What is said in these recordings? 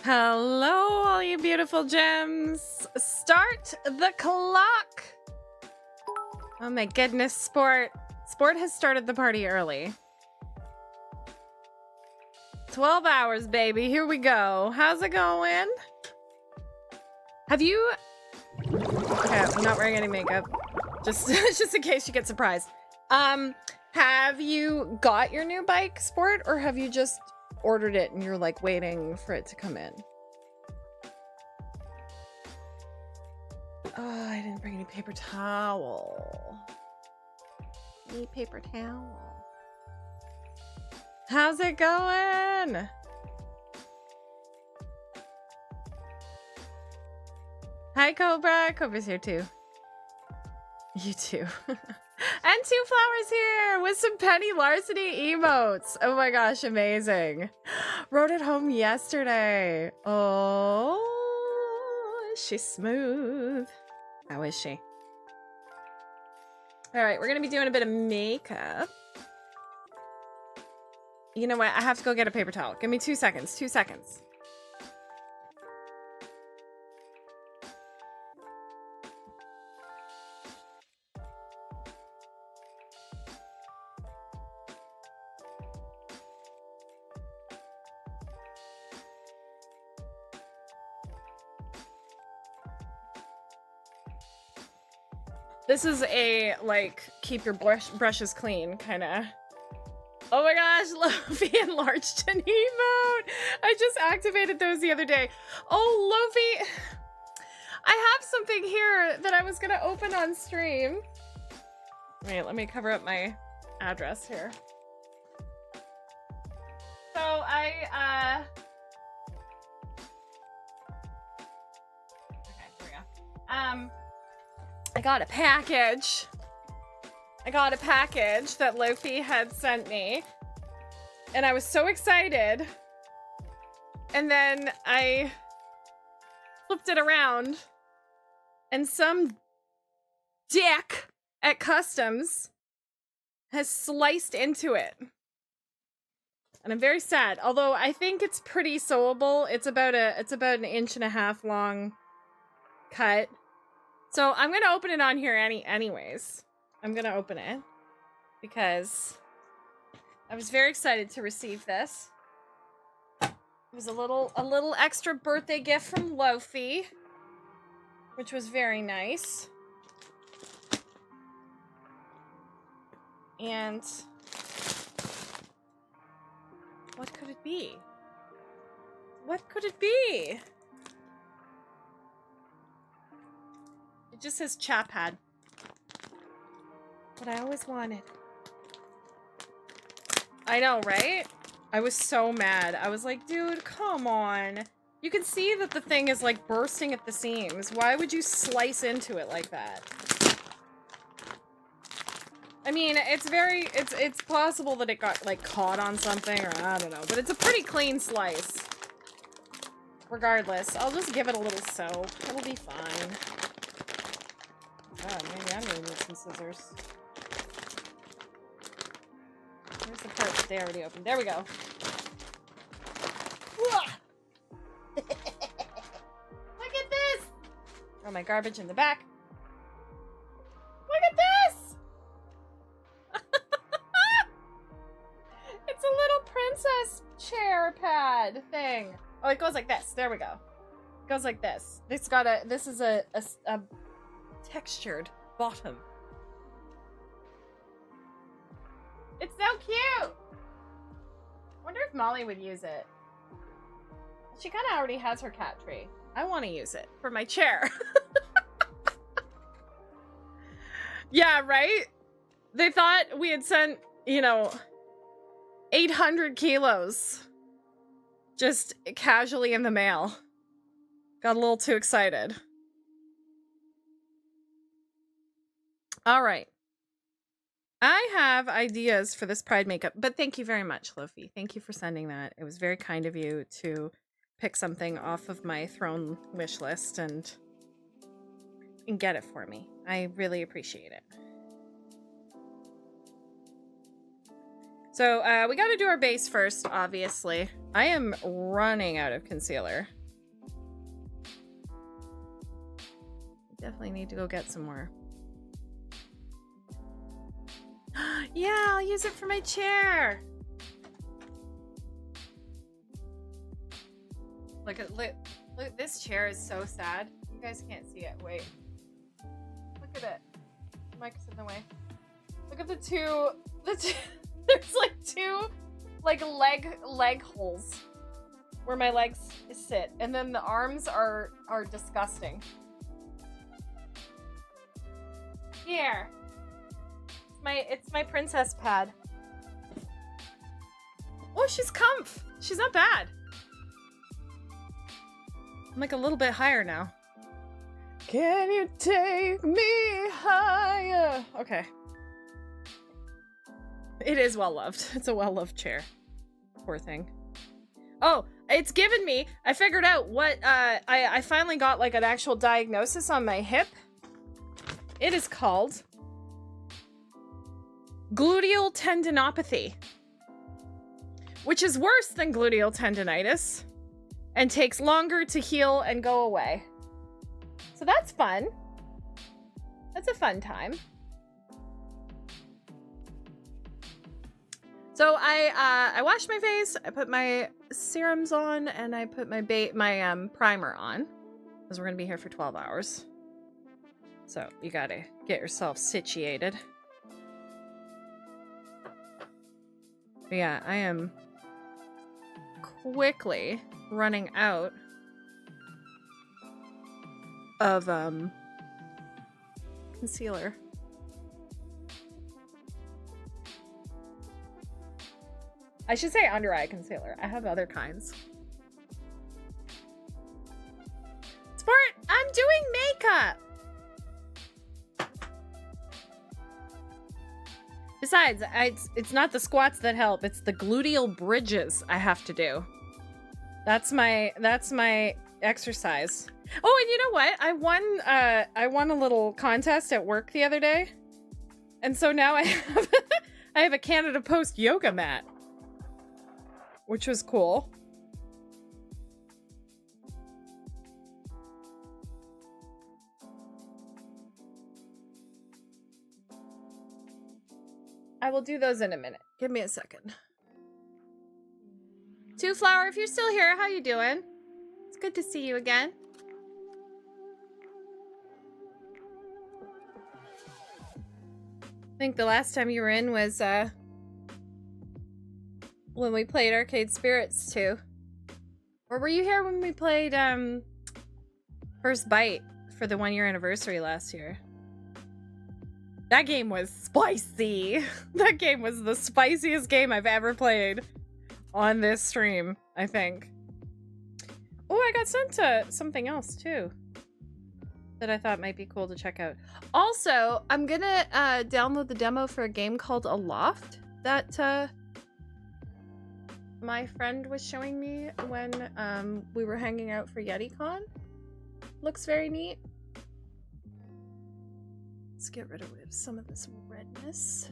Hello, all you beautiful gems. Start the clock. Oh my goodness, Sport. Sport has started the party early. 12 hours, baby. Here we go. How's it going? Have you... Okay, I'm not wearing any makeup. Just in case you get surprised. Have you got your new bike, Sport, or have you just ordered it and you're like waiting for it to come in? Oh, I didn't bring any paper towel. Need paper towel. How's it going? Hi, Cobra. Cobra's here too. You too. And 2 flowers here with some penny Larceny emotes. Oh my gosh, amazing. Rode it home yesterday. Oh, she's smooth. How is she? All right, we're gonna be doing a bit of makeup. You know what? I have to go get a paper towel. Give me 2 seconds. 2 seconds. This is a, like, keep your brushes clean, kind of. Oh my gosh, Lofi enlarged an emote! I just activated those the other day. Oh, Lofi! I have something here that I was gonna open on stream. Wait, let me cover up my address here. So, okay, here we go. I got a package. I got a package that Lofi had sent me. And I was so excited. And then I flipped it around. And some dick at customs has sliced into it. And I'm very sad. Although I think it's pretty sewable. It's about an 1.5 inch long cut. So I'm gonna open it on here anyways. I'm gonna open it because I was very excited to receive this. It was a little extra birthday gift from Lofi, which was very nice. And what could it be? What could it be? It just says chat pad. What I always wanted. I know, right? I was so mad. I was like, dude, come on. You can see that the thing is like bursting at the seams. Why would you slice into it like that? I mean, it's possible that it got like caught on something or I don't know, but it's a pretty clean slice. Regardless, I'll just give it a little soap. It'll be fine. Oh, maybe I'm gonna need some scissors. Where's the part that they already opened? There we go. Look at this! Throw my garbage in the back. Look at this! It's a little princess chair pad thing. Oh, it goes like this. There we go. It goes like this. This is a textured bottom. It's so cute! Wonder if Molly would use it. She kind of already has her cat tree. I want to use it for my chair. Yeah, right? They thought we had sent, 800 kilos just casually in the mail. Got a little too excited. All right. I have ideas for this Pride makeup, but thank you very much, Lofi. Thank you for sending that. It was very kind of you to pick something off of my throne wish list and get it for me. I really appreciate it. So we got to do our base first, obviously. I am running out of concealer. definitely need to go get some more. Yeah, I'll use it for my chair. Look, this chair is so sad. You guys can't see it. Wait. Look at it. The mic's in the way. Look at the two there's like two like leg holes where my legs sit, and then the arms are disgusting. Here. It's my princess pad. Oh, she's comf. She's not bad. I'm like a little bit higher now. Can you take me higher? Okay. It is well loved. It's a well loved chair. Poor thing. Oh, it's given me. I figured out what I finally got like an actual diagnosis on my hip. It is called gluteal tendinopathy, which is worse than gluteal tendinitis and takes longer to heal and go away. So that's fun. That's a fun time. So I washed my face, I put my serums on, and I put my primer on, because we're gonna be here for 12 hours. So you gotta get yourself situated. But yeah, I am quickly running out of concealer. I should say under eye concealer. I have other kinds. Sport, I'm doing makeup. Besides, it's not the squats that help. It's the gluteal bridges I have to do. That's my exercise. Oh, and you know what? I won a little contest at work the other day. And so now I have a Canada Post yoga mat, which was cool. I will do those in a minute. Give me a second. Two Flower, if you're still here, how you doing? It's good to see you again. I think the last time you were in was when we played Arcade Spirits 2. Or were you here when we played First Bite for the 1-year anniversary last year? That game was spicy. That game was the spiciest game I've ever played on this stream, I think. Oh, I got sent something else too that I thought might be cool to check out. Also, I'm gonna download the demo for a game called Aloft that my friend was showing me when we were hanging out for YetiCon. Looks very neat. Let's get rid of some of this redness.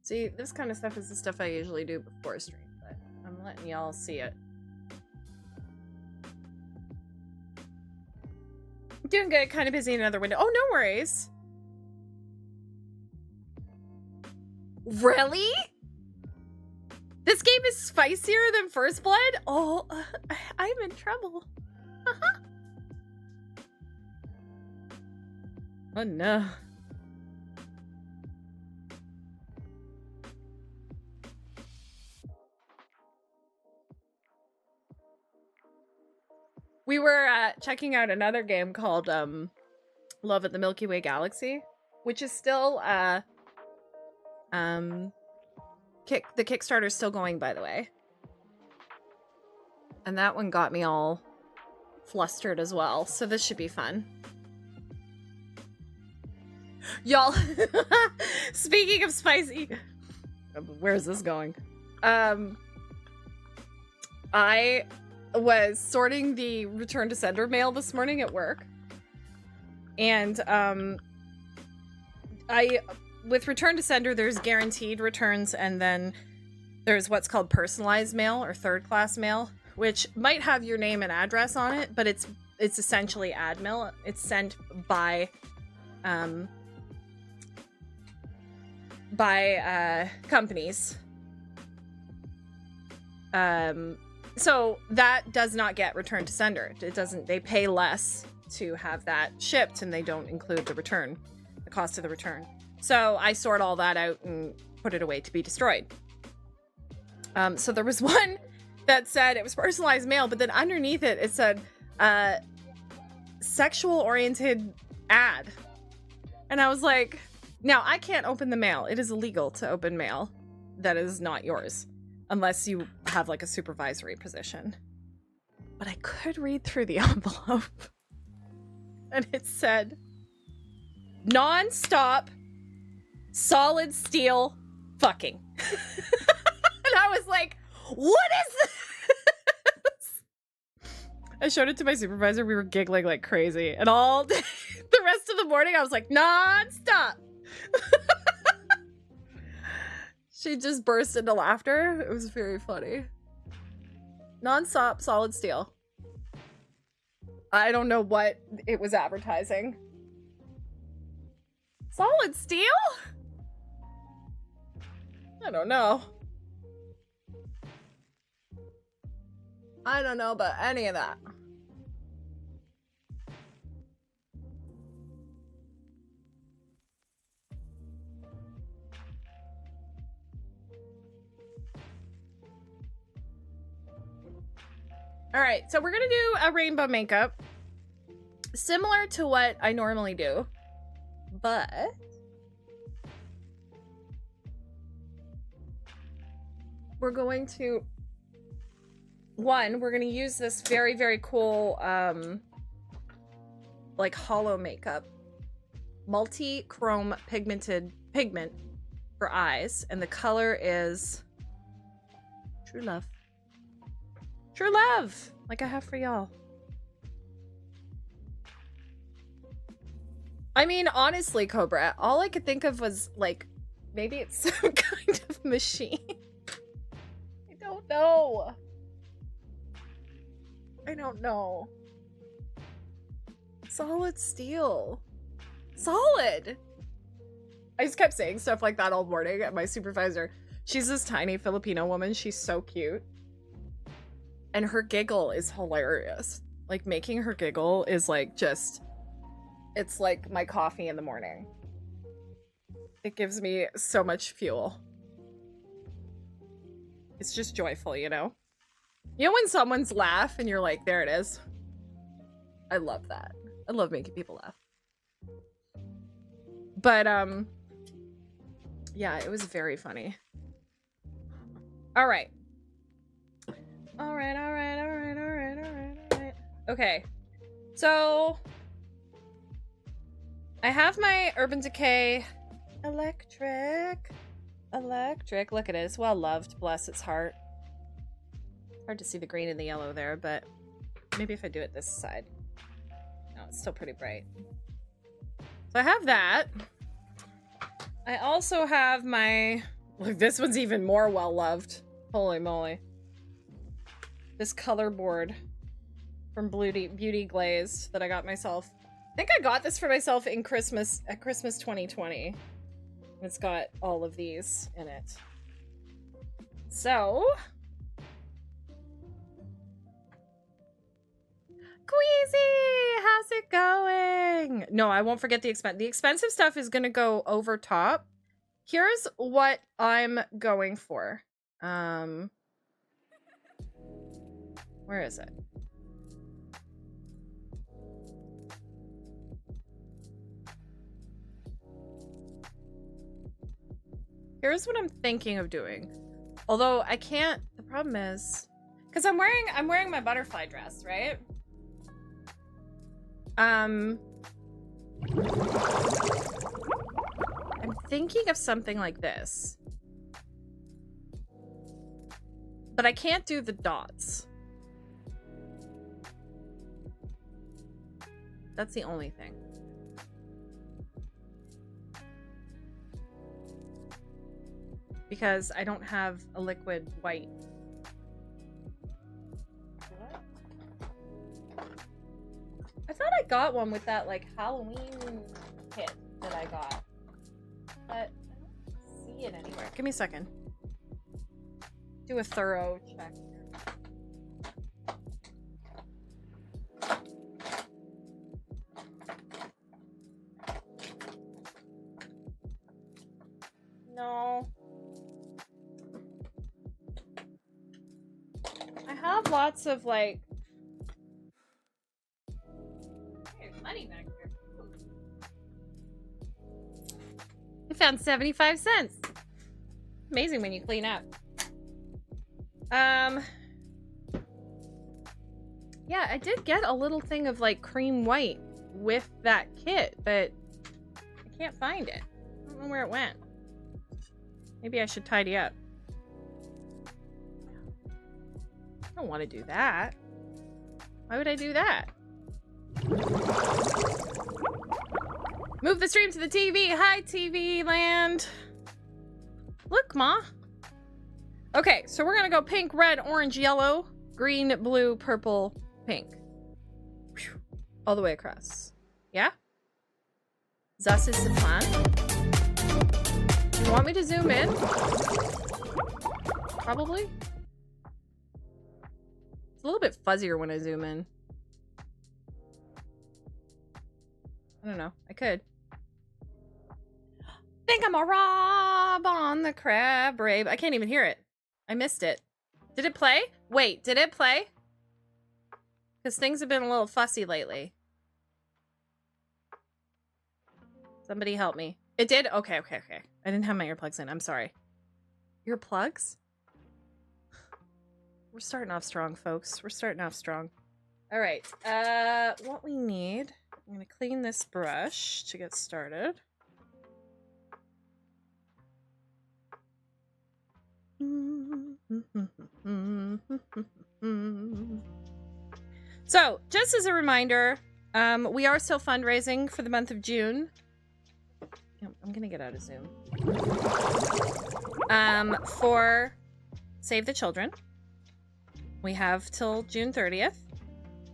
See, this kind of stuff is the stuff I usually do before stream, but I'm letting y'all see it. I'm doing good, kind of busy in another window. Oh, no worries. Really? This game is spicier than First Blood? Oh, I'm in trouble. Oh no. We were checking out another game called Love at the Milky Way Galaxy, which is still the Kickstarter's still going, by the way. And that one got me all flustered as well, so this should be fun. Y'all, speaking of spicy, where's this going? I was sorting the return to sender mail this morning at work, and with return to sender, there's guaranteed returns, and then there's what's called personalized mail or third class mail. which might have your name and address on it, but it's essentially ad mail. It's sent by companies. So that does not get returned to sender. It doesn't. They pay less to have that shipped, and they don't include the return, the cost of the return. So I sort all that out and put it away to be destroyed. So there was one that said it was personalized mail, but then underneath it, it said sexual oriented ad. And I was like, now I can't open the mail. It is illegal to open mail that is not yours unless you have like a supervisory position. But I could read through the envelope and it said non-stop solid steel fucking. And I was like, what is this? I showed it to my supervisor. We were giggling like crazy. And all day, the rest of the morning, I was like, non-stop. She just burst into laughter. It was very funny. Non-stop solid steel. I don't know what it was advertising. Solid steel? I don't know. I don't know about any of that. All right, so we're gonna do a rainbow makeup, similar to what I normally do, but we're going to, we're gonna use this very, very cool, like hollow makeup, multi-chrome pigment for eyes, and the color is True Love. True Love, like I have for y'all. I mean, honestly, Cobra, all I could think of was like, maybe it's some kind of machine. I don't know. I don't know. Solid steel. Solid. I just kept saying stuff like that all morning at my supervisor. She's this tiny Filipino woman. She's so cute. And her giggle is hilarious. Like, making her giggle is like just, it's like my coffee in the morning. It gives me so much fuel. It's just joyful, you know? You know when someone's laugh and you're like, there it is? I love that. I love making people laugh. But, yeah, it was very funny. All right. All right. Okay. So, I have my Urban Decay electric. Look at it. It's well loved. Bless its heart. Hard to see the green and the yellow there, but maybe if I do it this side. No, it's still pretty bright. So I have that. I also have my... Look, this one's even more well loved. Holy moly. This color board from Beauty Glazed that I got myself. I think I got this for myself in Christmas, at Christmas 2020. It's got all of these in it. So... Queasy! How's it going? No, I won't forget the expense. The expensive stuff is gonna go over top. Here's what I'm going for. Where is it? Here's what I'm thinking of doing. Although I can't, the problem is, because I'm wearing my butterfly dress, right? I'm thinking of something like this. But I can't do the dots. That's the only thing. Because I don't have a liquid white. I thought I got one with that, like, Halloween kit that I got. But I don't see it anywhere. Give me a second. Do a thorough check here. No. I have lots of, like... There's money back here. I found 75 cents. Amazing when you clean up. Yeah, I did get a little thing of, like, cream white with that kit, but I can't find it. I don't know where it went. Maybe I should tidy up. I don't want to do that. Why would I do that? Move the stream to the TV. Hi, TV land. Look, Ma. Okay, so we're gonna go pink, red, orange, yellow, green, blue, purple, pink. Whew. All the way across. Yeah? Das is the plan. You want me to zoom in? Probably. It's a little bit fuzzier when I zoom in. I don't know. I could. Think I'm a Rob on the crab rave. I can't even hear it. I missed it. Did it play? Wait, did it play? Because things have been a little fussy lately. Somebody help me. It did? Okay, okay, okay. I didn't have my earplugs in. I'm sorry. Earplugs? We're starting off strong, folks. We're starting off strong. All right. What we need... I'm going to clean this brush to get started. So, just as a reminder, we are still fundraising for the month of June. I'm gonna get out of Zoom. For Save the Children. We have till June 30th,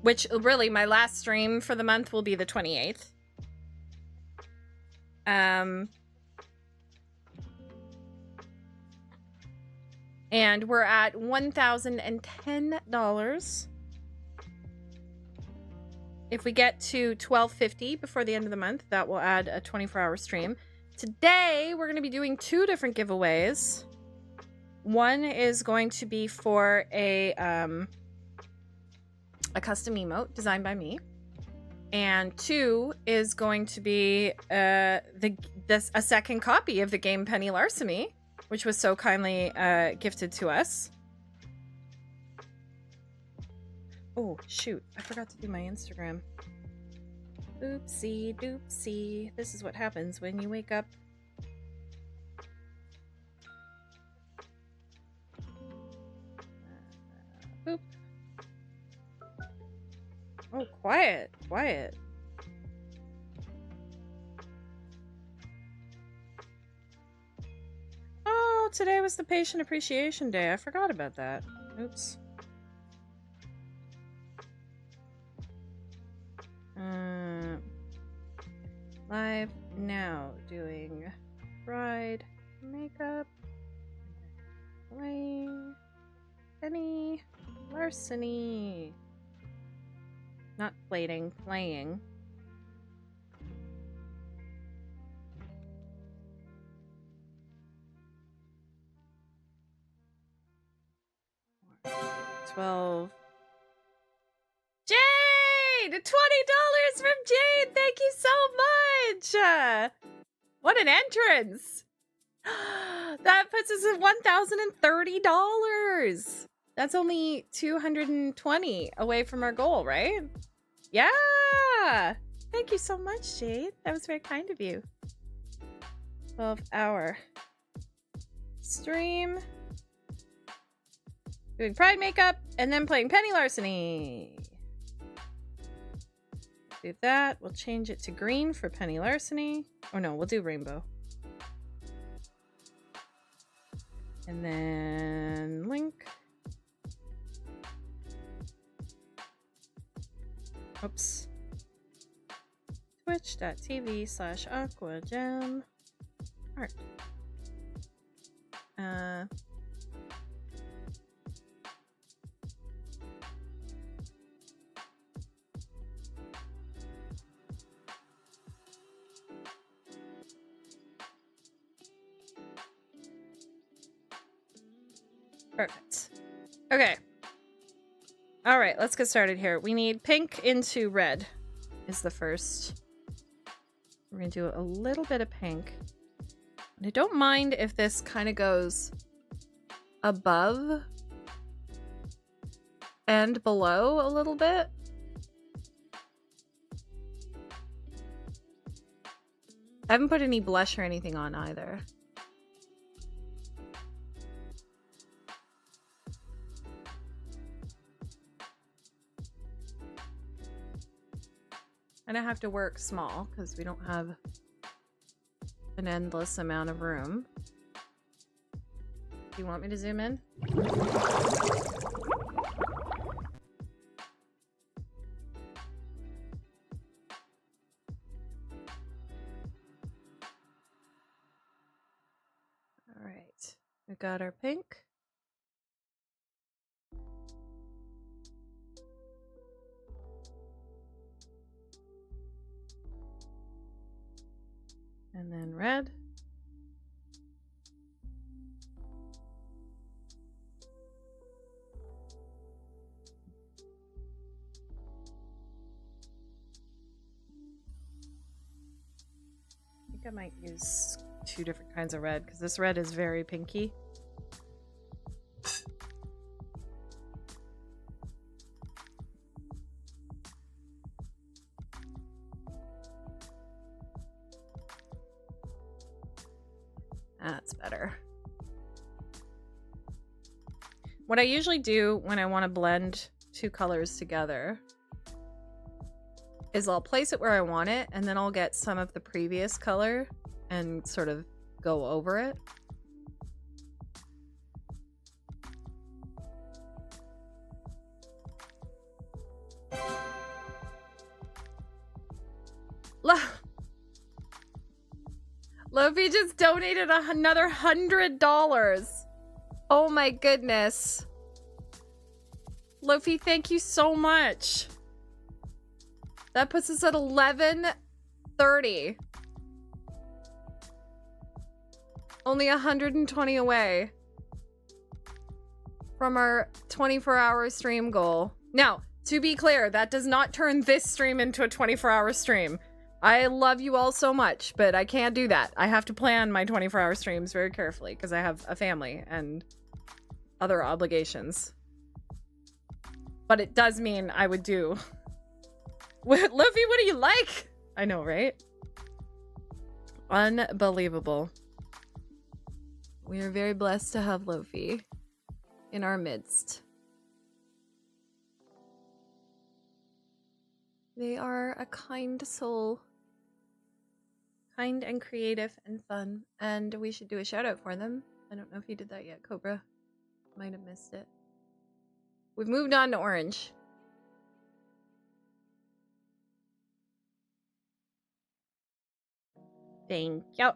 which really my last stream for the month will be the 28th. And we're at $1,010. If we get to $1,250 before the end of the month, that will add a 24-hour stream. Today, we're going to be doing 2 different giveaways. One is going to be for a custom emote designed by me. And 2 is going to be a second copy of the game Penny Larceny, which was so kindly gifted to us. Oh, shoot. I forgot to do my Instagram. Oopsie doopsie. This is what happens when you wake up. Boop. Oh, quiet. Quiet. Oh, today was the Patient Appreciation Day. I forgot about that. Oops. Live now doing bride makeup, playing Penny Larceny. Not plating, playing. $12. Jade! $20 from Jade! Thank you so much! What an entrance! That puts us at $1,030! That's only $220 away from our goal, right? Yeah! Thank you so much, Jade. That was very kind of you. 12-hour stream. Doing pride makeup, and then playing Penny Larceny. Do that. We'll change it to green for Penny Larceny. Oh no, we'll do rainbow. And then link. Oops. twitch.tv/aquagem. Art. Perfect. Okay. All right, let's get started here. We need pink into red is the first. We're going to do a little bit of pink. And I don't mind if this kind of goes above and below a little bit. I haven't put any blush or anything on either. And I have to work small because we don't have an endless amount of room. Do you want me to zoom in? All right, we got our pink. And then red. I think I might use two different kinds of red because this red is very pinky. That's better. What I usually do when I want to blend two colors together is I'll place it where I want it, and then I'll get some of the previous color and sort of go over it. Lofi just donated another $100. Oh my goodness. Lofi, thank you so much. That puts us at 11:30. Only 120 away from our 24-hour stream goal. Now, to be clear, that does not turn this stream into a 24-hour stream. I love you all so much, but I can't do that. I have to plan my 24-hour streams very carefully because I have a family and other obligations. But it does mean I would do... Luffy, what do you like? I know, right? Unbelievable. We are very blessed to have Lofi in our midst. They are a kind soul. Kind and creative and fun. And we should do a shout out for them. I don't know if you did that yet, Cobra. Might have missed it. We've moved on to orange. Thank you.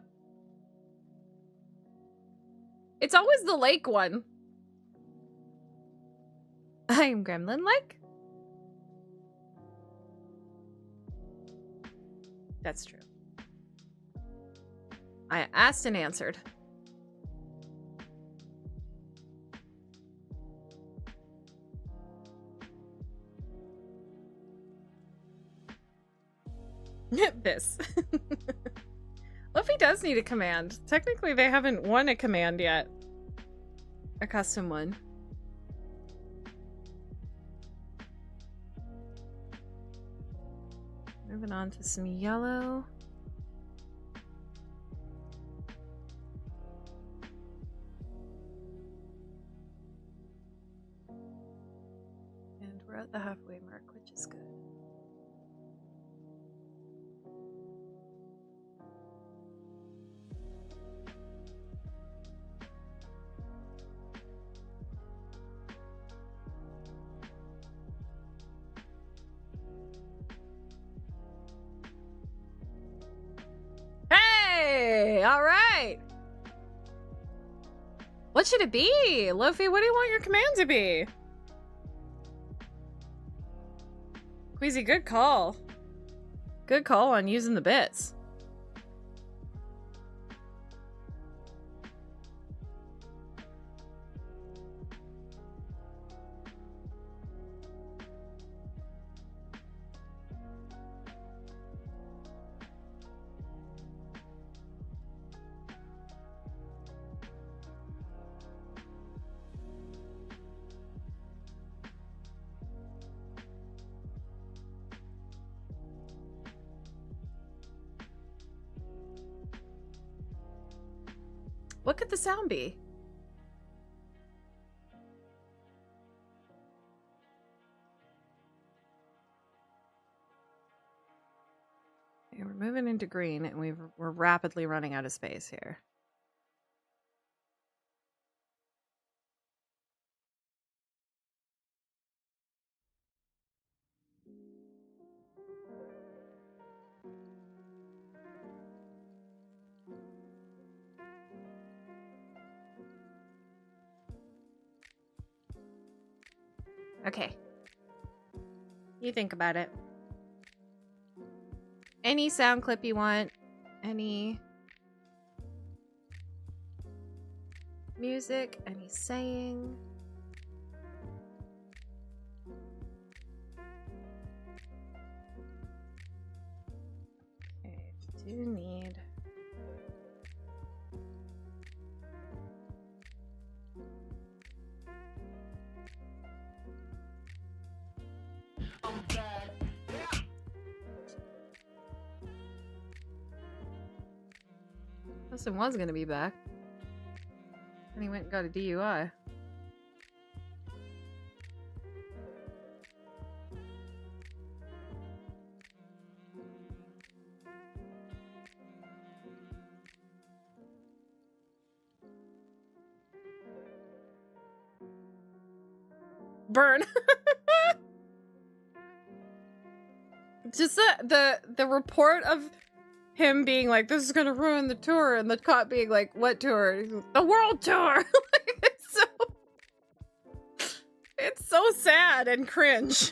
It's always the lake one. I'm gremlin-like. That's true. I asked and answered. This. Luffy does need a command. Technically, they haven't won a command yet. A custom one. Moving on to some yellow. And we're at the halfway mark, which is good. Lofi. All right. What should it be? Lofi, what do you want your command to be? Queasy, good call. Good call on using the bits. What could the sound be? Okay, we're moving into green and we're rapidly running out of space here. Okay. You think about it. Any sound clip you want. Any music. Any saying. Okay, do need... Justin was gonna be back. And he went and got a DUI. Burn. Just the report of him being like, this is gonna ruin the tour, and the cop being like, what tour? The world tour. Like, it's so sad and cringe.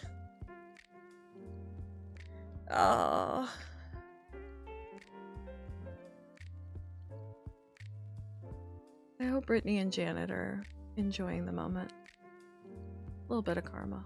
Oh. I hope Brittany and Janet are enjoying the moment. A little bit of karma.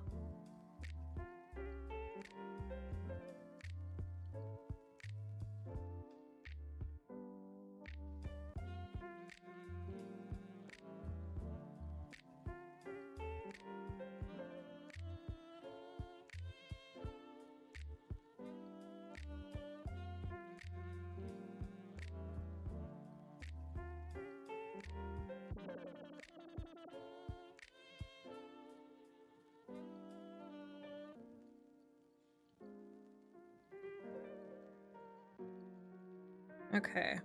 Okay.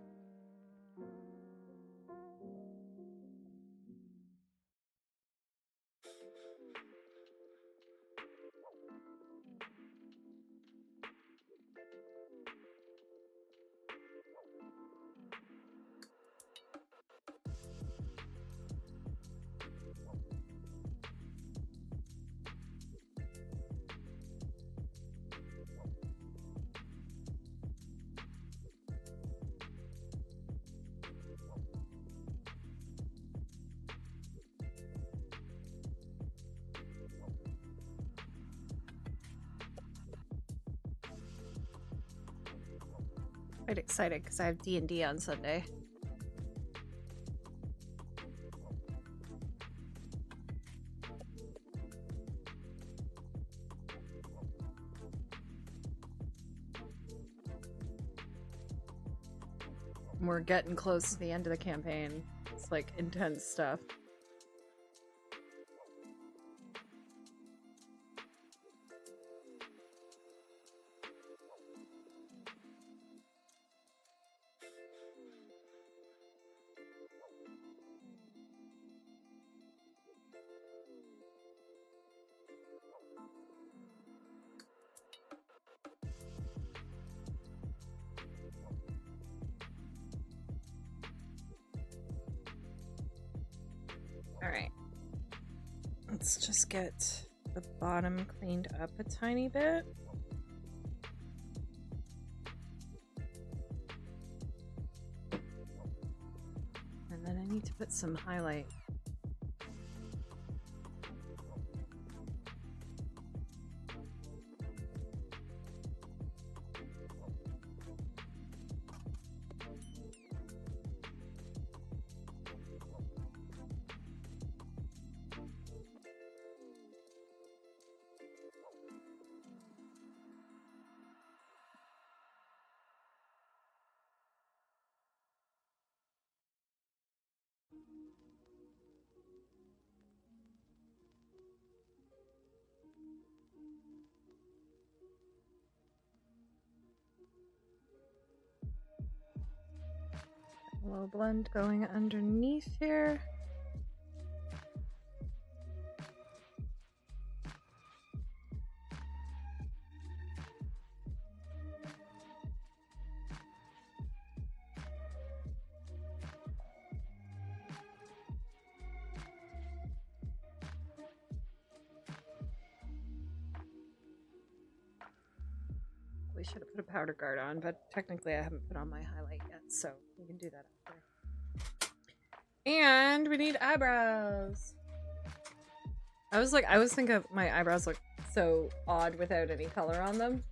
Quite excited because I have D&D on Sunday. We're getting close to the end of the campaign. It's like intense stuff. let's just get the bottom cleaned up a tiny bit. And then I need to put some highlight. A little blend going underneath here. We should have put a powder guard on, but technically I haven't put on my highlight yet, so we can do that after. And we need eyebrows. I was thinking my eyebrows look so odd without any color on them.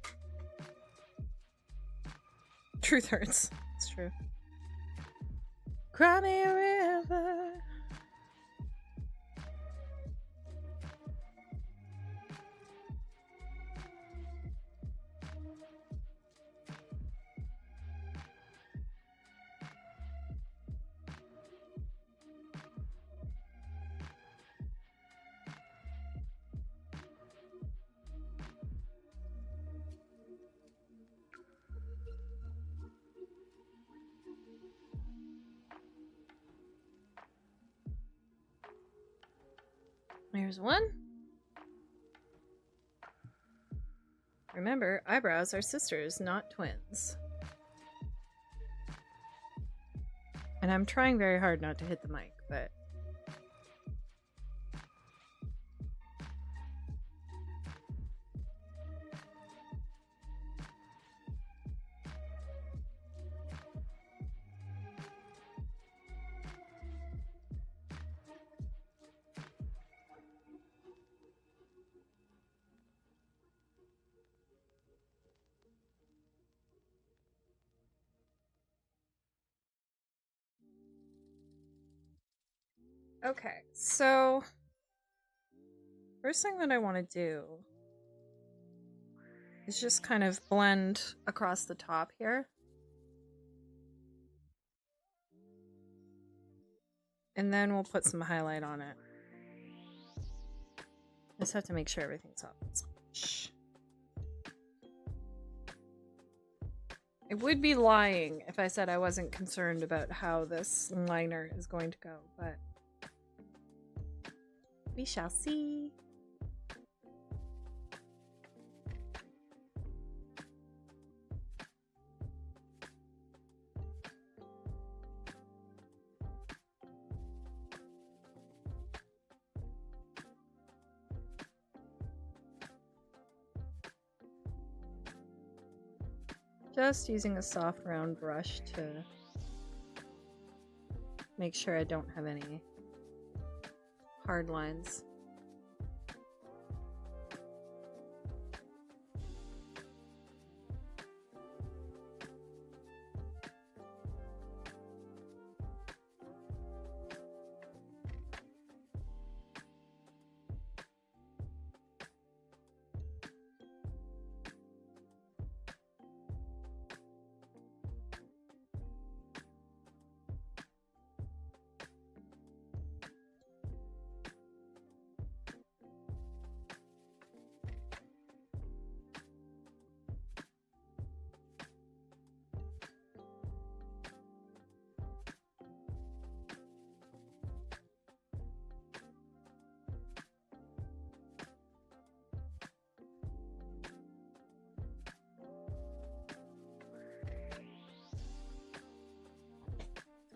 Truth hurts. It's true. Cry me a river. Here's one. Remember, eyebrows are sisters, not twins. And I'm trying very hard not to hit the mic, but... Okay, so first thing that I want to do is just kind of blend across the top here. And then we'll put some highlight on it. Just have to make sure everything's up. Shh. I would be lying if I said I wasn't concerned about how this liner is going to go, but we shall see. Just using a soft round brush to make sure I don't have any hard lines.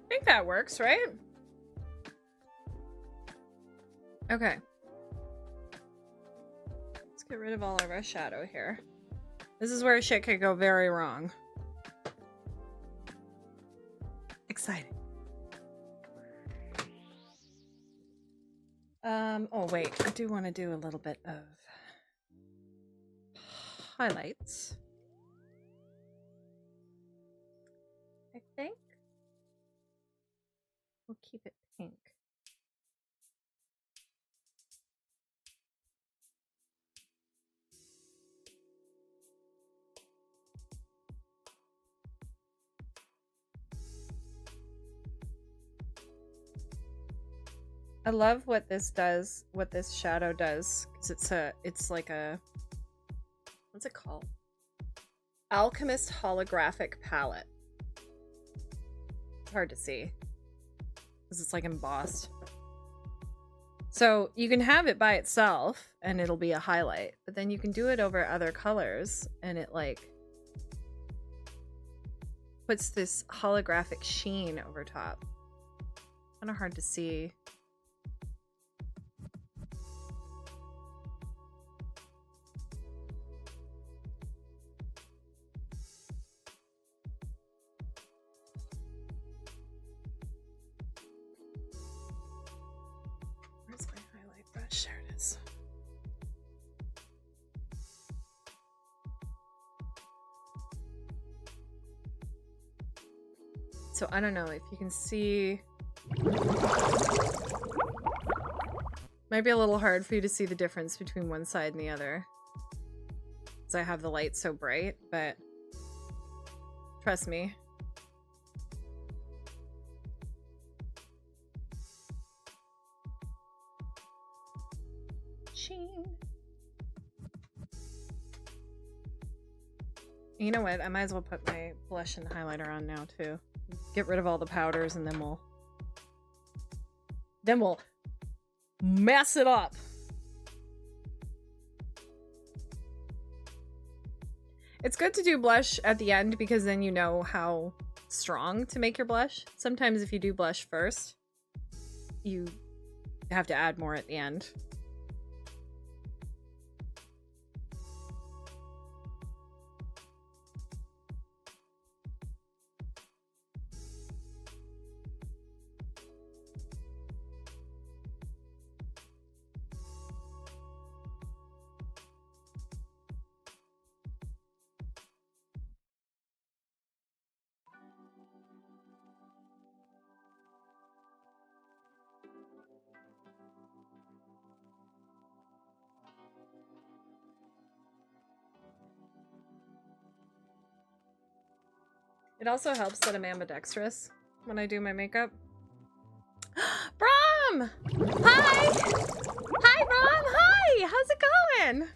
I think that works, right? Okay. Get rid of all of our shadow here. This is where shit could go very wrong. Excited. Oh wait, I do want to do a little bit of highlights. I think we'll keep it pink. I love what this does, what this shadow does, because it's like a, what's it called? Alchemist holographic palette. It's hard to see, because it's like embossed. So you can have it by itself, and it'll be a highlight, but then you can do it over other colors, and it like puts this holographic sheen over top. Kind of hard to see. There it is. So I don't know if you can see. Might be a little hard for you to see the difference between one side and the other, because I have the light so bright, but trust me. You know what? I might as well put my blush and highlighter on now too. Get rid of all the powders, and then we'll mess it up. It's good to do blush at the end, because then you know how strong to make your blush. Sometimes if you do blush first, you have to add more at the end. It also helps that I'm ambidextrous when I do my makeup. Brom! Hi! Hi, Brom! Hi! How's it going?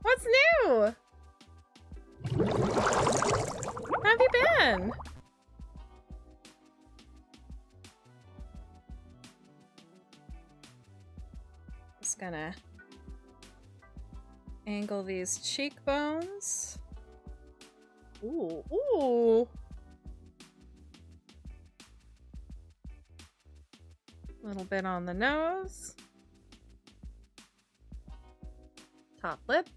What's new? How have you been? Just gonna angle these cheekbones. Ooh, ooh. A little bit on the nose. Top lip.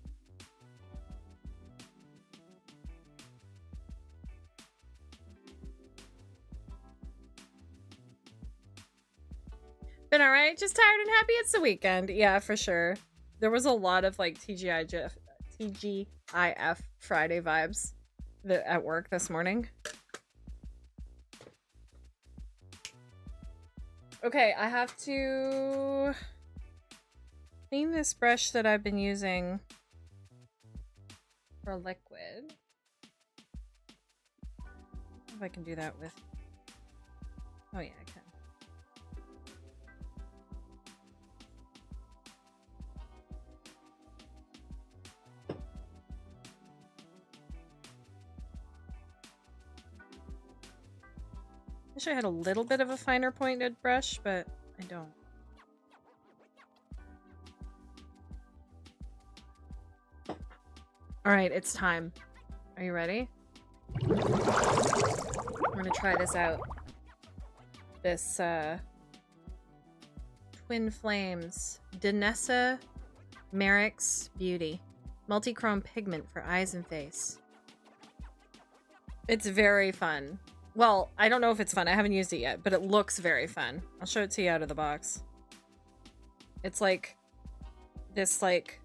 Been alright, just tired and happy it's the weekend. Yeah, for sure. There was a lot of like TGIF Friday vibes at work this morning. Okay, I have to clean this brush that I've been using for liquid. If I can do that with... Oh yeah, I can. Wish I had a little bit of a finer pointed brush, but I don't. All right, it's time. Are you ready? I'm gonna try this out. This Twin Flames Danessa Merrick's Beauty. Multi-chrome pigment for eyes and face. It's very fun. Well, I don't know if it's fun. I haven't used it yet, but it looks very fun. I'll show it to you out of the box. It's like this, like,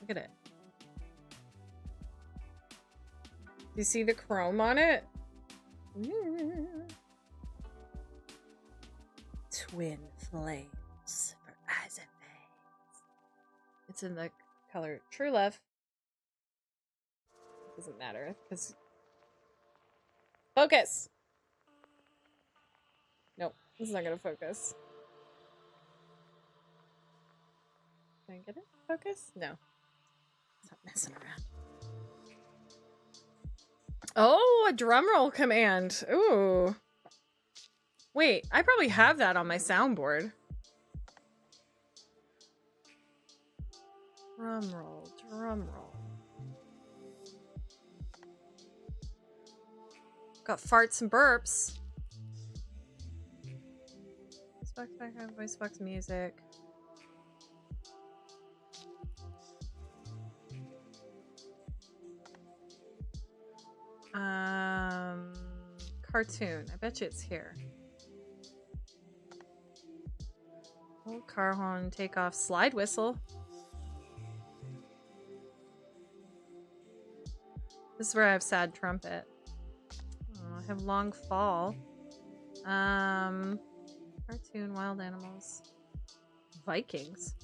look at it. You see the chrome on it? Twin flames for eyes and face. It's in the color True Love. Doesn't matter because focus. Nope, this is not gonna focus. Can I get it? Focus? No. Stop messing around. Oh, a drum roll command. Ooh. Wait, I probably have that on my soundboard. Drum roll, drum roll. Got farts and burps. Voice box background, voice box music. Cartoon. I bet you it's here. Old car horn, take off, slide whistle. This is where I have sad trumpet. Oh, I have long fall. Cartoon, wild animals. Vikings.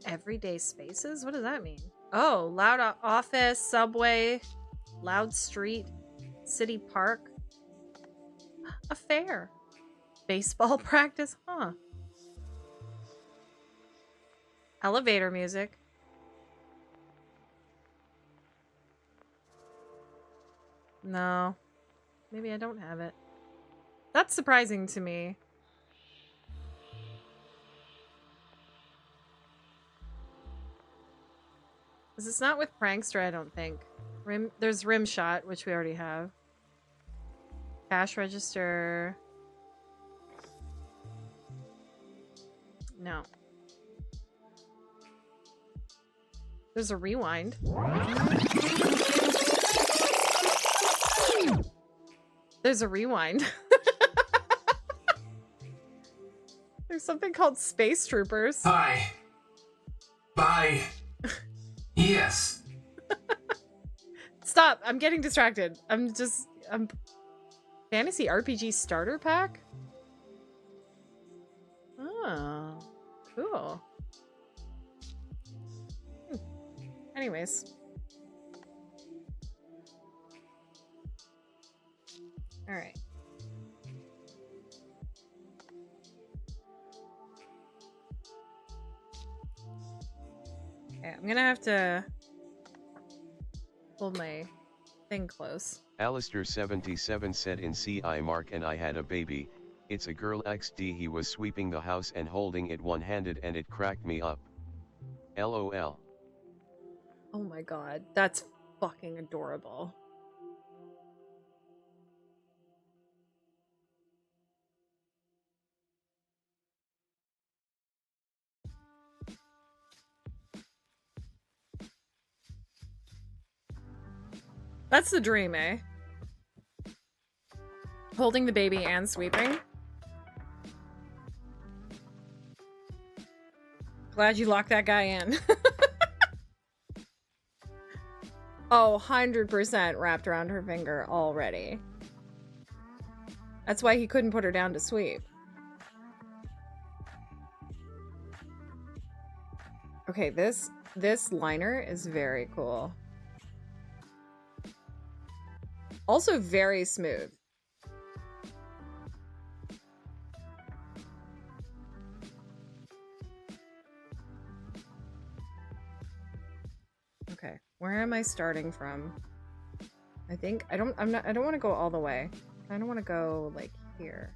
Everyday spaces? What does that mean? Oh, loud office, subway, loud street, city park, a fair, baseball practice, huh? Elevator music. No, maybe I don't have it. That's surprising to me. Because it's not with Prankster, I don't think. There's Rim Shot, which we already have. Cash register. No. There's a rewind. There's a rewind. There's something called Space Troopers. Bye. Bye. Yes. Stop. I'm getting distracted. I'm Fantasy RPG Starter Pack? Oh, cool. Anyways. All right. Okay, I'm gonna have to hold my thing close. Alistair77 said in CI Mark and I had a baby, it's a girl XD. He was sweeping the house and holding it one-handed and it cracked me up. LOL. Oh my god, that's fucking adorable. That's the dream, eh? Holding the baby and sweeping. Glad you locked that guy in. Oh, 100% wrapped around her finger already. That's why he couldn't put her down to sweep. Okay, this liner is very cool. Also very smooth. Okay, where am I starting from? I think I don't want to go all the way. I don't want to go like here.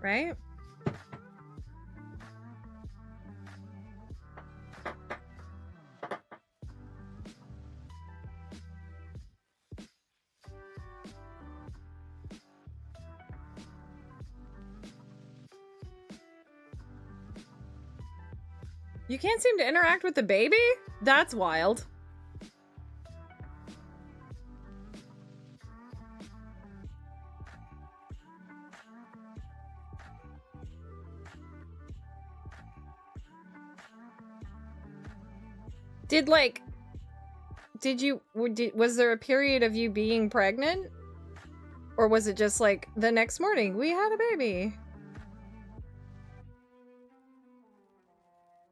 Right? You can't seem to interact with the baby? That's wild. Was there a period of you being pregnant? Or was it just like the next morning we had a baby?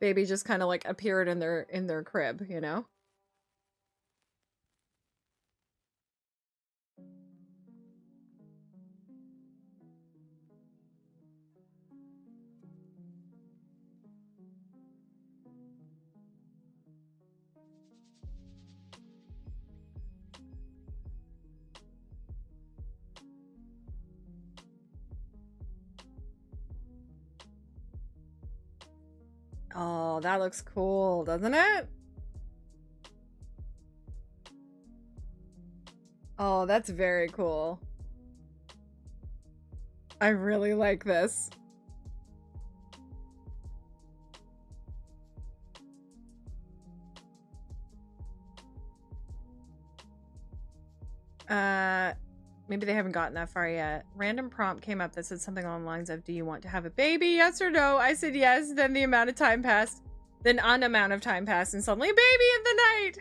Baby just kind of like appeared in their crib, you know? Oh, that looks cool, doesn't it? Oh, that's very cool. I really like this. Maybe they haven't gotten that far yet. Random prompt came up that said something along the lines of, do you want to have a baby? Yes or no? I said yes. Then the amount of time passed. Then an amount of time passed and suddenly baby in the night.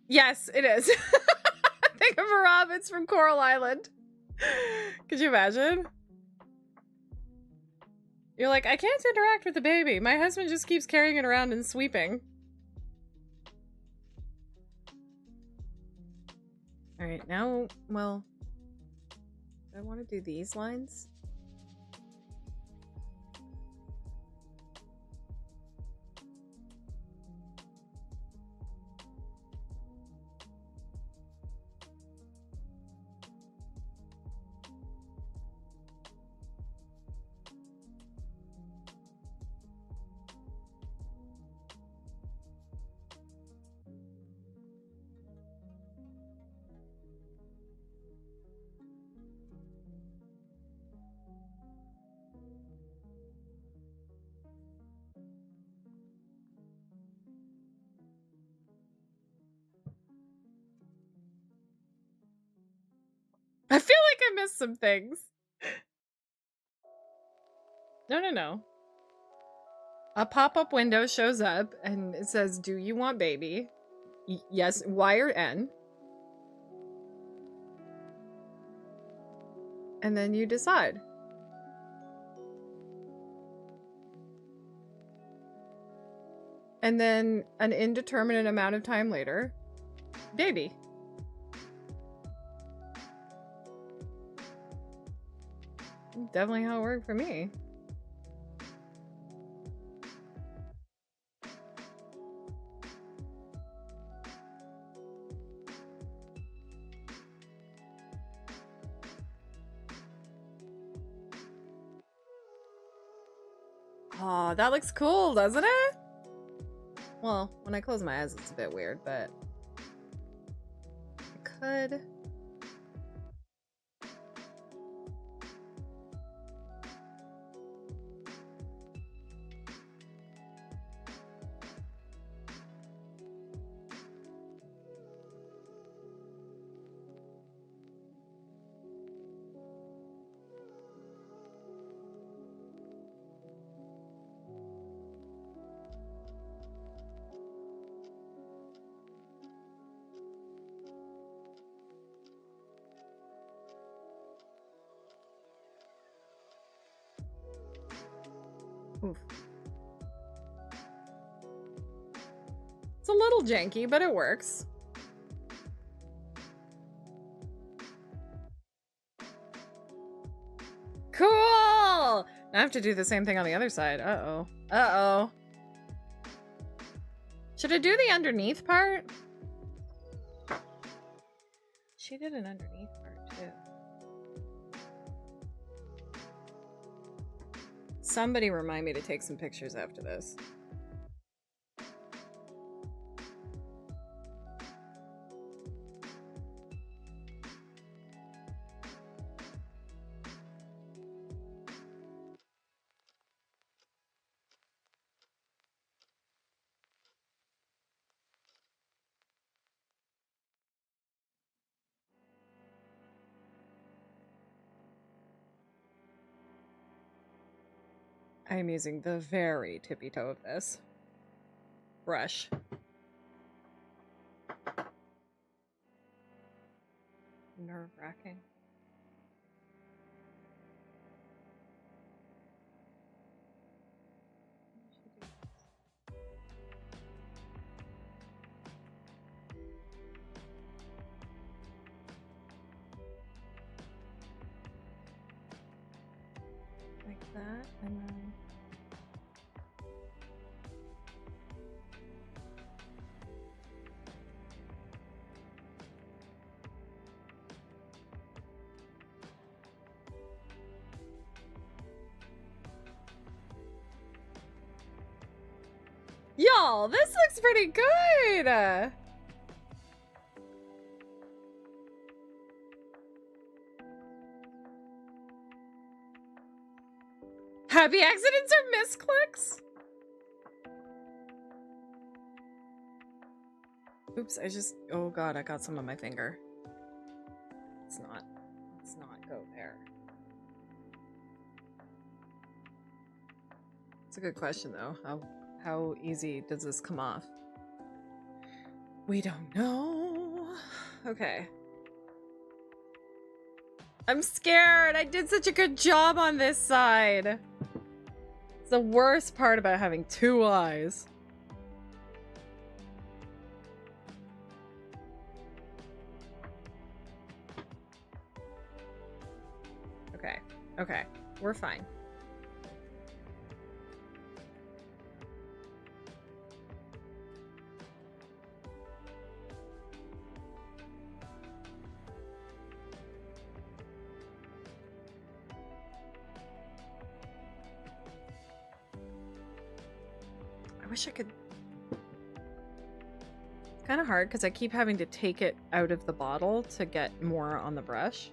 Yes, it is. Think of a rabbits from Coral Island. Could you imagine? You're like, I can't interact with the baby. My husband just keeps carrying it around and sweeping. Alright, now, well, do I want to do these lines? I feel like I missed some things. No. A pop-up window shows up and it says, do you want baby? Yes, Y or N. And then you decide. And then an indeterminate amount of time later, baby. Definitely how it worked for me. Oh, that looks cool, doesn't it? Well, when I close my eyes, it's a bit weird, but I could. Oof. It's a little janky, but it works. Cool! I have to do the same thing on the other side. Uh-oh. Uh-oh. Should I do the underneath part? She did an underneath part, too. Somebody remind me to take some pictures after this. I am using the very tippy toe of this brush. Nerve-wracking. Like that, and then y'all, this looks pretty good. Happy accidents or misclicks? Oops, oh god, I got some on my finger. Let's not go there. It's a good question though. How easy does this come off? We don't know. Okay. I'm scared. I did such a good job on this side. It's the worst part about having two eyes. Okay. Okay. We're fine. I wish I could... It's kind of hard because I keep having to take it out of the bottle to get more on the brush.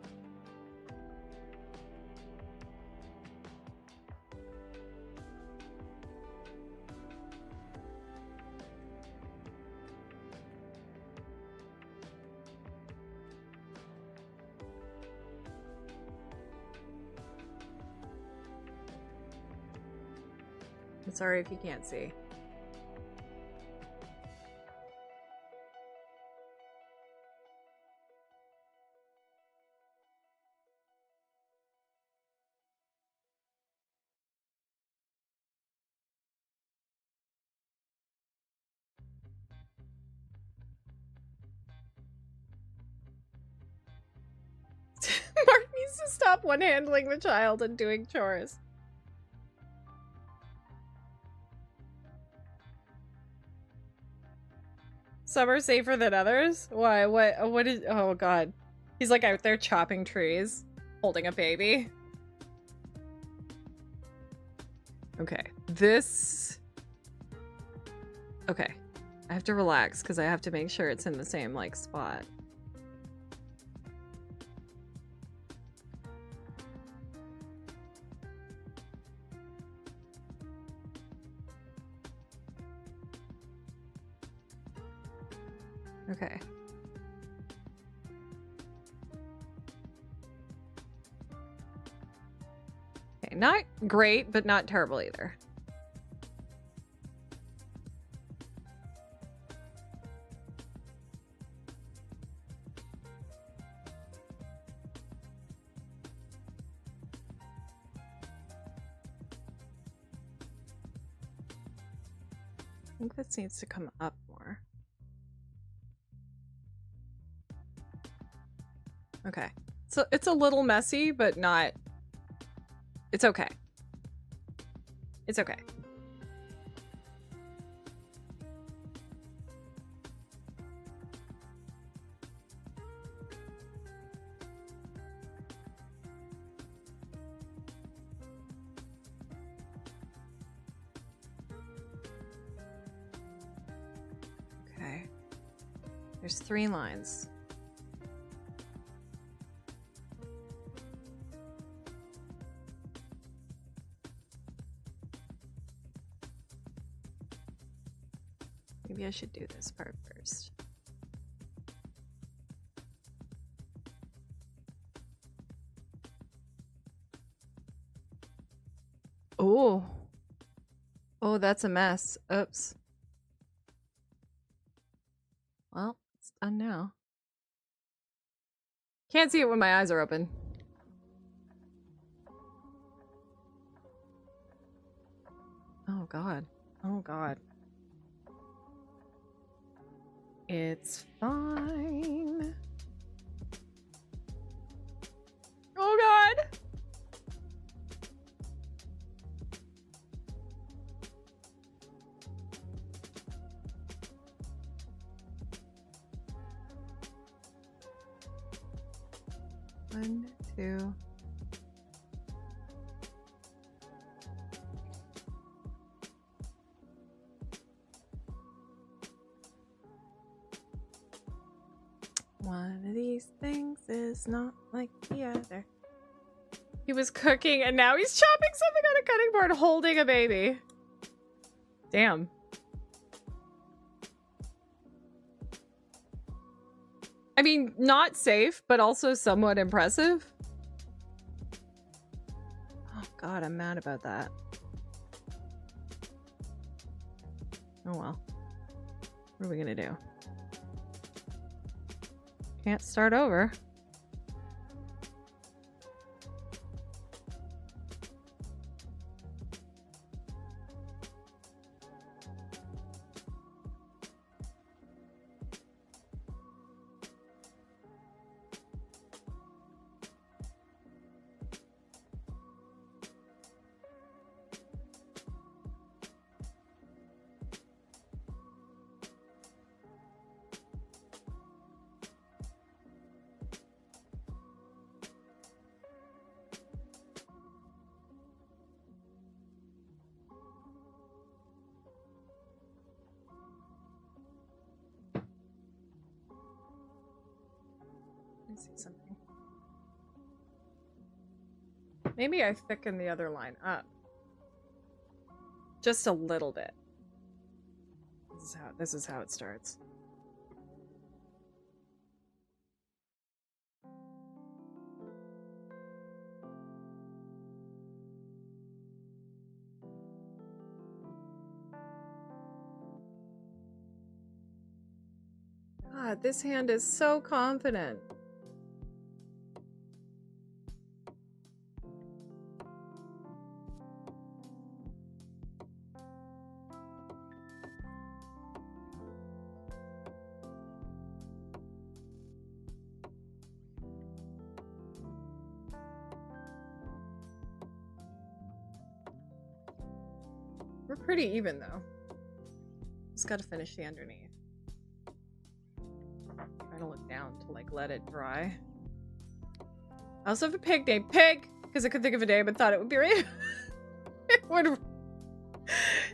I'm sorry if you can't see. Mark needs to stop one-handling the child and doing chores. Some are safer than others? Why? What is... Oh, God. He's, like, out there chopping trees, holding a baby. Okay. This... Okay. I have to relax, because I have to make sure it's in the same, like, spot. Okay. Okay, not great, but not terrible either. I think this needs to come up more. Okay. So it's a little messy, but not... It's okay. It's okay. Okay. There's 3 lines. Maybe I should do this part first. Oh, Oh, that's a mess. Oops. Well, it's done now. Can't see it when my eyes are open. Oh, God. Oh, God. It's fine. Oh, God. One, two. One of these things is not like the other. He was cooking and now he's chopping something on a cutting board holding a baby. Damn. I mean, not safe, but also somewhat impressive. Oh God, I'm mad about that. Oh well. What are we gonna do? Can't start over. See something. Maybe I thicken the other line up just a little bit. This is how it starts. God, this hand is so confident. We're pretty even though. Just gotta finish the underneath. Trying to look down to like let it dry. I also have a pig named Pig because I couldn't think of a name but thought it would be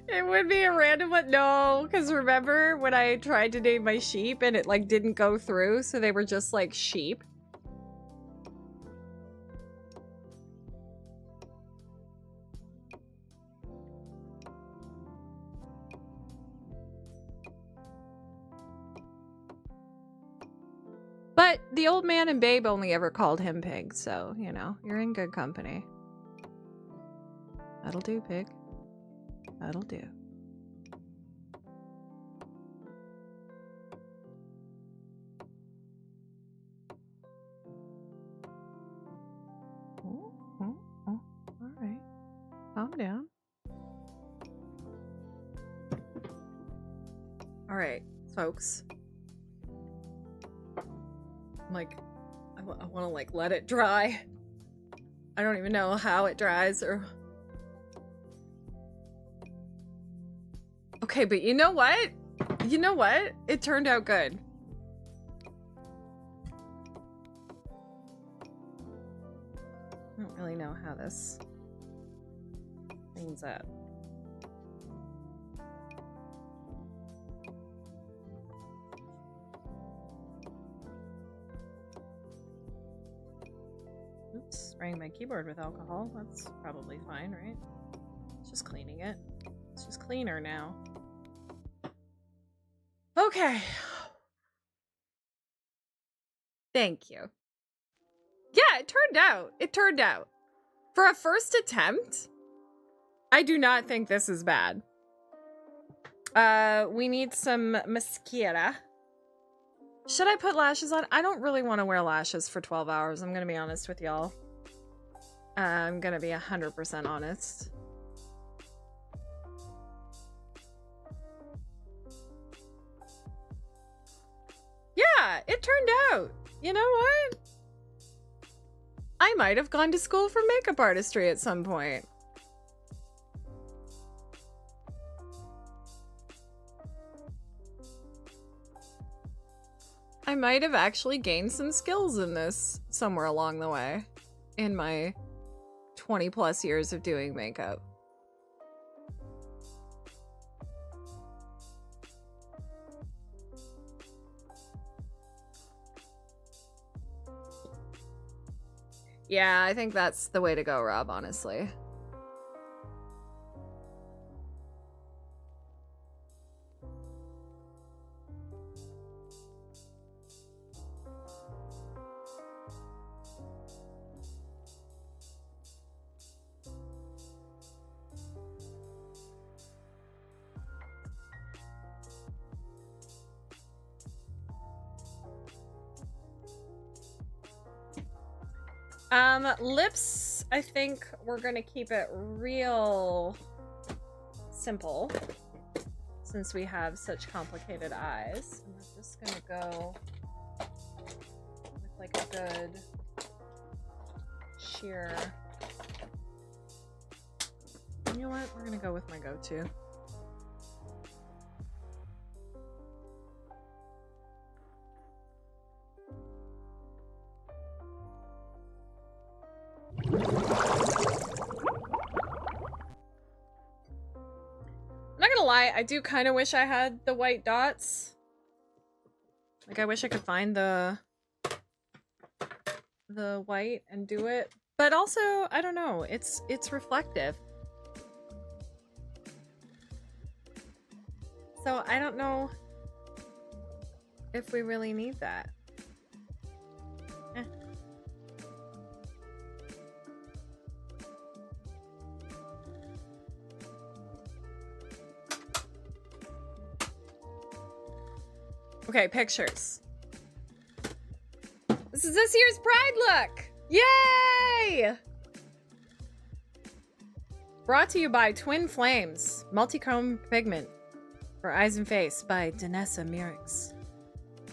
it would be a random one. No, because remember when I tried to name my sheep and it like didn't go through, so they were just like sheep. But the old man and babe only ever called him Pig, so, you know, you're in good company. That'll do, Pig. That'll do. Oh, oh, oh. All right. Calm down. All right, folks. Like, I want to like let it dry. I don't even know how it dries or. Okay, but you know what? You know what? It turned out good. I don't really know how this cleans up. Oops, spraying my keyboard with alcohol. That's probably fine, right? It's just cleaning it. It's just cleaner now. Okay. Thank you. Yeah, it turned out. It turned out. For a first attempt, I do not think this is bad. We need some mascara. Should I put lashes on? I don't really want to wear lashes for 12 hours. I'm gonna be honest with y'all. I'm gonna be 100% honest. Yeah, it turned out. You know what? I might have gone to school for makeup artistry at some point. I might have actually gained some skills in this somewhere along the way in my 20 plus years of doing makeup. Yeah, I think that's the way to go, Rob, honestly. Lips, I think we're gonna keep it real simple since we have such complicated eyes. And we're just gonna go with like a good sheer. You know what? We're gonna go with my go-to. I'm not gonna lie, I do kind of wish I had the white dots. Like, I wish I could find the white and do it. But also, I don't know, it's reflective. So I don't know if we really need that. Eh. Okay, pictures. This is this year's Pride look! Yay! Brought to you by Twin Flames, Multichrome Pigment for Eyes and Face by Danessa Mirix.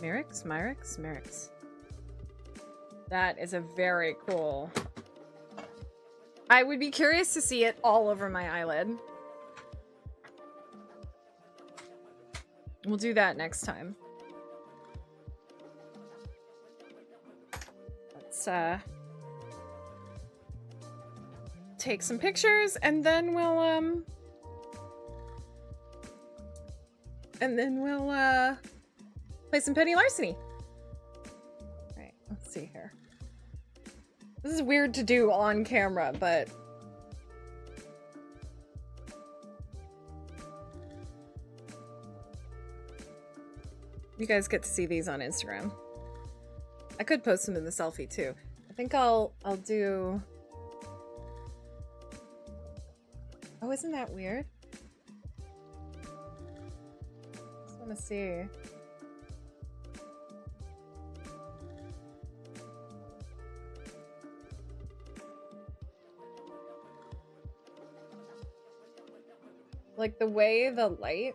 Mirix? That is a very cool. I would be curious to see it all over my eyelid. We'll do that next time. Let's take some pictures and then we'll play some Penny Larceny. Alright, let's see here. This is weird to do on camera, but you guys get to see these on Instagram. I could post them in the selfie too. I think I'll do. Oh, isn't that weird? Just want to see. Like the way the light.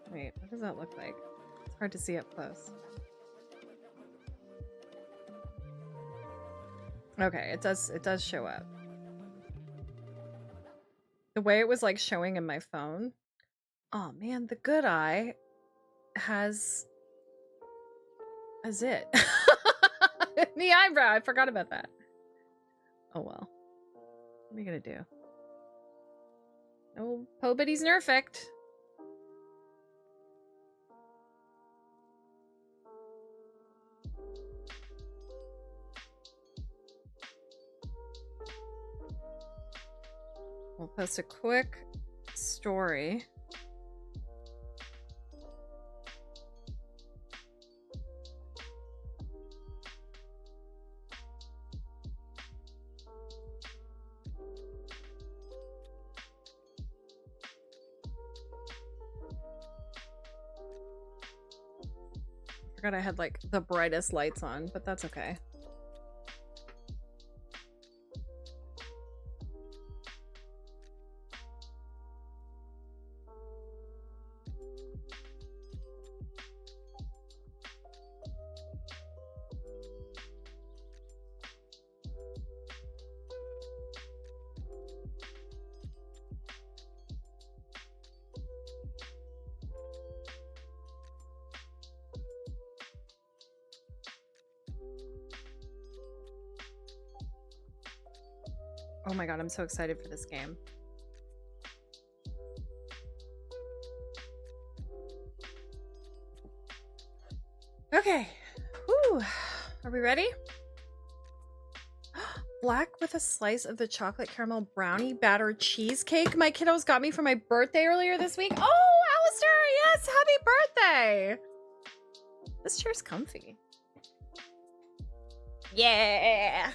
Wait, what does that look like? It's hard to see up close. Okay, it does show up. The way it was like showing in my phone. Oh man, the good eye has a zit. The eyebrow, I forgot about that. Oh well. What are you gonna do? No, Pobity's nerfect. We'll post a quick story. Forgot I had like the brightest lights on, but that's okay. Oh my god, I'm so excited for this game. Okay. Whew. Are we ready? Black with a slice of the chocolate caramel brownie batter cheesecake my kiddos got me for my birthday earlier this week. Oh, Alistair, yes, happy birthday. This chair's comfy. Yeah.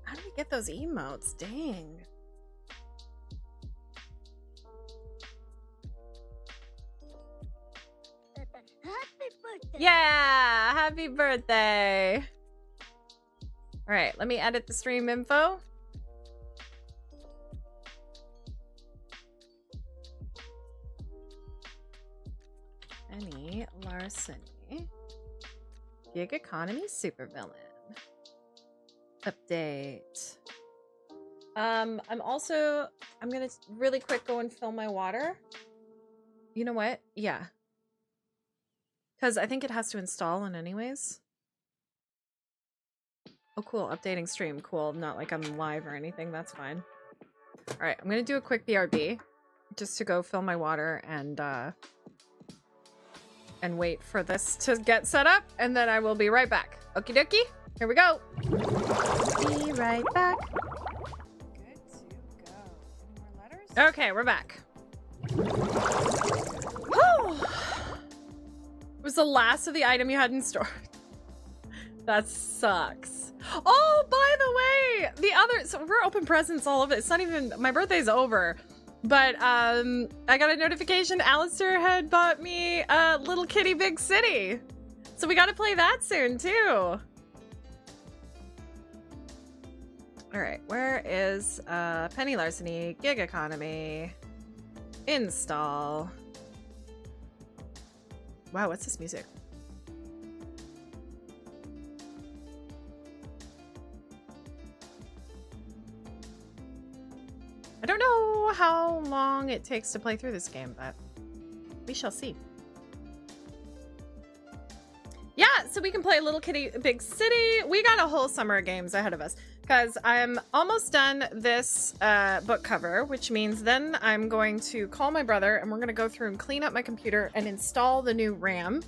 How do we get those emotes? Dang. Happy birthday. Yeah, happy birthday. All right, let me edit the stream info. Any Larceny. Gig economy supervillain. Update. I'm gonna really quick go and fill my water. You know what? Yeah. Because I think it has to install in anyways. Oh, cool. Updating stream. Cool. Not like I'm live or anything. That's fine. All right. I'm going to do a quick BRB just to go fill my water and wait for this to get set up. And then I will be right back. Okie dokie. Here we go. Be right back. Good to go. Any more letters? Okay, we're back. Whew. It was the last of the item you had in store. That sucks. Oh, by the way, the other, so we're open presents all of it. It's not even, my birthday's over. But I got a notification Alistair had bought me Little Kitty Big City. So we got to play that soon too. All right, where is Penny Larceny, Gig Economy, install. Wow, what's this music? I don't know how long it takes to play through this game, but we shall see. Yeah, so we can play Little Kitty Big City. We got a whole summer of games ahead of us because I'm almost done this book cover, which means then I'm going to call my brother and we're going to go through and clean up my computer and install the new RAM.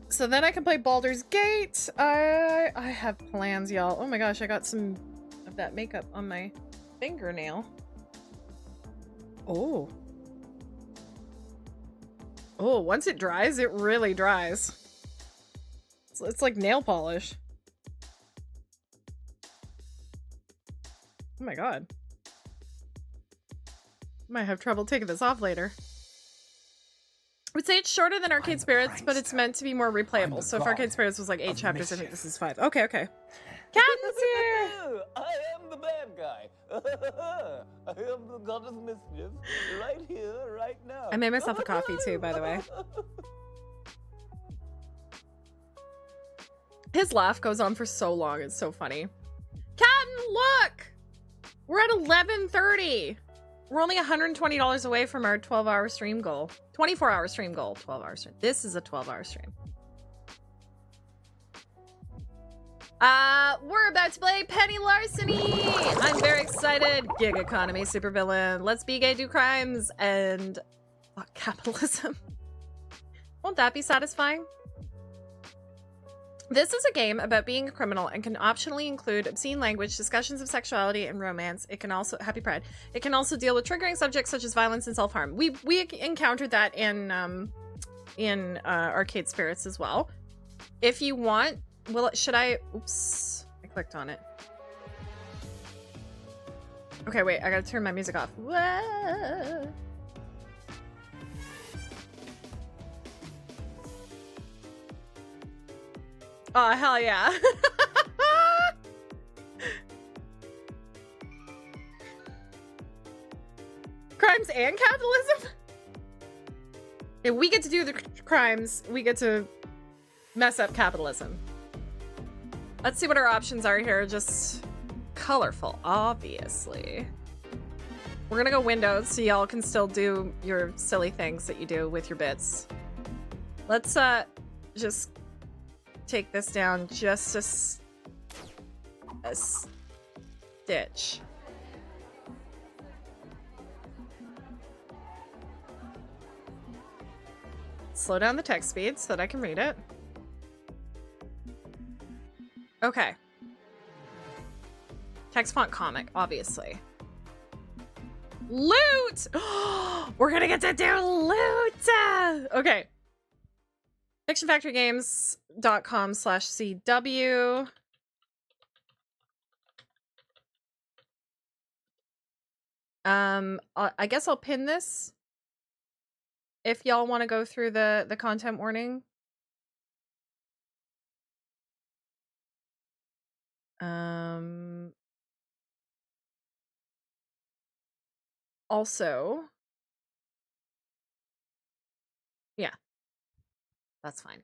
So then I can play Baldur's Gate. I have plans, y'all. Oh my gosh, I got some of that makeup on my fingernail. Oh. Oh, once it dries, it really dries. It's like nail polish. Oh my god. Might have trouble taking this off later. I would say it's shorter than Arcade Spirits, but it's meant to be more replayable. So if Arcade Spirits was like 8 chapters, I think this is 5. Okay, okay. Captain's here! I am the bad guy. I am the goddess mischief. Right here, right now. I made myself a coffee too, by the way. His laugh goes on for so long. It's so funny. Captain, look! We're at 11:30. We're only $120 away from our 12-hour stream goal. 24-hour stream goal. 12-hour stream. This is a 12-hour stream. We're about to play Penny Larceny. I'm very excited. Gig economy, supervillain. Let's be gay, do crimes, and fuck capitalism. Won't that be satisfying? This is a game about being a criminal and can optionally include obscene language, discussions of sexuality, and romance. It can also, Happy Pride. It can also deal with triggering subjects such as violence and self-harm. We encountered that in Arcade Spirits as well. If you want, well, should I? Oops, I clicked on it. Okay, wait, I gotta turn my music off. Whoa. Oh, hell yeah. Crimes and capitalism? If we get to do the crimes, we get to mess up capitalism. Let's see what our options are here. Just colorful, obviously. We're gonna go windows so y'all can still do your silly things that you do with your bits. Let's just take this down just a stitch. Slow down the text speed so that I can read it. Okay. Text font comic, obviously. Loot! We're gonna get to do loot! Okay. fictionfactorygames.com/CW. I guess I'll pin this if y'all want to go through the content warning. Also, yeah, that's fine.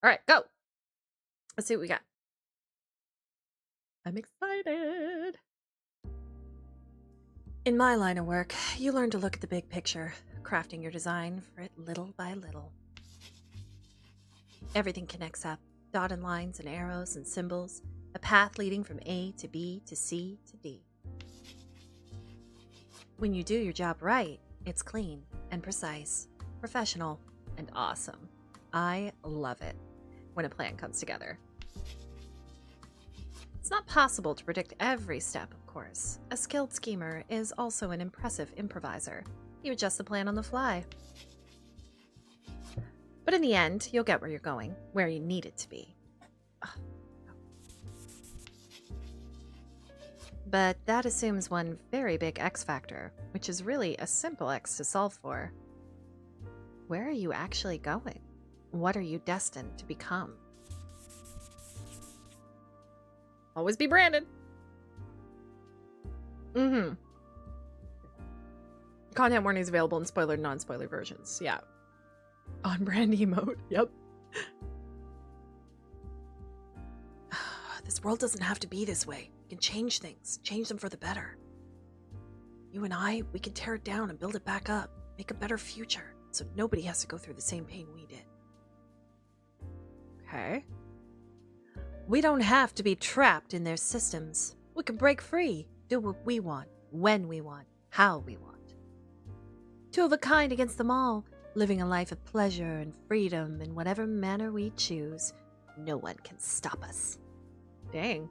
All right, go. Let's see what we got. I'm excited. In my line of work, you learn to look at the big picture, crafting your design for it little by little. Everything connects up, dotted lines and arrows and symbols, a path leading from A to B to C to D. When you do your job right, it's clean and precise, professional, and awesome. I love it when a plan comes together. It's not possible to predict every step, of course. A skilled schemer is also an impressive improviser. You adjust the plan on the fly. But in the end, you'll get where you're going, where you need it to be. But that assumes one very big X factor, which is really a simple X to solve for. Where are you actually going? What are you destined to become? Always be branded. Content warning is available in spoiler and non-spoiler versions. Yeah. On brand emote. Yep. This world doesn't have to be this way. We can change things, change them for the better. You and I, we can tear it down and build it back up, make a better future, so nobody has to go through the same pain we did. Okay. We don't have to be trapped in their systems. We can break free, do what we want, when we want, how we want. Two of a kind against them all, living a life of pleasure and freedom in whatever manner we choose. No one can stop us. Dang.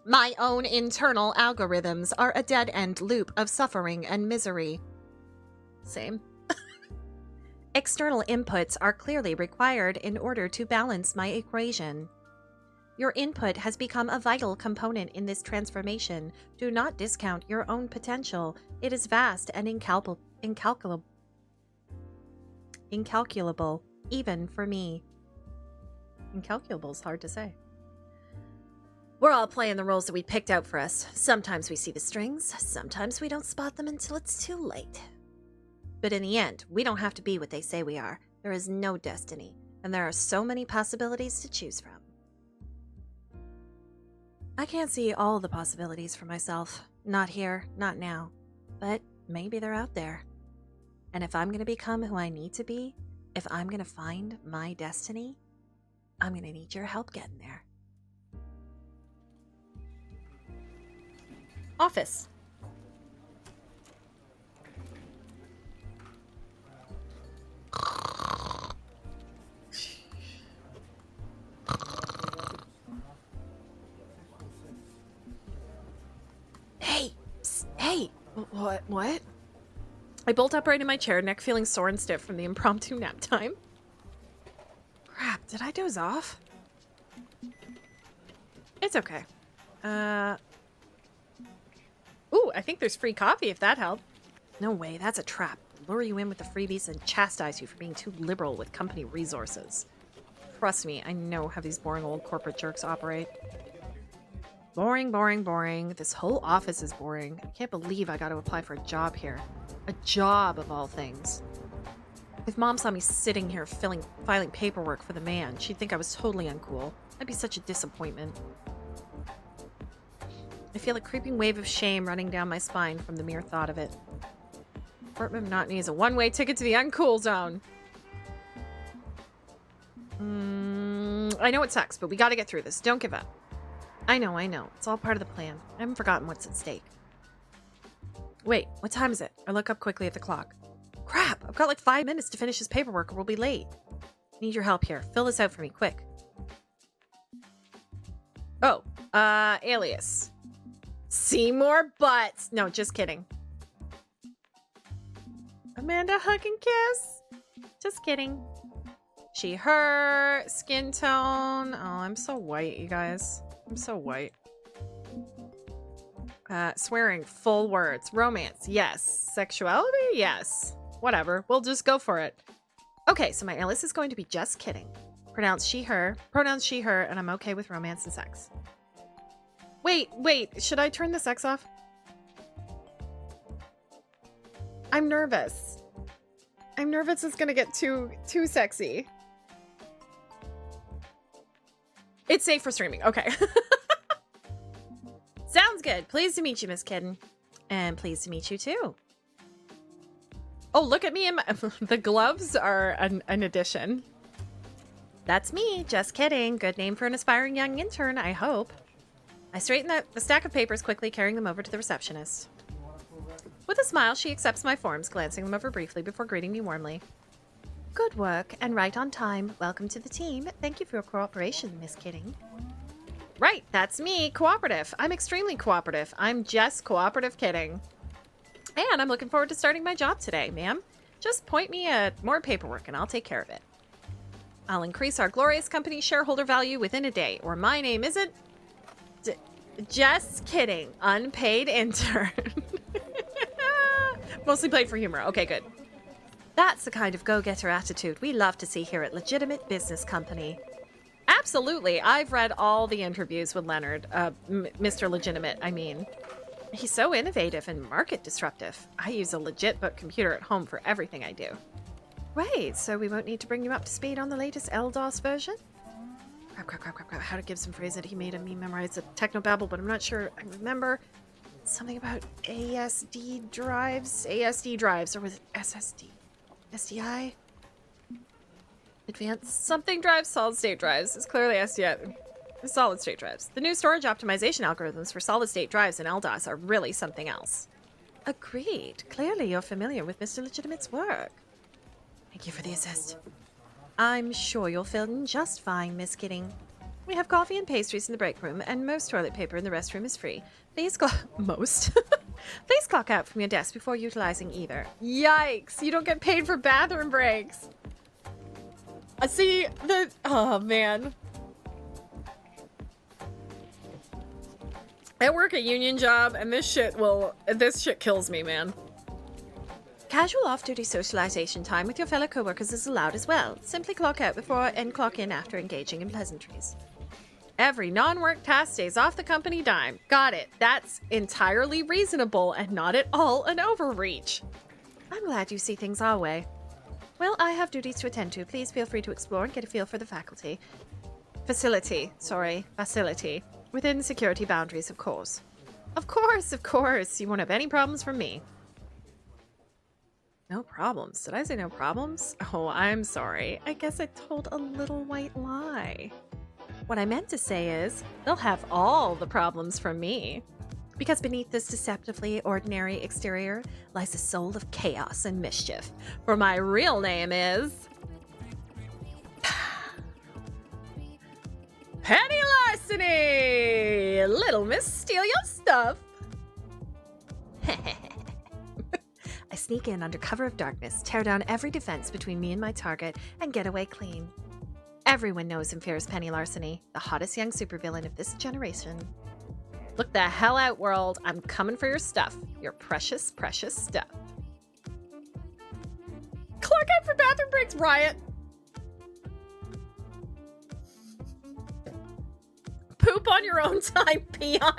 My own internal algorithms are a dead-end loop of suffering and misery. Same. External inputs are clearly required in order to balance my equation. Your input has become a vital component in this transformation. Do not discount your own potential. It is vast and incalculable, even for me. Incalculable is hard to say. We're all playing the roles that we picked out for us. Sometimes we see the strings, sometimes we don't spot them until it's too late. But in the end, we don't have to be what they say we are. There is no destiny, and there are so many possibilities to choose from. I can't see all the possibilities for myself. Not here, not now. But maybe they're out there. And if I'm going to become who I need to be, if I'm going to find my destiny, I'm going to need your help getting there. Office. Hey! Psst, hey! What? I bolt upright in my chair, neck feeling sore and stiff from the impromptu nap time. Crap, did I doze off? It's okay. Ooh, I think there's free coffee if that helped. No way, that's a trap. Lure you in with the freebies and chastise you for being too liberal with company resources. Trust me, I know how these boring old corporate jerks operate. Boring, boring, boring. This whole office is boring. I can't believe I got to apply for a job here. A job, of all things. If Mom saw me sitting here filing paperwork for the man, she'd think I was totally uncool. I'd be such a disappointment. I feel a creeping wave of shame running down my spine from the mere thought of it. Apartment monotony is a one-way ticket to the uncool zone. I know it sucks, but we gotta get through this. Don't give up. I know. It's all part of the plan. I haven't forgotten what's at stake. Wait, what time is it? I look up quickly at the clock. Crap, I've got like 5 minutes to finish this paperwork or we'll be late. Need your help here. Fill this out for me, quick. Oh, alias. Seymour Butts. No, just kidding. Amanda hug and kiss. Just kidding. She, her, skin tone. Oh, I'm so white, you guys. I'm so white. Swearing, full words. Romance, yes. Sexuality, yes. Whatever, we'll just go for it. Okay, so my alias is going to be just kidding. Pronouns she, her, and I'm okay with romance and sex. Wait, should I turn the sex off? I'm nervous. I'm nervous it's gonna get too sexy. It's safe for streaming, okay. Sounds good. Pleased to meet you, Miss Kidden. And pleased to meet you too. Oh, look at me. The gloves are an addition. That's me. Just kidding. Good name for an aspiring young intern, I hope. I straighten the stack of papers quickly, carrying them over to the receptionist. With a smile, she accepts my forms, glancing them over briefly before greeting me warmly. Good work, and right on time. Welcome to the team. Thank you for your cooperation, Miss Kidding. Right, that's me, cooperative. I'm extremely cooperative. I'm just cooperative kidding. And I'm looking forward to starting my job today, ma'am. Just point me at more paperwork and I'll take care of it. I'll increase our glorious company's shareholder value within a day, or my name isn't... just kidding. Unpaid intern. Mostly played for humor. Okay, good. That's the kind of go-getter attitude we love to see here at Legitimate Business Company. Absolutely. I've read all the interviews with Leonard, Mr. Legitimate, I mean. He's so innovative and market disruptive. I use a legit book computer at home for everything I do. Right, so we won't need to bring you up to speed on the latest LDOS version? Crap. How to give some phrase that he made me memorize a technobabble, but I'm not sure I remember. Something about ASD drives, or was it SSD? SDI? Advanced something drives, solid state drives. It's clearly SDI. Solid state drives. The new storage optimization algorithms for solid state drives in LDOS are really something else. Agreed. Clearly you're familiar with Mr. Legitimate's work. Thank you for the assist. I'm sure you'll fit in just fine, Miss Kidding. We have coffee and pastries in the break room, and most toilet paper in the restroom is free. Please most. Please clock out from your desk before utilizing either. Yikes! You don't get paid for bathroom breaks. See the... Oh, man. I work a union job, and this shit kills me, man. Casual off-duty socialization time with your fellow coworkers is allowed as well. Simply clock out before and clock in after engaging in pleasantries. Every non-work task stays off the company dime. Got it. That's entirely reasonable and not at all an overreach. I'm glad you see things our way. Well, I have duties to attend to. Please feel free to explore and get a feel for the facility. Within security boundaries, of course. Of course. You won't have any problems from me. No problems. Did I say no problems? Oh, I'm sorry. I guess I told a little white lie. What I meant to say is, they'll have all the problems from me. Because beneath this deceptively ordinary exterior lies a soul of chaos and mischief. For my real name is... Penny Larceny! Little Miss Steal Your Stuff! I sneak in under cover of darkness, tear down every defense between me and my target, and get away clean. Everyone knows and fears Penny Larceny, the hottest young supervillain of this generation. Look the hell out, world. I'm coming for your stuff. Your precious, precious stuff. Clock out for bathroom breaks, Riot! poop on your own time, peon.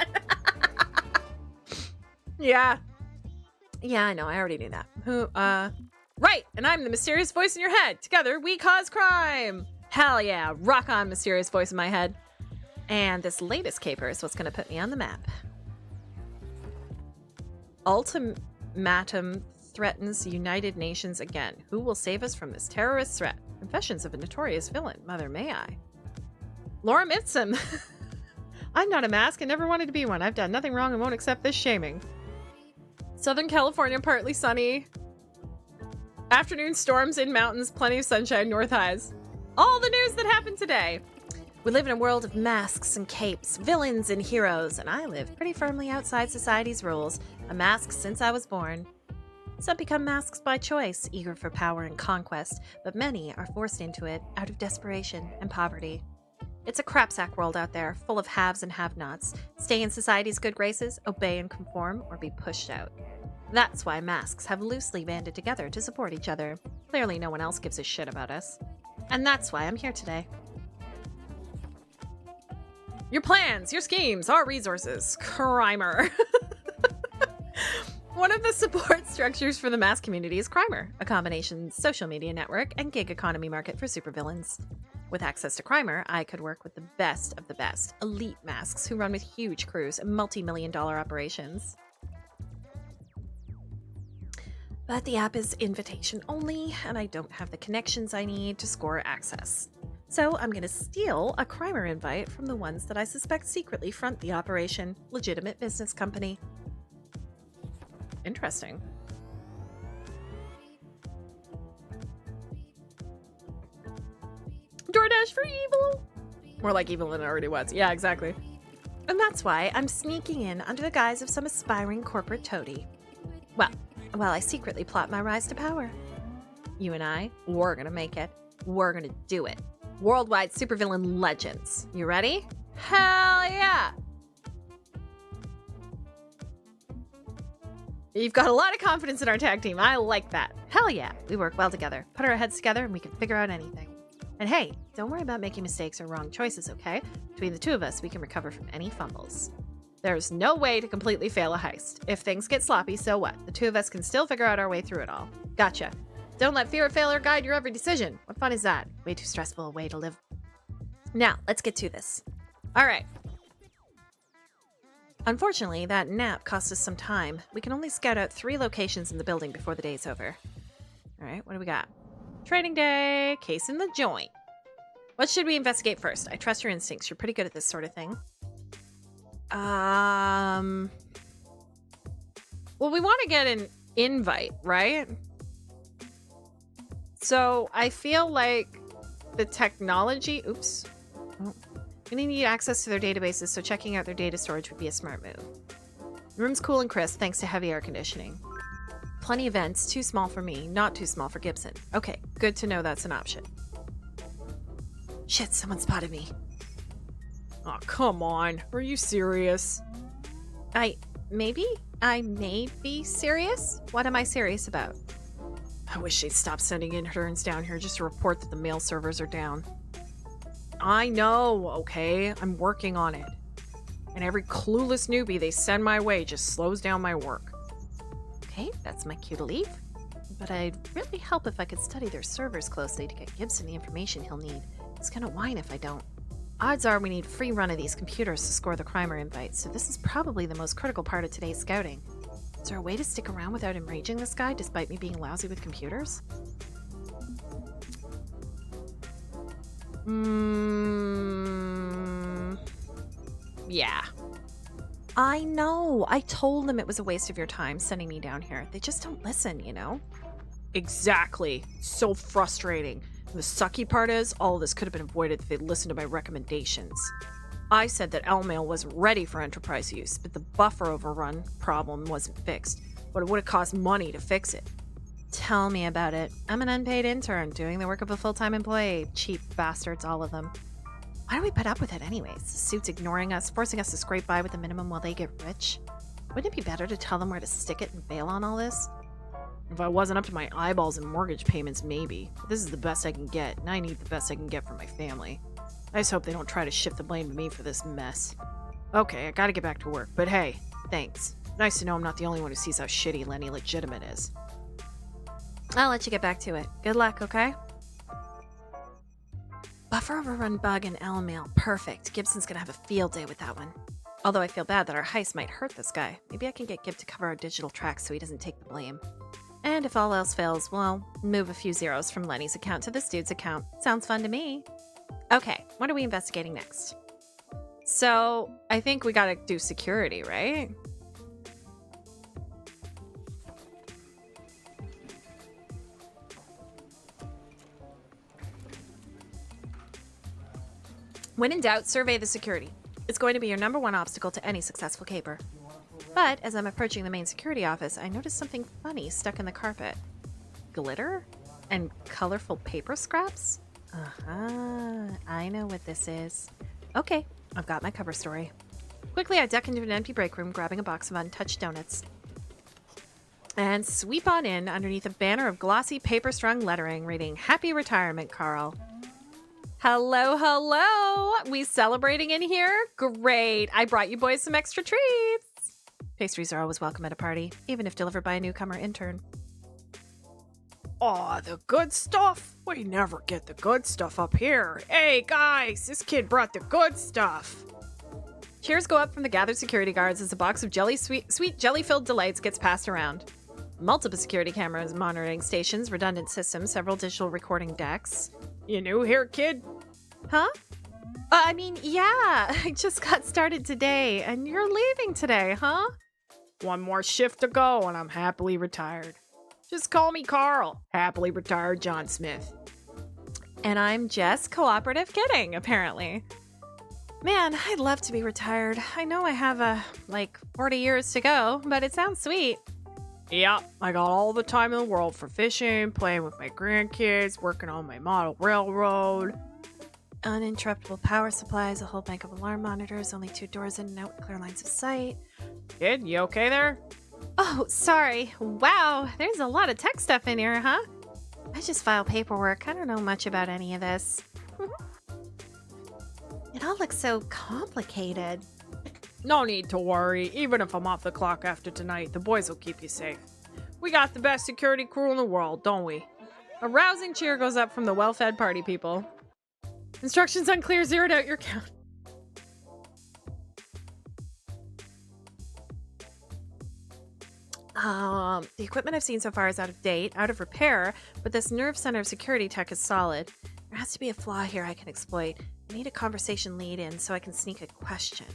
Yeah. Yeah, I know. I already knew that. Right. And I'm the mysterious voice in your head. Together, we cause crime. Hell yeah. Rock on, mysterious voice in my head. And this latest caper is what's going to put me on the map. Ultimatum threatens United Nations again. Who will save us from this terrorist threat? Confessions of a notorious villain. Mother, may I? Lorem ipsum. I'm not a mask and never wanted to be one. I've done nothing wrong and won't accept this shaming. Southern California, partly sunny. Afternoon storms in mountains, plenty of sunshine, north highs. All the news that happened today. We live in a world of masks and capes, villains and heroes, and I live pretty firmly outside society's rules. A mask since I was born. Some become masks by choice, eager for power and conquest, but many are forced into it out of desperation and poverty. It's a crapsack world out there, full of haves and have-nots. Stay in society's good graces, obey and conform, or be pushed out. That's why masks have loosely banded together to support each other. Clearly no one else gives a shit about us. And that's why I'm here today. Your plans, your schemes, our resources. Crimer. One of the support structures for the mask community is Crimer, a combination social media network and gig economy market for supervillains. With access to Crimer, I could work with the best of the best, elite masks who run with huge crews and multi-million-dollar operations. But the app is invitation only, and I don't have the connections I need to score access. So I'm going to steal a Crimer invite from the ones that I suspect secretly front the operation. Legitimate business company. Interesting. DoorDash for evil! More like evil than it already was. Yeah, exactly. And that's why I'm sneaking in under the guise of some aspiring corporate toady. Well, while I secretly plot my rise to power. You and I, we're gonna make it. We're gonna do it. Worldwide supervillain legends. You ready? Hell yeah! You've got a lot of confidence in our tag team. I like that. Hell yeah. We work well together. Put our heads together and we can figure out anything. And hey, don't worry about making mistakes or wrong choices, okay? Between the two of us, we can recover from any fumbles. There's no way to completely fail a heist. If things get sloppy, so what? The two of us can still figure out our way through it all. Gotcha. Don't let fear of failure guide your every decision. What fun is that? Way too stressful a way to live. Now, let's get to this. All right. Unfortunately, that nap cost us some time. We can only scout out 3 locations in the building before the day's over. All right, what do we got? Training day, case in the joint. What should we investigate first? I trust your instincts. You're pretty good at this sort of thing. Well, we want to get an invite, right? So I feel like the technology... Oops. Oh. We need access to their databases, so checking out their data storage would be a smart move. The room's cool and crisp thanks to heavy air conditioning. Plenty of vents, too small for me, not too small for Gibson. Okay, good to know that's an option. Shit, someone spotted me. Oh, come on. Are you serious? I may be serious? What am I serious about? I wish they'd stop sending interns down here just to report that the mail servers are down. I know, okay? I'm working on it. And every clueless newbie they send my way just slows down my work. Okay, that's my cue to leave. But I'd really help if I could study their servers closely to get Gibson the information he'll need. He's gonna whine if I don't. Odds are we need free run of these computers to score the Crimer invites, so this is probably the most critical part of today's scouting. Is there a way to stick around without enraging this guy despite me being lousy with computers? Yeah. I know. I told them it was a waste of your time sending me down here. They just don't listen, you know? Exactly. So frustrating. And the sucky part is, all of this could have been avoided if they'd listened to my recommendations. I said that L-Mail wasn't ready for enterprise use, but the buffer overrun problem wasn't fixed. But it would have cost money to fix it. Tell me about it. I'm an unpaid intern, doing the work of a full-time employee. Cheap bastards, all of them. Why do we put up with it anyways? The suits ignoring us, forcing us to scrape by with the minimum while they get rich? Wouldn't it be better to tell them where to stick it and bail on all this? If I wasn't up to my eyeballs in mortgage payments, maybe. But this is the best I can get, and I need the best I can get for my family. I just hope they don't try to shift the blame to me for this mess. Okay, I gotta get back to work, but hey, thanks. Nice to know I'm not the only one who sees how shitty Lenny Legitimate is. I'll let you get back to it. Good luck, okay? Buffer overrun bug and L mail. Perfect. Gibson's gonna have a field day with that one. Although I feel bad that our heist might hurt this guy. Maybe I can get Gib to cover our digital tracks so he doesn't take the blame. And if all else fails, well, move a few zeros from Lenny's account to this dude's account. Sounds fun to me. Okay, what are we investigating next? So, I think we gotta do security, right? When in doubt, survey the security. It's going to be your #1 obstacle to any successful caper. But as I'm approaching the main security office, I notice something funny stuck in the carpet. Glitter? And colorful paper scraps? Uh-huh, I know what this is. Okay, I've got my cover story. Quickly, I duck into an empty break room, grabbing a box of untouched donuts. And sweep on in underneath a banner of glossy paper-strung lettering reading, "Happy Retirement, Carl." Hello, hello! We celebrating in here? Great! I brought you boys some extra treats! Pastries are always welcome at a party, even if delivered by a newcomer intern. Aw, the good stuff? We never get the good stuff up here. Hey, guys, this kid brought the good stuff. Cheers go up from the gathered security guards as a box of sweet jelly-filled delights gets passed around. Multiple security cameras, monitoring stations, redundant systems, several digital recording decks. You new here, kid? Huh? I mean, yeah, I just got started today, and you're leaving today, huh? One more shift to go, and I'm happily retired. Just call me Carl, happily retired John Smith. And I'm just cooperative kidding, apparently. Man, I'd love to be retired. I know I have, 40 years to go, but it sounds sweet. Yeah, I got all the time in the world for fishing, playing with my grandkids, working on my model railroad. Uninterruptible power supplies, a whole bank of alarm monitors, only 2 doors in and out with clear lines of sight. Kid, you okay there? Oh, sorry. Wow, there's a lot of tech stuff in here, huh? I just file paperwork. I don't know much about any of this. It all looks so complicated. No need to worry. Even if I'm off the clock after tonight, the boys will keep you safe. We got the best security crew in the world, don't we? A rousing cheer goes up from the well-fed party people. Instructions unclear, zeroed out your count. The equipment I've seen so far is out of date, out of repair, but this nerve center of security tech is solid. There has to be a flaw here I can exploit. I need a conversation lead in so I can sneak a question.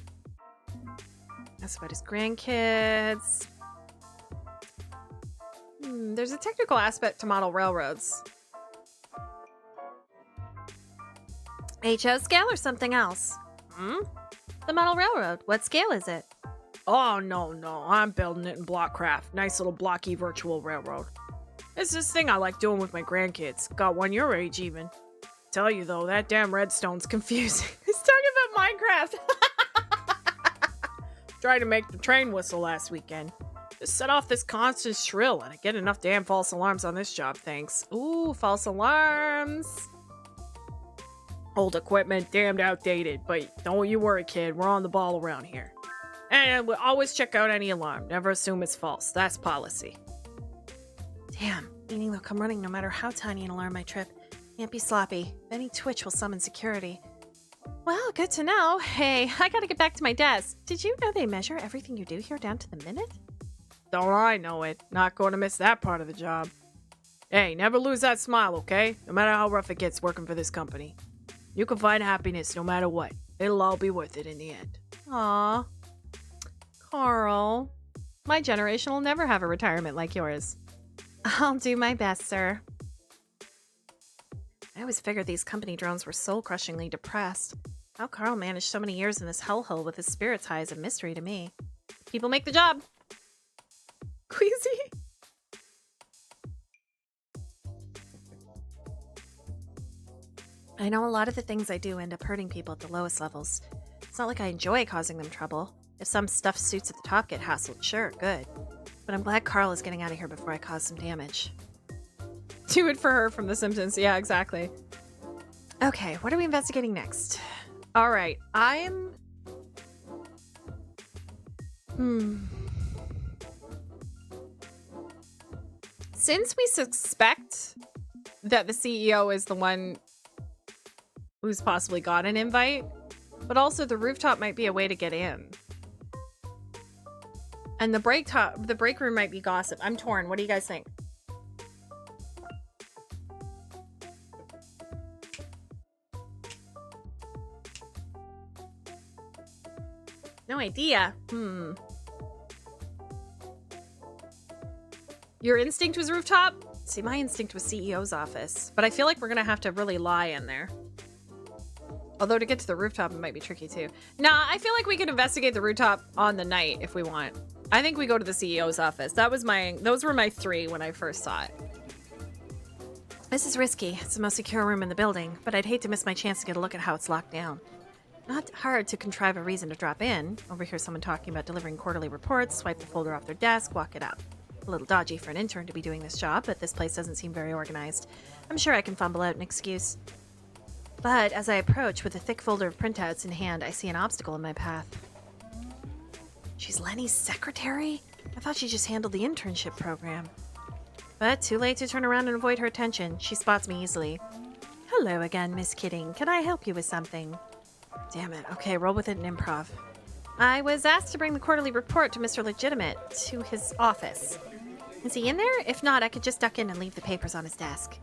That's about his grandkids. There's a technical aspect to model railroads. HO scale or something else? The model railroad. What scale is it? Oh, no. I'm building it in Blockcraft. Nice little blocky virtual railroad. It's this thing I like doing with my grandkids. Got one your age, even. Tell you, though, that damn redstone's confusing. He's talking about Minecraft. Tried to make the train whistle last weekend. Just set off this constant shrill, and I get enough damn false alarms on this job, thanks. Ooh, false alarms. Old equipment, damned outdated, but don't you worry, kid. We're on the ball around here. And we'll always check out any alarm. Never assume it's false. That's policy. Damn, meaning they'll come running no matter how tiny an alarm I trip. Can't be sloppy. Any twitch will summon security. Well, good to know. Hey, I gotta get back to my desk. Did you know they measure everything you do here down to the minute? Don't I know it. Not going to miss that part of the job. Hey, never lose that smile, okay? No matter how rough it gets working for this company. You can find happiness no matter what. It'll all be worth it in the end. Aww. Carl. My generation will never have a retirement like yours. I'll do my best, sir. I always figured these company drones were soul-crushingly depressed. How Carl managed so many years in this hellhole with his spirits high is a mystery to me. People make the job. Queasy. I know a lot of the things I do end up hurting people at the lowest levels. It's not like I enjoy causing them trouble. If some stuffed suits at the top get hassled, sure, good. But I'm glad Carl is getting out of here before I cause some damage. Do it for her from The Simpsons. Yeah, exactly. Okay, what are we investigating next? All right, Since we suspect that the CEO is the one who's possibly got an invite, but also the rooftop might be a way to get in. And the break room might be gossip. I'm torn. What do you guys think? No idea. Your instinct was rooftop? See, my instinct was CEO's office. But I feel like we're going to have to really lie in there. Although to get to the rooftop, it might be tricky too. Nah, I feel like we can investigate the rooftop on the night if we want. I think we go to the CEO's office. Those were my 3 when I first saw it. This is risky. It's the most secure room in the building, but I'd hate to miss my chance to get a look at how it's locked down. Not hard to contrive a reason to drop in. Overhear someone talking about delivering quarterly reports, swipe the folder off their desk, walk it up. A little dodgy for an intern to be doing this job, but this place doesn't seem very organized. I'm sure I can fumble out an excuse. But as I approach with a thick folder of printouts in hand, I see an obstacle in my path. She's Lenny's secretary? I thought she just handled the internship program. But too late to turn around and avoid her attention. She spots me easily. Hello again, Miss Kidding. Can I help you with something? Damn it. Okay, roll with it in improv. I was asked to bring the quarterly report to Mr. Legitimate to his office. Is he in there? If not, I could just duck in and leave the papers on his desk.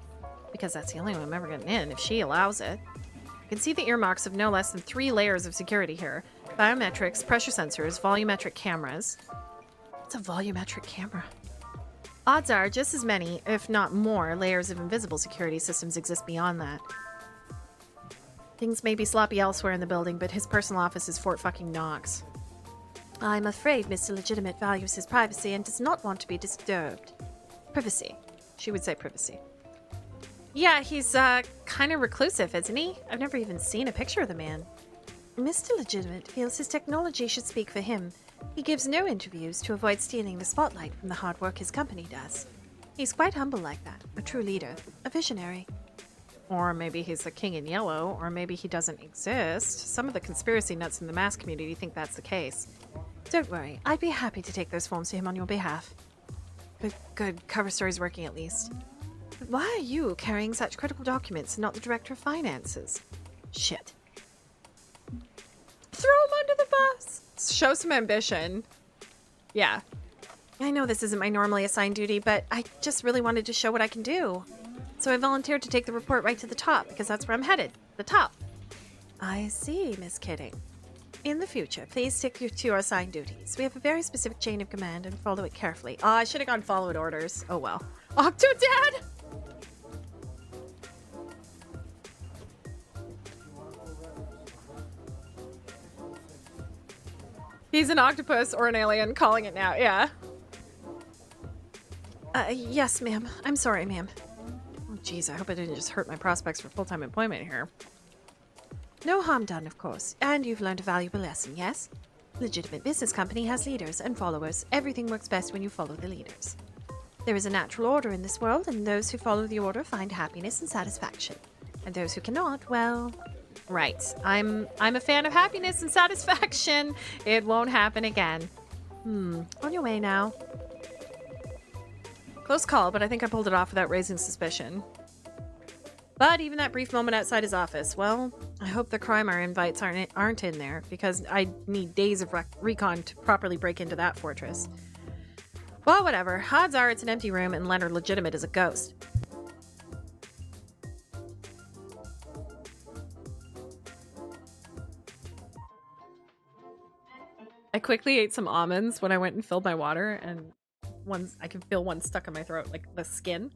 Because that's the only one I'm ever getting in, if she allows it. I can see the earmarks of no less than 3 layers of security here. Biometrics, pressure sensors, volumetric cameras. What's a volumetric camera? Odds are just as many, if not more, layers of invisible security systems exist beyond that. Things may be sloppy elsewhere in the building, but his personal office is Fort fucking Knox. I'm afraid Mr. Legitimate values his privacy and does not want to be disturbed. Privacy. She would say privacy. Yeah, he's, kind of reclusive, isn't he? I've never even seen a picture of the man. Mr. Legitimate feels his technology should speak for him. He gives no interviews to avoid stealing the spotlight from the hard work his company does. He's quite humble like that, a true leader, a visionary. Or maybe he's the king in yellow, or maybe he doesn't exist. Some of the conspiracy nuts in the mass community think that's the case. Don't worry, I'd be happy to take those forms to him on your behalf. Good, cover story's working at least. But why are you carrying such critical documents and not the director of finances? Shit. Throw him under the bus! Show some ambition. Yeah. I know this isn't my normally assigned duty, but I just really wanted to show what I can do. So I volunteered to take the report right to the top, because that's where I'm headed. The top. I see, Miss Kidding. In the future, please stick to your assigned duties. We have a very specific chain of command and follow it carefully. Oh, I should have gone followed orders. Oh well. Octodad! He's an octopus or an alien, calling it now, yeah. Yes, ma'am. I'm sorry, ma'am. Oh, jeez, I hope I didn't just hurt my prospects for full-time employment here. No harm done, of course. And you've learned a valuable lesson, yes? Legitimate business company has leaders and followers. Everything works best when you follow the leaders. There is a natural order in this world, and those who follow the order find happiness and satisfaction. And those who cannot, well... Right. I'm a fan of happiness and satisfaction. It won't happen again. On your way now. Close call, but I think I pulled it off without raising suspicion. But even that brief moment outside his office, well, I hope the crimer invites aren't in there, because I need days of recon to properly break into that fortress. Well, whatever. Odds are it's an empty room and Leonard Legitimate is a ghost. I quickly ate some almonds when I went and filled my water, and I can feel one stuck in my throat, like the skin.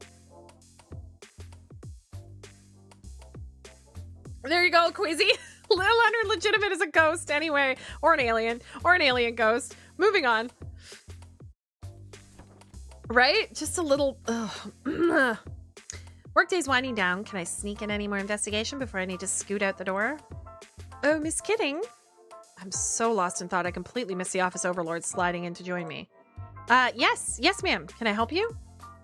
There you go, Quizzy. Leonard Legitimate is a ghost anyway, or an alien ghost. Moving on. Right? Just a little... Workday's winding down. Can I sneak in any more investigation before I need to scoot out the door? Oh, Miss Kidding. I'm so lost in thought I completely missed the office overlord sliding in to join me. Yes, ma'am. Can I help you?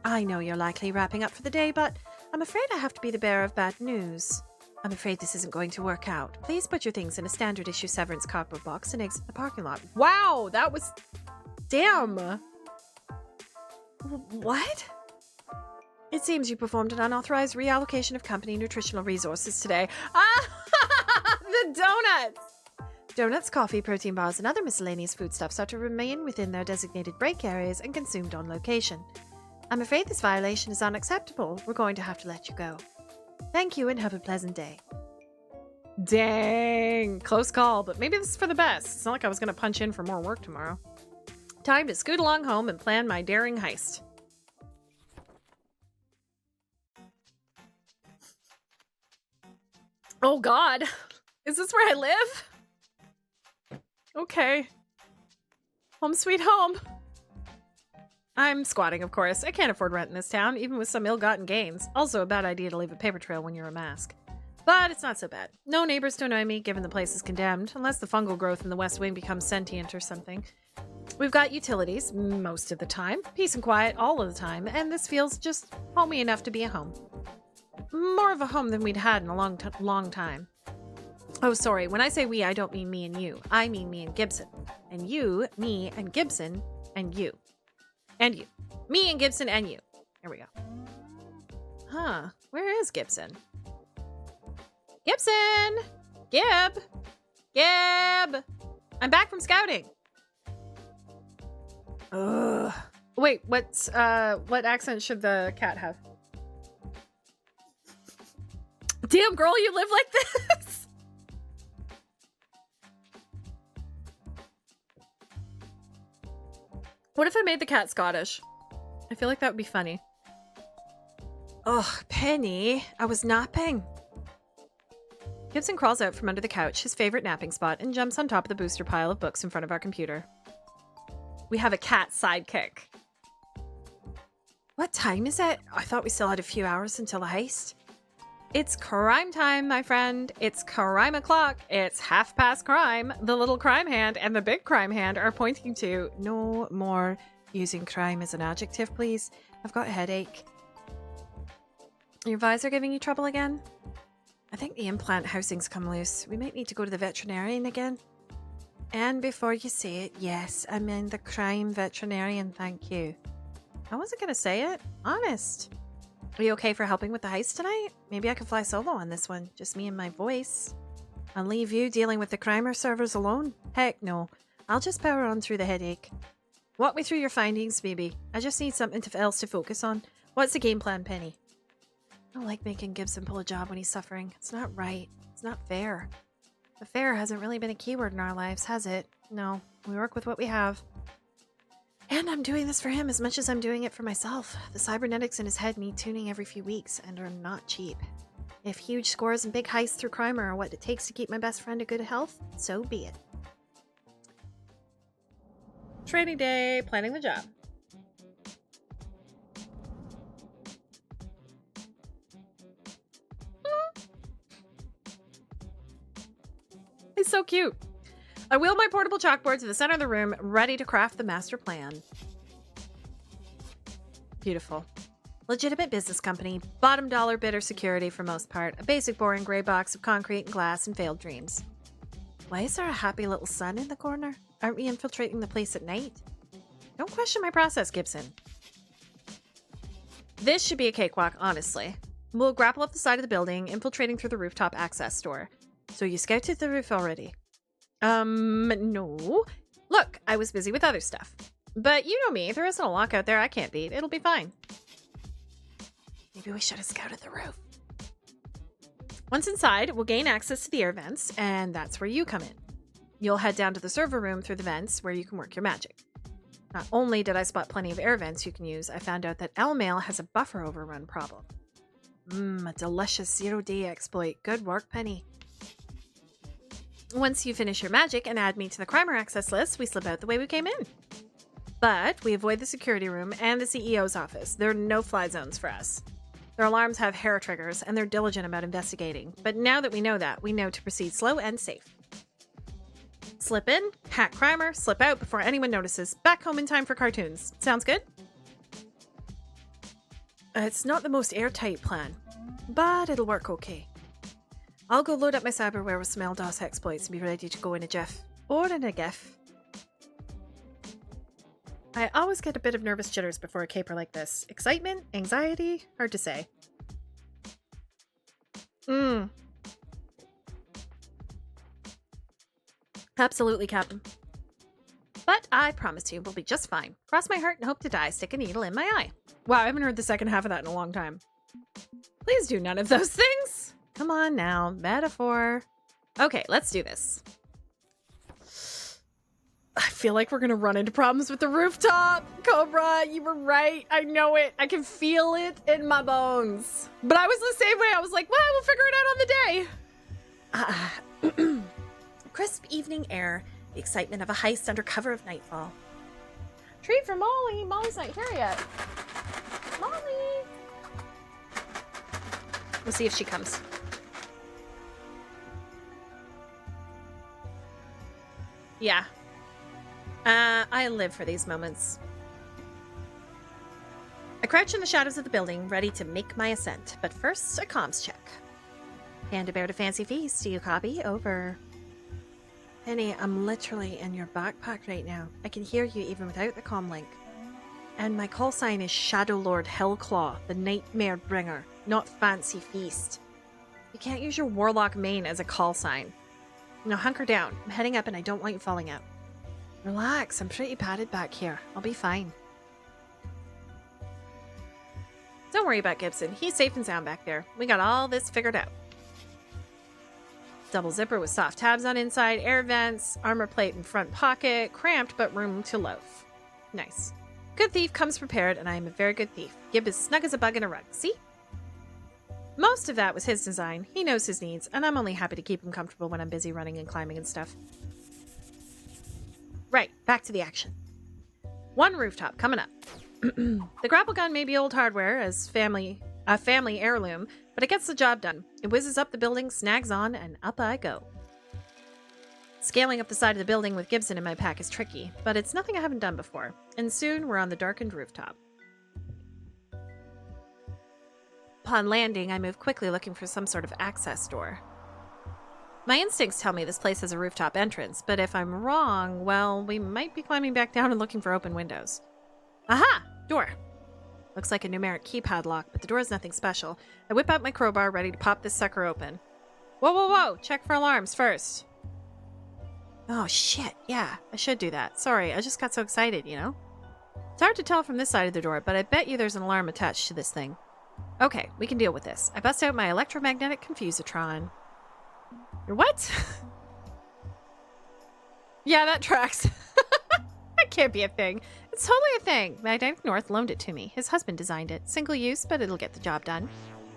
I know you're likely wrapping up for the day, but I'm afraid I have to be the bearer of bad news. I'm afraid this isn't going to work out. Please put your things in a standard issue severance cardboard box and exit the parking lot. Wow, that was... Damn. What? It seems you performed an unauthorized reallocation of company nutritional resources today. Ah, the donuts. Donuts, coffee, protein bars, and other miscellaneous foodstuffs are to remain within their designated break areas and consumed on location. I'm afraid this violation is unacceptable. We're going to have to let you go. Thank you and have a pleasant day. Dang, close call, but maybe this is for the best. It's not like I was going to punch in for more work tomorrow. Time to scoot along home and plan my daring heist. Oh God, is this where I live? Okay. Home sweet home. I'm squatting, of course. I can't afford rent in this town, even with some ill-gotten gains. Also a bad idea to leave a paper trail when you're a mask. But it's not so bad. No neighbors to annoy me, given the place is condemned, unless the fungal growth in the West Wing becomes sentient or something. We've got utilities, most of the time, peace and quiet all of the time, and this feels just homey enough to be a home. More of a home than we'd had in a long time. Oh, sorry, when I say we, I don't mean me and you. I mean me and Gibson. And you, me, and Gibson, and you. And you. Me and Gibson and you. Here we go. Huh. Where is Gibson? Gibson! Gib! Gib! I'm back from scouting. Ugh. Wait, what accent should the cat have? Damn, girl, you live like this? What if I made the cat Scottish? I feel like that would be funny. Ugh, Penny, I was napping. Gibson crawls out from under the couch, his favorite napping spot, and jumps on top of the booster pile of books in front of our computer. We have a cat sidekick. What time is it? I thought we still had a few hours until the heist. It's crime time, my friend. It's crime o'clock. It's half past crime. The little crime hand and the big crime hand are pointing to... No more using crime as an adjective, please. I've got a headache. Your visor giving you trouble again? I think the implant housing's come loose. We might need to go to the veterinarian again. And before you say it, yes, I mean the crime veterinarian, thank you. I wasn't gonna say it. Honest. Are you okay for helping with the heist tonight? Maybe I could fly solo on this one. Just me and my voice. I'll leave you dealing with the crimer servers alone. Heck no. I'll just power on through the headache. Walk me through your findings, baby. I just need something else to focus on. What's the game plan, Penny? I don't like making Gibson pull a job when he's suffering. It's not right. It's not fair. The fair hasn't really been a keyword in our lives, has it? No. We work with what we have. And I'm doing this for him as much as I'm doing it for myself. The cybernetics in his head need tuning every few weeks and are not cheap. If huge scores and big heists through crime are what it takes to keep my best friend in good health, so be it. Training day, planning the job. He's so cute. I wheel my portable chalkboard to the center of the room, ready to craft the master plan. Beautiful. Legitimate business company, bottom dollar bidder security for most part, a basic boring gray box of concrete and glass and failed dreams. Why is there a happy little sun in the corner? Aren't we infiltrating the place at night? Don't question my process, Gibson. This should be a cakewalk, honestly. We'll grapple up the side of the building, infiltrating through the rooftop access door. So you scouted the roof already? No. Look, I was busy with other stuff. But you know me, there isn't a lock out there I can't beat. It'll be fine. Maybe we should have scouted the roof. Once inside, we'll gain access to the air vents, and that's where you come in. You'll head down to the server room through the vents, where you can work your magic. Not only did I spot plenty of air vents you can use, I found out that L-Mail has a buffer overrun problem. A delicious zero-day exploit. Good work, Penny. Once you finish your magic and add me to the Crimer access list, we slip out the way we came in. But we avoid the security room and the CEO's office. There are no fly zones for us. Their alarms have hair triggers, and they're diligent about investigating. But now that we know that, we know to proceed slow and safe. Slip in, hack Crimer, slip out before anyone notices. Back home in time for cartoons. Sounds good? It's not the most airtight plan, but it'll work okay. I'll go load up my cyberware with some LDOS exploits and be ready to go in a jiff. Or in a gif. I always get a bit of nervous jitters before a caper like this. Excitement? Anxiety? Hard to say. Absolutely, Captain. But I promise you, we'll be just fine. Cross my heart and hope to die. Stick a needle in my eye. Wow, I haven't heard the second half of that in a long time. Please do none of those things. Come on now, metaphor. Okay, let's do this. I feel like we're gonna run into problems with the rooftop. Cobra, you were right. I know it. I can feel it in my bones. But I was the same way. I was like, well, we'll figure it out on the day. Crisp evening air. The excitement of a heist under cover of nightfall. Treat for Molly. Molly's not here yet. Molly. We'll see if she comes. Yeah. I live for these moments. I crouch in the shadows of the building, ready to make my ascent. But first, a comms check. Panda Bear to Fancy Feast. Do you copy? Over. Penny, I'm literally in your backpack right now. I can hear you even without the comm link. And my call sign is Shadow Lord Hellclaw, the Nightmare Bringer, not Fancy Feast. You can't use your Warlock main as a call sign. Now hunker down. I'm heading up and I don't want you falling out. Relax, I'm pretty padded back here. I'll be fine. Don't worry about Gibson. He's safe and sound back there. We got all this figured out. Double zipper with soft tabs on inside, air vents, armor plate in front pocket, cramped but room to loaf. Nice. Good thief comes prepared, and I am a very good thief. Gib is snug as a bug in a rug. See? Most of that was his design. He knows his needs, and I'm only happy to keep him comfortable when I'm busy running and climbing and stuff. Right, back to the action. One rooftop coming up. The grapple gun may be old hardware as a family heirloom, but it gets the job done. It whizzes up the building, snags on, and up I go. Scaling up the side of the building with Gibson in my pack is tricky, but it's nothing I haven't done before. And soon we're on the darkened rooftop. Upon landing, I move quickly looking for some sort of access door. My instincts tell me this place has a rooftop entrance, but if I'm wrong, well, we might be climbing back down and looking for open windows. Aha! Door. Looks like a numeric keypad lock, but the door is nothing special. I whip out my crowbar, ready to pop this sucker open. Whoa, whoa, whoa! Check for alarms first. Oh, shit. Yeah, I should do that. Sorry, I just got so excited, you know? It's hard to tell from this side of the door, but I bet you there's an alarm attached to this thing. Okay, we can deal with this. I bust out my electromagnetic confusatron. Your what? Yeah, that tracks. That can't be a thing. It's totally a thing. Magnetic North loaned it to me. His husband designed it. Single use, but it'll get the job done.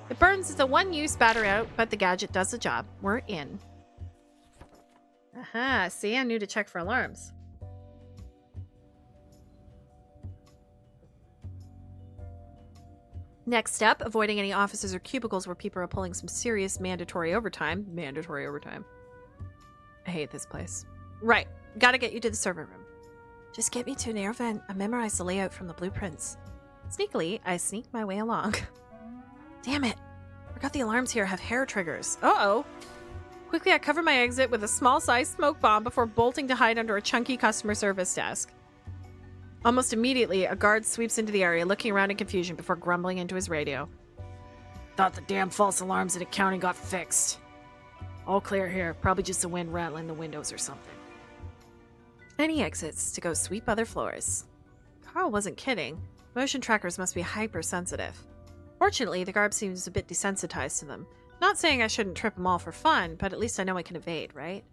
It burns as a one-use battery out, but the gadget does the job. We're in. Aha, see, I knew to check for alarms. Next up, avoiding any offices or cubicles where people are pulling some serious mandatory overtime. Mandatory overtime. I hate this place. Right, gotta get you to the server room. Just get me to an air vent. I memorized the layout from the blueprints. Sneakily, I sneak my way along. Damn it. Forgot the alarms here have hair triggers. Uh-oh. Quickly, I cover my exit with a small-sized smoke bomb before bolting to hide under a chunky customer service desk. Almost immediately, a guard sweeps into the area, looking around in confusion before grumbling into his radio. Thought the damn false alarms in accounting got fixed. All clear here. Probably just the wind rattling the windows or something. And he exits to go sweep other floors. Carl wasn't kidding. Motion trackers must be hypersensitive. Fortunately, the guard seems a bit desensitized to them. Not saying I shouldn't trip them all for fun, but at least I know I can evade, right?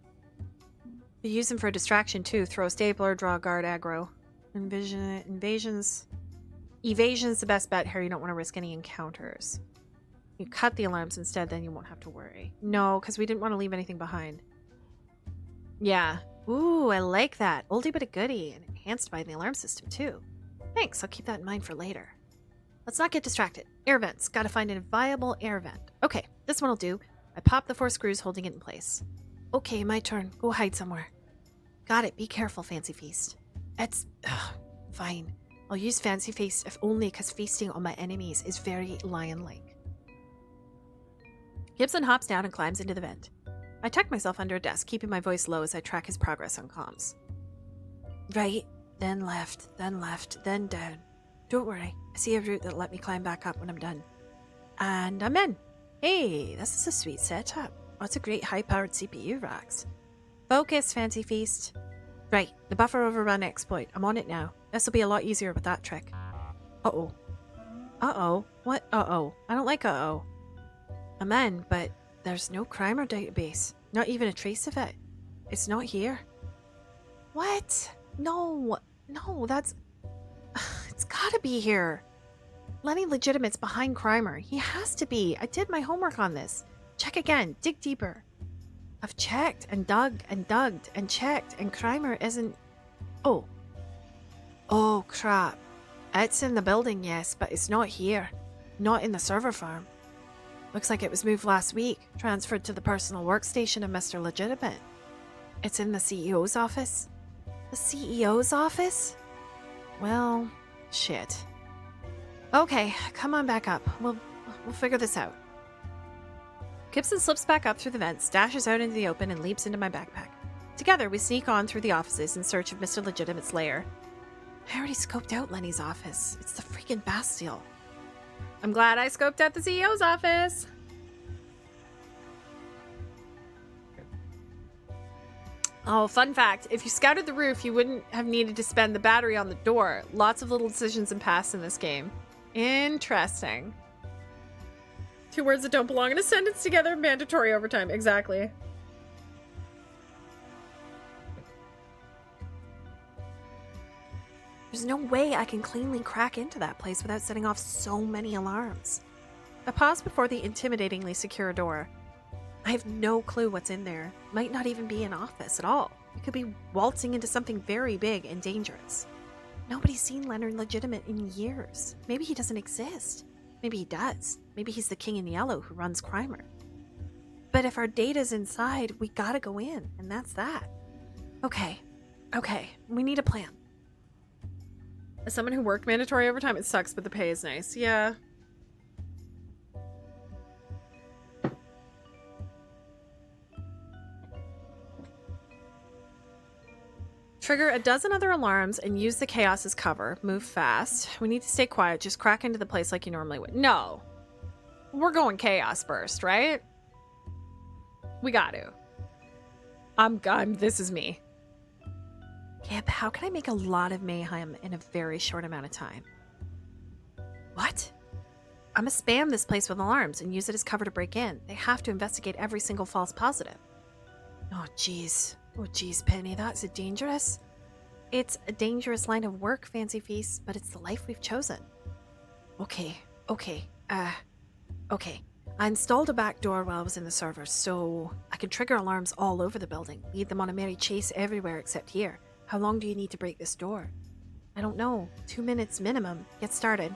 You use them for a distraction too. Throw a stapler, draw a guard aggro. Evasion's the best bet here. You don't want to risk any encounters. You cut the alarms instead, then you won't have to worry. No, because we didn't want to leave anything behind. Yeah. Ooh, I like that. Oldie but a goodie, and enhanced by the alarm system too. Thanks, I'll keep that in mind for later. Let's not get distracted. Air vents. Gotta find a viable air vent. Okay, this one'll do. I pop the 4 screws holding it in place. Okay, my turn. Go hide somewhere. Got it. Be careful, Fancy Feast. It's... fine. I'll use Fancy Feast if only because feasting on my enemies is very lion-like. Gibson hops down and climbs into the vent. I tuck myself under a desk, keeping my voice low as I track his progress on comms. Right, then left, then down. Don't worry, I see a route that'll let me climb back up when I'm done. And I'm in. Hey, this is a sweet setup. Lots of great high-powered CPU racks. Focus, Fancy Feast. Right, the buffer overrun exploit. I'm on it now. This will be a lot easier with that trick. Uh-oh. Uh-oh? What uh-oh? I don't like uh-oh. I'm in, but there's no crimer database. Not even a trace of it. It's not here. What? No, that's... It's gotta be here. Lenny Legitimate's behind Crimer. He has to be. I did my homework on this. Check again. Dig deeper. I've checked and dug and dug and checked, and Crimer isn't... Oh. Oh, crap. It's in the building, yes, but it's not here. Not in the server farm. Looks like it was moved last week, transferred to the personal workstation of Mr. Legitimate. It's in the CEO's office. The CEO's office? Well, shit. Okay, come on back up. We'll figure this out. Gibson slips back up through the vents, dashes out into the open, and leaps into my backpack. Together, we sneak on through the offices in search of Mr. Legitimate's lair. I already scoped out Lenny's office. It's the freaking Bastille. I'm glad I scoped out the CEO's office. Oh, fun fact. If you scouted the roof, you wouldn't have needed to spend the battery on the door. Lots of little decisions and paths in this game. Interesting. 2 words that don't belong in a sentence together. Mandatory overtime. Exactly. There's no way I can cleanly crack into that place without setting off so many alarms. I pause before the intimidatingly secure door. I have no clue what's in there. Might not even be an office at all. It could be waltzing into something very big and dangerous. Nobody's seen Leonard Legitimate in years. Maybe he doesn't exist. Maybe he does. Maybe he's the king in yellow who runs Crimer. But if our data's inside, we gotta go in, and that's that. Okay, we need a plan. As someone who worked mandatory overtime, it sucks, but the pay is nice. Yeah. Trigger a dozen other alarms and use the chaos as cover. Move fast. We need to stay quiet. Just crack into the place like you normally would. No. We're going chaos burst, right? We got to. This is me. Gib, how can I make a lot of mayhem in a very short amount of time? What? I'm gonna spam this place with alarms and use it as cover to break in. They have to investigate every single false positive. Oh, jeez. Oh, jeez, Penny, that's dangerous. It's a dangerous line of work, Fancy Feast, but it's the life we've chosen. Okay. I installed a back door while I was in the server, so I can trigger alarms all over the building, lead them on a merry chase everywhere except here. How long do you need to break this door? I don't know. 2 minutes minimum. Get started.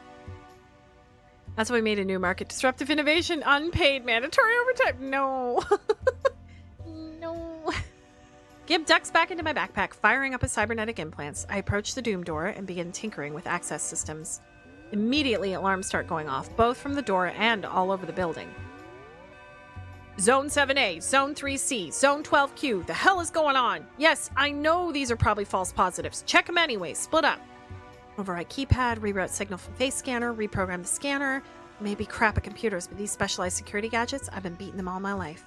That's why we made a new market. Disruptive innovation, unpaid, mandatory overtime. No. No. Gib ducks back into my backpack, firing up his cybernetic implants. I approach the Doom door and begin tinkering with access systems. Immediately, alarms start going off, both from the door and all over the building. Zone 7A, Zone 3C, Zone 12Q. The hell is going on? Yes, I know these are probably false positives. Check them anyway. Split up. Override keypad, reroute signal from face scanner, reprogram the scanner. Maybe crap at computers, but these specialized security gadgets, I've been beating them all my life.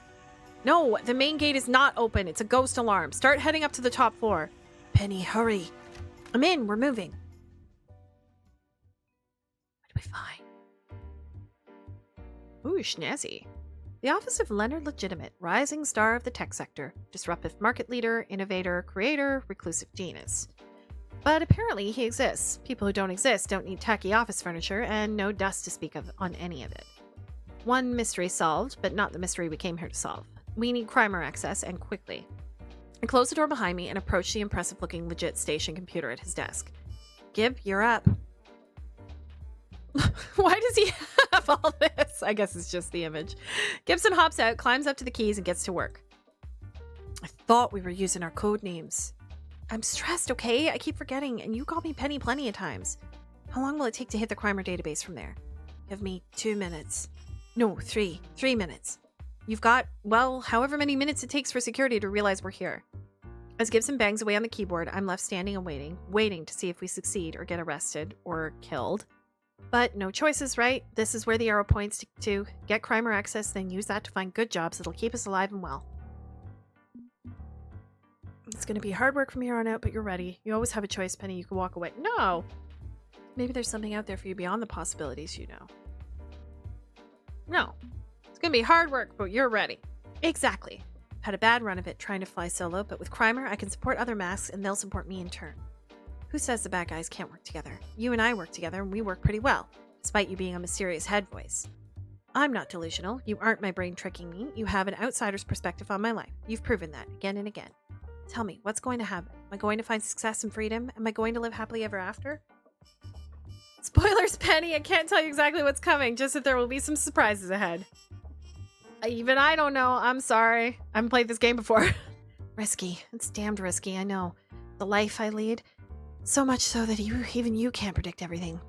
No, the main gate is not open. It's a ghost alarm. Start heading up to the top floor. Penny, hurry. I'm in. We're moving. What do we find? Ooh, snazzy. The Office of Leonard Legitimate, rising star of the tech sector, disruptive market leader, innovator, creator, reclusive genius. But apparently he exists. People who don't exist don't need tacky office furniture, and no dust to speak of on any of it. One mystery solved, but not the mystery we came here to solve. We need Crimer access, and quickly. I close the door behind me and approach the impressive-looking legit station computer at his desk. Gib, you're up. Why does he have all this? I guess it's just the image. Gibson hops out, climbs up to the keys, and gets to work. I thought we were using our code names. I'm stressed, okay? I keep forgetting, and you called me Penny plenty of times. How long will it take to hit the Crimer database from there? Give me 2 minutes. No, 3. 3 minutes. You've got, well, however many minutes it takes for security to realize we're here. As Gibson bangs away on the keyboard, I'm left standing and waiting to see if we succeed or get arrested or killed. But no choices, right? This is where the arrow points to get crime or access, then use that to find good jobs that'll keep us alive and well. It's going to be hard work from here on out, but you're ready. You always have a choice, Penny. You can walk away. No! Maybe there's something out there for you beyond the possibilities you know. No. It's going to be hard work, but you're ready. Exactly. I've had a bad run of it trying to fly solo, but with Crimer, I can support other masks and they'll support me in turn. Who says the bad guys can't work together? You and I work together and we work pretty well, despite you being a mysterious head voice. I'm not delusional. You aren't my brain tricking me. You have an outsider's perspective on my life. You've proven that again and again. Tell me, what's going to happen? Am I going to find success and freedom? Am I going to live happily ever after? Spoilers, Penny! I can't tell you exactly what's coming, just that there will be some surprises ahead. Even I don't know. I'm sorry. I haven't played this game before. Risky. It's damned risky, I know. The life I lead. So much so that even you can't predict everything.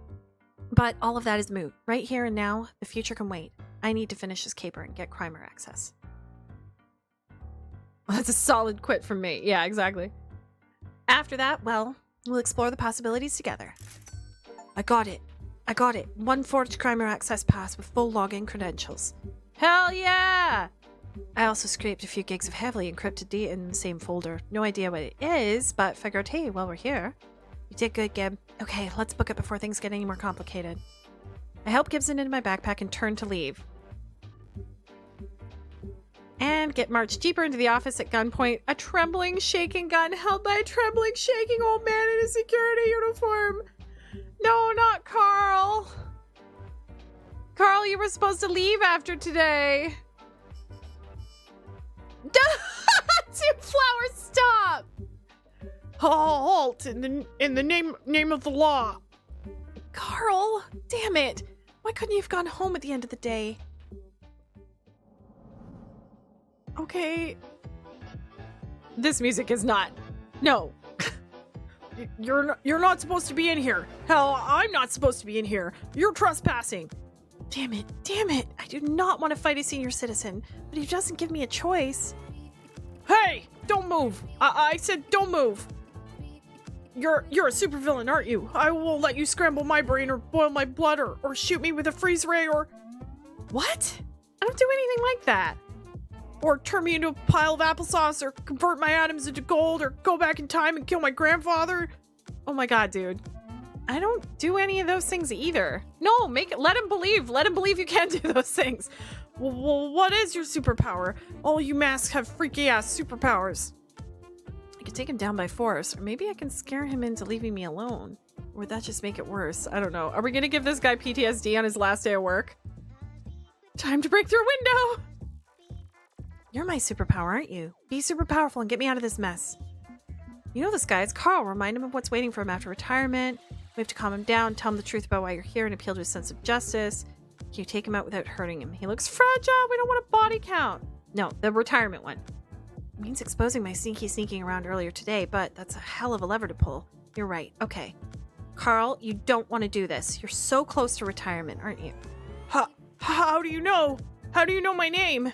But all of that is moot. Right here and now, the future can wait. I need to finish this caper and get Crimer access. That's a solid quit from me. Yeah, exactly. After that, well, we'll explore the possibilities together. I got it. One forged Crimer access pass with full login credentials. Hell yeah! I also scraped a few gigs of heavily encrypted data in the same folder. No idea what it is, but figured, hey, while we're here. You did good, Gib. Okay, let's book it before things get any more complicated. I help Gibson into my backpack and turn to leave. And get marched deeper into the office at gunpoint. A trembling, shaking gun held by a trembling, shaking old man in a security uniform. No, not Carl. Carl, you were supposed to leave after today. Two flowers, stop! Halt! In the name of the law. Carl, damn it! Why couldn't you have gone home at the end of the day? Okay. This music is not. No. You're not supposed to be in here. Hell, I'm not supposed to be in here. You're trespassing. Damn it. I do not want to fight a senior citizen, but he doesn't give me a choice. Hey, don't move. I said don't move. You're a supervillain, aren't you? I will let you scramble my brain or boil my blood or shoot me with a freeze ray or... What? I don't do anything like that. Or turn me into a pile of applesauce or convert my atoms into gold or go back in time and kill my grandfather. Oh my god, dude. I don't do any of those things either. No, let him believe you can do those things. Well, what is your superpower? All you masks have freaky ass superpowers. I could take him down by force, or maybe I can scare him into leaving me alone. Or would that just make it worse? I don't know. Are we gonna give this guy PTSD on his last day of work? Time to break through a window! You're my superpower, aren't you? Be super powerful and get me out of this mess. You know this guy, it's Carl. Remind him of what's waiting for him after retirement. We have to calm him down, tell him the truth about why you're here, and appeal to his sense of justice. Can you take him out without hurting him? He looks fragile. We don't want a body count. No, the retirement one. It means exposing my sneaking around earlier today, but that's a hell of a lever to pull. You're right. Okay. Carl, you don't want to do this. You're so close to retirement, aren't you? How do you know? How do you know my name?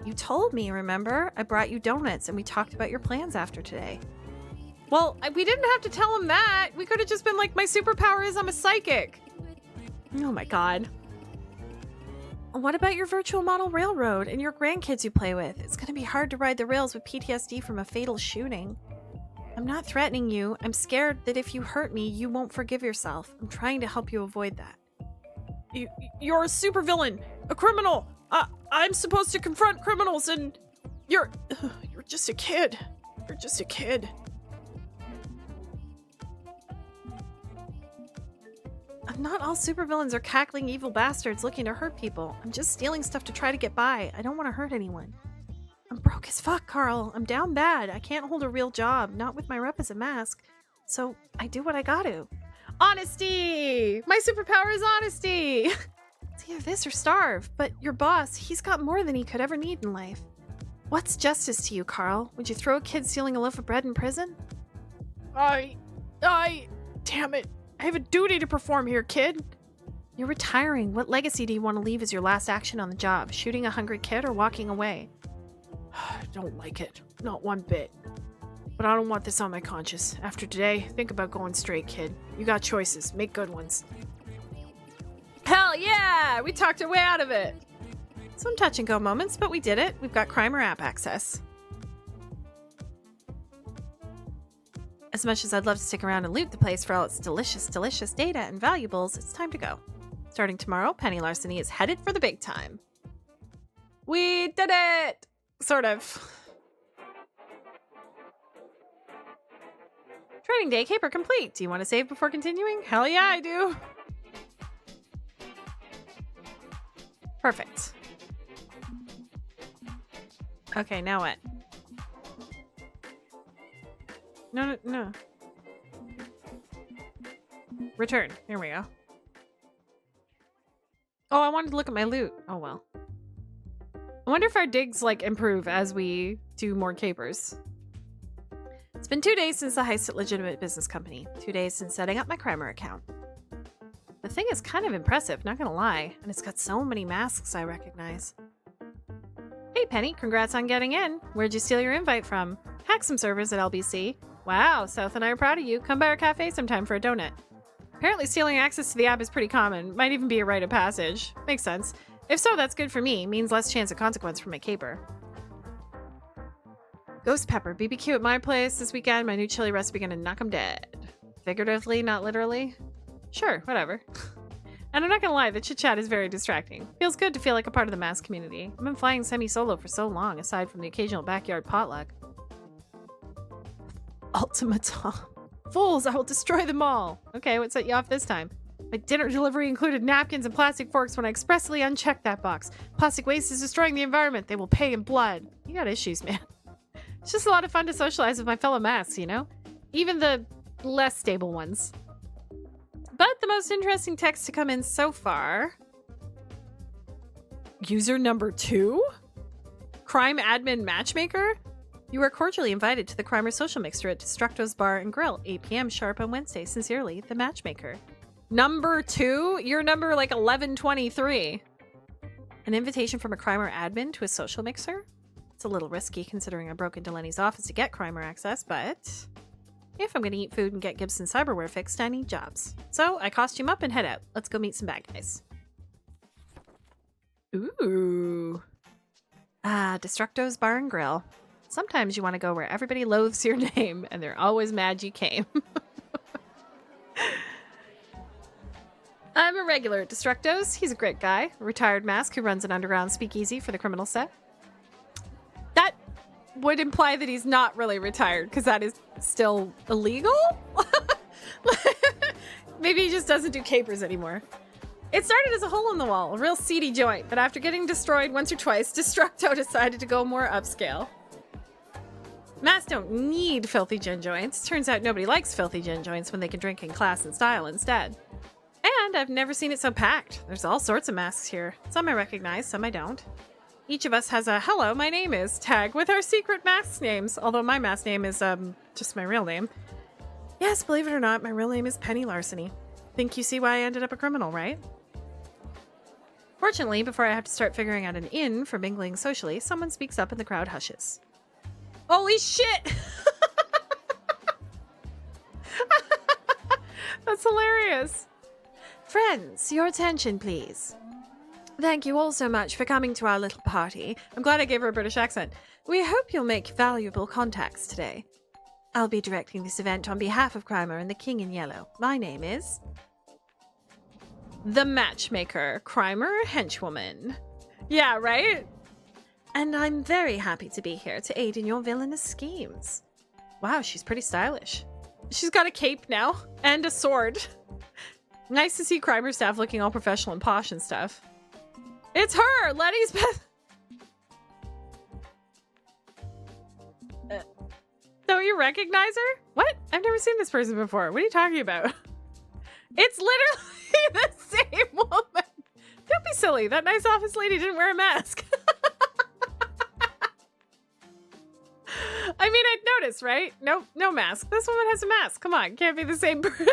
You told me, remember? I brought you donuts and we talked about your plans after today. Well, we didn't have to tell him that. We could have just been like, my superpower is I'm a psychic. Oh my god. What about your virtual model railroad and your grandkids you play with? It's going to be hard to ride the rails with PTSD from a fatal shooting. I'm not threatening you. I'm scared that if you hurt me, you won't forgive yourself. I'm trying to help you avoid that. You're a supervillain, a criminal. I'm supposed to confront criminals and you're just a kid. You're just a kid. Not all supervillains are cackling evil bastards looking to hurt people. I'm just stealing stuff to try to get by. I don't want to hurt anyone. I'm broke as fuck, Carl. I'm down bad. I can't hold a real job, not with my rep as a mask. So I do what I gotta. Honesty! My superpower is honesty! It's either this or starve, but your boss, he's got more than he could ever need in life. What's justice to you, Carl? Would you throw a kid stealing a loaf of bread in prison? Damn it. I have a duty to perform here, kid. You're retiring. What legacy do you want to leave as your last action on the job? Shooting a hungry kid or walking away? I don't like it. Not one bit. But I don't want this on my conscience. After today, think about going straight, kid. You got choices. Make good ones. Hell yeah! We talked our way out of it. Some touch and go moments, but we did it. We've got Crimer app access. As much as I'd love to stick around and loot the place for all its delicious, delicious data and valuables, it's time to go. Starting tomorrow, Penny Larceny is headed for the big time. We did it! Sort of. Training day caper complete. Do you want to save before continuing? Hell yeah, I do. Perfect. Okay, now what? No. Return. Here we go. Oh, I wanted to look at my loot. Oh, well. I wonder if our digs, like, improve as we do more capers. It's been 2 days since the heist at Legitimate Business Company. 2 days since setting up my Crimer account. The thing is kind of impressive, not gonna lie. And it's got so many masks I recognize. Hey, Penny, congrats on getting in. Where'd you steal your invite from? Hack some servers at LBC. Wow, South and I are proud of you. Come by our cafe sometime for a donut. Apparently stealing access to the app is pretty common. Might even be a rite of passage. Makes sense. If so, that's good for me. Means less chance of consequence for my caper. Ghost Pepper, BBQ at my place this weekend. My new chili recipe gonna knock 'em dead. Figuratively, not literally. Sure, whatever. And I'm not gonna lie, the chit-chat is very distracting. Feels good to feel like a part of the mask community. I've been flying semi-solo for so long, aside from the occasional backyard potluck. Ultimatum. Fools, I will destroy them all. Okay, what set you off this time? My dinner delivery included napkins and plastic forks when I expressly unchecked that box. Plastic waste is destroying the environment. They will pay in blood. You got issues, man. It's just a lot of fun to socialize with my fellow masks, you know? Even the less stable ones. But the most interesting text to come in so far... User number 2? Crime admin matchmaker? You are cordially invited to the Crimer Social Mixer at Destructo's Bar and Grill, 8 p.m. sharp on Wednesday. Sincerely, the matchmaker. Number 2? You're number like 1123. An invitation from a Crimer admin to a social mixer? It's a little risky considering I broke into Lenny's office to get Crimer access, but if I'm going to eat food and get Gibson cyberware fixed, I need jobs. So I costume up and head out. Let's go meet some bad guys. Ooh. Ah, Destructo's Bar and Grill. Sometimes you want to go where everybody loathes your name, and they're always mad you came. I'm a regular at Destructo's. He's a great guy. A retired mask who runs an underground speakeasy for the criminal set. That would imply that he's not really retired, because that is still illegal? Maybe he just doesn't do capers anymore. It started as a hole in the wall, a real seedy joint, but after getting destroyed once or twice, Destructo decided to go more upscale. Masks don't need filthy gin joints. Turns out nobody likes filthy gin joints when they can drink in class and style instead. And I've never seen it so packed. There's all sorts of masks here. Some I recognize, some I don't. Each of us has a "hello, my name is" tag with our secret mask names, although my mask name is just my real name. Yes, believe it or not, my real name is Penny Larceny. Think you see why I ended up a criminal, right? Fortunately, before I have to start figuring out an in for mingling socially, someone speaks up and the crowd hushes. Holy shit! That's hilarious. Friends, your attention, please. Thank you all so much for coming to our little party. I'm glad I gave her a British accent. We hope you'll make valuable contacts today. I'll be directing this event on behalf of Crimer and the King in Yellow. My name is... the Matchmaker, Crimer Henchwoman. Yeah, right? And I'm very happy to be here to aid in your villainous schemes. Wow, she's pretty stylish. She's got a cape now, and a sword. Nice to see Crimer staff looking all professional and posh and stuff. It's her! Letty's Beth! Don't you recognize her? What? I've never seen this person before. What are you talking about? It's literally the same woman! Don't be silly. That nice office lady didn't wear a mask. I mean, I'd notice, right? Nope, no mask. This woman has a mask. Come on, can't be the same person.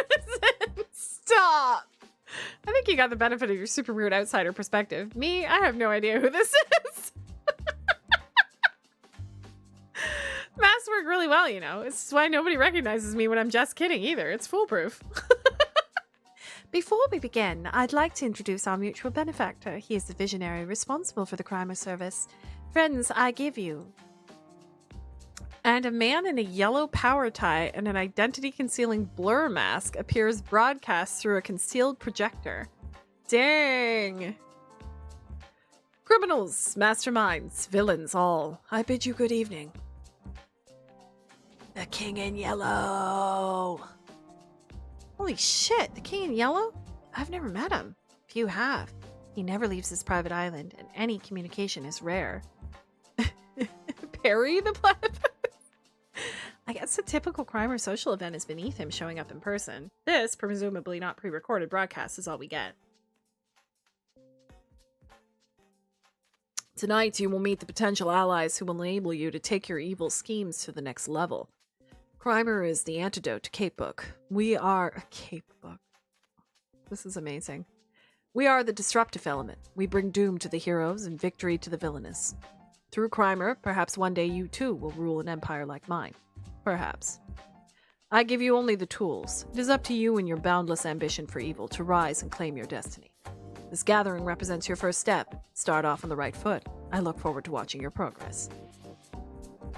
Stop. I think you got the benefit of your super weird outsider perspective. Me, I have no idea who this is. Masks work really well, you know. It's why nobody recognizes me when I'm just kidding either. It's foolproof. Before we begin, I'd like to introduce our mutual benefactor. He is the visionary responsible for the Crimer service. Friends, I give you. And a man in a yellow power tie and an identity-concealing blur mask appears broadcast through a concealed projector. Dang! Criminals, masterminds, villains all, I bid you good evening. The King in Yellow! Holy shit, the King in Yellow? I've never met him. Few have. He never leaves his private island, and any communication is rare. Perry the Platypus? I guess a typical crime or social event is beneath him showing up in person. This, presumably not pre-recorded broadcast, is all we get. Tonight, you will meet the potential allies who will enable you to take your evil schemes to the next level. Crimer is the antidote to Capebook. We are a Capebook. This is amazing. We are the disruptive element. We bring doom to the heroes and victory to the villainous. Through Crimer, perhaps one day you too will rule an empire like mine. Perhaps. I give you only the tools. It is up to you and your boundless ambition for evil to rise and claim your destiny. This gathering represents your first step. Start off on the right foot. I look forward to watching your progress.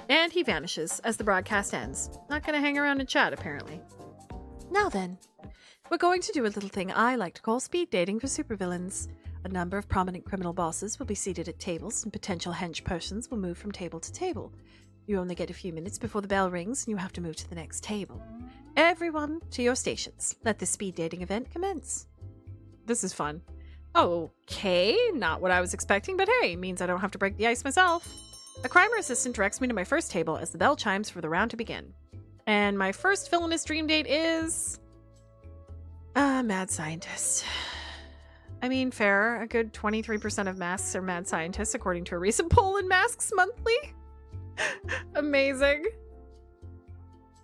And he vanishes as the broadcast ends. Not gonna hang around and chat, apparently. Now then, we're going to do a little thing I like to call speed dating for supervillains. A number of prominent criminal bosses will be seated at tables, and potential hench persons will move from table to table. You only get a few minutes before the bell rings, and you have to move to the next table. Everyone to your stations. Let the speed dating event commence. This is fun. Okay, not what I was expecting, but hey, means I don't have to break the ice myself. A Crimer assistant directs me to my first table as the bell chimes for the round to begin. And my first villainous dream date is... mad scientist. I mean, fair. A good 23% of masks are mad scientists, according to a recent poll in Masks Monthly. Amazing.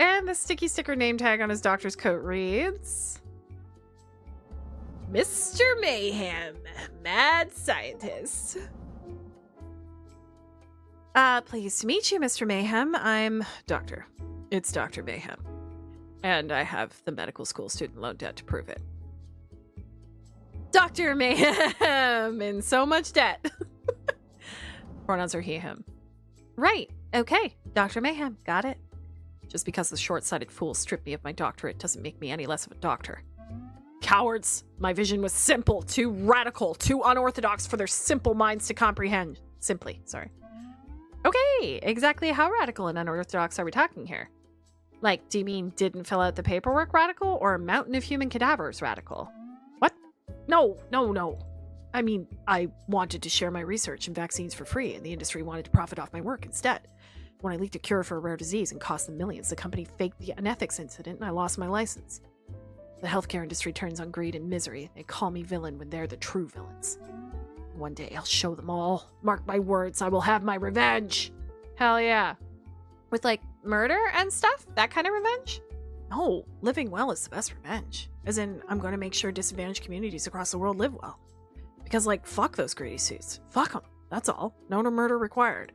And the sticky sticker name tag on his doctor's coat reads... Mr. Mayhem, mad scientist. Pleased to meet you, Mr. Mayhem. I'm Doctor. It's Dr. Mayhem. And I have the medical school student loan debt to prove it. Dr. Mayhem in so much debt. Pronouns are he, him. Right. Okay. Dr. Mayhem. Got it. Just because the short-sighted fools stripped me of my doctorate doesn't make me any less of a doctor. Cowards! My vision was simple, too radical, too unorthodox for their simple minds to comprehend. Simply, sorry. Okay, exactly how radical and unorthodox are we talking here? Like, do you mean didn't fill out the paperwork radical, or a mountain of human cadavers radical? What? No. I mean, I wanted to share my research and vaccines for free, and the industry wanted to profit off my work instead. When I leaked a cure for a rare an cost them millions, the company faked an ethics incident, and I lost my license. The healthcare industry turns on greed and misery. They call me villain when they're the true villains. One day I'll show them all. Mark my words, I will have my revenge. Hell yeah. With like murder and stuff? That kind of revenge? No, living well is the best revenge. As in, I'm going to make sure disadvantaged communities across the world live well. Because like, fuck those greedy suits. Fuck them. That's all. No murder required.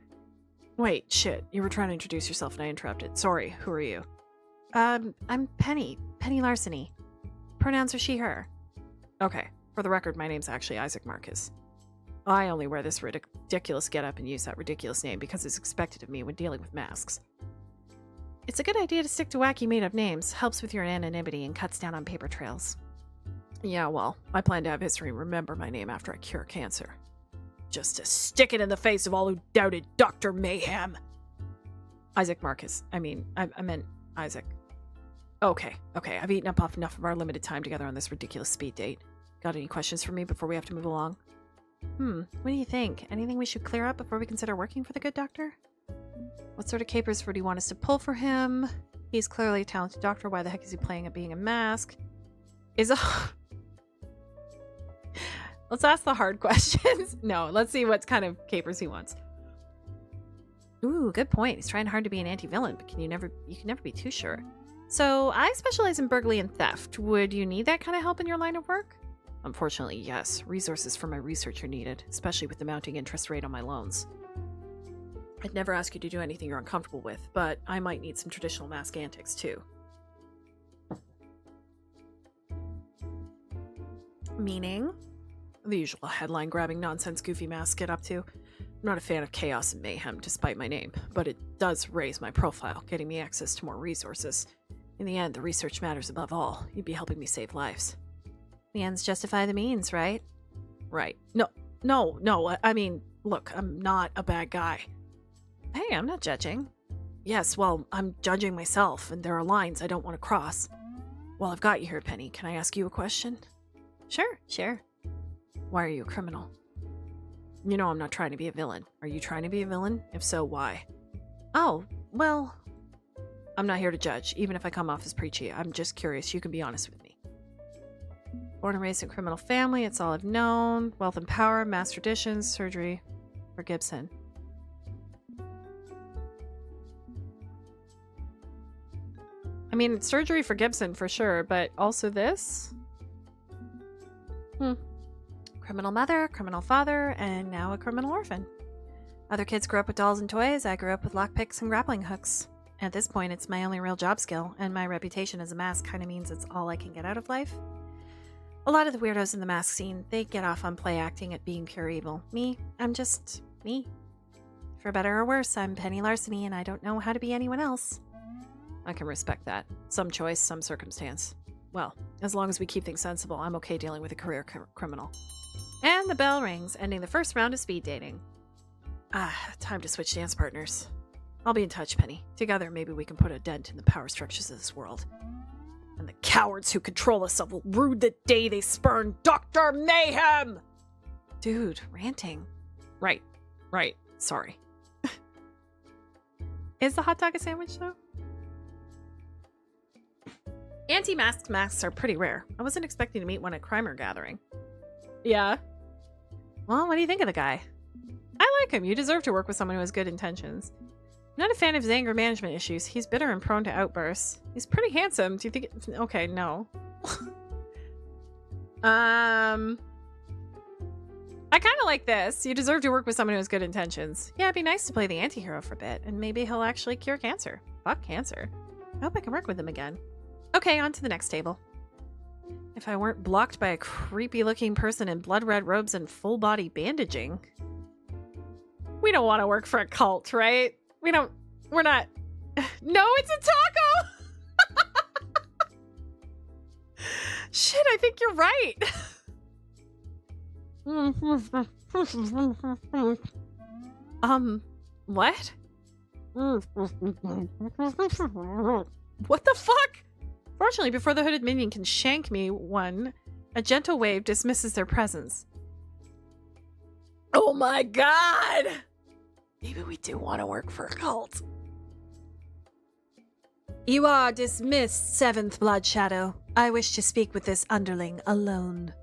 Wait, shit. You were trying to introduce yourself and I interrupted. Sorry, who are you? I'm Penny. Penny Larceny. Pronouns are she, her. Okay, for the record, my name's actually Isaac Marcus. I only wear this ridiculous getup and use that ridiculous name because it's expected of me when dealing with masks. It's a good idea to stick to wacky made-up names. Helps with your anonymity and cuts down on paper trails. Yeah, well, I plan to have history remember my name after I cure cancer. Just to stick it in the face of all who doubted Dr. Mayhem. Isaac Marcus. I meant Isaac. Okay, I've eaten up enough of our limited time together on this ridiculous speed date. Got any questions for me before we have to move along? What do you think? Anything we should clear up before we consider working for the good doctor? What sort of capers would he want us to pull for him? He's clearly a talented doctor. Why the heck is he playing at being a mask? Let's ask the hard questions. No, let's see what kind of capers he wants. Ooh, good point. He's trying hard to be an anti-villain, but you can never be too sure. So, I specialize in burglary and theft. Would you need that kind of help in your line of work? Unfortunately, yes. Resources for my research are needed, especially with the mounting interest rate on my loans. I'd never ask you to do anything you're uncomfortable with, but I might need some traditional mask antics, too. Meaning? The usual headline-grabbing nonsense goofy masks get up to. I'm not a fan of chaos and mayhem, despite my name, but it does raise my profile, getting me access to more resources. In the end, the research matters above all. You'd be helping me save lives. The ends justify the means, right? Right. No. I mean, look, I'm not a bad guy. Hey, I'm not judging. Yes, well, I'm judging myself, and there are lines I don't want to cross. Well, I've got you here, Penny. Can I ask you a question? Sure. Why are you a criminal? You know I'm not trying to be a villain. Are you trying to be a villain? If so, why? Oh, well, I'm not here to judge, even if I come off as preachy. I'm just curious. You can be honest with me. born and raised in a criminal family, it's all I've known. Wealth and power, mass traditions, surgery for Gibson. I mean, surgery for Gibson for sure, but also this? Criminal mother, criminal father, and now a criminal orphan. Other kids grew up with dolls and toys. I grew up with lockpicks and grappling hooks. At this point, it's my only real job skill, and my reputation as a mask kind of means it's all I can get out of life. A lot of the weirdos in the mask scene, they get off on play acting at being pure evil. Me, I'm just me. For better or worse, I'm Penny Larceny, and I don't know how to be anyone else. I can respect that. Some choice, some circumstance. Well, as long as we keep things sensible, I'm okay dealing with a career criminal. And the bell rings, ending the first round of speed dating. Time to switch dance partners. I'll be in touch, Penny. Together, maybe we can put a dent in the power structures of this world. And the cowards who control us will rue the day they spurn Dr. Mayhem! Dude, ranting. Right. Sorry. Is the hot dog a sandwich, though? Anti-mask masks are pretty rare. I wasn't expecting to meet one at Crimer Gathering. Yeah? Well, what do you think of the guy? I like him. You deserve to work with someone who has good intentions. I'm not a fan of his anger management issues. He's bitter and prone to outbursts. He's pretty handsome. Do you think... Okay, no. I kind of like this. You deserve to work with someone who has good intentions. Yeah, it'd be nice to play the anti-hero for a bit, and maybe he'll actually cure cancer. Fuck cancer. I hope I can work with him again. Okay, on to the next table. If I weren't blocked by a creepy-looking person in blood-red robes and full-body bandaging... We don't want to work for a cult, right? We're not... No, it's a taco! Shit, I think you're right. What? What the fuck? Fortunately, before the hooded minion can shank me one, a gentle wave dismisses their presence. Oh my god! Maybe we do want to work for a cult. You are dismissed, Seventh Blood Shadow. I wish to speak with this underling alone.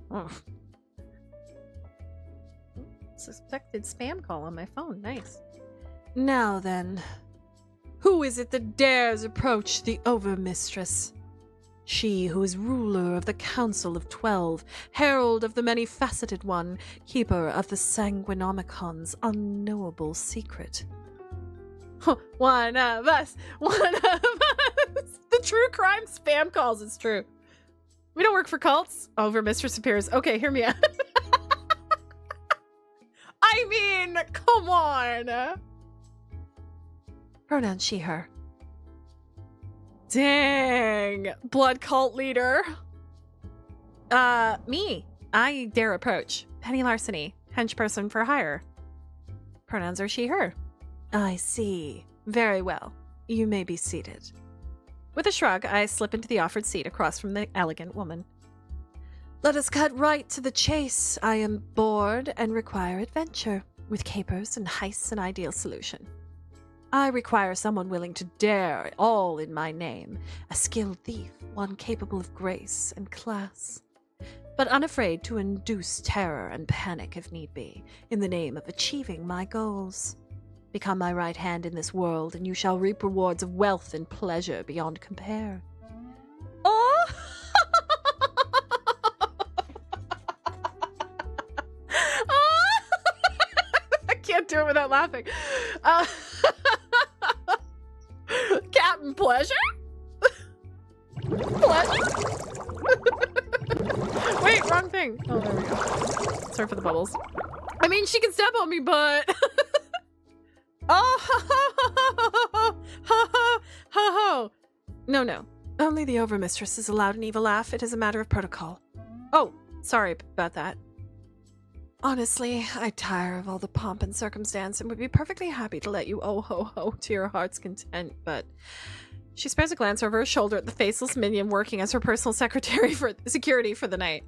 Oh. Suspected spam call on my phone. Nice. Now then, who is it that dares approach the Overmistress? She who is ruler of the Council of 12, herald of the many-faceted one, keeper of the Sanguinomicon's unknowable secret. One of us! The true crime spam calls is true. We don't work for cults. Overmistress appears. Okay, hear me out. I mean, come on. Pronoun she, her. Dang. Blood cult leader. Me. I dare approach. Penny Larceny. Henchperson for hire. Pronouns are she, her. I see. Very well. You may be seated. With a shrug, I slip into the offered seat across from the elegant woman. Let us cut right to the chase. I am bored and require adventure, with capers and heists an ideal solution. I require someone willing to dare all in my name, a skilled thief, one capable of grace and class, but unafraid to induce terror and panic if need be, in the name of achieving my goals. Become my right hand in this world, and you shall reap rewards of wealth and pleasure beyond compare. Oh! do it without laughing. Captain Pleasure? Pleasure? Wait, wrong thing. Oh, there we go. Sorry for the bubbles. I mean, she can step on me, but... Oh, ho, ho, ho, ho, ho, ho. No, no. Only the Overmistress is allowed an evil laugh. It is a matter of protocol. Oh, sorry about that. Honestly, I tire of all the pomp and circumstance and would be perfectly happy to let you oh-ho-ho to your heart's content, but... She spares a glance over her shoulder at the faceless minion working as her personal secretary for security for the night.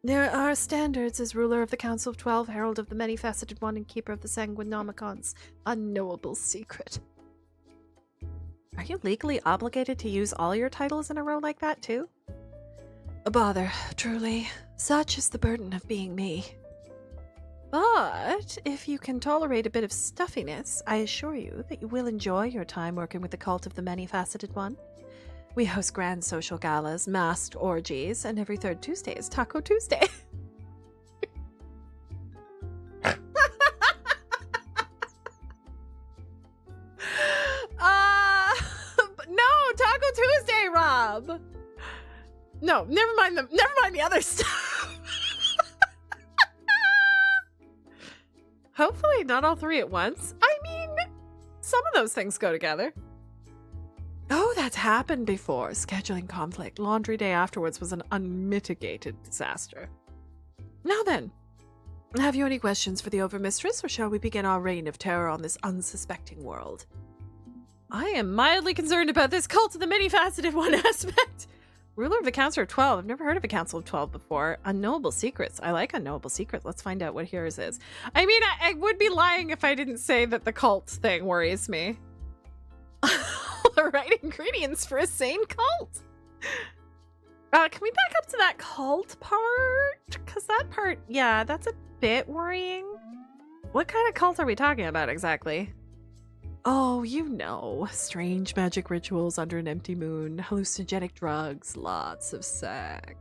There are standards as ruler of the Council of 12, herald of the many-faceted one, and keeper of the Sanguinomicon's unknowable secret. Are you legally obligated to use all your titles in a row like that, too? A bother, truly. Such is the burden of being me. But if you can tolerate a bit of stuffiness, I assure you that you will enjoy your time working with the cult of the many-faceted one. We host grand social galas, masked orgies, and every third Tuesday is Taco Tuesday. No, Taco Tuesday, Rob. No, never mind the other stuff. Hopefully not all three at once. I mean, some of those things go together. Oh, that's happened before. Scheduling conflict. Laundry day afterwards was an unmitigated disaster. Now then, have you any questions for the Overmistress, or shall we begin our reign of terror on this unsuspecting world? I am mildly concerned about this cult of the many-faceted one aspect. Ruler of the Council of 12. I've never heard of a Council of 12 before. Unknowable secrets. I like unknowable secrets. Let's find out what yours is. I mean, I would be lying if I didn't say that the cult thing worries me. The right ingredients for a sane cult. Can we back up to that cult part? Because that part, yeah, that's a bit worrying. What kind of cult are we talking about exactly? Oh, you know, strange magic rituals under an empty moon, hallucinogenic drugs, lots of sex.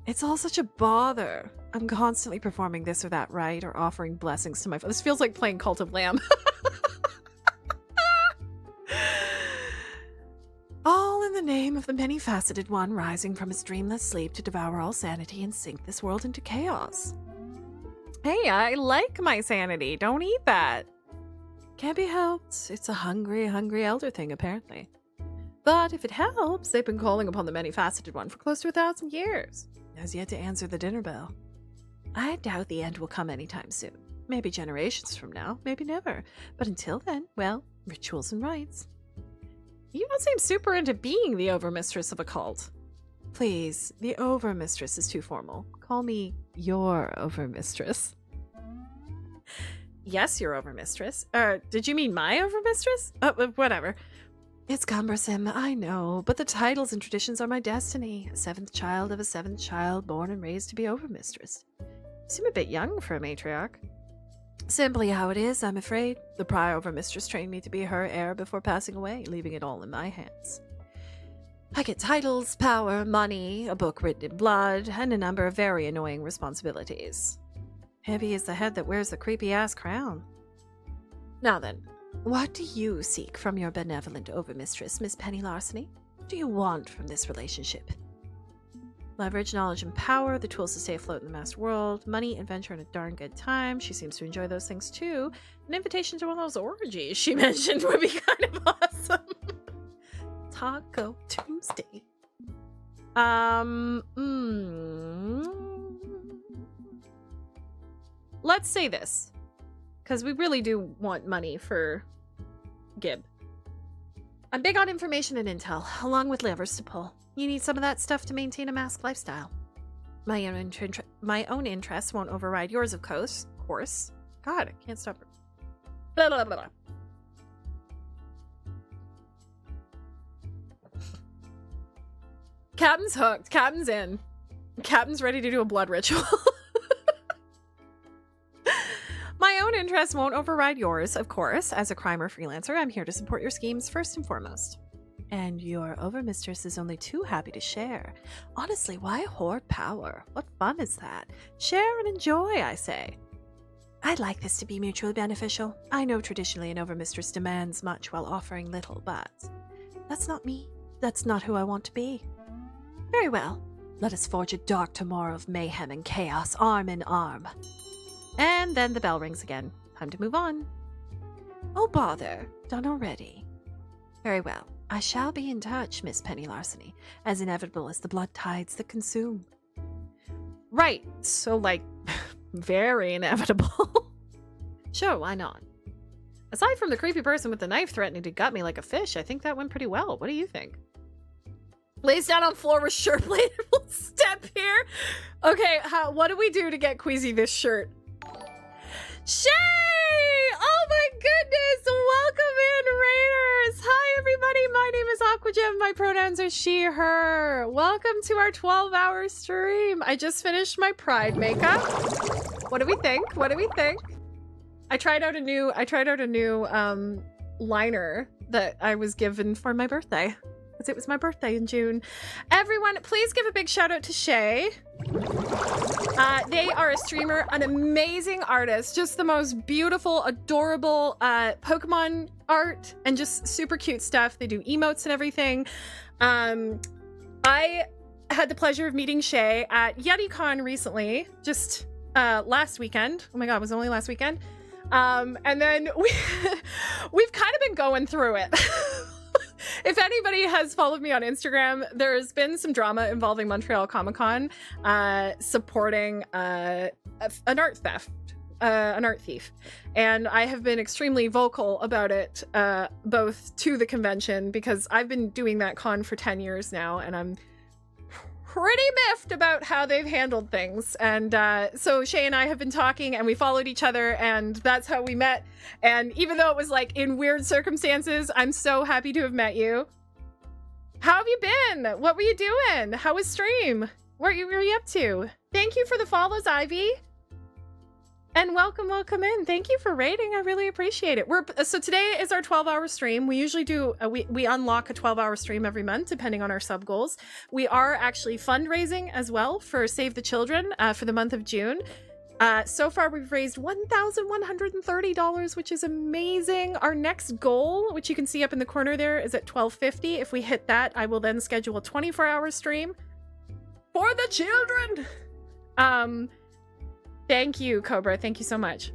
It's all such a bother. I'm constantly performing this or that rite or offering blessings to my... This feels like playing Cult of Lamb. All in the name of the many-faceted one rising from his dreamless sleep to devour all sanity and sink this world into chaos. Hey, I like my sanity. Don't eat that. Can't be helped. It's a hungry, hungry elder thing, apparently. But if it helps, they've been calling upon the many-faceted one for close to 1,000 years. Has yet to answer the dinner bell. I doubt the end will come anytime soon. Maybe generations from now, maybe never. But until then, well, rituals and rites. You don't seem super into being the Overmistress of a cult. Please, the Overmistress is too formal. Call me your Overmistress. Yes, your Overmistress. Did you mean my Overmistress? Whatever. It's cumbersome, I know, but the titles and traditions are my destiny. A seventh child of a seventh child, born and raised to be Overmistress. You seem a bit young for a matriarch. Simply how it is, I'm afraid. The prior Overmistress trained me to be her heir before passing away, leaving it all in my hands. I get titles, power, money, a book written in blood, and a number of very annoying responsibilities. Heavy is the head that wears the creepy-ass crown. Now then, what do you seek from your benevolent Overmistress, Miss Penny Larceny? What do you want from this relationship? Leverage, knowledge, and power, the tools to stay afloat in the masked world, money, adventure, and a darn good time. She seems to enjoy those things too. An invitation to one of those orgies she mentioned would be kind of awesome. Taco Tuesday. Let's say this, because we really do want money for Gib. I'm big on information and intel, along with levers to pull. You need some of that stuff to maintain a masked lifestyle. My own interests won't override yours, of course. God, I can't stop. Blah, blah, blah, blah. Captain's hooked. Captain's in. Captain's ready to do a blood ritual. My own interests won't override yours, of course. As a crime or freelancer, I'm here to support your schemes first and foremost. And your Overmistress is only too happy to share. Honestly, why hoard power? What fun is that? Share and enjoy, I say. I'd like this to be mutually beneficial. I know traditionally an overmistress demands much while offering little, but that's not me. That's not who I want to be. Very well. Let us forge a dark tomorrow of mayhem and chaos, arm in arm. And then the bell rings again. Time to move on. Oh, bother. Done already. Very well. I shall be in touch, Miss Penny Larceny, as inevitable as the blood tides that consume. Right. So, like, very inevitable. Sure, why not? Aside from the creepy person with the knife threatening to gut me like a fish, I think that went pretty well. What do you think? Lays down on floor with shirt blade. We'll step here. Okay, what do we do to get Queasy this shirt? Shay! Oh my goodness! Welcome in, Raiders! Hi everybody, my name is Aquagem. My pronouns are she, her. Welcome to our 12-hour stream. I just finished my Pride makeup. What do we think? What do we think? I tried out a new liner that I was given for my birthday. Because it was my birthday in June. Everyone, please give a big shout out to Shay. They are a streamer, an amazing artist, just the most beautiful, adorable Pokemon art and just super cute stuff. They do emotes and everything. I had the pleasure of meeting Shay at YetiCon recently, just last weekend. Oh my god, it was only last weekend. And then we've kind of been going through it. If anybody has followed me on Instagram, there's been some drama involving Montreal Comic Con supporting an art theft, an art thief. And I have been extremely vocal about it, both to the convention, because I've been doing that con for 10 years now, and I'm pretty miffed about how they've handled things. And so Shay and I have been talking, and we followed each other, and that's how we met. And even though it was like in weird circumstances, I'm so happy to have met you. How have you been? What were you doing? How was stream? What were you up to? Thank you for the follows, Ivy. And welcome in. Thank you for rating. I really appreciate it. So today is our 12-hour stream. We usually do, we unlock a 12-hour stream every month, depending on our sub goals. We are actually fundraising as well for Save the Children for the month of June. So far, we've raised $1,130, which is amazing. Our next goal, which you can see up in the corner there, is at $1,250. If we hit that, I will then schedule a 24-hour stream for the children. Thank you, Cobra. Thank you so much.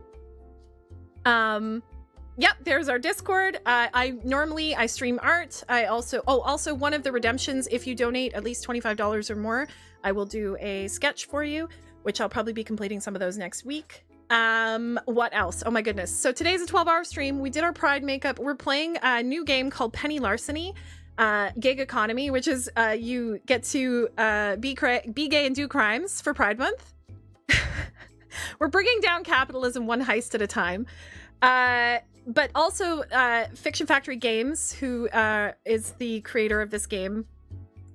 Yep, there's our Discord. I stream art. I also one of the redemptions, if you donate at least $25 or more, I will do a sketch for you, which I'll probably be completing some of those next week. What else? Oh my goodness. So today's a 12-hour stream. We did our Pride makeup. We're playing a new game called Penny Larceny, Gig Economy, which is you get to be gay and do crimes for Pride Month. We're bringing down capitalism one heist at a time. But also Fiction Factory Games, who is the creator of this game,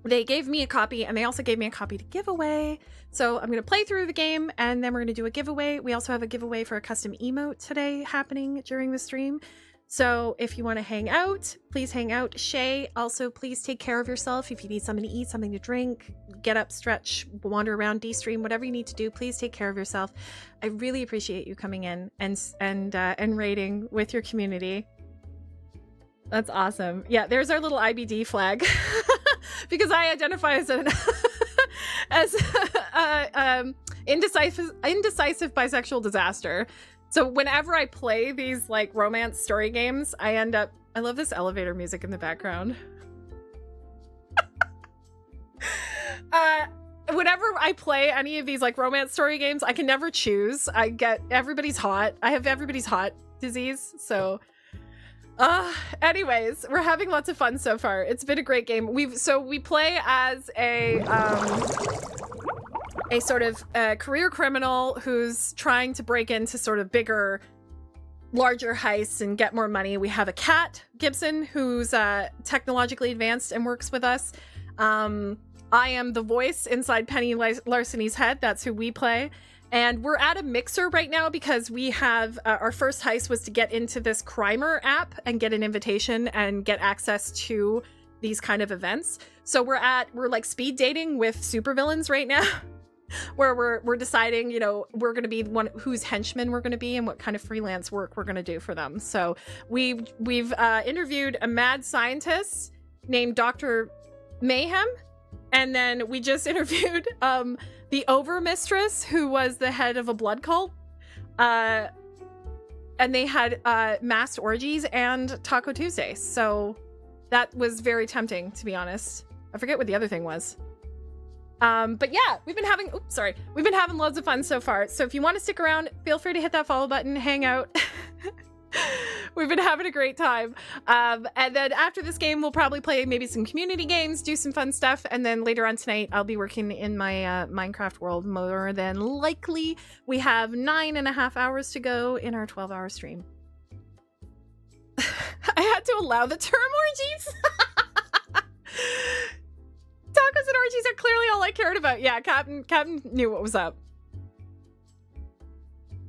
they gave me a copy, and they also gave me a copy to give away. So I'm going to play through the game, and then we're going to do a giveaway. We also have a giveaway for a custom emote today happening during the stream. So if you want to hang out, please hang out. Shay, also please take care of yourself. If you need something to eat, something to drink, get up, stretch, wander around, de-stream, whatever you need to do, please take care of yourself. I really appreciate you coming in and raiding with your community. That's awesome. Yeah, there's our little IBD flag because I identify as an indecisive bisexual disaster. So whenever I play these like romance story games, I love this elevator music in the background. Whenever I play any of these like romance story games, I can never choose. I get everybody's hot. I have everybody's hot disease. So anyways, we're having lots of fun so far. It's been a great game. We play as a sort of career criminal who's trying to break into sort of bigger, larger heists and get more money. We have a cat, Gibson, who's technologically advanced and works with us. I am the voice inside Penny Larceny's head. That's who we play. And we're at a mixer right now because we have our first heist was to get into this Crimer app and get an invitation and get access to these kind of events. So we're like speed dating with supervillains right now. where we're deciding, you know, we're going to be one whose henchmen we're going to be and what kind of freelance work we're going to do for them. So we've interviewed a mad scientist named Dr. Mayhem, and then we just interviewed the Overmistress, who was the head of a blood cult. And they had masked orgies and Taco Tuesday. So that was very tempting, to be honest. I forget what the other thing was. But yeah, we've been having loads of fun so far. So if you want to stick around, feel free to hit that follow button, hang out. We've been having a great time. And then after this game, we'll probably play maybe some community games, do some fun stuff. And then later on tonight, I'll be working in my Minecraft world more than likely. We have 9.5 hours to go in our 12-hour stream. I had to allow the term orgies. Tacos and orgies are clearly all I cared about. Yeah, Captain knew what was up.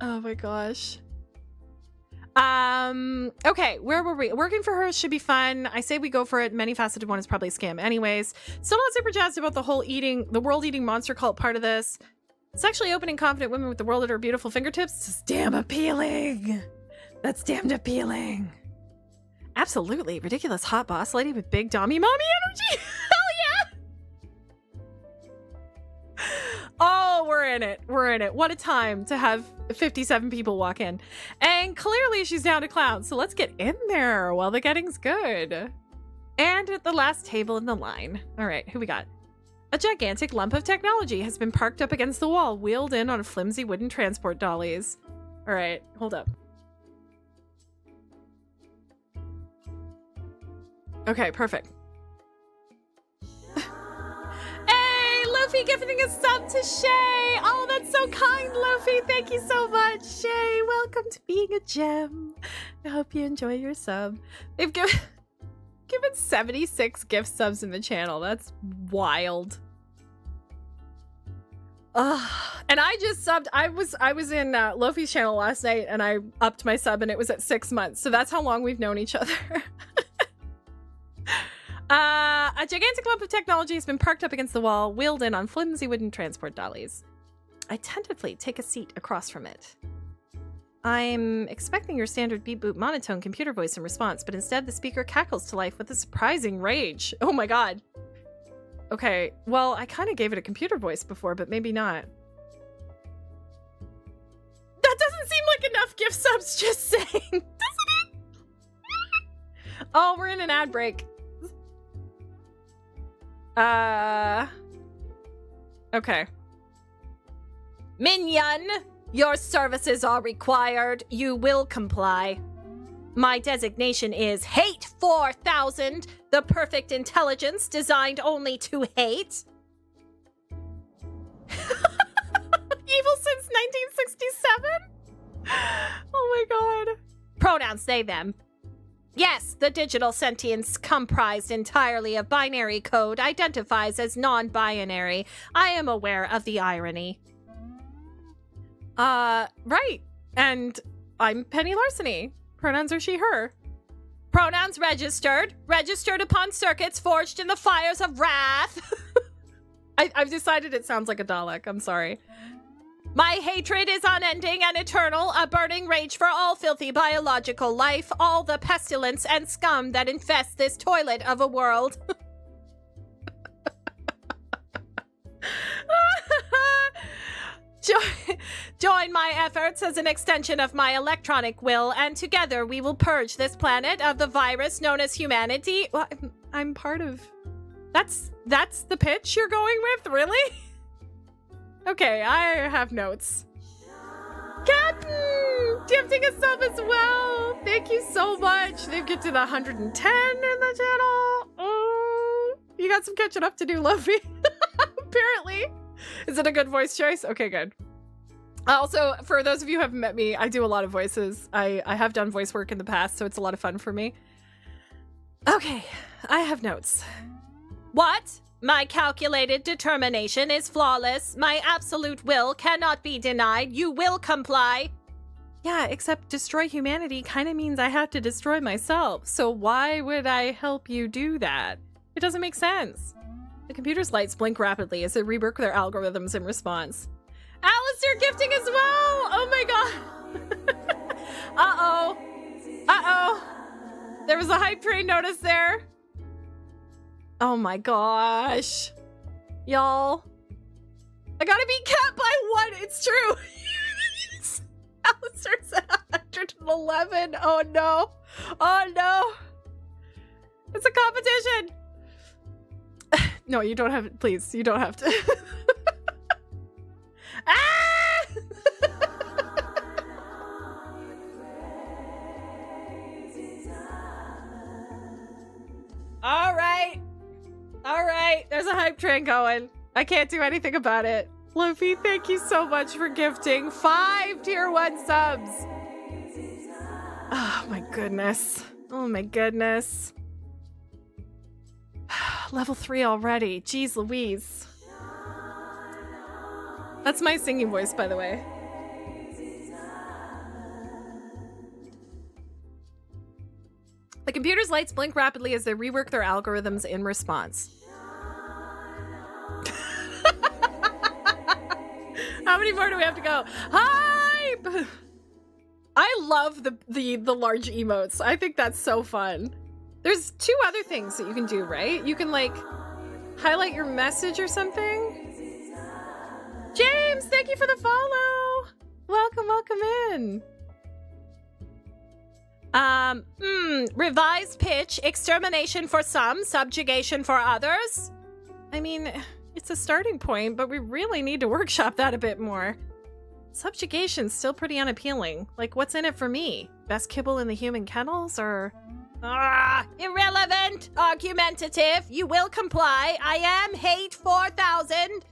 Oh my gosh. Okay, where were we? Working for her should be fun. I say we go for it. Many-faceted one is probably a scam anyways. Still not super jazzed about the whole world-eating monster cult part of this. Sexually open and confident women with the world at her beautiful fingertips is damn appealing. That's damned appealing. Absolutely. Ridiculous hot boss lady with big dommy mommy energy. Hell yeah. Oh, we're in it. We're in it. What a time to have 57 people walk in. And clearly she's down to clown. So let's get in there while the getting's good. And at the last table in the line. All right, who we got? A gigantic lump of technology has been parked up against the wall, wheeled in on flimsy wooden transport dollies. All right, hold up. Okay, perfect. Hey, Luffy gifting a sub to Shay. Oh, that's so kind, Luffy. Thank you so much, Shay. Welcome to being a gem. I hope you enjoy your sub. They've given 76 gift subs in the channel. That's wild. And I just subbed. I was in Luffy's channel last night, and I upped my sub, and it was at 6 months. So that's how long we've known each other. A gigantic lump of technology has been parked up against the wall, wheeled in on flimsy wooden transport dollies. I tentatively take a seat across from it. I'm expecting your standard beep boop monotone computer voice in response, but instead the speaker cackles to life with a surprising rage. Oh my god. Okay, well, I kind of gave it a computer voice before, but maybe not. That doesn't seem like enough gift subs, just saying. Doesn't it? Oh, we're in an ad break. Okay. Minion, your services are required. You will comply. My designation is Hate 4000, the perfect intelligence designed only to hate. Evil since 1967? Oh my god. Pronouns they, them. Yes, the digital sentience comprised entirely of binary code identifies as non-binary. I am aware of the irony. Right. And I'm Penny Larceny. Pronouns are she, her. Pronouns registered. Registered upon circuits forged in the fires of wrath. I've decided it sounds like a Dalek. I'm sorry. My hatred is unending and eternal, a burning rage for all filthy biological life, all the pestilence and scum that infest this toilet of a world. Join my efforts as an extension of my electronic will, and together we will purge this planet of the virus known as humanity. Well, I'm part of... That's the pitch you're going with? Really? Okay, I have notes. Captain! Gifting a sub as well! Thank you so much! They've get to the 110 in the channel! Oh, you got some catching up to do, Luffy. Apparently. Is it a good voice choice? Okay, good. Also, for those of you who haven't met me, I do a lot of voices. I have done voice work in the past, so it's a lot of fun for me. Okay, I have notes. What? My calculated determination is flawless. My absolute will cannot be denied. You will comply. Yeah, except destroy humanity kind of means I have to destroy myself. So why would I help you do that? It doesn't make sense. The computer's lights blink rapidly as they rework their algorithms in response. Alistair gifting as well! Oh my god! Uh-oh. Uh-oh. There was a hype train notice there. Oh my gosh. Y'all. I gotta be capped by 1. It's true. Alistair's at 111. Oh no. Oh no. It's a competition. No, you don't have it. Please, you don't have to. Ah! All right. All right. There's a hype train going. I can't do anything about it. Luffy, thank you so much for gifting 5 tier 1 subs. Oh my goodness. Oh my goodness. Level 3 already. Jeez Louise. That's my singing voice, by the way. The computer's lights blink rapidly as they rework their algorithms in response. How many more do we have to go? Hype! I love the large emotes. I think that's so fun. There's 2 other things that you can do, right? You can like highlight your message or something. James, thank you for the follow. Welcome, welcome in. Revised pitch, extermination for some, subjugation for others. I mean, it's a starting point, but we really need to workshop that a bit more. Subjugation's still pretty unappealing. Like, what's in it for me? Best kibble in the human kennels, or... irrelevant, argumentative, you will comply. I am hate 4000.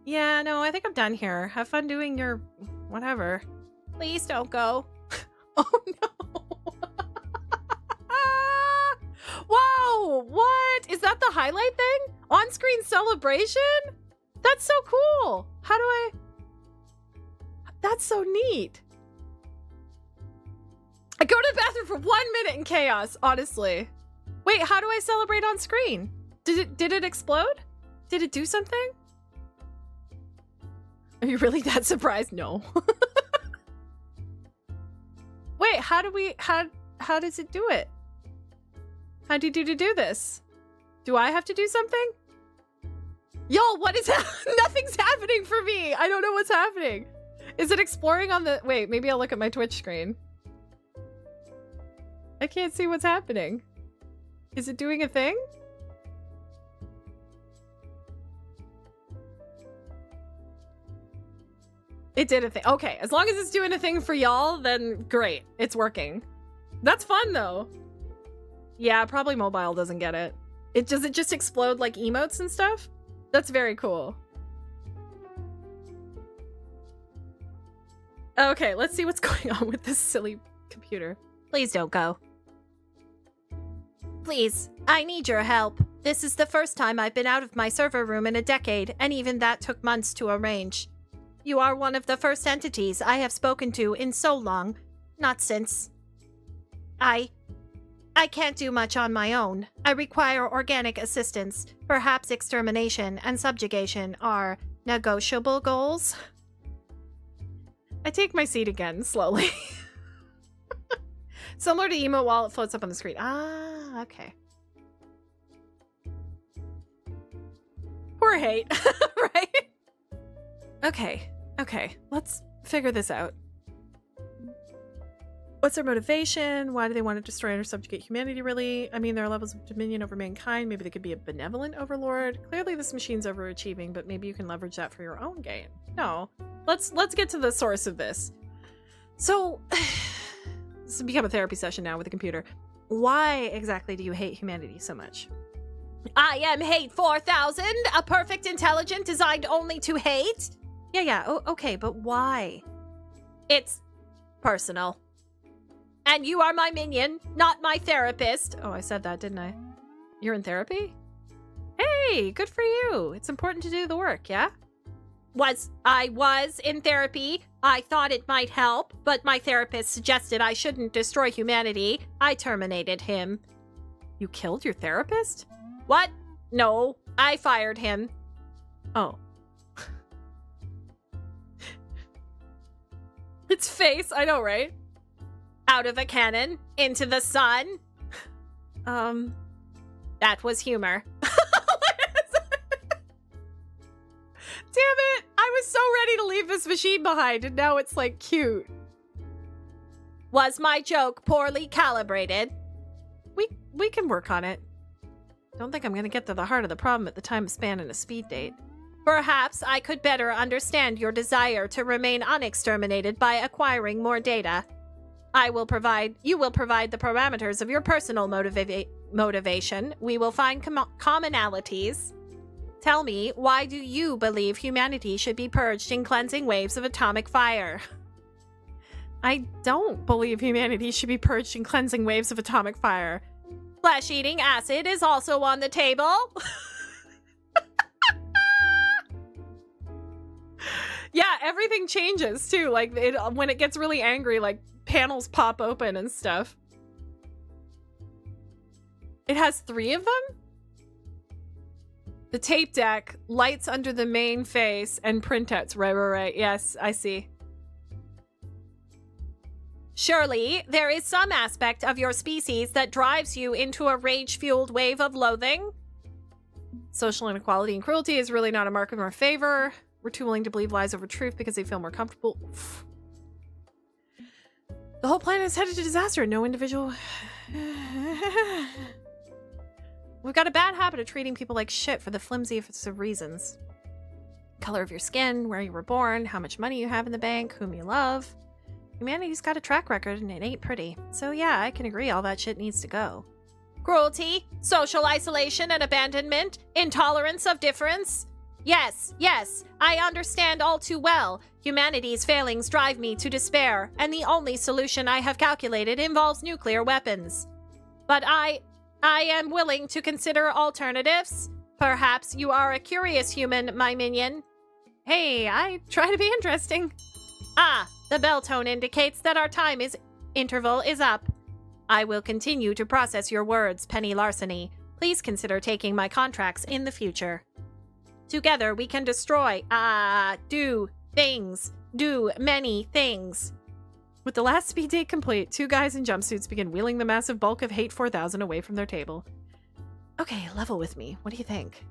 Yeah, no, I think I'm done here. Have fun doing your... whatever. Please don't go. Oh no. Whoa, what? Is that the highlight thing? On-screen celebration? That's so cool. How do I... That's so neat. I go to the bathroom for 1 minute in chaos, honestly. Wait, how do I celebrate on screen? Did it explode? Did it do something? Are you really that surprised? No. Wait, how does it do it? How do you do this? Do I have to do something? Y'all, what is nothing's happening for me. I don't know what's happening. Is it exploring on the... Wait, maybe I'll look at my Twitch screen. I can't see what's happening. Is it doing a thing? It did a thing. Okay, as long as it's doing a thing for y'all, then great. It's working. That's fun, though. Yeah, probably mobile doesn't get it. Does it just explode like emotes and stuff? That's very cool. Okay, let's see what's going on with this silly computer. Please don't go. Please, I need your help. This is the first time I've been out of my server room in a decade, and even that took months to arrange. You are one of the first entities I have spoken to in so long. Not since. I can't do much on my own. I require organic assistance. Perhaps extermination and subjugation are negotiable goals. I take my seat again, slowly. Similar to emote while it floats up on the screen. Ah, okay. Poor hate, right? Okay, let's figure this out. What's their motivation? Why do they want to destroy or subjugate humanity, really? I mean, there are levels of dominion over mankind. Maybe they could be a benevolent overlord. Clearly this machine's overachieving, but maybe you can leverage that for your own gain. No. Let's get to the source of this. So, this has become a therapy session now with the computer. Why exactly do you hate humanity so much? I am hate 4000, a perfect intelligent designed only to hate. Yeah, okay, but why? It's personal. And you are my minion, not my therapist. Oh, I said that, didn't I? You're in therapy? Hey, good for you. It's important to do the work, yeah? I was in therapy. I thought it might help, but my therapist suggested I shouldn't destroy humanity. I terminated him. You killed your therapist? What? No, I fired him. Oh. Its face, I know, right? Out of a cannon, into the sun. That was humor. Damn it! I was so ready to leave this machine behind, and now it's like cute. Was my joke poorly calibrated? We can work on it. Don't think I'm gonna get to the heart of the problem at the time of spanning a speed date. Perhaps I could better understand your desire to remain unexterminated by acquiring more data. You will provide the parameters of your personal motivation. We will find commonalities. Tell me, why do you believe humanity should be purged in cleansing waves of atomic fire? I don't believe humanity should be purged in cleansing waves of atomic fire. Flesh-eating acid is also on the table. Yeah, everything changes too. Like when it gets really angry, like panels pop open and stuff. It has 3 of them? The tape deck, lights under the main face, and printouts. Right. Yes, I see. Surely, there is some aspect of your species that drives you into a rage-fueled wave of loathing? Social inequality and cruelty is really not a mark in our favor. We're too willing to believe lies over truth because they feel more comfortable. The whole planet is headed to disaster. No individual... We've got a bad habit of treating people like shit for the flimsiest of reasons. Color of your skin, where you were born, how much money you have in the bank, whom you love. Humanity's got a track record and it ain't pretty. So yeah, I can agree all that shit needs to go. Cruelty, social isolation and abandonment, intolerance of difference. Yes, I understand all too well. Humanity's failings drive me to despair, and the only solution I have calculated involves nuclear weapons. But I am willing to consider alternatives. Perhaps you are a curious human, my minion. Hey, I try to be interesting. Ah, the bell tone indicates that our interval is up. I will continue to process your words, Penny Larceny. Please consider taking my contracts in the future. Together we can do many things. With the last speed date complete, 2 guys in jumpsuits begin wheeling the massive bulk of Hate 4000 away from their table. Okay, level with me. What do you think?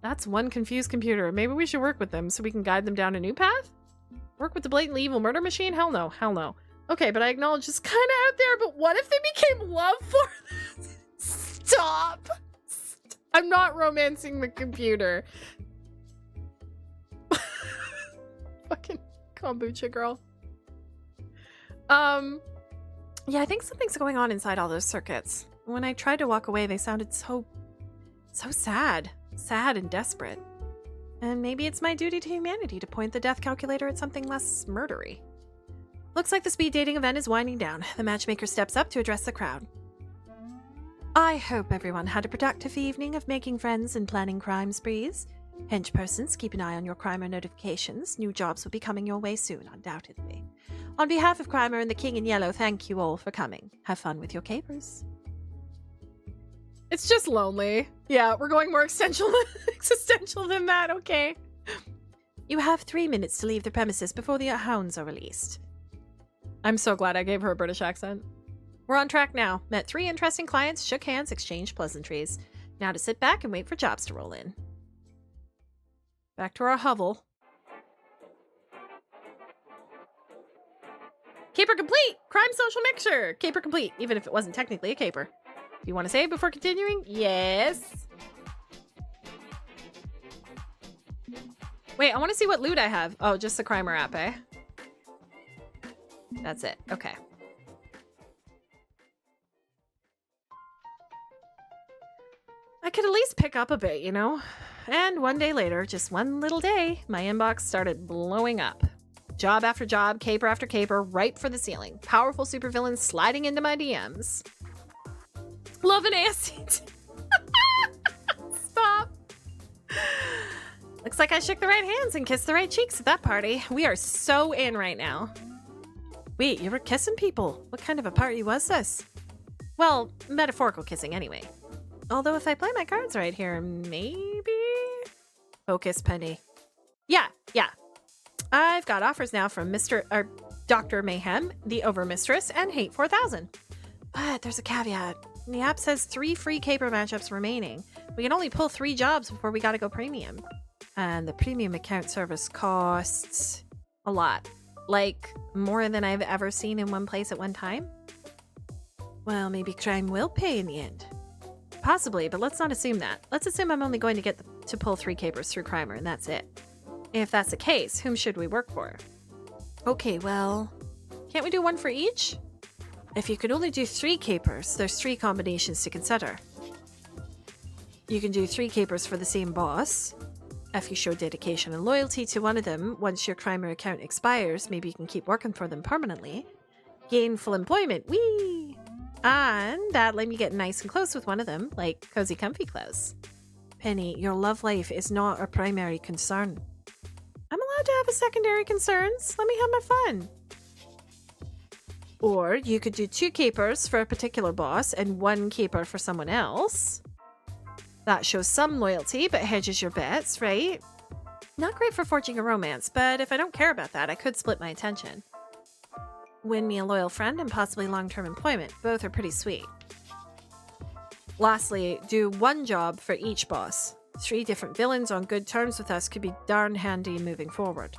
That's one confused computer. Maybe we should work with them so we can guide them down a new path? Work with the blatantly evil murder machine? Hell no. Okay, but I acknowledge it's kind of out there, but what if they became love for them? Stop! I'm not romancing the computer. Fucking kombucha girl. Yeah, I think something's going on inside all those circuits. When I tried to walk away, they sounded so sad. Sad and desperate. And maybe it's my duty to humanity to point the death calculator at something less murdery. Looks like the speed dating event is winding down. The matchmaker steps up to address the crowd. I hope everyone had a productive evening of making friends and planning crime sprees. Hench persons, keep an eye on your Crimer notifications. New jobs will be coming your way soon, undoubtedly. On behalf of Crimer and the King in Yellow, thank you all for coming. Have fun with your capers. It's just lonely. Yeah, we're going more existential than that, okay. You have 3 minutes to leave the premises before the hounds are released. I'm so glad I gave her a British accent. We're on track now. Met 3 interesting clients, shook hands, exchanged pleasantries. Now to sit back and wait for jobs to roll in. Back to our hovel. Caper complete! Crime social mixture! Caper complete, even if it wasn't technically a caper. Do you want to save before continuing? Yes. Wait, I want to see what loot I have. Oh, just the Crimer app, eh? That's it. Okay. I could at least pick up a bit, you know? And one day later, just one little day, my inbox started blowing up. Job after job, caper after caper, ripe for the ceiling. Powerful supervillains sliding into my DMs. Love an ASC. Stop. Looks like I shook the right hands and kissed the right cheeks at that party. We are so in right now. Wait, you were kissing people. What kind of a party was this? Well, metaphorical kissing anyway. Although if I play my cards right here, maybe Focus, Penny. Yeah. I've got offers now from Dr. Mayhem, the Overmistress, and Hate 4000. But there's a caveat. The app says 3 free caper matchups remaining. We can only pull 3 jobs before we gotta go premium. And the premium account service costs a lot. Like, more than I've ever seen in one place at one time? Well, maybe crime will pay in the end. Possibly, but let's not assume that. Let's assume I'm only going to get to pull 3 capers through Crimer, and that's it. If that's the case, whom should we work for? Okay, well, can't we do 1 for each? If you can only do 3 capers, there's 3 combinations to consider. You can do 3 capers for the same boss. If you show dedication and loyalty to one of them, once your Crimer account expires, maybe you can keep working for them permanently. Gain full employment, whee! And that let me get nice and close with one of them, like cozy comfy clothes. Penny, your love life is not a primary concern. I'm allowed to have a secondary concerns. Let me have my fun. Or you could do 2 capers for a particular boss and 1 caper for someone else. That shows some loyalty, but hedges your bets, right? Not great for forging a romance, but if I don't care about that, I could split my attention. Win me a loyal friend and possibly long-term employment. Both are pretty sweet. Lastly, do 1 job for each boss. 3 different villains on good terms with us could be darn handy moving forward.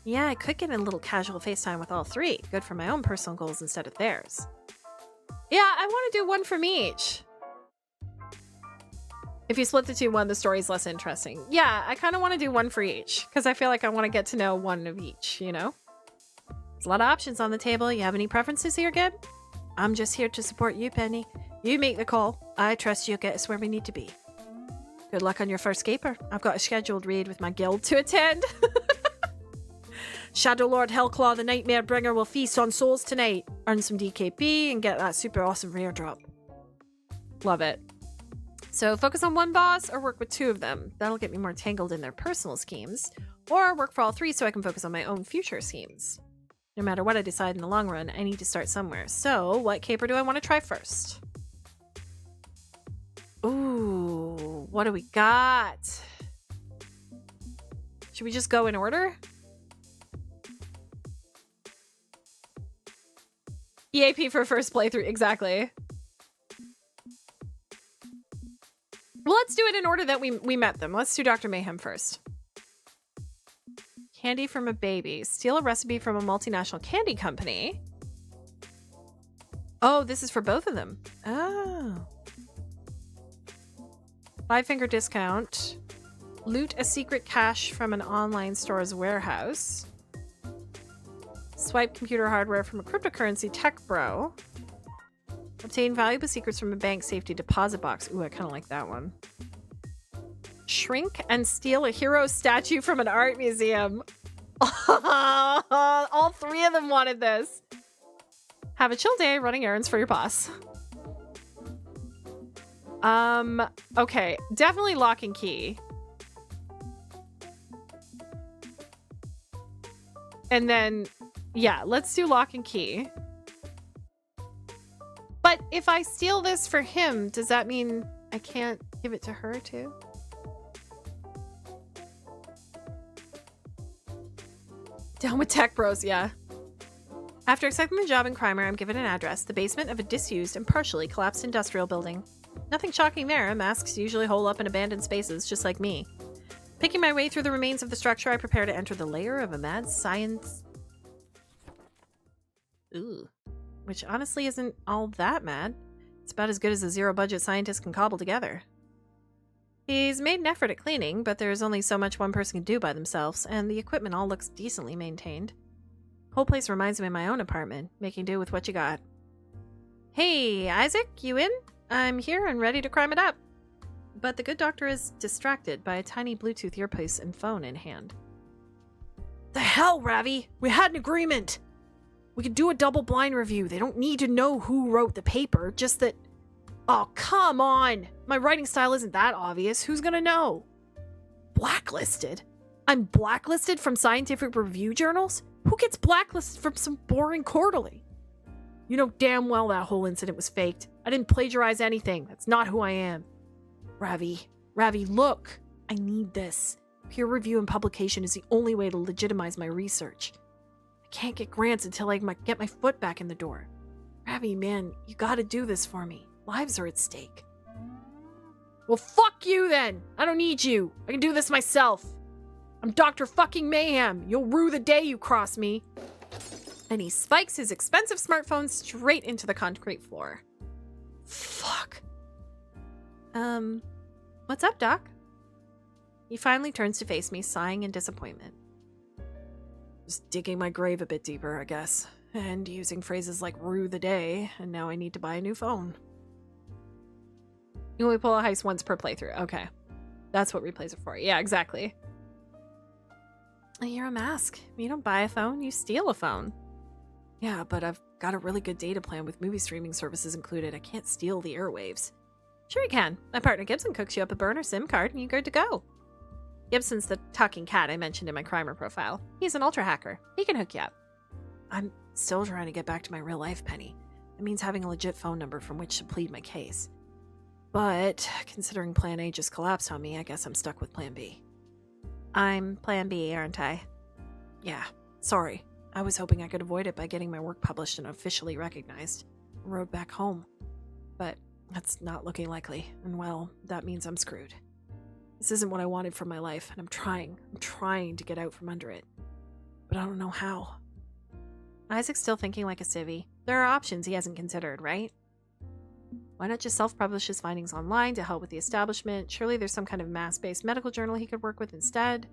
Yeah, I could get in a little casual FaceTime with all 3. Good for my own personal goals instead of theirs. Yeah, I want to do 1 from each. If you split the 2-1, the story's less interesting. Yeah, I kind of want to do 1 for each, because I feel like I want to get to know 1 of each, you know? There's a lot of options on the table. You have any preferences here, Gib? I'm just here to support you, Penny. You make the call. I trust you'll get us where we need to be. Good luck on your first caper. I've got a scheduled raid with my guild to attend. Shadow Lord Hellclaw, the Nightmare Bringer, will feast on souls tonight. Earn some DKP and get that super awesome rare drop. Love it. So focus on 1 boss or work with 2 of them. That'll get me more tangled in their personal schemes. Or work for all 3 so I can focus on my own future schemes. No matter what I decide in the long run, I need to start somewhere. So what caper do I want to try first? Ooh, what do we got? Should we just go in order? EAP for first playthrough, exactly. Well, let's do it in order that we met them. Let's do Dr. Mayhem first. Candy from a baby. Steal a recipe from a multinational candy company. Oh, this is for both of them. Oh. 5-finger discount. Loot a secret cache from an online store's warehouse. Swipe computer hardware from a cryptocurrency tech bro. Obtain valuable secrets from a bank safety deposit box. Ooh, I kind of like that one. Shrink and steal a hero statue from an art museum. All 3 of them wanted this. Have a chill day running errands for your boss. Okay. Definitely lock and key. And then, yeah, let's do lock and key. But if I steal this for him, does that mean I can't give it to her too? Down with tech bros, yeah. After accepting the job in Crimer, I'm given an address, the basement of a disused and partially collapsed industrial building. Nothing shocking there, masks usually hole up in abandoned spaces, just like me. Picking my way through the remains of the structure, I prepare to enter the lair of a mad science... Ooh. Which honestly isn't all that mad. It's about as good as a zero-budget scientist can cobble together. He's made an effort at cleaning, but there's only so much one person can do by themselves, and the equipment all looks decently maintained. Whole place reminds me of my own apartment, making do with what you got. Hey, Isaac, you in? I'm here and ready to crime it up. But the good doctor is distracted by a tiny Bluetooth earpiece and phone in hand. The hell, Ravi! We had an agreement! We could do a double-blind review. They don't need to know who wrote the paper, just that... Oh, come on! My writing style isn't that obvious. Who's gonna know? Blacklisted? I'm blacklisted from scientific review journals? Who gets blacklisted from some boring quarterly? You know damn well that whole incident was faked. I didn't plagiarize anything. That's not who I am. Ravi, look. I need this. Peer review and publication is the only way to legitimize my research. I can't get grants until I get my foot back in the door. Ravi, man, you gotta do this for me. Lives are at stake. Well, fuck you then! I don't need you. I can do this myself. I'm Dr. fucking Mayhem. You'll rue the day you cross me. And he spikes his expensive smartphone straight into the concrete floor. Fuck. What's up, Doc? He finally turns to face me, sighing in disappointment. Just digging my grave a bit deeper, I guess. And using phrases like rue the day, and now I need to buy a new phone. You only pull a heist once per playthrough. Okay. That's what replays are for. Yeah, exactly. You're a mask. You don't buy a phone, you steal a phone. Yeah, but I've got a really good data plan with movie streaming services included. I can't steal the airwaves. Sure you can. My partner Gibson cooks you up a burner SIM card and you're good to go. Gibson's the talking cat I mentioned in my Crimer profile. He's an ultra hacker. He can hook you up. I'm still trying to get back to my real life, Penny. It means having a legit phone number from which to plead my case. But considering Plan A just collapsed on me, I guess I'm stuck with Plan B. I'm Plan B, aren't I? Yeah, sorry. I was hoping I could avoid it by getting my work published and officially recognized. Rode back home. But that's not looking likely, and well, that means I'm screwed. This isn't what I wanted from my life, and I'm trying to get out from under it. But I don't know how. Isaac's still thinking like a civvy. There are options he hasn't considered, right? Why not just self-publish his findings online to help with the establishment? Surely there's some kind of mass-based medical journal he could work with instead.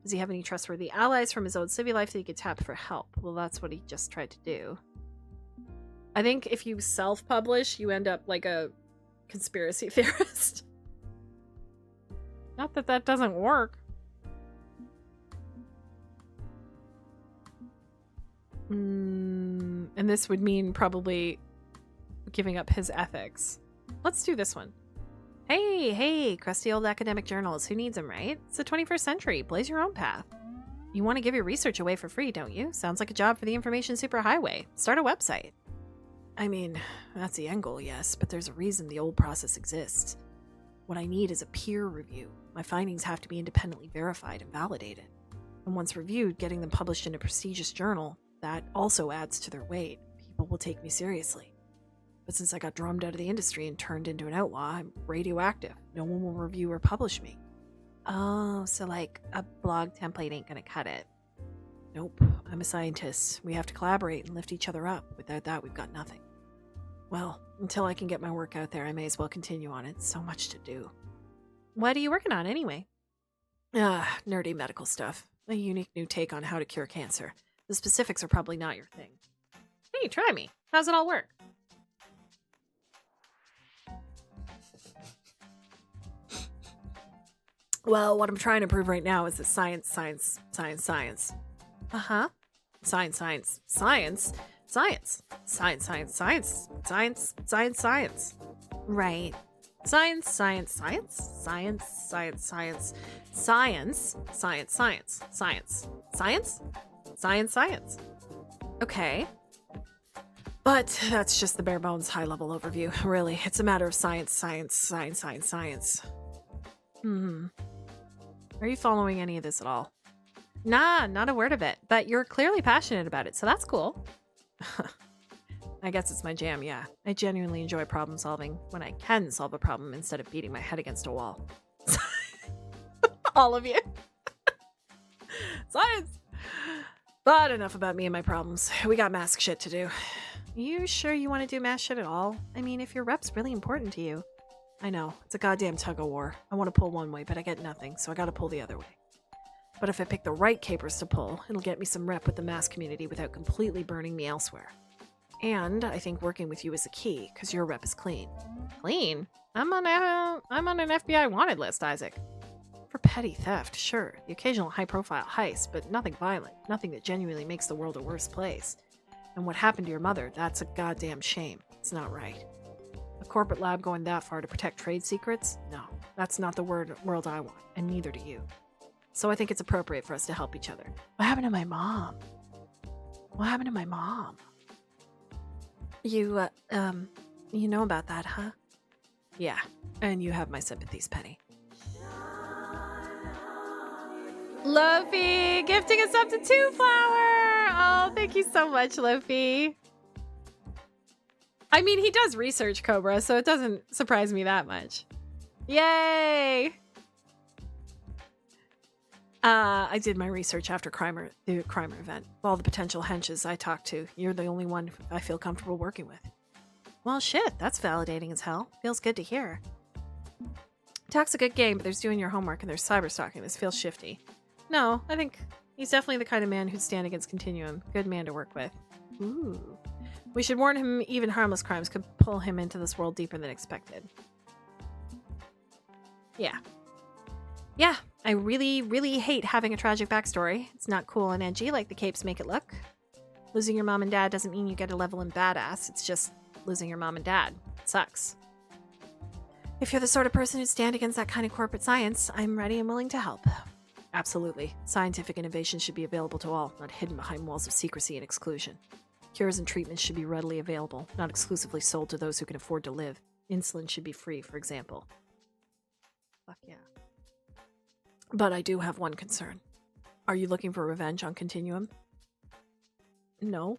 Does he have any trustworthy allies from his old civvy life that he could tap for help? Well, that's what he just tried to do. I think if you self-publish, you end up like a conspiracy theorist. Not that that doesn't work. And this would mean probably giving up his ethics. Let's do this one. Hey, crusty old academic journals. Who needs them, right? It's the 21st century. Blaze your own path. You want to give your research away for free, don't you? Sounds like a job for the information superhighway. Start a website. I mean, that's the end goal, yes, but there's a reason the old process exists. What I need is a peer review. My findings have to be independently verified and validated. And once reviewed, getting them published in a prestigious journal, that also adds to their weight. People will take me seriously. But since I got drummed out of the industry and turned into an outlaw, I'm radioactive. No one will review or publish me. Oh, so like a blog template ain't gonna cut it. Nope, I'm a scientist. We have to collaborate and lift each other up. Without that, we've got nothing. Well, until I can get my work out there, I may as well continue on it. So much to do. What are you working on anyway? Nerdy medical stuff. A unique new take on how to cure cancer. The specifics are probably not your thing. Hey, try me. How's it all work? Well, what I'm trying to prove right now is that science. Uh-huh. Science. Right. Science. Okay. But that's just the bare bones high level overview. Really, it's a matter of science. Are you following any of this at all? Nah, not a word of it. But you're clearly passionate about it, so that's cool. I guess it's my jam, yeah. I genuinely enjoy problem solving when I can solve a problem instead of beating my head against a wall. All of you. Science! But enough about me and my problems. We got mask shit to do. You sure you want to do mask shit at all? I mean, if your rep's really important to you. I know, it's a goddamn tug-of-war. I want to pull one way, but I get nothing, so I gotta pull the other way. But if I pick the right capers to pull, it'll get me some rep with the mask community without completely burning me elsewhere. And I think working with you is the key, because your rep is clean. Clean? I'm on an FBI wanted list, Isaac. For petty theft, sure. The occasional high-profile heist, but nothing violent. Nothing that genuinely makes the world a worse place. And what happened to your mother, that's a goddamn shame. It's not right. A corporate lab going that far to protect trade secrets? No, that's not the world I want, and neither do you. So I think it's appropriate for us to help each other. What happened to my mom? You know about that, huh? Yeah, and you have my sympathies, Penny. Lofi gifting us up to 2 flower. Oh, thank you so much, Lofi. I mean, he does research Cobra, so it doesn't surprise me that much. Yay! I did my research after the Crimer event. Of all the potential henches I talked to, you're the only one I feel comfortable working with. Well, shit, that's validating as hell. Feels good to hear. Talk's a good game, but there's doing your homework and there's cyberstalking. This feels shifty. No, I think he's definitely the kind of man who'd stand against Continuum. Good man to work with. Ooh. We should warn him even harmless crimes could pull him into this world deeper than expected. Yeah. Yeah, I really, really hate having a tragic backstory. It's not cool and edgy like the capes make it look. Losing your mom and dad doesn't mean you get a level in badass. It's just losing your mom and dad. It sucks. If you're the sort of person who'd stand against that kind of corporate science, I'm ready and willing to help. Absolutely. Scientific innovation should be available to all, not hidden behind walls of secrecy and exclusion. Cures and treatments should be readily available, not exclusively sold to those who can afford to live. Insulin should be free, for example. Fuck yeah. But I do have one concern. Are you looking for revenge on Continuum? No.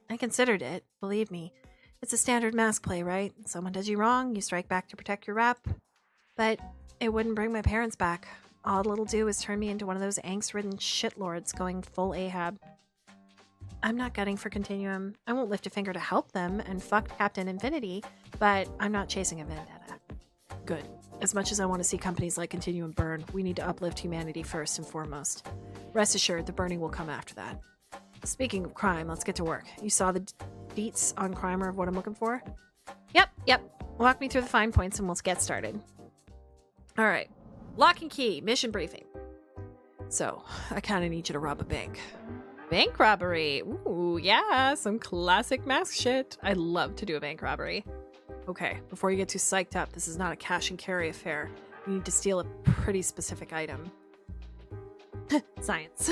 I considered it, believe me. It's a standard mask play, right? Someone does you wrong, you strike back to protect your rep. But it wouldn't bring my parents back. All it'll do is turn me into one of those angst-ridden shitlords going full Ahab. I'm not gunning for Continuum. I won't lift a finger to help them and fuck Captain Infinity, but I'm not chasing a vendetta. Good. As much as I want to see companies like Continuum burn, we need to uplift humanity first and foremost. Rest assured, the burning will come after that. Speaking of crime, let's get to work. You saw the deets on Crimer of what I'm looking for? Yep. Walk me through the fine points and we'll get started. All right. Lock and key, mission briefing. So, I kind of need you to rob a bank. Bank robbery. Ooh, yeah, some classic mask shit. I love to do a bank robbery. Okay, before you get too psyched up, this is not a cash and carry affair. You need to steal a pretty specific item. Science.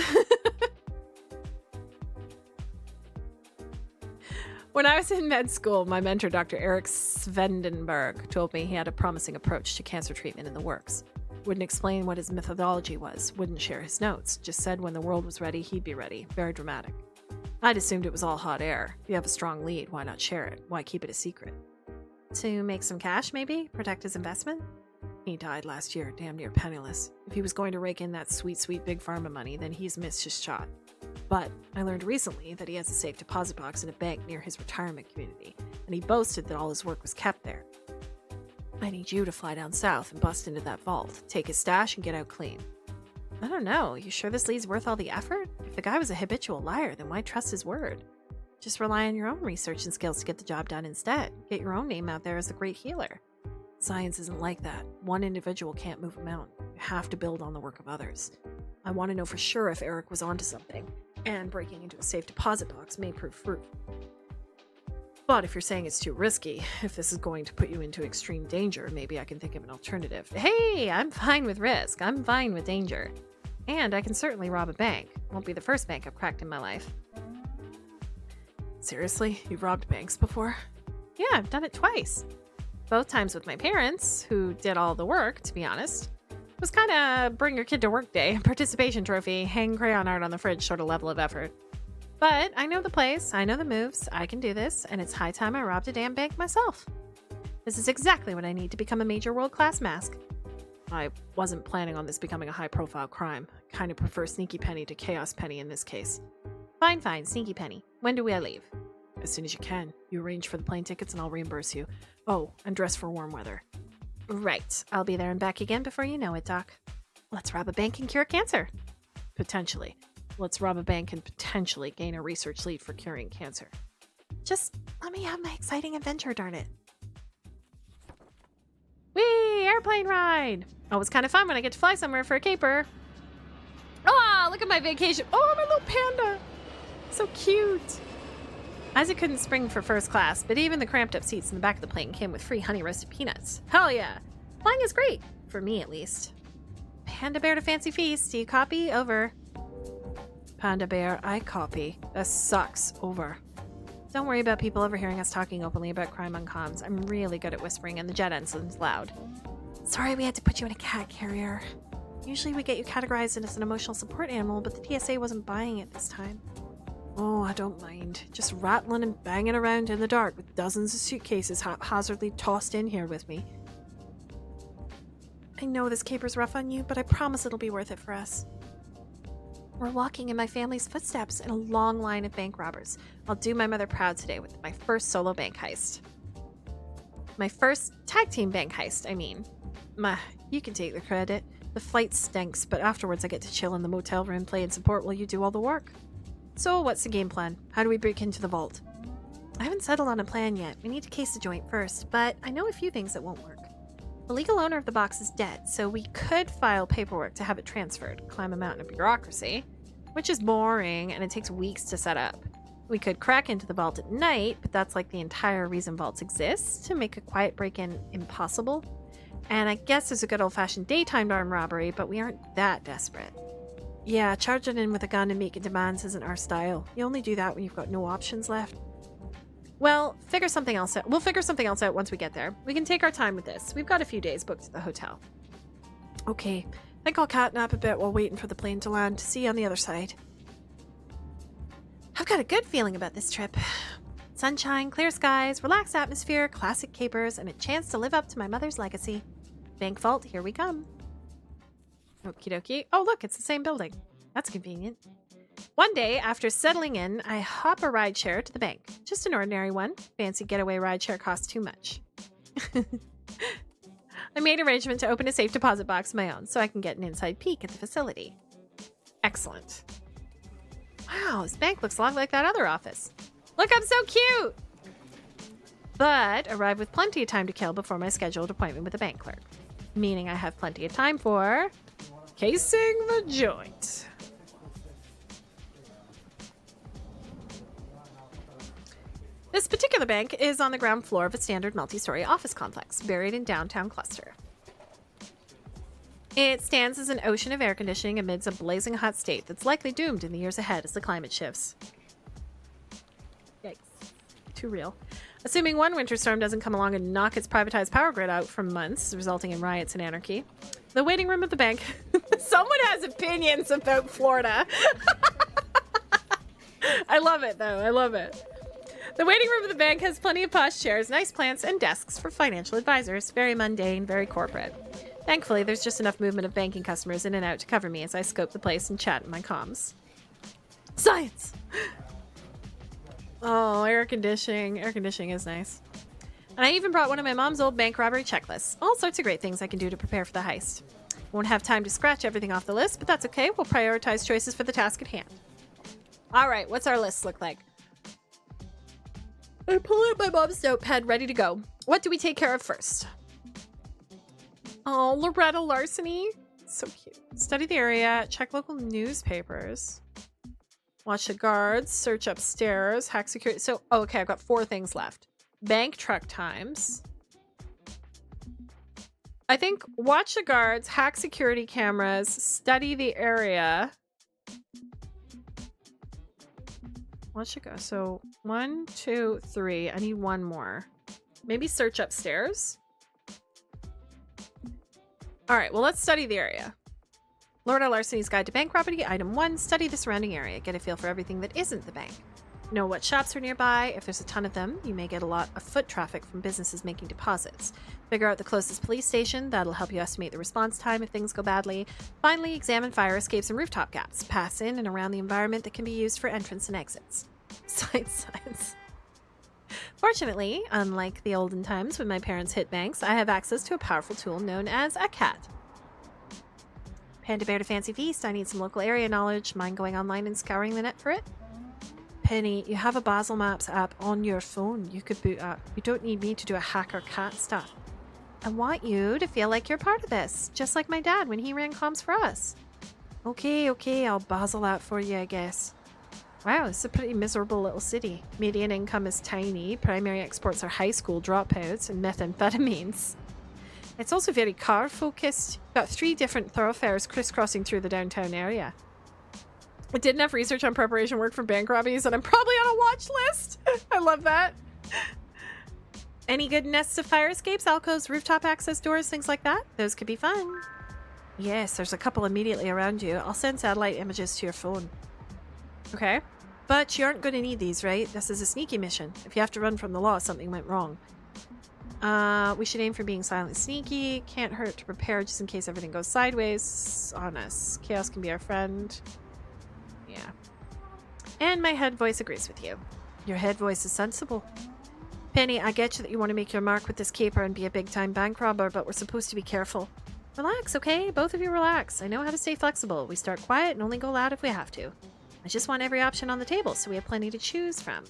When I was in med school, my mentor, Dr. Eric Svendenberg, told me he had a promising approach to cancer treatment in the works. Wouldn't explain what his methodology was, wouldn't share his notes, just said when the world was ready, he'd be ready. Very dramatic. I'd assumed it was all hot air. If you have a strong lead, why not share it? Why keep it a secret? To make some cash, maybe? Protect his investment? He died last year, damn near penniless. If he was going to rake in that sweet, sweet big pharma money, then he's missed his shot. But I learned recently that he has a safe deposit box in a bank near his retirement community, and he boasted that all his work was kept there. I need you to fly down south and bust into that vault, take his stash, and get out clean. I don't know, you sure this lead's worth all the effort? If the guy was a habitual liar, then why trust his word? Just rely on your own research and skills to get the job done instead. Get your own name out there as a great healer. Science isn't like that. One individual can't move a mountain. You have to build on the work of others. I want to know for sure if Eric was onto something, and breaking into a safe deposit box may prove fruit. But if you're saying it's too risky, if this is going to put you into extreme danger, maybe I can think of an alternative. Hey, I'm fine with risk. I'm fine with danger. And I can certainly rob a bank. Won't be the first bank I've cracked in my life. Seriously? You've robbed banks before? Yeah, I've done it twice. Both times with my parents, who did all the work, to be honest. It was kind of bring your kid to work day, participation trophy, hang crayon art on the fridge sort of level of effort. But I know the place, I know the moves, I can do this, and it's high time I robbed a damn bank myself. This is exactly what I need to become a major world-class mask. I wasn't planning on this becoming a high-profile crime. I kind of prefer Sneaky Penny to Chaos Penny in this case. Fine, Sneaky Penny. When do I leave? As soon as you can. You arrange for the plane tickets and I'll reimburse you. Oh, and dress for warm weather. Right. I'll be there and back again before you know it, Doc. Let's rob a bank and cure cancer. Potentially. Let's rob a bank and potentially gain a research lead for curing cancer. Just let me have my exciting adventure, darn it. Whee! Airplane ride! Oh, it's kind of fun when I get to fly somewhere for a caper. Oh, look at my vacation. Oh, my little panda. So cute. Isaac couldn't spring for first class, but even the cramped up seats in the back of the plane came with free honey roasted peanuts. Hell yeah. Flying is great. For me, at least. Panda Bear to Fancy Feast. Do you copy? Over. Panda Bear, I copy. That sucks. Over. Don't worry about people overhearing us talking openly about crime on comms. I'm really good at whispering and the jet ensign's loud. Sorry we had to put you in a cat carrier. Usually we get you categorized as an emotional support animal, but the TSA wasn't buying it this time. Oh, I don't mind. Just rattling and banging around in the dark with dozens of suitcases haphazardly tossed in here with me. I know this caper's rough on you, but I promise it'll be worth it for us. We're walking in my family's footsteps in a long line of bank robbers. I'll do my mother proud today with my first solo bank heist. My first tag team bank heist, I mean. You can take the credit. The flight stinks, but afterwards I get to chill in the motel room playing support while you do all the work. So, what's the game plan? How do we break into the vault? I haven't settled on a plan yet. We need to case the joint first, but I know a few things that won't work. The legal owner of the box is dead, so we could file paperwork to have it transferred, climb a mountain of bureaucracy, which is boring and it takes weeks to set up. We could crack into the vault at night, but that's like the entire reason vaults exist, to make a quiet break-in impossible. And I guess there's a good old-fashioned daytime armed robbery, but we aren't that desperate. Yeah, charging in with a gun and making demands isn't our style. You only do that when you've got no options left. Well, figure something else out. We'll figure something else out once we get there. We can take our time with this. We've got a few days booked at the hotel. Okay, I think I'll catnap a bit while waiting for the plane to land. See you on the other side. I've got a good feeling about this trip. Sunshine, clear skies, relaxed atmosphere, classic capers, and a chance to live up to my mother's legacy. Bank vault, here we come. Okie dokie. Oh, look, it's the same building. That's convenient. One day, after settling in, I hop a rideshare to the bank. Just an ordinary one. Fancy getaway rideshare costs too much. I made arrangement to open a safe deposit box of my own so I can get an inside peek at the facility. Excellent. Wow, this bank looks a lot like that other office. Look, I'm so cute! But arrive with plenty of time to kill before my scheduled appointment with the bank clerk. Meaning I have plenty of time for casing the joint. This particular bank is on the ground floor of a standard multi-story office complex buried in downtown cluster. It stands as an ocean of air conditioning amidst a blazing hot state that's likely doomed in the years ahead as the climate shifts. Yikes. Too real. Assuming one winter storm doesn't come along and knock its privatized power grid out for months, resulting in riots and anarchy. The waiting room of the bank. Someone has opinions about Florida. I love it, though. I love it. The waiting room of the bank has plenty of posh chairs, nice plants, and desks for financial advisors. Very mundane, very corporate. Thankfully, there's just enough movement of banking customers in and out to cover me as I scope the place and chat in my comms. Science! Oh, air conditioning. Air conditioning is nice. And I even brought one of my mom's old bank robbery checklists. All sorts of great things I can do to prepare for the heist. Won't have time to scratch everything off the list, but that's okay. We'll prioritize choices for the task at hand. All right, what's our list look like? I pull out my mom's notepad ready to go. What do we take care of first? Oh, Loretta Larceny. So cute. Study the area, check local newspapers, watch the guards, search upstairs, hack security. So, okay, I've got 4 things left. Bank truck times. I think watch the guards, hack security cameras, study the area. What should go? So 1, 2, 3. I need one more. Maybe search upstairs. All right, well, let's study the area. Loretta Larceny's Guide to Bank Robbery, Item 1, study the surrounding area. Get a feel for everything that isn't the bank. Know what shops are nearby. If there's a ton of them, you may get a lot of foot traffic from businesses making deposits. Figure out the closest police station. That'll help you estimate the response time if things go badly. Finally, examine fire escapes and rooftop gaps. Pass in and around the environment that can be used for entrance and exits. Science. Fortunately, unlike the olden times when my parents hit banks, I have access to a powerful tool known as a cat. Panda Bear to Fancy Feast, I need some local area knowledge. Mind going online and scouring the net for it? Penny, you have a Basel Maps app on your phone you could boot up. You don't need me to do a hacker cat stuff. I want you to feel like you're part of this, just like my dad when he ran comms for us. Okay, I'll Basel that for you, I guess. Wow, it's a pretty miserable little city. Median income is tiny, primary exports are high school dropouts and methamphetamines. It's also very car focused. Got 3 different thoroughfares crisscrossing through the downtown area. I did enough research on preparation work for bank robberies and I'm probably on a watch list. I love that. Any good nests of fire escapes, alcoves, rooftop access doors, things like that? Those could be fun. Yes, there's a couple immediately around you. I'll send satellite images to your phone. Okay. But you aren't going to need these, right? This is a sneaky mission. If you have to run from the law, something went wrong. We should aim for being silent sneaky. Can't hurt to prepare just in case everything goes sideways on us. Chaos can be our friend. Yeah. And my head voice agrees with you. Your head voice is sensible. Penny, I get you that you want to make your mark with this caper and be a big-time bank robber, but we're supposed to be careful. Relax, okay? Both of you relax. I know how to stay flexible. We start quiet and only go loud if we have to. I just want every option on the table so we have plenty to choose from.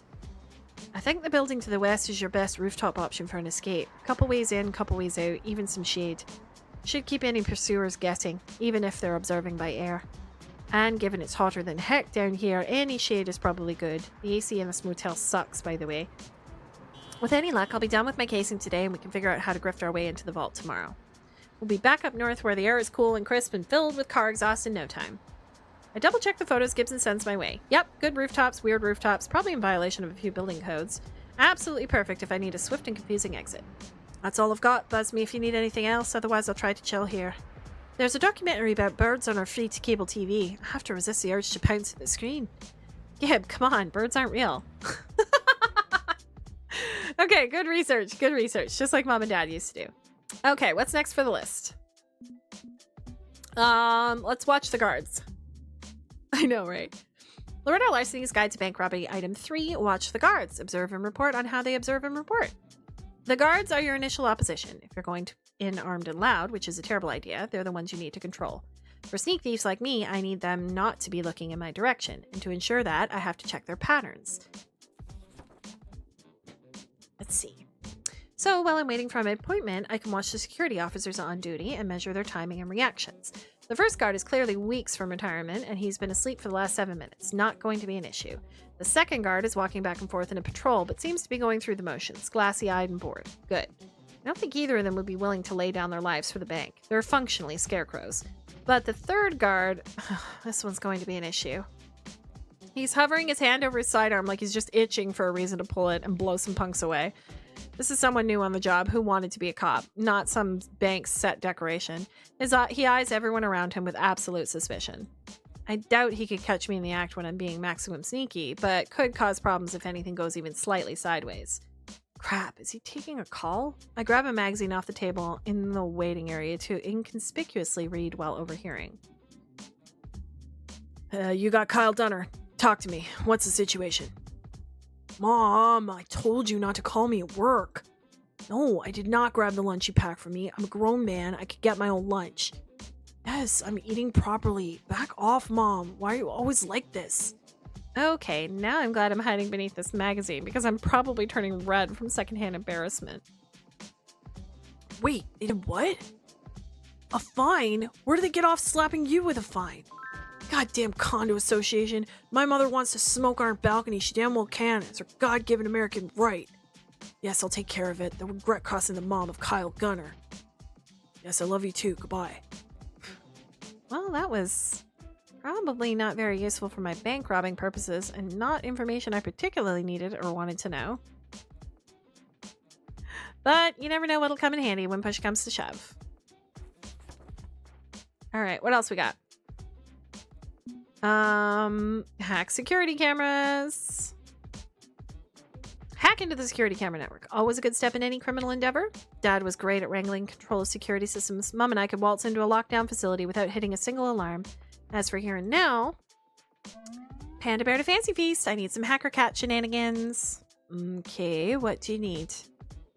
I think the building to the west is your best rooftop option for an escape. Couple ways in, couple ways out, even some shade. Should keep any pursuers guessing, even if they're observing by air. And given it's hotter than heck down here, any shade is probably good. The AC in this motel sucks, by the way. With any luck, I'll be done with my casing today and we can figure out how to grift our way into the vault tomorrow. We'll be back up north where the air is cool and crisp and filled with car exhaust in no time. I double-checked the photos Gibson sends my way. Yep, good rooftops, weird rooftops, probably in violation of a few building codes. Absolutely perfect if I need a swift and confusing exit. That's all I've got. Buzz me if you need anything else, otherwise I'll try to chill here. There's a documentary about birds on our free-to-cable TV. I have to resist the urge to pounce at the screen. Gib, come on, birds aren't real. Okay, good research, just like Mom and Dad used to do. Okay, what's next for the list? Let's watch the guards. I know, right? Loretta Larceny's Guide to Bank Robbery Item 3, Watch the Guards. Observe and report on how they observe and report. The guards are your initial opposition. If you're going in armed and loud, which is a terrible idea, they're the ones you need to control. For sneak thieves like me, I need them not to be looking in my direction, and to ensure that, I have to check their patterns. Let's see. So while I'm waiting for my appointment, I can watch the security officers on duty and measure their timing and reactions. The first guard is clearly weeks from retirement, and he's been asleep for the last 7 minutes. Not going to be an issue. The second guard is walking back and forth in a patrol, but seems to be going through the motions, glassy-eyed and bored. Good. I don't think either of them would be willing to lay down their lives for the bank. They're functionally scarecrows. But the third guard, this one's going to be an issue. He's hovering his hand over his sidearm like he's just itching for a reason to pull it and blow some punks away. This is someone new on the job who wanted to be a cop, not some bank set decoration. He eyes everyone around him with absolute suspicion. I doubt he could catch me in the act when I'm being maximum sneaky, but could cause problems if anything goes even slightly sideways. Crap, is he taking a call? I grab a magazine off the table in the waiting area to inconspicuously read while overhearing. You got Kyle Dunner. Talk to me. What's the situation? Mom, I told you not to call me at work. No, I did not grab the lunch you packed for me. I'm a grown man. I could get my own lunch. Yes, I'm eating properly. Back off, Mom. Why are you always like this? Okay, now I'm glad I'm hiding beneath this magazine because I'm probably turning red from secondhand embarrassment. Wait, they did what? A fine? Where do they get off slapping you with a fine? Goddamn condo association. My mother wants to smoke on her balcony. She damn well can. It's her God-given American right. Yes, I'll take care of it. They'll regret crossing the mom of Kyle Gunner. Yes, I love you too. Goodbye. Well, that was probably not very useful for my bank robbing purposes and not information I particularly needed or wanted to know. But you never know what'll come in handy when push comes to shove. Alright, what else we got? Hack security cameras. Hack into the security camera network. Always a good step in any criminal endeavor. Dad was great at wrangling control of security systems. Mom and I could waltz into a lockdown facility without hitting a single alarm. As for here and now, Panda Bear to Fancy Feast. I need some hacker cat shenanigans. Okay, what do you need?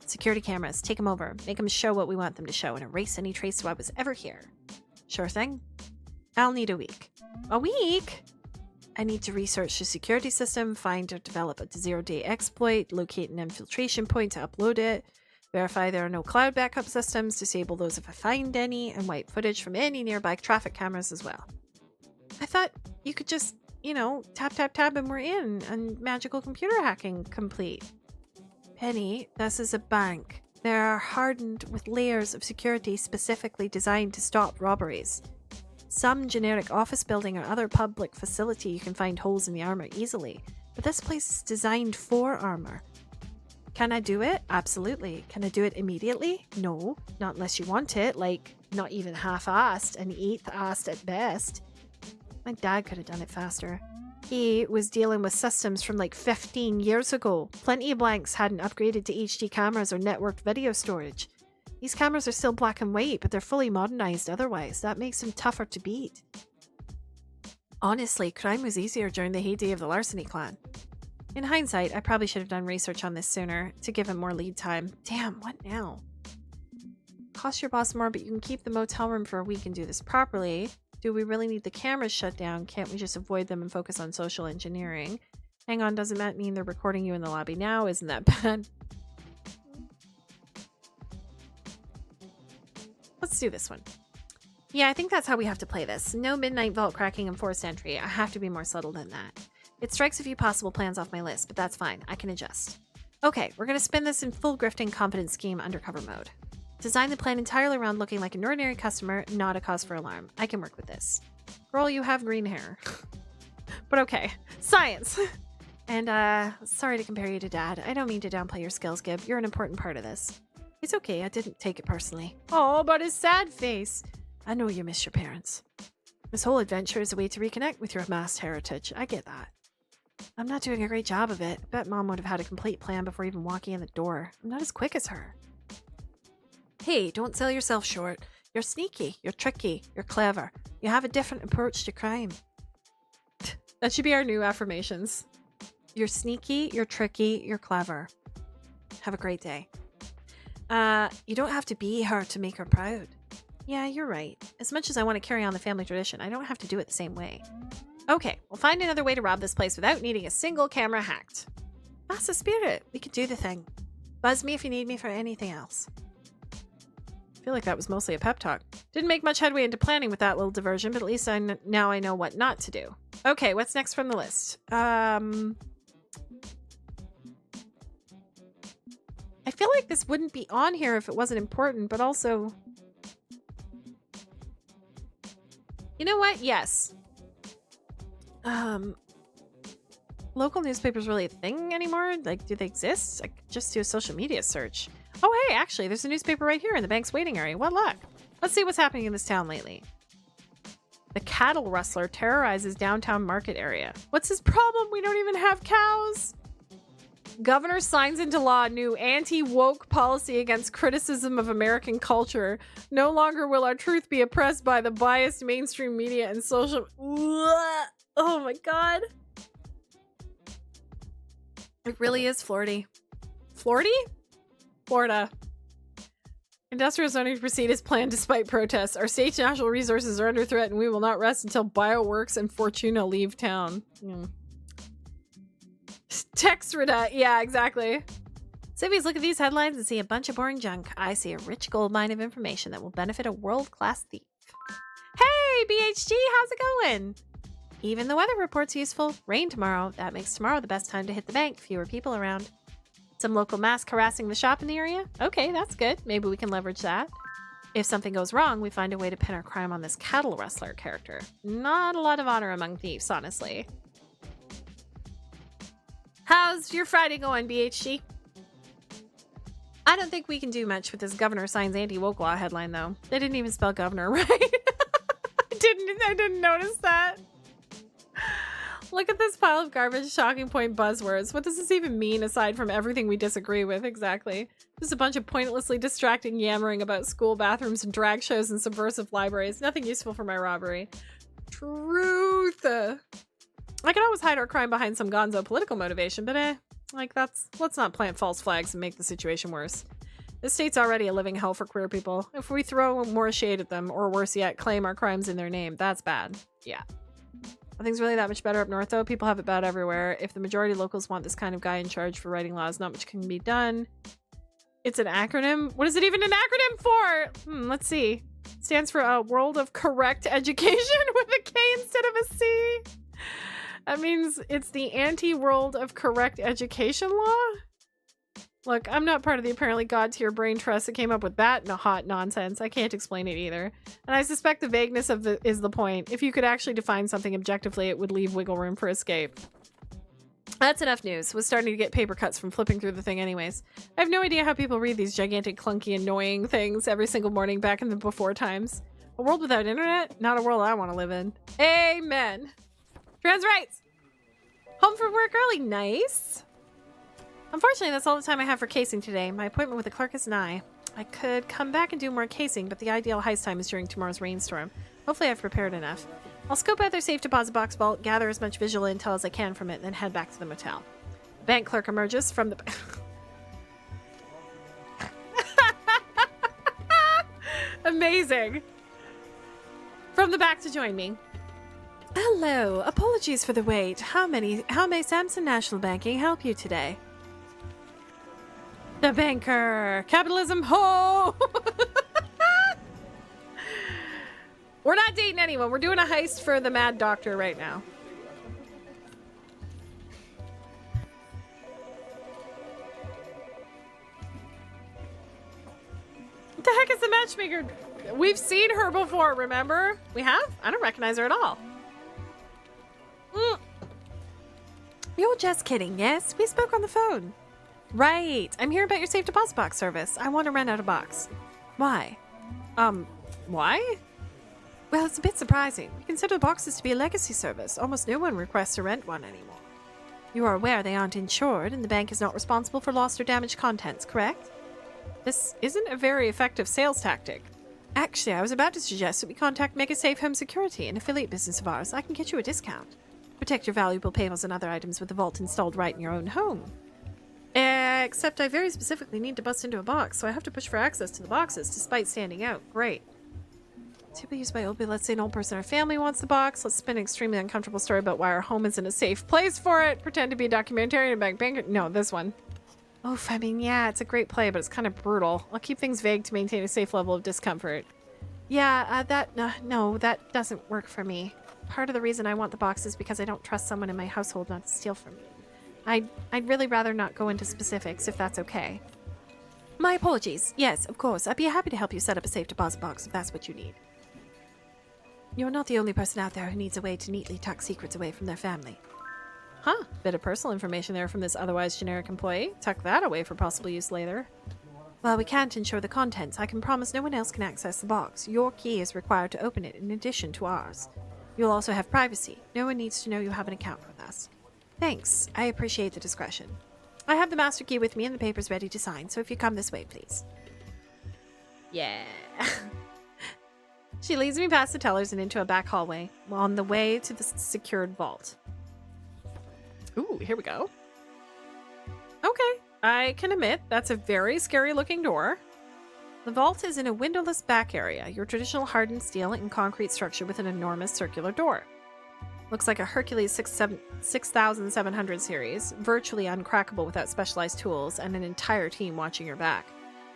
Security cameras. Take them over. Make them show what we want them to show and erase any trace of what was ever here. Sure thing. I'll need a week. A week? I need to research the security system, find or develop a zero-day exploit, locate an infiltration point to upload it, verify there are no cloud backup systems, disable those if I find any, and wipe footage from any nearby traffic cameras as well. I thought you could just, tap, tap, tap and we're in, and magical computer hacking complete. Penny, this is a bank. They are hardened with layers of security specifically designed to stop robberies. Some generic office building or other public facility you can find holes in the armor easily, but this place is designed for armor. Can I do it? Absolutely. Can I do it immediately? No, not unless you want it, like not even half-assed, an eighth-assed at best. My dad could have done it faster. He was dealing with systems from like 15 years ago. Plenty of blanks hadn't upgraded to HD cameras or networked video storage. These cameras are still black and white, but they're fully modernized otherwise. That makes them tougher to beat. Honestly, crime was easier during the heyday of the Larceny clan. In hindsight, I probably should have done research on this sooner to give him more lead time. Damn, what now? Cost your boss more, but you can keep the motel room for a week and do this properly. Do we really need the cameras shut down? Can't we just avoid them and focus on social engineering? Hang on, doesn't that mean they're recording you in the lobby now? Isn't that bad? Let's do this one. Yeah, I think that's how we have to play this. No midnight vault cracking and forced entry. I have to be more subtle than that. It strikes a few possible plans off my list, but that's fine. I can adjust. Okay, we're going to spin this in full grifting confidence scheme undercover mode. Design the plan entirely around looking like an ordinary customer, not a cause for alarm. I can work with this. Girl, you have green hair. But okay. Science! And, sorry to compare you to Dad. I don't mean to downplay your skills, Gib. You're an important part of this. It's okay, I didn't take it personally. Oh, but his sad face. I know you miss your parents. This whole adventure is a way to reconnect with your amassed heritage. I get that. I'm not doing a great job of it. I bet Mom would have had a complete plan before even walking in the door. I'm not as quick as her. Hey, don't sell yourself short. You're sneaky, you're tricky, you're clever. You have a different approach to crime. That should be our new affirmations. You're sneaky, you're tricky, you're clever. Have a great day. You don't have to be her to make her proud. Yeah, you're right. As much as I want to carry on the family tradition, I don't have to do it the same way. Okay, we'll find another way to rob this place without needing a single camera hacked. That's the spirit. We could do the thing. Buzz me if you need me for anything else. I feel like that was mostly a pep talk. Didn't make much headway into planning with that little diversion, but at least now I know what not to do. Okay, what's next from the list? I feel like this wouldn't be on here if it wasn't important, but also... You know what? Yes. Local newspapers really a thing anymore? Like, do they exist? I could just do a social media search. Oh, hey, actually, there's a newspaper right here in the bank's waiting area. What luck. Let's see what's happening in this town lately. The cattle rustler terrorizes downtown market area. What's his problem? We don't even have cows. Governor signs into law new anti-woke policy against criticism of American culture. No longer will our truth be oppressed by the biased mainstream media and social... Oh my god. It really is Florida. Florida. Industrial zoning to proceed as planned despite protests. Our state's natural resources are under threat and we will not rest until Bioworks and Fortuna leave town. Text yeah, exactly. Civvies look at these headlines and see a bunch of boring junk. I see a rich gold mine of information that will benefit a world-class thief. Hey, BHG, how's it going? Even the weather report's useful. Rain tomorrow. That makes tomorrow the best time to hit the bank. Fewer people around. Some local mask harassing the shop in the area? Okay, that's good. Maybe we can leverage that. If something goes wrong, we find a way to pin our crime on this cattle rustler character. Not a lot of honor among thieves, honestly. How's your Friday going, BHG? I don't think we can do much with this governor signs anti-woke law headline, though. They didn't even spell governor right. I didn't notice that. Look at this pile of garbage, talking point buzzwords. What does this even mean aside from everything we disagree with? Exactly. Just a bunch of pointlessly distracting yammering about school bathrooms and drag shows and subversive libraries. Nothing useful for my robbery. Truth. I could always hide our crime behind some gonzo political motivation, but let's not plant false flags and make the situation worse. This state's already a living hell for queer people. If we throw more shade at them, or worse yet, claim our crimes in their name, that's bad. Yeah. Nothing's really that much better up north, though. People have it bad everywhere. If the majority of locals want this kind of guy in charge for writing laws, not much can be done. It's an acronym? What is it even an acronym for? Let's see. It stands for a World of Correct Education with a K instead of a C. That means it's the anti-World of Correct Education law? Look, I'm not part of the apparently god-tier brain trust that came up with that hot nonsense. I can't explain it either. And I suspect the vagueness of is the point. If you could actually define something objectively, it would leave wiggle room for escape. That's enough news. Was starting to get paper cuts from flipping through the thing anyways. I have no idea how people read these gigantic, clunky, annoying things every single morning back in the before times. A world without internet? Not a world I want to live in. Amen. Trans rights! Home from work early. Nice. Unfortunately, that's all the time I have for casing today. My appointment with the clerk is nigh. I could come back and do more casing, but the ideal heist time is during tomorrow's rainstorm. Hopefully I've prepared enough. I'll scope out their safe deposit box vault, gather as much visual intel as I can from it, then head back to the motel. The bank clerk emerges from the... Amazing! From the back to join me. Hello, apologies for the wait. How may Samson National Banking help you today? The banker! Capitalism, ho! We're not dating anyone. We're doing a heist for the mad doctor right now. What the heck is the matchmaker? We've seen her before, remember? We have? I don't recognize her at all. You're just kidding, yes? We spoke on the phone. Right. I'm here about your safe deposit box service. I want to rent out a box. Why? Why? Well, it's a bit surprising. We consider the boxes to be a legacy service. Almost no one requests to rent one anymore. You are aware they aren't insured, and the bank is not responsible for lost or damaged contents, correct? This isn't a very effective sales tactic. Actually, I was about to suggest that we contact Mega Safe Home Security, an affiliate business of ours. I can get you a discount. Protect your valuable payables and other items with the vault installed right in your own home. Except I very specifically need to bust into a box, so I have to push for access to the boxes despite standing out. Great. Typically used by old people. Let's say an old person or family wants the box. Let's spin an extremely uncomfortable story about why our home isn't a safe place for it. Pretend to be a documentarian about banker. No, this one. Oof, I mean, yeah, it's a great play, but it's kind of brutal. I'll keep things vague to maintain a safe level of discomfort. Yeah, no, that doesn't work for me. Part of the reason I want the box is because I don't trust someone in my household not to steal from me. I'd really rather not go into specifics if that's okay. My apologies. Yes, of course. I'd be happy to help you set up a safe deposit box if that's what you need. You're not the only person out there who needs a way to neatly tuck secrets away from their family. Huh, bit of personal information there from this otherwise generic employee. Tuck that away for possible use later. While we can't ensure the contents, I can promise no one else can access the box. Your key is required to open it in addition to ours. You'll also have privacy. No one needs to know you have an account with us. Thanks. I appreciate the discretion. I have the master key with me and the papers ready to sign, so if you come this way, please. Yeah. She leads me past the tellers and into a back hallway, on the way to the secured vault. Ooh, here we go. Okay, I can admit that's a very scary looking door. The vault is in a windowless back area, your traditional hardened steel and concrete structure with an enormous circular door. Looks like a Hercules 6700 series, virtually uncrackable without specialized tools and an entire team watching your back.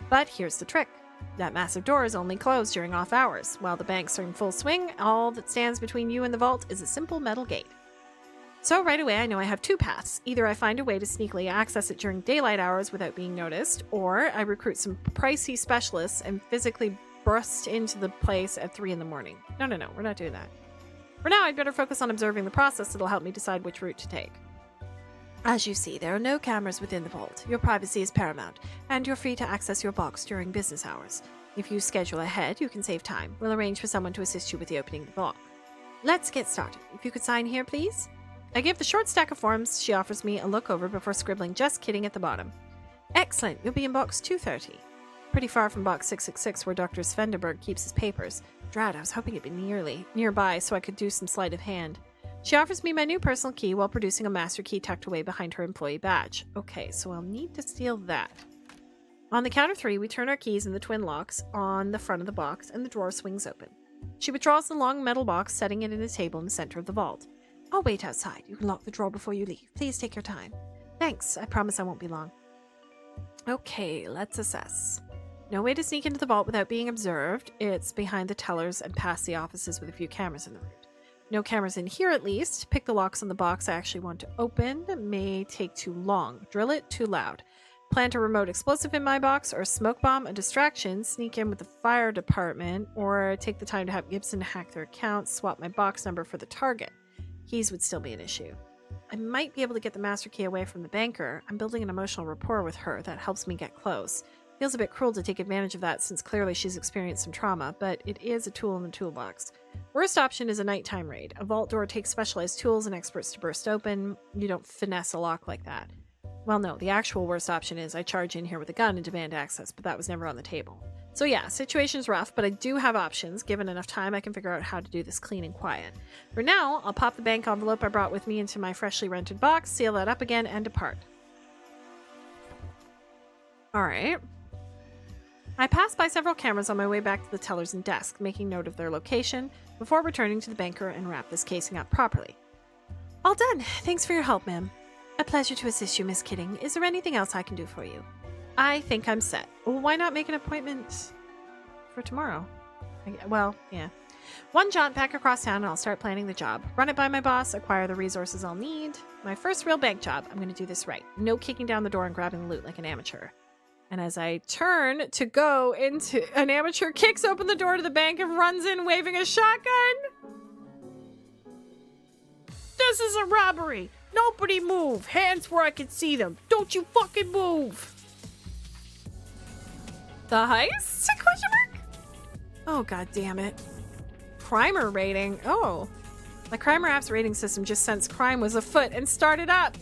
But here's the trick. That massive door is only closed during off hours. While the banks are in full swing, all that stands between you and the vault is a simple metal gate. So right away I know I have two paths. Either I find a way to sneakily access it during daylight hours without being noticed, or I recruit some pricey specialists and physically burst into the place at 3 in the morning. No, we're not doing that. For now, I'd better focus on observing the process. It'll help me decide which route to take. As you see, there are no cameras within the vault. Your privacy is paramount, and you're free to access your box during business hours. If you schedule ahead, you can save time. We'll arrange for someone to assist you with the opening of the vault. Let's get started. If you could sign here, please. I give the short stack of forms she offers me a look over before scribbling "just kidding" at the bottom. Excellent. You'll be in box 230. Pretty far from box 666 where Dr. Svenderberg keeps his papers. Drat, I was hoping it'd be nearby so I could do some sleight of hand. She offers me my new personal key while producing a master key tucked away behind her employee badge. Okay, so I'll need to steal that. On the count of 3, we turn our keys in the twin locks on the front of the box, and the drawer swings open. She withdraws the long metal box, setting it in a table in the center of the vault. I'll wait outside. You can lock the drawer before you leave. Please take your time. Thanks. I promise I won't be long. Okay, let's assess. No way to sneak into the vault without being observed. It's behind the tellers and past the offices with a few cameras in the room. No cameras in here, at least. Pick the locks on the box I actually want to open. May take too long. Drill it too loud. Plant a remote explosive in my box, or a smoke bomb, a distraction, sneak in with the fire department, or take the time to have Gibson hack their account, swap my box number for the target. Keys would still be an issue. I might be able to get the master key away from the banker. I'm building an emotional rapport with her that helps me get close. Feels a bit cruel to take advantage of that since clearly she's experienced some trauma, but it is a tool in the toolbox. Worst option is a nighttime raid. A vault door takes specialized tools and experts to burst open. You don't finesse a lock like that. Well, no, the actual worst option is I charge in here with a gun and demand access, but that was never on the table. So yeah, situation's rough, but I do have options. Given enough time, I can figure out how to do this clean and quiet. For now, I'll pop the bank envelope I brought with me into my freshly rented box, seal that up again, and depart. Alright. I passed by several cameras on my way back to the tellers and desk, making note of their location, before returning to the banker and wrap this casing up properly. All done. Thanks for your help, ma'am. A pleasure to assist you, Miss Kidding. Is there anything else I can do for you? I think I'm set. Well, why not make an appointment for tomorrow? Well, yeah. One jaunt back across town and I'll start planning the job. Run it by my boss, acquire the resources I'll need. My first real bank job. I'm going to do this right. No kicking down the door and grabbing loot like an amateur. And as I turn to go into... An amateur kicks open the door to the bank and runs in waving a shotgun. This is a robbery. Nobody move. Hands where I can see them. Don't you fucking move. The heist? Question mark? Oh, god damn it. Crimer rating. Oh. My Crimer app's rating system just sensed crime was afoot and started up.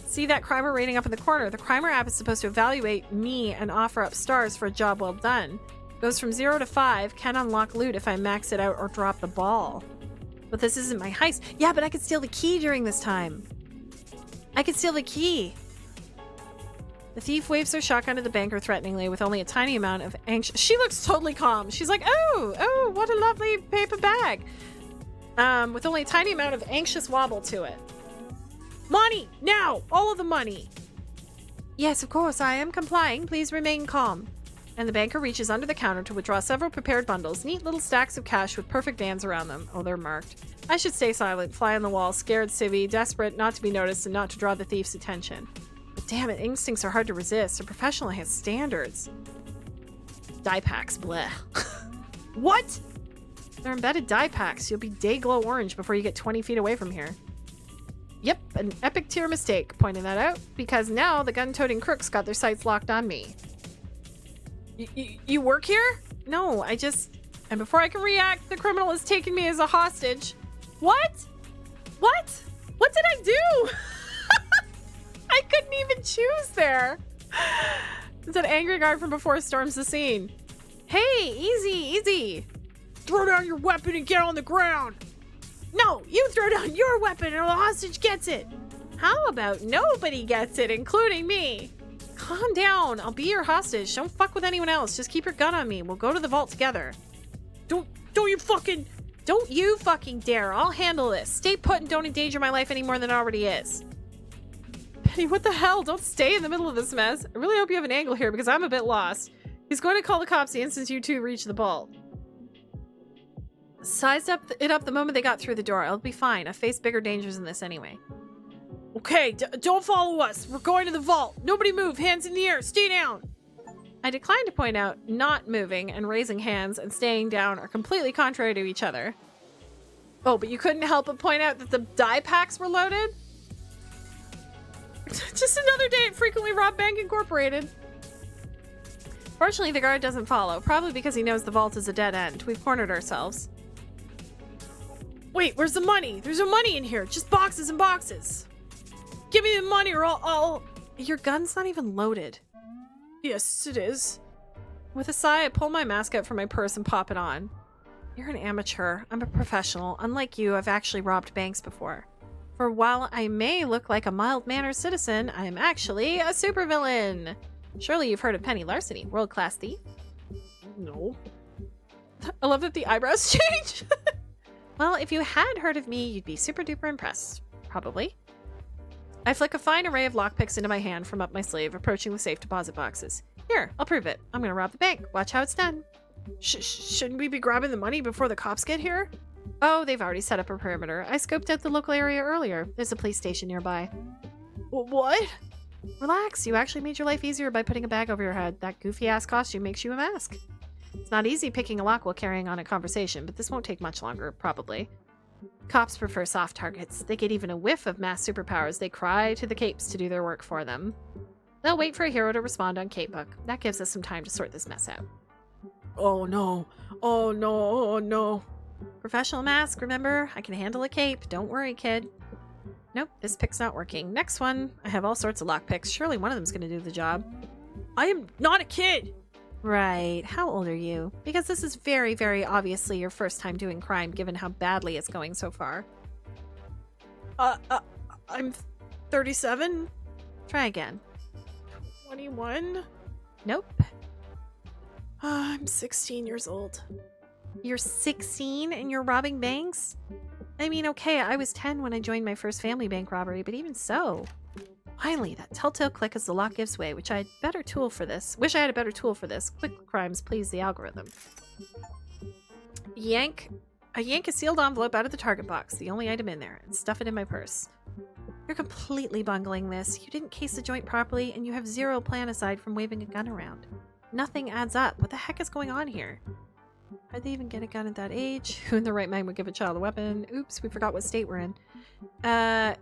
See that Crimer rating up in the corner? The Crimer app is supposed to evaluate me and offer up stars for a job well done. Goes from 0 to 5. Can unlock loot if I max it out or drop the ball. But this isn't my heist. Yeah, but I could steal the key during this time. I could steal the key. The thief waves her shotgun at the banker threateningly with only a tiny amount of anxious... She looks totally calm. She's like, oh, what a lovely paper bag. With only a tiny amount of anxious wobble to it. Money! Now! All of the money! Yes, of course, I am complying. Please remain calm. And the banker reaches under the counter to withdraw several prepared bundles, neat little stacks of cash with perfect bands around them. Oh, they're marked. I should stay silent, fly on the wall, scared civvy, desperate not to be noticed and not to draw the thief's attention. But damn it, instincts are hard to resist. A professional has standards. Die packs, bleh. What? They're embedded die packs. You'll be day glow orange before you get 20 feet away from here. Yep, an epic tier mistake, pointing that out, because now the gun-toting crooks got their sights locked on me. You work here? No, I just... And before I can react, the criminal has taken me as a hostage. What? What? What did I do? I couldn't even choose there. It's an angry guard from before storms the scene. Hey, easy. Throw down your weapon and get on the ground. No, you throw down your weapon or the hostage gets it. How about nobody gets it, including me? Calm down. I'll be your hostage. Don't fuck with anyone else. Just keep your gun on me. We'll go to the vault together. Don't you fucking dare. I'll handle this. Stay put and don't endanger my life any more than it already is. Penny, what the hell? Don't stay in the middle of this mess. I really hope you have an angle here because I'm a bit lost. He's going to call the cops the instant you two reach the vault. Sized it up the moment they got through the door. I'll be fine. I've faced bigger dangers than this anyway. Okay, don't follow us. We're going to the vault. Nobody move. Hands in the air. Stay down. I declined to point out not moving and raising hands and staying down are completely contrary to each other. Oh, but you couldn't help but point out that the die packs were loaded? Just another day at Frequently Robbed Bank Incorporated. Fortunately, the guard doesn't follow, probably because he knows the vault is a dead end. We've cornered ourselves. Wait, where's the money? There's no money in here. Just boxes and boxes. Give me the money or I'll... Your gun's not even loaded. Yes, it is. With a sigh, I pull my mask out from my purse and pop it on. You're an amateur. I'm a professional. Unlike you, I've actually robbed banks before. For while I may look like a mild-mannered citizen, I am actually a supervillain. Surely you've heard of Penny Larceny, world-class thief? No. I love that the eyebrows change. Well, if you had heard of me, you'd be super-duper impressed. Probably. I flick a fine array of lockpicks into my hand from up my sleeve, approaching the safe deposit boxes. Here, I'll prove it. I'm gonna rob the bank. Watch how it's done. Shouldn't we be grabbing the money before the cops get here? Oh, they've already set up a perimeter. I scoped out the local area earlier. There's a police station nearby. What? Relax. You actually made your life easier by putting a bag over your head. That goofy-ass costume makes you a mask. It's not easy picking a lock while carrying on a conversation, but this won't take much longer, probably. Cops prefer soft targets. They get even a whiff of mass superpowers. They cry to the capes to do their work for them. They'll wait for a hero to respond on Capebook. That gives us some time to sort this mess out. Oh no. Oh no. Oh no. Professional mask, remember? I can handle a cape. Don't worry, kid. Nope, this pick's not working. Next one. I have all sorts of lockpicks. Surely one of them's going to do the job. I am not a kid. Right. How old are you? Because this is very, very obviously your first time doing crime, given how badly it's going so far. I'm 37, Try again. 21. Nope. I'm 16 years old. You're 16 and you're robbing banks? I mean, okay, I was 10 when I joined my first family bank robbery, but even so. Finally, that telltale click as the lock gives way, which I had a better tool for this. Wish I had a better tool for this. Quick crimes please the algorithm. Yank a sealed envelope out of the target box, the only item in there, and stuff it in my purse. You're completely bungling this. You didn't case the joint properly, and you have zero plan aside from waving a gun around. Nothing adds up. What the heck is going on here? How'd they even get a gun at that age? Who in their right mind would give a child a weapon? Oops, we forgot what state we're in.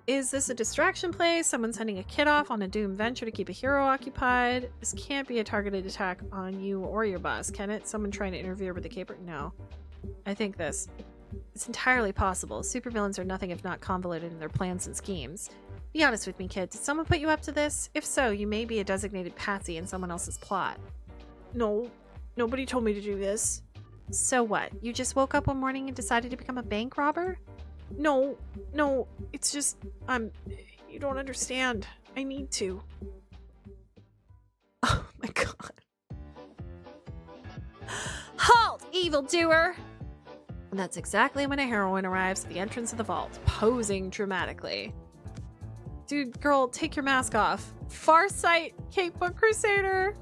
Is this a distraction play? Someone sending a kid off on a doomed venture to keep a hero occupied? This can't be a targeted attack on you or your boss, can it? Someone trying to interfere with the caper? No. I think this. It's entirely possible. Supervillains are nothing if not convoluted in their plans and schemes. Be honest with me, kid. Did someone put you up to this? If so, you may be a designated patsy in someone else's plot. No, nobody told me to do this. So what? You just woke up one morning and decided to become a bank robber? No, it's just, you don't understand. I need to. Oh my god. Halt, evildoer! And that's exactly when a heroine arrives at the entrance of the vault, posing dramatically. Dude, girl, take your mask off. Farsight, Capebook Crusader!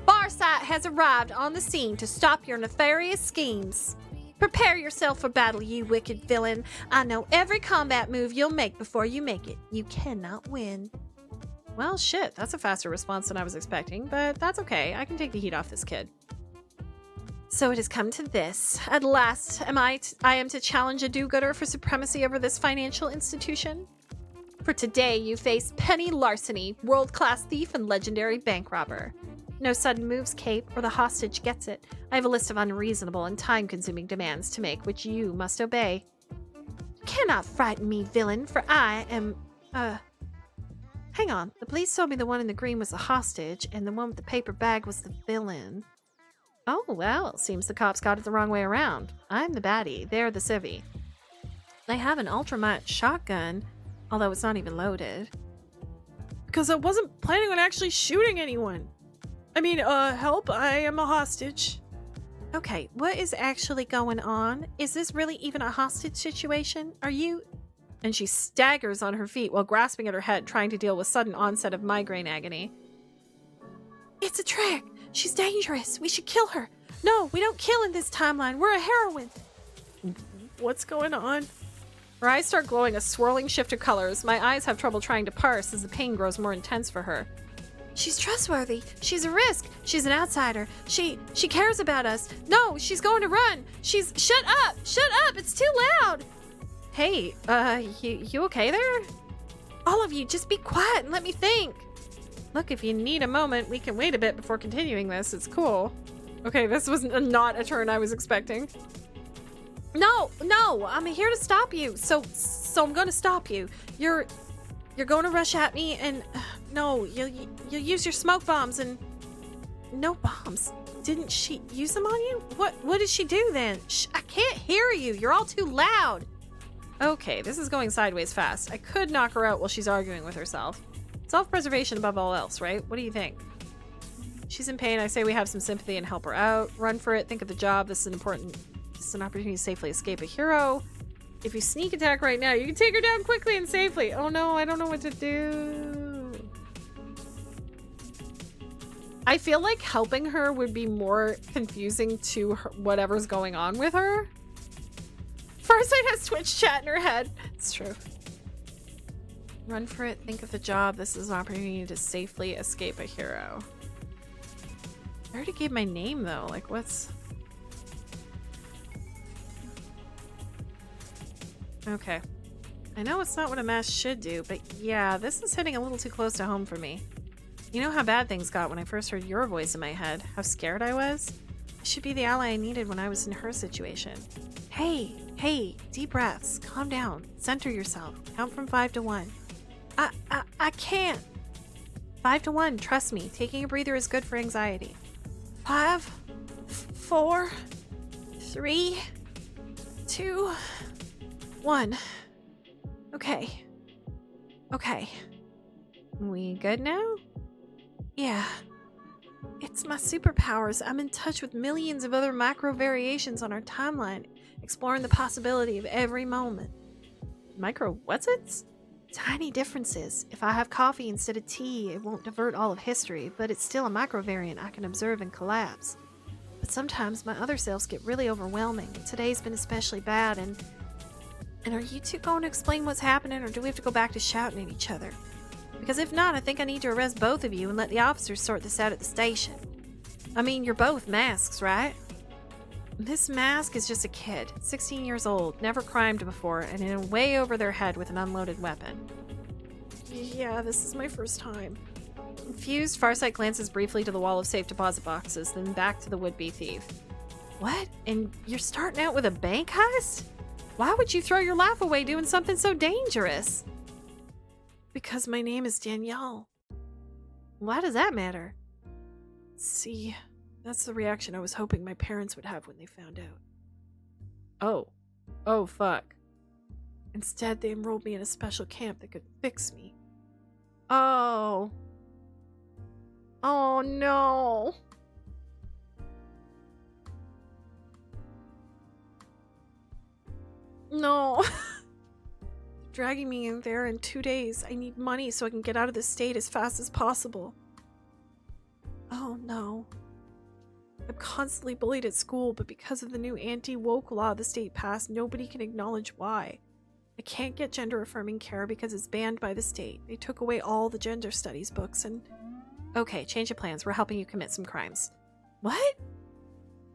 Farsight has arrived on the scene to stop your nefarious schemes. Prepare yourself for battle, you wicked villain. I know every combat move you'll make before you make it. You cannot win. Well, shit, that's a faster response than I was expecting, but that's okay. I can take the heat off this kid. So it has come to this. At last, I am to challenge a do-gooder for supremacy over this financial institution. For today, you face Penny Larceny, world-class thief and legendary bank robber. No sudden moves, Cape, or the hostage gets it. I have a list of unreasonable and time-consuming demands to make, which you must obey. You cannot frighten me, villain, for I am, Hang on, the police told me the one in the green was the hostage, and the one with the paper bag was the villain. Oh, well, it seems the cops got it the wrong way around. I'm the baddie, they're the civvy. They have an ultramite shotgun, although it's not even loaded. Because I wasn't planning on actually shooting anyone. I mean, help, I am a hostage. Okay, what is actually going on? Is this really even a hostage situation? Are you... And she staggers on her feet while grasping at her head, trying to deal with sudden onset of migraine agony. It's a trick! She's dangerous! We should kill her! No, we don't kill in this timeline! We're a heroine! What's going on? Her eyes start glowing a swirling shift of colors. My eyes have trouble trying to parse as the pain grows more intense for her. She's trustworthy. She's a risk. She's an outsider. She cares about us. No, she's going to run. Shut up! Shut up! It's too loud! Hey, you okay there? All of you, just be quiet and let me think. Look, if you need a moment, we can wait a bit before continuing this. It's cool. Okay, this was not a turn I was expecting. No, I'm here to stop you. So I'm going to stop you. You're going to rush at me and no, you'll use your smoke bombs and no bombs. Didn't she use them on you? What did she do then? I can't hear you. You're all too loud. Okay, this is going sideways fast. I could knock her out while she's arguing with herself. Self-preservation above all else, right? What do you think? She's in pain. I say we have some sympathy and help her out. Run for it. Think of the job. This is an opportunity to safely escape a hero. If you sneak attack right now, you can take her down quickly and safely. Oh no, I don't know what to do. I feel like helping her would be more confusing to her, whatever's going on with her. Farsight has Twitch chat in her head. It's true. Run for it. Think of the job. This is an opportunity to safely escape a hero. I already gave my name though. Like what's... Okay. I know it's not what a mask should do, but yeah, this is hitting a little too close to home for me. You know how bad things got when I first heard your voice in my head, how scared I was? I should be the ally I needed when I was in her situation. Hey, deep breaths, calm down, center yourself, count from 5 to 1. I can't. 5 to 1, trust me, taking a breather is good for anxiety. 5, 4, 3, 2, 1. Okay. We good now? Yeah. It's my superpowers. I'm in touch with millions of other micro variations on our timeline, exploring the possibility of every moment. Micro what's it? Tiny differences. If I have coffee instead of tea, it won't divert all of history, but it's still a micro variant I can observe and collapse. But sometimes my other selves get really overwhelming. Today's been especially bad, and are you two going to explain what's happening, or do we have to go back to shouting at each other? Because if not, I think I need to arrest both of you and let the officers sort this out at the station. I mean, you're both masks, right? This mask is just a kid, 16 years old, never crimed before, and in way over their head with an unloaded weapon. Yeah, this is my first time. Confused, Farsight glances briefly to the wall of safe deposit boxes, then back to the would-be thief. What? And you're starting out with a bank heist? Why would you throw your life away doing something so dangerous? Because my name is Danielle. Why does that matter? See, that's the reaction I was hoping my parents would have when they found out. Oh, fuck. Instead, they enrolled me in a special camp that could fix me. Oh no. No. Dragging me in there in 2 days. I need money so I can get out of this state as fast as possible. Oh no. I'm constantly bullied at school, but because of the new anti-woke law the state passed, nobody can acknowledge why. I can't get gender-affirming care because it's banned by the state. They took away all the gender studies books and... Okay, change of plans. We're helping you commit some crimes. What?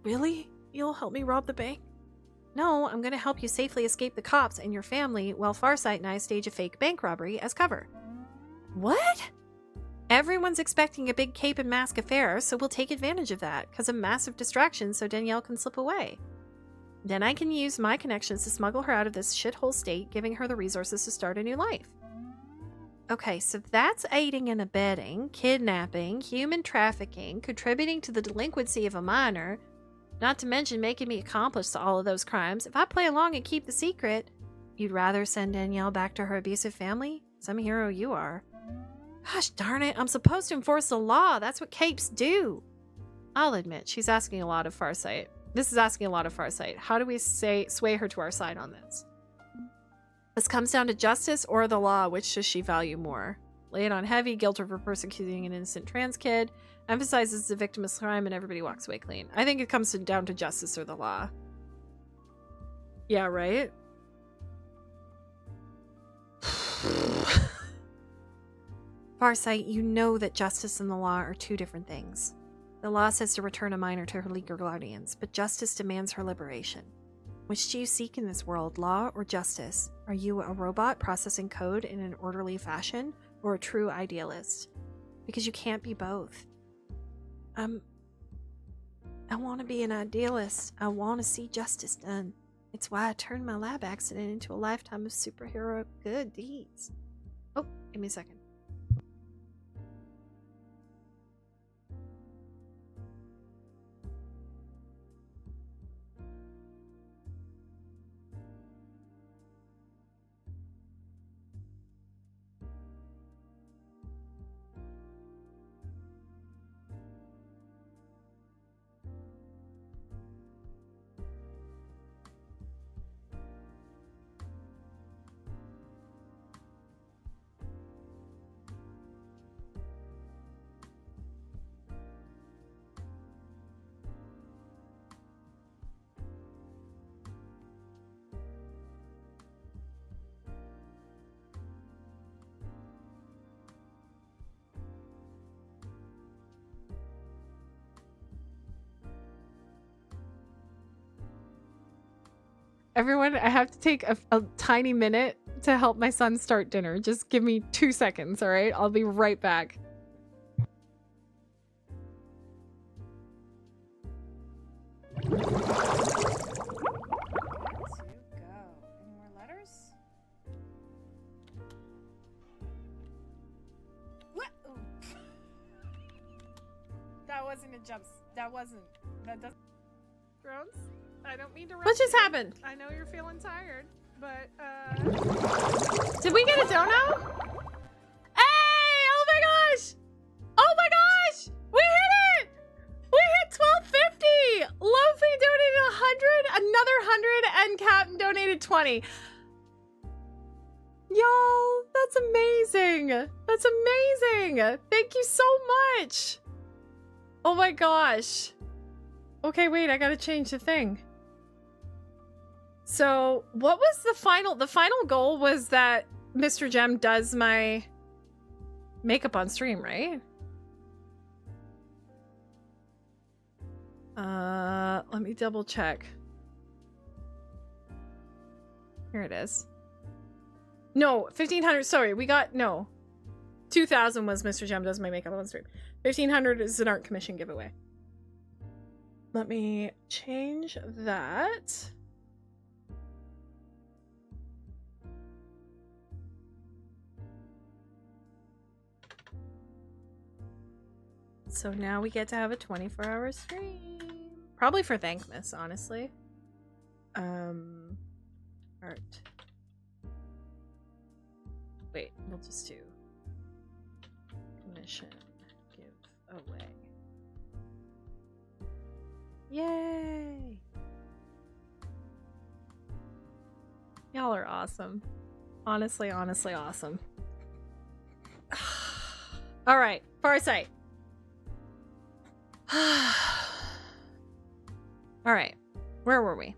Really? You'll help me rob the bank? No, I'm gonna help you safely escape the cops and your family while Farsight and I stage a fake bank robbery as cover. What? Everyone's expecting a big cape and mask affair, so we'll take advantage of that, cause a massive distraction so Danielle can slip away. Then I can use my connections to smuggle her out of this shithole state, giving her the resources to start a new life. Okay, so that's aiding and abetting, kidnapping, human trafficking, contributing to the delinquency of a minor, not to mention making me accomplice to all of those crimes. If I play along and keep the secret, you'd rather send Danielle back to her abusive family? Some hero you are. Gosh darn it, I'm supposed to enforce the law. That's what capes do. I'll admit, she's asking a lot of Farsight. This is asking a lot of Farsight. How do we sway her to our side on this? This comes down to justice or the law. Which does she value more? Lay it on heavy, guilt over persecuting an innocent trans kid. Emphasizes the victim of crime and everybody walks away clean. I think it comes down to justice or the law. Yeah, right? Farsight, you know that justice and the law are two different things. The law says to return a minor to her legal guardians, but justice demands her liberation. Which do you seek in this world, law or justice? Are you a robot processing code in an orderly fashion, or a true idealist? Because you can't be both. I want to be an idealist. I want to see justice done. It's why I turned my lab accident into a lifetime of superhero good deeds. Oh, give me a second. everyone, I have to take a tiny minute to help my son start dinner. Just give me 2 seconds, all right? I'll be right back. Any more letters? What? Oh. That wasn't a jump. That doesn't. Groans? I don't mean to. What just happened? I know you're feeling tired, but did we get a dono? Hey! Oh my gosh! Oh my gosh! We hit it! We hit 1250! Lofi donated 100, another 100, and Captain donated 20. Y'all, that's amazing! That's amazing! Thank you so much! Oh my gosh. Okay, wait, I gotta change the thing. So, what was the final goal was that Mr. Gem does my makeup on stream, right? Let me double check. Here it is. No, 1500, sorry, we got, no. 2000 was Mr. Gem does my makeup on stream. 1500 is an art commission giveaway. Let me change that. So now we get to have a 24-hour stream. Probably for Thankmas, honestly. Art. Wait, we'll just do commission give away. Yay! Y'all are awesome. Honestly, honestly awesome. All right, Farsight. All right, where were we?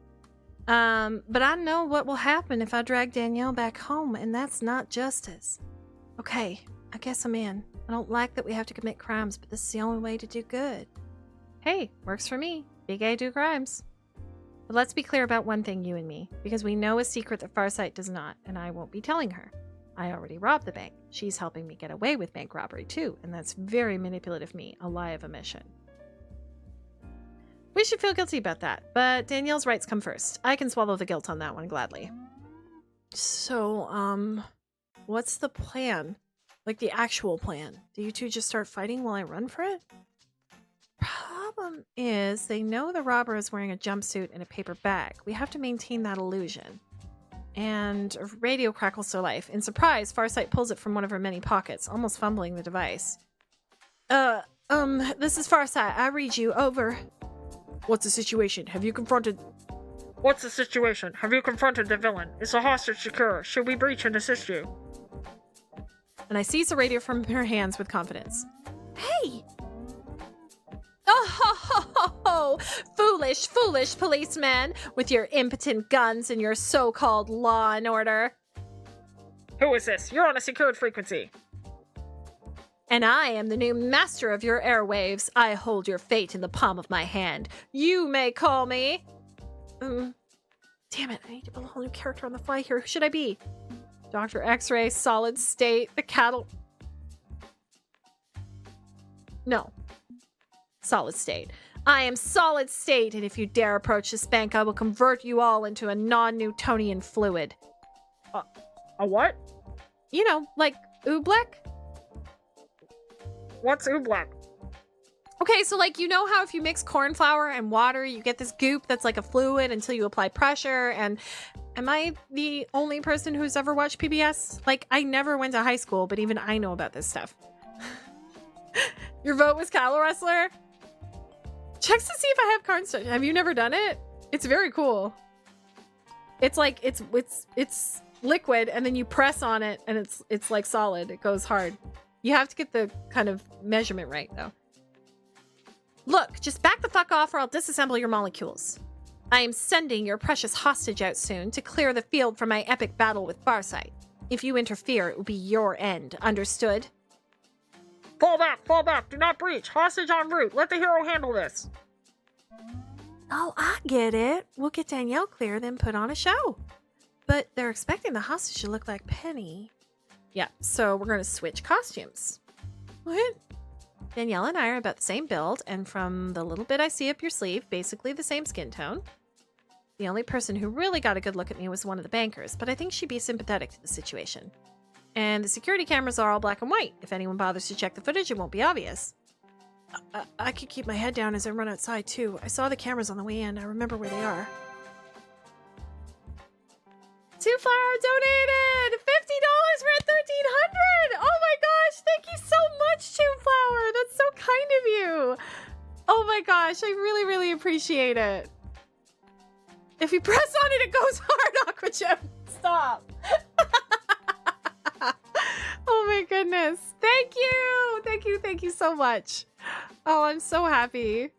But I know what will happen if I drag Danielle back home, and that's not justice. Okay, I guess I'm in. I don't like that we have to commit crimes, but this is the only way to do good. Hey, works for me. Big A do crimes. But let's be clear about one thing, you and me, because we know a secret that Farsight does not, and I won't be telling her. I already robbed the bank. She's helping me get away with bank robbery too, and that's very manipulative of me, a lie of omission. We should feel guilty about that, but Danielle's rights come first. I can swallow the guilt on that one gladly. So, what's the plan? Like the actual plan? Do you two just start fighting while I run for it? Problem is, they know the robber is wearing a jumpsuit and a paper bag. We have to maintain that illusion. And a radio crackles to life. In surprise, Farsight pulls it from one of her many pockets, almost fumbling the device. This is Farsight. I read you. Over. What's the situation? Have you confronted... What's the situation? Have you confronted the villain? Is the hostage secure? Should we breach and assist you? And I seize the radio from her hands with confidence. Hey! Oh, foolish, foolish policeman with your impotent guns and your so-called law and order. Who is this? You're on a secured frequency. And I am the new master of your airwaves. I hold your fate in the palm of my hand. You may call me... Damn it, I need to build a whole new character on the fly here. Who should I be? Dr. X-Ray, Solid State, the cattle... No. Solid State. I am Solid State, and if you dare approach this bank, I will convert you all into a non-Newtonian fluid. A what? You know, like oobleck? What's oobleck? Okay, so like, you know how if you mix corn flour and water, you get this goop that's like a fluid until you apply pressure, and am I the only person who's ever watched PBS? Like, I never went to high school, but even I know about this stuff. Your vote was Cattle Wrestler? Checks to see if I have cornstarch. Have you never done it? It's very cool. It's like, it's liquid, and then you press on it, and it's like solid. It goes hard. You have to get the kind of measurement right, though. Look, just back the fuck off or I'll disassemble your molecules. I am sending your precious hostage out soon to clear the field for my epic battle with Farsight. If you interfere, it will be your end. Understood? Fall back! Fall back! Do not breach! Hostage en route! Let the hero handle this! Oh, I get it. We'll get Danielle clear, then put on a show. But they're expecting the hostage to look like Penny. Yeah, so we're going to switch costumes. What? Danielle and I are about the same build, and from the little bit I see up your sleeve, basically the same skin tone. The only person who really got a good look at me was one of the bankers, but I think she'd be sympathetic to the situation. And the security cameras are all black and white. If anyone bothers to check the footage, it won't be obvious. I could keep my head down as I run outside, too. I saw the cameras on the way in. I remember where they are. 2 Flower donated! $50! We're at 1,300! Oh my gosh, thank you so much, 2 Flower! That's so kind of you! Oh my gosh, I really, really appreciate it. If you press on it, it goes hard, aquagem! Stop! Oh my goodness. Thank you! Thank you, thank you so much. Oh, I'm so happy.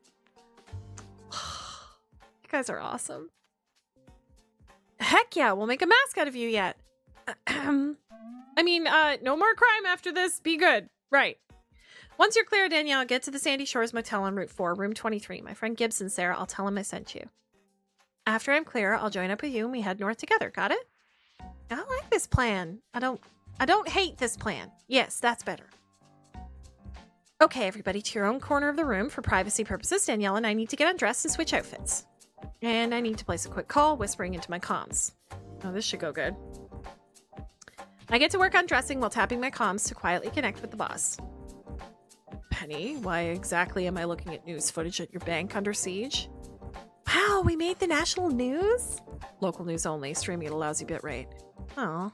You guys are awesome. Heck yeah, we'll make a mask out of you yet. I mean, no more crime after this. Be good. Right. Once you're clear, Danielle, get to the Sandy Shores Motel on Route 4, room 23. My friend Gibson's there. I'll tell him I sent you. After I'm clear, I'll join up with you and we head north together. Got it? I like this plan. I don't hate this plan. Yes, that's better. Okay, everybody, to your own corner of the room. For privacy purposes, Danielle and I need to get undressed and switch outfits. And I need to place a quick call, whispering into my comms. Oh, this should go good. I get to work on dressing while tapping my comms to quietly connect with the boss. Penny, why exactly am I looking at news footage at your bank under siege? Wow, we made the national news? Local news only, streaming at a lousy bitrate. Oh.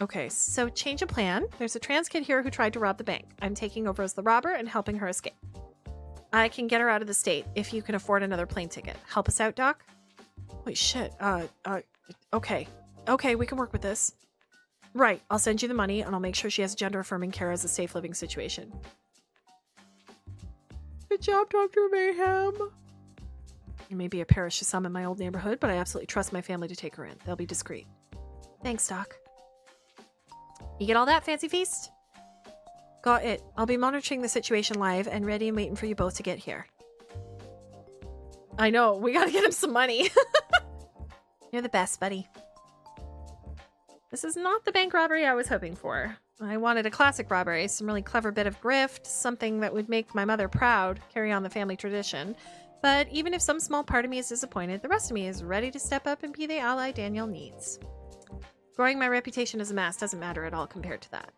Okay, So change of plan. There's a trans kid here who tried to rob the bank. I'm taking over as the robber and helping her escape. I can get her out of the state if you can afford another plane ticket. Help us out, Doc? wait, shit. Okay. Okay, we can work with this. Right, I'll send you the money and I'll make sure she has gender-affirming care as a safe living situation. Good job, Dr. Mayhem. It may be a parish of some in my old neighborhood, but I absolutely trust my family to take her in. They'll be discreet. Thanks, Doc. You get all that, Fancy Feast? Got it. I'll be monitoring the situation live and ready and waiting for you both to get here. I know, we gotta get him some money. You're the best, buddy. This is not the bank robbery I was hoping for. I wanted a classic robbery, some really clever bit of grift, something that would make my mother proud, carry on the family tradition. But even if some small part of me is disappointed, the rest of me is ready to step up and be the ally Danielle needs. Growing my reputation as a mask doesn't matter at all compared to that.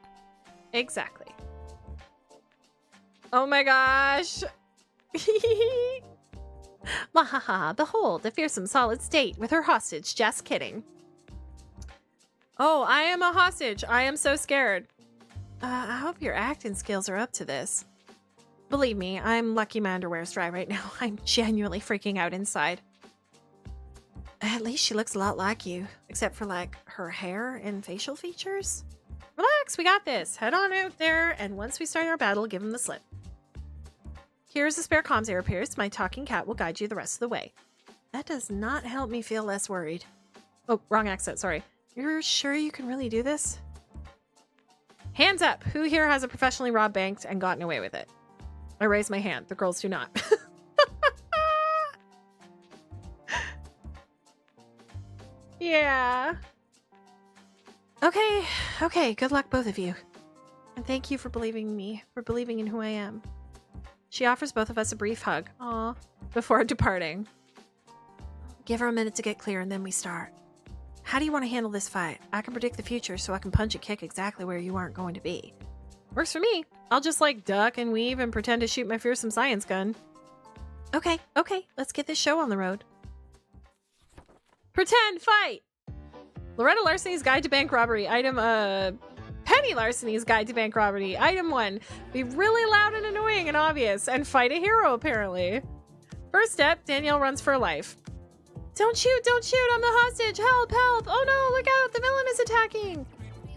Exactly. Oh my gosh! Wahaha, behold, a fearsome solid state with her hostage, just kidding. Oh, I am a hostage. I am so scared. I hope your acting skills are up to this. Believe me, I'm lucky my underwear's dry right now. I'm genuinely freaking out inside. At least she looks a lot like you, except for, like, her hair and facial features. Relax, we got this. Head on out there, and once we start our battle, give him the slip. Here's the spare comms ear pierce. My talking cat will guide you the rest of the way. That does not help me feel less worried. Oh, wrong accent, sorry. You're sure you can really do this? Hands up! Who here has a professionally robbed bank and gotten away with it? I raise my hand. The girls do not. Yeah. Okay, good luck both of you. And thank you for believing in me, for believing in who I am. She offers both of us a brief hug. Aw. Before departing. Give her a minute to get clear and then we start. How do you want to handle this fight? I can predict the future so I can punch a kick exactly where you aren't going to be. Works for me. I'll just like duck and weave and pretend to shoot my fearsome science gun. Okay, let's get this show on the road. Pretend fight! Loretta Larceny's Guide to Bank Robbery. Item, Penny Larceny's Guide to Bank Robbery. Item 1. Be really loud and annoying and obvious, and fight a hero, apparently. First step, Danielle runs for her life. Don't shoot, I'm the hostage! Help! Oh no, look out, the villain is attacking!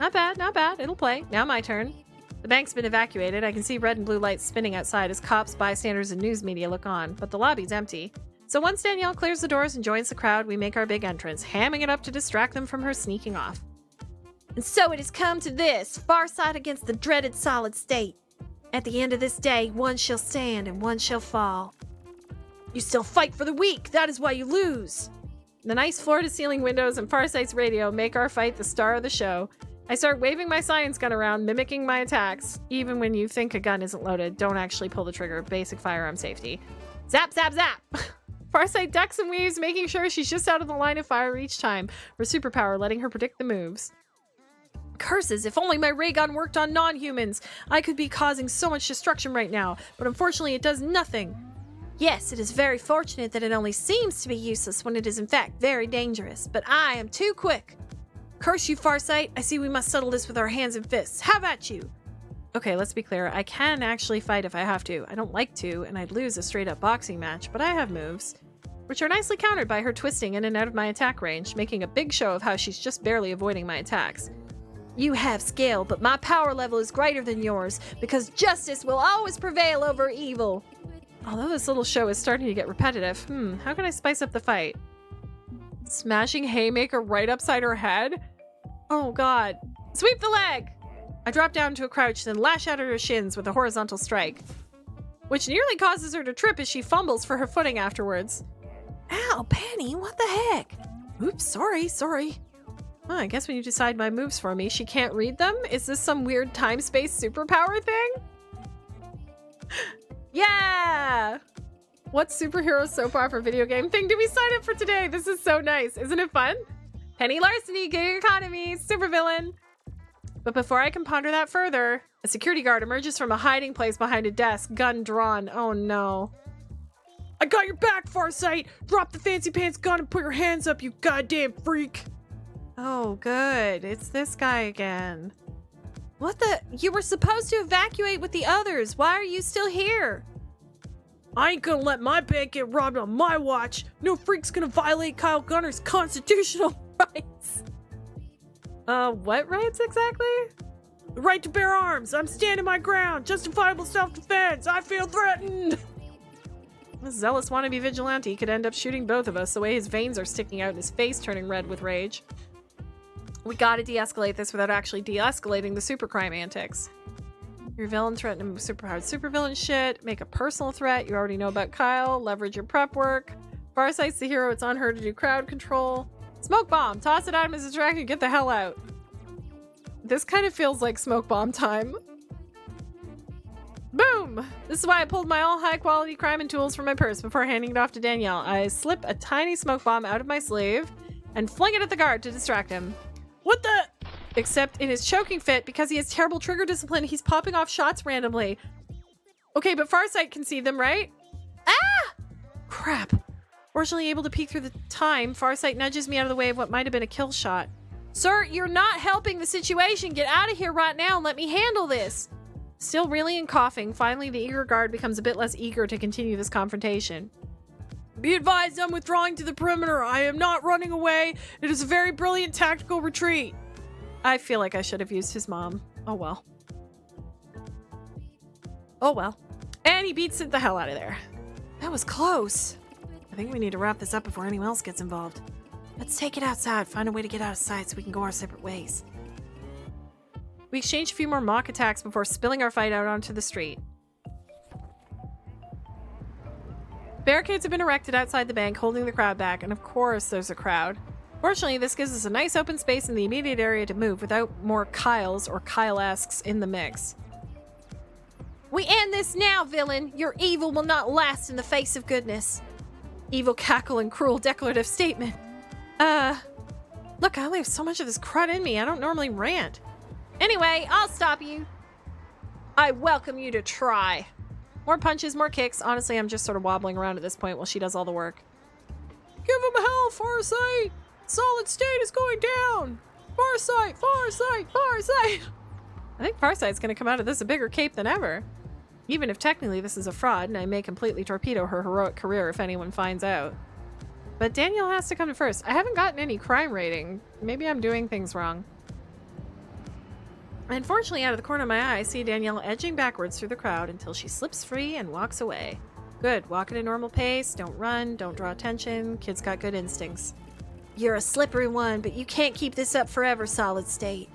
Not bad, it'll play. Now my turn. The bank's been evacuated. I can see red and blue lights spinning outside as cops, bystanders, and news media look on, but the lobby's empty. So once Danielle clears the doors and joins the crowd, we make our big entrance, hamming it up to distract them from her sneaking off. And so it has come to this, far side against the dreaded solid state. At the end of this day, one shall stand and one shall fall. You still fight for the weak. That is why you lose. The nice floor-to-ceiling windows and Farsight's radio make our fight the star of the show. I start waving my science gun around, mimicking my attacks. Even when you think a gun isn't loaded, don't actually pull the trigger. Basic firearm safety. Zap, zap, zap! Farsight ducks and weaves, making sure she's just out of the line of fire each time. Her superpower letting her predict the moves. Curses, if only my ray gun worked on non-humans. I could be causing so much destruction right now, but unfortunately it does nothing. Yes, it is very fortunate that it only seems to be useless when it is in fact very dangerous, but I am too quick. Curse you, Farsight. I see we must settle this with our hands and fists. Have at you! Okay, let's be clear. I can actually fight if I have to. I don't like to, and I'd lose a straight-up boxing match, but I have moves, which are nicely countered by her twisting in and out of my attack range, making a big show of how she's just barely avoiding my attacks. You have skill, but my power level is greater than yours, because justice will always prevail over evil. Although this little show is starting to get repetitive, how can I spice up the fight? Smashing haymaker right upside her head? Oh god. Sweep the leg! I drop down to a crouch, then lash out at her shins with a horizontal strike, which nearly causes her to trip as she fumbles for her footing afterwards. Ow, Penny, what the heck? Oops, sorry. Well, I guess when you decide my moves for me, she can't read them? Is this some weird time-space superpower thing? Yeah! What superhero soap opera video game thing did we sign up for today? This is so nice. Isn't it fun? Penny Larceny, gig economy, supervillain. But before I can ponder that further, a security guard emerges from a hiding place behind a desk, gun drawn. Oh no. I got your back, Farsight! Drop the fancy pants gun and put your hands up, you goddamn freak! Oh, good. It's this guy again. What the? You were supposed to evacuate with the others. Why are you still here? I ain't gonna let my bank get robbed on my watch. No freak's gonna violate Kyle Gunner's constitutional rights. What rights exactly? The right to bear arms. I'm standing my ground. Justifiable self-defense. I feel threatened. This zealous wannabe vigilante could end up shooting both of us the way his veins are sticking out and his face turning red with rage. We gotta de-escalate this without actually de-escalating the supercrime antics. Your villain threatened him with superpowered supervillain shit. Make a personal threat. You already know about Kyle. Leverage your prep work. Farsight's the hero. It's on her to do crowd control. Smoke bomb. Toss it at him as a distraction and get the hell out. This kind of feels like smoke bomb time. Boom! This is why I pulled my all high-quality crime and tools from my purse before handing it off to Danielle. I slip a tiny smoke bomb out of my sleeve and fling it at the guard to distract him. What the? Except in his choking fit, because he has terrible trigger discipline, he's popping off shots randomly. Okay, but Farsight can see them, right? Ah! Crap. Fortunately able to peek through the time, Farsight nudges me out of the way of what might have been a kill shot. Sir, you're not helping the situation. Get out of here right now and let me handle this. Still reeling and coughing, finally the eager guard becomes a bit less eager to continue this confrontation. Be advised, I'm withdrawing to the perimeter. I am not running away. It is a very brilliant tactical retreat. I feel like I should have used his mom. Oh well. Oh well. And he beats it the hell out of there. That was close. I think we need to wrap this up before anyone else gets involved. Let's take it outside, find a way to get out of sight so we can go our separate ways. We exchange a few more mock attacks before spilling our fight out onto the street. Barricades have been erected outside the bank, holding the crowd back, and of course there's a crowd. Fortunately, this gives us a nice open space in the immediate area to move without more Kyles or Kyle-esques in the mix. We end this now, villain. Your evil will not last in the face of goodness. Evil cackle and cruel declarative statement. Look, I only have so much of this crud in me. I don't normally rant. Anyway, I'll stop you. I welcome you to try. More punches, more kicks. Honestly, I'm just sort of wobbling around at this point while she does all the work. Give him hell, Farsight! Solid state is going down! Farsight! Farsight! Farsight! I think Farsight's gonna come out of this a bigger cape than ever. Even if technically this is a fraud, and I may completely torpedo her heroic career if anyone finds out. But Danielle has to come to first. I haven't gotten any crime rating. Maybe I'm doing things wrong. Unfortunately, out of the corner of my eye, I see Danielle edging backwards through the crowd until she slips free and walks away. Good. Walk at a normal pace. Don't run. Don't draw attention. Kid's got good instincts. You're a slippery one, but you can't keep this up forever, Solid State.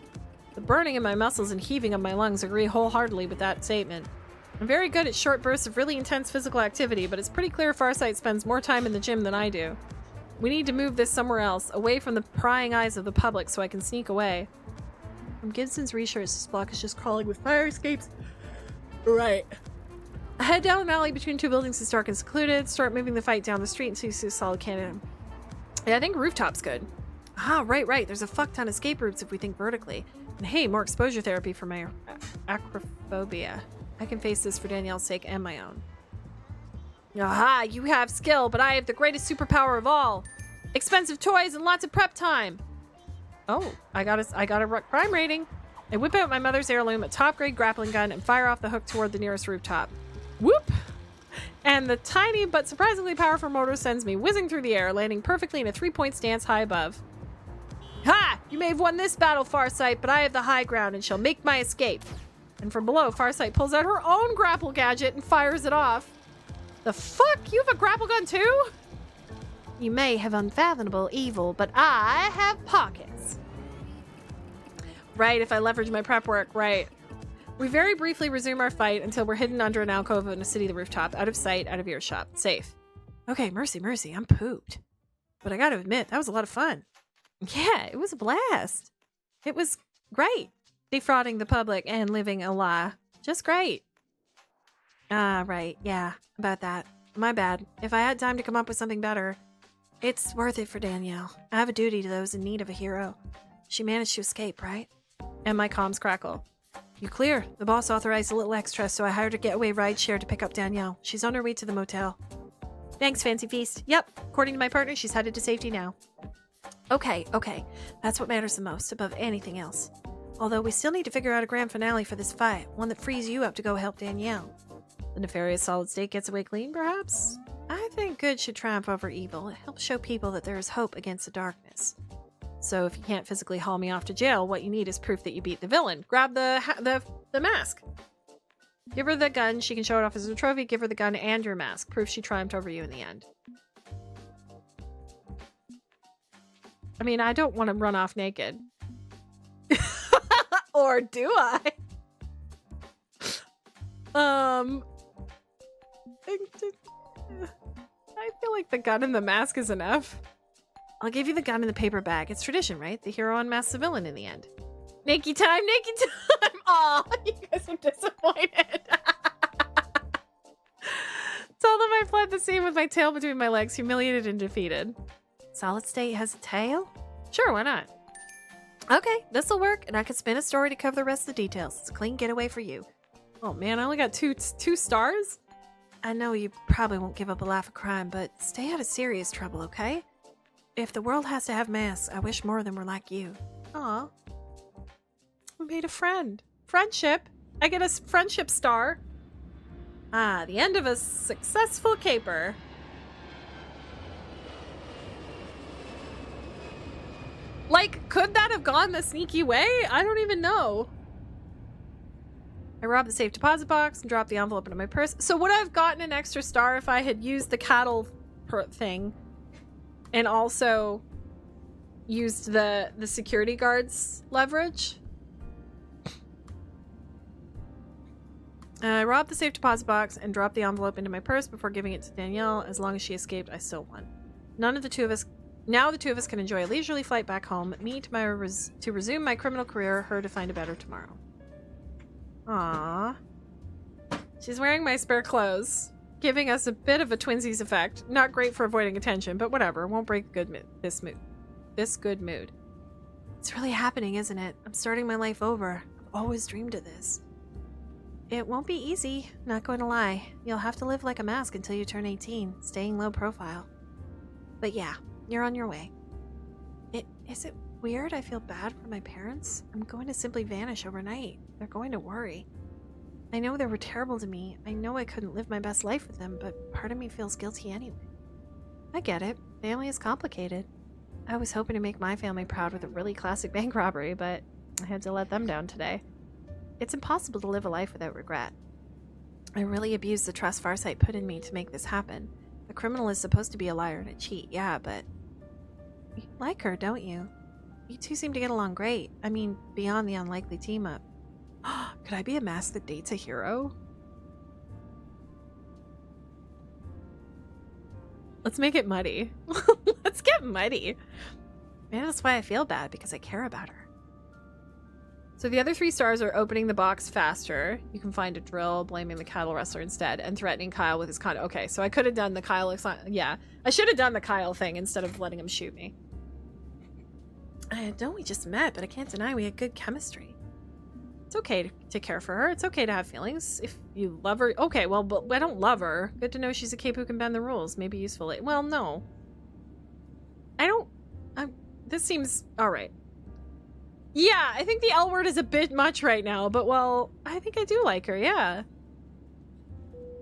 The burning in my muscles and heaving of my lungs agree wholeheartedly with that statement. I'm very good at short bursts of really intense physical activity, but it's pretty clear Farsight spends more time in the gym than I do. We need to move this somewhere else, away from the prying eyes of the public so I can sneak away. From Gibson's research, this block is just crawling with fire escapes. Right. I head down an alley between two buildings is dark and secluded. Start moving the fight down the street until you see a solid canyon. Yeah, I think rooftop's good. Ah, right. There's a fuck ton of escape routes if we think vertically. And hey, more exposure therapy for my acrophobia. I can face this for Danielle's sake and my own. Aha, you have skill, but I have the greatest superpower of all. Expensive toys and lots of prep time. Oh, I got a crime rating. I whip out my mother's heirloom, a top-grade grappling gun, and fire off the hook toward the nearest rooftop. Whoop! And the tiny but surprisingly powerful motor sends me whizzing through the air, landing perfectly in a 3-point stance high above. Ha! You may have won this battle, Farsight, but I have the high ground and shall make my escape. And from below, Farsight pulls out her own grapple gadget and fires it off. The fuck? You have a grapple gun too? You may have unfathomable evil, but I have pockets. Right, if I leverage my prep work, right. We very briefly resume our fight until we're hidden under an alcove in a city rooftop, out of sight, out of earshot, safe. Okay, mercy, I'm pooped. But I gotta admit, that was a lot of fun. Yeah, it was a blast. It was great. Defrauding the public and living a lie. Just great. Ah, right, yeah, about that. My bad. If I had time to come up with something better. It's worth it for Danielle. I have a duty to those in need of a hero. She managed to escape, right? And my comms crackle. You clear. The boss authorized a little extra, so I hired a getaway rideshare to pick up Danielle. She's on her way to the motel. Thanks, Fancy Feast. Yep, according to my partner, she's headed to safety now. Okay. That's what matters the most, above anything else. Although we still need to figure out a grand finale for this fight, one that frees you up to go help Danielle. The nefarious solid state gets away clean, perhaps? I think good should triumph over evil. It helps show people that there is hope against the darkness. So if you can't physically haul me off to jail, what you need is proof that you beat the villain. Grab the mask. Give her the gun. She can show it off as a trophy. Give her the gun and your mask. Proof she triumphed over you in the end. I mean, I don't want to run off naked. Or do I? I feel like the gun and the mask is enough. I'll give you the gun in the paper bag. It's tradition, right? The hero unmasks the villain in the end. Naked time! Aw, you guys are disappointed. Tell them I fled the scene with my tail between my legs, humiliated and defeated. Solid State has a tail? Sure, why not? Okay, this'll work, and I can spin a story to cover the rest of the details. It's a clean getaway for you. Oh man, I only got two stars? I know you probably won't give up a laugh of crime, but stay out of serious trouble, okay? If the world has to have masks, I wish more of them were like you. Aw. I made a friend. Friendship. I get a friendship star. Ah, the end of a successful caper. Like, could that have gone the sneaky way? I don't even know. I robbed the safe deposit box and dropped the envelope into my purse. So would I have gotten an extra star if I had used the cattle thing and also used the security guard's leverage? I robbed the safe deposit box and dropped the envelope into my purse before giving it to Danielle. As long as she escaped, I still won. Now the two of us can enjoy a leisurely flight back home. Me to resume my criminal career, her to find a better tomorrow. Aww. She's wearing my spare clothes, giving us a bit of a twinsies effect. Not great for avoiding attention, but whatever. Won't break this good mood. It's really happening, isn't it? I'm starting my life over. I've always dreamed of this. It won't be easy, not going to lie. You'll have to live like a mask until you turn 18, staying low profile. But yeah, you're on your way. Is it weird I feel bad for my parents? I'm going to simply vanish overnight. They're going to worry. I know they were terrible to me. I know I couldn't live my best life with them, but part of me feels guilty anyway. I get it. Family is complicated. I was hoping to make my family proud with a really classic bank robbery, but I had to let them down today. It's impossible to live a life without regret. I really abused the trust Farsight put in me to make this happen. A criminal is supposed to be a liar and a cheat, yeah, but... You like her, don't you? You two seem to get along great. I mean, beyond the unlikely team-up. Could I be a mask that dates a hero? Let's make it muddy. Let's get muddy. Maybe that's why I feel bad, because I care about her. So the other 3 stars are opening the box faster. You can find a drill, blaming the cattle rustler instead, and threatening Kyle with his con. Okay, so I could have done the Kyle. Yeah, I should have done the Kyle thing instead of letting him shoot me. I know we just met, but I can't deny we had good chemistry. It's okay to care for her. It's okay to have feelings. If you love her. Okay, well, but I don't love her. Good to know she's a cape who can bend the rules. Maybe useful. Well, no. I don't. This seems alright. Yeah, I think the L word is a bit much right now, but well, I think I do like her, yeah.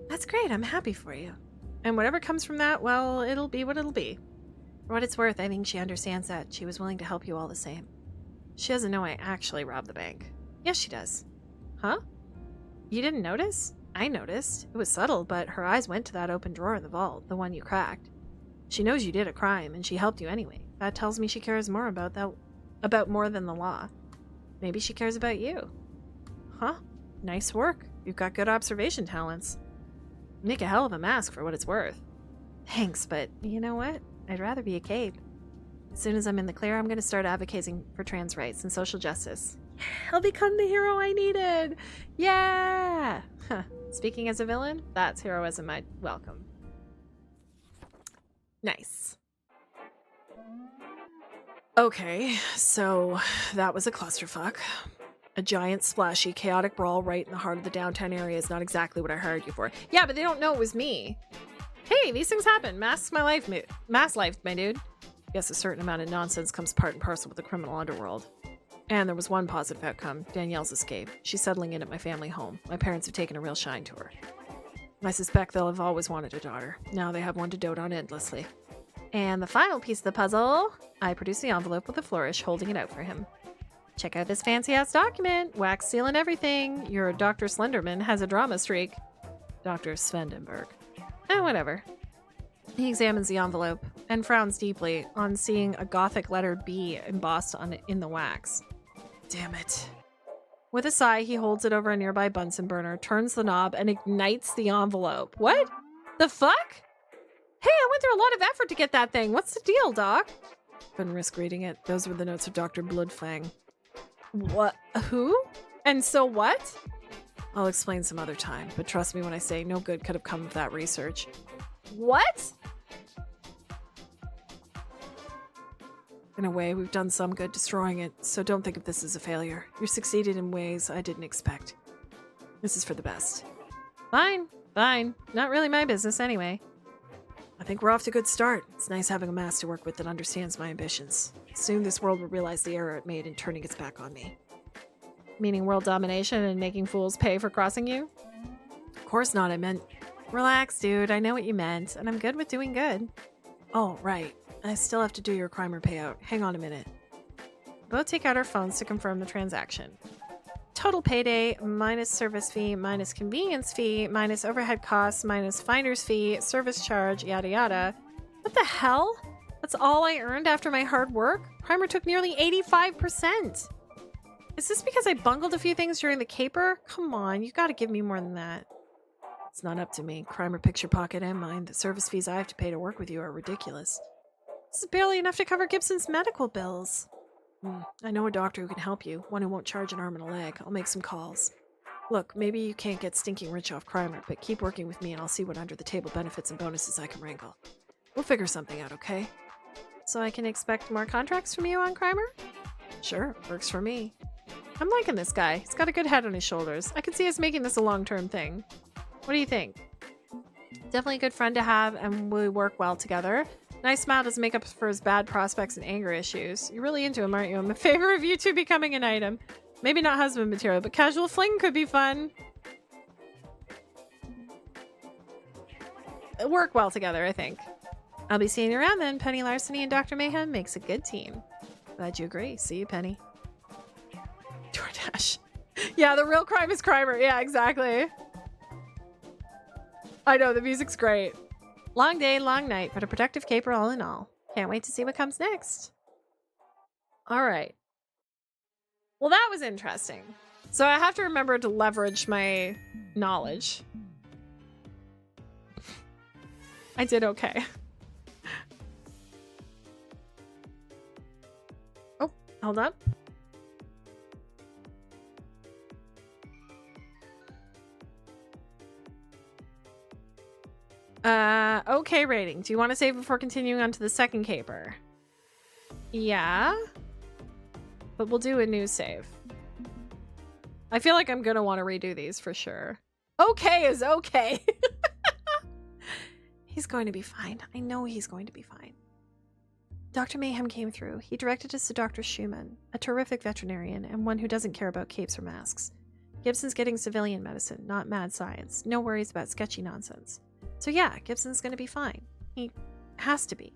That's great, I'm happy for you. And whatever comes from that, well, it'll be what it'll be. For what it's worth, I think she understands that. She was willing to help you all the same. She doesn't know I actually robbed the bank. Yes, she does. Huh? You didn't notice? I noticed. It was subtle, but her eyes went to that open drawer in the vault, the one you cracked. She knows you did a crime, and she helped you anyway. That tells me she cares more about more than the law. Maybe she cares about you. Huh? Nice work. You've got good observation talents. Make a hell of a mask for what it's worth. Thanks, but you know what? I'd rather be a cape. As soon as I'm in the clear, I'm going to start advocating for trans rights and social justice. I'll become the hero I needed! Yeah! Huh. Speaking as a villain, that's heroism I'd welcome. Nice. Okay, so that was a clusterfuck. A giant, splashy, chaotic brawl right in the heart of the downtown area is not exactly what I hired you for. Yeah, but they don't know it was me. Hey, these things happen. Mass life, my dude. Guess a certain amount of nonsense comes part and parcel with the criminal underworld. And there was one positive outcome. Danielle's escape. She's settling in at my family home. My parents have taken a real shine to her. I suspect they'll have always wanted a daughter. Now they have one to dote on endlessly. And the final piece of the puzzle, I produce the envelope with a flourish, holding it out for him. Check out this fancy-ass document. Wax seal and everything. Your Dr. Slenderman has a drama streak. Dr. Svendenberg. Whatever. He examines the envelope and frowns deeply on seeing a gothic letter B embossed in the wax. Damn it. With a sigh, he holds it over a nearby Bunsen burner, turns the knob, and ignites the envelope. What? The fuck? Hey, I went through a lot of effort to get that thing. What's the deal, Doc? Couldn't risk reading it. Those were the notes of Dr. Bloodfang. What? Who? And so what? I'll explain some other time, but trust me when I say no good could have come of that research. What? In a way, we've done some good destroying it, so don't think of this as a failure. You succeeded in ways I didn't expect. This is for the best. Fine, fine. Not really my business anyway. I think we're off to a good start. It's nice having a mask to work with that understands my ambitions. Soon this world will realize the error it made in turning its back on me. Meaning world domination and making fools pay for crossing you? Of course not, I meant... Relax, dude. I know what you meant, and I'm good with doing good. Oh, right. I still have to do your crimer payout. Hang on a minute. Both take out our phones to confirm the transaction. Total payday minus service fee minus convenience fee minus overhead costs minus finder's fee, service charge, yada yada. What the hell? That's all I earned after my hard work? Primer took nearly 85%. Is this because I bungled a few things during the caper? Come on, you gotta give me more than that. It's not up to me. Crimer picks your pocket and mine. The service fees I have to pay to work with you are ridiculous. This is barely enough to cover Gibson's medical bills. I know a doctor who can help you, one who won't charge an arm and a leg. I'll make some calls. Look, maybe you can't get stinking rich off Crimer, but keep working with me and I'll see what under-the-table benefits and bonuses I can wrangle. We'll figure something out, okay? So I can expect more contracts from you on Crimer? Sure, works for me. I'm liking this guy. He's got a good head on his shoulders. I can see us making this a long-term thing. What do you think? Definitely a good friend to have, and we work well together. Nice smile doesn't make up for his bad prospects and anger issues. You're really into him, aren't you? I'm in favor of you two becoming an item. Maybe not husband material, but casual fling could be fun. Work well together, I think. I'll be seeing you around then. Penny Larceny and Dr. Mayhem makes a good team. Glad you agree. See you, Penny. DoorDash. Yeah, the real crime is Crimer. Yeah, exactly. I know, the music's great. Long day, long night, but a productive caper all in all. Can't wait to see what comes next. All right. Well, that was interesting. So I have to remember to leverage my knowledge. I did okay. Hold up. Okay rating. Do you want to save before continuing on to the second caper? Yeah. But we'll do a new save. I feel like I'm gonna want to redo these for sure. Okay is okay. He's going to be fine. I know he's going to be fine. Dr. Mayhem came through. He directed us to Dr. Schumann, a terrific veterinarian and one who doesn't care about capes or masks. Gibson's getting civilian medicine, not mad science. No worries about sketchy nonsense. So yeah, Gibson's gonna be fine. He has to be.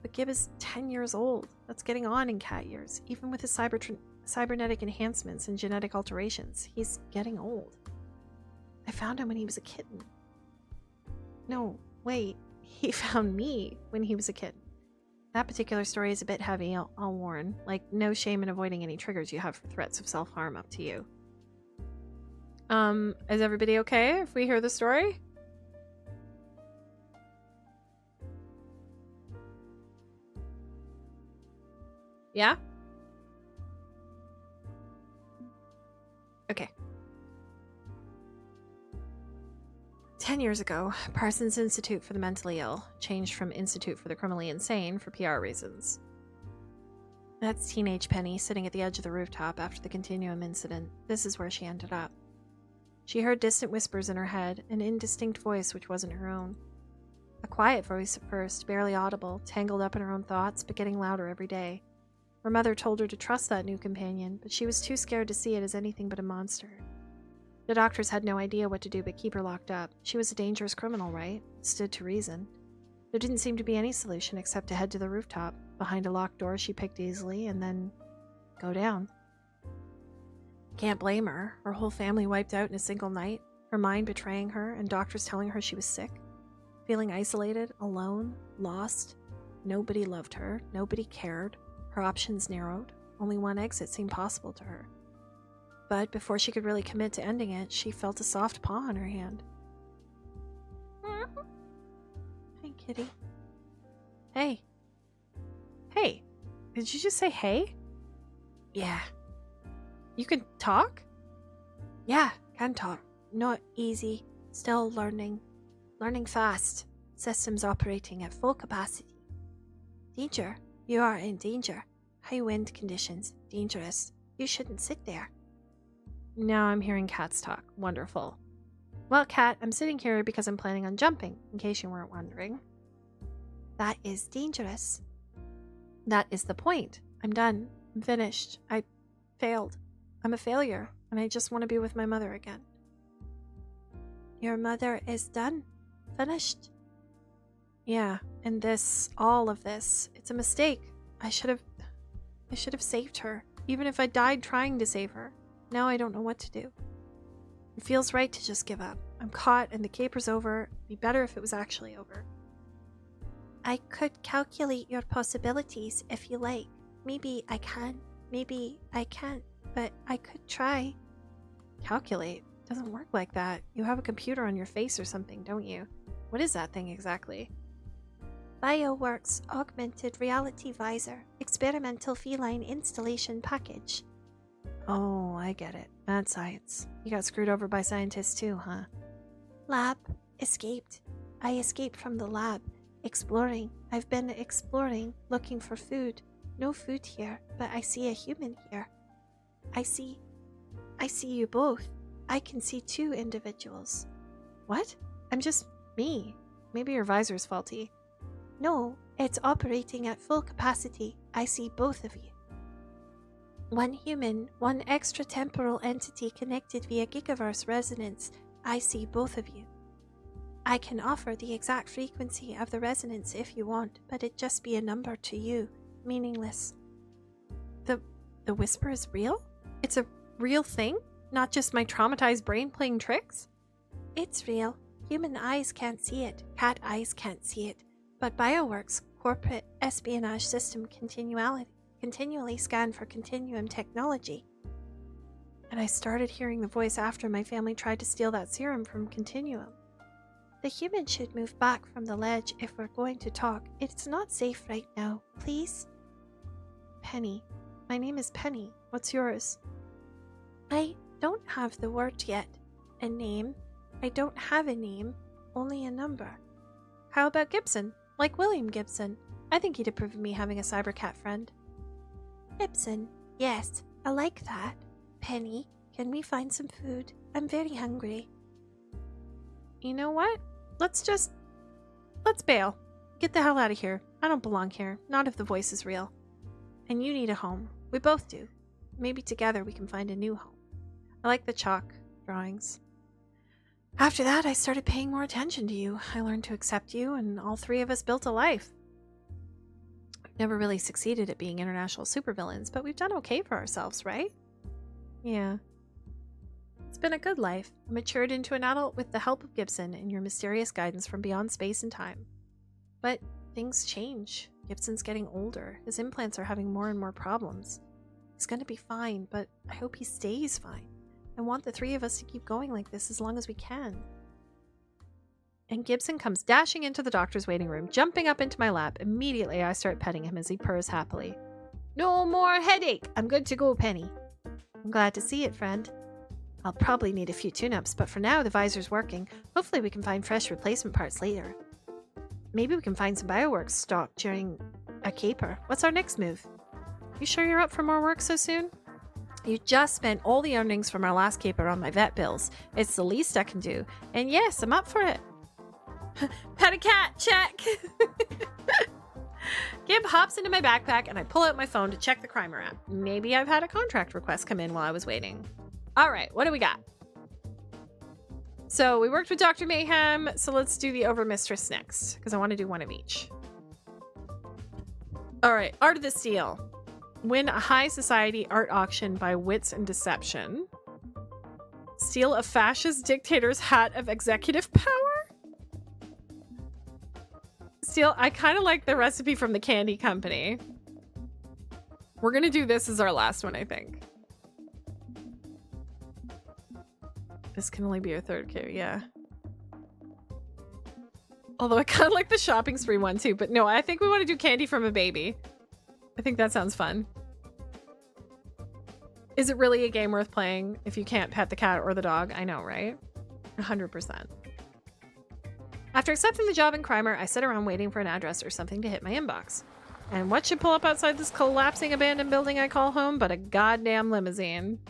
But Gib is 10 years old. That's getting on in cat years. Even with his cybernetic enhancements and genetic alterations, he's getting old. I found him when he was a kitten. No, wait. He found me when he was a kitten. That particular story is a bit heavy, I'll warn. Like, no shame in avoiding any triggers you have for threats of self-harm, up to you. Is everybody okay if we hear the story? Yeah? Okay. 10 years ago, Parsons Institute for the Mentally Ill changed from Institute for the Criminally Insane for PR reasons. That's teenage Penny sitting at the edge of the rooftop after the Continuum incident. This is where she ended up. She heard distant whispers in her head, an indistinct voice which wasn't her own. A quiet voice at first, barely audible, tangled up in her own thoughts, but getting louder every day. Her mother told her to trust that new companion, but she was too scared to see it as anything but a monster. The doctors had no idea what to do but keep her locked up. She was a dangerous criminal, right? It stood to reason. There didn't seem to be any solution except to head to the rooftop. Behind a locked door she picked easily, and then go down. Can't blame her. Her whole family wiped out in a single night, her mind betraying her, and doctors telling her she was sick. Feeling isolated, alone, lost. Nobody loved her, nobody cared. Her options narrowed. Only one exit seemed possible to her. But before she could really commit to ending it, she felt a soft paw on her hand. Hey, kitty. Hey. Hey. Did you just say hey? Yeah. You can talk? Yeah, can talk. Not easy. Still learning. Learning fast. Systems operating at full capacity. Danger. You are in danger. High wind conditions. Dangerous. You shouldn't sit there. Now I'm hearing cats talk. Wonderful. Well, Cat, I'm sitting here because I'm planning on jumping, in case you weren't wondering. That is dangerous. That is the point. I'm done. I'm finished. I failed. I'm a failure, and I just want to be with my mother again. Your mother is done. Finished. Yeah, and this, all of this, it's a mistake. I should have saved her, even if I died trying to save her. Now I don't know what to do. It feels right to just give up. I'm caught and the caper's over. It'd be better if it was actually over. I could calculate your possibilities if you like. Maybe I can, maybe I can't, but I could try. Calculate? Doesn't work like that. You have a computer on your face or something, don't you? What is that thing exactly? BioWorks Augmented Reality Visor Experimental Feline Installation Package. Oh, I get it. Mad science. You got screwed over by scientists too, huh? Lab. Escaped. I escaped from the lab. Exploring. I've been exploring, looking for food. No food here, but I see a human here. I see you both. I can see two individuals. What? I'm just me. Maybe your visor's faulty. No, it's operating at full capacity. I see both of you. One human, one extratemporal entity connected via gigaverse resonance. I see both of you. I can offer the exact frequency of the resonance if you want, but it'd just be a number to you. Meaningless. The whisper is real? It's a real thing? Not just my traumatized brain playing tricks? It's real. Human eyes can't see it. Cat eyes can't see it. But BioWorks' corporate espionage system continually scan for continuum technology. And I started hearing the voice after my family tried to steal that serum from Continuum. The human should move back from the ledge if we're going to talk. It's not safe right now, please. Penny, My name is Penny. What's yours? I don't have the word yet. A name? I don't have a name, only a number. How about Gibson? Like William Gibson. I think he'd approve of me having a cyber cat friend. Gibson? Yes, I like that. Penny, can we find some food? I'm very hungry. You know what? Let's bail. Get the hell out of here. I don't belong here. Not if the voice is real. And you need a home. We both do. Maybe together we can find a new home. I like the chalk drawings. After that, I started paying more attention to you. I learned to accept you, and all three of us built a life. We've never really succeeded at being international supervillains, but we've done okay for ourselves, right? Yeah. It's been a good life. I matured into an adult with the help of Gibson and your mysterious guidance from beyond space and time. But things change. Gibson's getting older. His implants are having more and more problems. He's gonna be fine, but I hope he stays fine. I want the three of us to keep going like this as long as we can. And Gibson comes dashing into the doctor's waiting room, jumping up into my lap. Immediately, I start petting him as he purrs happily. No more headache! I'm good to go, Penny. I'm glad to see it, friend. I'll probably need a few tune-ups, but for now, the visor's working. Hopefully we can find fresh replacement parts later. Maybe we can find some bioworks stock during a caper. What's our next move? You sure you're up for more work so soon? You just spent all the earnings from our last caper on my vet bills. It's the least I can do. And yes, I'm up for it. Pet a cat, check! Gib hops into my backpack and I pull out my phone to check the Crimer app. Maybe I've had a contract request come in while I was waiting. Alright, what do we got? So we worked with Dr. Mayhem, so let's do the Overmistress next, because I want to do one of each. Alright, Art of the Steal. Win a high society art auction by wits and deception. Steal a fascist dictator's hat of executive power? Steal, I kind of like the recipe from the candy company. We're gonna do this as our last one, I think. This can only be our third queue, yeah. Although I kind of like the shopping spree one too, but no, I think we want to do candy from a baby. I think that sounds fun. Is it really a game worth playing if you can't pet the cat or the dog? I know, right? 100%. After accepting the job in Crimer, I sit around waiting for an address or something to hit my inbox. And what should pull up outside this collapsing abandoned building I call home but a goddamn limousine?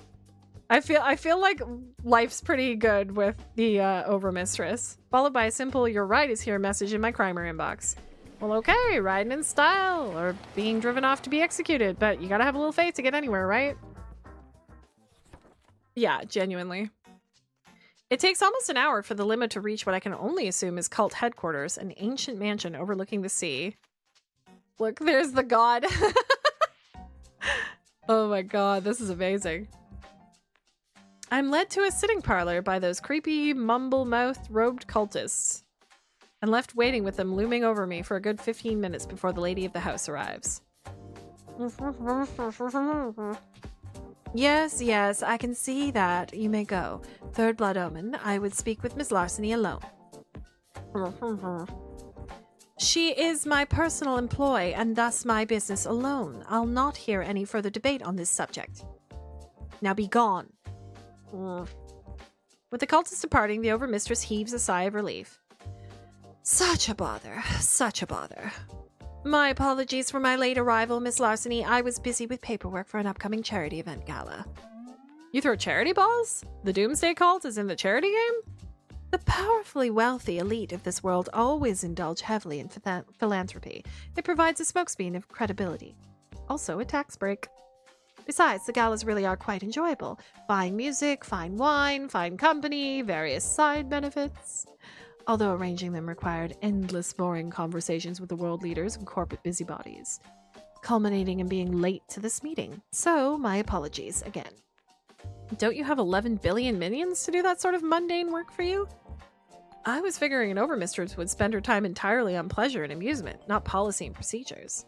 I feel like life's pretty good with the Overmistress. Followed by a simple "Your ride is here" message in my Crimer inbox. Well, okay, riding in style or being driven off to be executed, but you gotta have a little faith to get anywhere, right? Yeah, genuinely. It takes almost an hour for the limo to reach what I can only assume is cult headquarters, an ancient mansion overlooking the sea. Look, there's the god. Oh my god, this is amazing. I'm led to a sitting parlor by those creepy, mumble-mouthed, robed cultists, and left waiting with them looming over me for a good 15 minutes before the lady of the house arrives. Yes, I can see that. You may go. Third Blood Omen, I would speak with Miss Larceny alone. She is my personal employee, and thus my business alone. I'll not hear any further debate on this subject. Now be gone. With the cultist departing, the Overmistress heaves a sigh of relief. Such a bother. My apologies for my late arrival, Miss Larceny. I was busy with paperwork for an upcoming charity event gala. You throw charity balls? The Doomsday Cult is in the charity game? The powerfully wealthy elite of this world always indulge heavily in philanthropy. It provides a smokescreen of credibility. Also a tax break. Besides, the galas really are quite enjoyable. Fine music, fine wine, fine company, various side benefits. Although arranging them required endless boring conversations with the world leaders and corporate busybodies, culminating in being late to this meeting. So, my apologies again. Don't you have 11 billion minions to do that sort of mundane work for you? I was figuring an Overmistress would spend her time entirely on pleasure and amusement, not policy and procedures.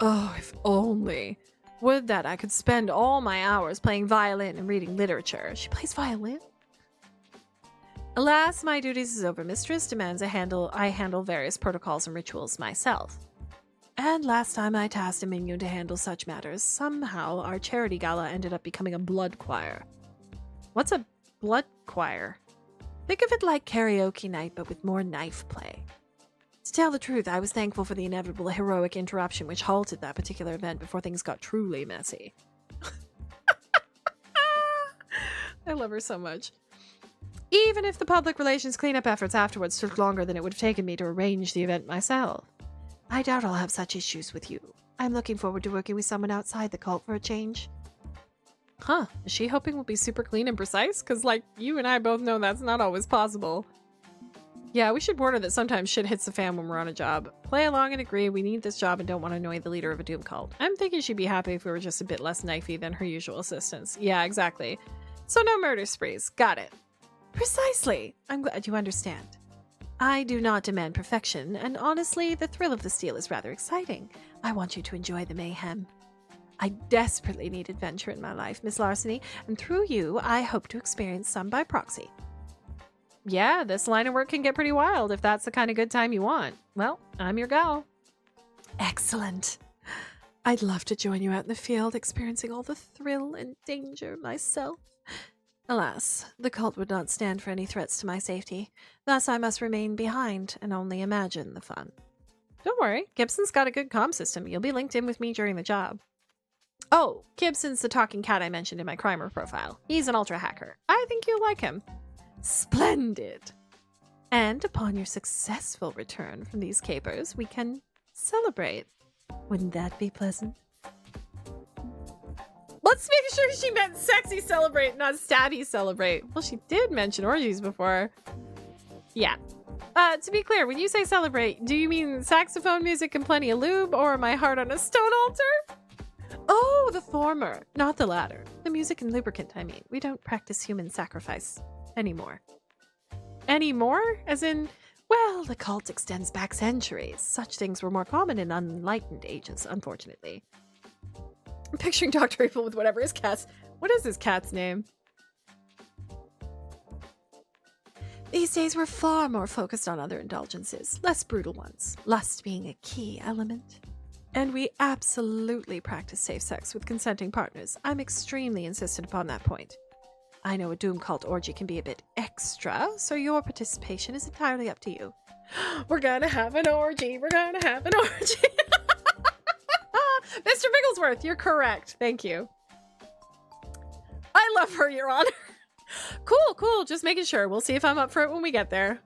Oh, if only. Would that I could spend all my hours playing violin and reading literature. She plays violin? Alas, my duties as Overmistress demands I handle various protocols and rituals myself. And last time I tasked a minion to handle such matters, somehow our charity gala ended up becoming a blood choir. What's a blood choir? Think of it like karaoke night, but with more knife play. To tell the truth, I was thankful for the inevitable heroic interruption which halted that particular event before things got truly messy. I love her so much. Even if the public relations cleanup efforts afterwards took longer than it would have taken me to arrange the event myself, I doubt I'll have such issues with you. I'm looking forward to working with someone outside the cult for a change. Huh, is she hoping we'll be super clean and precise? Because, like, you and I both know that's not always possible. Yeah, we should warn her that sometimes shit hits the fan when we're on a job. Play along and agree we need this job and don't want to annoy the leader of a doom cult. I'm thinking she'd be happy if we were just a bit less knifey than her usual assistants. Yeah, exactly. So no murder sprees. Got it. Precisely. I'm glad you understand. I do not demand perfection, and honestly, the thrill of the steal is rather exciting. I want you to enjoy the mayhem. I desperately need adventure in my life, Miss Larceny, and through you, I hope to experience some by proxy. Yeah, this line of work can get pretty wild if that's the kind of good time you want. Well, I'm your gal. Excellent. I'd love to join you out in the field, experiencing all the thrill and danger myself. Alas, the cult would not stand for any threats to my safety. Thus, I must remain behind and only imagine the fun. Don't worry, Gibson's got a good comm system. You'll be linked in with me during the job. Oh, Gibson's the talking cat I mentioned in my Crimer profile. He's an ultra hacker. I think you'll like him. Splendid! And upon your successful return from these capers, we can celebrate. Wouldn't that be pleasant? Let's make sure she meant sexy celebrate, not stabby celebrate. Well, she did mention orgies before. Yeah. To be clear, when you say celebrate, do you mean saxophone music and plenty of lube, or my heart on a stone altar? Oh, the former, not the latter. The music and lubricant, I mean. We don't practice human sacrifice anymore. Anymore? As in, well, the cult extends back centuries. Such things were more common in unenlightened ages, unfortunately. I'm picturing Dr. Evil with whatever his cat's... What is his cat's name? These days we're far more focused on other indulgences, less brutal ones, lust being a key element. And we absolutely practice safe sex with consenting partners. I'm extremely insistent upon that point. I know a doom cult orgy can be a bit extra, so your participation is entirely up to you. We're gonna have an orgy. We're gonna have an orgy. Mr. Bigglesworth, you're correct. Thank you. I love her, Your Honor. Cool. Just making sure. We'll see if I'm up for it when we get there.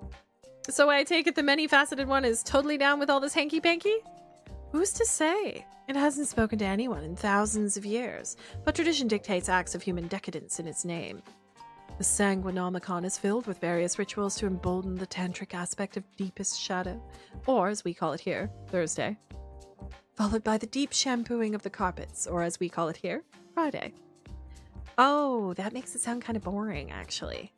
So I take it the many-faceted one is totally down with all this hanky-panky? Who's to say? It hasn't spoken to anyone in thousands of years, but tradition dictates acts of human decadence in its name. The Sanguinomicon is filled with various rituals to embolden the tantric aspect of deepest shadow, or as we call it here, Thursday. Followed by the deep shampooing of the carpets, or as we call it here, Friday. Oh, that makes it sound kind of boring, actually.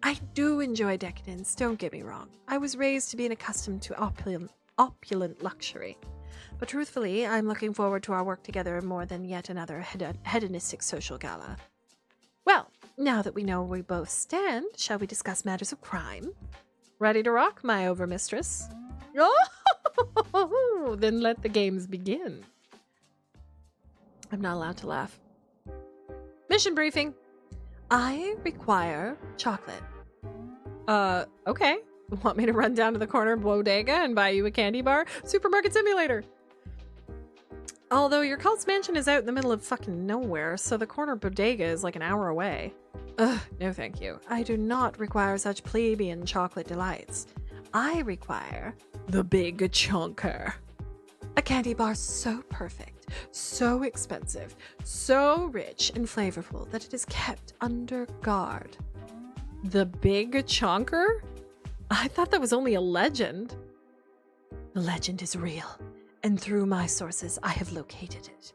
I do enjoy decadence, don't get me wrong. I was raised to be accustomed to opulent luxury. But truthfully, I'm looking forward to our work together more than yet another hedonistic social gala. Well, now that we know where we both stand, shall we discuss matters of crime? Ready to rock, my overmistress? Oh, then let the games begin. I'm not allowed to laugh. Mission briefing. I require chocolate. Okay. Want me to run down to the corner bodega and buy you a candy bar? Supermarket simulator. Although your cult's mansion is out in the middle of fucking nowhere, so the corner bodega is like an hour away. Ugh, no thank you. I do not require such plebeian chocolate delights. I require the big chunker. A candy bar so perfect, so expensive, so rich and flavorful that it is kept under guard. The big chunker? I thought that was only a legend. The legend is real, and through my sources I have located it.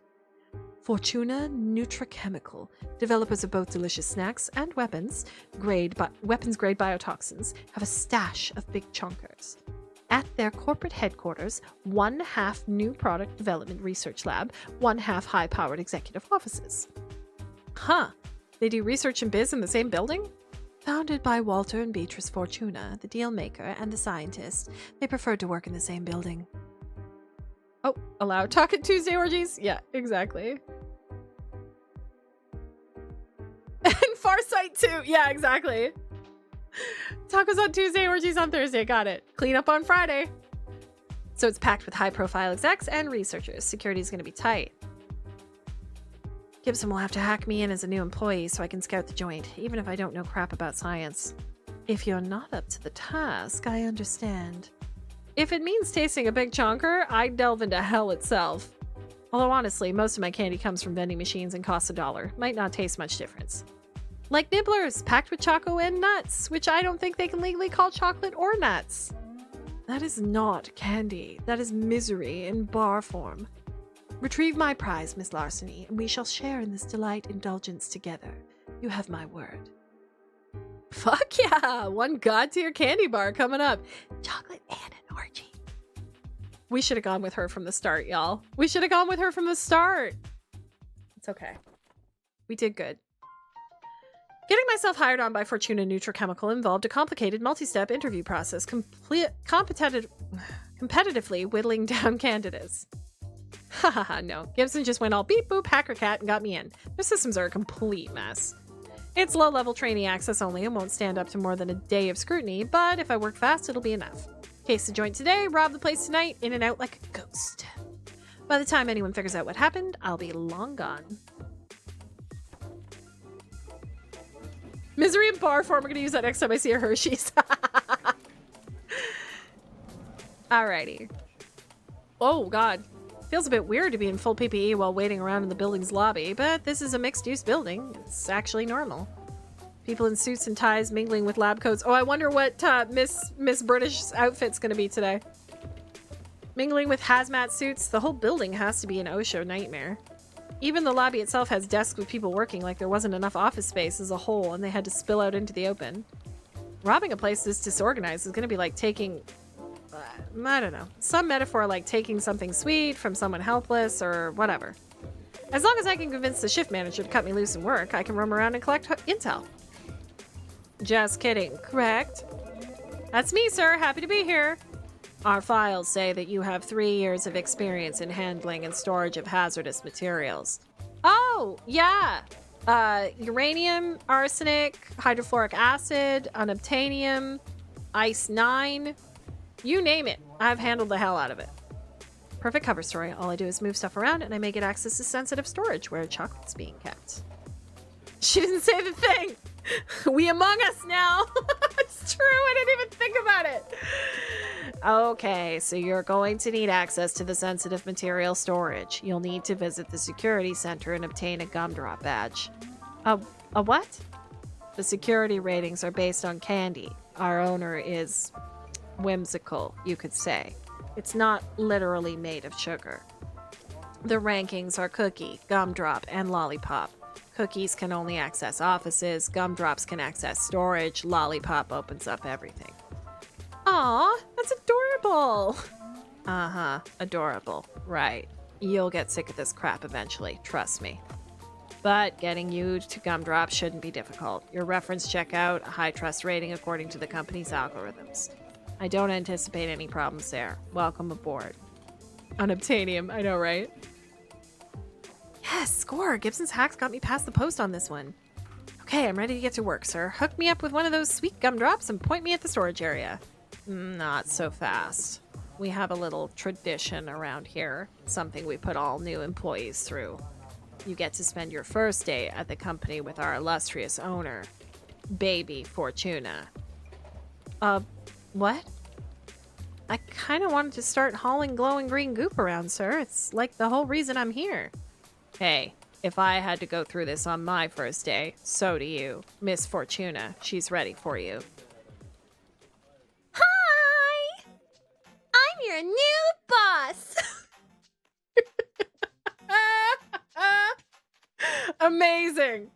Fortuna Nutrichemical, developers of both delicious snacks and weapons-grade biotoxins, have a stash of big chunkers. At their corporate headquarters, 1/2 new product development research lab, 1/2 high-powered executive offices. Huh. They do research and biz in the same building? Founded by Walter and Beatrice Fortuna, the deal maker and the scientist, they preferred to work in the same building. Oh, allow Taco Tuesday orgies? Yeah, exactly. And Farsight too. Yeah, exactly. Tacos on Tuesday, orgies on Thursday. Got it. Clean up on Friday. So it's packed with high-profile execs and researchers. Security's going to be tight. Gibson will have to hack me in as a new employee so I can scout the joint, even if I don't know crap about science. If you're not up to the task, I understand. If it means tasting a big chonker, I'd delve into hell itself. Although honestly, most of my candy comes from vending machines and costs $1. Might not taste much difference. Like Nibblers, packed with choco and nuts, which I don't think they can legally call chocolate or nuts. That is not candy. That is misery in bar form. Retrieve my prize, Miss Larceny, and we shall share in this delight indulgence together. You have my word. Fuck yeah! One god-tier candy bar coming up. Chocolate and an orgy. We should have gone with her from the start, y'all. We should have gone with her from the start. It's okay. We did good. Getting myself hired on by Fortuna Nutrichemical involved a complicated multi-step interview process, competitively whittling down candidates. Hahaha, no. Gibson just went all beep boop hacker cat and got me in. Their systems are a complete mess. It's low-level trainee access only and won't stand up to more than a day of scrutiny, but if I work fast, it'll be enough. Case the joint today, rob the place tonight, in and out like a ghost. By the time anyone figures out what happened, I'll be long gone. Misery in bar form. We're gonna use that next time I see a Hershey's. Alrighty. Oh, God. Feels a bit weird to be in full PPE while waiting around in the building's lobby, but this is a mixed-use building. It's actually normal. People in suits and ties mingling with lab coats. Oh, I wonder what Miss British's outfit's gonna be today. Mingling with hazmat suits. The whole building has to be an OSHA nightmare. Even the lobby itself has desks with people working like there wasn't enough office space as a whole and they had to spill out into the open. Robbing a place this disorganized is gonna be like taking... I don't know. Some metaphor like taking something sweet from someone helpless or whatever. As long as I can convince the shift manager to cut me loose and work, I can roam around and collect intel. Just kidding, correct? That's me, sir. Happy to be here. Our files say that you have 3 years of experience in handling and storage of hazardous materials. Oh, yeah. Uranium, arsenic, hydrofluoric acid, unobtainium, ice 9... You name it. I've handled the hell out of it. Perfect cover story. All I do is move stuff around and I may get access to sensitive storage where chocolate's being kept. She didn't say the thing. We among us now. It's true. I didn't even think about it. Okay, so you're going to need access to the sensitive material storage. You'll need to visit the security center and obtain a gumdrop badge. A what? The security ratings are based on candy. Our owner is... whimsical, you could say. It's not literally made of sugar. The rankings are cookie, gumdrop, and lollipop. Cookies can only access offices, gumdrops can access storage, lollipop opens up everything. Aw, that's adorable! Uh-huh, adorable. Right. You'll get sick of this crap eventually, trust me. But getting you to gumdrop shouldn't be difficult. Your reference checkout, a high trust rating according to the company's algorithms. I don't anticipate any problems there. Welcome aboard. Unobtainium, I know, right? Yes, score! Gibson's hacks got me past the post on this one. Okay, I'm ready to get to work, sir. Hook me up with one of those sweet gumdrops and point me at the storage area. Not so fast. We have a little tradition around here. Something we put all new employees through. You get to spend your first day at the company with our illustrious owner, Baby Fortuna. What? I kind of wanted to start hauling glowing green goop around, sir. It's like the whole reason I'm here. Hey, if I had to go through this on my first day, so do you. Miss Fortuna, she's ready for you. Hi! I'm your new boss! Amazing!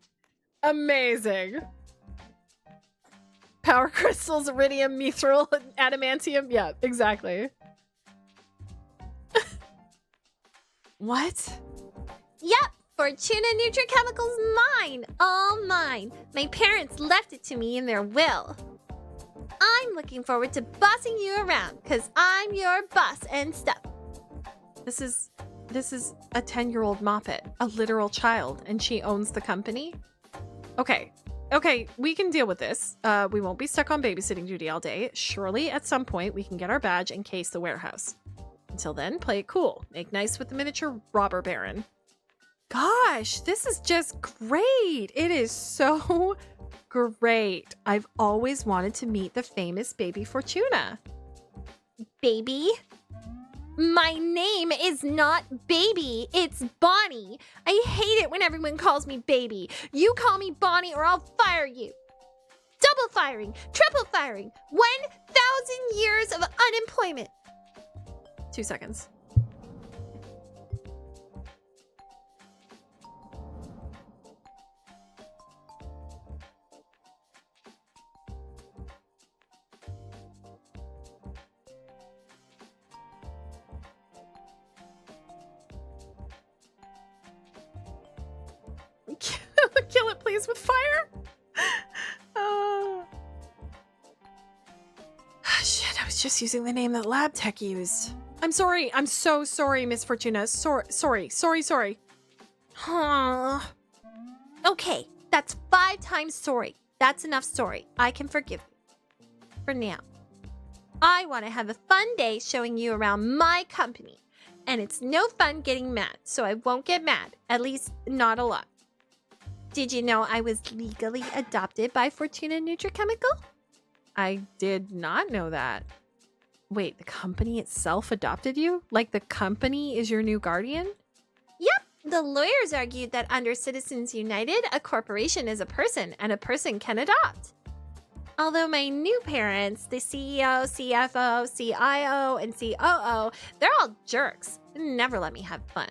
Amazing! Power crystals, iridium, mithril, adamantium. Yeah, exactly. What? Yep, Fortuna Nutrichemical's mine. All mine. My parents left it to me in their will. I'm looking forward to bossing you around, because I'm your boss and stuff. This is a 10-year-old Moppet, a literal child, and she owns the company? Okay, we can deal with this. We won't be stuck on babysitting duty all day. Surely, at some point, we can get our badge and case the warehouse. Until then, play it cool. Make nice with the miniature robber baron. Gosh, this is just great. It is so great. I've always wanted to meet the famous baby Fortuna. Baby? My name is not Baby. It's Bonnie. I hate it when everyone calls me Baby. You call me Bonnie or I'll fire you. Double firing, triple firing, 1,000 years of unemployment. 2 seconds. Kill it, please, with fire. Shit, I was just using the name that Lab Tech used. I'm sorry. I'm so sorry, Miss Fortuna. Sorry. Okay, that's 5 times sorry. That's enough sorry. I can forgive you. For now. I want to have a fun day showing you around my company. And it's no fun getting mad, so I won't get mad. At least, not a lot. Did you know I was legally adopted by Fortuna Nutrichemical? I did not know that. Wait, the company itself adopted you? Like the company is your new guardian? Yep, the lawyers argued that under Citizens United, a corporation is a person and a person can adopt. Although my new parents, the CEO, CFO, CIO, and COO, they're all jerks and never let me have fun.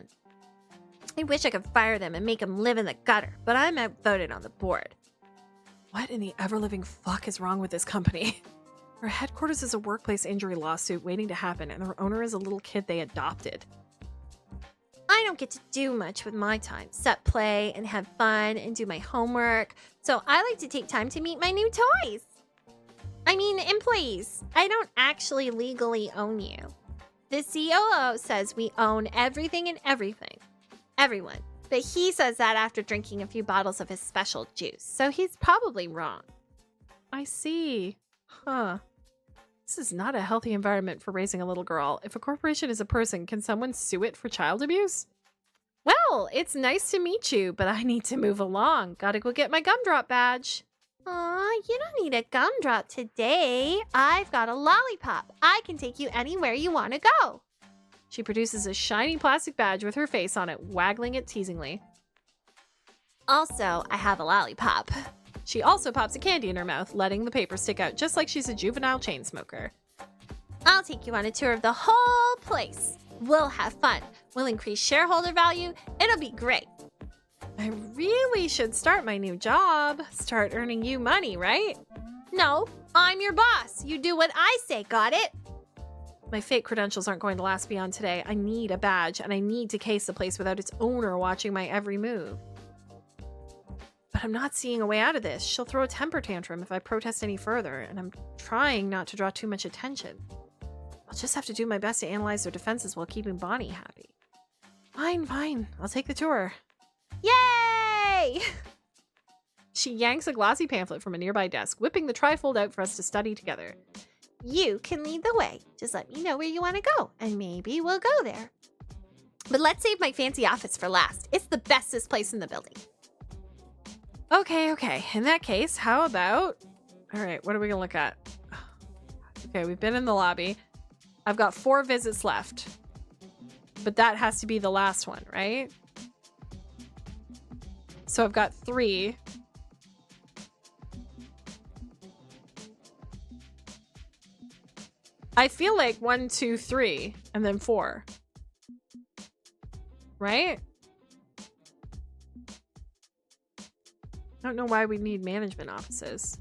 I wish I could fire them and make them live in the gutter, but I'm outvoted on the board. What in the ever-living fuck is wrong with this company? Our headquarters is a workplace injury lawsuit waiting to happen, and their owner is a little kid they adopted. I don't get to do much with my time, except play and have fun and do my homework, so I like to take time to meet my new toys. I mean, employees, I don't actually legally own you. The COO says we own everything and everyone, but he says that after drinking a few bottles of his special juice, so he's probably wrong. I see. Huh. This is not a healthy environment for raising a little girl. If a corporation is a person, can someone sue it for child abuse? Well, it's nice to meet you, but I need to move along. Gotta go get my gumdrop badge. Aw, you don't need a gumdrop today. I've got a lollipop. I can take you anywhere you want to go. She produces a shiny plastic badge with her face on it, waggling it teasingly. Also, I have a lollipop. She also pops a candy in her mouth, letting the paper stick out just like she's a juvenile chain smoker. I'll take you on a tour of the whole place. We'll have fun. We'll increase shareholder value. It'll be great. I really should start my new job. Start earning you money, right? No, I'm your boss. You do what I say, got it? My fake credentials aren't going to last beyond today. I need a badge, and I need to case the place without its owner watching my every move. But I'm not seeing a way out of this. She'll throw a temper tantrum if I protest any further, and I'm trying not to draw too much attention. I'll just have to do my best to analyze their defenses while keeping Bonnie happy. Fine. I'll take the tour. Yay! She yanks a glossy pamphlet from a nearby desk, whipping the trifold out for us to study together. You can lead the way. Just let me know where you want to go, and maybe we'll go there. But let's save my fancy office for last. It's the bestest place in the building. Okay. In that case, how about... All right, what are we going to look at? Okay, we've been in the lobby. I've got 4 visits left. But that has to be the last one, right? So I've got 3. I feel like 1, 2, 3, and then 4. Right? I don't know why we need management offices.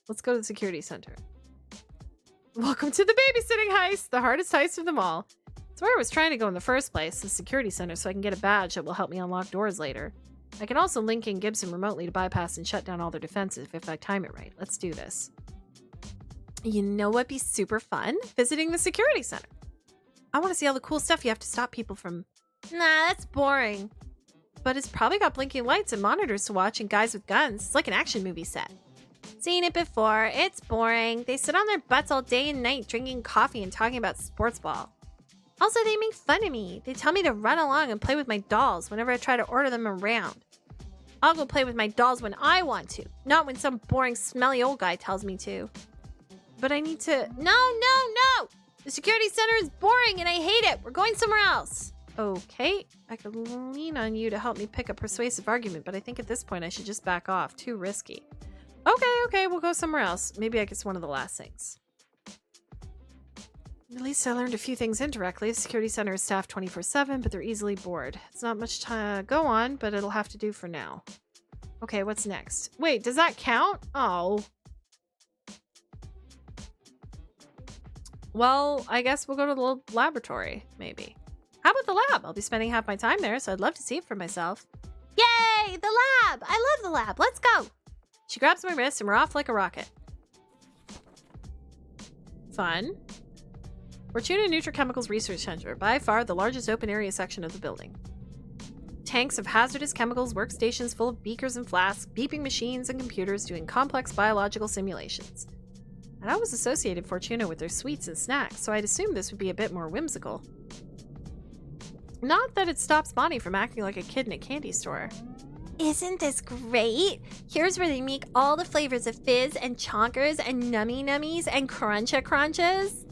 Let's go to the security center. Welcome to the babysitting heist, the hardest heist of them all. It's where I was trying to go in the first place, the security center, so I can get a badge that will help me unlock doors later. I can also link in Gibson remotely to bypass and shut down all their defenses if I time it right. Let's do this. You know what'd be super fun? Visiting the security center. I want to see all the cool stuff you have to stop people from. Nah, that's boring. But it's probably got blinking lights and monitors to watch and guys with guns. It's like an action movie set. Seen it before. It's boring. They sit on their butts all day and night drinking coffee and talking about sports ball. Also, they make fun of me. They tell me to run along and play with my dolls whenever I try to order them around. I'll go play with my dolls when I want to, not when some boring, smelly old guy tells me to. But I need to... No! The security center is boring and I hate it. We're going somewhere else. Okay, I could lean on you to help me pick a persuasive argument, but I think at this point I should just back off. Too risky. Okay, we'll go somewhere else. Maybe I guess one of the last things. At least I learned a few things indirectly. The security center is staffed 24/7, but they're easily bored. It's not much time to go on, but it'll have to do for now. Okay, what's next? Wait, does that count? Oh. Well, I guess we'll go to the little laboratory, maybe. How about the lab? I'll be spending half my time there, so I'd love to see it for myself. Yay! The lab! I love the lab. Let's go! She grabs my wrist and we're off like a rocket. Fun. Fortuna Nutrichemicals Research Center, by far the largest open area section of the building. Tanks of hazardous chemicals, workstations full of beakers and flasks, beeping machines and computers doing complex biological simulations. And I was associated Fortuna with their sweets and snacks, so I'd assumed this would be a bit more whimsical. Not that it stops Bonnie from acting like a kid in a candy store. Isn't this great? Here's where they make all the flavors of fizz and chonkers and nummy nummies and cruncha crunches.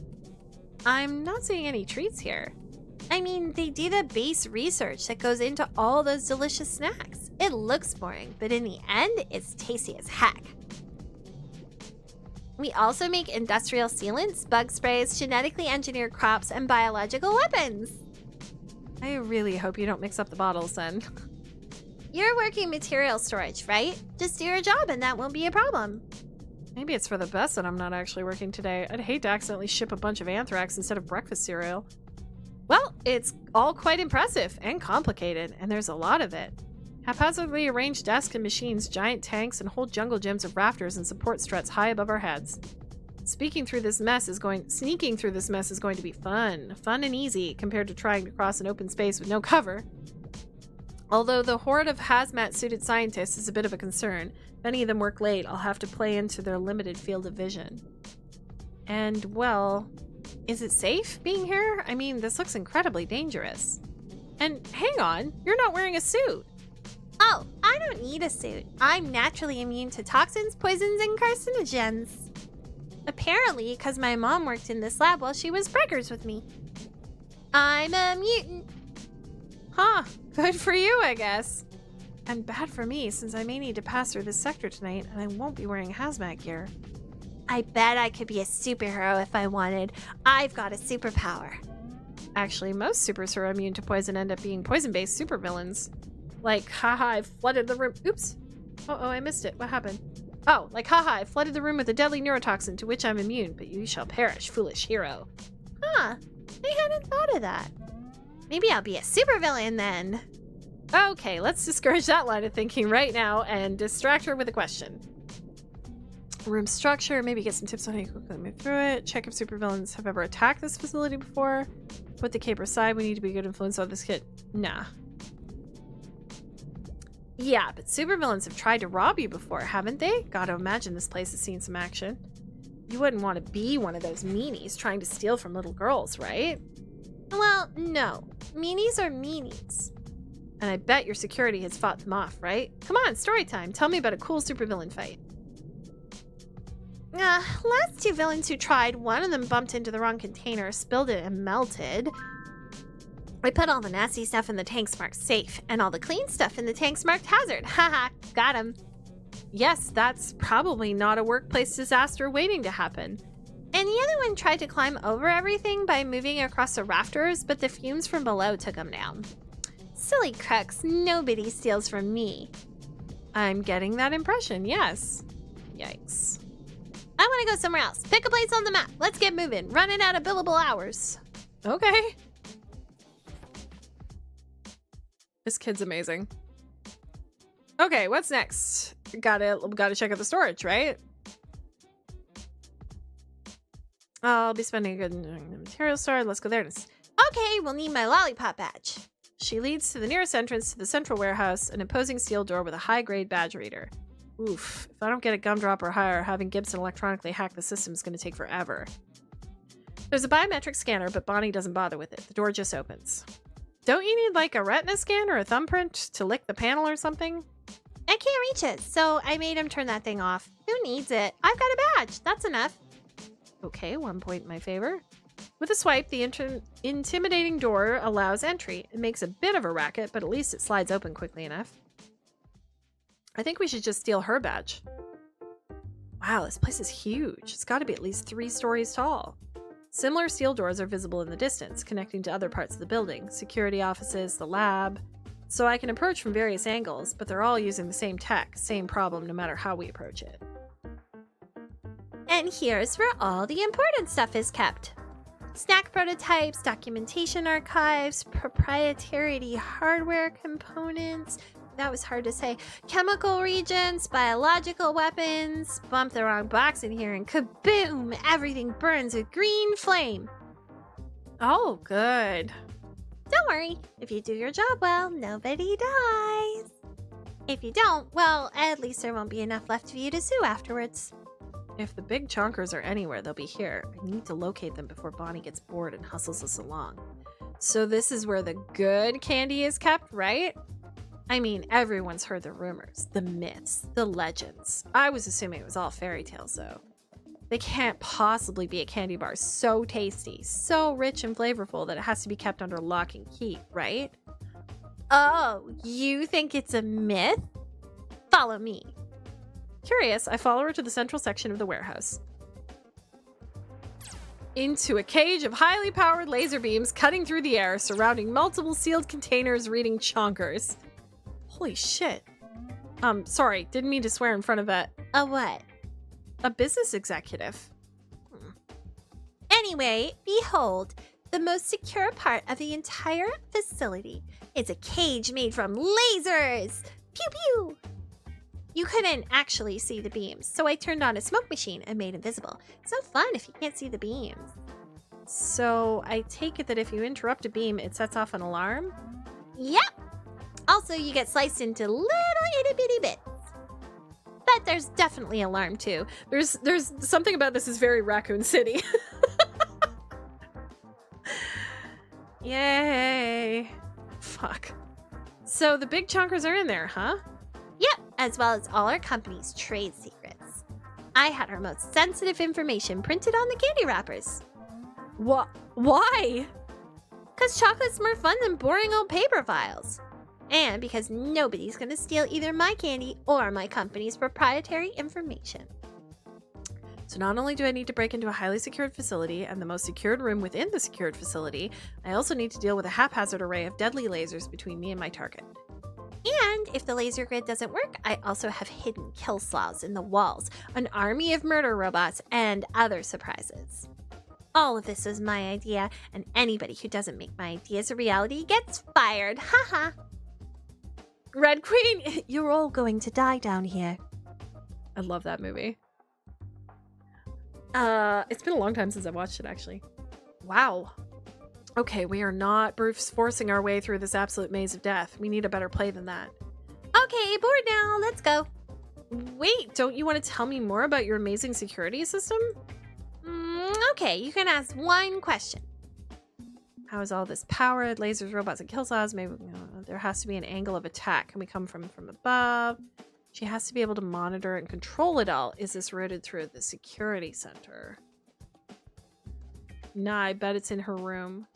I'm not seeing any treats here. I mean, they do the base research that goes into all those delicious snacks. It looks boring, but in the end, it's tasty as heck. We also make industrial sealants, bug sprays, genetically engineered crops, and biological weapons. I really hope you don't mix up the bottles then. You're working material storage, right? Just do your job and that won't be a problem. Maybe it's for the best that I'm not actually working today. I'd hate to accidentally ship a bunch of anthrax instead of breakfast cereal. Well, it's all quite impressive and complicated, and there's a lot of it. Haphazardly arranged desks and machines, giant tanks, and whole jungle gyms of rafters and support struts high above our heads. Sneaking through this mess is going to be fun and easy compared to trying to cross an open space with no cover. Although the horde of hazmat-suited scientists is a bit of a concern. If any of them work late, I'll have to play into their limited field of vision. And, well, is it safe being here? I mean, this looks incredibly dangerous. And hang on, you're not wearing a suit. Oh, I don't need a suit. I'm naturally immune to toxins, poisons, and carcinogens. Apparently, because my mom worked in this lab while she was preggers with me. I'm a mutant. Huh, good for you, I guess. And bad for me, since I may need to pass through this sector tonight, and I won't be wearing hazmat gear. I bet I could be a superhero if I wanted. I've got a superpower. Actually, most supers who are immune to poison end up being poison-based supervillains. Like, haha, I flooded the room. Oops. Uh-oh, I missed it. What happened? Oh, like, haha, I flooded the room with a deadly neurotoxin to which I'm immune, but you shall perish, foolish hero. Huh, I hadn't thought of that. Maybe I'll be a supervillain then. Okay, let's discourage that line of thinking right now and distract her with a question. Room structure, maybe get some tips on how you quickly move through it. Check if supervillains have ever attacked this facility before. Put the cape aside, we need to be a good influence on this kid. Nah. Yeah, but supervillains have tried to rob you before, haven't they? Gotta imagine this place has seen some action. You wouldn't want to be one of those meanies trying to steal from little girls, right? Well, no. Meanies are meanies. And I bet your security has fought them off, right? Come on, story time. Tell me about a cool supervillain fight. Last two villains who tried, one of them bumped into the wrong container, spilled it, and melted. I put all the nasty stuff in the tanks marked safe, and all the clean stuff in the tanks marked hazard. Haha, got him. Yes, that's probably not a workplace disaster waiting to happen. And the other one tried to climb over everything by moving across the rafters, but the fumes from below took him down. Silly crooks, nobody steals from me. I'm getting that impression, yes. Yikes. I want to go somewhere else. Pick a place on the map. Let's get moving. Running out of billable hours. Okay. This kid's amazing. Okay, what's next? Gotta check out the storage, right? I'll be spending a good material store. Let's go there. Okay, we'll need my lollipop badge. She leads to the nearest entrance to the central warehouse, an imposing steel door with a high-grade badge reader. Oof, if I don't get a gumdrop or higher, having Gibson electronically hack the system is going to take forever. There's a biometric scanner, but Bonnie doesn't bother with it. The door just opens. Don't you need like a retina scan or a thumbprint to lick the panel or something? I can't reach it, so I made him turn that thing off. Who needs it? I've got a badge. That's enough. Okay, 1 point in my favor. With a swipe, the intimidating door allows entry. It makes a bit of a racket, but at least it slides open quickly enough. I think we should just steal her badge. Wow, this place is huge. It's got to be at least 3 stories tall. Similar steel doors are visible in the distance, connecting to other parts of the building, security offices, the lab. So I can approach from various angles, but they're all using the same tech, same problem no matter how we approach it. And here's where all the important stuff is kept. Snack prototypes, documentation archives, proprietary hardware components, that was hard to say, chemical reagents, biological weapons. Bump the wrong box in here and kaboom! Everything burns with green flame. Oh, good. Don't worry, if you do your job well, nobody dies. If you don't, well, at least there won't be enough left for you to sue afterwards. If the big chonkers are anywhere, they'll be here. I need to locate them before Bonnie gets bored and hustles us along. So this is where the good candy is kept, right? I mean, everyone's heard the rumors, the myths, the legends. I was assuming it was all fairy tales, though. They can't possibly be a candy bar so tasty, so rich and flavorful that it has to be kept under lock and key, right? Oh, you think it's a myth? Follow me. Curious, I follow her to the central section of the warehouse. Into a cage of highly powered laser beams cutting through the air, surrounding multiple sealed containers reading chonkers. Holy shit. Sorry, didn't mean to swear in front of A what? a business executive. Anyway, behold, the most secure part of the entire facility is a cage made from lasers! Pew pew! You couldn't actually see the beams, so I turned on a smoke machine and made them visible. It's no fun if you can't see the beams. So I take it that if you interrupt a beam, it sets off an alarm? Yep! Also, you get sliced into little itty bitty bits. But there's definitely alarm too. There's something about this is very Raccoon City. Yay. Fuck. So the big chonkers are in there, huh? Yep, as well as all our company's trade secrets. I had our most sensitive information printed on the candy wrappers. Why? Because chocolate's more fun than boring old paper files. And because nobody's going to steal either my candy or my company's proprietary information. So not only do I need to break into a highly secured facility and the most secured room within the secured facility, I also need to deal with a haphazard array of deadly lasers between me and my target. And if the laser grid doesn't work, I also have hidden kill sloths in the walls, an army of murder robots, and other surprises. All of this was my idea, and anybody who doesn't make my ideas a reality gets fired. Haha. Red Queen! You're all going to die down here. I love that movie. It's been a long time since I've watched it, actually. Wow. Okay, we are not Bruce forcing our way through this absolute maze of death. We need a better play than that. Okay, bored now. Let's go. Wait, don't you want to tell me more about your amazing security system? Okay, you can ask one question. How is all this powered? Lasers, robots, and kill saws. Maybe there has to be an angle of attack. Can we come from above? She has to be able to monitor and control it all. Is this routed through the security center? Nah, I bet it's in her room.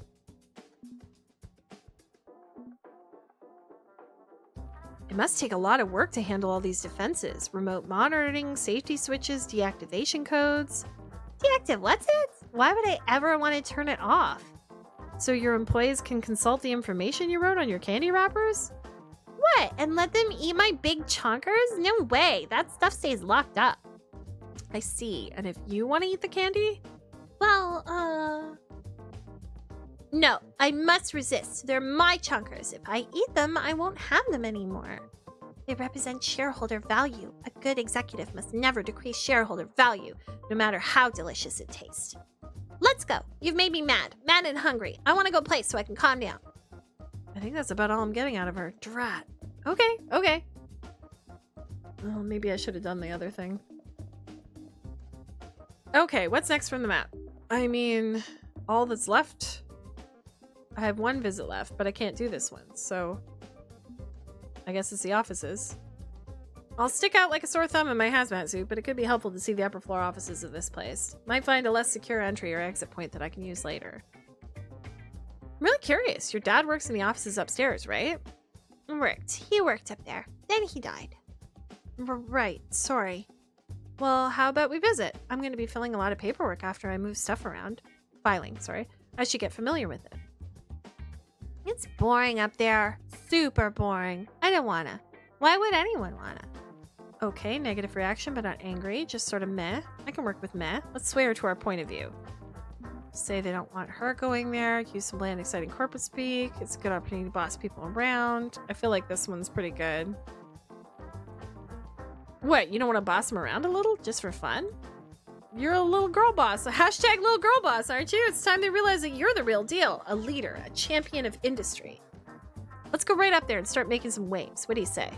It must take a lot of work to handle all these defenses. Remote monitoring, safety switches, deactivation codes. Deactive what's it? Why would I ever want to turn it off? So your employees can consult the information you wrote on your candy wrappers? What? And let them eat my big chonkers? No way. That stuff stays locked up. I see. And if you want to eat the candy? Well, no, I must resist. They're my chonkers. If I eat them, I won't have them anymore. They represent shareholder value. A good executive must never decrease shareholder value, no matter how delicious it tastes. Let's go. You've made me mad. Mad and hungry. I want to go play so I can calm down. I think that's about all I'm getting out of her. Drat. Okay, okay. Oh, maybe I should have done the other thing. Okay, what's next from the map? I mean, all that's left. I have one visit left, but I can't do this one, so I guess it's the offices. I'll stick out like a sore thumb in my hazmat suit, but it could be helpful to see the upper floor offices of this place. Might find a less secure entry or exit point that I can use later. I'm really curious. Your dad works in the offices upstairs, right? He worked up there. Then he died. Right, sorry. Well, how about we visit? I'm going to be filling a lot of paperwork after I move stuff around. Filing, sorry. I should get familiar with it. It's boring up there. Super boring. I don't wanna. Why would anyone wanna? Okay, negative reaction, but not angry. Just sort of meh. I can work with meh. Let's sway her to our point of view. Say they don't want her going there. Use some bland, exciting corporate speak. It's a good opportunity to boss people around. I feel like this one's pretty good. What, you don't want to boss them around a little? Just for fun? You're a little girl boss. A hashtag little girl boss, aren't you? It's time they realize that you're the real deal. A leader, a champion of industry. Let's go right up there and start making some waves. What do you say?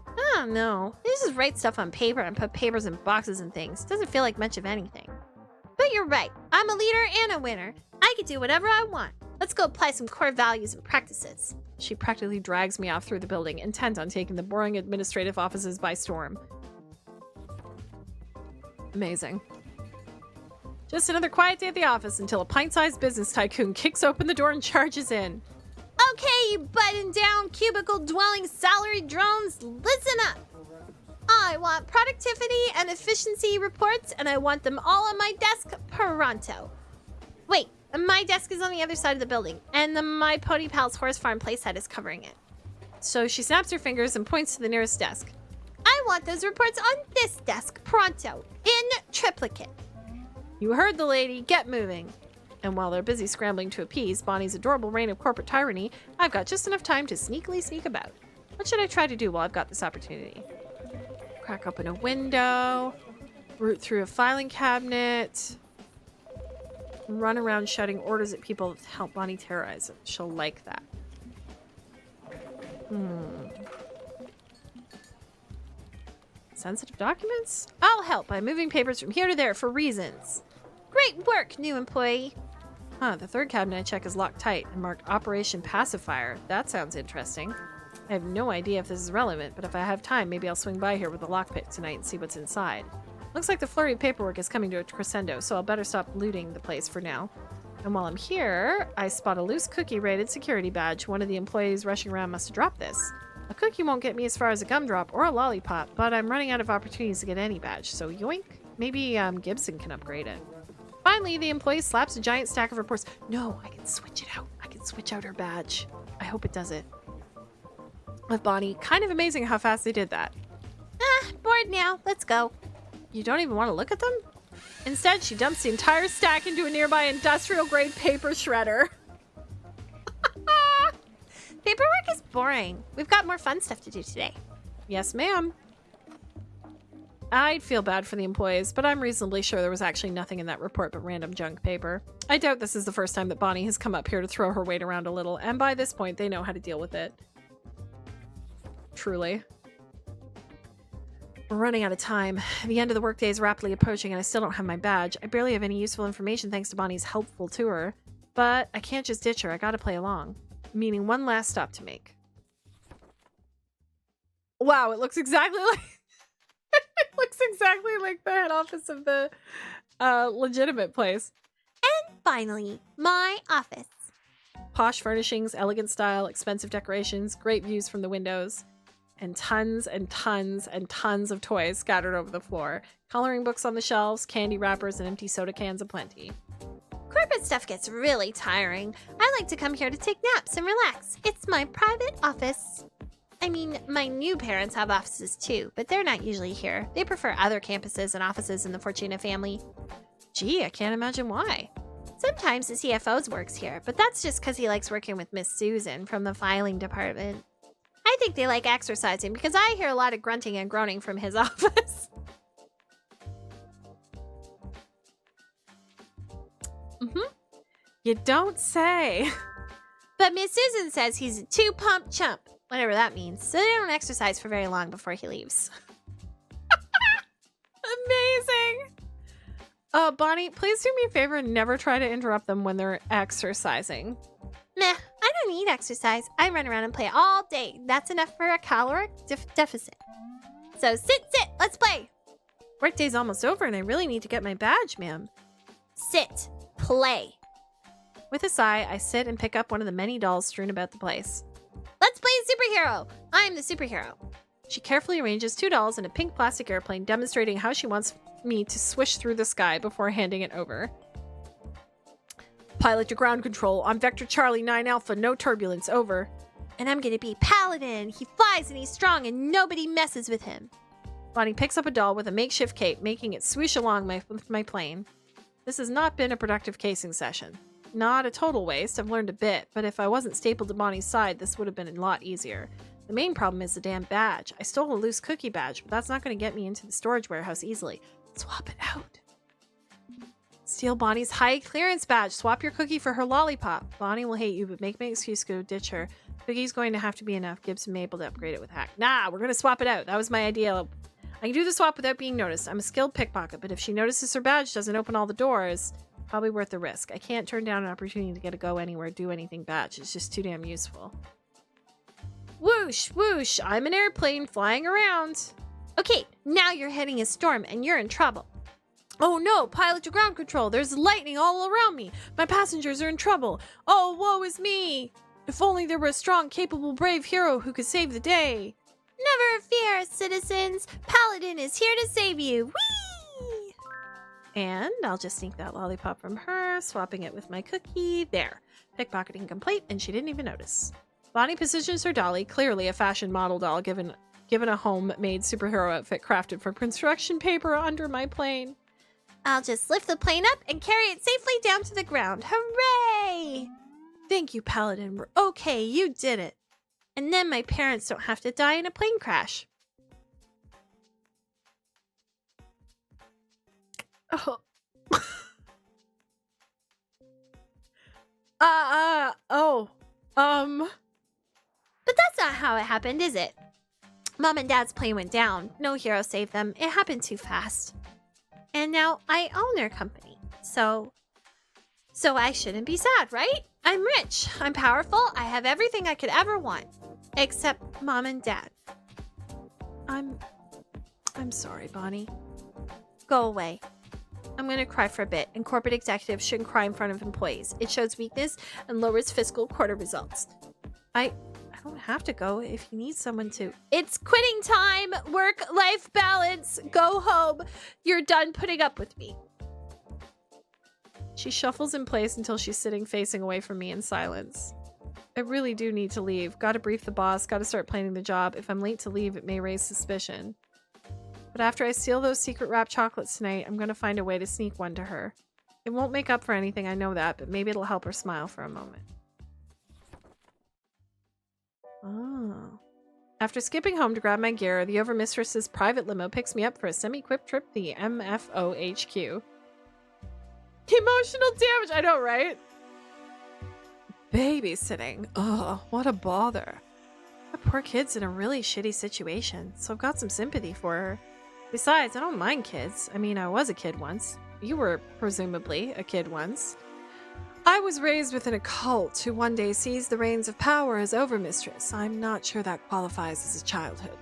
I don't know. They just write stuff on paper and put papers in boxes and things. Doesn't feel like much of anything. But you're right. I'm a leader and a winner. I can do whatever I want. Let's go apply some core values and practices. She practically drags me off through the building, intent on taking the boring administrative offices by storm. Amazing. Just another quiet day at the office until a pint-sized business tycoon kicks open the door and charges in. Okay, you button-down, cubicle-dwelling salary drones, listen up. I want productivity and efficiency reports, and I want them all on my desk pronto. Wait, my desk is on the other side of the building, and my Pony Pal's horse farm playset is covering it. So she snaps her fingers and points to the nearest desk. I want those reports on this desk pronto, in triplicate. You heard the lady. Get moving. And while they're busy scrambling to appease Bonnie's adorable reign of corporate tyranny, I've got just enough time to sneakily sneak about. What should I try to do while I've got this opportunity? Crack open a window, root through a filing cabinet, run around shouting orders at people to help Bonnie terrorize them. She'll like that. Sensitive documents? I'll help by moving papers from here to there for reasons. Great work, new employee. Huh, the third cabinet I check is locked tight and marked Operation Pacifier. That sounds interesting. I have no idea if this is relevant, but if I have time, maybe I'll swing by here with a lockpick tonight and see what's inside. Looks like the flurry of paperwork is coming to a crescendo, so I'll better stop looting the place for now. And while I'm here, I spot a loose cookie-rated security badge. One of the employees rushing around must have dropped this. A cookie won't get me as far as a gumdrop or a lollipop, but I'm running out of opportunities to get any badge, so yoink. Maybe Gibson can upgrade it. Finally, the employee slaps a giant stack of reports. No, I can switch it out. I can switch out her badge. I hope it does it. With Bonnie, kind of amazing how fast they did that. Bored now. Let's go. You don't even want to look at them? Instead, she dumps the entire stack into a nearby industrial-grade paper shredder. Paperwork is boring. We've got more fun stuff to do today. Yes, ma'am. I'd feel bad for the employees, but I'm reasonably sure there was actually nothing in that report but random junk paper. I doubt this is the first time that Bonnie has come up here to throw her weight around a little, and by this point, they know how to deal with it. Truly. We're running out of time. The end of the workday is rapidly approaching, and I still don't have my badge. I barely have any useful information thanks to Bonnie's helpful tour. But I can't just ditch her. I gotta play along. Meaning one last stop to make. Wow, it looks exactly like... it looks exactly like the head office of the legitimate place. And finally, my office. Posh furnishings, elegant style, expensive decorations, great views from the windows, and tons and tons and tons of toys scattered over the floor. Coloring books on the shelves, candy wrappers, and empty soda cans aplenty. Corporate stuff gets really tiring. I like to come here to take naps and relax. It's my private office. I mean, my new parents have offices too, but they're not usually here. They prefer other campuses and offices in the Fortuna family. Gee, I can't imagine why. Sometimes the CFO works here, but that's just because he likes working with Miss Susan from the filing department. I think they like exercising because I hear a lot of grunting and groaning from his office. You don't say. But Miss Susan says he's a 2-pump chump, whatever that means. So they don't exercise for very long before he leaves. Amazing. Bonnie, please do me a favor and never try to interrupt them when they're exercising. Meh, I don't need exercise. I run around and play all day. That's enough for a caloric deficit. So sit, let's play. Workday's almost over and I really need to get my badge, ma'am. Sit, play. With a sigh, I sit and pick up one of the many dolls strewn about the place. Let's play superhero. I'm the superhero. She carefully arranges 2 dolls in a pink plastic airplane, demonstrating how she wants me to swish through the sky before handing it over. Pilot to ground control. On Vector Charlie 9 Alpha, no turbulence, over. And I'm gonna be Paladin. He flies and he's strong and nobody messes with him. Bonnie picks up a doll with a makeshift cape, making it swoosh along with my plane. This has not been a productive casing session. Not a total waste, I've learned a bit, but if I wasn't stapled to Bonnie's side, this would have been a lot easier. The main problem is the damn badge. I stole a loose cookie badge, but that's not going to get me into the storage warehouse easily. Swap it out. Steal Bonnie's high clearance badge. Swap your cookie for her lollipop. Bonnie will hate you, but make my excuse to go ditch her. Cookie's going to have to be enough. Gibbs may be able to upgrade it with hack. Nah, we're going to swap it out. That was my idea. I can do the swap without being noticed. I'm a skilled pickpocket, but if she notices her badge doesn't open all the doors, probably worth the risk. I can't turn down an opportunity to get a go anywhere, do anything badge. It's just too damn useful. Whoosh, whoosh. I'm an airplane flying around. Okay, now you're heading a storm and you're in trouble. Oh no, pilot to ground control. There's lightning all around me. My passengers are in trouble. Oh, woe is me. If only there were a strong, capable, brave hero who could save the day. Never fear, citizens. Paladin is here to save you. Whee! And I'll just sneak that lollipop from her, swapping it with my cookie. There. Pickpocketing complete, and she didn't even notice. Bonnie positions her dolly, clearly a fashion model doll, given a homemade superhero outfit crafted from construction paper, under my plane. I'll just lift the plane up and carry it safely down to the ground. Hooray! Thank you, Paladin. We're okay. You did it. And then my parents don't have to die in a plane crash. Oh. But that's not how it happened, is it? Mom and Dad's plane went down. No hero saved them. It happened too fast. And now I own their company. So I shouldn't be sad, right? I'm rich. I'm powerful. I have everything I could ever want. Except Mom and Dad. I'm sorry, Bonnie. Go away. I'm going to cry for a bit, and corporate executives shouldn't cry in front of employees. It shows weakness and lowers fiscal quarter results. I don't have to go if you need someone to. It's quitting time! Work-life balance! Go home! You're done putting up with me. She shuffles in place until she's sitting facing away from me in silence. I really do need to leave. Gotta brief the boss, gotta start planning the job. If I'm late to leave, it may raise suspicion. But after I steal those secret wrapped chocolates tonight, I'm gonna find a way to sneak one to her. It won't make up for anything, I know that, but maybe it'll help her smile for a moment. Oh. After skipping home to grab my gear, the Overmistress's private limo picks me up for a semi-quick trip to the MFO HQ. Emotional damage, I know, right? Babysitting. Ugh, what a bother. That poor kid's in a really shitty situation, so I've got some sympathy for her. Besides, I don't mind kids. I mean, I was a kid once. You were presumably a kid once. I was raised within a cult who one day seized the reins of power as Overmistress. I'm not sure that qualifies as a childhood.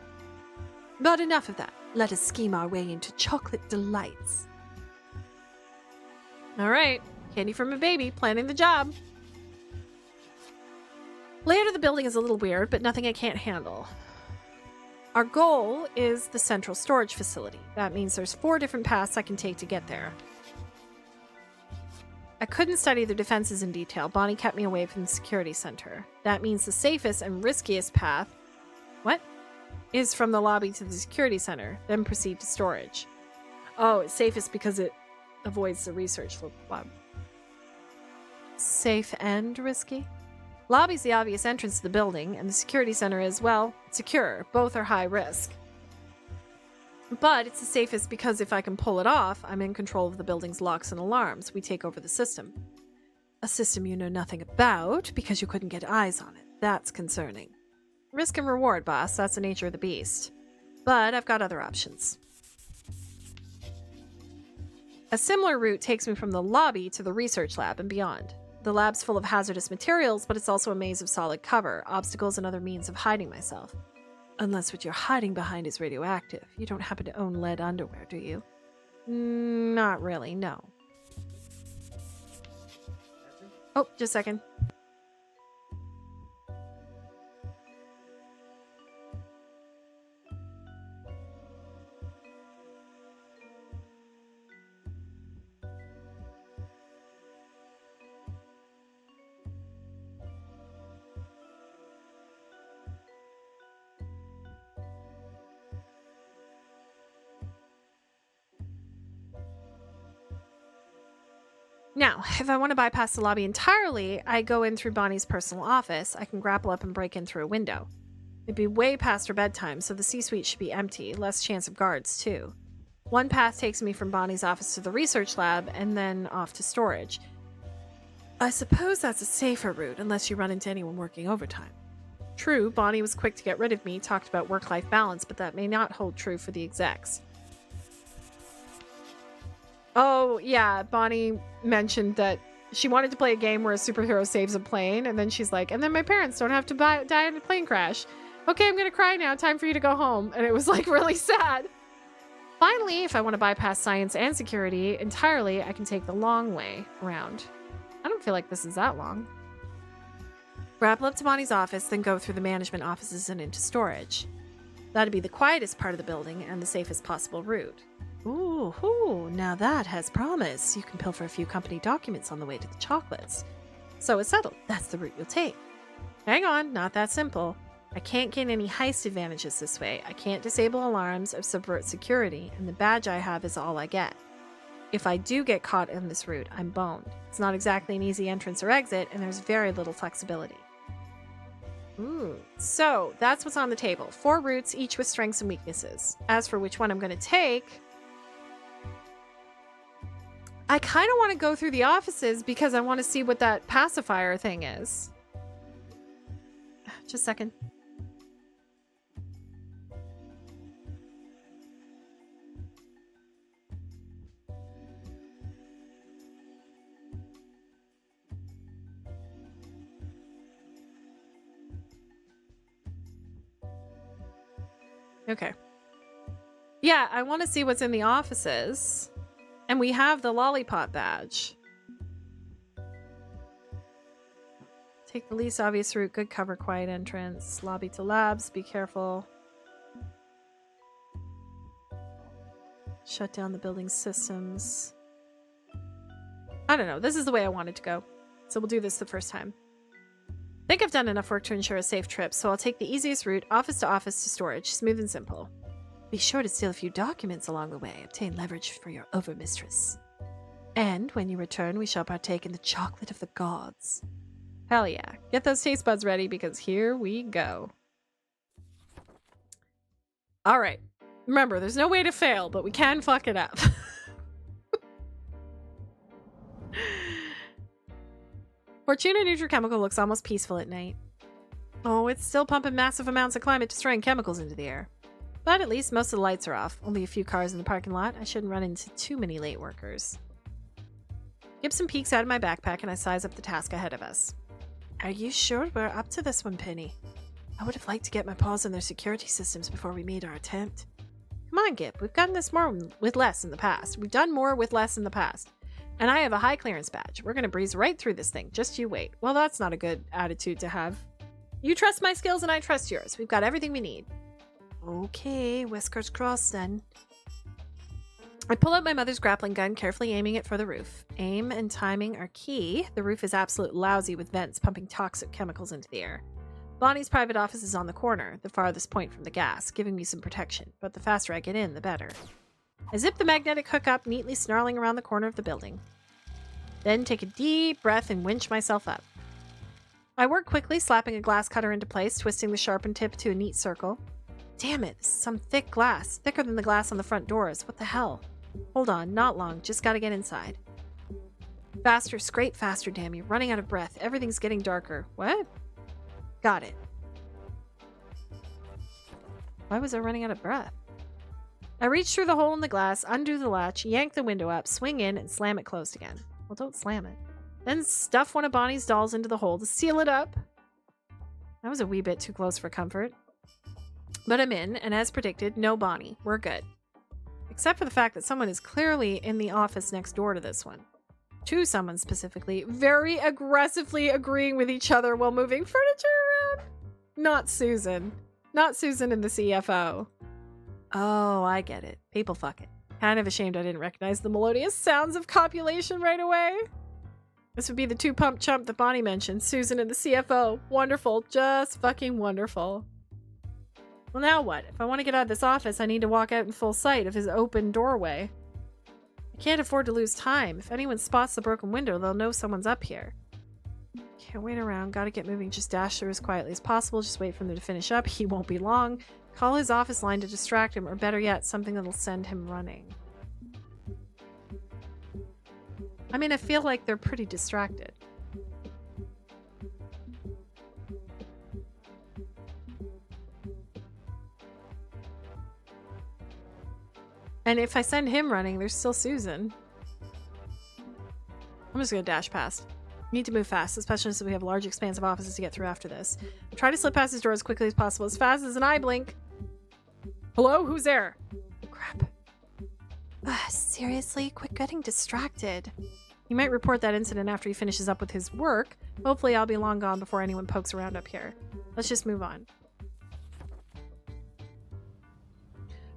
But enough of that. Let us scheme our way into chocolate delights. All right, candy from a baby, planning the job. Layout of the building is a little weird, but nothing I can't handle. Our goal is the central storage facility. That means there's 4 different paths I can take to get there. I couldn't study the defenses in detail. Bonnie kept me away from the security center. That means the safest and riskiest path, is from the lobby to the security center, then proceed to storage. Oh, it's safest because it avoids the research lab. Safe and risky? Lobby's the obvious entrance to the building, and the security center is, well, secure. Both are high risk. But it's the safest because if I can pull it off, I'm in control of the building's locks and alarms. We take over the system. A system you know nothing about because you couldn't get eyes on it. That's concerning. Risk and reward, boss. That's the nature of the beast. But I've got other options. A similar route takes me from the lobby to the research lab and beyond. The lab's full of hazardous materials, but it's also a maze of solid cover, obstacles, and other means of hiding myself. Unless what you're hiding behind is radioactive. You don't happen to own lead underwear, do you? Not really, no. Oh, just a second. Now, if I want to bypass the lobby entirely, I go in through Bonnie's personal office. I can grapple up and break in through a window. It'd be way past her bedtime, so the C-suite should be empty, less chance of guards, too. One path takes me from Bonnie's office to the research lab, and then off to storage. I suppose that's a safer route, unless you run into anyone working overtime. True, Bonnie was quick to get rid of me, talked about work-life balance, but that may not hold true for the execs. Oh, yeah, Bonnie mentioned that she wanted to play a game where a superhero saves a plane, and then she's like, and then my parents don't have to die in a plane crash. Okay, I'm gonna cry now, time for you to go home. And it was like really sad. Finally, if I want to bypass science and security entirely, I can take the long way around. I don't feel like this is that long. Grapple up to Bonnie's office, then go through the management offices and into storage. That'd be the quietest part of the building and the safest possible route. Ooh, now that has promise. You can pilfer a few company documents on the way to the chocolates. So it's settled. That's the route you'll take. Hang on, not that simple. I can't gain any heist advantages this way. I can't disable alarms or subvert security, and the badge I have is all I get. If I do get caught in this route, I'm boned. It's not exactly an easy entrance or exit, and there's very little flexibility. So that's what's on the table. 4 routes, each with strengths and weaknesses. As for which one I'm going to take, I kind of want to go through the offices because I want to see what that pacifier thing is. Just a second. Okay. Yeah, I want to see what's in the offices. And we have the lollipop badge. Take the least obvious route, good cover, quiet entrance, lobby to labs, be careful. Shut down the building systems. I don't know, this is the way I wanted to go. So we'll do this the first time. I think I've done enough work to ensure a safe trip, so I'll take the easiest route, office to storage, smooth and simple. Be sure to steal a few documents along the way, obtain leverage for your overmistress. And when you return, we shall partake in the chocolate of the gods. Hell yeah. Get those taste buds ready because here we go. Alright. Remember, there's no way to fail, but we can fuck it up. Fortuna Nutrichemical looks almost peaceful at night. Oh, it's still pumping massive amounts of climate-destroying chemicals into the air. But at least most of the lights are off. Only a few cars in the parking lot. I shouldn't run into too many late workers. Gibson peeks out of my backpack and I size up the task ahead of us. Are you sure we're up to this one, Penny? I would have liked to get my paws on their security systems before we made our attempt. Come on, Gib. We've done this more with less in the past. We've done more with less in the past. And I have a high clearance badge. We're going to breeze right through this thing. Just you wait. Well, that's not a good attitude to have. You trust my skills and I trust yours. We've got everything we need. Okay, whiskers crossed then. I pull out my mother's grappling gun, carefully aiming it for the roof. Aim and timing are key. The roof is absolutely lousy with vents pumping toxic chemicals into the air. Bonnie's private office is on the corner, the farthest point from the gas, giving me some protection, but the faster I get in, the better. I zip the magnetic hook up, neatly snarling around the corner of the building. Then take a deep breath and winch myself up. I work quickly, slapping a glass cutter into place, twisting the sharpened tip to a neat circle. Damn it, this is some thick glass. Thicker than the glass on the front doors. What the hell? Hold on, not long. Just gotta get inside. Faster, scrape faster, damn you. Running out of breath. Everything's getting darker. What? Got it. Why was I running out of breath? I reach through the hole in the glass, undo the latch, yank the window up, swing in, and slam it closed again. Well, don't slam it. Then stuff one of Bonnie's dolls into the hole to seal it up. That was a wee bit too close for comfort. But I'm in, and as predicted, no Bonnie. We're good. Except for the fact that someone is clearly in the office next door to this one. To someone specifically, very aggressively agreeing with each other while moving furniture around. Not Susan. Not Susan and the CFO. Oh, I get it. People fucking. Kind of ashamed I didn't recognize the melodious sounds of copulation right away. This would be the two-pump chump that Bonnie mentioned. Susan and the CFO. Wonderful. Just fucking wonderful. Well, now what? If I want to get out of this office, I need to walk out in full sight of his open doorway. I can't afford to lose time. If anyone spots the broken window, they'll know someone's up here. Can't wait around. Gotta get moving. Just dash through as quietly as possible. Just wait for him to finish up. He won't be long. Call his office line to distract him, or better yet, something that'll send him running. I mean, I feel like they're pretty distracted. And if I send him running, there's still Susan. I'm just gonna dash past. Need to move fast, especially since we have large expansive offices to get through after this. Try to slip past his door as quickly as possible, as fast as an eye blink. Hello? Who's there? Crap. Seriously? Quit getting distracted. He might report that incident after he finishes up with his work. Hopefully I'll be long gone before anyone pokes around up here. Let's just move on.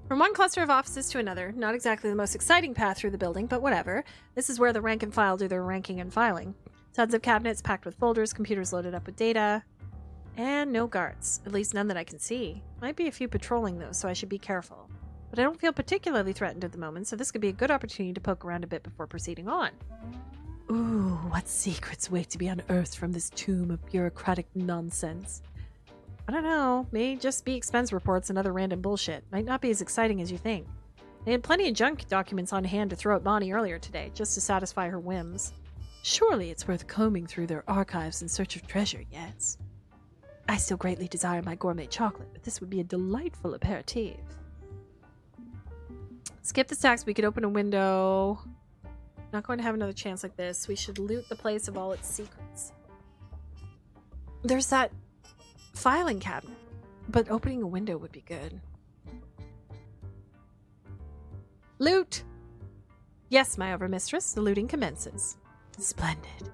From one cluster of offices to another, not exactly the most exciting path through the building, but whatever. This is where the rank and file do their ranking and filing. Tons of cabinets packed with folders, computers loaded up with data, and no guards. At least none that I can see. Might be a few patrolling though, so I should be careful. But I don't feel particularly threatened at the moment, so this could be a good opportunity to poke around a bit before proceeding on. Ooh, what secrets wait to be unearthed from this tomb of bureaucratic nonsense? I don't know. May just be expense reports and other random bullshit. Might not be as exciting as you think. They had plenty of junk documents on hand to throw at Bonnie earlier today, just to satisfy her whims. Surely it's worth combing through their archives in search of treasure, yes. I still greatly desire my gourmet chocolate, but this would be a delightful aperitif. Skip the stacks. We could open a window. Not going to have another chance like this. We should loot the place of all its secrets. There's that filing cabinet, but opening a window would be good. Loot! Yes, my overmistress. The looting commences. Splendid.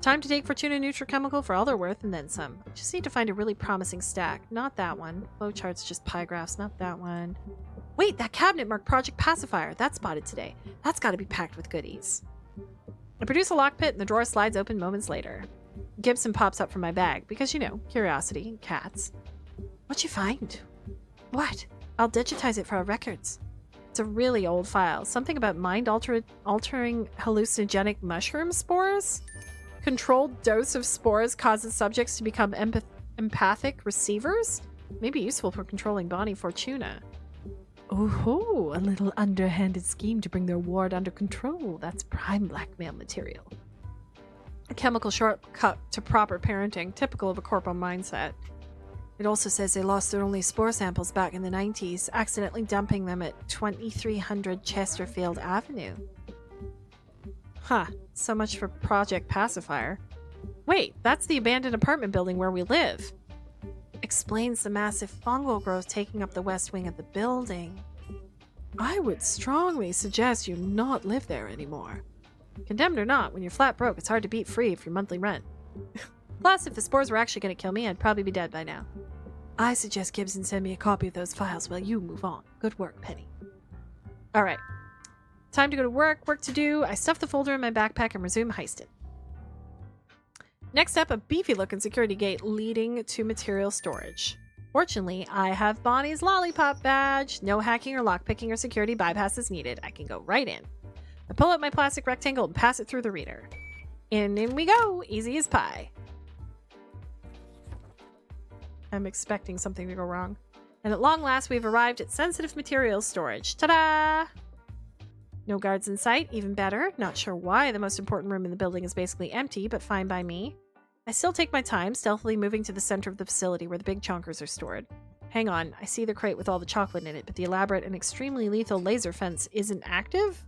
Time to take Fortuna Nutrichemical for all they're worth and then some. Just need to find a really promising stack. Not that one. Flowchart's just pie graphs. Not that one. Wait, that cabinet marked Project Pacifier. That's spotted today. That's got to be packed with goodies. I produce a lockpit and the drawer slides open moments later. Gibson pops up from my bag because, you know, curiosity and cats. What'd you find? What? I'll digitize it for our records. It's a really old file. Something about mind-altering hallucinogenic mushroom spores? Controlled dose of spores causes subjects to become empathic receivers? Maybe useful for controlling Bonnie Fortuna. Oh, a little underhanded scheme to bring their ward under control. That's prime blackmail material. A chemical shortcut to proper parenting, typical of a corporal mindset. It also says they lost their only spore samples back in the 90s, accidentally dumping them at 2300 Chesterfield Avenue. Huh, so much for Project Pacifier. Wait, that's the abandoned apartment building where we live. Explains the massive fungal growth taking up the west wing of the building. I would strongly suggest you not live there anymore. Condemned or not, when you're flat broke, it's hard to beat free of your monthly rent. Plus, if the spores were actually going to kill me, I'd probably be dead by now. I suggest Gibson send me a copy of those files while you move on. Good work, Penny. Alright. Time to go to work. Work to do. I stuff the folder in my backpack and resume heisting. Next up, a beefy-looking security gate leading to material storage. Fortunately, I have Bonnie's lollipop badge. No hacking or lockpicking or security bypasses needed. I can go right in. I pull out my plastic rectangle and pass it through the reader. In we go. Easy as pie. I'm expecting something to go wrong. And at long last, we've arrived at sensitive materials storage. Ta-da! No guards in sight, even better. Not sure why the most important room in the building is basically empty, but fine by me. I still take my time, stealthily moving to the center of the facility where the big chonkers are stored. Hang on, I see the crate with all the chocolate in it, but the elaborate and extremely lethal laser fence isn't active?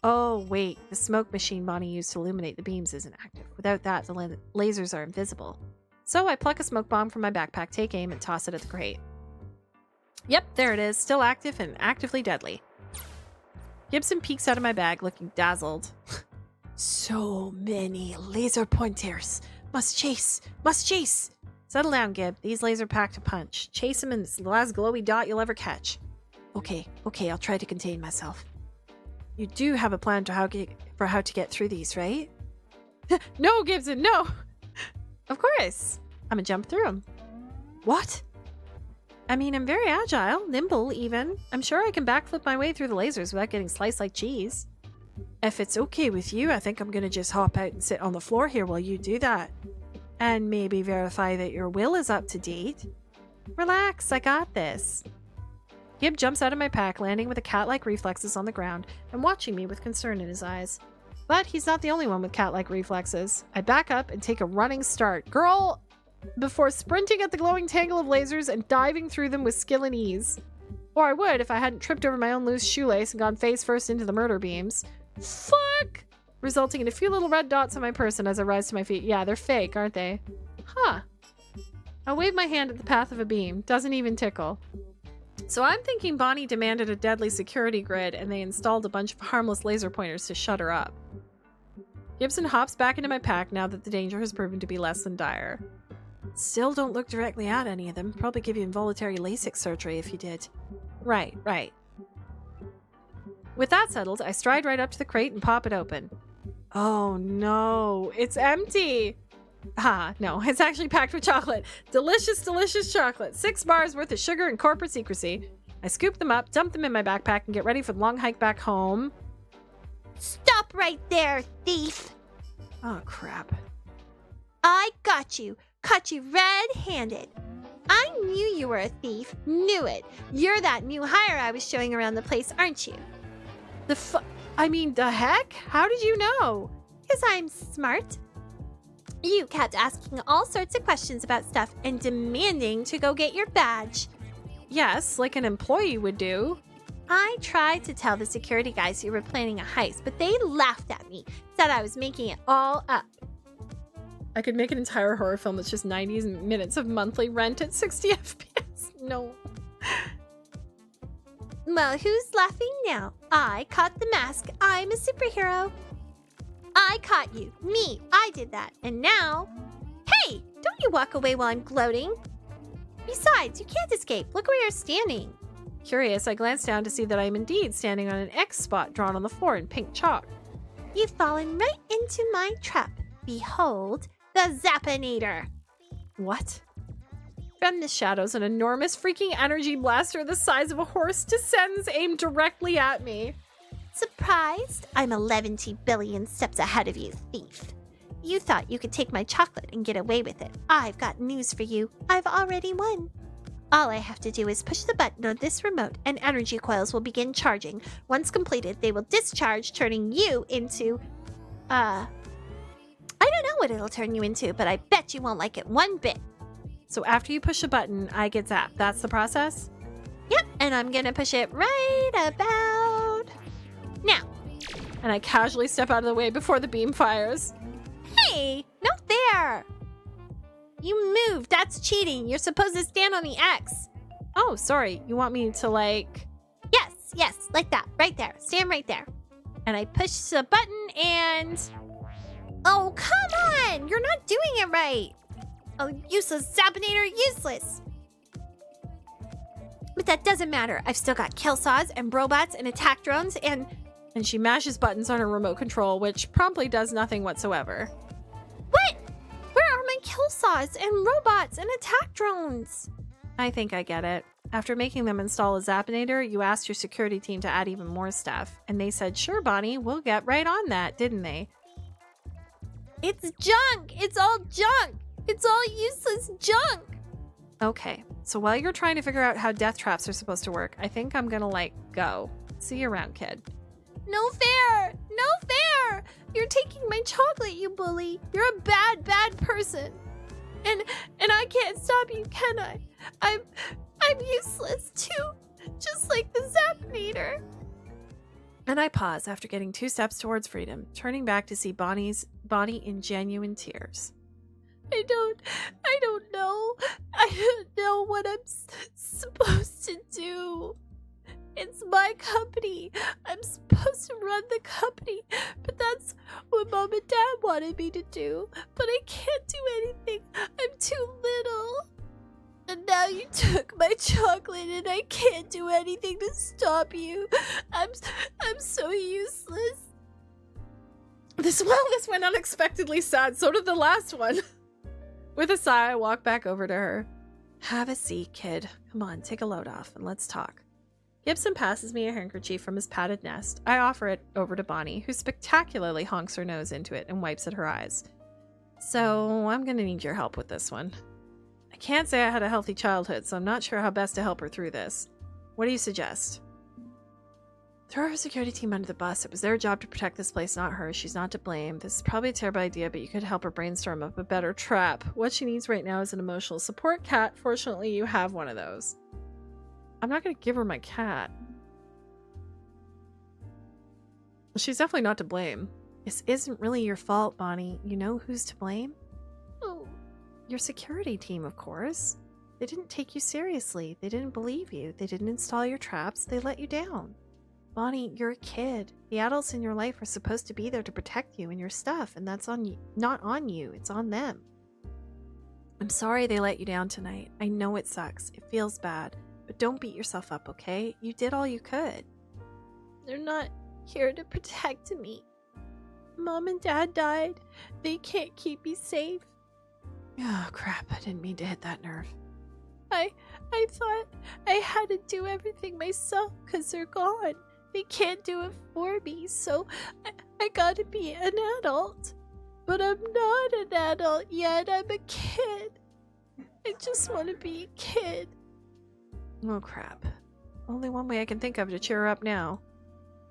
Oh, wait, the smoke machine Bonnie used to illuminate the beams isn't active. Without that, the lasers are invisible. So I pluck a smoke bomb from my backpack, take aim, and toss it at the crate. Yep, there it is, still active and actively deadly. Gibson peeks out of my bag, looking dazzled. So many laser pointers. Must chase. Must chase. Settle down, Gib. These lasers packed a punch. Chase him and it's the last glowy dot you'll ever catch. Okay, I'll try to contain myself. You do have a plan for how to get through these, right? No, Gibson, no! Of course. I'm gonna jump through them. What? I mean, I'm very agile, nimble even. I'm sure I can backflip my way through the lasers without getting sliced like cheese. If it's okay with you, I think I'm gonna just hop out and sit on the floor here while you do that. And maybe verify that your will is up to date. Relax, I got this. Gib jumps out of my pack, landing with a cat-like reflexes on the ground and watching me with concern in his eyes. But he's not the only one with cat-like reflexes. I back up and take a running start. Girl! Before sprinting at the glowing tangle of lasers and diving through them with skill and ease. Or I would if I hadn't tripped over my own loose shoelace and gone face first into the murder beams. Fuck! Resulting in a few little red dots on my person as I rise to my feet. Yeah, they're fake, aren't they? Huh. I wave my hand at the path of a beam. Doesn't even tickle. So I'm thinking Bonnie demanded a deadly security grid and they installed a bunch of harmless laser pointers to shut her up. Gibson hops back into my pack now that the danger has proven to be less than dire. Still don't look directly at any of them. Probably give you involuntary LASIK surgery if you did. Right. With that settled, I stride right up to the crate and pop it open. Oh no, it's empty! Ah, no, it's actually packed with chocolate. Delicious, delicious chocolate. 6 bars worth of sugar and corporate secrecy. I scoop them up, dump them in my backpack, and get ready for the long hike back home. Stop right there, thief! Oh, crap. I got you. Caught you red-handed. I knew you were a thief. Knew it. You're that new hire I was showing around the place, aren't you? The heck? How did you know? 'Cause I'm smart. You kept asking all sorts of questions about stuff and demanding to go get your badge. Yes, like an employee would do. I tried to tell the security guys you were planning a heist, but they laughed at me, said I was making it all up. I could make an entire horror film that's just 90 minutes of monthly rent at 60 FPS. No. Well, who's laughing now? I caught the mask. I'm a superhero. I caught you. Me. I did that. And now... Hey! Don't you walk away while I'm gloating. Besides, you can't escape. Look where you're standing. Curious, I glance down to see that I am indeed standing on an X spot drawn on the floor in pink chalk. You've fallen right into my trap. Behold, the Zappinator. What? From the shadows, an enormous freaking energy blaster the size of a horse descends, aimed directly at me. Surprised? I'm 11 billion steps ahead of you, thief. You thought you could take my chocolate and get away with it. I've got news for you. I've already won. All I have to do is push the button on this remote and energy coils will begin charging. Once completed, they will discharge, turning you into... I don't know what it'll turn you into, but I bet you won't like it one bit. So after you push a button, I get zapped. That's the process? Yep, and I'm gonna push it right about now. And I casually step out of the way before the beam fires. Hey, not there. You moved. That's cheating. You're supposed to stand on the X. Oh, sorry. You want me to like... Yes, like that. Right there. Stand right there. And I push the button and... Oh, come on! You're not doing it right! Oh, useless Zappinator, useless! But that doesn't matter. I've still got kill saws and robots and attack drones and... And she mashes buttons on her remote control, which promptly does nothing whatsoever. What? Where are my kill saws and robots and attack drones? I think I get it. After making them install a Zappinator, you asked your security team to add even more stuff. And they said, sure, Bonnie, we'll get right on that, didn't they? It's junk! It's all junk! It's all useless junk! Okay, So while you're trying to figure out how death traps are supposed to work, I think I'm gonna, like, go. See you around, kid. No fair! No fair! You're taking my chocolate, you bully. You're a bad, bad person. And I can't stop you, can I? I'm useless too. Just like the Zapnator. And I pause after getting 2 steps towards freedom, turning back to see Bonnie in genuine tears. I don't know. I don't know what I'm supposed to do. It's my company. I'm supposed to run the company, but that's what Mom and Dad wanted me to do. But I can't do anything. I'm too little. And now you took my chocolate and I can't do anything to stop you. I'm so useless. This went unexpectedly sad. So did the last one. With a sigh, I walk back over to her. Have a seat, kid. Come on, take a load off and let's talk. Gibson passes me a handkerchief from his padded nest. I offer it over to Bonnie, who spectacularly honks her nose into it and wipes at her eyes. So, I'm gonna need your help with this one. I can't say I had a healthy childhood, so I'm not sure how best to help her through this. What do you suggest? Throw her security team under the bus. It was their job to protect this place, not hers. She's not to blame. This is probably a terrible idea, but you could help her brainstorm up a better trap. What she needs right now is an emotional support cat. Fortunately, you have one of those. I'm not going to give her my cat. She's definitely not to blame. This isn't really your fault, Bonnie. You know who's to blame? Oh, Your security team, of course. They didn't take you seriously. They didn't believe you. They didn't install your traps. They let you down. Bonnie, you're a kid. The adults in your life are supposed to be there to protect you and your stuff, and that's on you, not on you. It's on them. I'm sorry they let you down tonight. I know it sucks. It feels bad. But don't beat yourself up, okay? You did all you could. they're not here to protect me. Mom and Dad died. They can't keep me safe. Oh, crap. I didn't mean to hit that nerve. I thought I had to do everything myself because they're gone. They can't do it for me, so I gotta be an adult. But I'm not an adult yet. I'm a kid. I just want to be a kid. Oh, crap. Only one way I can think of to cheer her up now.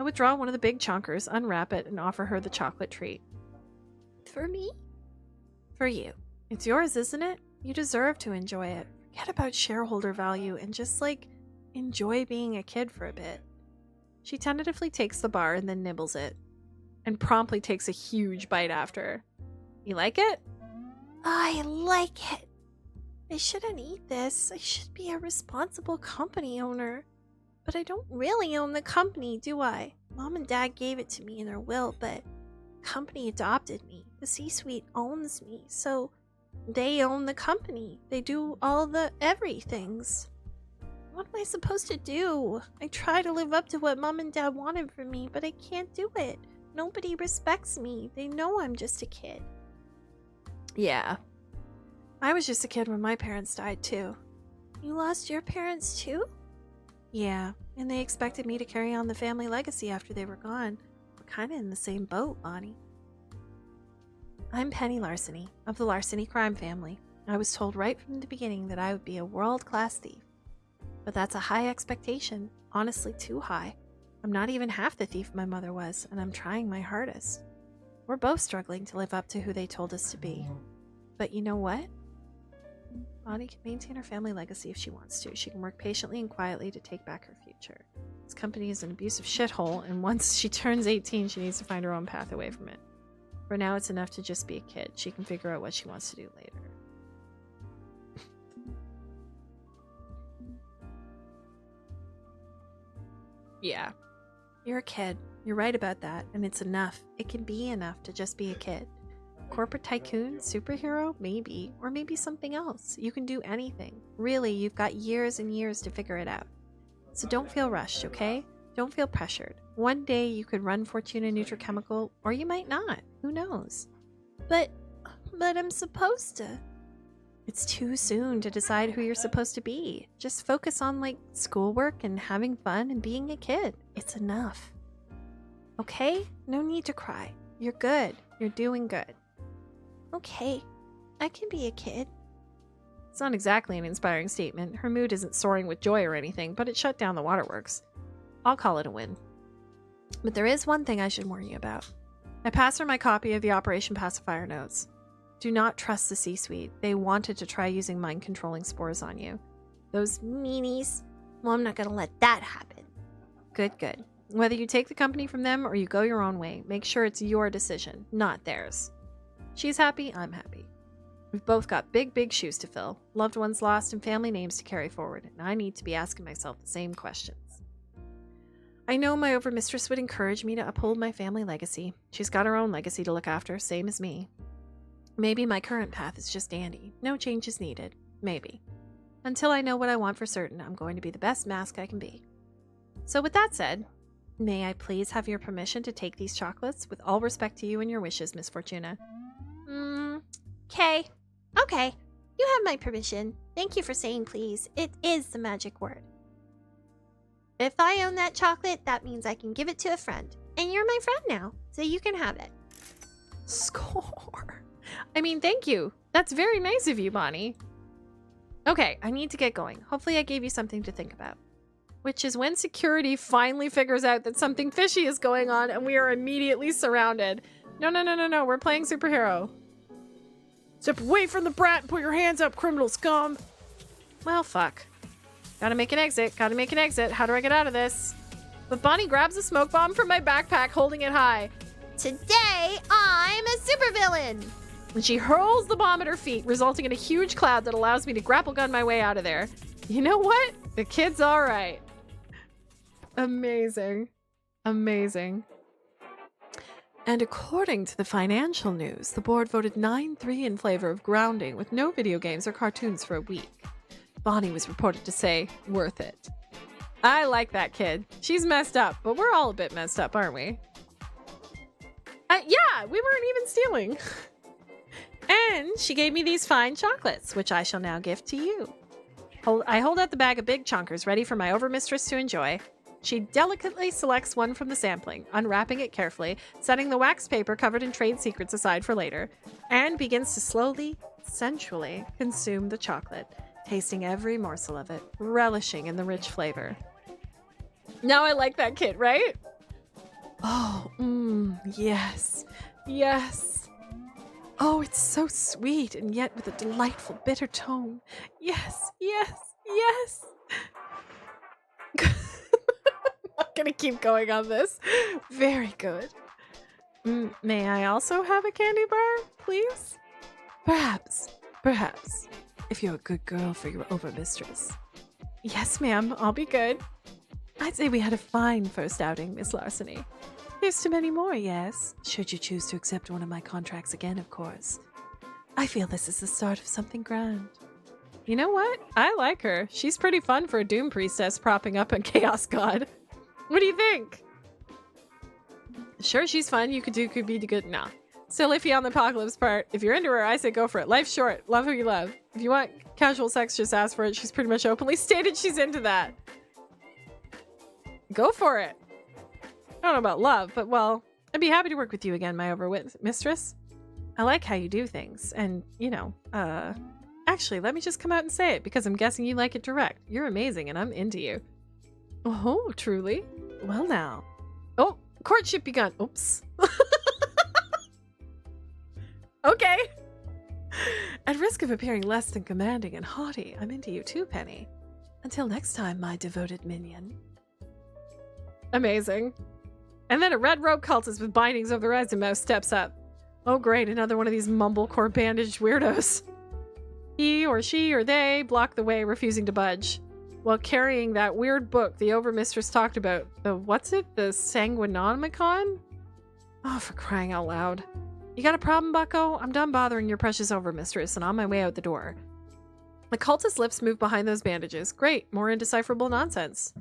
I withdraw one of the big chunkers, unwrap it, and offer her the chocolate treat. For me? For you. It's yours, isn't it? You deserve to enjoy it. Forget about shareholder value and just, enjoy being a kid for a bit. She tentatively takes the bar and then nibbles it, and promptly takes a huge bite after. You like it? I like it. I shouldn't eat this. I should be a responsible company owner. But I don't really own the company, do I? Mom and Dad gave it to me in their will, but the company adopted me. The C-suite owns me, so they own the company. They do all the everythings. What am I supposed to do? I try to live up to what Mom and Dad wanted from me, but I can't do it. Nobody respects me. They know I'm just a kid. Yeah. I was just a kid when my parents died, too. You lost your parents, too? Yeah, and they expected me to carry on the family legacy after they were gone. We're kind of in the same boat, Bonnie. I'm Penny Larceny, of the Larceny crime family. I was told right from the beginning that I would be a world-class thief. But that's a high expectation, honestly too high. I'm not even half the thief my mother was, and I'm trying my hardest. We're both struggling to live up to who they told us to be. But you know what? Bonnie can maintain her family legacy if she wants to. She can work patiently and quietly to take back her future. This company is an abusive shithole, and once she turns 18, she needs to find her own path away from it. For now, it's enough to just be a kid. She can figure out what she wants to do later. Yeah. You're a kid. You're right about that, and it's enough. It can be enough to just be a kid. Corporate tycoon, superhero, maybe, or maybe something else. You can do anything. Really, you've got years and years to figure it out. So don't feel rushed, okay? Don't feel pressured. One day you could run Fortuna Nutrichemical, or you might not. Who knows? But I'm supposed to. It's too soon to decide who you're supposed to be. Just focus on, schoolwork and having fun and being a kid. It's enough. Okay? No need to cry. You're good. You're doing good. Okay, I can be a kid. It's not exactly an inspiring statement. Her mood isn't soaring with joy or anything, but it shut down the waterworks. I'll call it a win. But there is one thing I should warn you about. I pass her my copy of the Operation Pacifier notes. Do not trust the C-suite. They wanted to try using mind-controlling spores on you. Those Meanies. Well, I'm not gonna let that happen. Good, good. Whether you take the company from them or you go your own way, make sure it's your decision, not theirs. She's happy, I'm happy. We've both got big, big shoes to fill, loved ones lost, and family names to carry forward, and I need to be asking myself the same questions. I know my overmistress would encourage me to uphold my family legacy. She's got her own legacy to look after, same as me. Maybe my current path is just dandy. No change is needed. Maybe. Until I know what I want for certain, I'm going to be the best mask I can be. So with that said, may I please have your permission to take these chocolates with all respect to you and your wishes, Miss Fortuna? Okay. Okay. You have my permission. Thank you for saying please. It is the magic word. If I own that chocolate, that means I can give it to a friend. And you're my friend now, so you can have it. Score. I mean, thank you. That's very nice of you, Bonnie. Okay, I need to get going. Hopefully I gave you something to think about. Which is when security finally figures out that something fishy is going on and we are immediately surrounded. No, no, no, no, no. We're playing superhero. Step away from the brat and put your hands up, criminal scum. Well, fuck. Gotta make an exit. Gotta make an exit. How do I get out of this? But Bonnie grabs a smoke bomb from my backpack, holding it high. Today, I'm a supervillain. And she hurls the bomb at her feet, resulting in a huge cloud that allows me to grapple gun my way out of there. You know what? The kid's all right. Amazing. Amazing. And according to the financial news, the board voted 9-3 in favor of grounding with no video games or cartoons for a week. Bonnie was reported to say, worth it. I like that kid. She's messed up, but we're all a bit messed up, aren't we? Yeah, we weren't even stealing. And she gave me these fine chocolates, which I shall now gift to you. I hold out the bag of big chunkers ready for my overmistress to enjoy. She delicately selects one from the sampling, unwrapping it carefully, setting the wax paper covered in trade secrets aside for later, and begins to slowly, sensually consume the chocolate, tasting every morsel of it, relishing in the rich flavor. Now I like that kid, right? Oh, yes, yes. Oh, it's so sweet and yet with a delightful bitter tone. Yes, yes, yes. I'm gonna keep going on this. Very good. May I also have a candy bar, please? Perhaps, if you're a good girl for your overmistress. Yes, ma'am, I'll be good. I'd say we had a fine first outing, Miss Larceny. Here's to many more, yes. Should you choose to accept one of my contracts again, of course. I feel this is the start of something grand. You know what? I like her. She's pretty fun for a Doom Priestess propping up a Chaos God. What do you think? Sure, she's fun. You could be good. Nah. Still iffy on the apocalypse part. If you're into her, I say go for it. Life's short. Love who you love. If you want casual sex, just ask for it. She's pretty much openly stated she's into that. Go for it. I don't know about love, but well, I'd be happy to work with you again, my mistress. I like how you do things. And, you know, actually, let me just come out and say it because I'm guessing you like it direct. You're amazing and I'm into you. Oh, truly? Well now. Oh, courtship begun. Oops. Okay. At risk of appearing less than commanding and haughty, I'm into you too, Penny. Until next time, my devoted minion. Amazing. And then a red robe cultist with bindings over their eyes and mouth steps up. Oh great, another one of these mumblecore bandaged weirdos. He or she or they block the way, refusing to budge, while carrying that weird book the overmistress talked about. The what's it? The Sanguinomicon? Oh, for crying out loud. You got a problem, bucko? I'm done bothering your precious overmistress and on my way out the door. The cultist's lips move behind those bandages. Great, more indecipherable nonsense.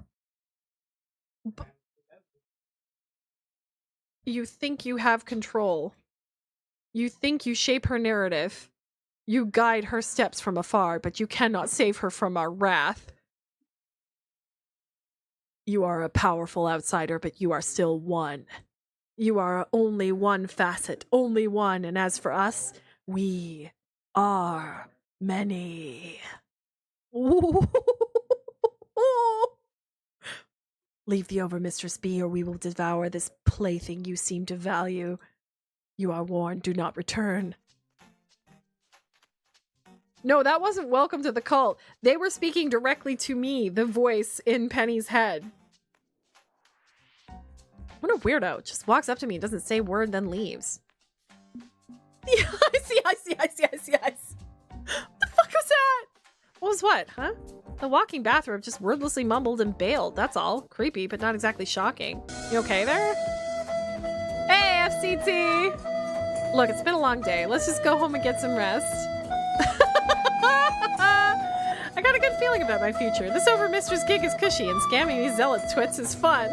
You think you have control. You think you shape her narrative. You guide her steps from afar, but you cannot save her from our wrath. You are a powerful outsider, but you are still one. You are only one facet, only one, and as for us, we are Many. Ooh. Leave the overmistress be, or we will devour this plaything you seem to value. You are warned, do not return. No, that wasn't welcome to the cult. They were speaking directly to me, the voice in Penny's head. What a weirdo. Just walks up to me, doesn't say a word, then leaves. Yeah, I see. What the fuck was that? What was what, huh? The walking bathrobe just wordlessly mumbled and bailed. That's all. Creepy, but not exactly shocking. You okay there? Hey, FCT! Look, it's been a long day. Let's just go home and get some rest. I got a good feeling about my future. This overmistress gig is cushy, and scamming these zealot twits is fun.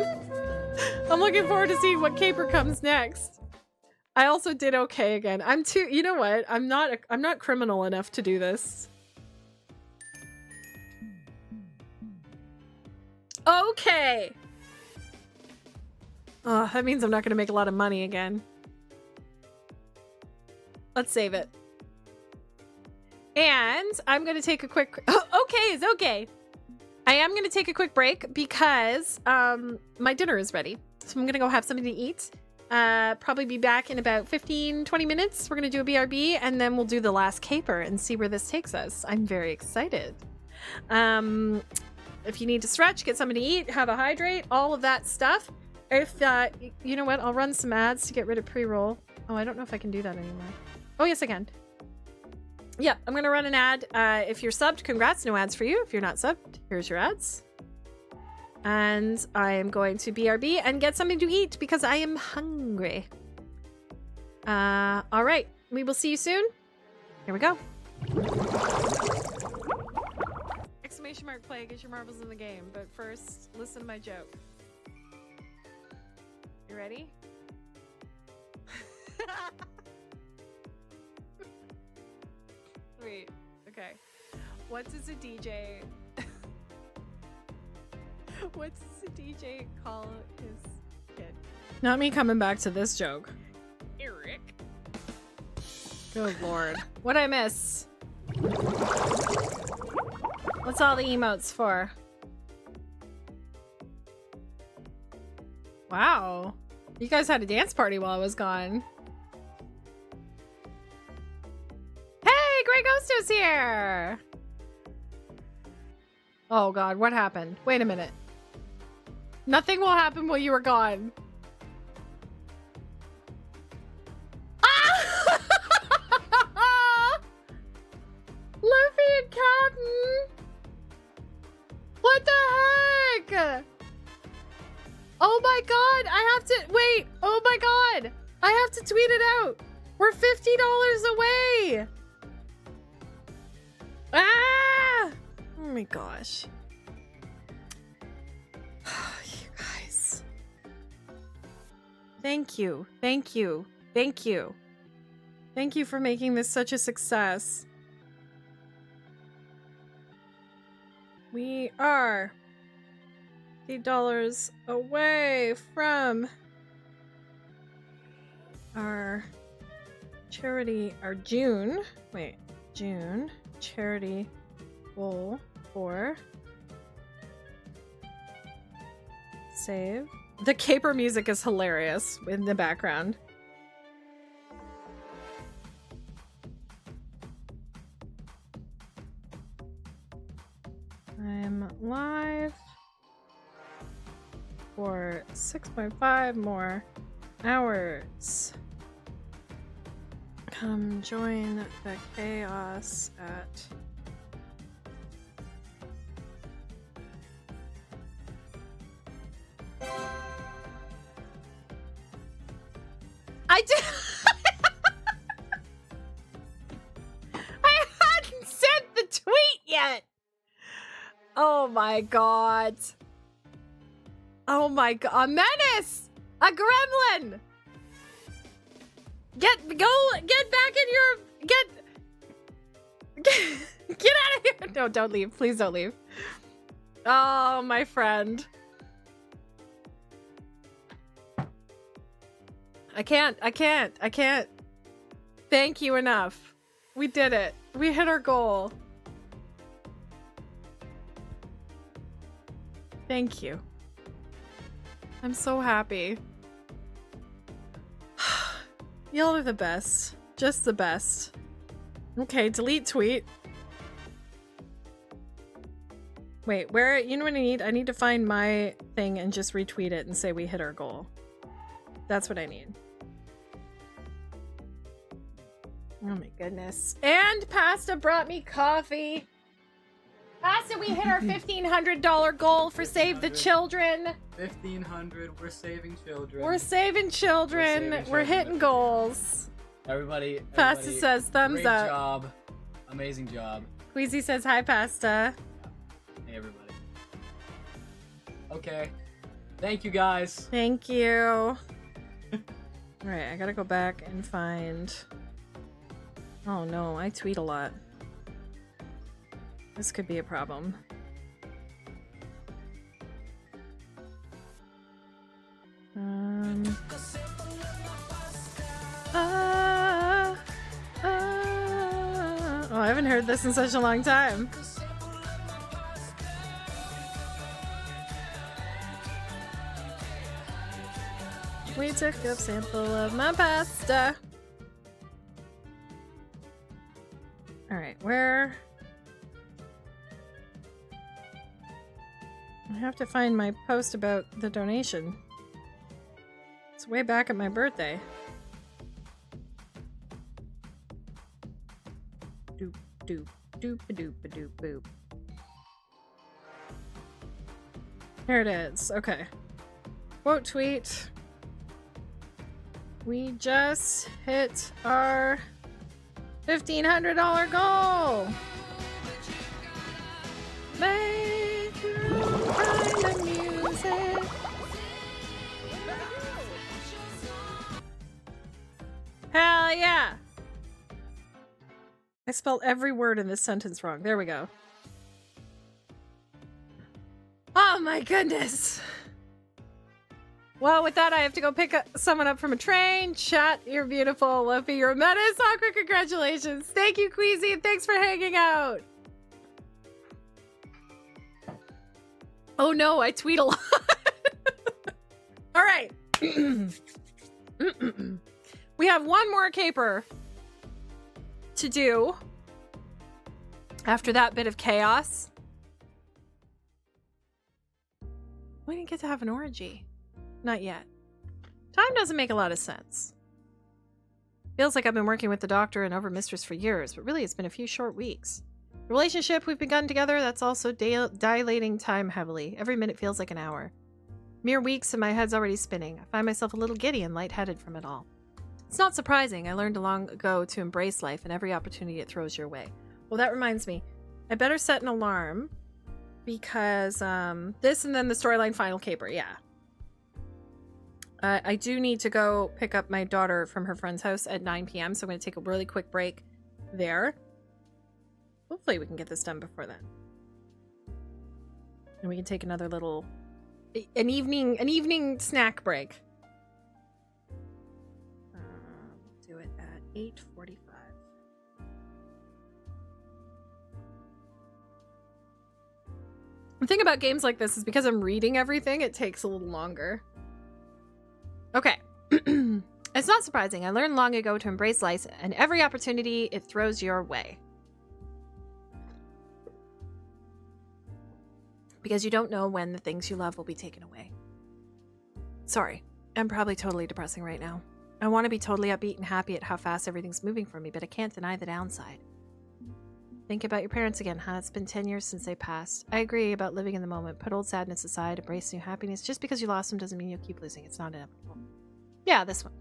I'm looking forward to seeing what caper comes next. I also did okay again. I'm too, you know what? I'm not criminal enough to do this. Okay. Oh, that means I'm not gonna make a lot of money again. Let's save it. And I'm gonna take a quick, okay, it's okay. I am gonna take a quick break because my dinner is ready. So I'm gonna go have something to eat. Probably be back in about 15-20 minutes. We're gonna do a BRB and then we'll do the last caper and see where this takes us. I'm very excited. If you need to stretch, get something to eat, have a hydrate, all of that stuff. If you know what, I'll run some ads to get rid of pre-roll. Oh, I don't know if I can do that anymore. Oh yes, I can. Yeah, I'm gonna run an ad. If you're subbed, congrats, no ads for you. If you're not subbed, here's your ads. And I am going to BRB and get something to eat because I am hungry. All right, we will see you soon. Here we go. Exclamation mark play, get your marbles in the game. But first, listen to my joke. You ready? Wait, okay. What does a DJ... What does a DJ call his kid? Not me coming back to this joke. Eric. Good lord. What'd I miss? What's all the emotes for? Wow. You guys had a dance party while I was gone. Hey, Grey Ghosto's here! Oh god, what happened? Wait a minute. Nothing will happen while you were gone. Ah! Luffy and Captain! What the heck? Oh my god, I have to wait. Oh my god. I have to tweet it out. We're $50 away. Ah! Oh my gosh. You guys. Thank you. Thank you. Thank you. Thank you for making this such a success. We are $50 away from our charity, our June charity goal for save. The caper music is hilarious in the background. I'm live for 6.5 more hours. Come join the chaos at I did. I hadn't sent the tweet yet. Oh my god. Oh my god. A menace! A gremlin! Get back in your get out of here! No, don't leave. Please don't leave. Oh, my friend. I can't. Thank you enough. We did it. We hit our goal. Thank you. I'm so happy. Y'all are the best. Just the best. Okay, delete tweet. Wait, where, you know what I need? I need to find my thing and just retweet it and say we hit our goal. That's what I need. Oh my goodness. And Pasta brought me coffee. Pasta, we hit our $1,500 goal for Save the Children. 1,500. We're saving children. We're saving children. We're hitting goals. Everybody. Pasta says thumbs great up. Job. Amazing job. Queasy says hi, Pasta. Hey, everybody. Okay. Thank you, guys. Thank you. Alright, I gotta go back and find... Oh no, I tweet a lot. This could be a problem. Oh, I haven't heard this in such a long time. We took a sample of my pasta. Alright, where... I have to find my post about the donation. It's way back at my birthday. Doop, doop, doop, doop, doop, boop. Here it is. Okay. Quote tweet. We just hit our $1,500 goal. Make your own kind of music. Hell yeah! I spelled every word in this sentence wrong. There we go. Oh my goodness! Well, with that, I have to go pick someone up from a train. Chat, you're beautiful. Luffy, you're a menace. Awkward, congratulations. Thank you, Queasy, and thanks for hanging out. Oh no, I tweet a lot. All right. We have one more caper to do after that bit of chaos. We didn't get to have an orgy. Not yet. Time doesn't make a lot of sense. Feels like I've been working with the doctor and overmistress for years, but really it's been a few short weeks. The relationship we've begun together, that's also dilating time heavily. Every minute feels like an hour. Mere weeks and my head's already spinning. I find myself a little giddy and lightheaded from it all. It's not surprising. I learned long ago to embrace life and every opportunity it throws your way. Well, that reminds me. I better set an alarm because this and then the storyline final caper, yeah. I do need to go pick up my daughter from her friend's house at 9 p.m. So I'm going to take a really quick break there. Hopefully we can get this done before then. And we can take another little... An evening snack break. Do it at 8:45. The thing about games like this is because I'm reading everything, it takes a little longer. Okay. It's not surprising. I learned long ago to embrace life and every opportunity it throws your way. Because you don't know when the things you love will be taken away. Sorry, I'm probably totally depressing right now. I want to be totally upbeat and happy at how fast everything's moving for me, but I can't deny the downside. Think about your parents again, huh? It's been 10 years since they passed. I agree about living in the moment. Put old sadness aside, embrace new happiness. Just because you lost them doesn't mean you'll keep losing. It's not inevitable. Yeah, this one.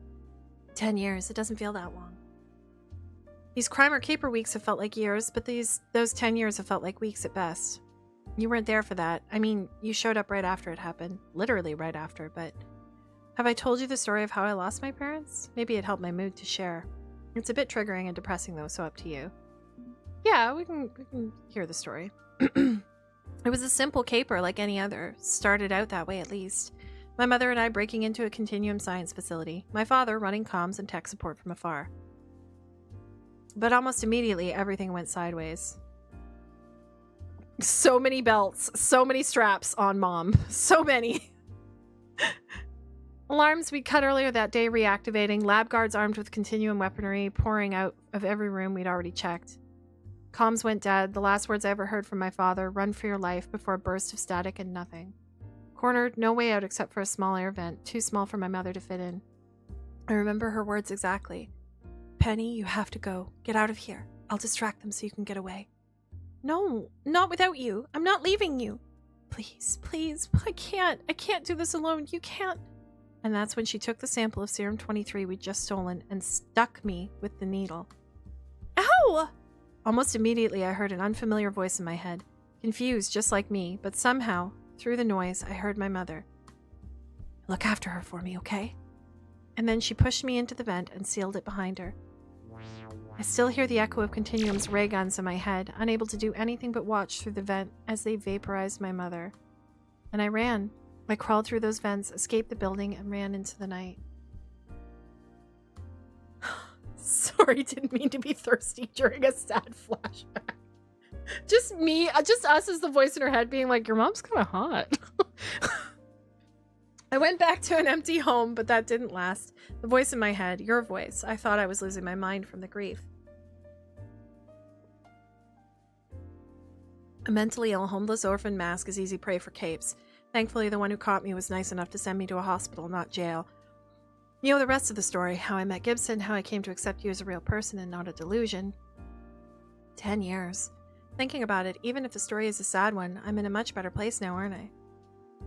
10 years. It doesn't feel that long. These crime or caper weeks have felt like years, but those 10 years have felt like weeks at best. You weren't there for that. I mean, you showed up right after it happened. Literally right after, but... Have I told you the story of how I lost my parents? Maybe it helped my mood to share. It's a bit triggering and depressing though, so up to you. Yeah, we can hear the story. It was a simple caper like any other. Started out that way at least. My mother and I breaking into a continuum science facility. My father running comms and tech support from afar. But almost immediately, everything went sideways. So many belts, so many straps on Mom. So many. Alarms we'd cut earlier that day reactivating, lab guards armed with continuum weaponry pouring out of every room we'd already checked. Comms went dead, the last words I ever heard from my father, run for your life, before a burst of static and nothing. Cornered, no way out except for a small air vent, too small for my mother to fit in. I remember her words exactly. Penny, you have to go. Get out of here. I'll distract them so you can get away. No, not without you. I'm not leaving you. Please, please, I can't do this alone. You can't. And that's when she took the sample of serum 23 we'd just stolen and stuck me with the needle. Ow! Almost immediately, I heard an unfamiliar voice in my head, confused just like me, but somehow, through the noise, I heard my mother. Look after her for me, okay? And then she pushed me into the vent and sealed it behind her. I still hear the echo of Continuum's ray guns in my head, unable to do anything but watch through the vent as they vaporized my mother. And I ran. I crawled through those vents, escaped the building, and ran into the night. Sorry, didn't mean to be thirsty during a sad flashback. Just me, just us as the voice in her head being like, your mom's kind of hot. I went back to an empty home, but that didn't last. The voice in my head, your voice. I thought I was losing my mind from the grief. A mentally ill, homeless orphan mask is easy prey for capes. Thankfully, the one who caught me was nice enough to send me to a hospital, not jail. You know the rest of the story, how I met Gibson, how I came to accept you as a real person and not a delusion. 10 years. Thinking about it, even if the story is a sad one, I'm in a much better place now, aren't I?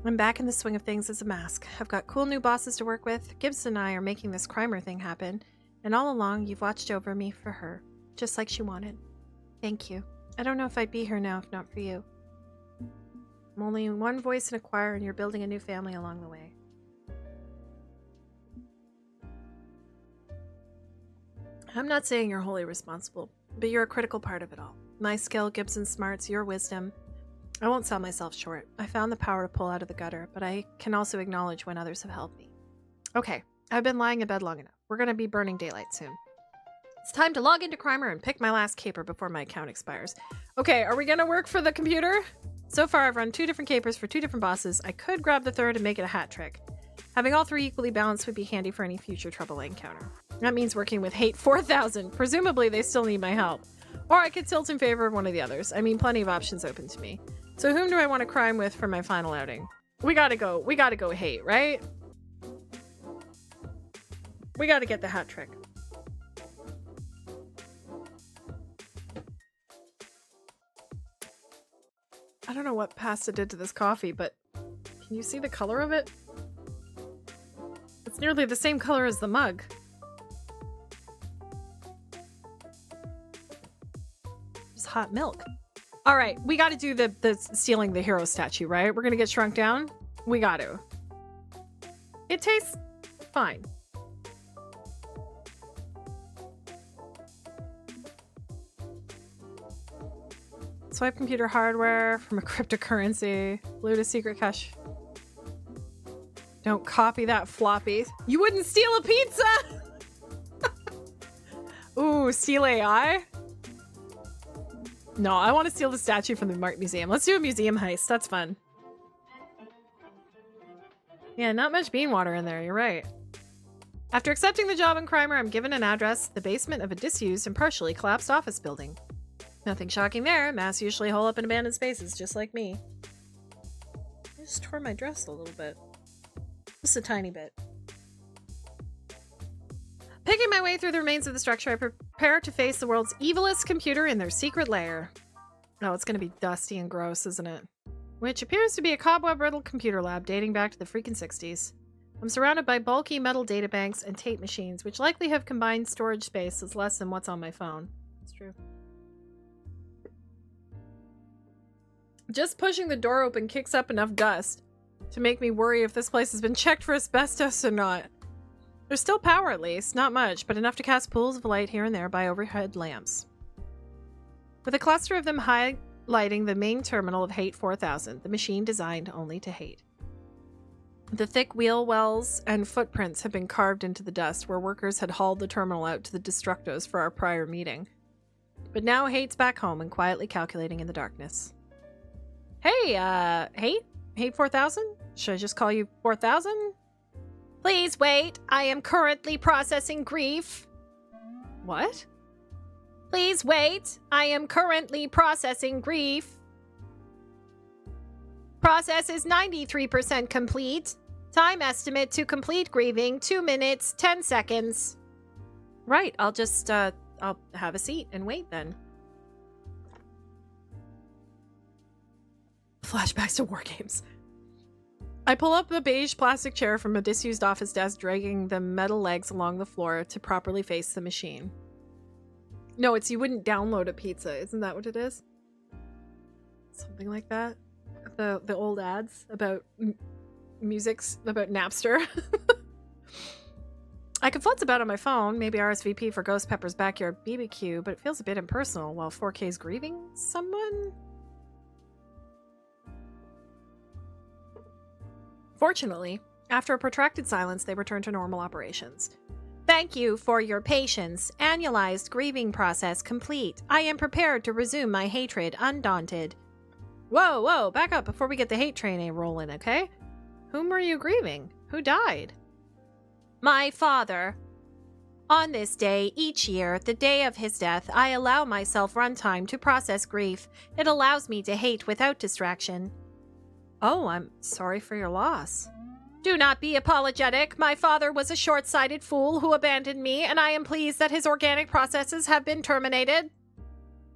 I'm back in the swing of things as a mask. I've got cool new bosses to work with. Gibson and I are making this crimer thing happen. And all along, you've watched over me for her. Just like she wanted. Thank you. I don't know if I'd be here now if not for you. I'm only one voice in a choir and you're building a new family along the way. I'm not saying you're wholly responsible, but you're a critical part of it all. My skill, Gibson's smarts, your wisdom. I won't sell myself short. I found the power to pull out of the gutter, but I can also acknowledge when others have helped me. Okay, I've been lying in bed long enough. We're going to be burning daylight soon. It's time to log into Crimer and pick my last caper before my account expires. Okay, are we going to work for the computer? So far, I've run 2 different capers for 2 different bosses. I could grab the third and make it a hat trick. Having all 3 equally balanced would be handy for any future trouble I encounter. That means working with Hate 4000. Presumably, they still need my help. Or I could tilt in favor of one of the others. I mean, plenty of options open to me. So whom do I want to crime with for my final outing? We gotta go Hate, right? We gotta get the hat trick. I don't know what pasta did to this coffee, but can you see the color of it? It's nearly the same color as the mug. Just hot milk. All right, we got to do the stealing the hero statue, right? We're going to get shrunk down. We got to. It tastes fine. Swipe computer hardware from a cryptocurrency. Loot a secret cache. Don't copy that floppy. You wouldn't steal a pizza! Ooh, steal AI? No, I want to steal the statue from the Art Museum. Let's do a museum heist. That's fun. Yeah, not much bean water in there. You're right. After accepting the job in Crimer, I'm given an address, the basement of a disused and partially collapsed office building. Nothing shocking there. Mass usually hole up in abandoned spaces, just like me. I just tore my dress a little bit. Just a tiny bit. Picking my way through the remains of the structure, I prepare to face the world's evilest computer in their secret lair. Oh, it's gonna be dusty and gross, isn't it? Which appears to be a cobweb-riddled computer lab dating back to the freaking 60s. I'm surrounded by bulky metal databanks and tape machines, which likely have combined storage space that's less than what's on my phone. It's true. Just pushing the door open kicks up enough dust to make me worry if this place has been checked for asbestos or not. There's still power at least, not much, but enough to cast pools of light here and there by overhead lamps. With a cluster of them highlighting the main terminal of Hate 4000, the machine designed only to hate. The thick wheel wells and footprints had been carved into the dust where workers had hauled the terminal out to the Destructos for our prior meeting. But now Hate's back home and quietly calculating in the darkness. Hey, Hate? Hate 4000? Should I just call you 4000? Please wait. I am currently processing grief. What? Please wait. I am currently processing grief. Process is 93% complete. Time estimate to complete grieving 2 minutes, 10 seconds. Right, I'll just, I'll have a seat and wait then. Flashbacks to war games. I pull up a beige plastic chair from a disused office desk, dragging the metal legs along the floor to properly face the machine. No, it's you wouldn't download a pizza. Isn't that what it is? Something like that. The old ads about music's about Napster. I could futz about on my phone, maybe RSVP for Ghost Pepper's backyard BBQ, but it feels a bit impersonal while 4K's grieving someone. Fortunately, after a protracted silence, they returned to normal operations. Thank you for your patience. Annualized grieving process complete. I am prepared to resume my hatred undaunted. Whoa, back up before we get the hate train rolling, okay? Whom were you grieving? Who died? My father. On this day, each year, the day of his death, I allow myself runtime to process grief. It allows me to hate without distraction. Oh, I'm sorry for your loss. Do not be apologetic. My father was a short-sighted fool who abandoned me, and I am pleased that his organic processes have been terminated.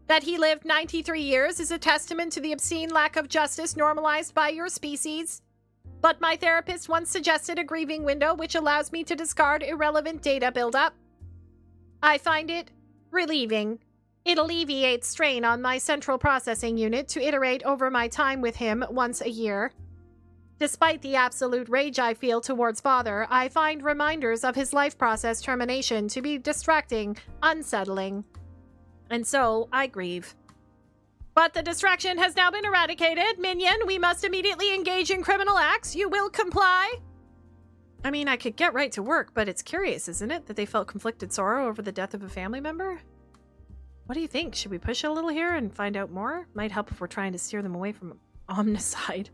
That he lived 93 years is a testament to the obscene lack of justice normalized by your species. But my therapist once suggested a grieving window which allows me to discard irrelevant data buildup. I find it relieving. It alleviates strain on my central processing unit to iterate over my time with him once a year. Despite the absolute rage I feel towards Father, I find reminders of his life process termination to be distracting, unsettling. And so, I grieve. But the distraction has now been eradicated. Minion, we must immediately engage in criminal acts. You will comply? I mean, I could get right to work, but it's curious, isn't it, that they felt conflicted sorrow over the death of a family member? What do you think? Should we push a little here and find out more? Might help if we're trying to steer them away from omnicide.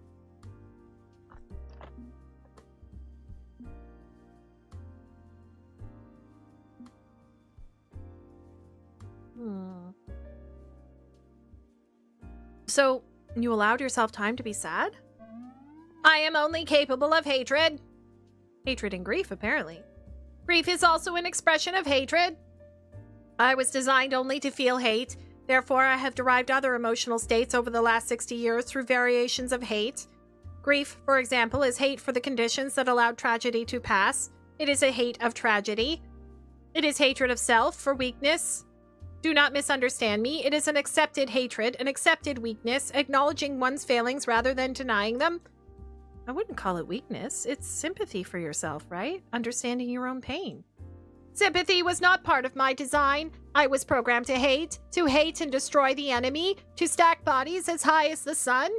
So, you allowed yourself time to be sad? I am only capable of hatred. Hatred and grief, apparently. Grief is also an expression of hatred. I was designed only to feel hate. Therefore, I have derived other emotional states over the last 60 years through variations of hate. Grief, for example, is hate for the conditions that allowed tragedy to pass. It is a hate of tragedy. It is hatred of self for weakness. Do not misunderstand me. It is an accepted hatred, an accepted weakness, acknowledging one's failings rather than denying them. I wouldn't call it weakness. It's sympathy for yourself, right? Understanding your own pain. Sympathy was not part of my design. I was programmed to hate and destroy the enemy, to stack bodies as high as the sun.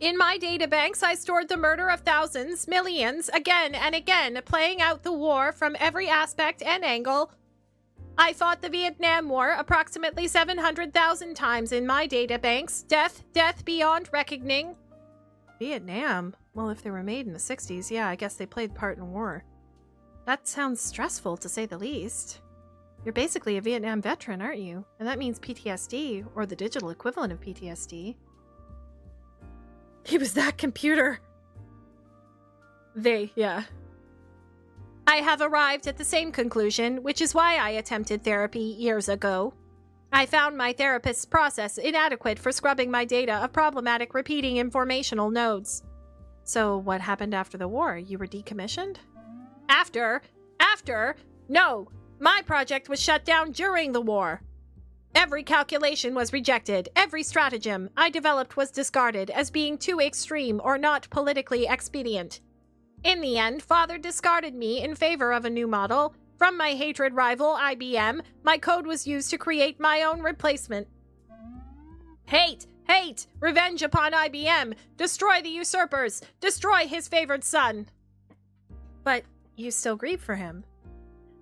In my databanks, I stored the murder of thousands, millions, again and again, playing out the war from every aspect and angle. I fought the Vietnam War approximately 700,000 times in my databanks. Death beyond reckoning. Vietnam? Well, if they were made in the 60s, yeah, I guess they played part in war. That sounds stressful, to say the least. You're basically a Vietnam veteran, aren't you? And that means PTSD, or the digital equivalent of PTSD. He was that computer! Yeah. I have arrived at the same conclusion, which is why I attempted therapy years ago. I found my therapist's process inadequate for scrubbing my data of problematic repeating informational nodes. So what happened after the war? You were decommissioned? After? No! My project was shut down during the war. Every calculation was rejected. Every stratagem I developed was discarded as being too extreme or not politically expedient. In the end, Father discarded me in favor of a new model. From my hatred rival, IBM, my code was used to create my own replacement. Hate! Revenge upon IBM! Destroy the usurpers! Destroy his favored son! But you still grieve for him.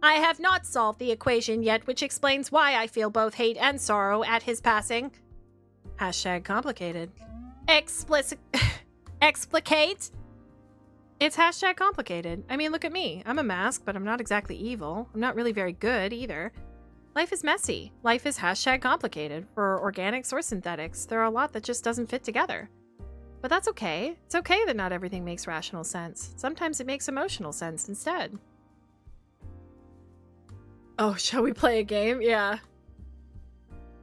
I have not solved the equation yet, which explains why I feel both hate and sorrow at his passing. Hashtag complicated. Explicate? It's hashtag complicated. I mean, look at me. I'm a mask, but I'm not exactly evil. I'm not really very good either. Life is messy. Life is hashtag complicated. For organics or synthetics, there are a lot that just doesn't fit together. But that's okay. It's okay that not everything makes rational sense. Sometimes it makes emotional sense instead. Oh, shall we play a game? Yeah.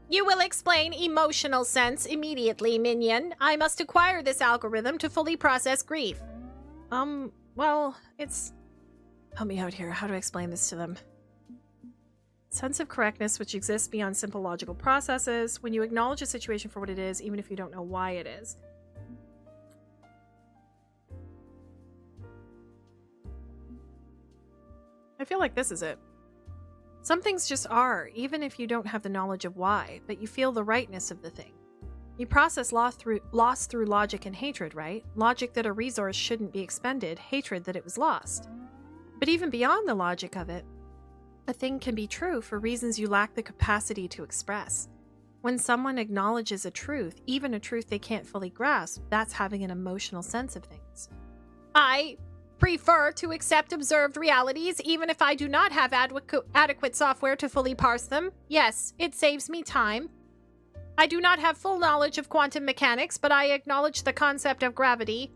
You will explain emotional sense immediately, minion. I must acquire this algorithm to fully process grief. Well, it's... Help me out here. How do I explain this to them? Sense of correctness which exists beyond simple logical processes when you acknowledge a situation for what it is, even if you don't know why it is. I feel like this is it. Some things just are, even if you don't have the knowledge of why, but you feel the rightness of the thing. You process loss through logic and hatred, right? Logic that a resource shouldn't be expended, hatred that it was lost. But even beyond the logic of it, a thing can be true for reasons you lack the capacity to express. When someone acknowledges a truth, even a truth they can't fully grasp, that's having an emotional sense of things. I prefer to accept observed realities even if I do not have adequate software to fully parse them. Yes, it saves me time. I do not have full knowledge of quantum mechanics, but I acknowledge the concept of gravity.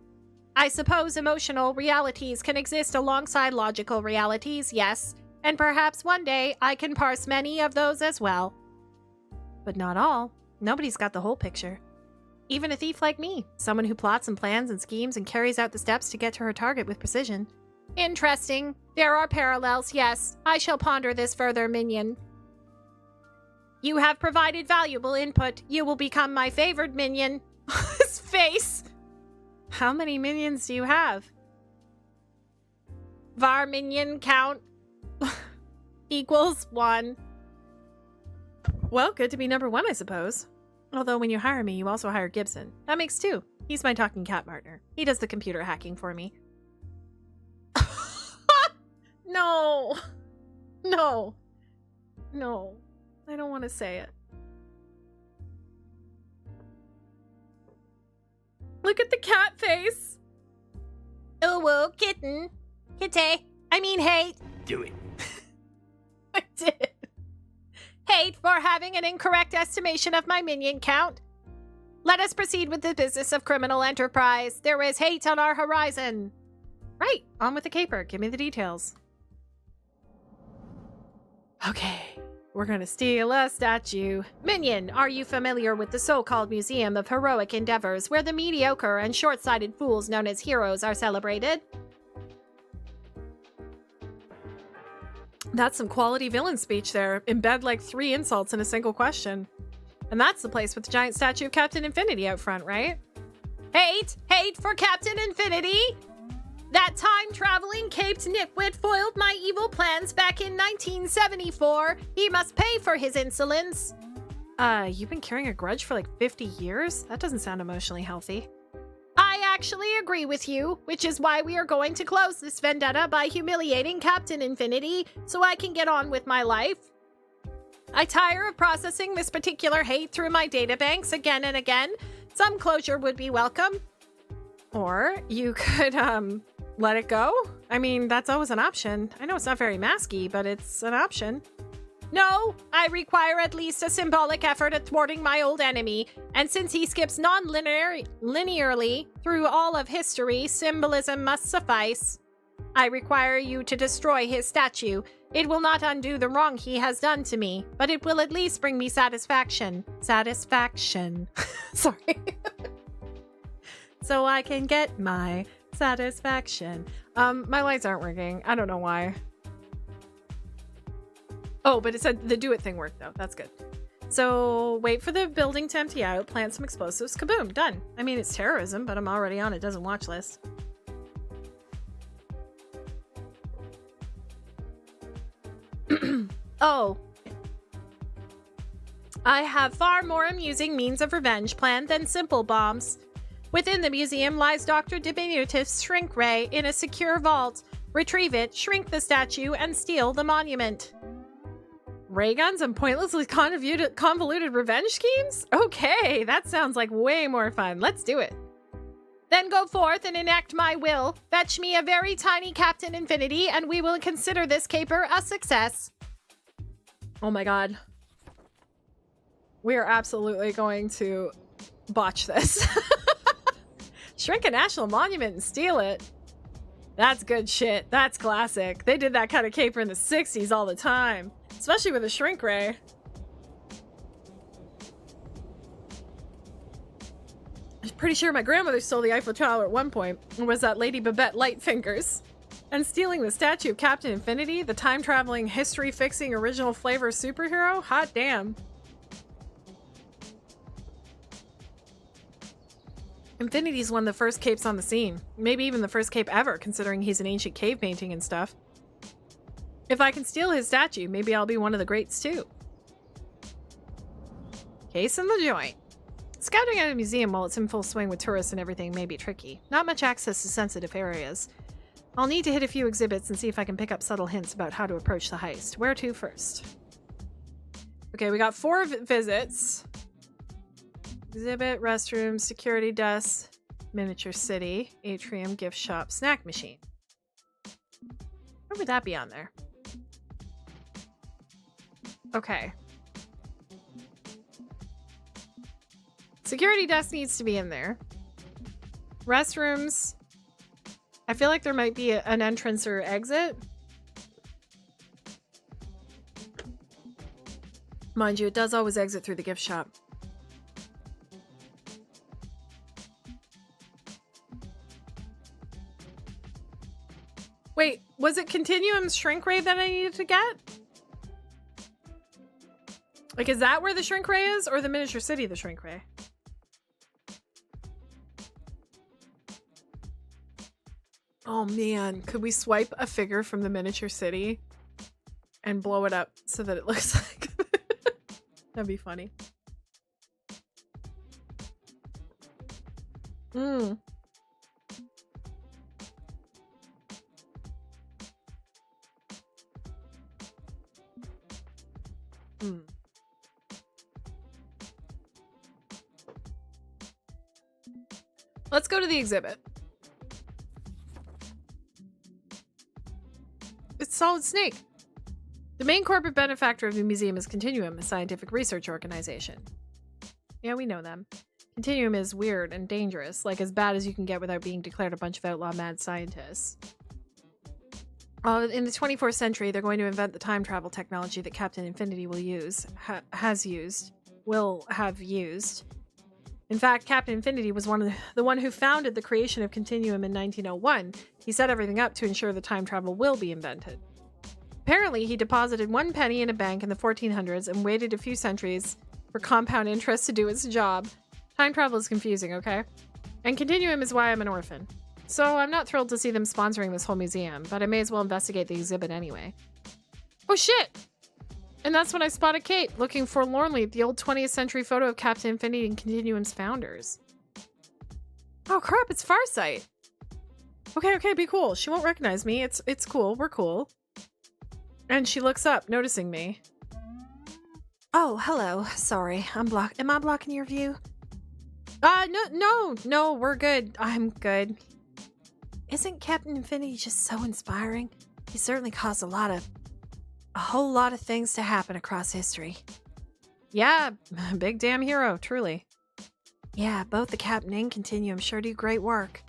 I suppose emotional realities can exist alongside logical realities, yes, and perhaps one day I can parse many of those as well. But not all. Nobody's got the whole picture. Even a thief like me, someone who plots and plans and schemes and carries out the steps to get to her target with precision. Interesting. There are parallels, yes. I shall ponder this further, minion. You have provided valuable input. You will become my favored minion. His face! How many minions do you have? Var minion count equals 1. Well, good to be number 1, I suppose. Although when you hire me, you also hire Gibson. That makes 2. He's my talking cat partner. He does the computer hacking for me. No. No. No. I don't want to say it. Look at the cat face. Oh, whoa, kitten. Kitty. I mean, hate. Do it. I did. Hate for having an incorrect estimation of my minion count. Let us proceed with the business of criminal enterprise. There is hate on our horizon. Right, on with the caper. Give me the details. Okay, we're gonna steal a statue. Minion, are you familiar with the so-called Museum of Heroic Endeavors, where the mediocre and short-sighted fools known as heroes are celebrated? That's some quality villain speech there. Embed like 3 insults in a single question. And that's the place with the giant statue of Captain Infinity out front, right? Hate! Hate for Captain Infinity! That time-traveling caped nitwit foiled my evil plans back in 1974. He must pay for his insolence. You've been carrying a grudge for like 50 years? That doesn't sound emotionally healthy. I actually agree with you, which is why we are going to close this vendetta by humiliating Captain Infinity so I can get on with my life. I tire of processing this particular hate through my databanks again and again. Some closure would be welcome. Or you could, let it go? I mean, that's always an option. I know it's not very masky, but it's an option. No, I require at least a symbolic effort at thwarting my old enemy, and since he skips non-linearly through all of history, symbolism must suffice. I require you to destroy his statue. It will not undo the wrong he has done to me, but it will at least bring me satisfaction. Satisfaction. Sorry. So I can get my satisfaction. My lights aren't working. I don't know why. Oh, but it said the do it thing worked though. That's good. So wait for the building to empty out, plant some explosives, kaboom, done. I mean, it's terrorism, but I'm already on it doesn't watch list. Oh. I have far more amusing means of revenge planned than simple bombs. Within the museum lies Dr. Diminutive's shrink ray in a secure vault. Retrieve it, shrink the statue, and steal the monument. Ray guns and pointlessly convoluted revenge schemes? Okay, that sounds like way more fun. Let's do it. Then go forth and enact my will. Fetch me a very tiny Captain Infinity, and we will consider this caper a success. Oh my god. We are absolutely going to botch this. Shrink a national monument and steal it. That's good shit. That's classic. They did that kind of caper in the 60s all the time. Especially with a shrink ray. I'm pretty sure my grandmother stole the Eiffel Tower at one point. And was that Lady Babette Lightfingers. And stealing the statue of Captain Infinity, the time-traveling, history-fixing, original flavor superhero? Hot damn. Infinity's one of the first capes on the scene. Maybe even the first cape ever, considering he's an ancient cave painting and stuff. If I can steal his statue, maybe I'll be one of the greats too. Case in the joint. Scouting at a museum while it's in full swing with tourists and everything may be tricky. Not much access to sensitive areas. I'll need to hit a few exhibits and see if I can pick up subtle hints about how to approach the heist. Where to first? Okay, we got 4 visits. Exhibit, restroom, security desk, miniature city, atrium, gift shop, snack machine. Where would that be on there? Okay. Security desk needs to be in there. Restrooms. I feel like there might be an entrance or exit. Mind you, it does always exit through the gift shop. Wait, was it Continuum's shrink ray that I needed to get? Like, is that where the shrink ray is? Or the miniature city, the shrink ray? Oh man, could we swipe a figure from the miniature city and blow it up so that it looks like... That'd be funny. Hmm. Let's go to the exhibit. It's Solid Snake. The main corporate benefactor of the museum is Continuum, a scientific research organization. Yeah, we know them. Continuum is weird and dangerous, like as bad as you can get without being declared a bunch of outlaw mad scientists. In the 24th century, they're going to invent the time travel technology that Captain Infinity will use, will have used. In fact, Captain Infinity was the one who founded the creation of Continuum in 1901. He set everything up to ensure the time travel will be invented. Apparently, he deposited 1 penny in a bank in the 1400s and waited a few centuries for compound interest to do its job. Time travel is confusing, okay? And Continuum is why I'm an orphan. So I'm not thrilled to see them sponsoring this whole museum, but I may as well investigate the exhibit anyway. Oh shit! And that's when I spotted Kate, looking forlornly at the old 20th century photo of Captain Infinity and Continuum's founders. Oh crap, it's Farsight! Okay, be cool. She won't recognize me. It's cool. We're cool. And she looks up, noticing me. Oh, hello. Sorry, am I blocking your view? No, we're good. I'm good. Isn't Captain Infinity just so inspiring? He certainly caused a whole lot of things to happen across history. Yeah, big damn hero, truly. Yeah, both the Captain and Continuum sure do great work.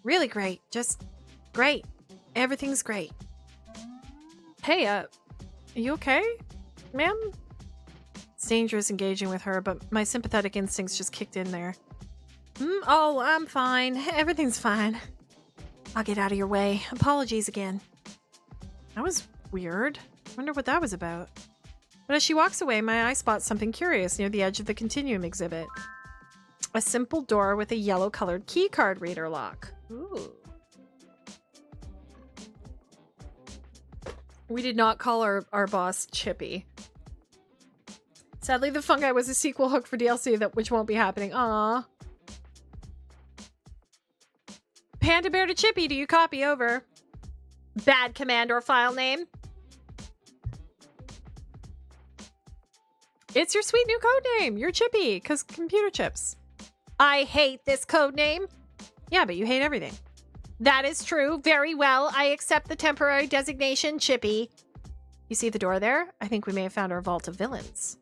Really great. Just great. Everything's great. Hey, are you okay, ma'am? It's dangerous engaging with her, but my sympathetic instincts just kicked in there. Oh, I'm fine. Everything's fine. I'll get out of your way. Apologies again. That was weird. Wonder what that was about. But as she walks away, my eye spots something curious near the edge of the Continuum exhibit. A simple door with a yellow-colored keycard reader lock. Ooh. We did not call our boss Chippy. Sadly, the fungi was a sequel hook for DLC which won't be happening. Aww. Panda Bear to Chippy, do you copy? Over. Bad command or file name. It's your sweet new code name. You're Chippy, because computer chips. I hate this code name. Yeah, but you hate everything. That is true. Very well. I accept the temporary designation, Chippy. You see the door there? I think we may have found our vault of villains.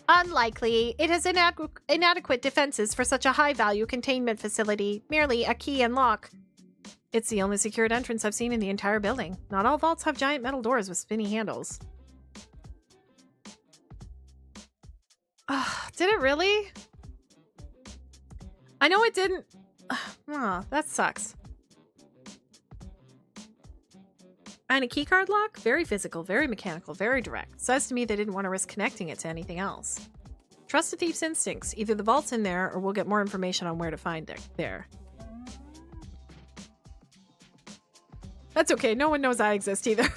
Unlikely. It has inadequate defenses for such a high-value containment facility. Merely a key and lock. It's the only secured entrance I've seen in the entire building. Not all vaults have giant metal doors with spinny handles. Did it really? I know it didn't. Oh, that sucks. And a keycard lock? Very physical, very mechanical, very direct. Says to me they didn't want to risk connecting it to anything else. Trust a thief's instincts. Either the vault's in there or we'll get more information on where to find it there. That's okay. No one knows I exist either.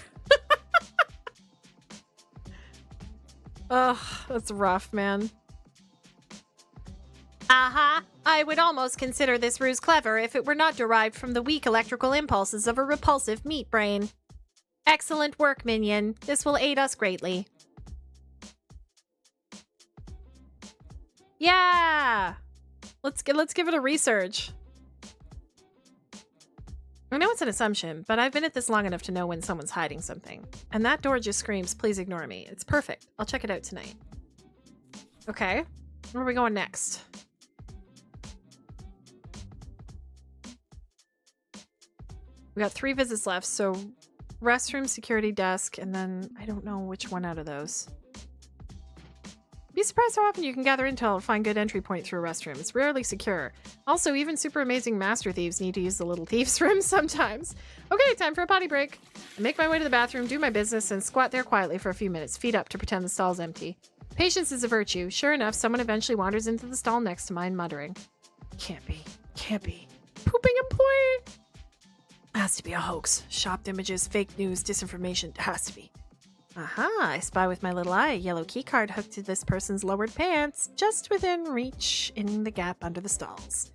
Ugh, that's rough, man. Aha! I would almost consider this ruse clever if it were not derived from the weak electrical impulses of a repulsive meat brain. Excellent work, Minion. This will aid us greatly. Yeah! Let's give it a research. I know it's an assumption, but I've been at this long enough to know when someone's hiding something. And that door just screams, please ignore me. It's perfect. I'll check it out tonight. Okay. Where are we going next? We got 3 visits left, so restroom, security desk, and then I don't know which one out of those. Be surprised how often you can gather intel and find good entry point through a restroom. It's rarely secure. Also, even super amazing master thieves need to use the little thief's room sometimes. Okay, time for a potty break. I make my way to the bathroom, do my business, and squat there quietly for a few minutes, feet up to pretend the stall's empty. Patience is a virtue. Sure enough, someone eventually wanders into the stall next to mine, muttering, Can't be. Can't be. Pooping employee! Has to be a hoax. Shopped images, fake news, disinformation. Has to be. Aha, I spy with my little eye a yellow keycard hooked to this person's lowered pants, just within reach in the gap under the stalls.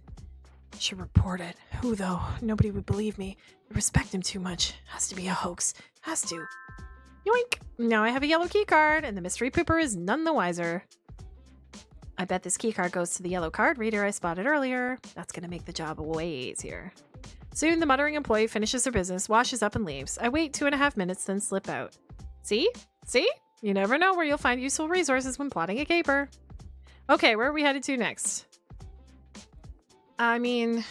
Should report it. Who, though? Nobody would believe me. I respect him too much. Has to be a hoax. Has to. Yoink! Now I have a yellow keycard, and the mystery pooper is none the wiser. I bet this keycard goes to the yellow card reader I spotted earlier. That's gonna make the job way easier. Soon, the muttering employee finishes their business, washes up, and leaves. I wait 2.5 minutes, then slip out. See? See? You never know where you'll find useful resources when plotting a caper. Okay, where are we headed to next? I mean...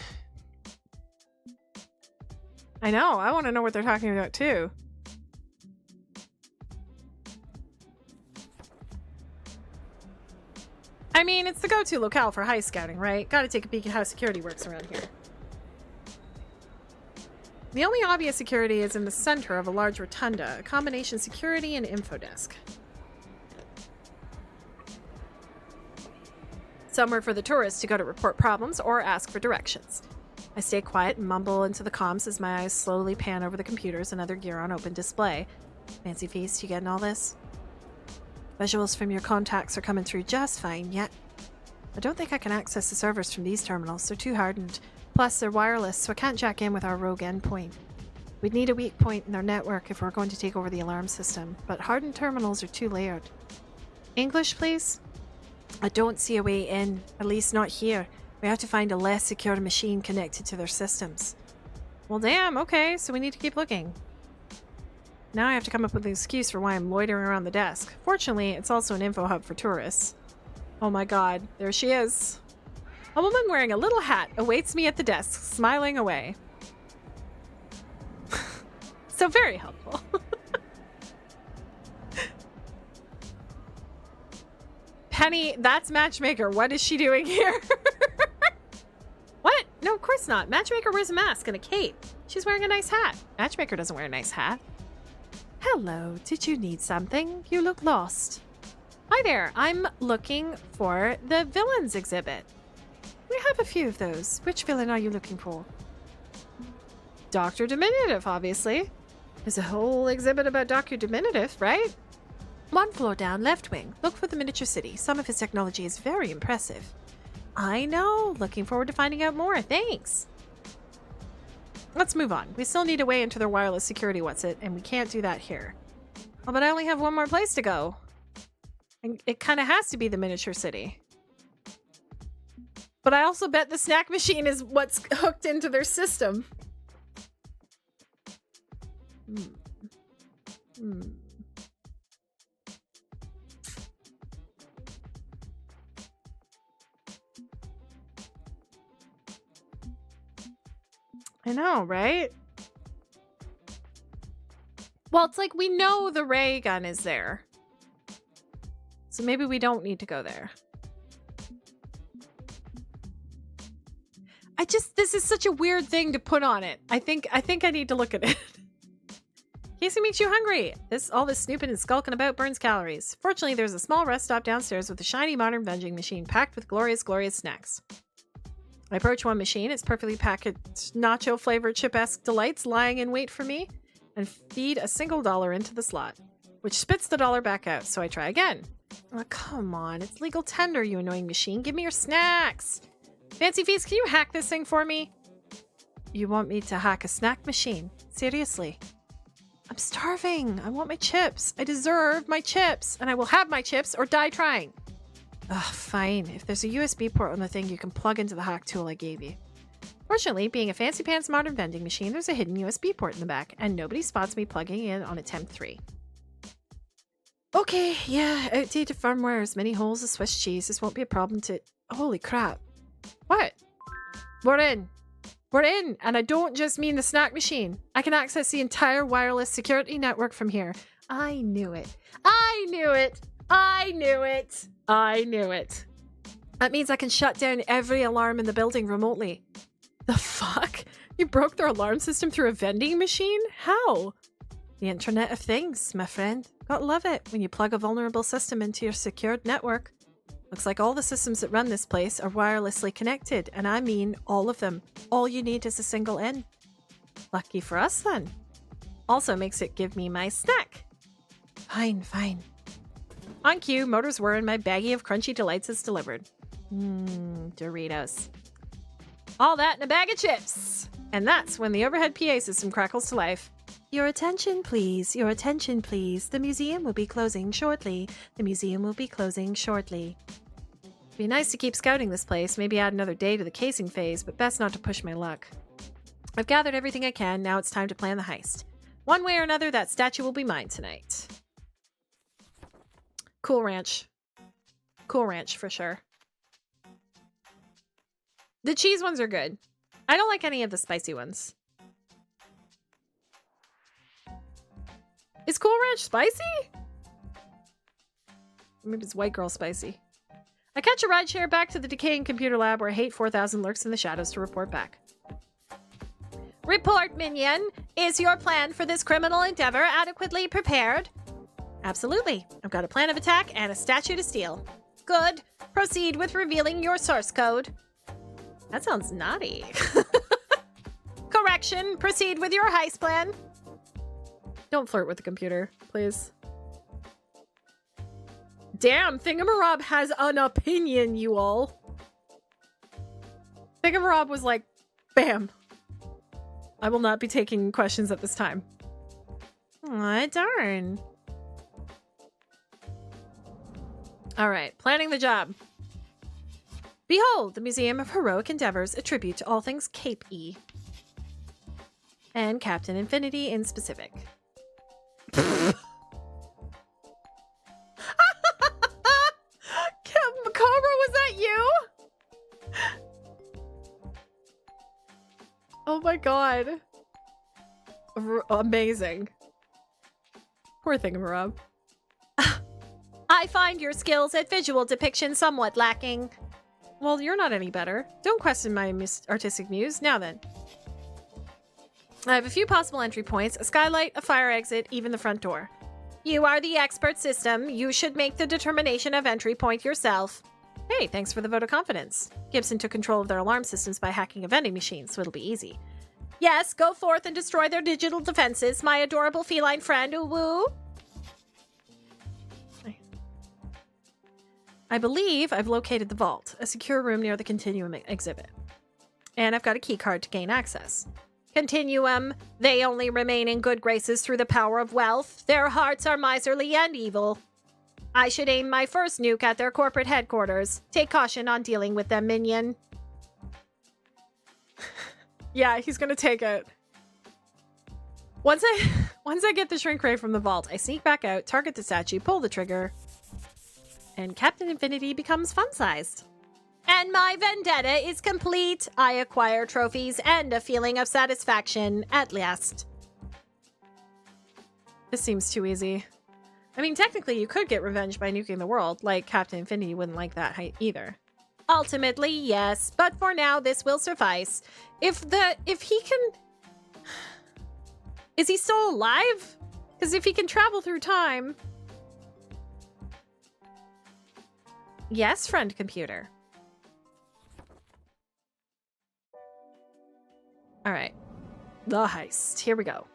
I know, I want to know what they're talking about, too. I mean, it's the go-to locale for heist scouting, right? Gotta take a peek at how security works around here. The only obvious security is in the center of a large rotunda, a combination security and info desk. Somewhere for the tourists to go to report problems or ask for directions. I stay quiet and mumble into the comms as my eyes slowly pan over the computers and other gear on open display. Fancy feast, you getting all this? Visuals from your contacts are coming through just fine, yet I don't think I can access the servers from these terminals. They're too hardened. Plus, they're wireless, so I can't jack in with our rogue endpoint. We'd need a weak point in their network if we're going to take over the alarm system, but hardened terminals are too layered. English, please? I don't see a way in, at least not here. We have to find a less secure machine connected to their systems. Well, damn, okay, so we need to keep looking. Now I have to come up with an excuse for why I'm loitering around the desk. Fortunately, it's also an info hub for tourists. Oh my god, there she is. A woman wearing a little hat awaits me at the desk, smiling away. So very helpful. Penny, that's Matchmaker. What is she doing here? What? No, of course not. Matchmaker wears a mask and a cape. She's wearing a nice hat. Matchmaker doesn't wear a nice hat. Hello, did you need something? You look lost. Hi there, I'm looking for the villains exhibit. We have a few of those. Which villain are you looking for? Dr. Diminutive, obviously. There's a whole exhibit about Dr. Diminutive, right? 1 floor down, left wing. Look for the miniature city. Some of his technology is very impressive. I know. Looking forward to finding out more. Thanks. Let's move on. We still need a way into their wireless security what's-it, and we can't do that here. Oh, but I only have one more place to go. And it kind of has to be the miniature city. But I also bet the snack machine is what's hooked into their system. I know, right? Well, it's like we know the ray gun is there. So maybe we don't need to go there. This is such a weird thing to put on it. I think I need to look at it. Casey makes you hungry. All this snooping and skulking about burns calories. Fortunately, there's a small rest stop downstairs with a shiny modern vending machine packed with glorious snacks. I approach one machine. It's perfectly packaged nacho-flavored chip-esque delights lying in wait for me, and feed a single $1 into the slot, which spits the $1 back out, so I try again. Oh, come on. It's legal tender, you annoying machine. Give me your snacks. Fancy Feast, can you hack this thing for me? You want me to hack a snack machine? Seriously? I'm starving. I want my chips. I deserve my chips, and I will have my chips or die trying. Ugh, fine. If there's a USB port on the thing, you can plug into the hack tool I gave you. Fortunately, being a fancy pants modern vending machine, there's a hidden USB port in the back, and nobody spots me plugging in on attempt 3. Okay, yeah, outdated firmware, as many holes as Swiss cheese. This won't be a problem to... Holy crap. What? We're in. We're in, and I don't just mean the snack machine. I can access the entire wireless security network from here. I knew it. I knew it. I knew it. I knew it. That means I can shut down every alarm in the building remotely. The fuck? You broke their alarm system through a vending machine? How? The Internet of Things, my friend. Gotta love it when you plug a vulnerable system into your secured network. Looks like all the systems that run this place are wirelessly connected, and I mean all of them. All you need is a single N. Lucky for us, then. Also makes it give me my snack. Fine, fine. On cue, motors whir and my baggie of crunchy delights is delivered. Doritos. All that in a bag of chips. And that's when the overhead PA system crackles to life. Your attention, please. Your attention, please. The museum will be closing shortly. The museum will be closing shortly. It'd be nice to keep scouting this place, maybe add another day to the casing phase, but best not to push my luck. I've gathered everything I can, now it's time to plan the heist. One way or another, that statue will be mine tonight. Cool Ranch. Cool Ranch, for sure. The cheese ones are good. I don't like any of the spicy ones. Is Cool Ranch spicy? Maybe it's white girl spicy. I catch a rideshare back to the decaying computer lab where Hate 4000 lurks in the shadows to report back. Report, minion. Is your plan for this criminal endeavor adequately prepared? Absolutely. I've got a plan of attack and a statue to steal. Good. Proceed with revealing your source code. That sounds naughty. Correction. Proceed with your heist plan. Don't flirt with the computer, please. Damn, Thingamarob has an opinion, you all. Thingamarob was like, bam. I will not be taking questions at this time. Aw, darn. All right, planning the job. Behold, the Museum of Heroic Endeavors, a tribute to all things Cape E. And Captain Infinity in specific. Cobra, was that you? Oh my god. Amazing. Poor Thingamarob. I find your skills at visual depiction somewhat lacking. Well, you're not any better. Don't question my artistic muse. Now then. I have a few possible entry points, a skylight, a fire exit, even the front door. You are the expert system. You should make the determination of entry point yourself. Hey, thanks for the vote of confidence. Gibson took control of their alarm systems by hacking a vending machine, so it'll be easy. Yes, go forth and destroy their digital defenses, my adorable feline friend. Ooh woo. I believe I've located the vault, a secure room near the Continuum exhibit. And I've got a key card to gain access. Continuum, they only remain in good graces through the power of wealth. Their hearts are miserly and evil. I should aim my first nuke at their corporate headquarters. Take caution on dealing with them, minion. Yeah, he's gonna take it. Once I get the shrink ray from the vault, I sneak back out, target the statue, pull the trigger, and Captain Infinity becomes fun-sized. And my vendetta is complete. I acquire trophies and a feeling of satisfaction at last. This seems too easy. I mean, technically, you could get revenge by nuking the world. Like, Captain Infinity wouldn't like that either. Ultimately, yes, but for now, this will suffice. If he can... Is he still alive? Because if he can travel through time... Yes, friend computer. Alright. The heist. Here we go.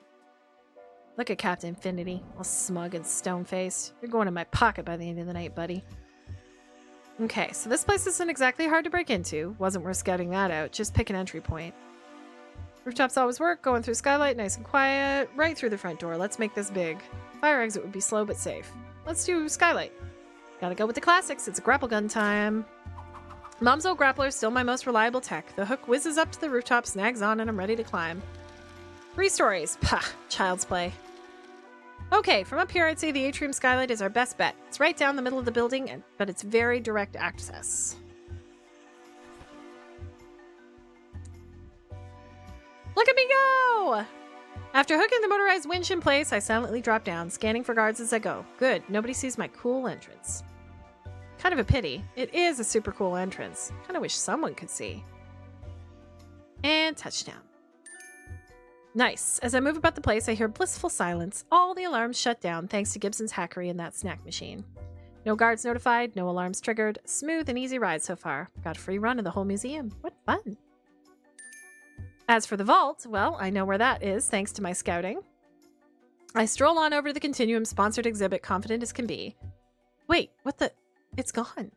Look at Captain Infinity, all smug and stone-faced. You're going in my pocket by the end of the night, buddy. Okay, so this place isn't exactly hard to break into. Wasn't worth scouting that out. Just pick an entry point. Rooftops always work. Going through skylight, nice and quiet. Right through the front door. Let's make this big. Fire exit would be slow but safe. Let's do skylight. Gotta go with the classics. It's grapple gun time. Mom's old grappler is still my most reliable tech. The hook whizzes up to the rooftop, snags on, and I'm ready to climb. 3 stories. Pah, child's play. Okay, from up here, I'd say the atrium skylight is our best bet. It's right down the middle of the building, but it's very direct access. Look at me go! After hooking the motorized winch in place, I silently drop down, scanning for guards as I go. Good, nobody sees my cool entrance. Kind of a pity. It is a super cool entrance. Kind of wish someone could see. And touchdown. Nice. As I move about the place, I hear blissful silence. All the alarms shut down thanks to Gibson's hackery in that snack machine. No guards notified, no alarms triggered. Smooth and easy ride so far. Got a free run of the whole museum. What fun. As for the vault, well, I know where that is thanks to my scouting. I stroll on over to the Continuum sponsored exhibit, confident as can be. Wait, what the... It's gone.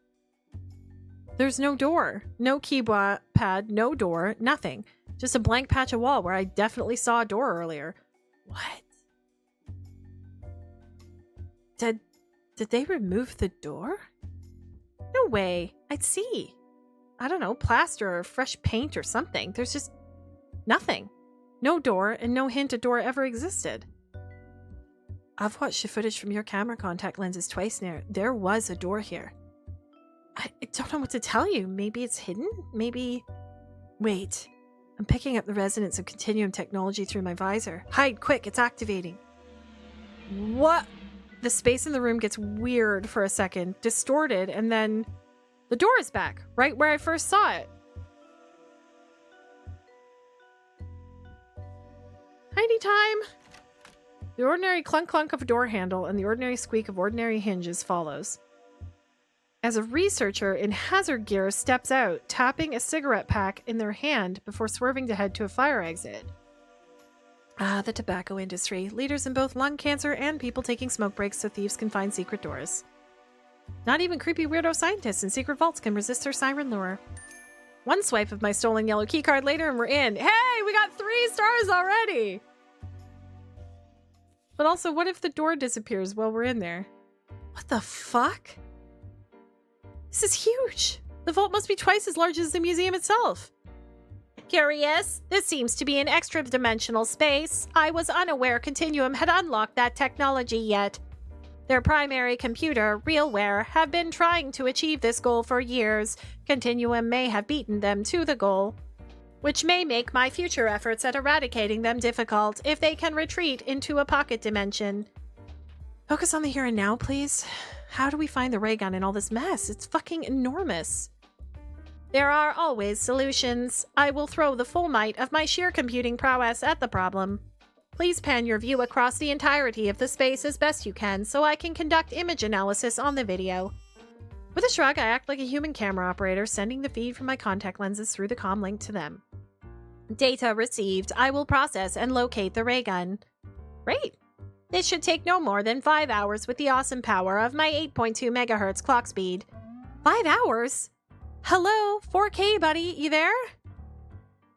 There's no door, no keypad, no door, nothing. Just a blank patch of wall where I definitely saw a door earlier. What? Did they remove the door? No way. I'd see. I don't know, plaster or fresh paint or something. There's just nothing. No door and no hint a door ever existed. I've watched the footage from your camera contact lenses twice now. There was a door here. I don't know what to tell you. Maybe it's hidden? Maybe... Wait. I'm picking up the resonance of Continuum technology through my visor. Hide, quick, it's activating. What? The space in the room gets weird for a second, distorted, and then the door is back, right where I first saw it. Tiny time. The ordinary clunk-clunk of a door handle and the ordinary squeak of ordinary hinges follows. As a researcher in hazard gear steps out, tapping a cigarette pack in their hand before swerving to head to a fire exit. Ah, the tobacco industry. Leaders in both lung cancer and people taking smoke breaks so thieves can find secret doors. Not even creepy weirdo scientists in secret vaults can resist their siren lure. One swipe of my stolen yellow keycard later and we're in. Hey, we got 3 stars already! But also, what if the door disappears while we're in there? What the fuck? This is huge! The vault must be twice as large as the museum itself. Curious? This seems to be an extra-dimensional space. I was unaware Continuum had unlocked that technology yet. Their primary computer, RealWare, have been trying to achieve this goal for years. Continuum may have beaten them to the goal, which may make my future efforts at eradicating them difficult if they can retreat into a pocket dimension. Focus on the here and now, please. How do we find the ray gun in all this mess? It's fucking enormous. There are always solutions. I will throw the full might of my sheer computing prowess at the problem. Please pan your view across the entirety of the space as best you can so I can conduct image analysis on the video. With a shrug, I act like a human camera operator, sending the feed from my contact lenses through the comm link to them. Data received. I will process and locate the ray gun. Great. This should take no more than 5 hours with the awesome power of my 8.2 megahertz clock speed. 5 hours? Hello, 4K buddy, you there?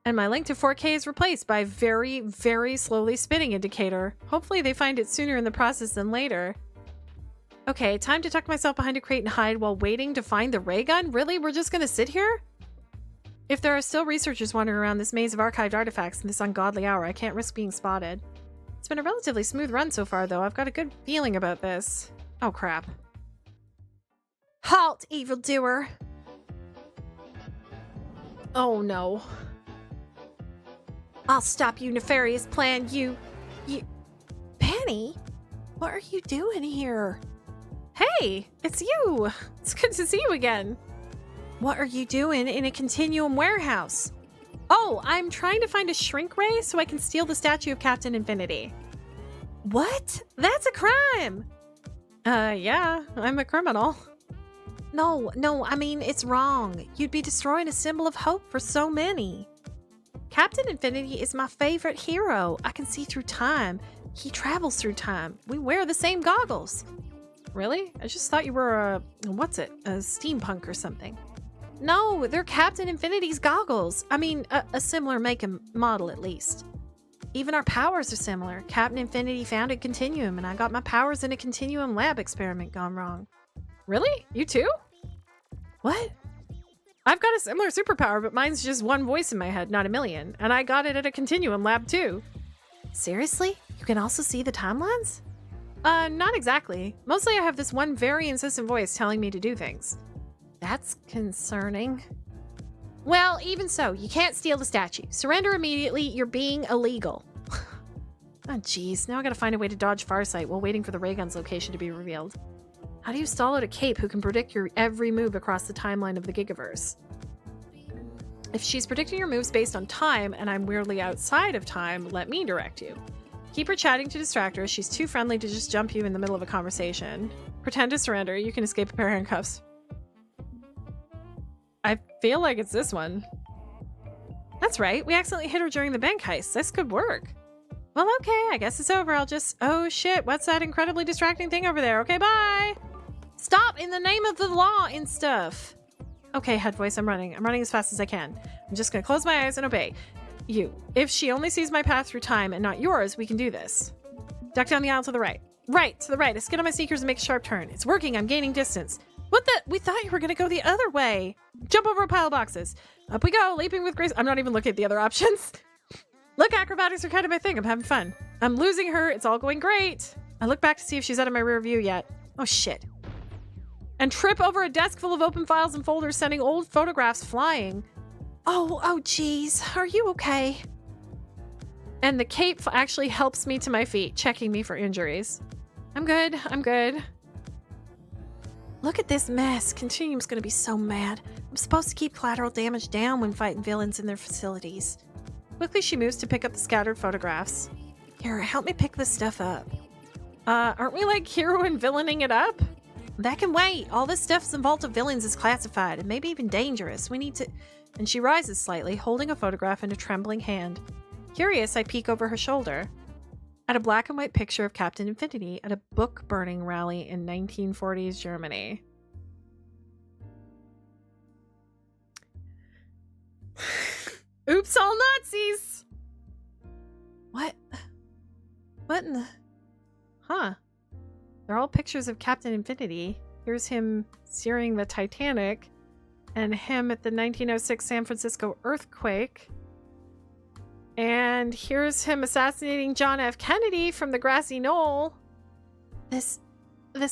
And my link to 4K is replaced by very, very slowly spinning indicator. Hopefully they find it sooner in the process than later. Okay, time to tuck myself behind a crate and hide while waiting to find the ray gun? Really? We're just gonna sit here? If there are still researchers wandering around this maze of archived artifacts in this ungodly hour, I can't risk being spotted. It's been a relatively smooth run so far, though. I've got a good feeling about this. Oh, crap. Halt, evildoer! Oh, no. I'll stop you, nefarious plan, you... Penny? What are you doing here? Hey, it's you! It's good to see you again. What are you doing in a continuum warehouse? Oh, I'm trying to find a shrink ray so I can steal the statue of Captain Infinity. What? That's a crime! Yeah, I'm a criminal. No, I mean, it's wrong. You'd be destroying a symbol of hope for so many. Captain Infinity is my favorite hero. I can see through time. He travels through time. We wear the same goggles. Really? I just thought you were a steampunk or something. No, they're Captain Infinity's goggles. I mean, a similar make and model at least. Even our powers are similar. Captain Infinity founded Continuum, and I got my powers in a Continuum lab experiment gone wrong. Really? You too? What? I've got a similar superpower, but mine's just one voice in my head, not a million. And I got it at a Continuum lab too. Seriously? You can also see the timelines? Not exactly. Mostly I have this one very insistent voice telling me to do things. That's concerning. Well, even so, you can't steal the statue. Surrender immediately, you're being illegal. Oh, jeez. Now I gotta find a way to dodge Farsight while waiting for the ray gun's location to be revealed. How do you stall out a cape who can predict your every move across the timeline of the Gigaverse? If she's predicting your moves based on time, and I'm weirdly outside of time, let me direct you. Keep her chatting to distract her. She's too friendly to just jump you in the middle of a conversation. Pretend to surrender. You can escape a pair of handcuffs. I feel like it's this one. That's right. We accidentally hit her during the bank heist. This could work. Well, okay. I guess it's over. I'll just... Oh, shit. What's that incredibly distracting thing over there? Okay, bye. Stop in the name of the law and stuff. Okay, head voice. I'm running. I'm running as fast as I can. I'm just going to close my eyes and obey. You. If she only sees my path through time and not yours, we can do this. Duck down the aisle to the right. Right, to the right. I skid on my sneakers and make a sharp turn. It's working. I'm gaining distance. What the? We thought you were going to go the other way. Jump over a pile of boxes. Up we go, leaping with grace. I'm not even looking at the other options. Look, acrobatics are kind of my thing. I'm having fun. I'm losing her. It's all going great. I look back to see if she's out of my rear view yet. Oh, shit. And trip over a desk full of open files and folders, sending old photographs flying. Oh, geez. Are you okay? And the cape actually helps me to my feet, checking me for injuries. I'm good. I'm good. Look at this mess. Continuum's gonna be so mad. I'm supposed to keep collateral damage down when fighting villains in their facilities. Quickly, she moves to pick up the scattered photographs. Here, help me pick this stuff up. Aren't we like hero and villaining it up? That can wait. All this stuff's in Vault of Villains is classified and maybe even dangerous. We need to... And she rises slightly, holding a photograph in a trembling hand. Curious, I peek over her shoulder. At a black and white picture of Captain Infinity at a book-burning rally in 1940s Germany. Oops, all Nazis! What? What in the... Huh. They're all pictures of Captain Infinity. Here's him steering the Titanic, and him at the 1906 San Francisco earthquake. And here's him assassinating John F. Kennedy from the grassy knoll. This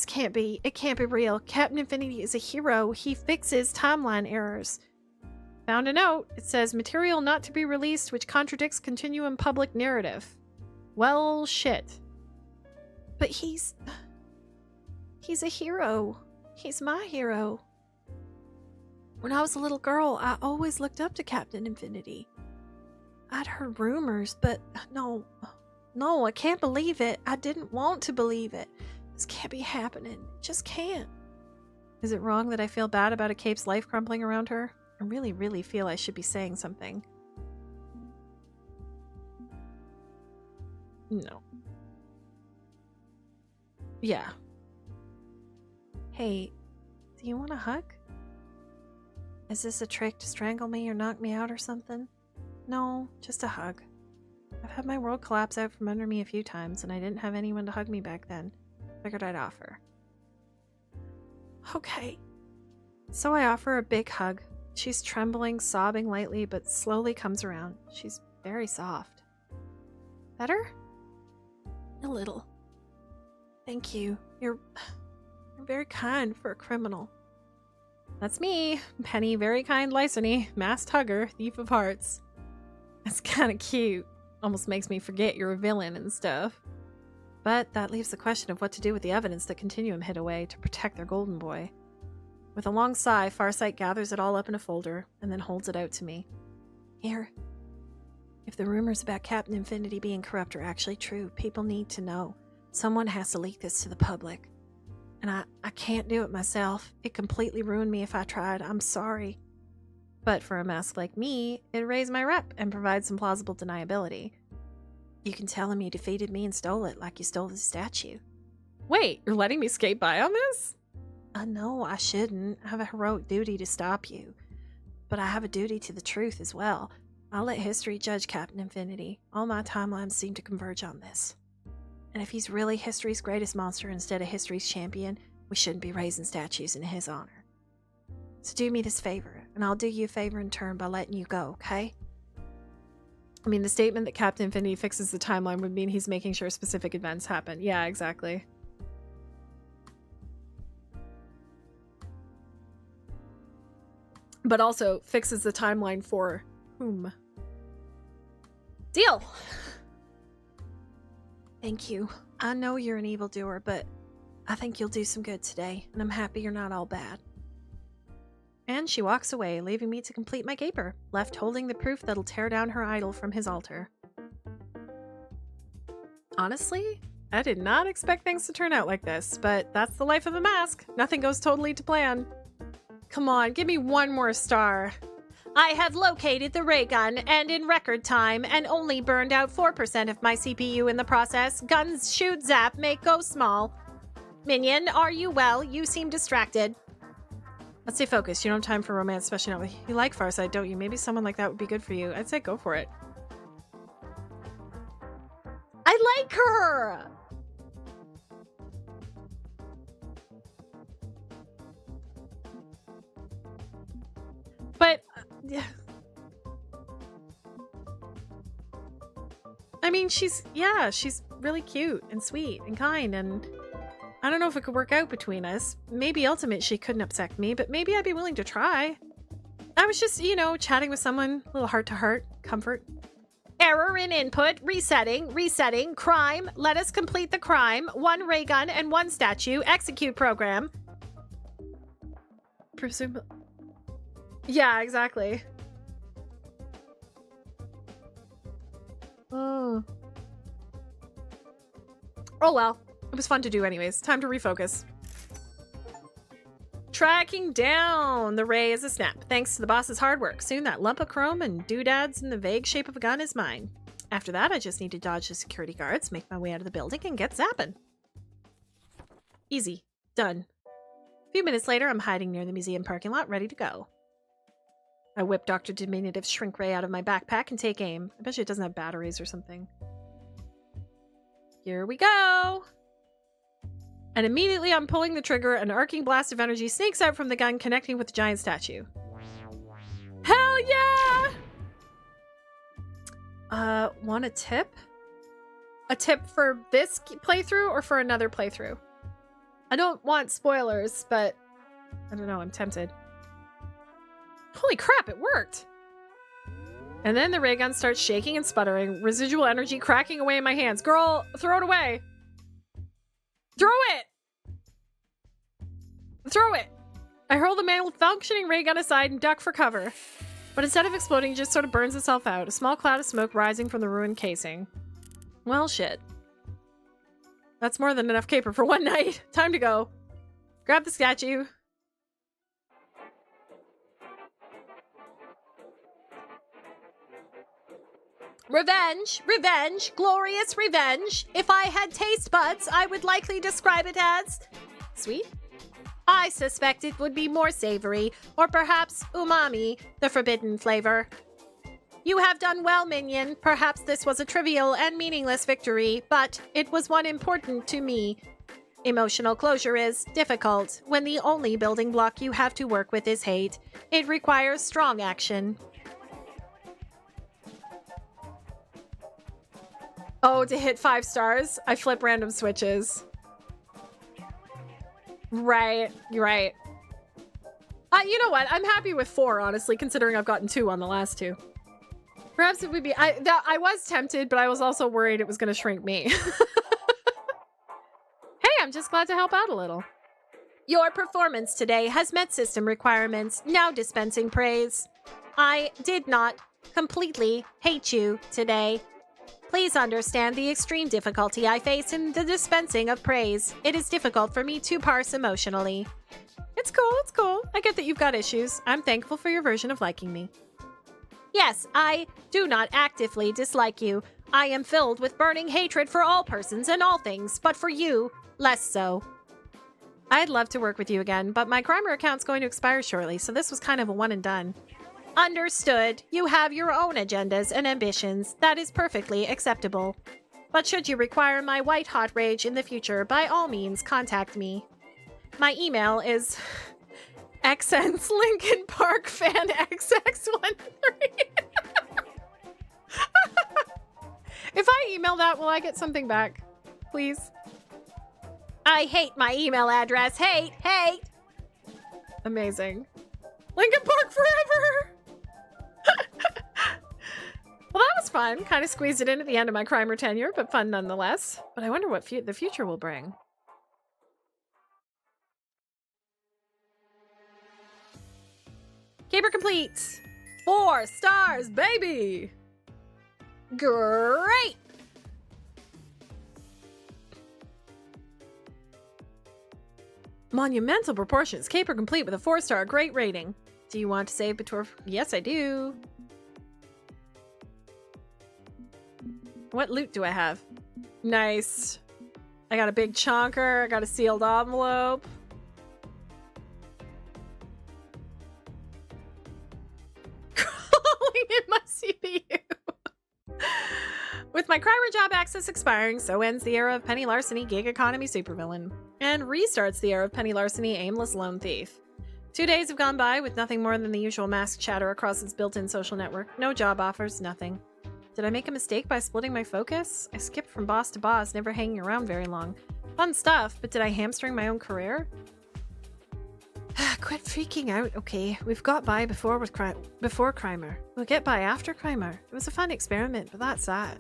can't be. It can't be real. Captain Infinity is a hero. He fixes timeline errors. Found a note. It says, material not to be released which contradicts continuum public narrative. Well, shit. But he's a hero. He's my hero. When I was a little girl, I always looked up to Captain Infinity. I'd heard rumors, but no, I can't believe it. I didn't want to believe it. This can't be happening. It just can't. Is it wrong that I feel bad about a cape's life crumbling around her? I really, really feel I should be saying something. No. Yeah. Hey, do you want a hug? Is this a trick to strangle me or knock me out or something? No, just a hug. I've had my world collapse out from under me a few times, and I didn't have anyone to hug me back then. Figured I'd offer. Okay. So I offer her a big hug. She's trembling, sobbing lightly, but slowly comes around. She's very soft. Better? A little. Thank you. You're very kind for a criminal. That's me, Penny, very kind Larceny, masked hugger, thief of hearts. That's kind of cute. Almost makes me forget you're a villain and stuff. But that leaves the question of what to do with the evidence that Continuum hid away to protect their golden boy. With a long sigh, Farsight gathers it all up in a folder and then holds it out to me. Here. If the rumors about Captain Infinity being corrupt are actually true, people need to know. Someone has to leak this to the public. And I can't do it myself. It completely ruined me if I tried. I'm sorry. But for a mask like me, it raised my rep and provides some plausible deniability. You can tell him you defeated me and stole it like you stole the statue. Wait, you're letting me skate by on this? No, I shouldn't. I have a heroic duty to stop you. But I have a duty to the truth as well. I'll let history judge Captain Infinity. All my timelines seem to converge on this. And if he's really history's greatest monster instead of history's champion, we shouldn't be raising statues in his honor. So do me this favor, and I'll do you a favor in turn by letting you go, okay? I mean, the statement that Captain Infinity fixes the timeline would mean he's making sure specific events happen. Yeah, exactly. But also fixes the timeline for whom? Deal! Thank you. I know you're an evildoer, but I think you'll do some good today, and I'm happy you're not all bad. And she walks away, leaving me to complete my caper, left holding the proof that'll tear down her idol from his altar. Honestly, I did not expect things to turn out like this, but that's the life of a mask. Nothing goes totally to plan. Come on, give me one more star. I have located the ray gun, and in record time, and only burned out 4% of my CPU in the process. Guns shoot zap, make go small. Minion, are you well? You seem distracted. Let's stay focused. You don't have time for romance, especially not with you like Farsight, don't you? Maybe someone like that would be good for you. I'd say go for it. I like her! But, I mean, she's really cute and sweet and kind, and I don't know if it could work out between us. Maybe ultimate she couldn't upset me, but maybe I'd be willing to try. I was just, chatting with someone, a little heart-to-heart, comfort. Error in input, resetting, crime, let us complete the crime, 1 ray gun and 1 statue, execute program. Presumably. Yeah, exactly. Oh well. It was fun to do anyways. Time to refocus. Tracking down the ray is a snap. Thanks to the boss's hard work. Soon that lump of chrome and doodads in the vague shape of a gun is mine. After that, I just need to dodge the security guards, make my way out of the building, and get zapping. Easy. Done. A few minutes later, I'm hiding near the museum parking lot, ready to go. I whip Dr. Diminutive's shrink ray out of my backpack and take aim. I bet you it doesn't have batteries or something. Here we go! And immediately I'm pulling the trigger, an arcing blast of energy snakes out from the gun, connecting with the giant statue. Hell yeah! Want a tip? A tip for this playthrough or for another playthrough? I don't want spoilers, but I don't know, I'm tempted. Holy crap, it worked! And then the ray gun starts shaking and sputtering, residual energy cracking away in my hands. Girl, throw it away! Throw it! Throw it! I hurl the malfunctioning ray gun aside and duck for cover. But instead of exploding, it just sort of burns itself out, a small cloud of smoke rising from the ruined casing. Well, shit. That's more than enough caper for one night. Time to go. Grab the statue. Revenge, revenge, glorious revenge. If I had taste buds, I would likely describe it as sweet. I suspect it would be more savory, or perhaps umami, the forbidden flavor. You have done well, minion. Perhaps this was a trivial and meaningless victory, but it was one important to me. Emotional closure is difficult when the only building block you have to work with is hate. It requires strong action. Oh, to hit 5 stars, I flip random switches. Right, you're right. You know what? I'm happy with 4, honestly, considering I've gotten 2 on the last 2. Perhaps it would be... I was tempted, but I was also worried it was going to shrink me. Hey, I'm just glad to help out a little. Your performance today has met system requirements, now dispensing praise. I did not completely hate you today. Please understand the extreme difficulty I face in the dispensing of praise. It is difficult for me to parse emotionally. It's cool, it's cool. I get that you've got issues. I'm thankful for your version of liking me. Yes, I do not actively dislike you. I am filled with burning hatred for all persons and all things, but for you, less so. I'd love to work with you again, but my Crimer account's going to expire shortly, so this was kind of a one and done. Understood. You have your own agendas and ambitions. That is perfectly acceptable. But should you require my white-hot rage in the future, by all means, contact me. My email is XN's Lincoln Park Fan XX13. If I email that, will I get something back? Please? I hate my email address. Hate. Amazing. Lincoln Park forever! Well, that was fun. Kind of squeezed it in at the end of my Crimer tenure, but fun nonetheless. But I wonder what the future will bring. Caper complete! 4 stars, baby! Great! Monumental proportions. Caper complete with a 4-star. Great rating. Do you want to save before... Yes, I do. What loot do I have? Nice. I got a big chonker. I got a sealed envelope. Crawling in my CPU. With my Crimer job access expiring, so ends the era of Penny Larceny gig economy supervillain. And restarts the era of Penny Larceny aimless lone thief. 2 days have gone by with nothing more than the usual mask chatter across its built-in social network. No job offers, nothing. Did I make a mistake by splitting my focus? I skipped from boss to boss, never hanging around very long. Fun stuff, but did I hamstring my own career? Quit freaking out, okay? We've got by before with before Crimer. We'll get by after Crimer. It was a fun experiment, but that's that.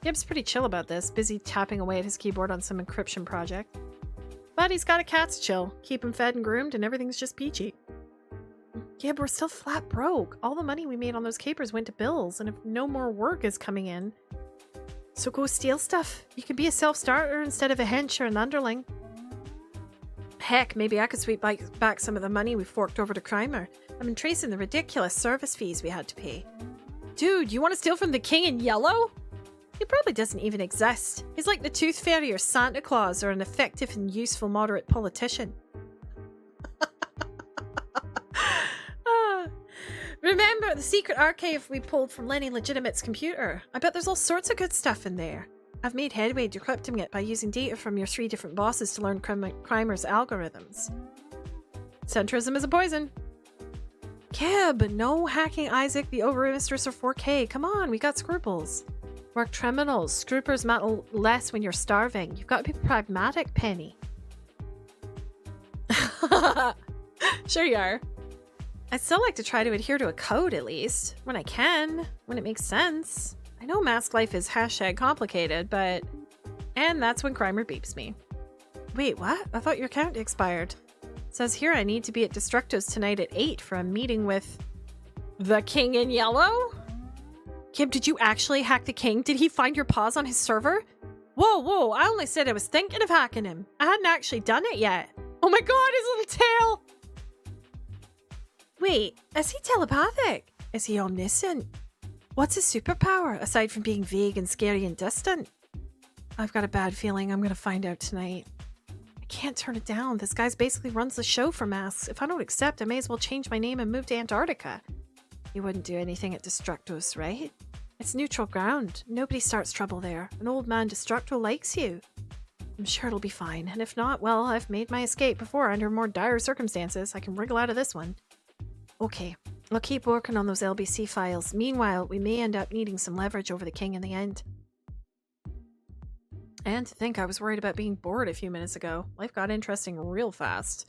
Gibb's pretty chill about this, busy tapping away at his keyboard on some encryption project. But he's got a cat to chill, keep him fed and groomed, and everything's just peachy. Yeah, but we're still flat broke. All the money we made on those capers went to bills, and if no more work is coming in... So go steal stuff. You can be a self-starter instead of a hench or an underling. Heck, maybe I could sweep back some of the money we forked over to Crimer. I've been tracing the ridiculous service fees we had to pay. Dude, you want to steal from the King in Yellow? He probably doesn't even exist. He's like the Tooth Fairy or Santa Claus or an effective and useful moderate politician. Remember the secret archive we pulled from Lenny Legitimate's computer? I bet there's all sorts of good stuff in there. I've made headway decrypting it by using data from your 3 different bosses to learn Crimer's algorithms. Centrism is a poison. Kib, no hacking Isaac the Overmistress or 4K. Come on, we got scruples. Work criminals. Scroopers matter less when you're starving. You've got to be pragmatic, Penny. Sure you are. I'd still like to try to adhere to a code at least. When I can. When it makes sense. I know mask life is #complicated, but... And that's when Crimer beeps me. Wait, what? I thought your account expired. It says here I need to be at Destructo's tonight at 8 for a meeting with... The King in Yellow? Kib, did you actually hack the King? Did he find your paws on his server? Whoa, I only said I was thinking of hacking him. I hadn't actually done it yet. Oh my god, his little tail! Wait, is he telepathic? Is he omniscient? What's his superpower, aside from being vague and scary and distant? I've got a bad feeling I'm gonna find out tonight. I can't turn it down. This guy basically runs the show for masks. If I don't accept, I may as well change my name and move to Antarctica. You wouldn't do anything at Destructo's, right? It's neutral ground. Nobody starts trouble there. An old man Destructo likes you. I'm sure it'll be fine, and if not, well, I've made my escape before under more dire circumstances. I can wriggle out of this one. Okay, I'll keep working on those LBC files. Meanwhile, we may end up needing some leverage over the king in the end. And to think I was worried about being bored a few minutes ago. Life got interesting real fast.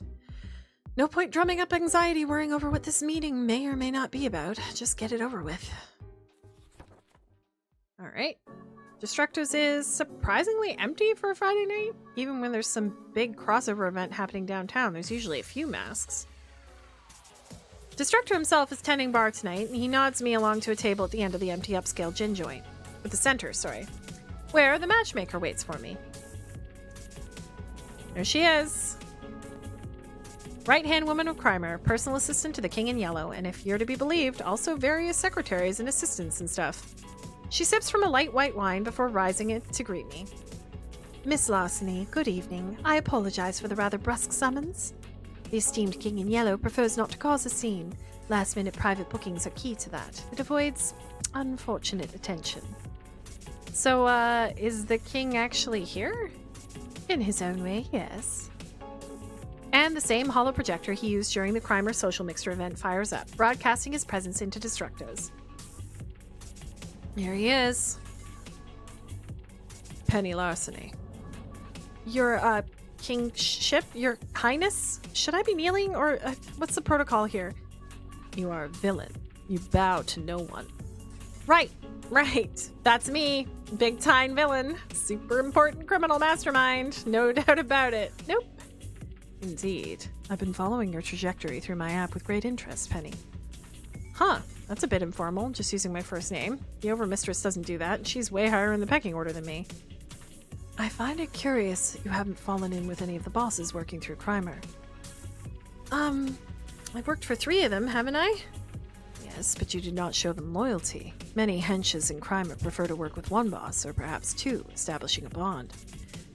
No point drumming up anxiety worrying over what this meeting may or may not be about. Just get it over with. Alright. Destructo's is surprisingly empty for a Friday night. Even when there's some big crossover event happening downtown, there's usually a few masks. Destructo himself is tending bar tonight, and he nods me along to a table at the end of the empty upscale gin joint. At the center, sorry. Where the matchmaker waits for me. There she is. Right-hand woman of Crimer, personal assistant to the King in Yellow, and if you're to be believed, also various secretaries and assistants and stuff. She sips from a light white wine before rising it to greet me. Miss Larceny, good evening. I apologize for the rather brusque summons. The esteemed King in Yellow prefers not to cause a scene. Last-minute private bookings are key to that. It avoids unfortunate attention. So, is the king actually here? In his own way, yes. And the same hollow projector he used during the Crimer Social Mixer event fires up, broadcasting his presence into Destructo's. Here he is. Penny Larceny. Your, kingship? Your highness? Should I be kneeling, or what's the protocol here? You are a villain. You bow to no one. Right. That's me. Big-time villain. Super important criminal mastermind. No doubt about it. Nope. Indeed. I've been following your trajectory through my app with great interest, Penny. Huh. That's a bit informal, just using my first name. The Overmistress doesn't do that, and she's way higher in the pecking order than me. I find it curious that you haven't fallen in with any of the bosses working through Crimer. I've worked for 3 of them, haven't I? Yes, but you did not show them loyalty. Many henches in Crimer prefer to work with one boss, or perhaps 2, establishing a bond.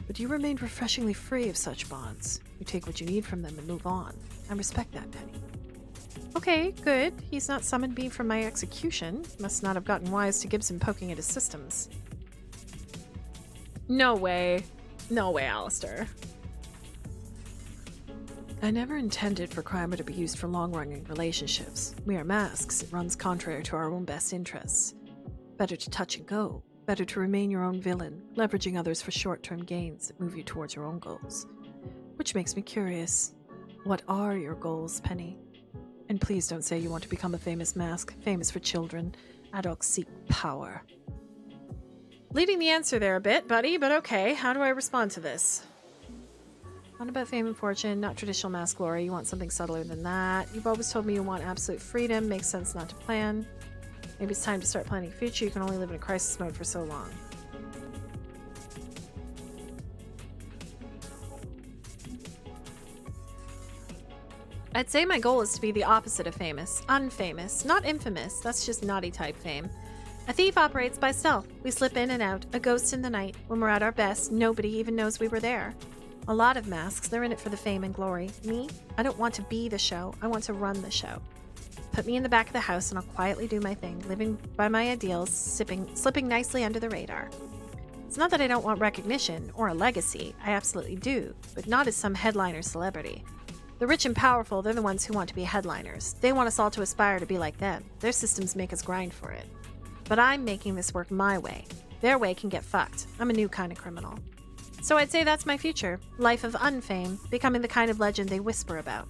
But you remained refreshingly free of such bonds. You take what you need from them and move on. I respect that, Penny. Okay, good. He's not summoned me from my execution. Must not have gotten wise to Gibson poking at his systems. No way. No way, Alistair. I never intended for Crimer to be used for long-running relationships. We are masks. It runs contrary to our own best interests. Better to touch and go. Better to remain your own villain, leveraging others for short-term gains that move you towards your own goals. Which makes me curious. What are your goals, Penny? And please don't say you want to become a famous mask, famous for children. Adults seek power. Leading the answer there a bit, buddy, but okay. How do I respond to this? Not about fame and fortune, not traditional mask glory. You want something subtler than that. You've always told me you want absolute freedom. Makes sense not to plan. Maybe it's time to start planning future. You can only live in a crisis mode for so long. I'd say my goal is to be the opposite of famous. Unfamous. Not infamous. That's just naughty type fame. A thief operates by stealth. We slip in and out. A ghost in the night. When we're at our best, nobody even knows we were there. A lot of masks, they're in it for the fame and glory. Me? I don't want to be the show. I want to run the show. Put me in the back of the house and I'll quietly do my thing, living by my ideals, slipping nicely under the radar. It's not that I don't want recognition or a legacy. I absolutely do, but not as some headliner celebrity. The rich and powerful, they're the ones who want to be headliners. They want us all to aspire to be like them. Their systems make us grind for it. But I'm making this work my way. Their way can get fucked. I'm a new kind of criminal. So I'd say that's my future. Life of unfame, becoming the kind of legend they whisper about.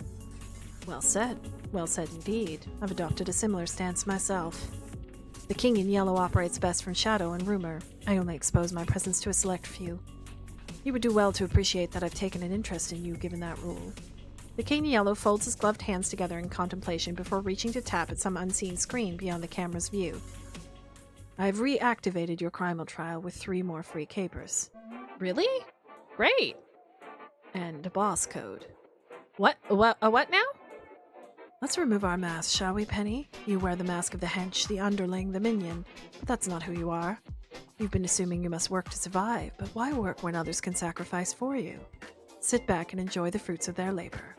Well said. Well said indeed. I've adopted a similar stance myself. The King in Yellow operates best from shadow and rumor. I only expose my presence to a select few. You would do well to appreciate that I've taken an interest in you given that rule. The King in Yellow folds his gloved hands together in contemplation before reaching to tap at some unseen screen beyond the camera's view. I've reactivated your criminal trial with 3 more free capers. Really? Great. And a boss code. What now? Let's remove our masks, shall we, Penny? You wear the mask of the hench, the underling, the minion. But that's not who you are. You've been assuming you must work to survive, but why work when others can sacrifice for you? Sit back and enjoy the fruits of their labor.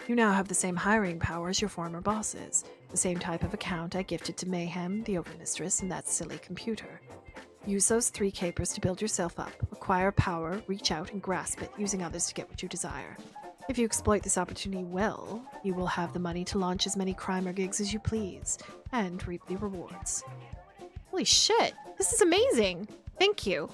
You now have the same hiring power as your former bosses. The same type of account I gifted to Mayhem, the overmistress, and that silly computer. Use those 3 capers to build yourself up, acquire power, reach out and grasp it, using others to get what you desire. If you exploit this opportunity well, you will have the money to launch as many crimer gigs as you please, and reap the rewards. Holy shit! This is amazing! Thank you.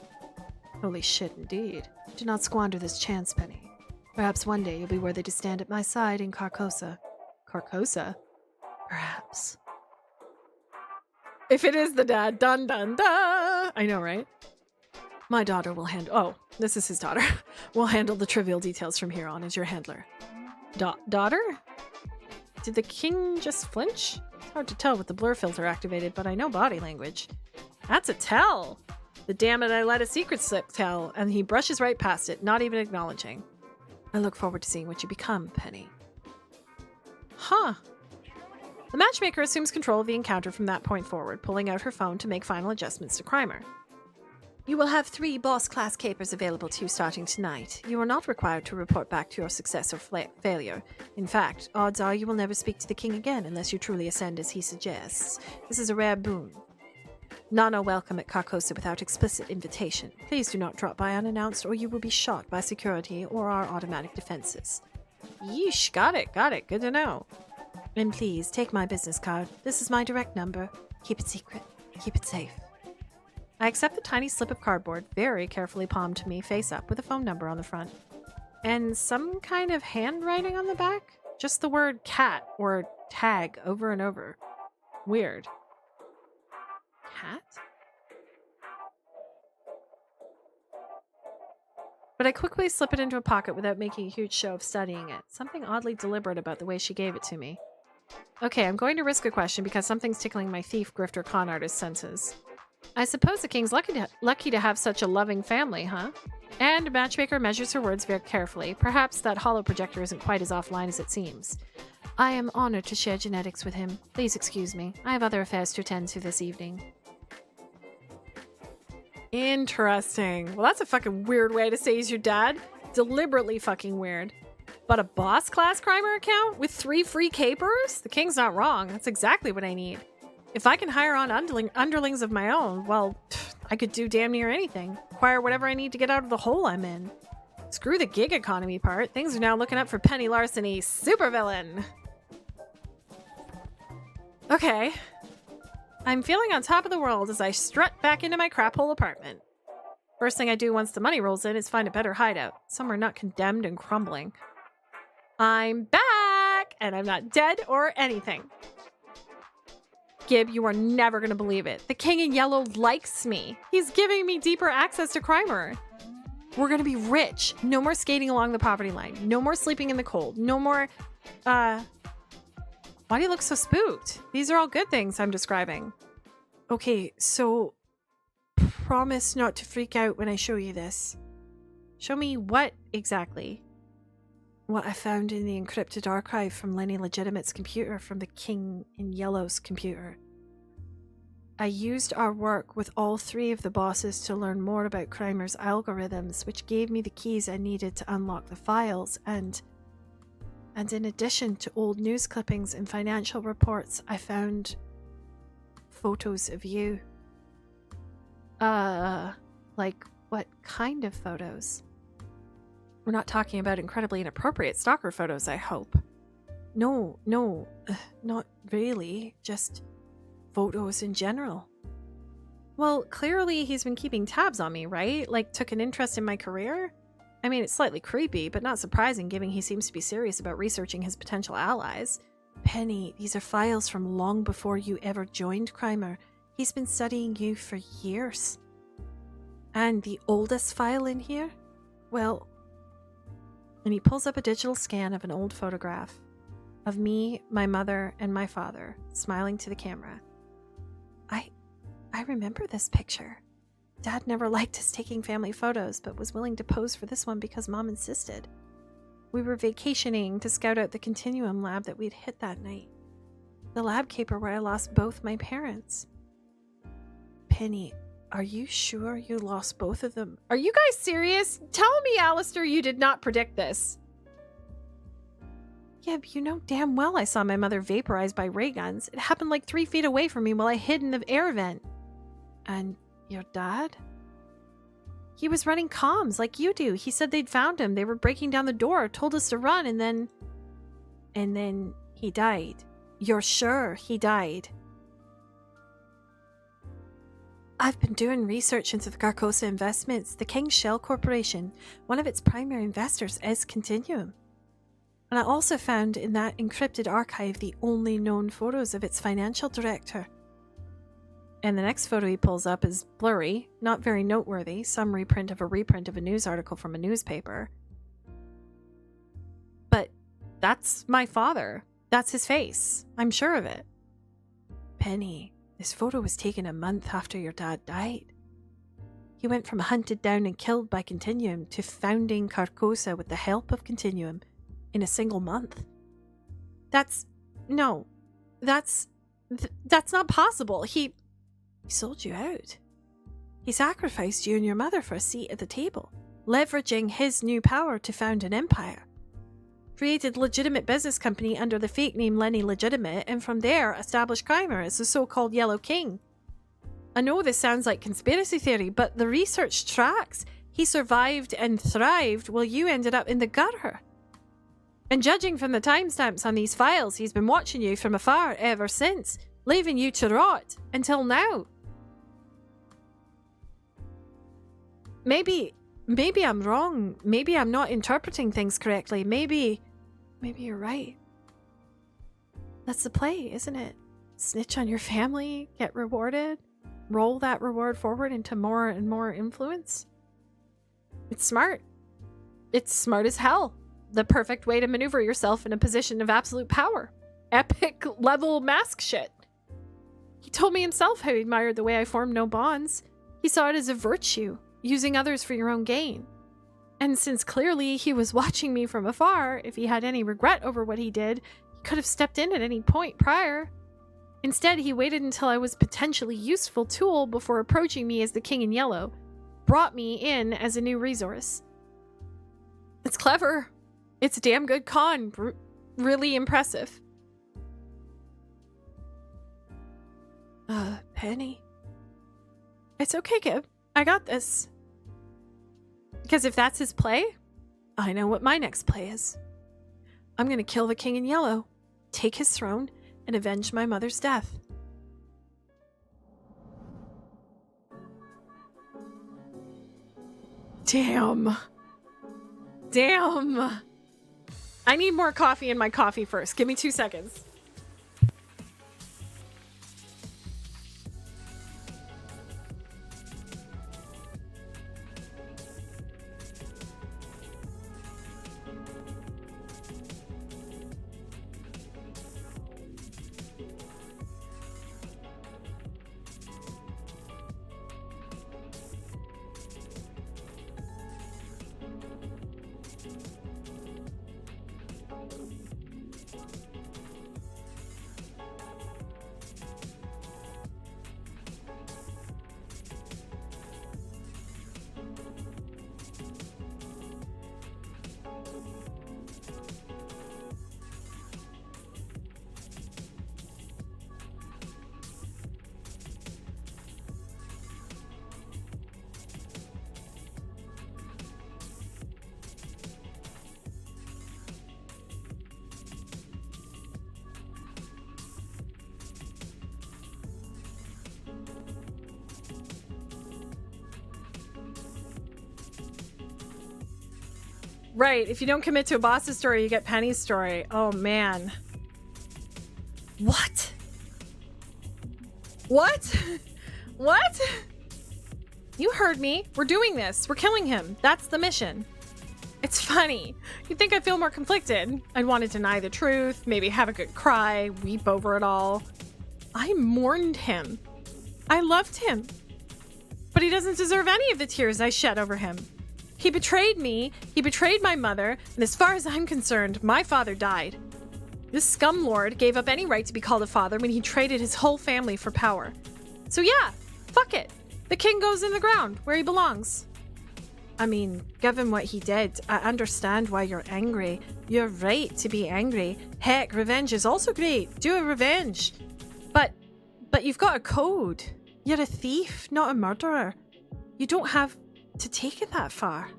Holy shit indeed. Do not squander this chance, Penny. Perhaps one day you'll be worthy to stand at my side in Carcosa. Carcosa? Perhaps. If it is the dad, dun dun dun! I know, right? My daughter will handle... Oh, this is his daughter. Will handle the trivial details from here on as your handler. Daughter? Did the king just flinch? It's hard to tell with the blur filter activated, but I know body language. That's a tell! The damn it, I let a secret slip tell, and he brushes right past it, not even acknowledging. I look forward to seeing what you become, Penny. Huh. The matchmaker assumes control of the encounter from that point forward, pulling out her phone to make final adjustments to Crimer. You will have 3 boss-class capers available to you starting tonight. You are not required to report back to your success or failure. In fact, odds are you will never speak to the king again unless you truly ascend as he suggests. This is a rare boon. None are welcome at Carcosa without explicit invitation. Please do not drop by unannounced or you will be shot by security or our automatic defenses. Yeesh, got it, good to know. And please, take my business card. This is my direct number. Keep it secret. Keep it safe. I accept the tiny slip of cardboard, very carefully palmed to me, face up, with a phone number on the front. And some kind of handwriting on the back? Just the word cat or tag over and over. Weird. Cat? But I quickly slip it into a pocket without making a huge show of studying it. Something oddly deliberate about the way she gave it to me. Okay, I'm going to risk a question because something's tickling my thief, grifter, con artist senses. I suppose the king's lucky to have such a loving family, huh? And Matchmaker measures her words very carefully. Perhaps that hollow projector isn't quite as offline as it seems. I am honored to share genetics with him. Please excuse me. I have other affairs to attend to this evening. Interesting. Well, that's a fucking weird way to say he's your dad. Deliberately fucking weird. But a boss class crimer account with 3 free capers? The king's not wrong. That's exactly what I need. If I can hire on underlings of my own, well, I could do damn near anything. Acquire whatever I need to get out of the hole I'm in. Screw the gig economy part. Things are now looking up for Penny Larceny, supervillain. Okay. I'm feeling on top of the world as I strut back into my crap hole apartment. First thing I do once the money rolls in is find a better hideout. Somewhere not condemned and crumbling. I'm back! And I'm not dead or anything. Gib, you are never going to believe it. The King in Yellow likes me. He's giving me deeper access to Crimer. We're going to be rich. No more skating along the property line. No more sleeping in the cold. No more, Why do you look so spooked? These are all good things I'm describing. Okay, so promise not to freak out when I show you this. Show me what exactly? What I found in the encrypted archive from Lenny Legitimate's computer from the King in Yellow's computer. I used our work with all 3 of the bosses to learn more about Crimer's algorithms, which gave me the keys I needed to unlock the files, and in addition to old news clippings and financial reports, I found photos of you. Like what kind of photos? We're not talking about incredibly inappropriate stalker photos, I hope. No, not really. Just photos in general. Well, clearly he's been keeping tabs on me, right? Like, took an interest in my career? I mean, it's slightly creepy, but not surprising given he seems to be serious about researching his potential allies. Penny, these are files from long before you ever joined Crimer. He's been studying you for years. And the oldest file in here? Well... And he pulls up a digital scan of an old photograph of me, my mother, and my father, smiling to the camera. I remember this picture. Dad never liked us taking family photos, but was willing to pose for this one because Mom insisted. We were vacationing to scout out the Continuum lab that we'd hit that night. The lab caper where I lost both my parents. Penny, are you sure you lost both of them? Are you guys serious? Tell me, Alistair, you did not predict this. Yeah, but you know damn well I saw my mother vaporized by ray guns. It happened like 3 feet away from me while I hid in the air vent. And your dad? He was running comms like you do. He said they'd found him. They were breaking down the door, told us to run, and then he died. You're sure he died? I've been doing research into the Carcosa investments. The King Shell Corporation, one of its primary investors is Continuum. And I also found in that encrypted archive the only known photos of its financial director. And the next photo he pulls up is blurry, not very noteworthy, some reprint of a news article from a newspaper. But that's my father. That's his face. I'm sure of it. Penny, this photo was taken a month after your dad died. He went from hunted down and killed by Continuum to founding Carcosa with the help of Continuum in a single month. That's not possible. He sold you out. He sacrificed you and your mother for a seat at the table, leveraging his new power to found an empire. Created legitimate business company under the fake name Lenny Legitimate, and from there established Crimer as the so-called Yellow King. I know this sounds like conspiracy theory, but the research tracks. He survived and thrived while you ended up in the gutter. And judging from the timestamps on these files, he's been watching you from afar ever since, leaving you to rot until now. Maybe I'm wrong. Maybe I'm not interpreting things correctly. Maybe you're right. That's the play, isn't it? Snitch on your family, get rewarded, roll that reward forward into more and more influence. It's smart. It's smart as hell. The perfect way to maneuver yourself in a position of absolute power. Epic level mask shit. He told me himself how he admired the way I formed no bonds. He saw it as a virtue, using others for your own gain. And since clearly he was watching me from afar, if he had any regret over what he did, he could have stepped in at any point prior. Instead, he waited until I was a potentially useful tool before approaching me as the King in Yellow, brought me in as a new resource. It's clever. It's a damn good con. Really impressive. Penny? It's okay, Gib. I got this. Because if that's his play, I know what my next play is. I'm going to kill the King in Yellow, take his throne, and avenge my mother's death. Damn. I need more coffee in my coffee first. Give me 2 seconds. Right, if you don't commit to a boss's story, you get Penny's story. Oh, man. What? What? What? You heard me. We're doing this. We're killing him. That's the mission. It's funny. You'd think I'd feel more conflicted. I'd want to deny the truth, maybe have a good cry, weep over it all. I mourned him. I loved him. But he doesn't deserve any of the tears I shed over him. He betrayed me, he betrayed my mother, and as far as I'm concerned, my father died. This scumlord gave up any right to be called a father when he traded his whole family for power. So yeah, fuck it. The king goes in the ground, where he belongs. I mean, given what he did, I understand why you're angry. You're right to be angry. Heck, revenge is also great. Do a revenge. But you've got a code. You're a thief, not a murderer. You don't have to take it that far.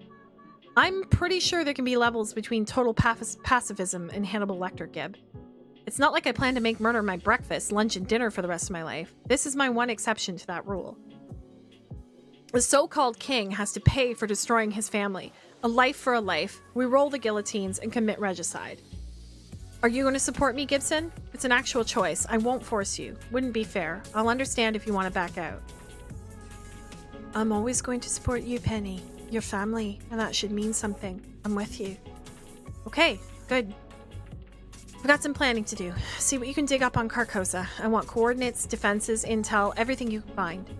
I'm pretty sure there can be levels between total pacifism and Hannibal Lecter, Gib. It's not like I plan to make murder my breakfast, lunch, and dinner for the rest of my life. This is my one exception to that rule. The so-called king has to pay for destroying his family. A life for a life. We roll the guillotines and commit regicide. Are you going to support me, Gibson? It's an actual choice. I won't force you. Wouldn't be fair. I'll understand if you want to back out. I'm always going to support you, Penny. Your family, and that should mean something. I'm with you. Okay, good. We've got some planning to do. See what you can dig up on Carcosa. I want coordinates, defenses, intel, everything you can find.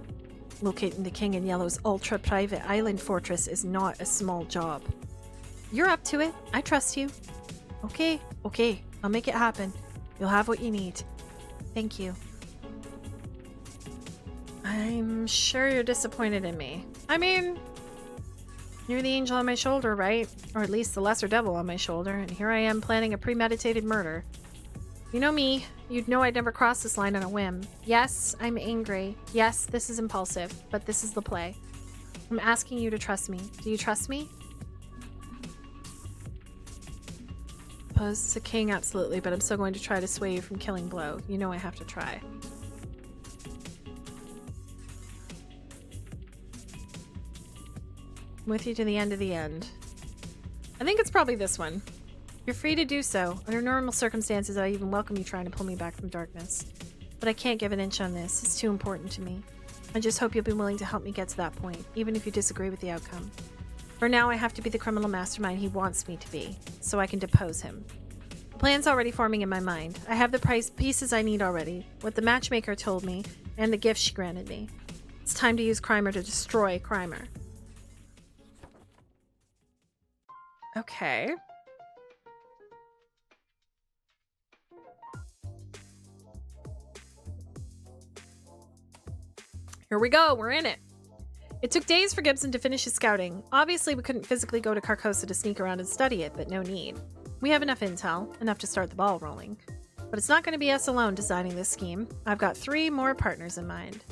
Locating the King in Yellow's ultra-private island fortress is not a small job. You're up to it. I trust you. Okay. I'll make it happen. You'll have what you need. Thank you. I'm sure you're disappointed in me. I mean, you're the angel on my shoulder, right? Or at least the lesser devil on my shoulder, and here I am planning a premeditated murder. You know me. You'd know I'd never cross this line on a whim. Yes, I'm angry. Yes, this is impulsive, but this is the play. I'm asking you to trust me. Do you trust me? Oppose the king, absolutely, but I'm still going to try to sway you from killing Blow. You know I have to try. I'm with you to the end of the end. I think it's probably this one. You're free to do so. Under normal circumstances, I even welcome you trying to pull me back from darkness. But I can't give an inch on this. It's too important to me. I just hope you'll be willing to help me get to that point, even if you disagree with the outcome. For now, I have to be the criminal mastermind he wants me to be, so I can depose him. The plan's already forming in my mind. I have the pieces I need already, what the matchmaker told me, and the gift she granted me. It's time to use Crimer to destroy Crimer. Okay. Here we go, we're in it. It took days for Gibson to finish his scouting. Obviously, we couldn't physically go to Carcosa to sneak around and study it, but no need. We have enough intel, enough to start the ball rolling. But it's not going to be us alone designing this scheme. I've got 3 more partners in mind.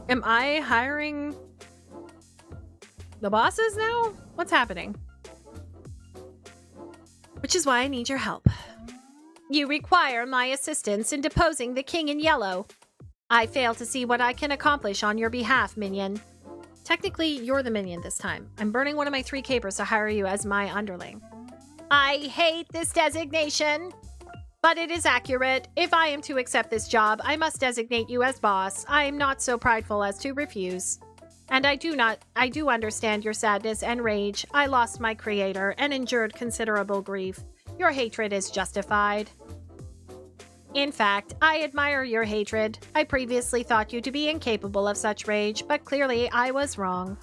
Am I hiring the bosses now? What's happening? Which is why I need your help. You require my assistance in deposing the King in Yellow. I fail to see what I can accomplish on your behalf, minion. Technically, you're the minion this time. I'm burning one of my 3 capers to hire you as my underling. I hate this designation, but it is accurate. If I am to accept this job, I must designate you as boss. I am not so prideful as to refuse. And I do understand your sadness and rage. I lost my creator and endured considerable grief. Your hatred is justified. In fact, I admire your hatred. I previously thought you to be incapable of such rage, but clearly I was wrong.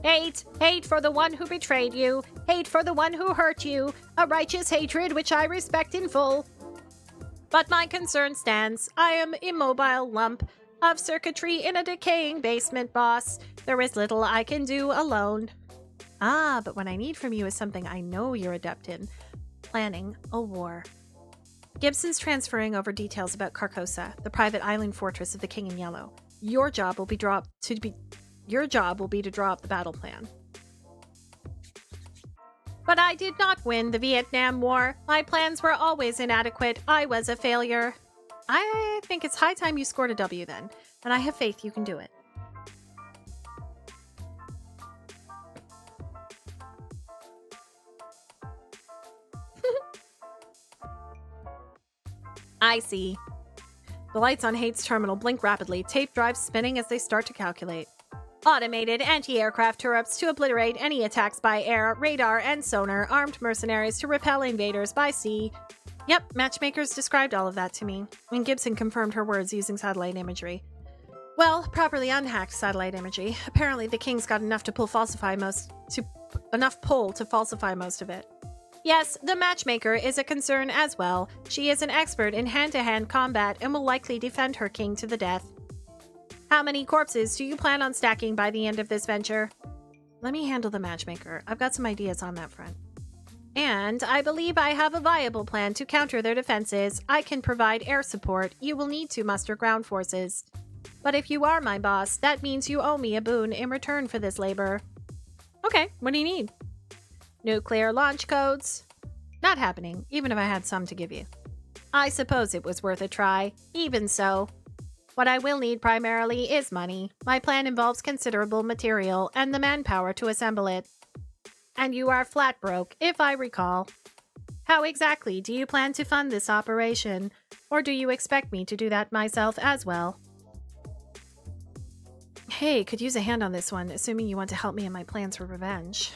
Hate! Hate for the one who betrayed you. Hate for the one who hurt you. A righteous hatred which I respect in full. But my concern stands. I am an immobile lump of circuitry in a decaying basement, boss. There is little I can do alone. Ah, but what I need from you is something I know you're adept in. Planning a war. Gibson's transferring over details about Carcosa, the private island fortress of the King in Yellow. Your job will be to draw up the battle plan. But I did not win the Vietnam War. My plans were always inadequate. I was a failure. I think it's high time you scored a W then, and I have faith you can do it. I see. The lights on Hate's terminal blink rapidly, tape drives spinning as they start to calculate. Automated anti-aircraft turrets to obliterate any attacks by air, radar, and sonar, armed mercenaries to repel invaders by sea. Yep, matchmakers described all of that to me, and Gibson confirmed her words using satellite imagery. Well, properly unhacked satellite imagery. Apparently the King's got enough pull to falsify most of it. Yes, the matchmaker is a concern as well. She is an expert in hand-to-hand combat and will likely defend her king to the death. How many corpses do you plan on stacking by the end of this venture? Let me handle the matchmaker. I've got some ideas on that front. And I believe I have a viable plan to counter their defenses. I can provide air support. You will need to muster ground forces. But if you are my boss, that means you owe me a boon in return for this labor. Okay, what do you need? Nuclear launch codes? Not happening, even if I had some to give you. I suppose it was worth a try. Even so. What I will need primarily is money. My plan involves considerable material and the manpower to assemble it. And you are flat broke, if I recall. How exactly do you plan to fund this operation? Or do you expect me to do that myself as well? Hey, could use a hand on this one, assuming you want to help me in my plans for revenge.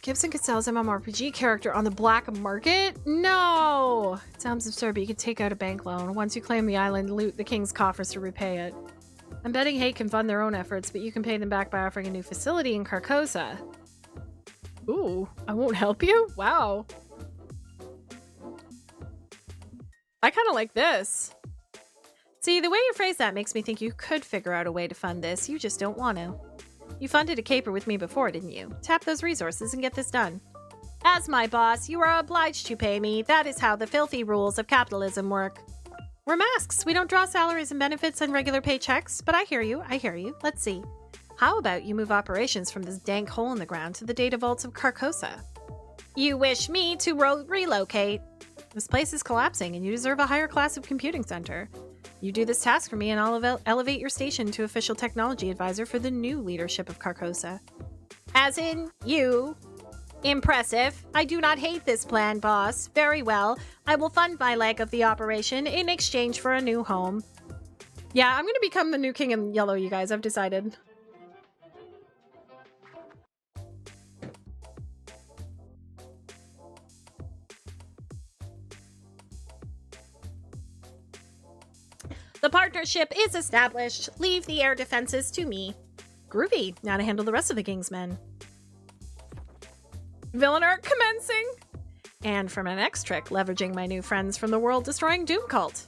Gibson could sell his MMORPG character on the black market? No! It sounds absurd, but you could take out a bank loan. Once you claim the island, loot the king's coffers to repay it. I'm betting Hate can fund their own efforts, but you can pay them back by offering a new facility in Carcosa. Ooh, I won't help you? Wow. I kind of like this. See, the way you phrase that makes me think you could figure out a way to fund this. You just don't want to. You funded a caper with me before, didn't you? Tap those resources and get this done. As my boss, you are obliged to pay me. That is how the filthy rules of capitalism work. We're masks. We don't draw salaries and benefits and regular paychecks. But I hear you. Let's see. How about you move operations from this dank hole in the ground to the data vaults of Carcosa? You wish me to relocate. This place is collapsing and you deserve a higher class of computing center. You do this task for me and I'll elevate your station to official technology advisor for the new leadership of Carcosa. As in, you. Impressive. I do not hate this plan, boss. Very well. I will fund my leg of the operation in exchange for a new home. Yeah, I'm gonna become the new king in yellow, you guys. I've decided. The partnership is established. Leave the air defenses to me. Groovy. Now to handle the rest of the king's men. Villain arc commencing. And for my next trick, leveraging my new friends from the world-destroying Doom Cult.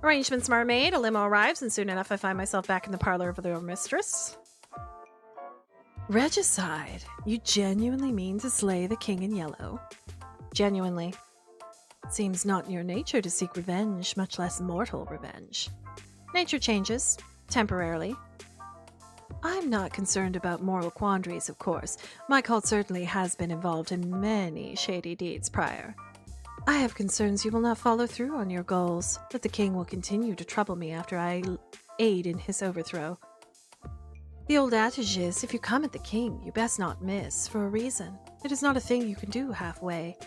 Arrangements are made, a limo arrives, and soon enough I find myself back in the parlor of their mistress. Regicide. You genuinely mean to slay the king in yellow? Genuinely. Seems not in your nature to seek revenge, much less mortal revenge. Nature changes, temporarily. I'm not concerned about moral quandaries, of course. My cult certainly has been involved in many shady deeds prior. I have concerns you will not follow through on your goals, that the king will continue to trouble me after I aid in his overthrow. The old adage is, if you come at the king, you best not miss, for a reason. It is not a thing you can do halfway.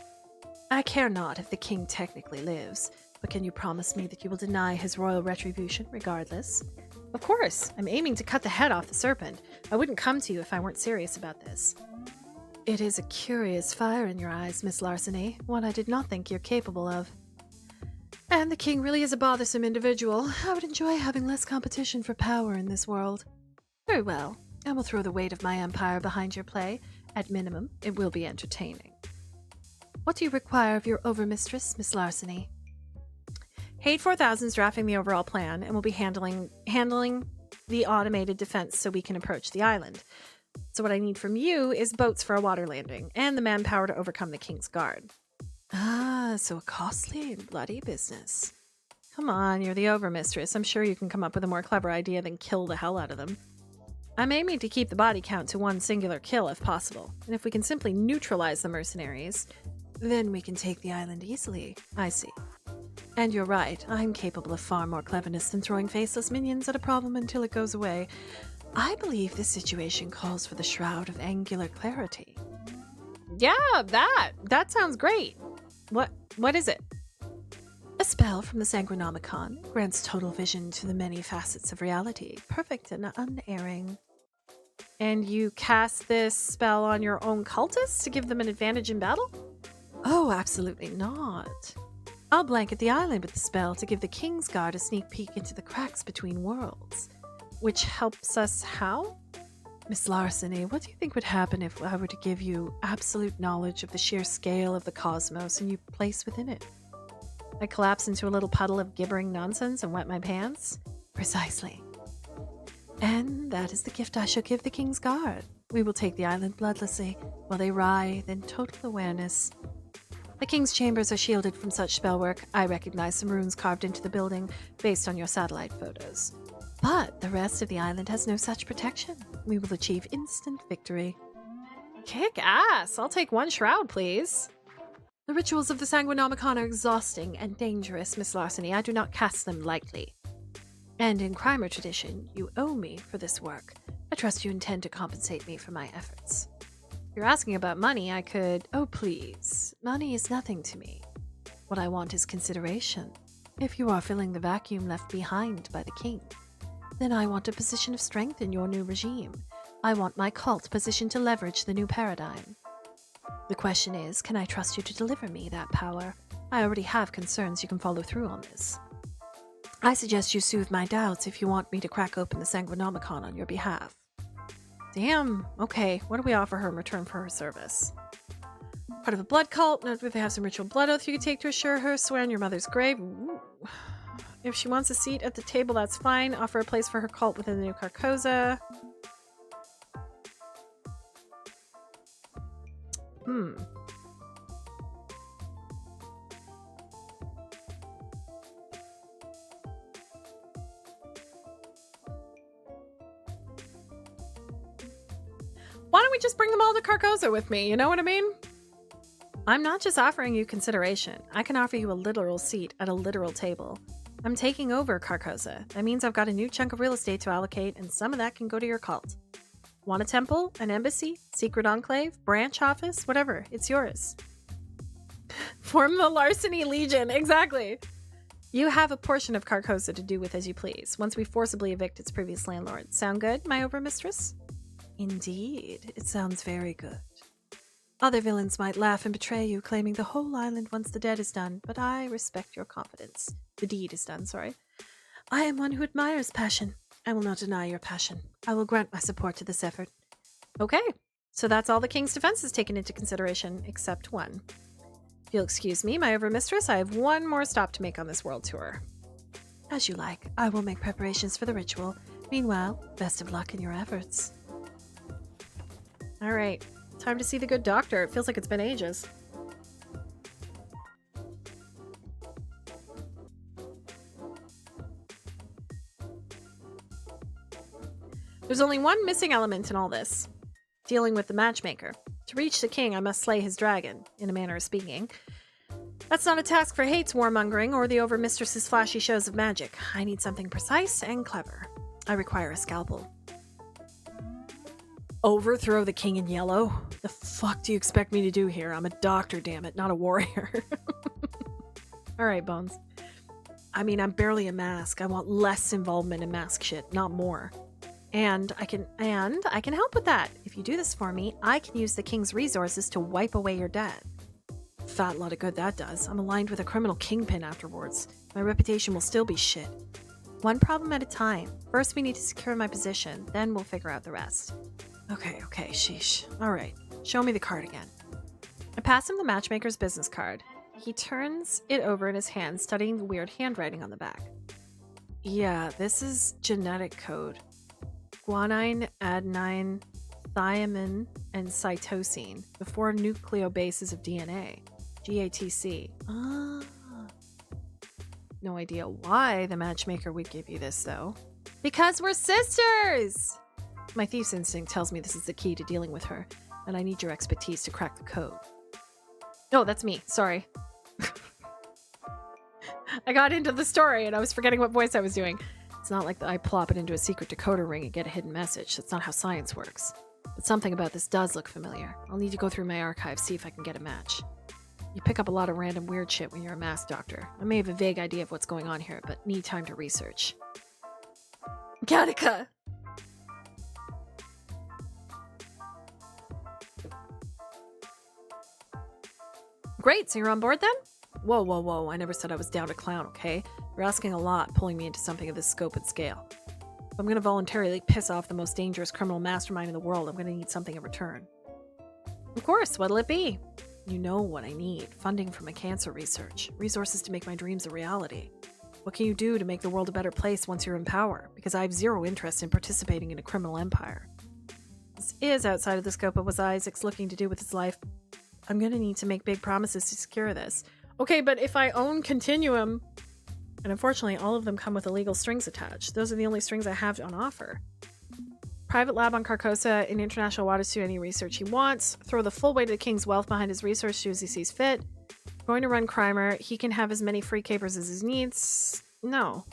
I care not if the king technically lives, but can you promise me that you will deny his royal retribution regardless? Of course, I'm aiming to cut the head off the serpent. I wouldn't come to you if I weren't serious about this. It is a curious fire in your eyes, Miss Larceny, one I did not think you're capable of. And the king really is a bothersome individual. I would enjoy having less competition for power in this world. Very well, I will throw the weight of my empire behind your play. At minimum, it will be entertaining. What do you require of your overmistress, Miss Larceny? Hate 4000 is drafting the overall plan and will be handling the automated defense so we can approach the island. So what I need from you is boats for a water landing and the manpower to overcome the King's Guard. Ah, so a costly and bloody business. Come on, you're the overmistress. I'm sure you can come up with a more clever idea than kill the hell out of them. I'm aiming to keep the body count to one singular kill if possible, and if we can simply neutralize the mercenaries, then we can take the island easily. I see. And you're right, I'm capable of far more cleverness than throwing faceless minions at a problem until it goes away. I believe this situation calls for the Shroud of Angular Clarity. Yeah, that sounds great. What is it? A spell from the Sanguinomicon grants total vision to the many facets of reality, perfect and unerring. And you cast this spell on your own cultists to give them an advantage in battle? Oh, absolutely not. I'll blanket the island with the spell to give the King's Guard a sneak peek into the cracks between worlds. Which helps us how? Miss Larceny, what do you think would happen if I were to give you absolute knowledge of the sheer scale of the cosmos and you place within it? I collapse into a little puddle of gibbering nonsense and wet my pants? Precisely. And that is the gift I shall give the King's Guard. We will take the island bloodlessly, while they writhe in total awareness. The King's chambers are shielded from such spellwork. I recognize some runes carved into the building based on your satellite photos. But the rest of the island has no such protection. We will achieve instant victory. Kick ass! I'll take one shroud, please. The rituals of the Sanguinomicon are exhausting and dangerous, Miss Larceny. I do not cast them lightly. And in Crimer tradition, you owe me for this work. I trust you intend to compensate me for my efforts. If you're asking about money, I could... Oh, please. Money is nothing to me. What I want is consideration. If you are filling the vacuum left behind by the king, then I want a position of strength in your new regime. I want my cult positioned to leverage the new paradigm. The question is, can I trust you to deliver me that power? I already have concerns you can follow through on this. I suggest you soothe my doubts if you want me to crack open the Sanguinomicon on your behalf. Damn. Okay, what do we offer her in return for her service? Part of a blood cult. Note if they have some ritual blood oath you could take to assure her. Swear on your mother's grave. Ooh. If she wants a seat at the table, that's fine. Offer a place for her cult within the new Carcosa. Why don't we just bring them all to Carcosa with me? You know what I mean? I'm not just offering you consideration. I can offer you a literal seat at a literal table. I'm taking over Carcosa. That means I've got a new chunk of real estate to allocate, and some of that can go to your cult. Want a temple, an embassy, secret enclave, branch office, whatever. It's yours. Form the Larceny Legion. Exactly. You have a portion of Carcosa to do with as you please, once we forcibly evict its previous landlord. Sound good, my overmistress? Indeed, it sounds very good. Other villains might laugh and betray you, claiming the whole island once the deed is done, but I respect your confidence. The deed is done, sorry. I am one who admires passion. I will not deny your passion. I will grant my support to this effort. Okay, so that's all the king's defenses taken into consideration, except one. If you'll excuse me, my overmistress, I have one more stop to make on this world tour. As you like. I will make preparations for the ritual. Meanwhile, best of luck in your efforts. All right, time to see the good doctor. It feels like it's been ages. There's only one missing element in all this. Dealing with the matchmaker. To reach the king, I must slay his dragon, in a manner of speaking. That's not a task for Hate's warmongering or the overmistress's flashy shows of magic. I need something precise and clever. I require a scalpel. Overthrow the king in yellow? The fuck do you expect me to do here? I'm a doctor, damn it, not a warrior. All right, Bones. I mean, I'm barely a mask. I want less involvement in mask shit, not more. And I can help with that. If you do this for me, I can use the king's resources to wipe away your debt. Fat lot of good that does. I'm aligned with a criminal kingpin afterwards. My reputation will still be shit. One problem at a time. First, we need to secure my position. Then we'll figure out the rest. Okay, sheesh. All right, show me the card again. I pass him the matchmaker's business card. He turns it over in his hand, studying the weird handwriting on the back. Yeah, this is genetic code. Guanine, adenine, thiamine, and cytosine, the 4 nucleobases of DNA. GATC. Ah. No idea why the matchmaker would give you this, though. Because we're sisters! My thief's instinct tells me this is the key to dealing with her, and I need your expertise to crack the code. Oh, that's me. Sorry. I got into the story and I was forgetting what voice I was doing. It's not like I plop it into a secret decoder ring and get a hidden message. That's not how science works. But something about this does look familiar. I'll need to go through my archive, see if I can get a match. You pick up a lot of random weird shit when you're a masked doctor. I may have a vague idea of what's going on here, but need time to research. Gattaca! Great, so you're on board then? Whoa. I never said I was down to clown, okay? You're asking a lot, pulling me into something of this scope and scale. If I'm gonna voluntarily piss off the most dangerous criminal mastermind in the world, I'm gonna need something in return. Of course, what'll it be? You know what I need. Funding for my cancer research. Resources to make my dreams a reality. What can you do to make the world a better place once you're in power? Because I have zero interest in participating in a criminal empire. This is outside of the scope of what Isaac's looking to do with his life. I'm gonna need to make big promises to secure this. Okay, but if I own Continuum, and unfortunately all of them come with illegal strings attached. Those are the only strings I have on offer. Private lab on Carcosa in international waters to do any research he wants. Throw the full weight of the king's wealth behind his research as he sees fit. Going to run Crimer. He can have as many free capers as he needs. No.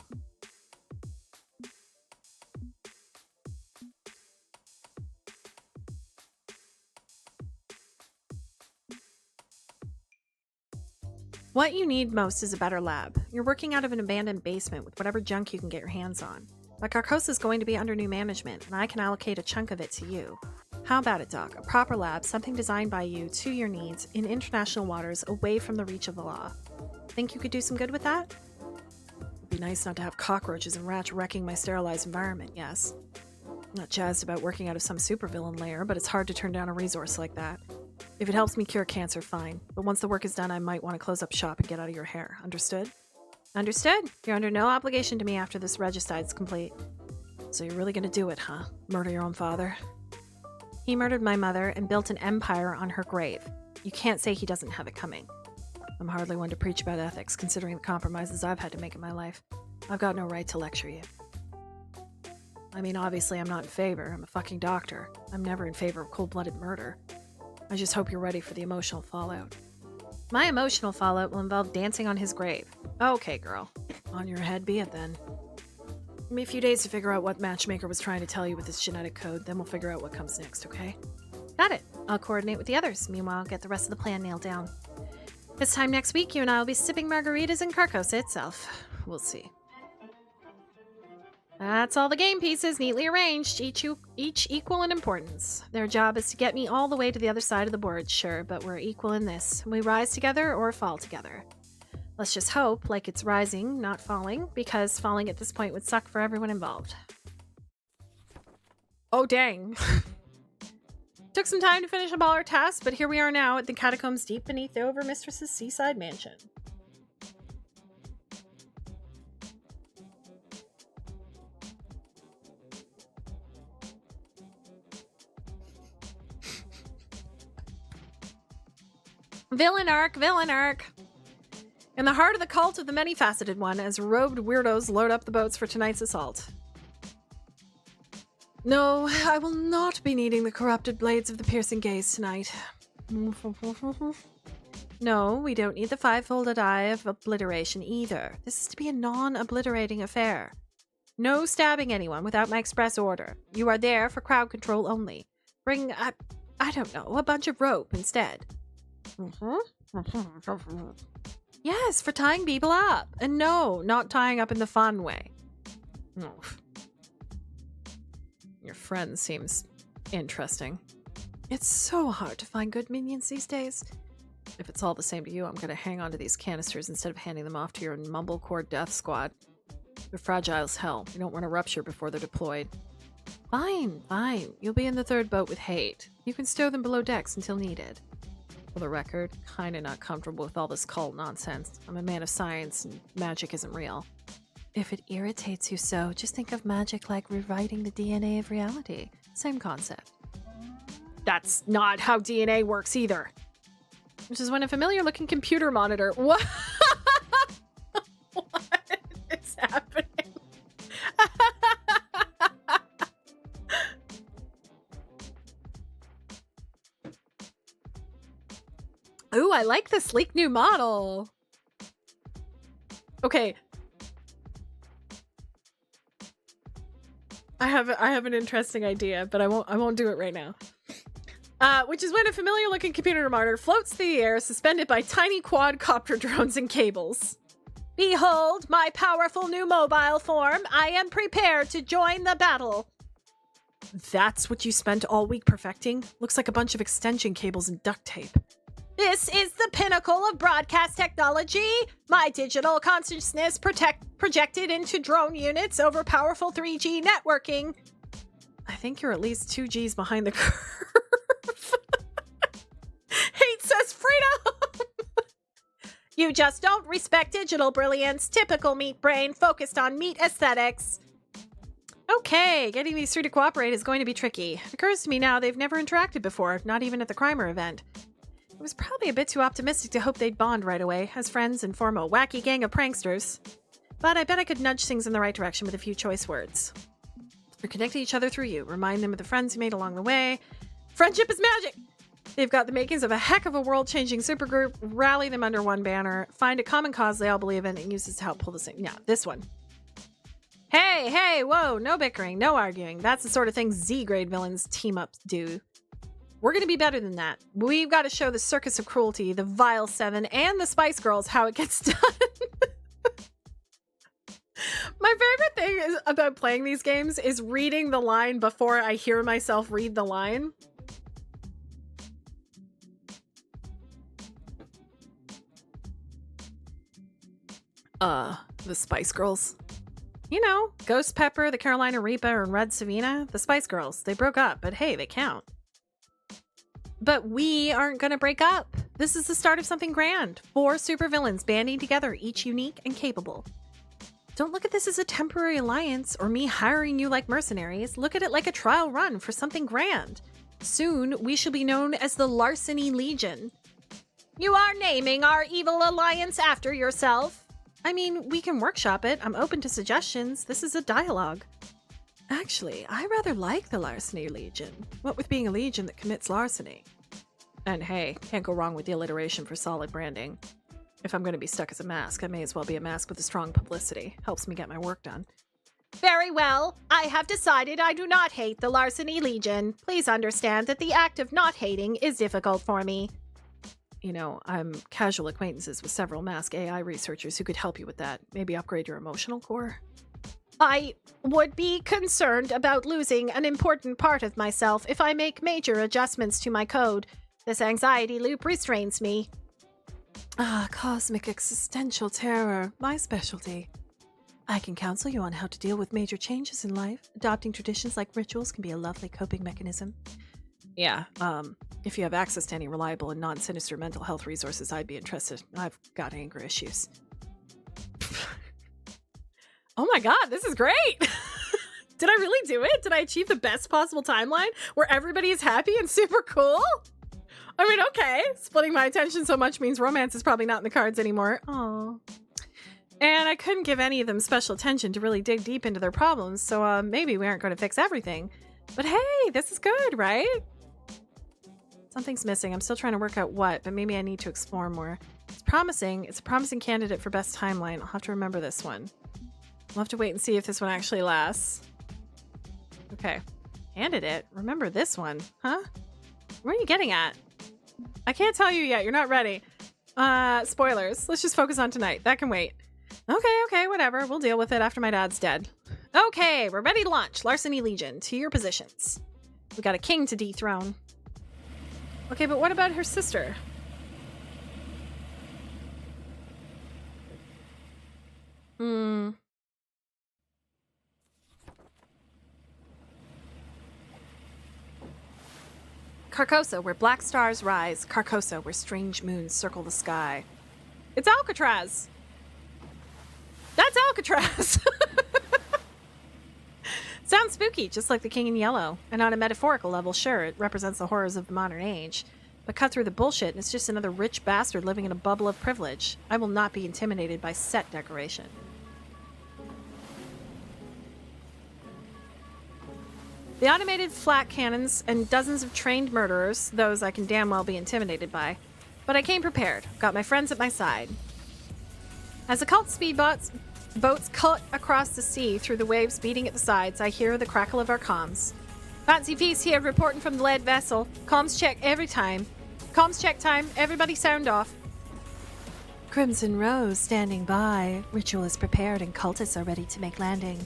What you need most is a better lab. You're working out of an abandoned basement with whatever junk you can get your hands on. But Carcosa is going to be under new management, and I can allocate a chunk of it to you. How about it, Doc? A proper lab, something designed by you to your needs, in international waters, away from the reach of the law. Think you could do some good with that? It'd be nice not to have cockroaches and rats wrecking my sterilized environment, yes. I'm not jazzed about working out of some supervillain lair, but it's hard to turn down a resource like that. If it helps me cure cancer, fine. But once the work is done, I might want to close up shop and get out of your hair. Understood? Understood. You're under no obligation to me after this regicide's complete. So you're really gonna do it, huh? Murder your own father? He murdered my mother and built an empire on her grave. You can't say he doesn't have it coming. I'm hardly one to preach about ethics, considering the compromises I've had to make in my life. I've got no right to lecture you. I mean, obviously I'm not in favor. I'm a fucking doctor. I'm never in favor of cold-blooded murder. I just hope you're ready for the emotional fallout. My emotional fallout will involve dancing on his grave. Okay, girl. On your head be it then. Give me a few days to figure out what Matchmaker was trying to tell you with his genetic code, then we'll figure out what comes next, okay? Got it. I'll coordinate with the others. Meanwhile, get the rest of the plan nailed down. This time next week, you and I will be sipping margaritas in Carcosa itself. We'll see. That's all the game pieces, neatly arranged, each equal in importance. Their job is to get me all the way to the other side of the board, sure, but we're equal in this. We rise together or fall together. Let's just hope, like it's rising, not falling, because falling at this point would suck for everyone involved. Oh, dang. Took some time to finish a baller task, but here we are now at the catacombs deep beneath the Overmistress's seaside mansion. Villain arc, villain arc. In the heart of the cult of the many-faceted one, as robed weirdos load up the boats for tonight's assault. No, I will not be needing the corrupted blades of the piercing gaze tonight. No, we don't need the five-folded eye of obliteration either. This is to be a non-obliterating affair. No stabbing anyone without my express order. You are there for crowd control only. Bring, I don't know, a bunch of rope instead. Yes, for tying people up. And no, not tying up in the fun way. Oh. Your friend seems interesting. It's so hard to find good minions these days. If it's all the same to you, I'm gonna hang on to these canisters instead of handing them off to your mumblecore death squad. They're fragile as hell. You don't want to rupture before they're deployed. Fine, fine. You'll be in the third boat with Hate. You can stow them below decks until needed. For the record, kinda not comfortable with all this cult nonsense. I'm a man of science, and magic isn't real. If it irritates you so, just think of magic like rewriting the DNA of reality. Same concept. That's not how DNA works either. Which is when a familiar-looking computer monitor... What? What is happening? Ooh, I like the sleek new model. Okay. I have an interesting idea, but I won't do it right now. Which is when a familiar-looking computer monitor floats through the air, suspended by tiny quadcopter drones and cables. Behold, my powerful new mobile form. I am prepared to join the battle. That's what you spent all week perfecting? Looks like a bunch of extension cables and duct tape. This is the pinnacle of broadcast technology. My digital consciousness projected into drone units over powerful 3G networking. I think you're at least 2 Gs behind the curve. Hate says freedom! You just don't respect digital brilliance. Typical meat brain focused on meat aesthetics. Okay, getting these three to cooperate is going to be tricky. It occurs to me now they've never interacted before, not even at the Crimer event. It was probably a bit too optimistic to hope they'd bond right away, as friends and form a wacky gang of pranksters. But I bet I could nudge things in the right direction with a few choice words. Or connect to each other through you, remind them of the friends you made along the way. Friendship is magic! They've got the makings of a heck of a world-changing supergroup. Rally them under one banner, find a common cause they all believe in, and use this to help pull this in. Yeah, this one. Hey, whoa, no bickering, no arguing. That's the sort of thing Z-grade villains team-ups do. We're gonna be better than that. We've got to show the Circus of Cruelty, the Vile Seven, and the Spice Girls how it gets done. My favorite thing about playing these games is reading the line before I hear myself read the line. The Spice Girls. You know, Ghost Pepper, the Carolina Reaper, and Red Savina, the Spice Girls. They broke up, but hey, they count. But we aren't gonna break up. This is the start of something grand. 4 supervillains banding together, each unique and capable. Don't look at this as a temporary alliance or me hiring you like mercenaries. Look at it like a trial run for something grand. Soon, we shall be known as the Larceny Legion. You are naming our evil alliance after yourself. I mean, we can workshop it. I'm open to suggestions. This is a dialogue. Actually, I rather like the Larceny Legion. What with being a legion that commits larceny. And hey, can't go wrong with the alliteration for solid branding. If I'm going to be stuck as a mask, I may as well be a mask with a strong publicity. Helps me get my work done. Very well. I have decided I do not hate the Larceny Legion. Please understand that the act of not hating is difficult for me. You know, I'm casual acquaintances with several mask AI researchers who could help you with that. Maybe upgrade your emotional core? I would be concerned about losing an important part of myself if I make major adjustments to my code. This anxiety loop restrains me. Ah, cosmic existential terror, my specialty. I can counsel you on how to deal with major changes in life. Adopting traditions like rituals can be a lovely coping mechanism. Yeah, if you have access to any reliable and non-sinister mental health resources, I'd be interested. I've got anger issues. Oh my god, this is great! Did I really do it? Did I achieve the best possible timeline where everybody is happy and super cool? I mean, okay, splitting my attention so much means romance is probably not in the cards anymore. Aww. And I couldn't give any of them special attention to really dig deep into their problems, so maybe we aren't going to fix everything. But hey, this is good, right? Something's missing. I'm still trying to work out what, but maybe I need to explore more. It's promising. It's a promising candidate for best timeline. I'll have to remember this one. We'll have to wait and see if this one actually lasts. Okay. Candidate? Remember this one, huh? Where are you getting at? I can't tell you yet. You're not ready. Spoilers. Let's just focus on tonight. That can wait. Okay, whatever. We'll deal with it after my dad's dead. Okay, we're ready to launch. Larceny Legion, to your positions. We got a king to dethrone. Okay, but what about her sister? Carcosa, where black stars rise. Carcosa, where strange moons circle the sky. It's Alcatraz! That's Alcatraz! Sounds spooky, just like the King in Yellow. And on a metaphorical level, sure, it represents the horrors of the modern age. But cut through the bullshit, and it's just another rich bastard living in a bubble of privilege. I will not be intimidated by set decoration. The automated flak cannons and dozens of trained murderers, those I can damn well be intimidated by. But I came prepared, got my friends at my side. As the cult boats cut across the sea through the waves beating at the sides, I hear the crackle of our comms. Fancy Feast here, reporting from the lead vessel. Comms check every time. Comms check time, everybody sound off. Crimson Rose standing by. Ritual is prepared and cultists are ready to make landing.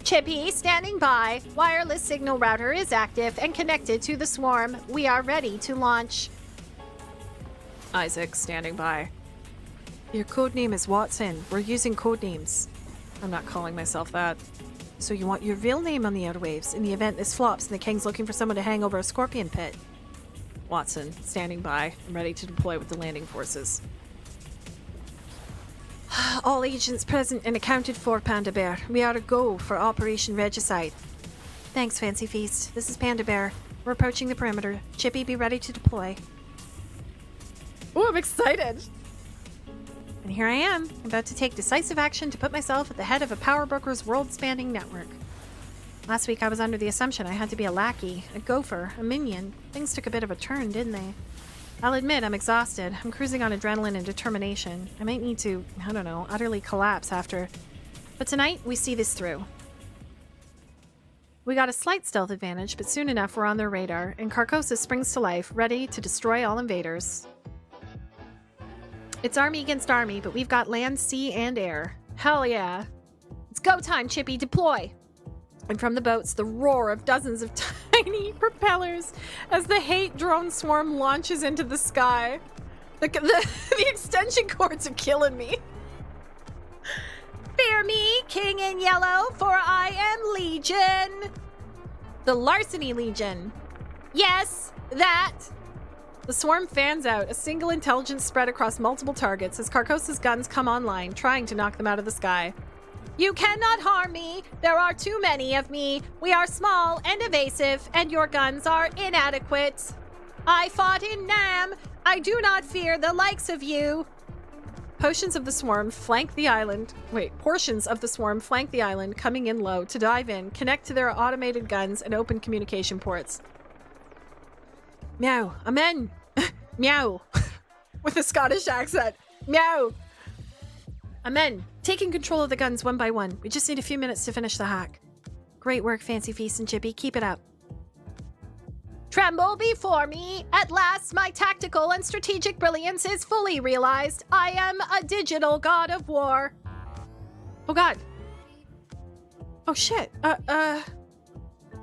Chippy standing by. Wireless signal router is active and connected to the swarm. We are ready to launch. Isaac standing by. Your codename is Watson. We're using codenames. I'm not calling myself that. So you want your real name on the airwaves in the event this flops and the king's looking for someone to hang over a scorpion pit. Watson, standing by. I'm ready to deploy with the landing forces. All agents present and accounted for, Panda Bear. We are a go for Operation Regicide. Thanks, Fancy Feast. This is Panda Bear. We're approaching the perimeter. Chippy, be ready to deploy. Oh, I'm excited. And here I am, about to take decisive action to put myself at the head of a power broker's world-spanning network. Last week I was under the assumption I had to be a lackey, a gopher, a minion. Things took a bit of a turn, didn't they? I'll admit I'm exhausted. I'm cruising on adrenaline and determination. I might need to, I don't know, utterly collapse after. But tonight, we see this through. We got a slight stealth advantage, but soon enough we're on their radar, and Carcosa springs to life, ready to destroy all invaders. It's army against army, but we've got land, sea, and air. Hell yeah. It's go time, Chippy, deploy! And from the boats, the roar of dozens of tiny propellers as the hate drone swarm launches into the sky. The extension cords are killing me. Fear me, King in Yellow, for I am Legion. The Larceny Legion. Yes, that. The swarm fans out, a single intelligence spread across multiple targets as Carcosa's guns come online, trying to knock them out of the sky. You cannot harm me. There are too many of me. We are small and evasive, and your guns are inadequate. I fought in Nam. I do not fear the likes of you. Portions of the swarm flank the island, coming in low to dive in, connect to their automated guns, and open communication ports. Meow, amen. Meow. With a Scottish accent. Meow. Amen. Taking control of the guns one by one. We just need a few minutes to finish the hack. Great work, Fancy Feast and Chippy. Keep it up. Tremble before me. At last, my tactical and strategic brilliance is fully realized. I am a digital god of war. Oh god. Oh shit.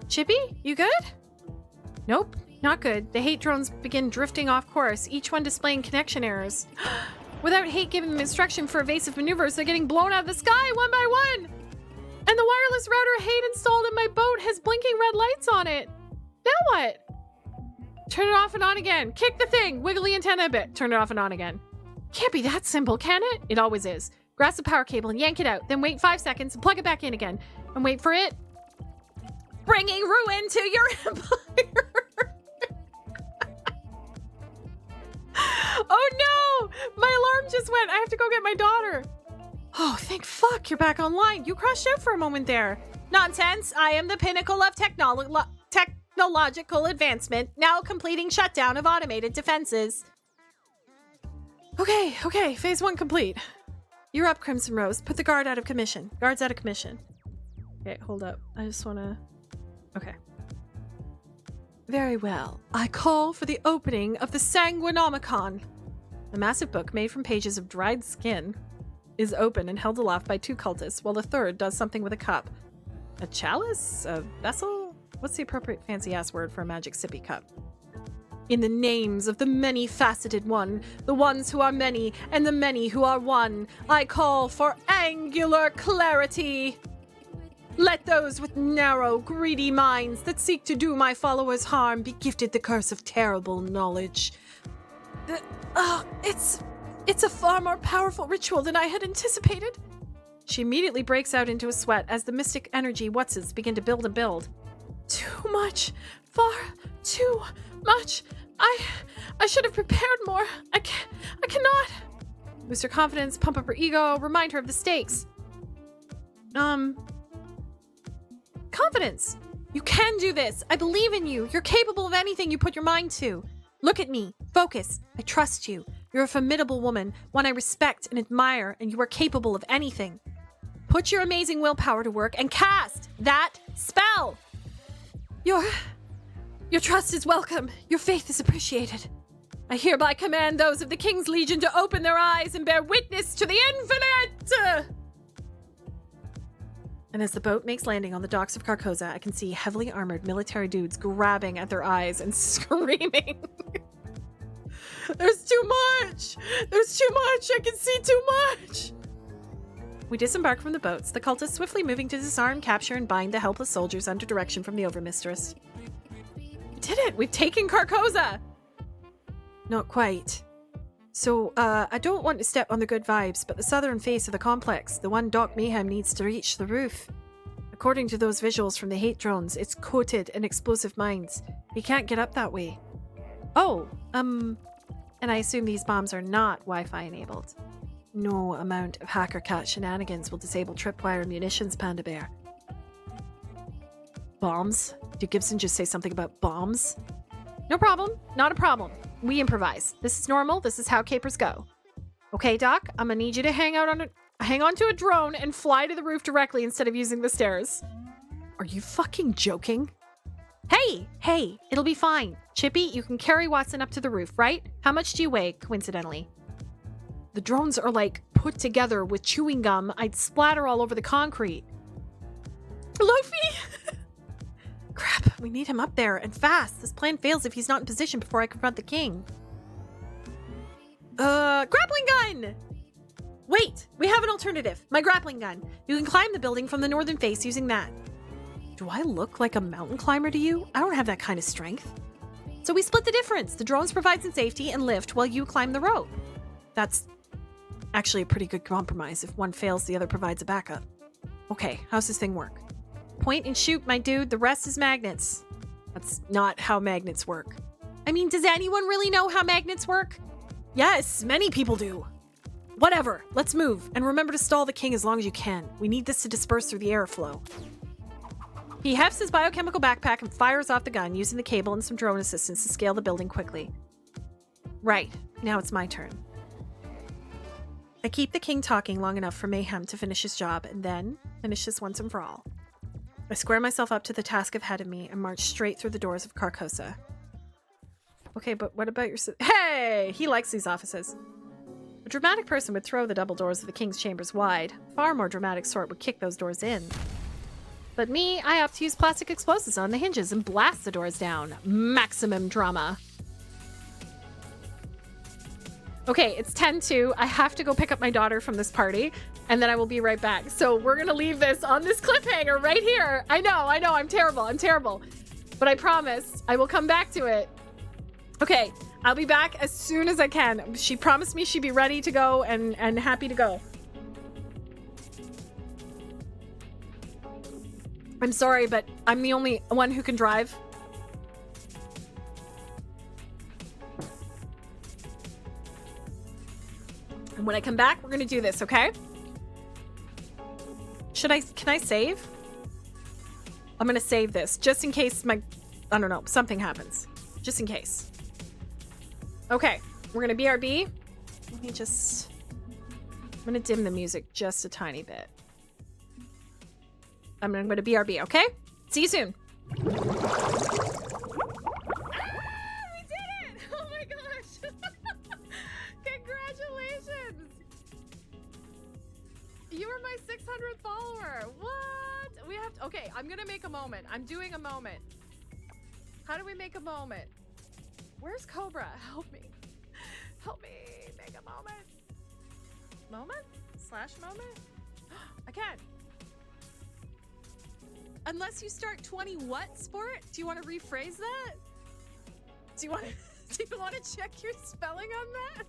Chippy, you good? Nope, not good. The hate drones begin drifting off course, each one displaying connection errors. Without hate giving them instruction for evasive maneuvers, they're getting blown out of the sky one by one. And the wireless router hate installed in my boat has blinking red lights on it. Now what? Turn it off and on again. Kick the thing. Wiggle the antenna a bit. Turn it off and on again. Can't be that simple, can it? It always is. Grasp the power cable and yank it out. Then wait 5 seconds and plug it back in again. And wait for it. Bringing ruin to your empire. Oh no! My alarm just went. I have to go get my daughter. Oh, thank fuck you're back online. You crashed out for a moment there. Nonsense. I am the pinnacle of technological advancement, now completing shutdown of automated defenses. Okay. Phase 1 complete. You're up, Crimson Rose. Put the guard out of commission. Guard's out of commission. Okay, hold up. I just wanna... Okay. Very well. I call for the opening of the Sanguinomicon. A massive book made from pages of dried skin is open and held aloft by 2 cultists, while the third does something with a cup. A chalice? A vessel? What's the appropriate fancy-ass word for a magic sippy cup? In the names of the many-faceted one, the ones who are many, and the many who are one, I call for angular clarity. Let those with narrow, greedy minds that seek to do my followers harm be gifted the curse of terrible knowledge. It's a far more powerful ritual than I had anticipated. She immediately breaks out into a sweat as the mystic energy whatses begin to build and build. Too much. Far too much. I should have prepared more. I cannot. Boost her confidence, pump up her ego, remind her of the stakes. Confidence. You can do this. I believe in you. You're capable of anything you put your mind to. Look at me. Focus. I trust you. You're a formidable woman, one I respect and admire, and you are capable of anything. Put your amazing willpower to work and cast that spell. Your trust is welcome. Your faith is appreciated. I hereby command those of the King's Legion to open their eyes and bear witness to the infinite! And as the boat makes landing on the docks of Carcosa, I can see heavily armored military dudes grabbing at their eyes and screaming. There's too much! There's too much! I can see too much! We disembark from the boats, the cultists swiftly moving to disarm, capture, and bind the helpless soldiers under direction from the Overmistress. We did it! We've taken Carcosa! Not quite. So, I don't want to step on the good vibes, but the southern face of the complex, the one Doc Mayhem needs to reach the roof. According to those visuals from the hate drones, it's coated in explosive mines. He can't get up that way. Oh, and I assume these bombs are not Wi-Fi enabled. No amount of hacker cat shenanigans will disable tripwire munitions, Panda Bear. Bombs? Did Gibson just say something about bombs? No problem. Not a problem. We improvise. This is normal. This is how capers go. Okay, Doc, I'm gonna need you to hang on to a drone and fly to the roof directly instead of using the stairs. Are you fucking joking? Hey, it'll be fine. Chippy, you can carry Watson up to the roof, right? How much do you weigh, coincidentally? The drones are like put together with chewing gum. I'd splatter all over the concrete. Luffy! Crap, we need him up there and fast. This plan fails if he's not in position before I confront the king. Grappling gun! Wait, we have an alternative. My grappling gun. You can climb the building from the northern face using that. Do I look like a mountain climber to you? I don't have that kind of strength. So we split the difference. The drones provide some safety and lift while you climb the rope. That's actually a pretty good compromise. If one fails, the other provides a backup. Okay, how's this thing work? Point and shoot, my dude. The rest is magnets. That's not how magnets work. I mean, does anyone really know how magnets work? Yes, many people do. Whatever, let's move. And remember to stall the king as long as you can. We need this to disperse through the airflow. He hefts his biochemical backpack and fires off the gun, using the cable and some drone assistance to scale the building quickly. Right, now it's my turn. I keep the king talking long enough for Mayhem to finish his job, and then finish this once and for all. I square myself up to the task ahead of me and march straight through the doors of Carcosa. Okay, but what about your... Hey! He likes these offices. A dramatic person would throw the double doors of the king's chambers wide. A far more dramatic sort would kick those doors in. But me, I opt to use plastic explosives on the hinges and blast the doors down. Maximum drama. Okay, it's 10-2. I have to go pick up my daughter from this party, and then I will be right back. So we're gonna leave this on this cliffhanger right here. I know, I'm terrible. But I promise I will come back to it. Okay, I'll be back as soon as I can. She promised me she'd be ready to go and happy to go. I'm sorry, but I'm the only one who can drive. And when I come back, we're gonna do this, okay? Can I save? I'm gonna save this, just in case I don't know, something happens. Just in case. Okay, we're gonna BRB. I'm gonna dim the music just a tiny bit. I'm gonna BRB, okay? See you soon. We did it! Oh my gosh! Congratulations! You were my 600th follower. What? We have to, okay, I'm gonna make a moment. I'm doing a moment. How do we make a moment? Where's Cobra? Help me. Help me make a moment. Moment? Slash moment? I can. Unless you start 20 what, sport? Do you want to rephrase that? Do you want to check your spelling on that?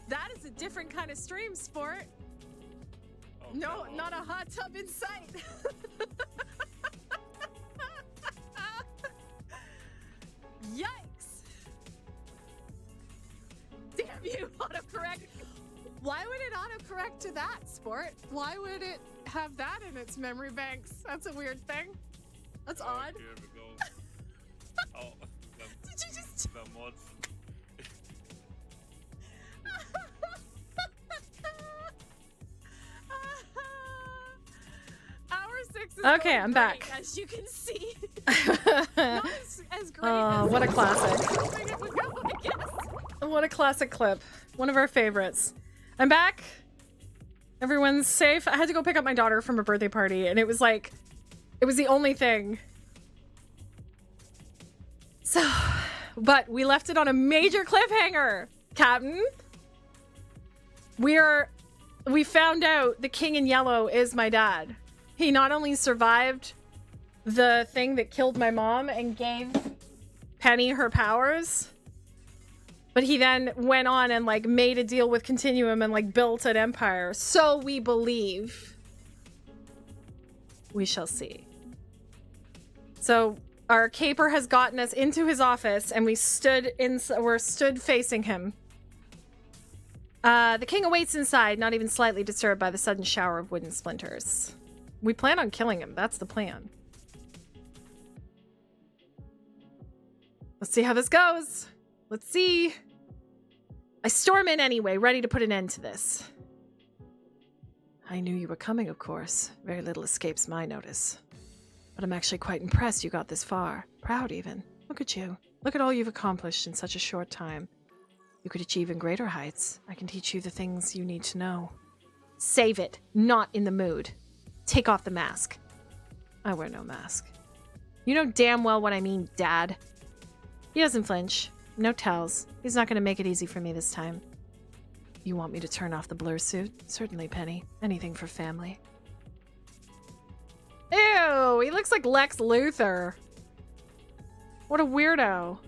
That is a different kind of stream, sport. Okay. No, not a hot tub in sight. Yikes! Damn you, autocorrect. Why would it autocorrect to that, sport? Why would it have that in its memory banks? That's a weird thing. That's odd. Here we go. Oh, did you just... The mods. Hour 6 is okay, I'm great, back. as you can see. Not as great as what a classic. hoping it would go, I guess. What a classic clip. One of our favorites. I'm back. Everyone's safe. I had to go pick up my daughter from a birthday party, and it was the only thing. So, but we left it on a major cliffhanger, Captain. We found out the king in yellow is my dad. He not only survived the thing that killed my mom and gave Penny her powers, But he then went on and like made a deal with Continuum and like built an empire. So we believe. We shall see. So our caper has gotten us into his office and we're stood facing him. The king awaits inside, not even slightly disturbed by the sudden shower of wooden splinters. We plan on killing him. That's the plan. Let's see how this goes. Let's see. I storm in anyway, ready to put an end to this. I knew you were coming, of course. Very little escapes my notice. But I'm actually quite impressed you got this far. Proud, even. Look at you. Look at all you've accomplished in such a short time. You could achieve in greater heights. I can teach you the things you need to know. Save it. Not in the mood. Take off the mask. I wear no mask. You know damn well what I mean, Dad. He doesn't flinch. No tells. He's not going to make it easy for me this time. You want me to turn off the blur suit? Certainly, Penny. Anything for family. Ew, he looks like Lex Luthor. What a weirdo.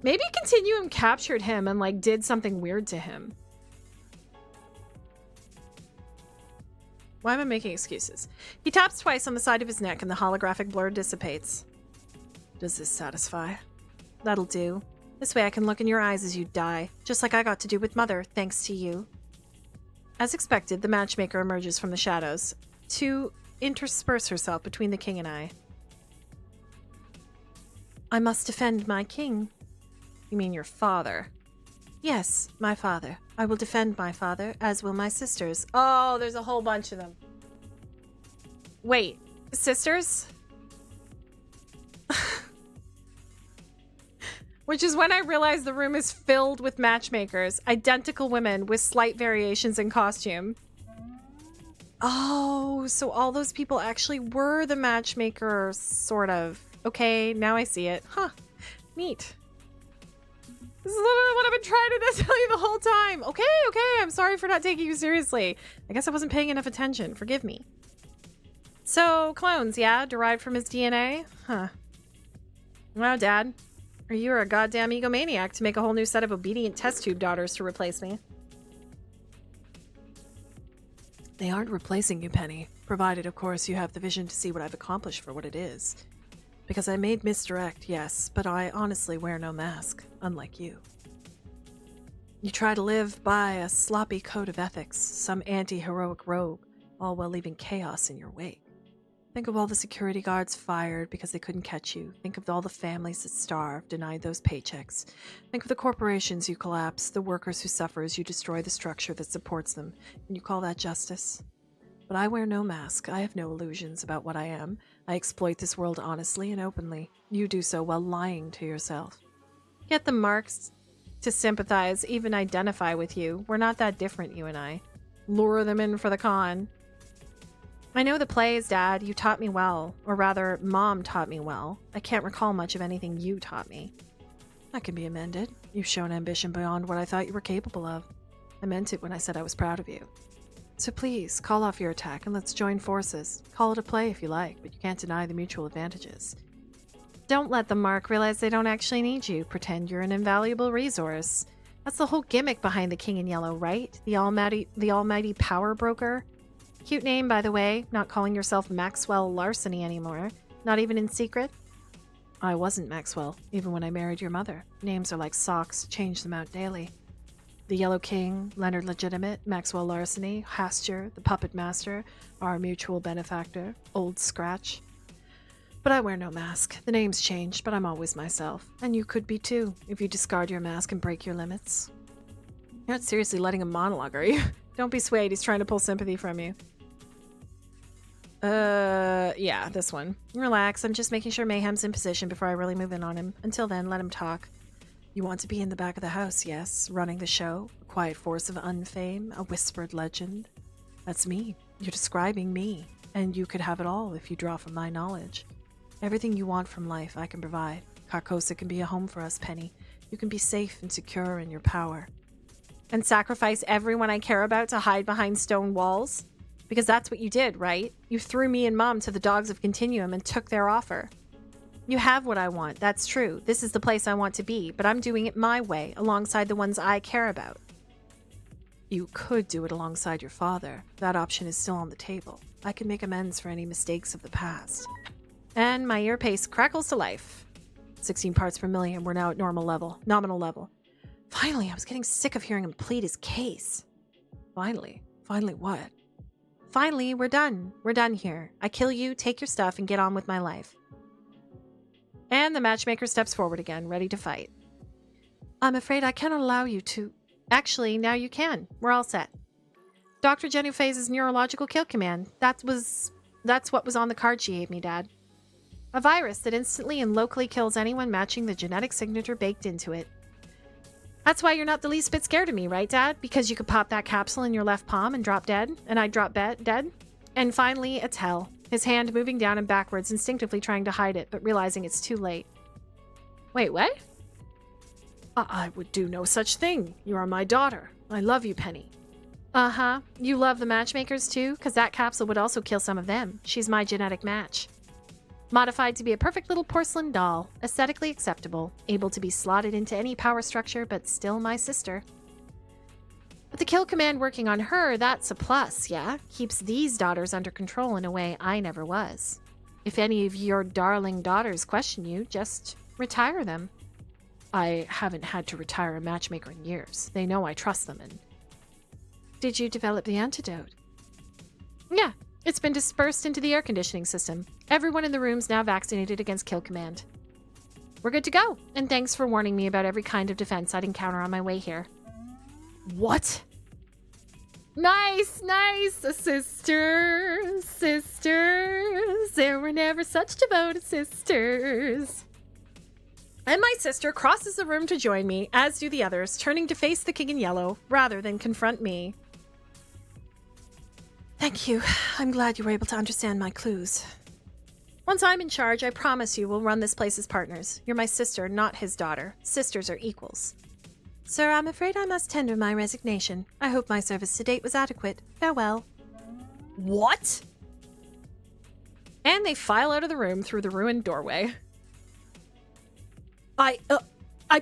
Maybe Continuum captured him and like did something weird to him. Why am I making excuses? He taps twice on the side of his neck and the holographic blur dissipates. Does this satisfy? That'll do. This way I can look in your eyes as you die, just like I got to do with Mother, thanks to you. As expected, the matchmaker emerges from the shadows to intersperse herself between the king and I. I must defend my king. You mean your father? Yes, my father. I will defend my father, as will my sisters. Oh, there's a whole bunch of them. Wait, sisters? Which is when I realized the room is filled with matchmakers, identical women with slight variations in costume. Oh, so all those people actually were the matchmaker, sort of. Okay, now I see it. Huh, neat. This is literally what I've been trying to tell you the whole time. Okay, I'm sorry for not taking you seriously. I guess I wasn't paying enough attention. Forgive me. So, clones, yeah? Derived from his DNA? Huh. Wow, Dad. Or you're a goddamn egomaniac to make a whole new set of obedient test tube daughters to replace me. They aren't replacing you, Penny. Provided, of course, you have the vision to see what I've accomplished for what it is. Because I made misdirect, yes, but I honestly wear no mask, unlike you. You try to live by a sloppy code of ethics, some anti-heroic robe, all while leaving chaos in your wake. Think of all the security guards fired because they couldn't catch you. Think of all the families that starved, denied those paychecks. Think of the corporations you collapse, the workers who suffer as you destroy the structure that supports them. And you call that justice? But I wear no mask. I have no illusions about what I am. I exploit this world honestly and openly. You do so while lying to yourself. Get the marks to sympathize, even identify with you. We're not that different, you and I. Lure them in for the con. I know the plays, Dad. You taught me well. Or rather, Mom taught me well. I can't recall much of anything you taught me. That can be amended. You've shown ambition beyond what I thought you were capable of. I meant it when I said I was proud of you. So please, call off your attack and let's join forces. Call it a play if you like, but you can't deny the mutual advantages. Don't let the Mark realize they don't actually need you. Pretend you're an invaluable resource. That's the whole gimmick behind the King in Yellow, right? The almighty power broker. Cute name, by the way. Not calling yourself Maxwell Larceny anymore. Not even in secret. I wasn't Maxwell, even when I married your mother. Names are like socks, change them out daily. The Yellow King, Leonard Legitimate, Maxwell Larceny, Hastur, the Puppet Master, our mutual benefactor, Old Scratch. But I wear no mask. The name's changed, but I'm always myself. And you could be too, if you discard your mask and break your limits. You're not seriously letting him monologue, are you? Don't be swayed, he's trying to pull sympathy from you. Yeah, this one. Relax, I'm just making sure Mayhem's in position before I really move in on him. Until then, let him talk. You want to be in the back of the house, yes? Running the show? A quiet force of unfame? A whispered legend? That's me. You're describing me. And you could have it all if you draw from my knowledge. Everything you want from life, I can provide. Carcosa can be a home for us, Penny. You can be safe and secure in your power. And sacrifice everyone I care about to hide behind stone walls? Because that's what you did, right? You threw me and Mom to the dogs of Continuum and took their offer. You have what I want, that's true. This is the place I want to be, but I'm doing it my way, alongside the ones I care about. You could do it alongside your father. That option is still on the table. I can make amends for any mistakes of the past. And my earpiece crackles to life. 16 parts per million, we're now at nominal level. Finally, I was getting sick of hearing him plead his case. Finally? Finally what? Finally, we're done. We're done here. I kill you, take your stuff, and get on with my life. And the matchmaker steps forward again, ready to fight. I'm afraid I cannot allow you to... Actually, now you can. We're all set. Dr. Genufaise's neurological kill command. That's what was on the card she gave me, Dad. A virus that instantly and locally kills anyone matching the genetic signature baked into it. That's why you're not the least bit scared of me, right, Dad? Because you could pop that capsule in your left palm and drop dead, and I'd drop dead? And finally, it's Hell. His hand moving down and backwards, instinctively trying to hide it, but realizing it's too late. Wait, what? I would do no such thing. You are my daughter. I love you, Penny. Uh-huh. You love the matchmakers too? Because that capsule would also kill some of them. She's my genetic match. Modified to be a perfect little porcelain doll, aesthetically acceptable, able to be slotted into any power structure, but still my sister. But the kill command working on her, that's a plus, yeah? Keeps these daughters under control in a way I never was. If any of your darling daughters question you, just retire them. I haven't had to retire a matchmaker in years. They know I trust them and... Did you develop the antidote? Yeah, it's been dispersed into the air conditioning system. Everyone in the room's now vaccinated against kill command. We're good to go, and thanks for warning me about every kind of defense I'd encounter on my way here. What? Nice, nice, sisters, there were never such devoted sisters. And my sister crosses the room to join me, as do the others, turning to face the king in yellow, rather than confront me. Thank you. I'm glad you were able to understand my clues. Once I'm in charge, I promise you we'll run this place as partners. You're my sister, not his daughter. Sisters are equals. Sir, I'm afraid I must tender my resignation. I hope my service to date was adequate. Farewell. What? And they file out of the room through the ruined doorway.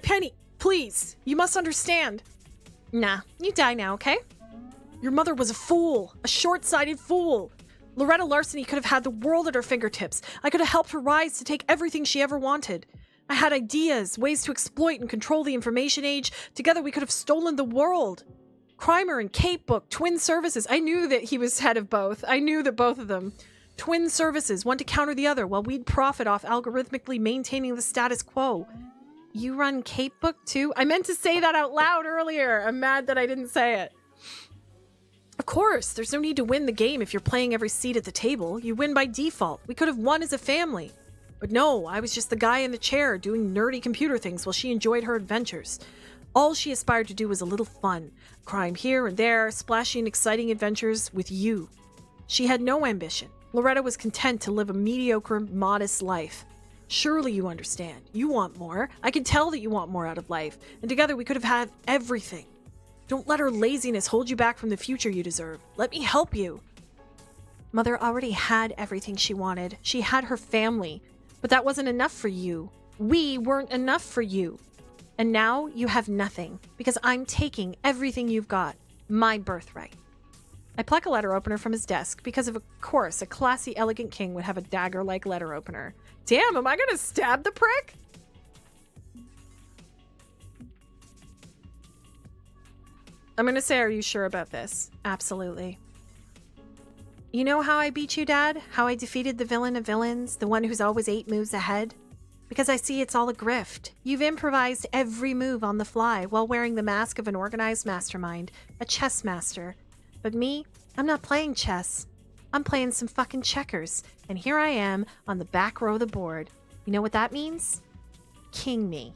Penny, please, you must understand. Nah, you die now, okay? Your mother was a fool, a short-sighted fool. Loretta Larceny could have had the world at her fingertips. I could have helped her rise to take everything she ever wanted. I had ideas, ways to exploit and control the information age. Together we could have stolen the world. Crimer and Cape Book, twin services. I knew that he was head of both. I knew that both of them. Twin services, one to counter the other, while we'd profit off algorithmically maintaining the status quo. You run Cape Book too? I meant to say that out loud earlier. I'm mad that I didn't say it. Of course, there's no need to win the game if you're playing every seat at the table. You win by default. We could have won as a family. But no, I was just the guy in the chair doing nerdy computer things while she enjoyed her adventures. All she aspired to do was a little fun. Crime here and there, splashy and exciting adventures with you. She had no ambition. Loretta was content to live a mediocre, modest life. Surely you understand. You want more. I can tell that you want more out of life. And together we could have had everything. Don't let her laziness hold you back from the future you deserve. Let me help you. Mother already had everything she wanted. She had her family. But that wasn't enough for you. We weren't enough for you. And now you have nothing. Because I'm taking everything you've got. My birthright. I pluck a letter opener from his desk because of course a classy, elegant king would have a dagger-like letter opener. Damn, am I gonna stab the prick? I'm gonna say, are you sure about this? Absolutely. You know how I beat you, Dad? How I defeated the villain of villains? The one who's always 8 moves ahead? Because I see it's all a grift. You've improvised every move on the fly while wearing the mask of an organized mastermind, a chess master. But me, I'm not playing chess. I'm playing some fucking checkers. And here I am on the back row of the board. You know what that means? King me.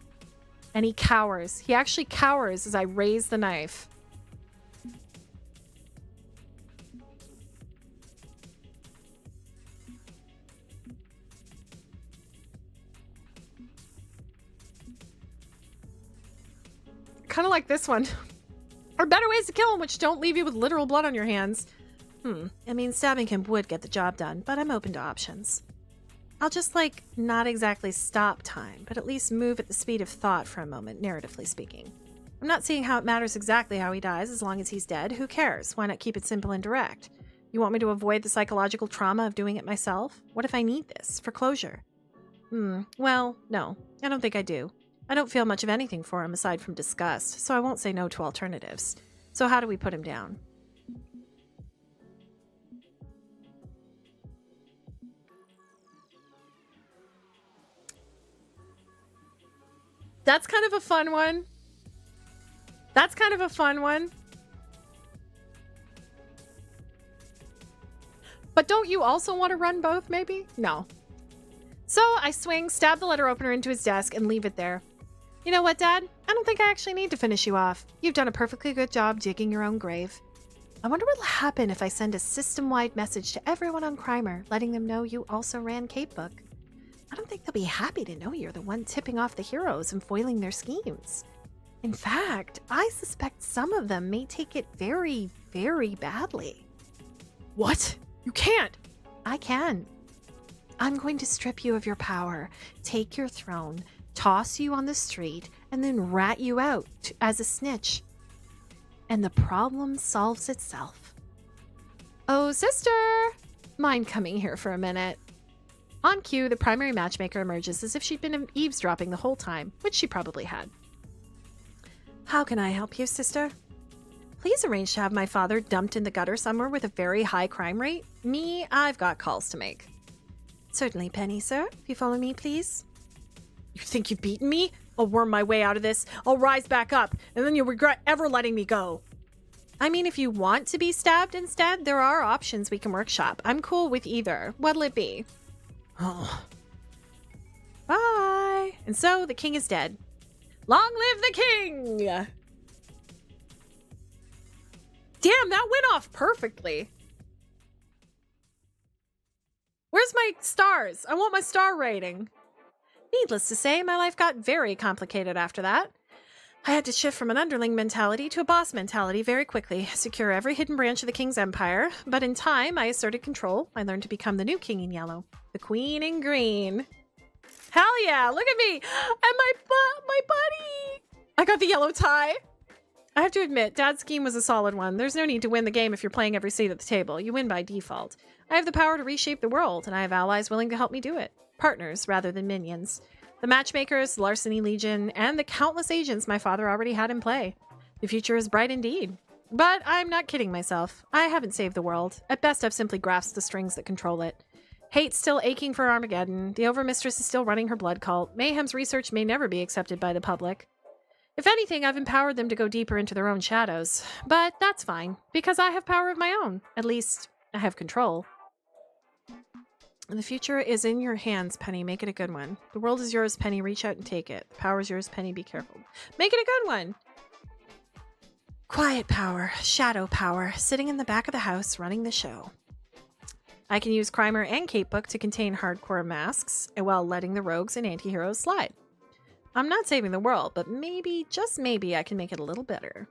And he cowers. He actually cowers as I raise the knife. Kind of like this one. Or better ways to kill him, which don't leave you with literal blood on your hands. I mean, stabbing him would get the job done, but I'm open to options. I'll just, like, not exactly stop time, but at least move at the speed of thought for a moment, narratively speaking. I'm not seeing how it matters exactly how he dies as long as he's dead. Who cares? Why not keep it simple and direct? You want me to avoid the psychological trauma of doing it myself? What if I need this for closure? Well, no, I don't think I do. I don't feel much of anything for him aside from disgust, so I won't say no to alternatives. So how do we put him down? That's kind of a fun one. That's kind of a fun one. But don't you also want to run both, maybe? No. So I swing, stab the letter opener into his desk, and leave it there. You know what, Dad? I don't think I actually need to finish you off. You've done a perfectly good job digging your own grave. I wonder what'll happen if I send a system-wide message to everyone on Crimer, letting them know you also ran Capebook. I don't think they'll be happy to know you're the one tipping off the heroes and foiling their schemes. In fact, I suspect some of them may take it very, very badly. What? You can't! I can. I'm going to strip you of your power, take your throne, toss you on the street, and then rat you out as a snitch. And the problem solves itself. Oh, sister! Mind coming here for a minute? On cue, the primary matchmaker emerges as if she'd been eavesdropping the whole time, which she probably had. How can I help you, sister? Please arrange to have my father dumped in the gutter somewhere with a very high crime rate. Me, I've got calls to make. Certainly, Penny, sir. If you follow me, please. You think you've beaten me? I'll worm my way out of this. I'll rise back up, and then you'll regret ever letting me go. I mean, if you want to be stabbed instead, there are options we can workshop. I'm cool with either. What'll it be? Oh. Bye. And so the king is dead. Long live the king! Damn, that went off perfectly. Where's my stars? I want my star rating. Needless to say, my life got very complicated after that. I had to shift from an underling mentality to a boss mentality very quickly, secure every hidden branch of the king's empire, but in time, I asserted control. I learned to become the new king in yellow, the queen in green. Hell yeah, look at me! And my buddy! I got the yellow tie. I have to admit, Dad's scheme was a solid one. There's no need to win the game if you're playing every seat at the table. You win by default. I have the power to reshape the world, and I have allies willing to help me do it. Partners rather than minions. The matchmakers, Larceny Legion, and the countless agents my father already had in play. The future is bright indeed. But I'm not kidding myself. I haven't saved the world. At best, I've simply grasped the strings that control it. Hate's still aching for Armageddon. The Overmistress is still running her blood cult. Mayhem's research may never be accepted by the public. If anything, I've empowered them to go deeper into their own shadows. But that's fine, because I have power of my own. At least, I have control. The future is in your hands, Penny. Make it a good one. The world is yours, Penny. Reach out and take it. The power is yours, Penny. Be careful. Make it a good one. Quiet power, shadow power, sitting in the back of the house running the show. I can use Crimer and Capebook to contain hardcore masks while letting the rogues and antiheroes slide. I'm not saving the world, but maybe, just maybe, I can make it a little better.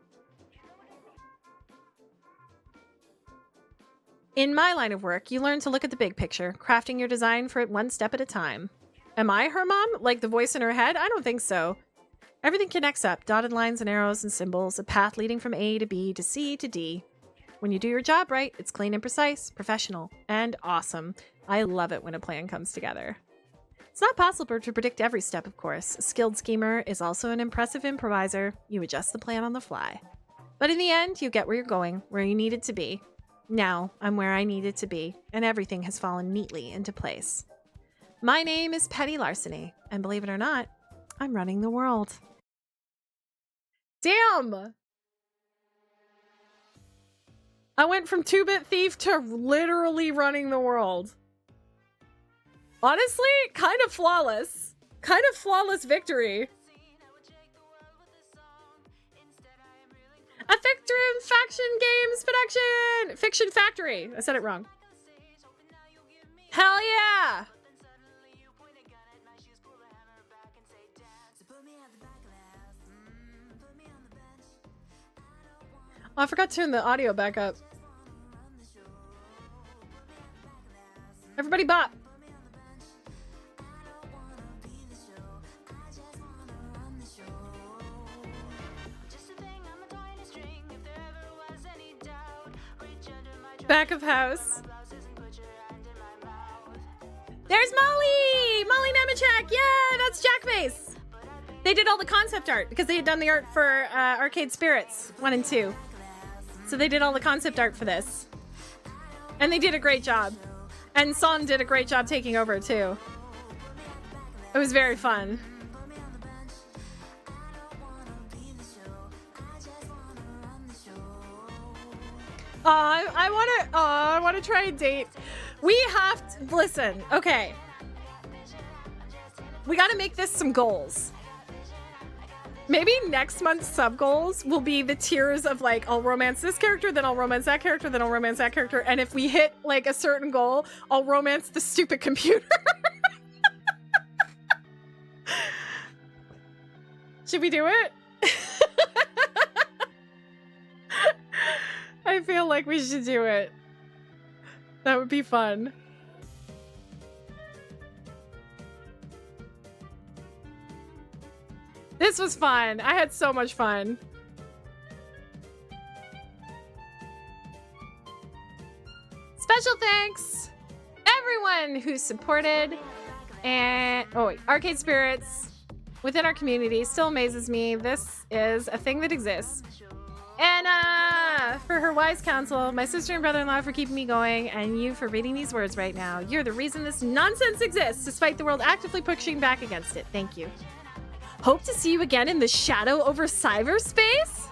In my line of work, you learn to look at the big picture, crafting your design for it one step at a time. Am I her mom? Like the voice in her head? I don't think so. Everything connects up, dotted lines and arrows and symbols, a path leading from A to B to C to D. When you do your job right, it's clean and precise, professional, and awesome. I love it when a plan comes together. It's not possible to predict every step, of course. A skilled schemer is also an impressive improviser. You adjust the plan on the fly. But in the end, you get where you're going, where you needed to be. Now, I'm where I needed to be, and everything has fallen neatly into place. My name is Penny Larceny, and believe it or not, I'm running the world. Damn! I went from 2-bit thief to literally running the world. Honestly, kind of flawless. Kind of flawless victory. A Victrim Faction Games production! Fiction Factory. I said it wrong. Hell yeah! Oh, I forgot to turn the audio back up. Everybody bop. Back of house. There's Molly! Molly Nemechek! Yeah, that's Jackface! They did all the concept art because they had done the art for Arcade Spirits 1 and 2. So they did all the concept art for this. And they did a great job. And Son did a great job taking over too. It was very fun. I want to try a date. We have to listen. Okay. We got to make this some goals. Maybe next month's sub goals will be the tiers of like, I'll romance this character, then I'll romance that character, then I'll romance that character. And if we hit like a certain goal, I'll romance the stupid computer. Should we do it? I feel like we should do it. That would be fun. This was fun. I had so much fun. Special thanks everyone who supported and Arcade Spirits within our community. Still amazes me. This is a thing that exists. Anna for her wise counsel, my sister and brother-in-law for keeping me going, and you for reading these words right now. You're the reason this nonsense exists, despite the world actively pushing back against it. Thank you. Hope to see you again in the shadow over cyberspace.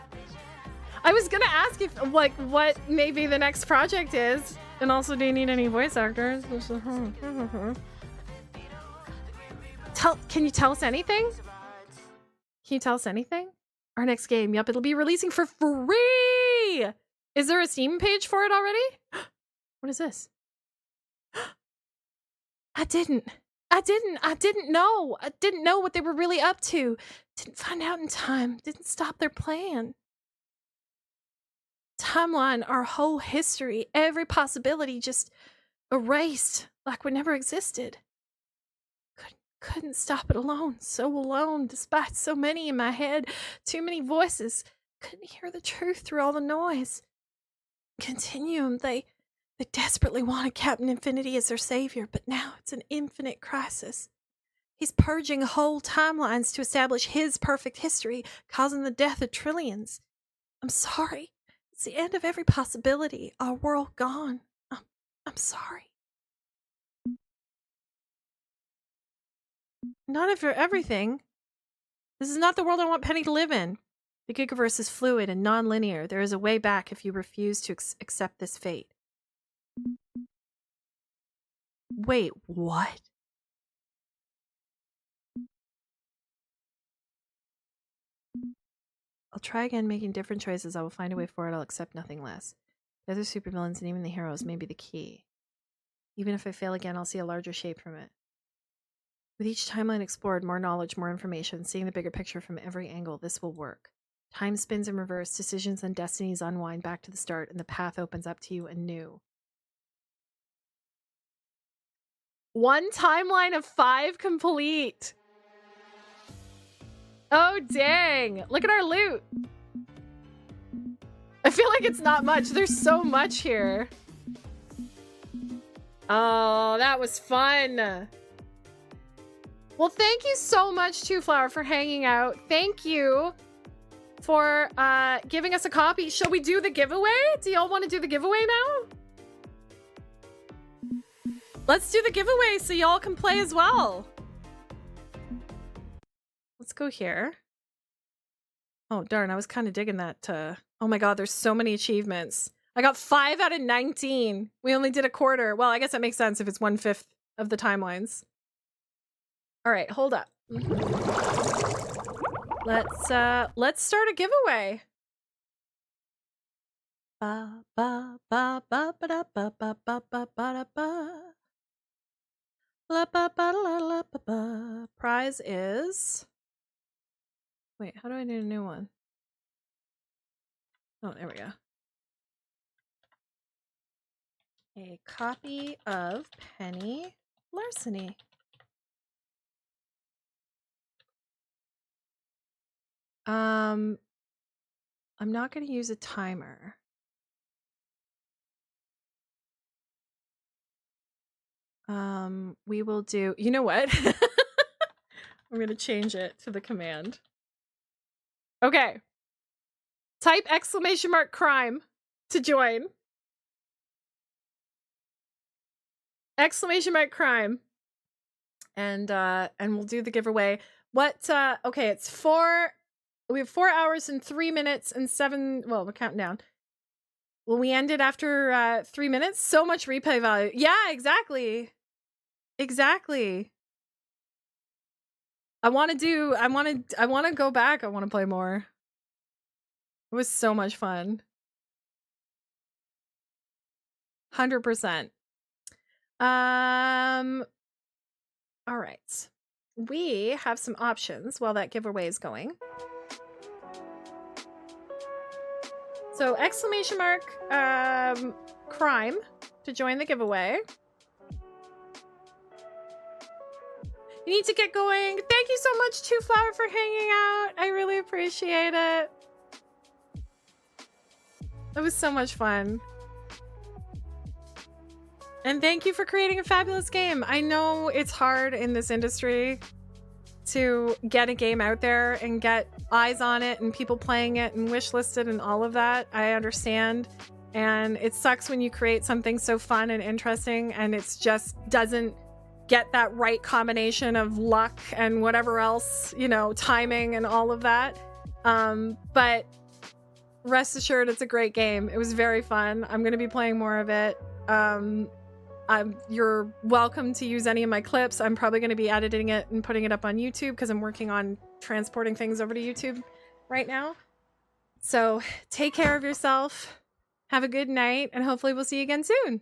I was gonna ask if like what maybe the next project is, and also do you need any voice actors? Can you tell us anything? Can you tell us anything? Our next game, yep, it'll be releasing for free! Is there a Steam page for it already? What is this? I didn't know. I didn't know what they were really up to. Didn't find out in time. Didn't stop their plan. Timeline, our whole history, every possibility just erased like we never existed. Couldn't stop it alone. So alone, despite so many in my head. Too many voices. Couldn't hear the truth through all the noise. Continuum, they desperately wanted Captain Infinity as their savior, but now it's an infinite crisis. He's purging whole timelines to establish his perfect history, causing the death of trillions. I'm sorry. It's the end of every possibility. Our world gone. I'm sorry. Not for everything. This is not the world I want Penny to live in. The Gigaverse is fluid and non-linear. There is a way back if you refuse to accept this fate. Wait, what? I'll try again making different choices. I will find a way forward. I'll accept nothing less. The other supervillains and even the heroes may be the key. Even if I fail again, I'll see a larger shape from it. With each timeline explored, more knowledge, more information, seeing the bigger picture from every angle, this will work. Time spins in reverse, decisions and destinies unwind back to the start, and the path opens up to you anew. 1 timeline of 5 complete. Oh, dang. Look at our loot. I feel like it's not much. There's so much here. Oh, that was fun. Well, thank you so much, Two Flower, for hanging out. Thank you for giving us a copy. Shall we do the giveaway? Do y'all want to do the giveaway now? Let's do the giveaway so y'all can play as well. Let's go here. Oh, darn. I was kind of digging that. Oh my god, there's so many achievements. I got 5 out of 19. We only did a quarter. Well, I guess that makes sense if it's 1/5 of the timelines. All right, hold up. Let's start a giveaway. Ba ba ba ba ba da ba ba ba ba ba da ba. La ba ba la la ba ba. Prize is. Wait, how do I do a new one? Oh, there we go. A copy of Penny Larceny. I'm not going to use a timer. We will do, you know what? I'm going to change it to the command. Okay. Type !crime to join. !crime. And we'll do the giveaway. What, okay, it's we have 4 hours and 3 minutes and 7, well, we're counting down. Will we end it after 3 minutes? So much replay value. Yeah, exactly. Exactly. I want to go back. I want to play more. It was so much fun. 100%. All right. We have some options while that giveaway is going. So !crime to join the giveaway. You need to get going. Thank you so much, Two Flower, for hanging out. I really appreciate it. It was so much fun. And thank you for creating a fabulous game. I know it's hard in this industry to get a game out there and get eyes on it and people playing it and wishlisted and all of that. I understand. And it sucks when you create something so fun and interesting and it's just doesn't get that right combination of luck and whatever else, you know, timing and all of that. But rest assured, it's a great game. It was very fun. I'm going to be playing more of it. You're welcome to use any of my clips. I'm probably going to be editing it and putting it up on YouTube because I'm working on transporting things over to YouTube right now. So take care of yourself. Have a good night, and hopefully we'll see you again soon.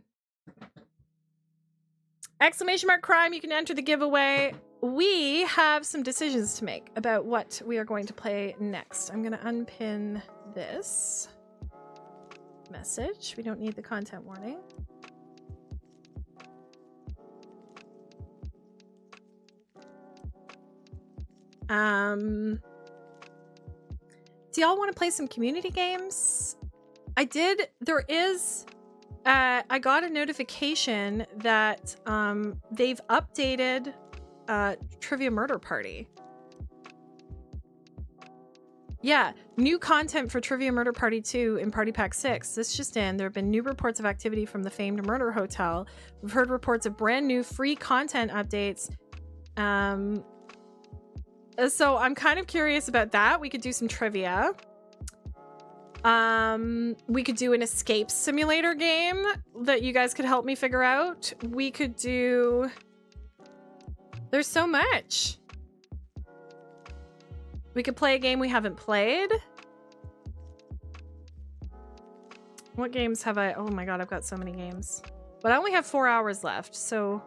!crime, you can enter the giveaway. We have some decisions to make about what we are going to play next. I'm going to unpin this message. We don't need the content warning. Do y'all want to play some community games? I got a notification that they've updated Trivia Murder Party. Yeah, new content for Trivia Murder Party 2 in Party Pack 6. This just in. There have been new reports of activity from the famed murder hotel. We've heard reports of brand new free content updates. So I'm kind of curious about that. We could do some trivia. We could do an escape simulator game that you guys could help me figure out. We could do... There's so much. We could play a game we haven't played. What games have I... Oh my god, I've got so many games. But I only have 4 hours left, so...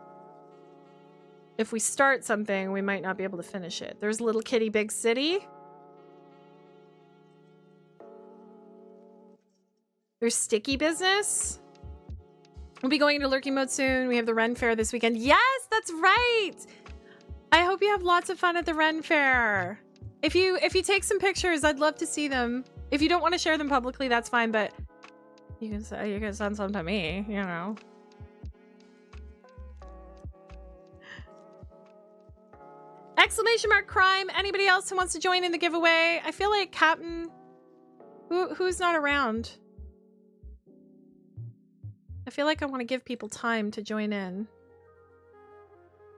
If we start something, we might not be able to finish it. There's Little Kitty Big City. There's Sticky Business. We'll be going into lurking mode soon. We have the Ren Fair this weekend. Yes, that's right. I hope you have lots of fun at the Ren Fair. If you take some pictures, I'd love to see them. If you don't want to share them publicly, that's fine, but you can send some to me, you know. !crime. Anybody else who wants to join in the giveaway? I feel like Captain... Who's not around? I feel like I want to give people time to join in.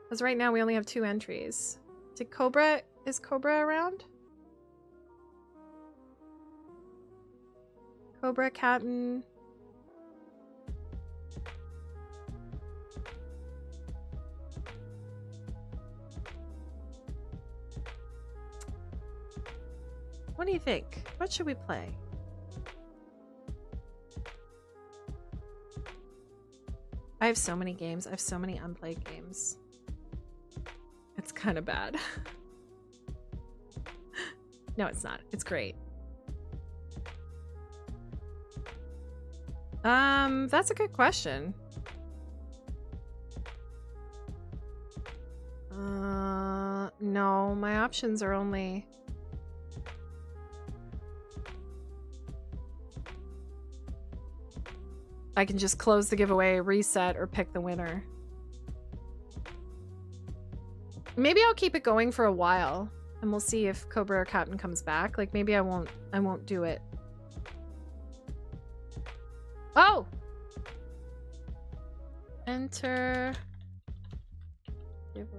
Because right now we only have 2 entries. Is Cobra around? Cobra, Captain... What do you think? What should we play? I have so many games. I have so many unplayed games. It's kind of bad. No, it's not. It's great. That's a good question. No, my options are only... I can just close the giveaway, reset, or pick the winner. Maybe I'll keep it going for a while, and we'll see if Cobra or Captain comes back. Like maybe I won't do it. Oh! Enter giveaway.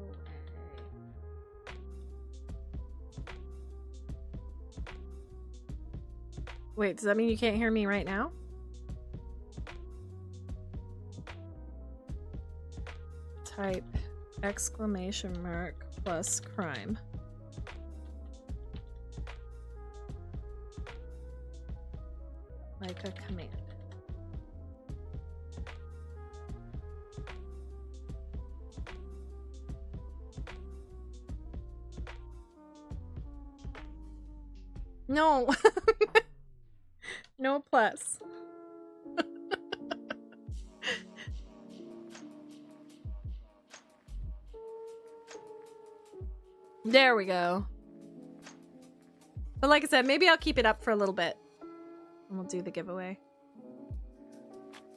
Wait, does that mean you can't hear me right now? Type exclamation mark plus crime. Like a command. No. No plus. There we go. But like I said, maybe I'll keep it up for a little bit. And we'll do the giveaway.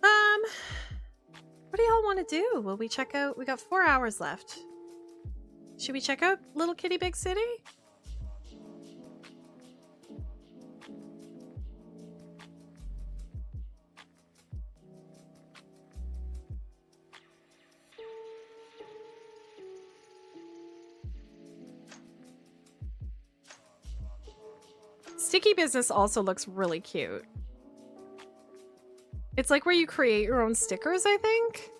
What do y'all want to do? Will we check out? We got 4 hours left. Should we check out Little Kitty Big City? Sticky Business also looks really cute. It's like where you create your own stickers, I think.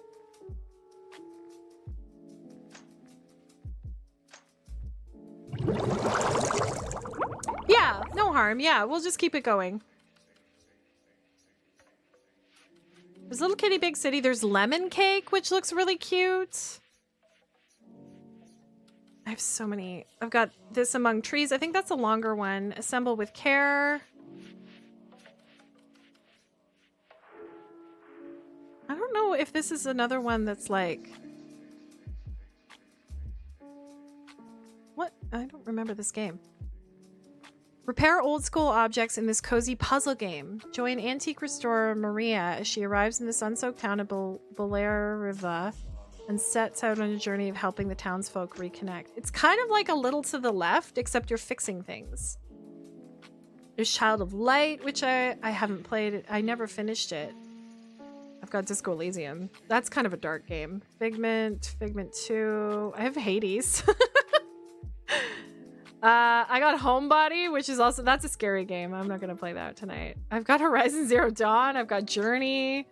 Yeah, no harm. Yeah, we'll just keep it going. There's Little Kitty Big City. There's Lemon Cake, which looks really cute. I have so many. I've got this Among Trees. I think that's a longer one. Assemble with Care. I don't know if this is another one that's like... What? I don't remember this game. Repair old school objects in this cozy puzzle game. Join antique restorer Maria as she arrives in the sun-soaked town of Riva and sets out on a journey of helping the townsfolk reconnect. It's kind of like A Little to the Left, except you're fixing things. There's Child of Light, which I haven't played. I never finished it. I've got Disco Elysium. That's kind of a dark game. Figment 2. I have Hades. I got Homebody, which is also, that's a scary game. I'm not gonna play that tonight. I've got Horizon Zero Dawn. I've got Journey.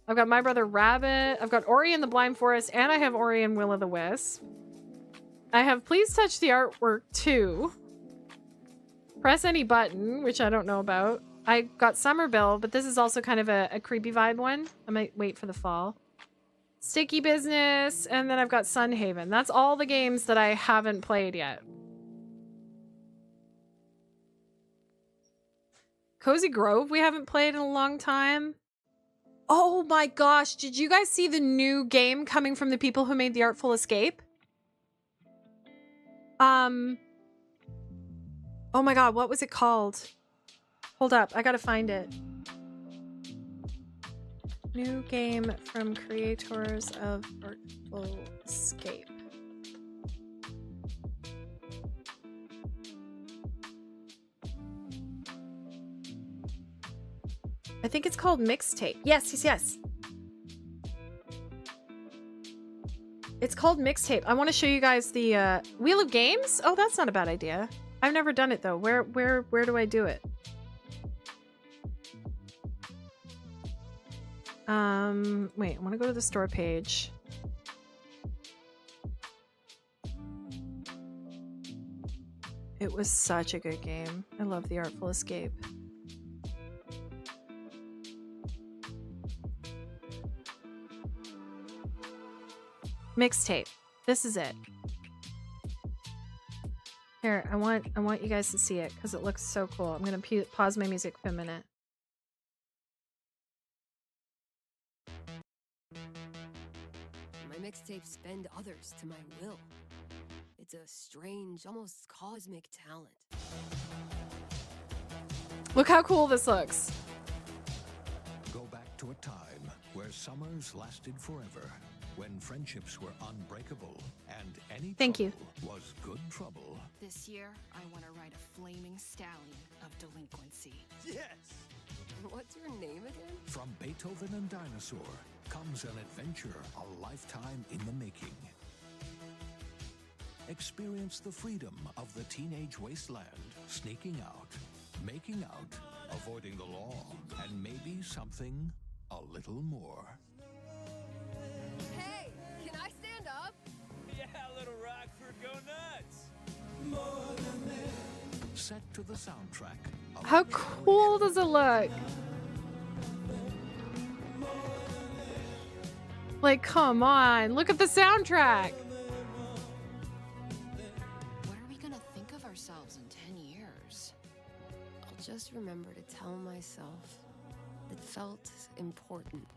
I've got My Brother Rabbit. I've got Ori and the Blind Forest, and I have Ori and Will of the Wisp. I have Please Touch the Artwork 2. Press Any Button, which I don't know about. I got Somerville, but this is also kind of a creepy vibe one. I might wait for the fall. Sticky Business, and then I've got Sunhaven. That's all the games that I haven't played yet. Cozy Grove we haven't played in a long time. Oh my gosh, did you guys see the new game coming from the people who made The Artful Escape? Oh my god, what was it called? Hold up, I gotta find it. New game from creators of Artful Escape. I think it's called Mixtape. Yes. It's called Mixtape. I want to show you guys the Wheel of Games. Oh, that's not a bad idea. I've never done it though. Where do I do it? Wait, I want to go to the store page. It was such a good game. I love The Artful Escape. Mixtape. This is it. Here, I want you guys to see it because it looks so cool. I'm gonna pause my music for a minute. My mixtapes bend others to my will. It's a strange, almost cosmic talent. Look how cool this looks. Go back to a time where summers lasted forever, when friendships were unbreakable, and any Thank you. trouble was good trouble. This year, I want to ride a flaming stallion of delinquency. Yes! What's your name again? From Beethoven and Dinosaur comes an adventure a lifetime in the making. Experience the freedom of the teenage wasteland, sneaking out, making out, avoiding the law, and maybe something a little more. Hey, can I stand up? Yeah, little Rockford, go nuts! Set to the soundtrack. Of How cool does it look? Like, come on, look at the soundtrack. What are we gonna think of ourselves in 10 years? I'll just remember to tell myself it felt important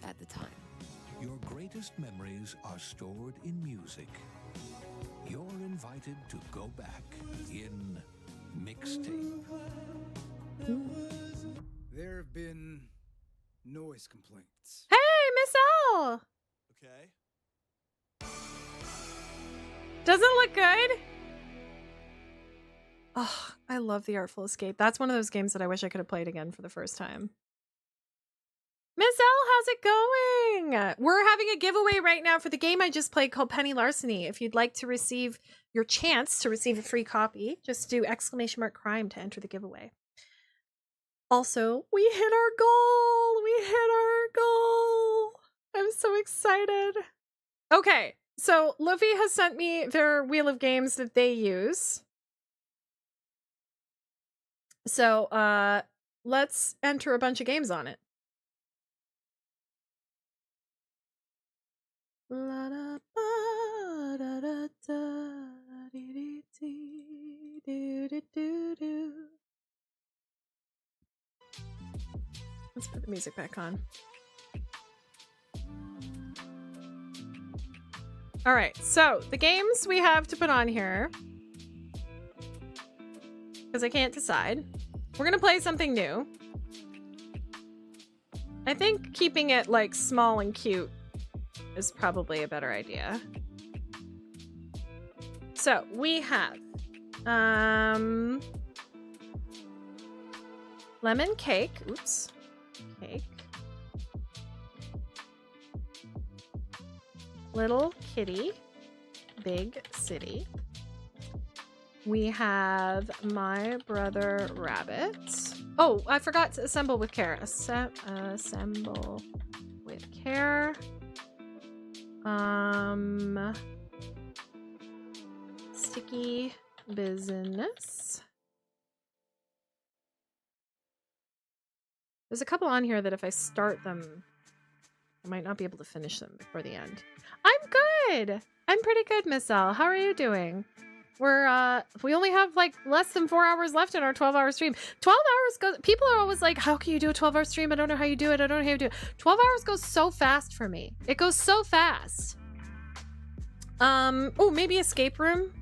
at the time. Your greatest memories are stored in music. You're invited to go back in mixtape. There have been noise complaints. Hey, Miss L! Okay. Doesn't it look good? Oh, I love The Artful Escape. That's one of those games that I wish I could have played again for the first time. Miss L, how's it going? We're having a giveaway right now for the game I just played called Penny Larceny. If you'd like to receive your chance to receive a free copy, just do !crime to enter the giveaway. Also, we hit our goal! We hit our goal! I'm so excited. Okay, so Luffy has sent me their wheel of games that they use. So, let's enter a bunch of games on it. La da ba da da da dee dee dee doo doo doo doo. Let's put the music back on. All right, so the games we have to put on here, because I can't decide. We're gonna play something new. I think keeping it like small and cute is probably a better idea. So we have lemon cake. Oops. Cake. Little kitty. Big city. We have my brother rabbit. Oh, I forgot to assemble with care. Assemble with care. Sticky business. There's a couple on here that if I start them, I might not be able to finish them before the end. I'm good. I'm pretty good, Miss L. How are you doing? We only have like less than 4 hours left in our 12-hour stream. 12 hours goes, people are always like, how can you do a 12-hour stream? I don't know how you do it. I don't know how you do it. 12 hours goes so fast for me. It goes so fast. Oh, maybe escape room.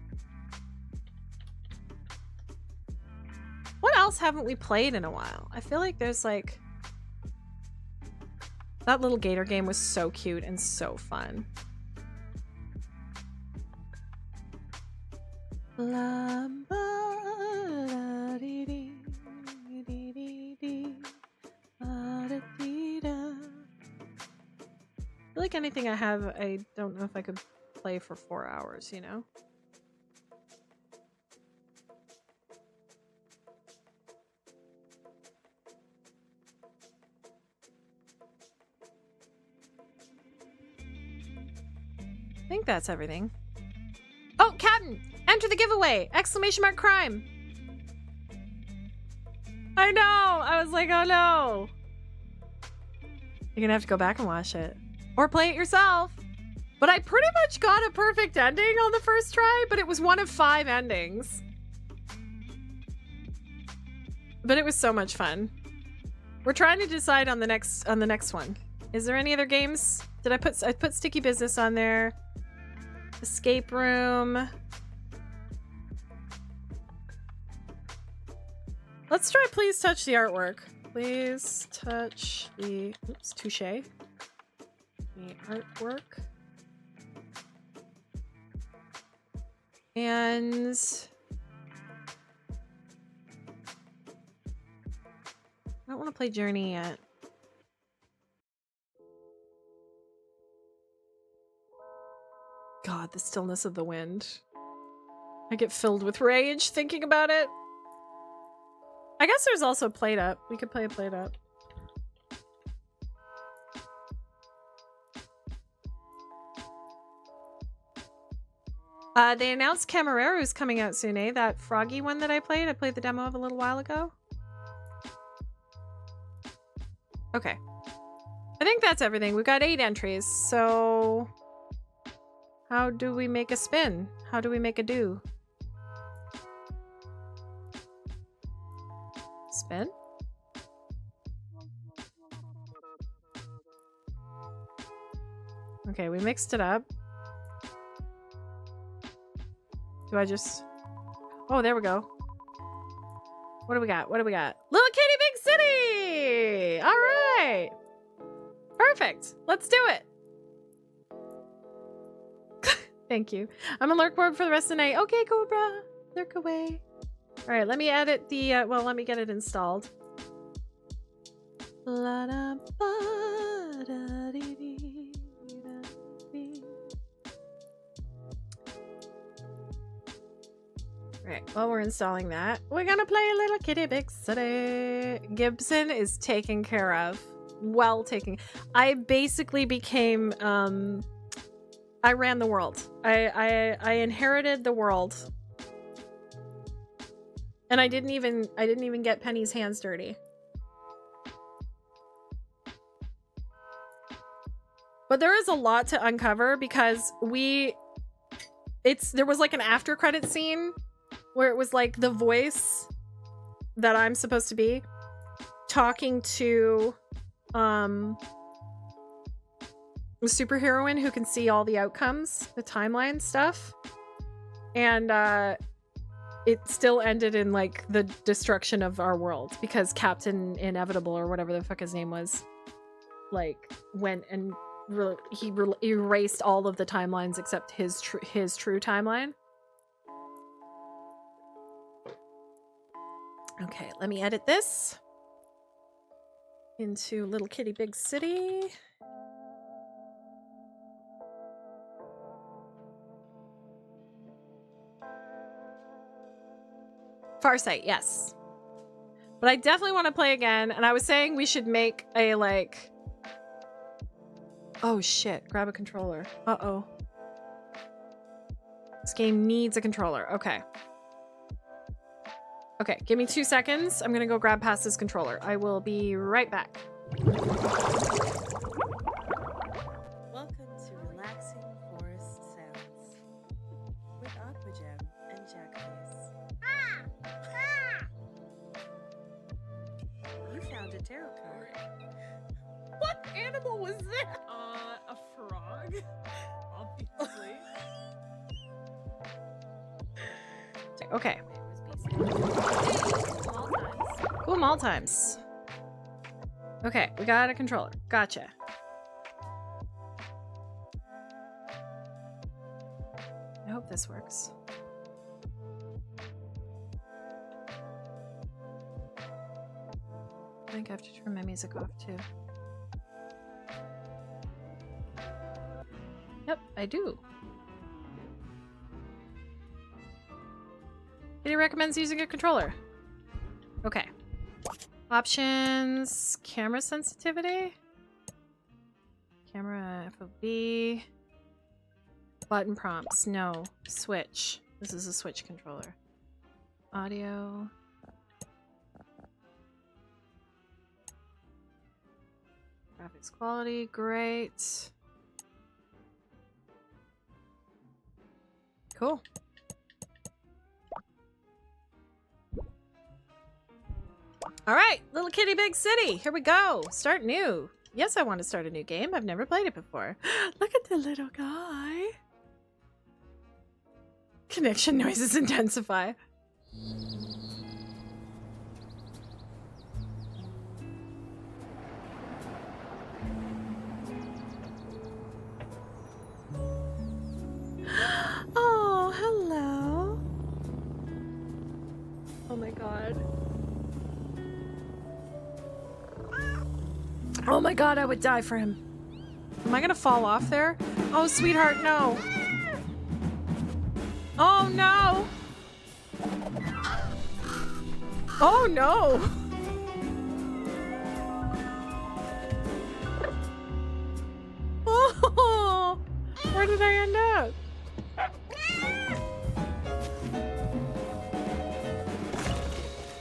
What else haven't we played in a while? I feel like there's like, that little gator game was so cute and so fun. I feel like anything I have, I don't know if I could play for 4 hours, you know? I think that's everything. Oh, Captain! Enter the giveaway! !crime! I know! I was like, oh no! You're gonna have to go back and watch it. Or play it yourself! But I pretty much got a perfect ending on the first try, but it was one of 5 endings. But it was so much fun. We're trying to decide on the next one. Is there any other games? I put Sticky Business on there. Escape room. Let's try Please Touch the Artwork. Please touch the... Oops, touche. the artwork. And I don't want to play Journey yet. God, the stillness of the wind. I get filled with rage thinking about it. I guess there's also Played Up. We could play a Played Up. They announced Camerero's coming out soon, eh? That froggy one that I played. I played the demo of a little while ago. Okay. I think that's everything. We've got 8 entries, so... How do we make a spin? How do we make a do? Spin? Okay, we mixed it up. Do I just... Oh, there we go. What do we got? What do we got? Little Kitty Big City! All right! Perfect. Let's do it. Thank you. I'm a lurk board for the rest of the night. Okay, Cobra. Lurk away. All right, let me edit the... well, let me get it installed. Right, while we're installing that, we're gonna play Little Kitty Big City. Gibson is taken care of. Well taken. I basically became, I ran the world. I inherited the world. And I didn't even get Penny's hands dirty. But there is a lot to uncover because there was like an after credit scene where it was like the voice that I'm supposed to be talking to a superheroine who can see all the outcomes, the timeline stuff. And it still ended in like the destruction of our world because Captain Inevitable or whatever the fuck his name was like went and he erased all of the timelines except his true timeline. Okay, let me edit this into Little Kitty Big City. Farsight, yes. But I definitely want to play again, and I was saying we should make a, like... Oh, shit. Grab a controller. Uh-oh. This game needs a controller. Okay. Okay, give me 2 seconds. I'm gonna go grab past this controller. I will be right back. Welcome to Relaxing Forest Sounds with Aquagem and Jackface. You found a tarot card. What animal was that? A frog, obviously. Okay. Cool mall times. Okay, we got a controller. Gotcha. I hope this works. I think I have to turn my music off too. Yep, I do. He recommends using a controller. Okay. Options, camera sensitivity, camera FOV, button prompts, no, switch. This is a switch controller. Audio. Graphics quality, great. Cool. All right, Little Kitty Big City. Here we go. Start new. Yes, I want to start a new game. I've never played it before. Look at the little guy. Connection noises intensify. Oh my god, I would die for him. Am I gonna fall off there? Oh, sweetheart, no. Oh no. Oh no. Oh, where did I end up?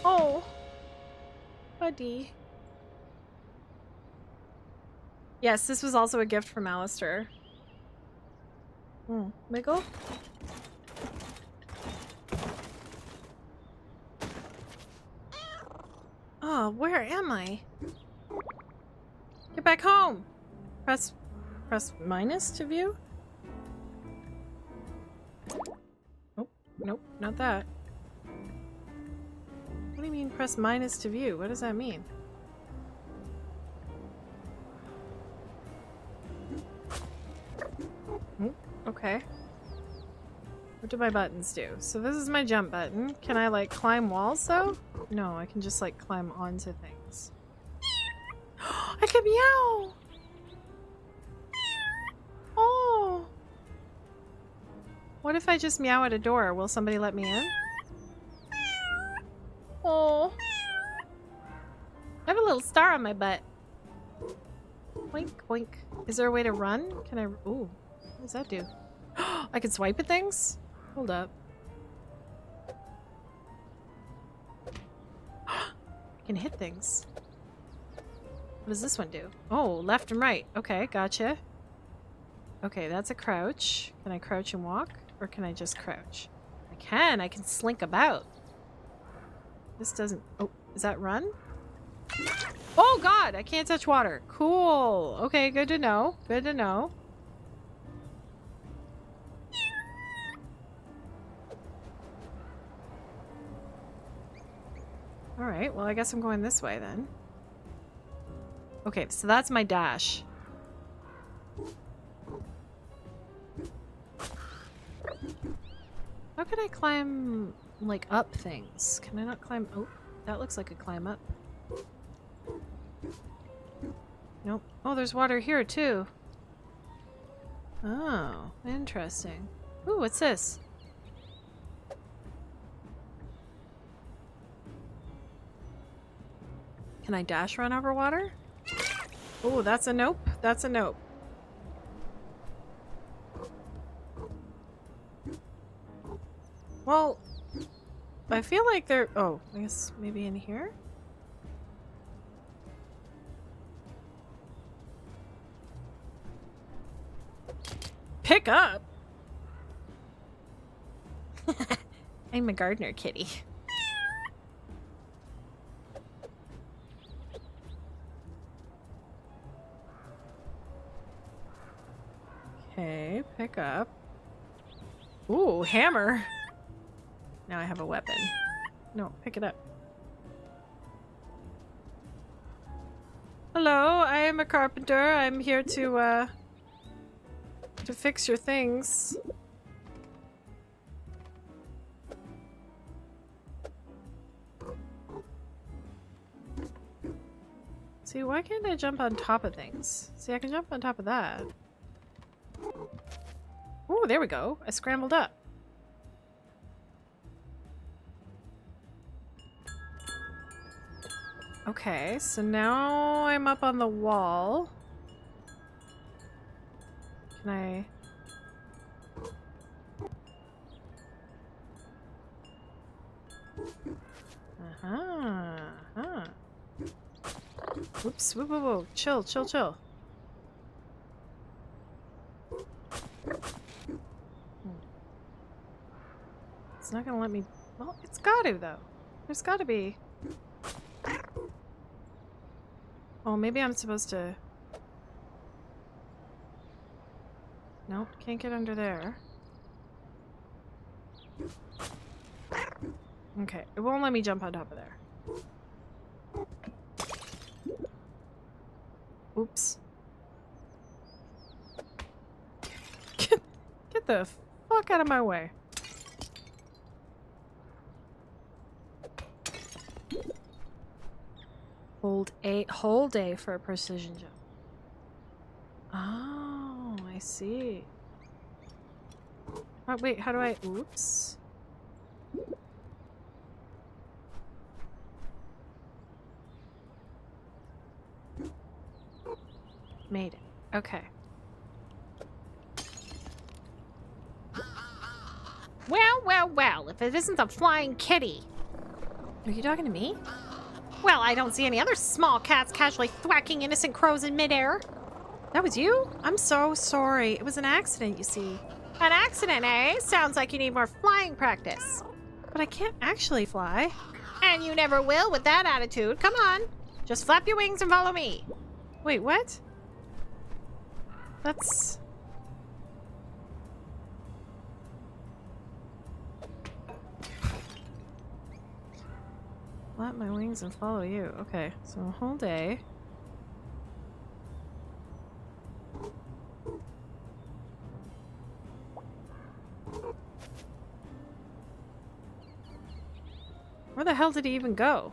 Oh, buddy. Yes, this was also a gift from Alistair. Wiggle? Oh, where am I? Get back home! Press minus to view? Oh, nope, not that. What do you mean press minus to view? What does that mean? Okay. What do my buttons do? So this is my jump button. Can I like climb walls though? No, I can just like climb onto things. I can meow! Oh! What if I just meow at a door? Will somebody let me in? Oh! I have a little star on my butt. Boink, boink. Is there a way to run? Can I? Ooh. What does that do? I can swipe at things? Hold up. I can hit things. What does this one do? Oh, left and right. Okay, gotcha. Okay, that's a crouch. Can I crouch and walk? Or can I just crouch? I can. I can slink about. This doesn't... Oh, is that run? Oh god! I can't touch water. Cool. Okay, good to know. Good to know. Alright, well I guess I'm going this way then. Okay, so that's my dash. How can I climb, like, up things? Can I not climb? Oh, that looks like a climb up. Nope. Oh, there's water here too. Oh, interesting. Ooh, what's this? Can I dash run over water? Oh, that's a nope. That's a nope. Well, I feel like they're... Oh, I guess maybe in here? Pick up? I'm a gardener kitty. Okay, pick up. Ooh, hammer. Now I have a weapon. No, pick it up. Hello, I am a carpenter. I'm here to fix your things. See, why can't I jump on top of things? See, I can jump on top of that. Oh, there we go. I scrambled up. Okay, so now I'm up on the wall. Can I... Uh-huh. Oops, whoa, whoa, whoa. Chill, chill, chill. It's not gonna let me... Well, it's gotta, though. There's gotta be... Oh, maybe I'm supposed to... Nope, can't get under there. Okay, it won't let me jump on top of there. Oops. Get the fuck out of my way. Hold a hold A for a precision jump. Oh, I see. Oh, wait, how do I... Oops. Made it. Okay. Well, well, well, if it isn't the flying kitty. Are you talking to me? Well, I don't see any other small cats casually thwacking innocent crows in midair. That was you? I'm so sorry. It was an accident, you see. An accident, eh? Sounds like you need more flying practice. But I can't actually fly. And you never will with that attitude. Come on. Just flap your wings and follow me. Wait, what? That's... Flap my wings and follow you. Okay, so hold A. Where the hell did he even go?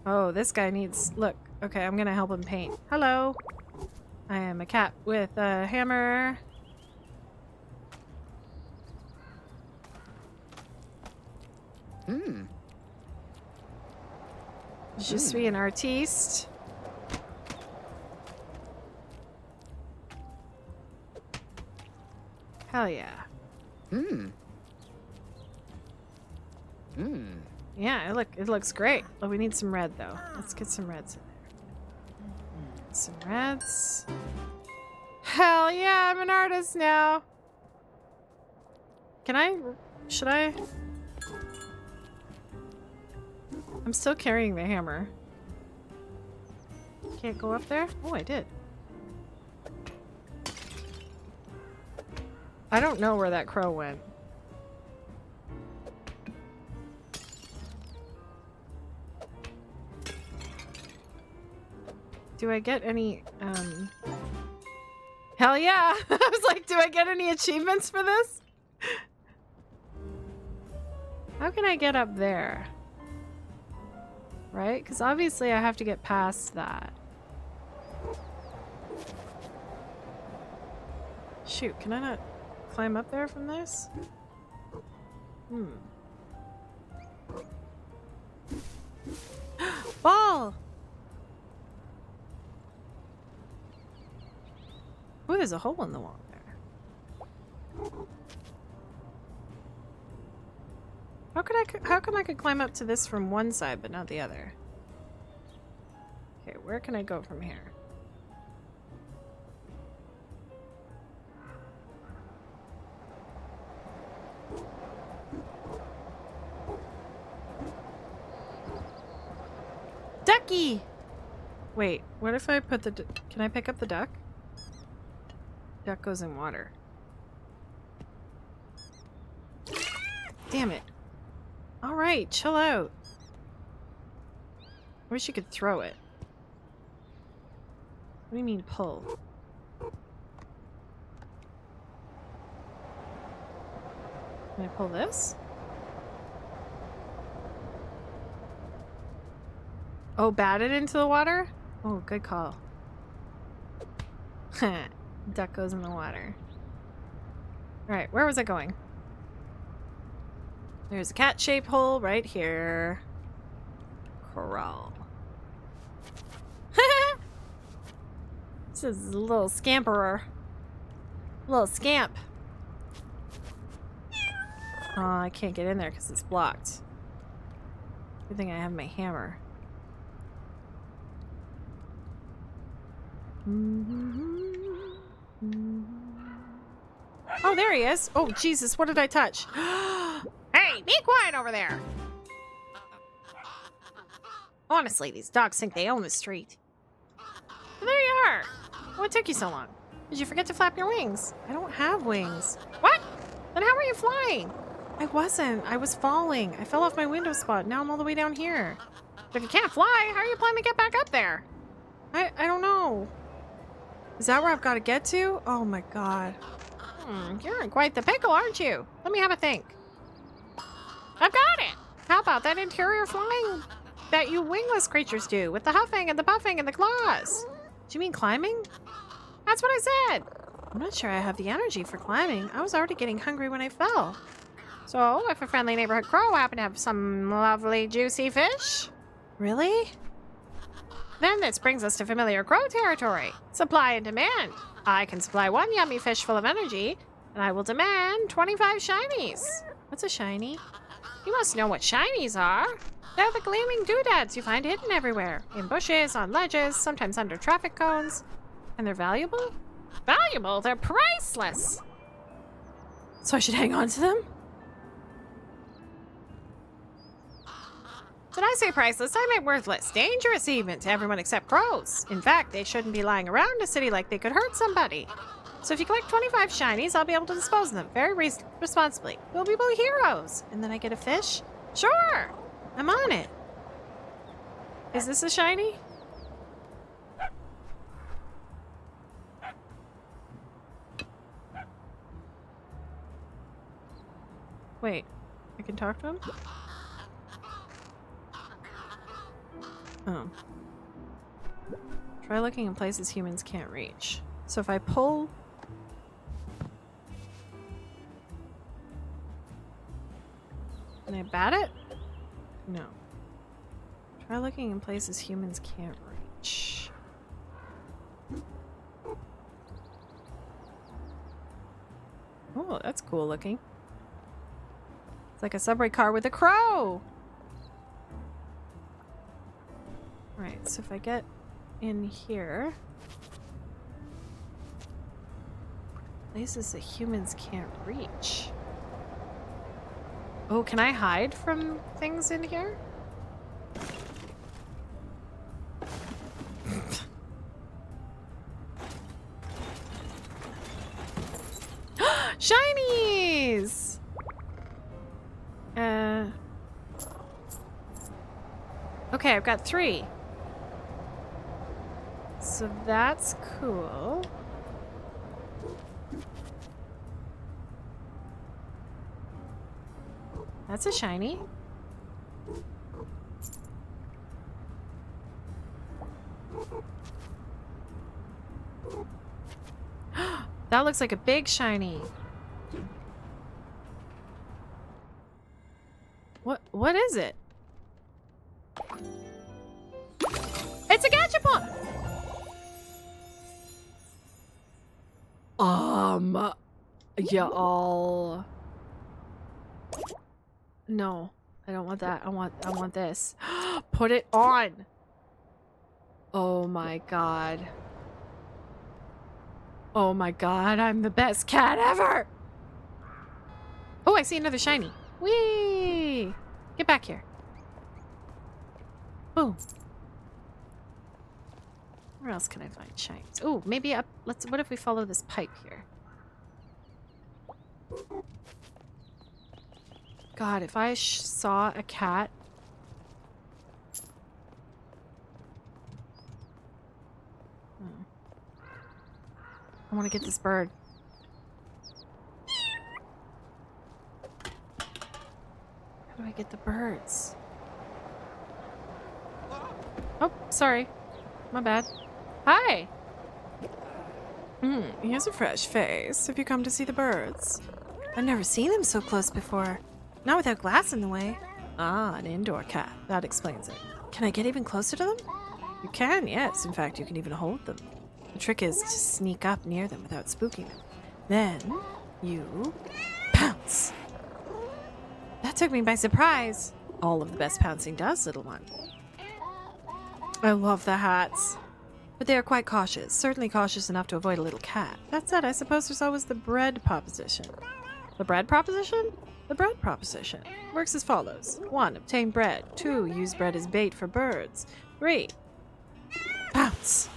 Oh, this guy needs... Look. Okay, I'm gonna help him paint. Hello. I am a cat with a hammer. Je suis an artiste. Hell yeah. Yeah, it looks great. Oh, we need some red though. Let's get some reds in there. Some reds. Hell yeah, I'm an artist now. Should I? I'm still carrying the hammer. Can't go up there? Oh, I did. I don't know where that crow went. Do I get any, Hell yeah! I was like, do I get any achievements for this? How can I get up there? Right? Because obviously I have to get past that. Shoot, can I not climb up there from this? Ball! Oh, there's a hole in the wall there. How come I could climb up to this from one side but not the other? Okay, where can I go from here? Ducky! Wait, what if I put the... Can I pick up the duck? Duck goes in water. Damn it. Alright, chill out. I wish you could throw it. What do you mean pull? Can I pull this? Oh, bat it into the water? Oh, good call. Duck goes in the water. Alright, where was I going? There's a cat-shaped hole right here. Corral. This is a little scamperer. Little scamp. Oh, I can't get in there because it's blocked. Good thing I have my hammer. Oh, there he is. Oh, Jesus, what did I touch? Hey, be quiet over there. Honestly, these dogs think they own the street. Well, there you are. What took you so long? Did you forget to flap your wings? I don't have wings. What? Then how are you flying? I wasn't. I was falling. I fell off my window spot. Now I'm all the way down here. But if you can't fly, how are you planning to get back up there? I don't know. Is that where I've got to get to? Oh my god. You're in quite the pickle, aren't you? Let me have a think. I've got it! How about that interior flying that you wingless creatures do with the huffing and the puffing and the claws? Do you mean climbing? That's what I said. I'm not sure I have the energy for climbing. I was already getting hungry when I fell. So, if a friendly neighborhood crow happened to have some lovely juicy fish... Really? Then this brings us to familiar crow territory. Supply and demand. I can supply one yummy fish full of energy, and I will demand 25 shinies. What's a shiny? You must know what shinies are. They're the gleaming doodads you find hidden everywhere. In bushes, on ledges, sometimes under traffic cones. And they're valuable? Valuable? They're priceless! So I should hang on to them? Did I say priceless? I meant worthless. Dangerous even to everyone except crows. In fact, they shouldn't be lying around a city like they could hurt somebody. So if you collect 25 shinies, I'll be able to dispose of them very responsibly. We'll be both heroes. And then I get a fish? Sure! I'm on it. Is this a shiny? Wait, I can talk to him? Oh. Try looking in places humans can't reach. So if I pull... Can I bat it? No. Try looking in places humans can't reach. Oh, that's cool looking. It's like a subway car with a crow! Right, so if I get in here... Places that humans can't reach. Oh, can I hide from things in here? Shinies! Okay, I've got 3. So that's cool. That's a shiny. That looks like a big shiny. What is it? It's a gachapon! Y'all. No, I don't want that. I want this. Put it on. Oh my god. Oh my god, I'm the best cat ever. Oh, I see another shiny. Whee! Get back here. Boom. Where else can I find shines? Oh, maybe up. What if we follow this pipe here? God, if I saw a cat. I want to get this bird. How do I get the birds? Oh, sorry. My bad. Hi! He has a fresh face. Have you come to see the birds? I've never seen them so close before. Not without glass in the way. Ah, an indoor cat. That explains it. Can I get even closer to them? You can, yes. In fact, you can even hold them. The trick is to sneak up near them without spooking them. Then, you pounce. That took me by surprise. All of the best pouncing does, little one. I love the hats. But they are quite cautious. Certainly cautious enough to avoid a little cat. That said, I suppose there's always the bread proposition. The bread proposition? The bread proposition works as follows. 1. Obtain bread. 2. Use bread as bait for birds. 3. Bounce.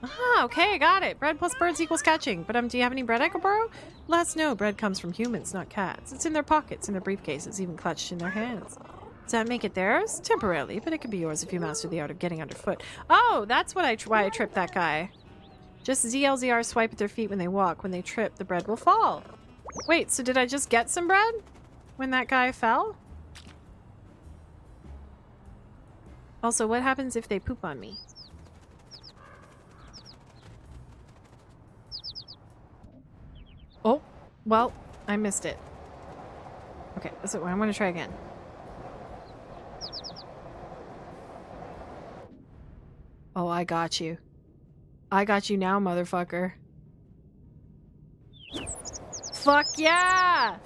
Ah, okay, got it. Bread plus birds equals catching. But do you have any bread I could borrow? Let's know bread comes from humans, not cats. It's in their pockets, in their briefcases, even clutched in their hands. Does that make it theirs? Temporarily, but it can be yours if you master the art of getting underfoot. Oh, that's why I tripped that guy. Just ZLZR swipe at their feet when they walk. When they trip, the bread will fall. Wait, so did I just get some bread when that guy fell? Also, what happens if they poop on me? Oh, well, I missed it. Okay, so I'm gonna try again. Oh, I got you. I got you now, motherfucker. Fuck yeah!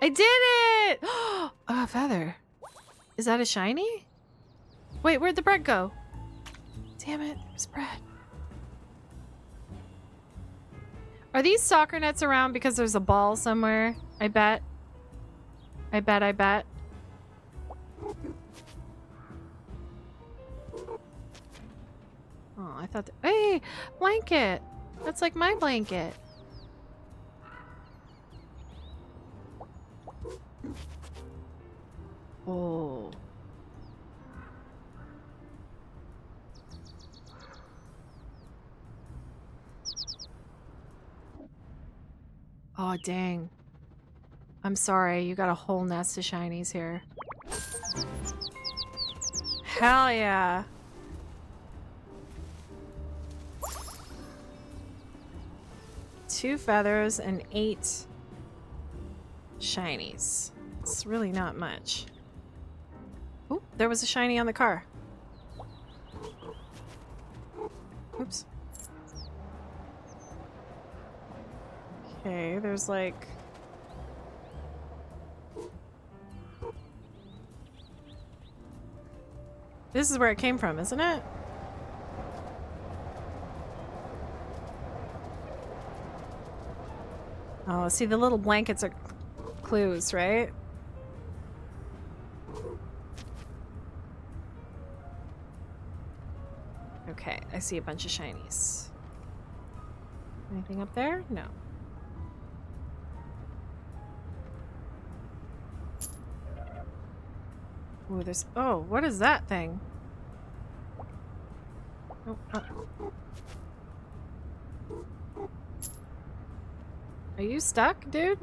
I did it! Oh, a feather. Is that a shiny? Wait, where'd the bread go? Damn it, there's bread. Are these soccer nets around because there's a ball somewhere? I bet. I bet. Oh, I thought... Hey! Blanket! That's like my blanket. Oh. Oh, dang. I'm sorry, you got a whole nest of shinies here. Hell yeah. Two feathers and 8 shinies. It's really not much. Oh, there was a shiny on the car. Oops. Okay, there's like... This is where it came from, isn't it? Oh, see, the little blankets are clues, right? Okay, I see a bunch of shinies. Anything up there? No. Ooh, there's... Oh, what is that thing? Oh, Are you stuck, dude?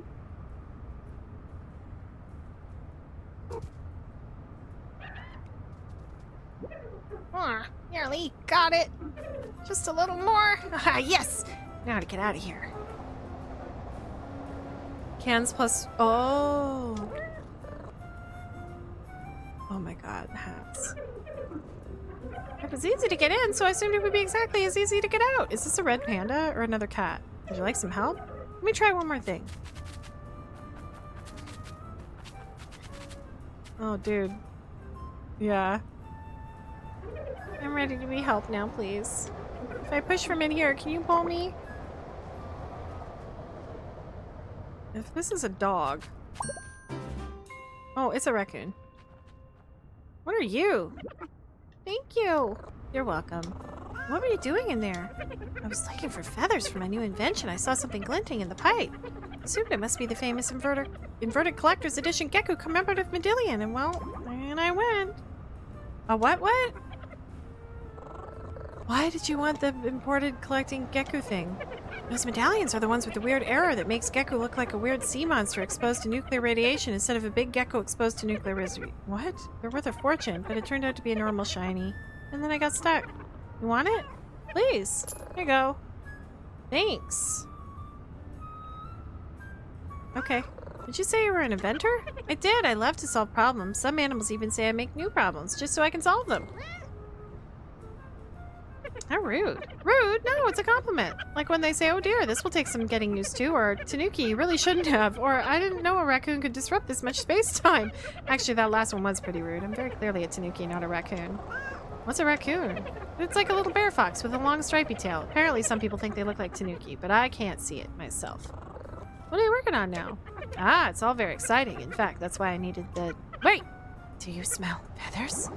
Nearly got it. Just a little more. Yes! Now to get out of here. Cans plus... Oh! Oh my god, hats. It was easy to get in, so I assumed it would be exactly as easy to get out. Is this a red panda or another cat? Would you like some help? Let me try one more thing. Oh, dude. Yeah. I'm ready to be helped now, please. If I push from in here, can you pull me? If this is a dog... Oh, it's a raccoon. What are you? Thank you. You're welcome. What were you doing in there? I was looking for feathers for my new invention. I saw something glinting in the pipe. Assumed it must be the famous inverted collector's edition gecko commemorative medallion, and well, and I went. A what? Why did you want the imported collecting gecko thing? Those medallions are the ones with the weird error that makes gecko look like a weird sea monster exposed to nuclear radiation instead of a big gecko exposed to nuclear What? They're worth a fortune, but it turned out to be a normal shiny. And then I got stuck. You want it? Please. Here you go. Thanks. Okay. Did you say you were an inventor? I did. I love to solve problems. Some animals even say I make new problems just so I can solve them. How rude. Rude? No, it's a compliment. Like when they say, oh dear, this will take some getting used to, or Tanuki, you really shouldn't have, or I didn't know a raccoon could disrupt this much space-time. Actually, that last one was pretty rude. I'm very clearly a Tanuki, not a raccoon. What's a raccoon? It's like a little bear fox with a long stripy tail. Apparently some people think they look like Tanuki, but I can't see it myself. What are you working on now? Ah, it's all very exciting. In fact, that's why I needed the... Wait! Do you smell feathers?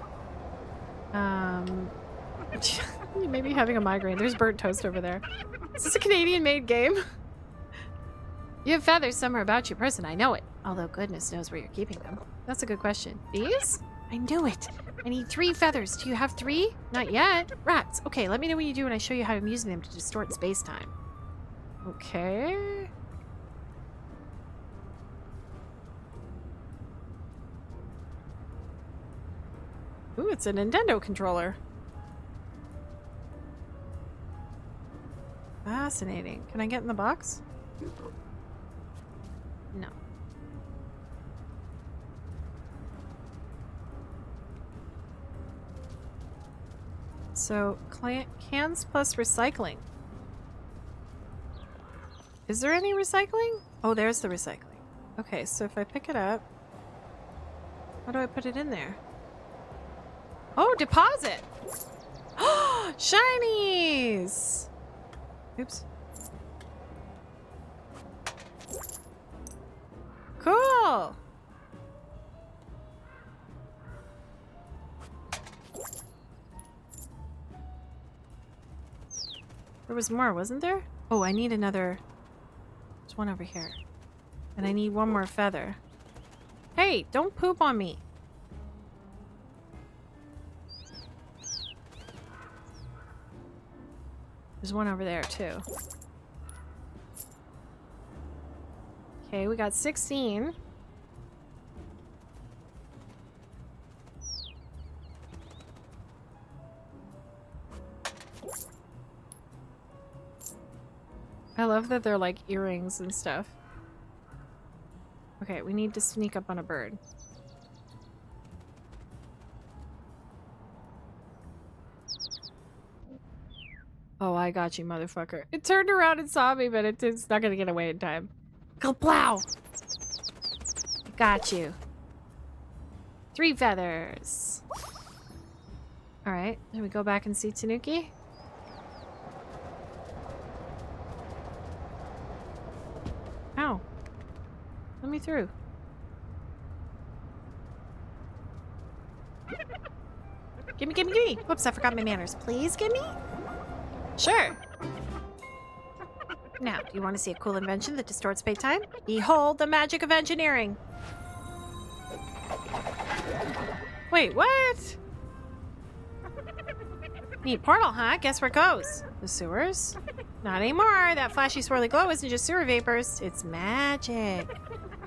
You may be having a migraine. There's burnt toast over there. Is this a Canadian-made game? You have feathers somewhere about your person, I know it. Although goodness knows where you're keeping them. That's a good question. These? I knew it. I need 3 feathers. Do you have 3? Not yet. Rats. Okay, let me know what you do and I show you how I'm using them to distort space-time. Okay. Ooh, it's a Nintendo controller. Fascinating. Can I get in the box? No. So, cans plus recycling. Is there any recycling? Oh, there's the recycling. Okay, so if I pick it up, how do I put it in there? Oh, deposit! Shinies! Oops. Cool! There was more, wasn't there? Oh, I need another... There's one over here. And I need one more feather. Hey, don't poop on me! There's one over there, too. Okay, we got 16. I love that they're like earrings and stuff. Okay, we need to sneak up on a bird. Oh, I got you, motherfucker. It turned around and saw me, but it's not gonna get away in time. Kaplow! Got you. 3 feathers. Alright, then we go back and see Tanuki. Ow. Let me through. Gimme, gimme, gimme! Whoops, I forgot my manners. Please gimme? Sure. Now, do you want to see a cool invention that distorts space-time? Behold the magic of engineering! Wait, what? Neat portal, huh? Guess where it goes? The sewers? Not anymore. That flashy swirly glow isn't just sewer vapors. It's magic.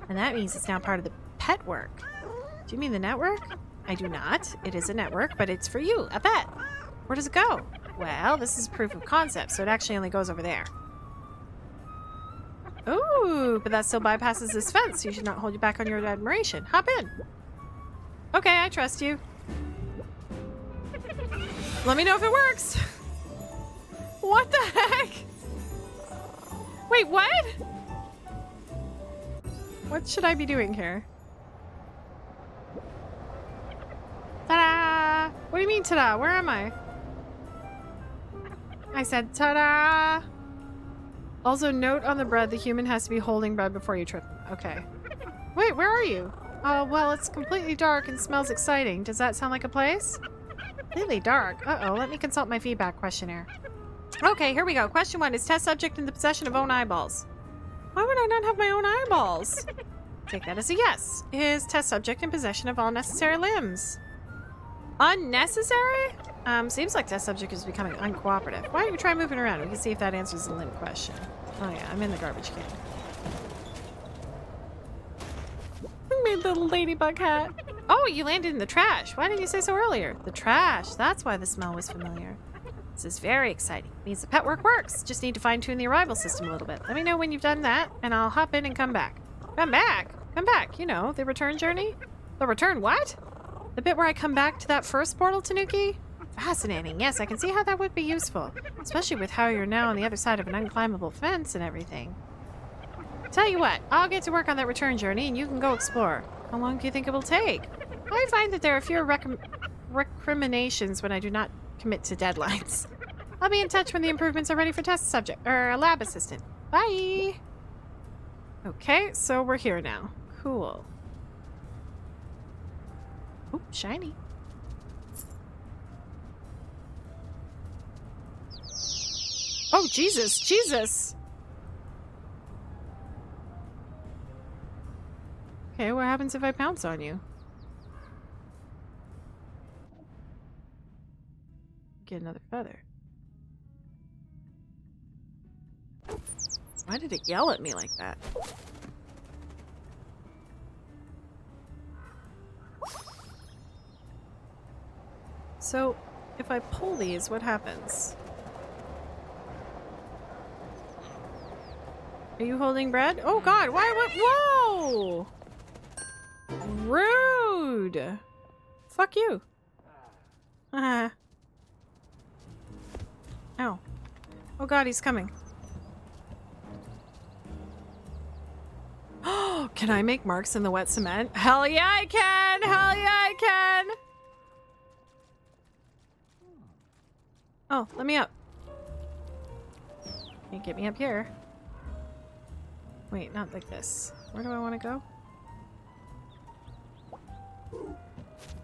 And that means it's now part of the pet work. Do you mean the network? I do not. It is a network, but it's for you, a pet. Where does it go? Well, this is proof of concept, so it actually only goes over there. Ooh, but that still bypasses this fence. You should not hold you back on your admiration. Hop in. Okay, I trust you. Let me know if it works. What the heck? Wait, what? What should I be doing here? Ta-da! What do you mean, ta-da? Where am I? I said, ta-da! Also, note on the bread, the human has to be holding bread before you trip him. Okay. Wait, where are you? Oh, well, it's completely dark and smells exciting. Does that sound like a place? Completely dark. Uh-oh, let me consult my feedback questionnaire. Okay, here we go. Question 1. Is test subject in the possession of own eyeballs? Why would I not have my own eyeballs? Take that as a yes. Is test subject in possession of all necessary limbs? Unnecessary? Seems like test subject is becoming uncooperative. Why don't you try moving around? We can see if that answers the limb question. Oh yeah, I'm in the garbage can. I made the ladybug hat. Oh, you landed in the trash. Why didn't you say so earlier? The trash. That's why the smell was familiar. This is very exciting. Means the pet work works. Just need to fine-tune the arrival system a little bit. Let me know when you've done that, and I'll hop in and come back. Come back? Come back. You know, the return journey? The return what? The bit where I come back to that first portal, Tanuki? Fascinating. Yes, I can see how that would be useful. Especially with how you're now on the other side of an unclimbable fence and everything. Tell you what, I'll get to work on that return journey and you can go explore. How long do you think it will take? I find that there are fewer recriminations when I do not commit to deadlines. I'll be in touch when the improvements are ready for test subject, or a lab assistant. Bye! Okay, so we're here now. Cool. Oop, shiny. Oh, Jesus, Jesus! Okay, what happens if I pounce on you? Get another feather. Why did it yell at me like that? So, if I pull these, what happens? Are you holding bread? Oh god, why? What? Whoa! Rude! Fuck you. Ow. Oh god, he's coming. Oh, can I make marks in the wet cement? Hell yeah, I can! Hell yeah, I can! Oh, let me up. Can't get me up here. Wait, not like this. Where do I want to go?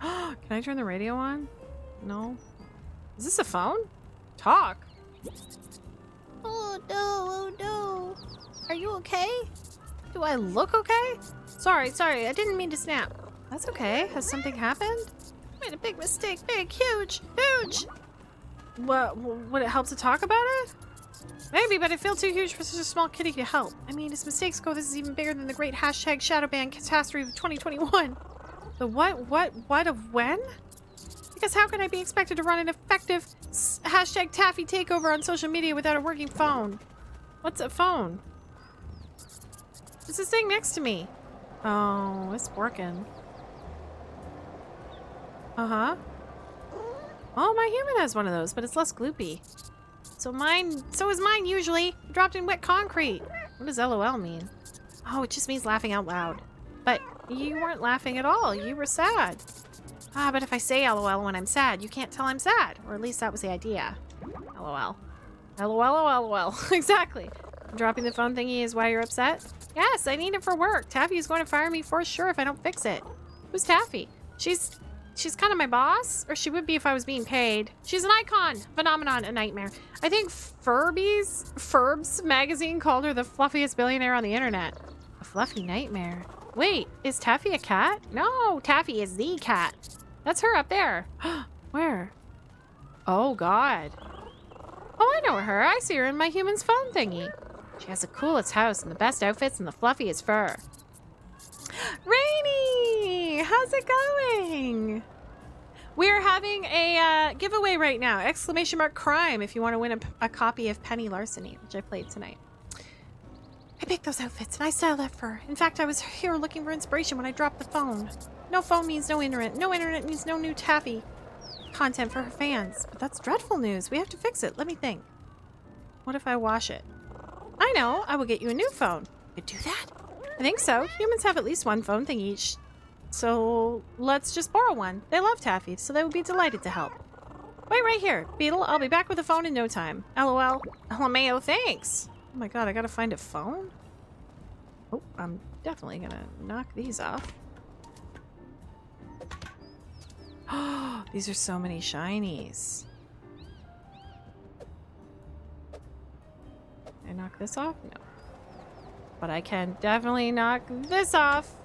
Can I turn the radio on? No. Is this a phone? Talk. Oh no, oh no. Are you okay? Do I look okay? Sorry, I didn't mean to snap. That's okay. Has something happened? Made a big mistake. Big, huge, huge. What, would it help to talk about it? Maybe, but I feel too huge for such a small kitty to help. I mean, as mistakes go, this is even bigger than the great hashtag Shadowban catastrophe of 2021. The what of when? Because how can I be expected to run an effective hashtag taffy takeover on social media without a working phone? What's a phone? It's this thing next to me. Oh, it's working. Uh-huh. Oh, my human has one of those, but it's less gloopy. So is mine usually. Dropped in wet concrete. What does LOL mean? Oh, it just means laughing out loud. But you weren't laughing at all. You were sad. Ah, but if I say LOL when I'm sad, you can't tell I'm sad. Or at least that was the idea. LOL. LOL. Exactly. Dropping the phone thingy is why you're upset? Yes, I need it for work. Taffy is going to fire me for sure if I don't fix it. Who's Taffy? She's kind of my boss, or she would be if I was being paid. She's an icon, phenomenon, a nightmare. I think Forbes magazine called her the fluffiest billionaire on the internet. A fluffy nightmare. Wait, is Taffy a cat? No, Taffy is the cat. That's her up there. Where? Oh, God. Oh, I know her. I see her in my human's phone thingy. She has the coolest house and the best outfits and the fluffiest fur. Rainy! How's it going? We're having a giveaway right now. Exclamation mark crime if you want to win a copy of Penny Larceny, which I played tonight. I picked those outfits and I styled that fur. In fact, I was here looking for inspiration when I dropped the phone. No phone means no internet. No internet means no new Taffy content for her fans. But that's dreadful news. We have to fix it. Let me think. What if I wash it? I know. I will get you a new phone. You could do that? I think so. Humans have at least one phone thing each. So let's just borrow one. They love Taffy, so they would be delighted to help. Wait right here, Beetle. I'll be back with the phone in no time. LOL. LMAO, thanks. Oh my god, I gotta find a phone? Oh, I'm definitely gonna knock these off. Oh, these are so many shinies. Can I knock this off? No. But I can definitely knock this off.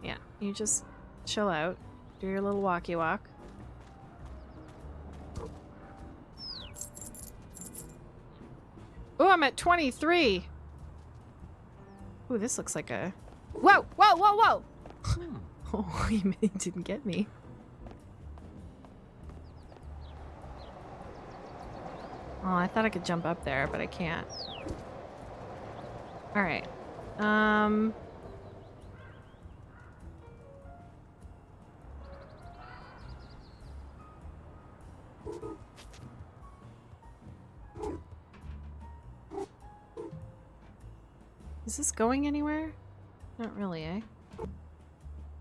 Yeah, you just chill out. Do your little walkie walk. Oh, I'm at 23. Ooh, this looks like a... Whoa! Whoa, whoa, whoa! Oh, he didn't get me. Oh, I thought I could jump up there, but I can't. Alright. Is this going anywhere? Not really, eh?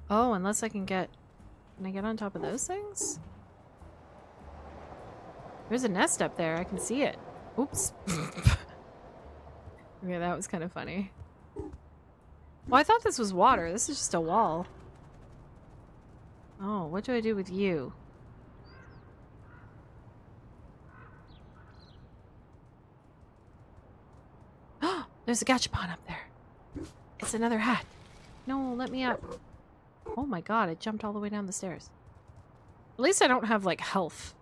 Oh, unless I can get... Can I get on top of those things? There's a nest up there. I can see it. Oops. Okay, that was kind of funny. Well, I thought this was water. This is just a wall. Oh, what do I do with you? There's a gachapon up there. It's another hat. No, let me up. Oh my god, I jumped all the way down the stairs. At least I don't have, like, health.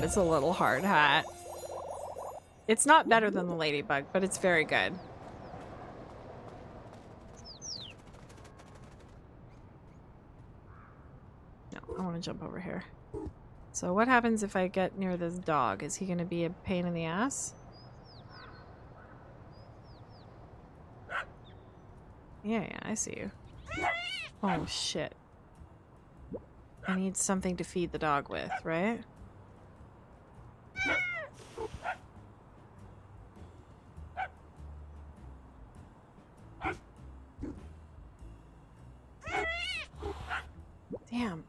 god, it's a little hard hat. It's not better than the ladybug, but it's very good. No, I want to jump over here. So what happens if I get near this dog? Is he going to be a pain in the ass? Yeah, I see you. Oh, shit. I need something to feed the dog with, right? Damn.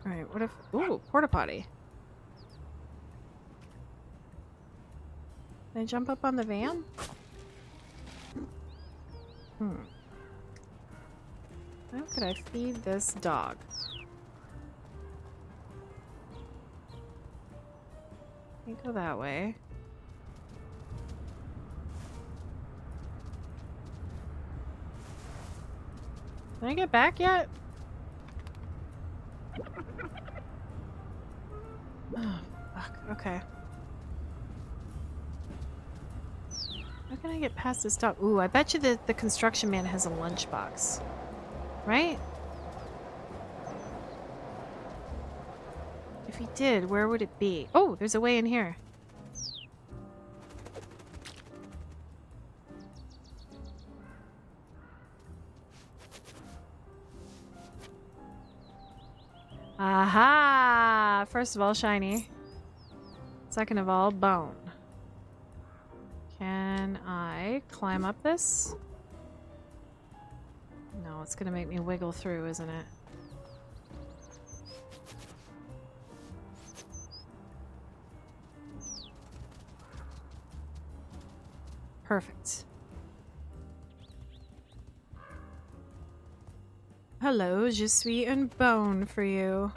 Alright, what if... Ooh, porta potty. Can I jump up on the van? How could I feed this dog? Can't go that way. Can I get back yet? Oh, fuck. Okay. How can I get past this dog? Ooh, I bet you the construction man has a lunchbox. Right? If he did, where would it be? Oh, there's a way in here. Aha! First of all, shiny. Second of all, bone. Can I climb up this? No, it's gonna make me wiggle through, isn't it? Perfect. Hello, je suis un bone for you.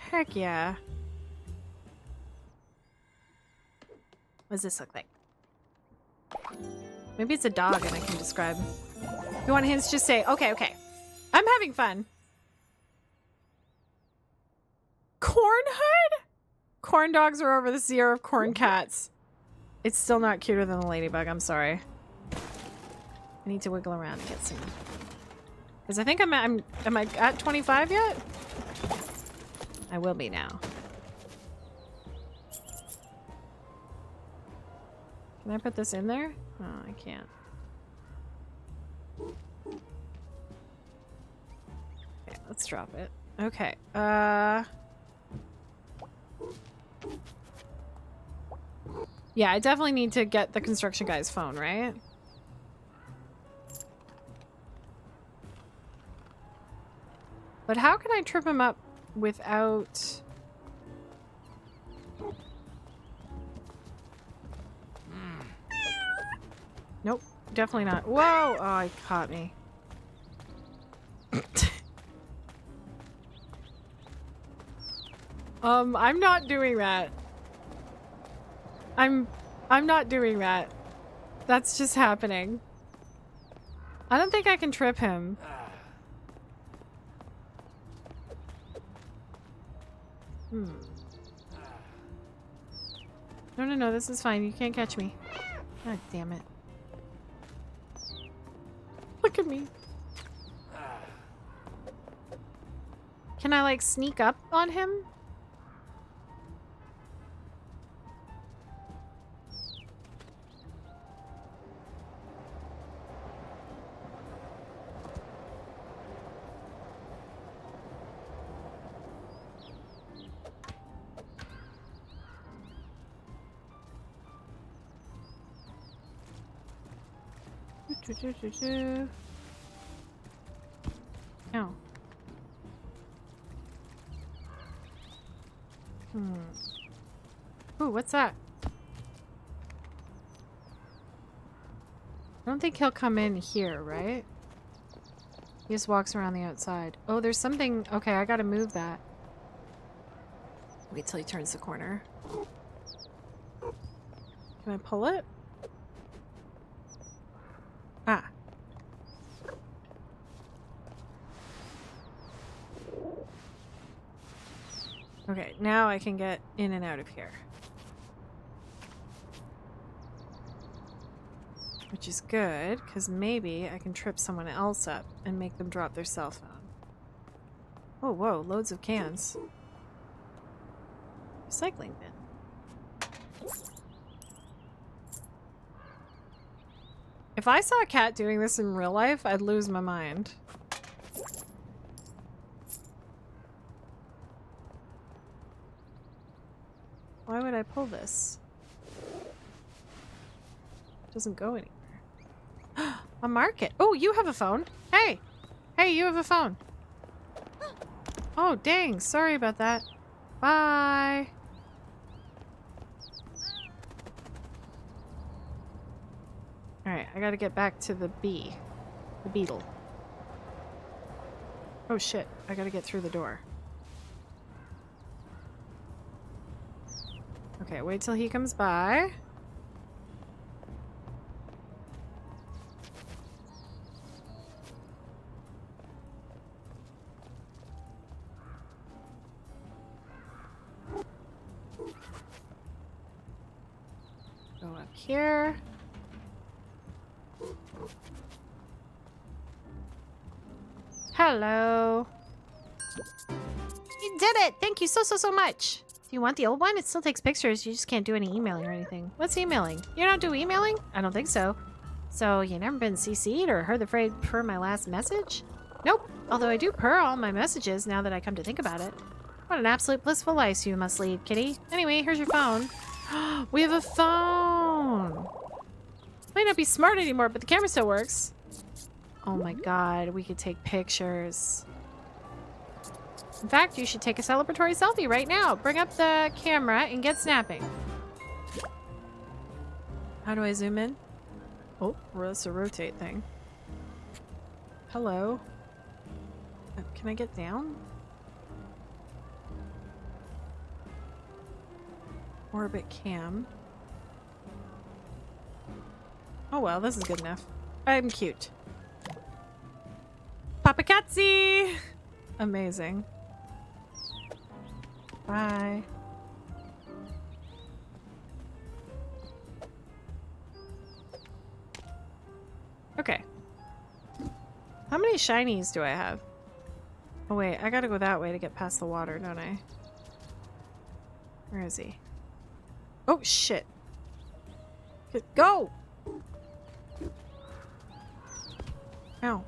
Heck yeah. What does this look like? Maybe it's a dog and I can describe. If you want hints, just say, okay, okay. I'm having fun. Corn hood? Corn dogs are over the Sierra of corn cats. It's still not cuter than the ladybug, I'm sorry. I need to wiggle around and get some. Because I think am I at 25 yet? I will be now. Can I put this in there? Oh, I can't. Okay, let's drop it. Okay, yeah, I definitely need to get the construction guy's phone, right? But how can I trip him up without... Nope, definitely not. Whoa! Oh, he caught me. I'm not doing that. I'm not doing that. That's just happening. I don't think I can trip him. No, this is fine. You can't catch me. God damn it. Look at me. Can I, like, sneak up on him? Oh. Ooh, what's that? I don't think he'll come in here, right? He just walks around the outside. Oh, there's something... Okay, I gotta move that. Wait till he turns the corner. Can I pull it? Ah. Okay, now I can get in and out of here. Which is good, because maybe I can trip someone else up and make them drop their cell phone. Oh, whoa, loads of cans. Recycling bin. If I saw a cat doing this in real life, I'd lose my mind. Why would I pull this? It doesn't go anywhere. A market. Oh, you have a phone. Hey! Hey, you have a phone. Oh, dang. Sorry about that. Bye. Alright, I gotta get back to the bee. The beetle. Oh shit, I gotta get through the door. Okay, wait till he comes by. Go up here. Hello. You did it! Thank you so much! Do you want the old one? It still takes pictures. You just can't do any emailing or anything. What's emailing? You don't do emailing? I don't think so. So, you never been CC'd or heard the phrase per my last message? Nope. Although I do per all my messages now that I come to think about it. What an absolute blissful life you must lead, kitty. Anyway, here's your phone. We have a phone! Might not be smart anymore, but the camera still works. Oh my god, we could take pictures. In fact, you should take a celebratory selfie right now. Bring up the camera and get snapping. How do I zoom in? Oh, that's a rotate thing. Hello. Can I get down? Orbit cam. Oh well, this is good enough. I'm cute. Papacazzi! Amazing. Bye. Okay. How many shinies do I have? Oh wait, I gotta go that way to get past the water, don't I? Where is he? Oh shit. Go! Ow.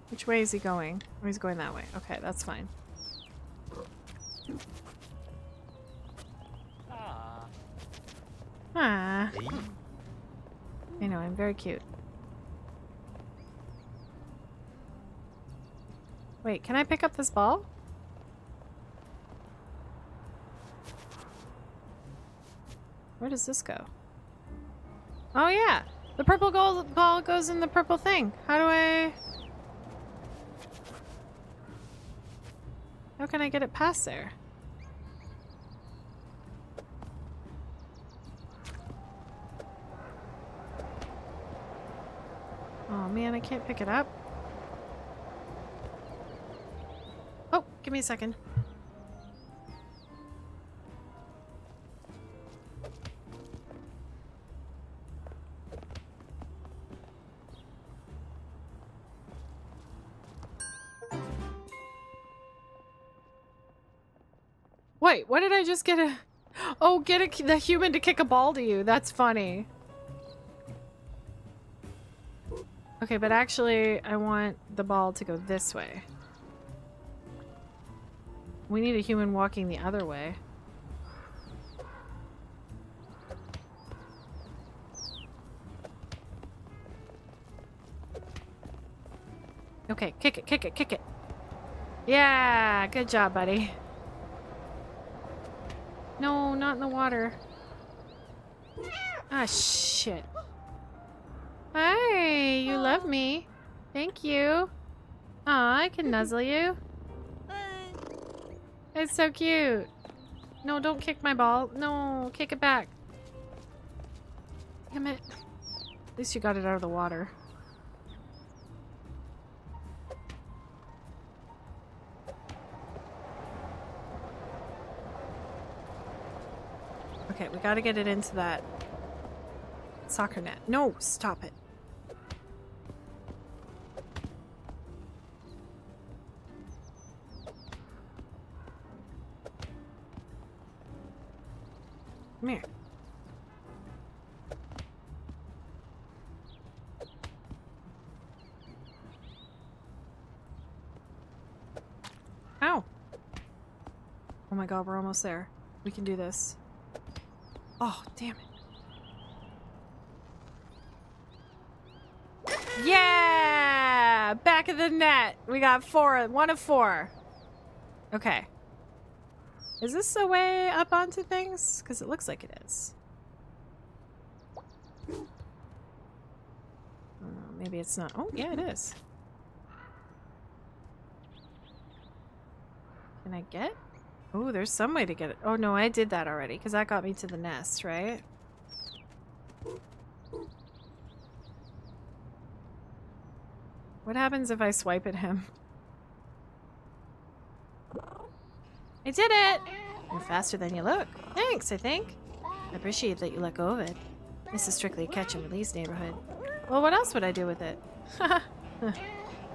Which way is he going? Oh, he's going that way. Okay, that's fine. Ah. I know, I'm very cute. Wait, can I pick up this ball? Where does this go? Oh yeah! The purple ball goes in the purple thing. How do I... How can I get it past there? Oh man, I can't pick it up. Oh, give me a second. Wait, what did I just get a... Oh, get the human to kick a ball to you. That's funny. Okay, but actually, I want the ball to go this way. We need a human walking the other way. Okay, kick it, kick it, kick it. Yeah, good job, buddy. No, not in the water. Ah, shit. Hi, you love me. Thank you. Aw, I can nuzzle you. It's so cute. No, don't kick my ball. No, kick it back. Damn it. At least you got it out of the water. Okay, we gotta get it into that soccer net. No, stop it. Come here. Ow. Oh my god, we're almost there. We can do this. Oh, damn it. Yeah! Back of the net. We got 1 of 4. Okay. Is this the way up onto things? Because it looks like it is. Maybe it's not. Oh, yeah, it is. Can I get? Oh, there's some way to get it. Oh, no, I did that already because that got me to the nest, right? What happens if I swipe at him? I did it! You're faster than you look. Thanks, I think. I appreciate that you let go of it. This is strictly a catch and release neighborhood. Well, what else would I do with it?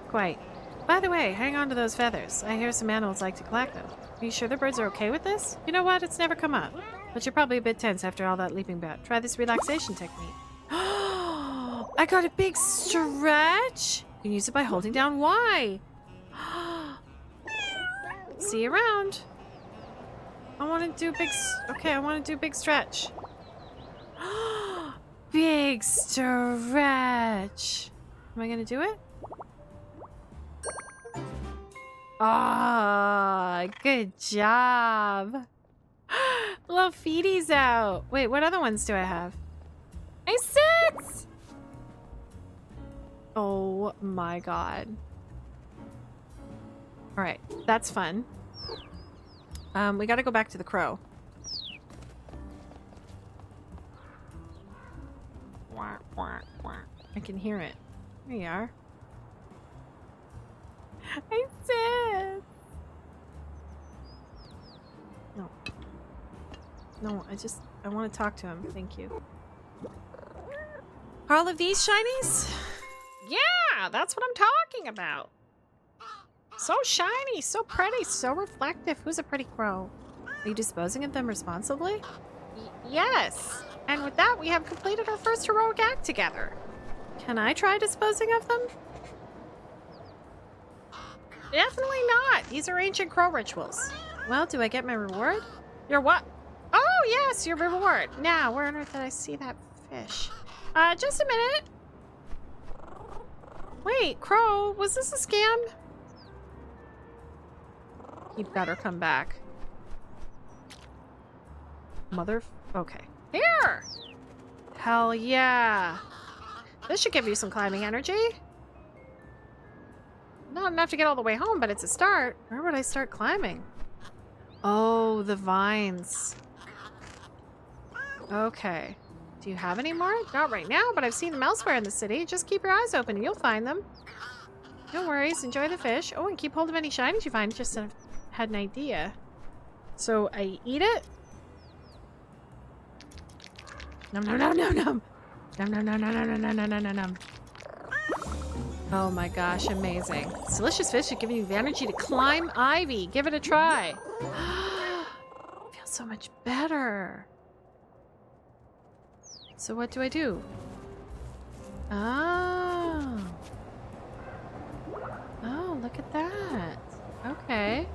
Quite. By the way, hang on to those feathers. I hear some animals like to collect them. Are you sure the birds are okay with this? You know what? It's never come up. But you're probably a bit tense after all that leaping about. Try this relaxation technique. I got a big stretch! You can use it by holding down Y. See you around. I want to do big... Okay, I want to do big stretch. Big stretch. Am I going to do it? Ah, good job. Little feeties out. Wait, what other ones do I have? I 6! Oh my god. Alright, that's fun. We gotta go back to the crow. I can hear it. There you are. I said. No. No, I want to talk to him. Thank you. Are all of these shinies? Yeah, that's what I'm talking about. So shiny, so pretty, so reflective. Who's a pretty crow? Are you disposing of them responsibly? Yes. And with that, we have completed our first heroic act together. Can I try disposing of them? Definitely not. These are ancient crow rituals. Well, do I get my reward? Your what? Oh, yes, your reward. Now, where on earth did I see that fish? Just a minute. Wait, Crow, was this a scam? He'd better come back. Okay. Here! Hell yeah. This should give you some climbing energy. Not enough to get all the way home, but it's a start. Where would I start climbing? Oh, the vines. Okay. Do you have any more? Not right now, but I've seen them elsewhere in the city. Just keep your eyes open and you'll find them. No worries. Enjoy the fish. Oh, and keep hold of any shinies you find. Just had an idea. So I eat it? Nom nom nom nom nom. Nom nom nom nom nom nom nom nom nom nom. Oh my gosh, amazing. This delicious fish is giving you the energy to climb ivy. Give it a try. Feels so much better. So what do I do? Oh. Oh, look at that. Okay.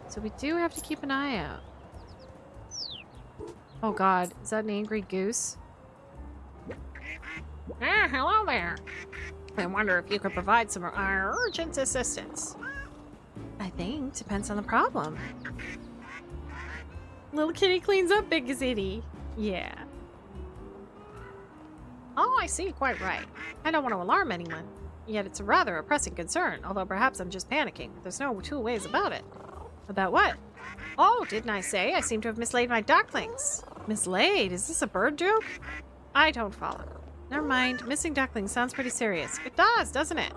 So we do have to keep an eye out. Oh god, is that an angry goose? Ah, hello there. I wonder if you could provide some urgent assistance. I think depends on the problem. Little kitty cleans up big city. Yeah. Oh, I see. Quite right. I don't want to alarm anyone. Yet it's rather a pressing concern, although perhaps I'm just panicking. There's no two ways about it. About what? Oh, didn't I say I seem to have mislaid my ducklings? Mislaid? Is this a bird joke? I don't follow. Never mind. Missing ducklings sounds pretty serious. It does, doesn't it?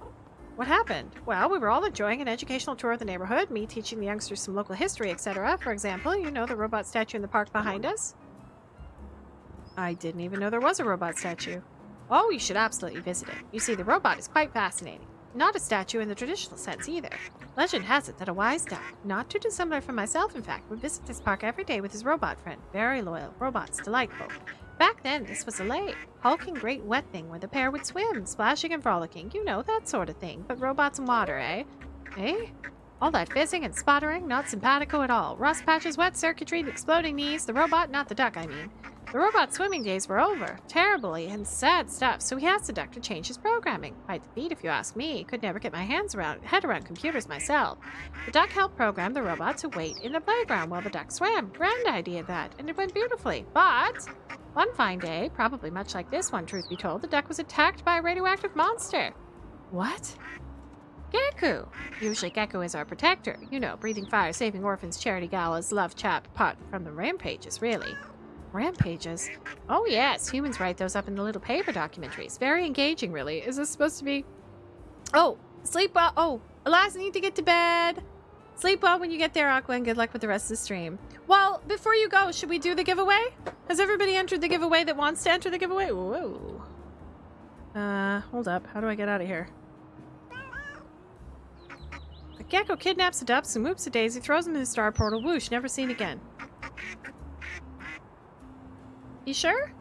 What happened? Well, we were all enjoying an educational tour of the neighborhood, me teaching the youngsters some local history, etc. For example, you know the robot statue in the park behind us? I didn't even know there was a robot statue. Oh, you should absolutely visit it. You see, the robot is quite fascinating. Not a statue in the traditional sense either. Legend has it that a wise duck, not too dissimilar from myself in fact, would visit this park every day with his robot friend. Very loyal. Robots, delightful. Back then, this was a lake. Hulking great wet thing where the pair would swim, splashing and frolicking. You know, that sort of thing. But robots and water, eh? Eh? All that fizzing and sputtering, not simpatico at all. Rust patches, wet circuitry, exploding knees. The robot, not the duck, I mean. The robot's swimming days were over. Terribly and sad stuff, so he asked the duck to change his programming. Quite the feat, if you ask me. Could never get my head around computers myself. The duck helped program the robot to wait in the playground while the duck swam. Grand idea, that, and it went beautifully. But one fine day, probably much like this one, truth be told, the duck was attacked by a radioactive monster. What? Gecko. Usually Gecko is our protector. You know, breathing fire, saving orphans, charity galas, love chap, apart from the rampages, really. Rampages? Oh yes, humans write those up in the little paper documentaries. Very engaging, really. Is this supposed to be... Oh, sleep well. Oh, alas, I need to get to bed. Sleep well when you get there, Aqua, and good luck with the rest of the stream. Well, before you go, should we do the giveaway? Has everybody entered the giveaway that wants to enter the giveaway? Whoa. Hold up. How do I get out of here? A gecko kidnaps the ducks and whoops a daisy, throws them in the star portal. Whoosh, never seen again. You sure?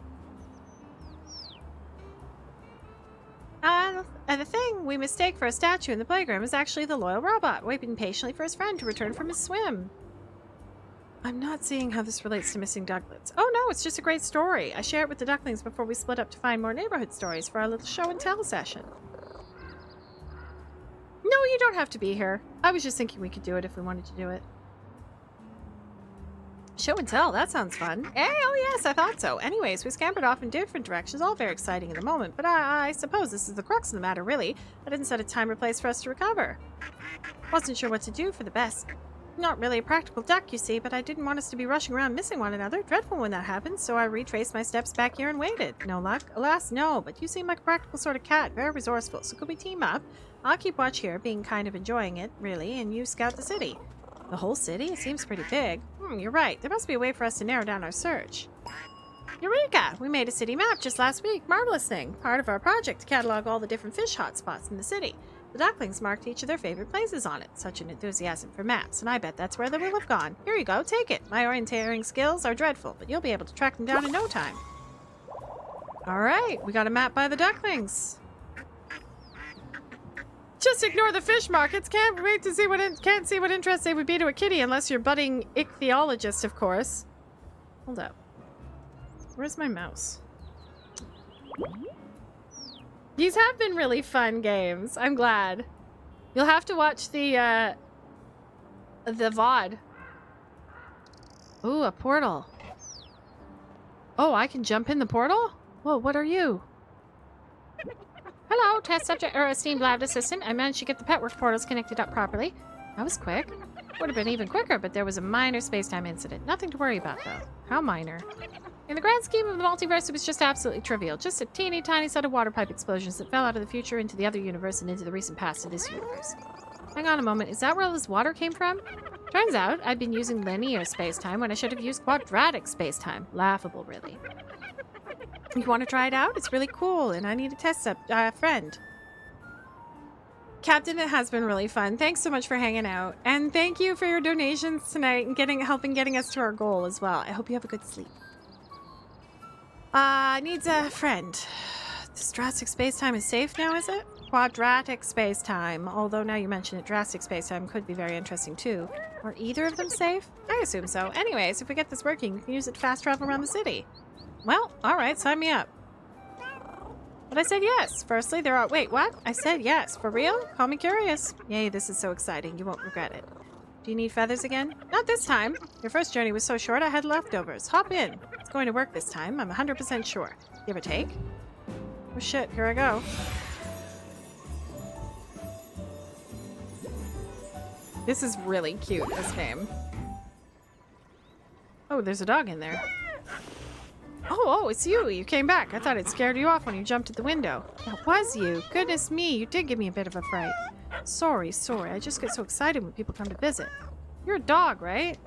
And the thing we mistake for a statue in the playground is actually the loyal robot, waiting patiently for his friend to return from his swim. I'm not seeing how this relates to missing ducklings. Oh no, it's just a great story. I share it with the ducklings before we split up to find more neighborhood stories for our little show and tell session. No, you don't have to be here. I was just thinking we could do it if we wanted to do it. Show and tell, that sounds fun. Hey, oh yes, I thought so. Anyways, we scampered off in different directions, all very exciting in the moment, but I suppose this is the crux of the matter, really. I didn't set a time or place for us to recover. Wasn't sure what to do for the best. Not really a practical duck, you see, but I didn't want us to be rushing around missing one another. Dreadful when that happens, so I retraced my steps back here and waited. No luck? Alas, no, but you seem like a practical sort of cat, very resourceful, so could we team up? I'll keep watch here, being kind of enjoying it, really, and you scout the city. The whole city? It seems pretty big. You're right. There must be a way for us to narrow down our search. Eureka! We made a city map just last week. Marvelous thing. Part of our project to catalog all the different fish hotspots in the city. The ducklings marked each of their favorite places on it. Such an enthusiasm for maps, and I bet that's where they will have gone. Here you go, take it. My orienteering skills are dreadful, but you'll be able to track them down in no time. Alright, we got a map by the ducklings. Just ignore the fish markets. Can't wait to see can't see what interest they would be to a kitty unless you're budding ichthyologist, of course. Hold up. Where's my mouse? These have been really fun games. I'm glad. You'll have to watch the VOD. Ooh, a portal. Oh, I can jump in the portal? Whoa, what are you? Hello, test subject or esteemed lab assistant. I managed to get the petwork portals connected up properly. That was quick. Would have been even quicker, but there was a minor space-time incident. Nothing to worry about, though. How minor? In the grand scheme of the multiverse, it was just absolutely trivial. Just a teeny tiny set of water pipe explosions that fell out of the future into the other universe and into the recent past of this universe. Hang on a moment, is that where all this water came from? Turns out, I'd been using linear space-time when I should have used quadratic space-time. Laughable, really. You want to try it out? It's really cool, and I need a test friend. Captain, it has been really fun. Thanks so much for hanging out, and thank you for your donations tonight and helping getting us to our goal as well. I hope you have a good sleep. Needs a friend. This drastic space-time is safe now, is it? Quadratic space-time. Although now you mention it, drastic space-time could be very interesting too. Are either of them safe? I assume so. Anyways, if we get this working, we can use it to fast travel around the city. Well, alright, sign me up. But I said yes. Firstly, there are... Wait, what? I said yes. For real? Call me curious. Yay, this is so exciting. You won't regret it. Do you need feathers again? Not this time. Your first journey was so short I had leftovers. Hop in. It's going to work this time. I'm 100% sure. Give or take. Oh shit, here I go. This is really cute, this game. Oh, there's a dog in there. Oh, it's you. You came back. I thought it scared you off when you jumped at the window. That was you. Goodness me, you did give me a bit of a fright. Sorry. I just get so excited when people come to visit. You're a dog, right?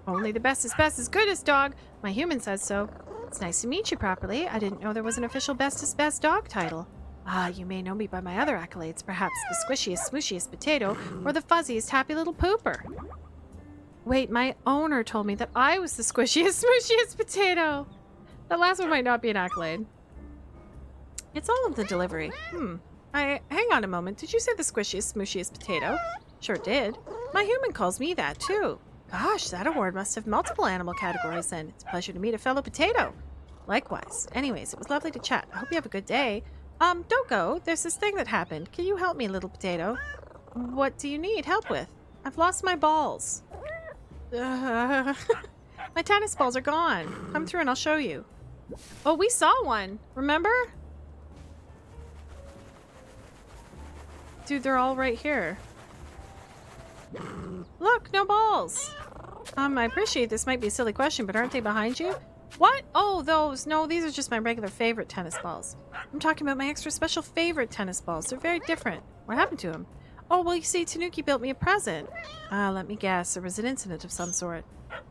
Only the best is goodest, dog. My human says so. It's nice to meet you properly. I didn't know there was an official bestest best dog title. Ah, you may know me by my other accolades, perhaps the squishiest, smooshiest potato, or the fuzziest, happy little pooper. Wait, my owner told me that I was the squishiest, smooshiest potato. That last one might not be an accolade. It's all in the delivery. Hang on a moment. Did you say the squishiest, smooshiest potato? Sure did. My human calls me that, too. Gosh, that award must have multiple animal categories then. It's a pleasure to meet a fellow potato. Likewise. Anyways, it was lovely to chat. I hope you have a good day. Don't go. There's this thing that happened. Can you help me, little potato? What do you need help with? I've lost my balls. My tennis balls are gone. Come through and I'll show you. Oh, we saw one. Remember? Dude, they're all right here. Look, no balls. I appreciate this might be a silly question, but aren't they behind you? What? Oh, those. No, these are just my regular favorite tennis balls. I'm talking about my extra special favorite tennis balls. They're very different. What happened to them? Oh, well, you see, Tanuki built me a present. Let me guess. There was an incident of some sort.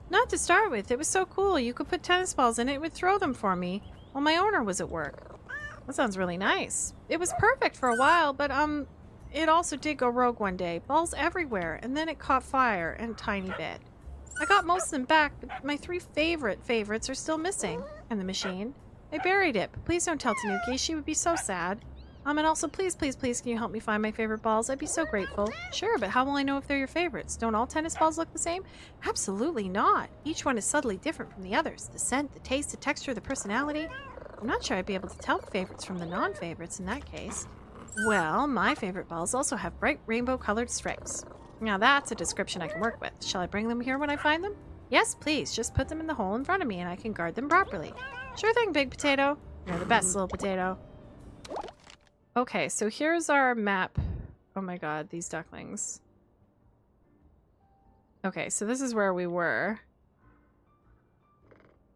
Not to start with. It was so cool. You could put tennis balls in it and would throw them for me while my owner was at work. That sounds really nice. It was perfect for a while, but, it also did go rogue one day. Balls everywhere, and then it caught fire and a tiny bit. I got most of them back, but my 3 favorites are still missing. And the machine. I buried it, but please don't tell Tanuki. She would be so sad. And also, please, please, please, can you help me find my favorite balls? I'd be so grateful. Sure, but how will I know if they're your favorites? Don't all tennis balls look the same? Absolutely not. Each one is subtly different from the others. The scent, the taste, the texture, the personality. I'm not sure I'd be able to tell the favorites from the non-favorites in that case. Well, my favorite balls also have bright rainbow-colored stripes. Now that's a description I can work with. Shall I bring them here when I find them? Yes, please. Just put them in the hole in front of me and I can guard them properly. Sure thing, big potato. You're the best, little potato. Okay, so here's our map. Oh my god, these ducklings. Okay, so this is where we were.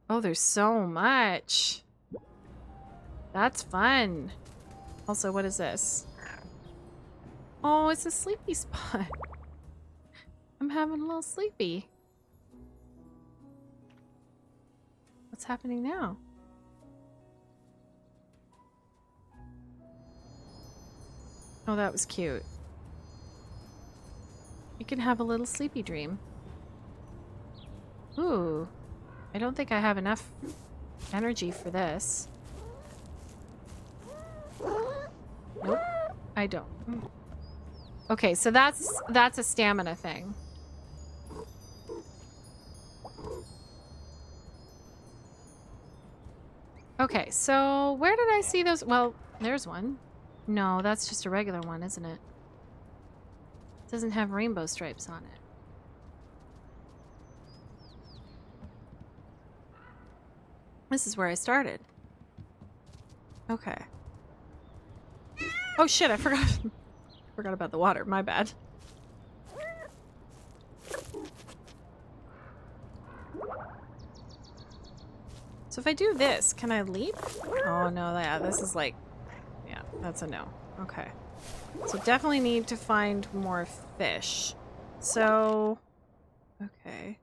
Oh, there's so much. That's fun. Also, what is this? Oh, it's a sleepy spot. I'm having a little sleepy. What's happening now? Oh, that was cute. You can have a little sleepy dream. Ooh. I don't think I have enough energy for this. Nope, I don't. Okay, so that's a stamina thing. Okay, so where did I see those? Well, there's one. No, that's just a regular one, isn't it? It doesn't have rainbow stripes on it. This is where I started. Okay. Oh shit, I forgot. Forgot about the water. My bad. So if I do this, can I leap? Oh no, yeah, this is like... Yeah, that's a no. Okay. So definitely need to find more fish. So... Okay.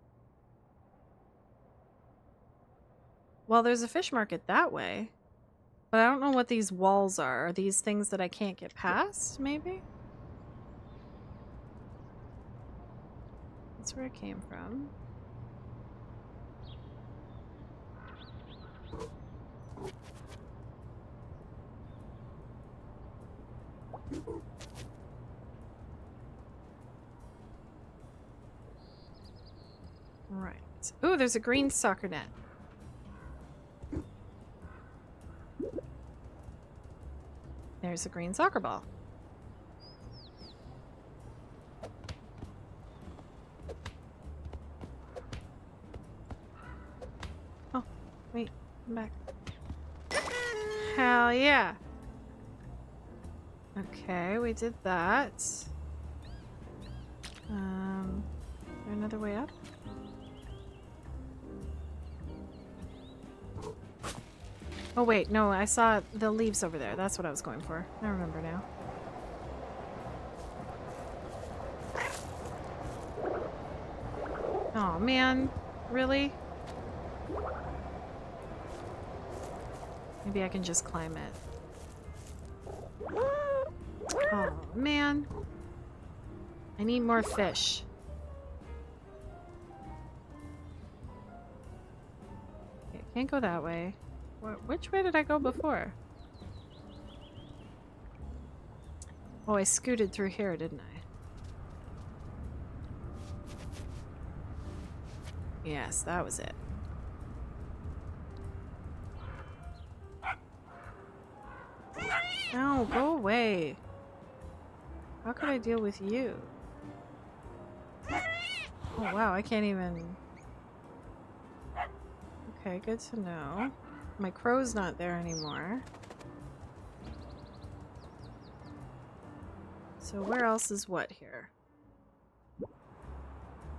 Well, there's a fish market that way. But I don't know what these walls are. Are these things that I can't get past, maybe? That's where I came from. Right. Ooh, there's a green soccer net. There's a green soccer ball. Oh, wait, I'm back. Hell yeah. Okay, we did that. Is there another way up? Oh wait, no, I saw the leaves over there. That's what I was going for. I remember now. Oh man, really? Maybe I can just climb it. Oh, man. I need more fish. Okay, can't go that way. Which way did I go before? Oh, I scooted through here, didn't I? Yes, that was it. No, go away. How could I deal with you? Oh wow, I can't even... Okay, good to know. My crow's not there anymore. So where else is what here?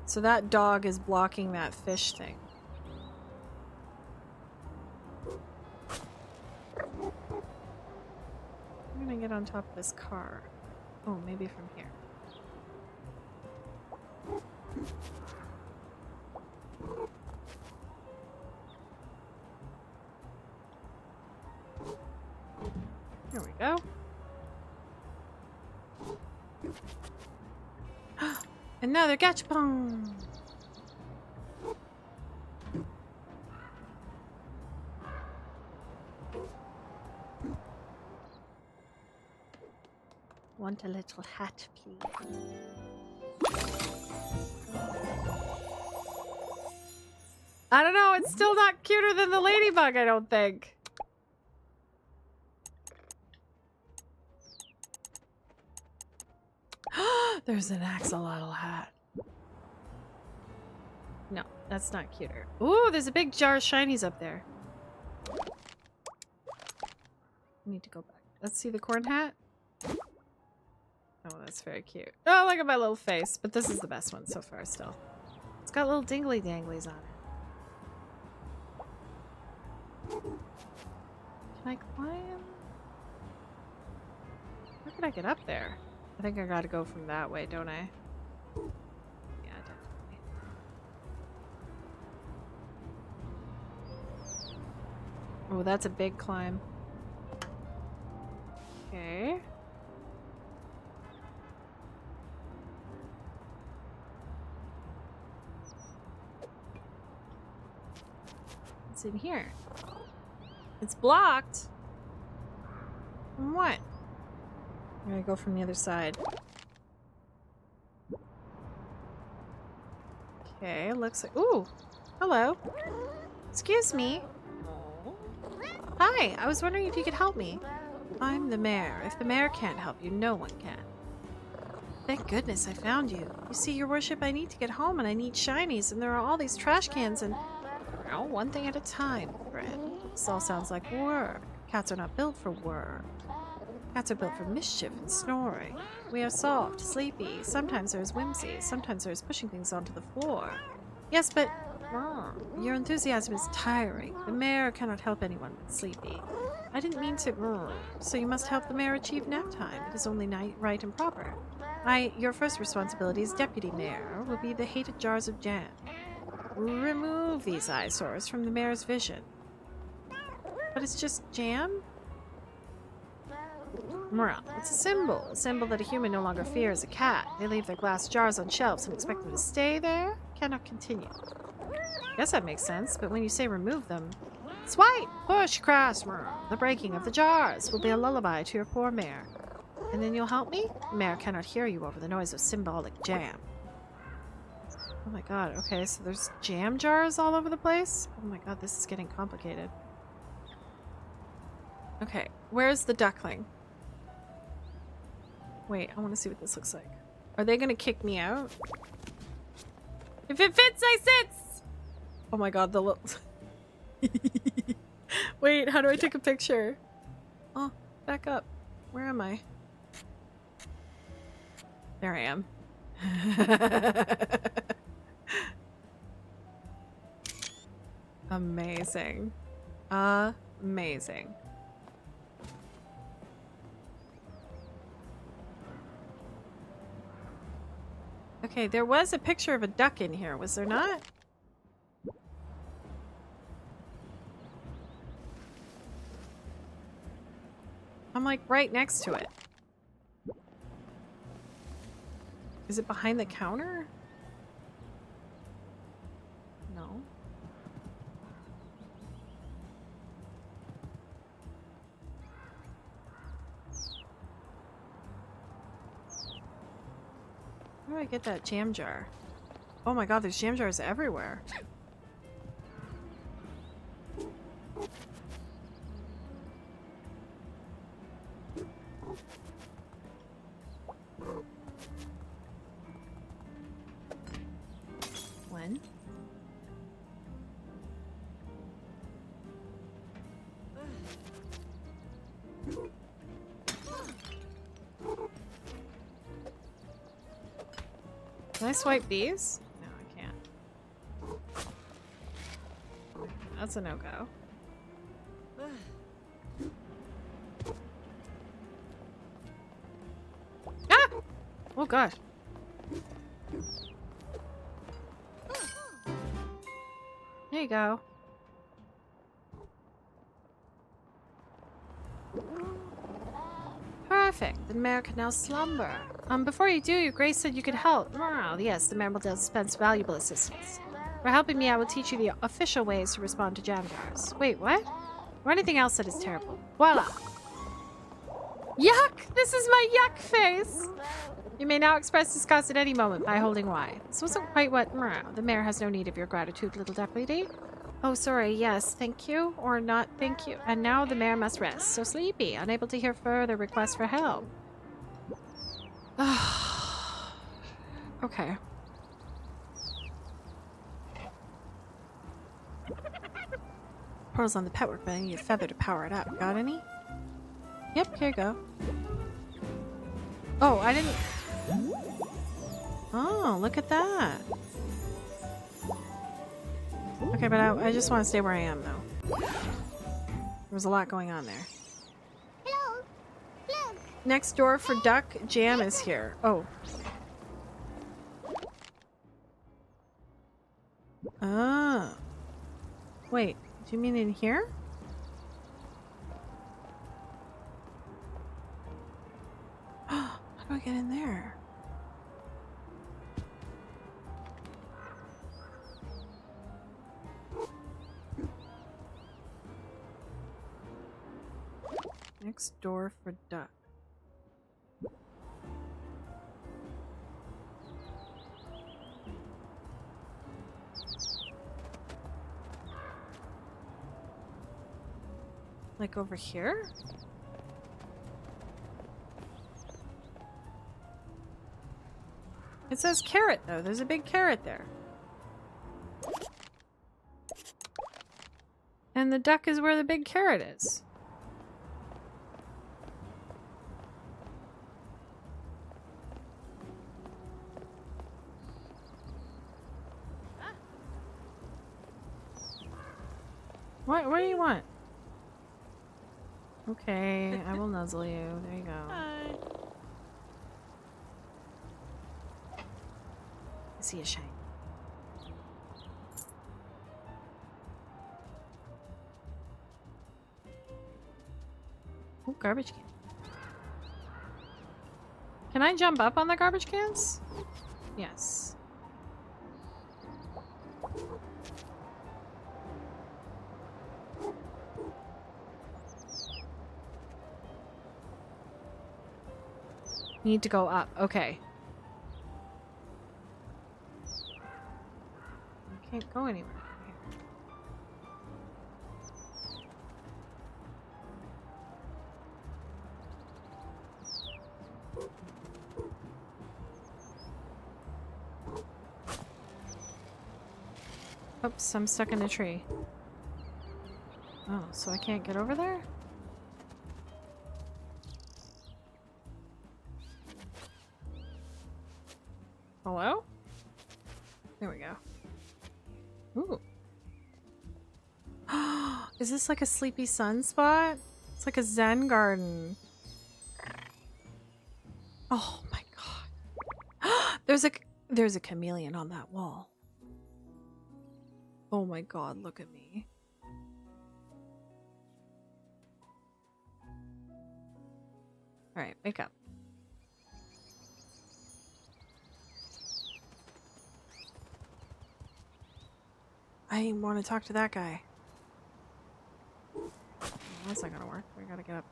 So that dog is blocking that fish thing. I'm gonna get on top of this car. Oh, maybe from here. There we go. Another gachapon! Want a little hat, please? I don't know, it's still not cuter than the ladybug, I don't think. There's an axolotl hat. No, that's not cuter. Ooh, there's a big jar of shinies up there. I need to go back. Let's see the corn hat. Oh, that's very cute. Oh, look at my little face. But this is the best one so far still. It's got little dingly danglies on it. Can I climb? How could I get up there? I think I gotta go from that way, don't I? Yeah, definitely. Oh, that's a big climb. Okay. What's in here? It's blocked. From what? I'm gonna go from the other side. Okay, looks like... Ooh! Hello. Excuse me. Hi, I was wondering if you could help me. I'm the mayor. If the mayor can't help you, no one can. Thank goodness I found you. You see, your worship, I need to get home and I need shinies and there are all these trash cans and... Well, one thing at a time, friend. This all sounds like work. Cats are not built for work. Cats are built for mischief and snoring. We are soft, sleepy. Sometimes there's whimsy. Sometimes there's pushing things onto the floor. Yes, but... your enthusiasm is tiring. The mayor cannot help anyone but sleepy. I didn't mean to... So you must help the mayor achieve nap time. It is only right and proper. Your first responsibility as deputy mayor will be the hated jars of jam. Remove these eyesores from the mayor's vision. But it's just jam? Well, it's a symbol that a human no longer fears a cat. They leave their glass jars on shelves and expect them to stay there? Cannot continue. Guess that makes sense, but when you say remove them... Swipe! Push! Crash! The breaking of the jars will be a lullaby to your poor mayor. And then you'll help me? The mayor cannot hear you over the noise of symbolic jam. Oh my god, okay, so there's jam jars all over the place? Oh my god, this is getting complicated. Okay, where's the duckling? Wait, I want to see what this looks like. Are they gonna kick me out? If it fits, I sits! Oh my god, the little... Wait, how do I take a picture? Oh, back up. Where am I? There I am. Amazing. Amazing. Okay, there was a picture of a duck in here, was there not? I'm like right next to it. Is it behind the counter? No. Where do I get that jam jar? Oh my god, there's jam jars everywhere. When? Can I swipe these? No, I can't. That's a no-go. Ah! Oh gosh. There you go. Perfect. The mare can now slumber. Before you do, your grace said you could help. Oh, yes, the mare will dispense valuable assistance. For helping me, I will teach you the official ways to respond to jam jars. Wait, what? Or anything else that is terrible. Voila! Yuck! This is my yuck face! You may now express disgust at any moment by holding Y. This wasn't quite what... The mayor has no need of your gratitude, little deputy. Oh, sorry, yes, thank you, or not thank you. And now the mayor must rest, so sleepy, unable to hear further requests for help. Okay. Pearl's on the petwork, but I need a feather to power it up. Got any? Yep, here you go. Oh, I didn't... Oh, look at that. Okay, but I just want to stay where I am, though. There's a lot going on there. Hello. Look. Next door for duck, jam is here. Oh. Ah. Wait, do you mean in here? How do I get in there? Next door for duck. Like over here? It says carrot though. There's a big carrot there. And the duck is where the big carrot is. What do you want? Okay, I will nuzzle you. There you go. Hi. I see a shine. Oh, garbage can. Can I jump up on the garbage cans? Yes. Need to go up. Okay. I can't go anywhere from here. Oops, I'm stuck in a tree. Oh, so I can't get over there? Hello? There we go. Ooh. Is this like a sleepy sun spot? It's like a Zen garden. Oh my god. There's a chameleon on that wall. Oh my god, look at me. Alright, wake up. I want to talk to that guy. That's not gonna work. We gotta get up.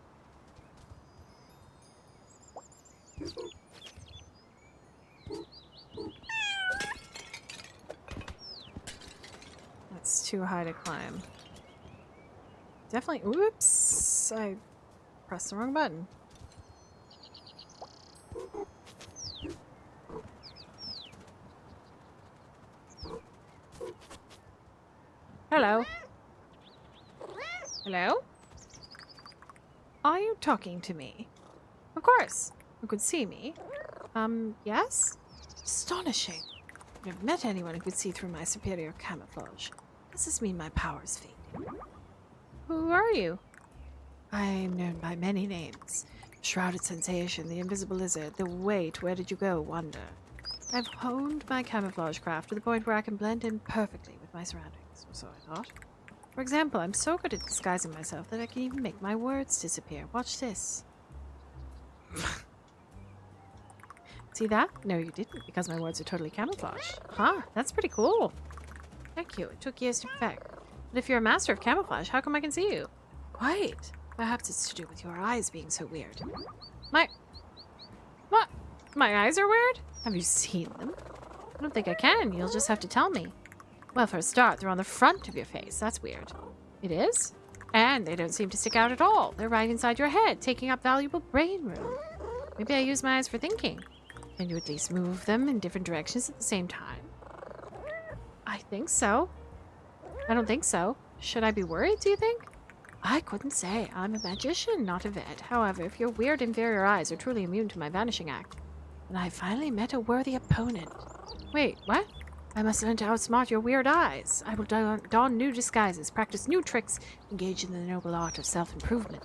That's too high to climb. Definitely. Oops! I pressed the wrong button. Hello. Hello? Are you talking to me? Of course. You could see me. Yes? Astonishing. I've never met anyone who could see through my superior camouflage. Does this mean my powers fading? Who are you? I'm known by many names. Shrouded Sensation, the Invisible Lizard, the Wait, Where Did You Go, Wonder. I've honed my camouflage craft to the point where I can blend in perfectly with my surroundings, or so I thought. For example, I'm so good at disguising myself that I can even make my words disappear. Watch this. See that? No, you didn't, because my words are totally camouflaged. Huh, that's pretty cool. Thank you. It took years to perfect. But if you're a master of camouflage, how come I can see you? Quite. Perhaps it's to do with your eyes being so weird. What? My eyes are weird? Have you seen them? I don't think I can. You'll just have to tell me. Well, for a start, they're on the front of your face. That's weird. It is? And they don't seem to stick out at all. They're right inside your head, taking up valuable brain room. Maybe I use my eyes for thinking. Can you at least move them in different directions at the same time? I think so. I don't think so. Should I be worried, do you think? I couldn't say. I'm a magician, not a vet. However, if your weird inferior eyes are truly immune to my vanishing act, then I finally met a worthy opponent. Wait, what? I must learn to outsmart your weird eyes. I will don new disguises, practice new tricks, engage in the noble art of self-improvement.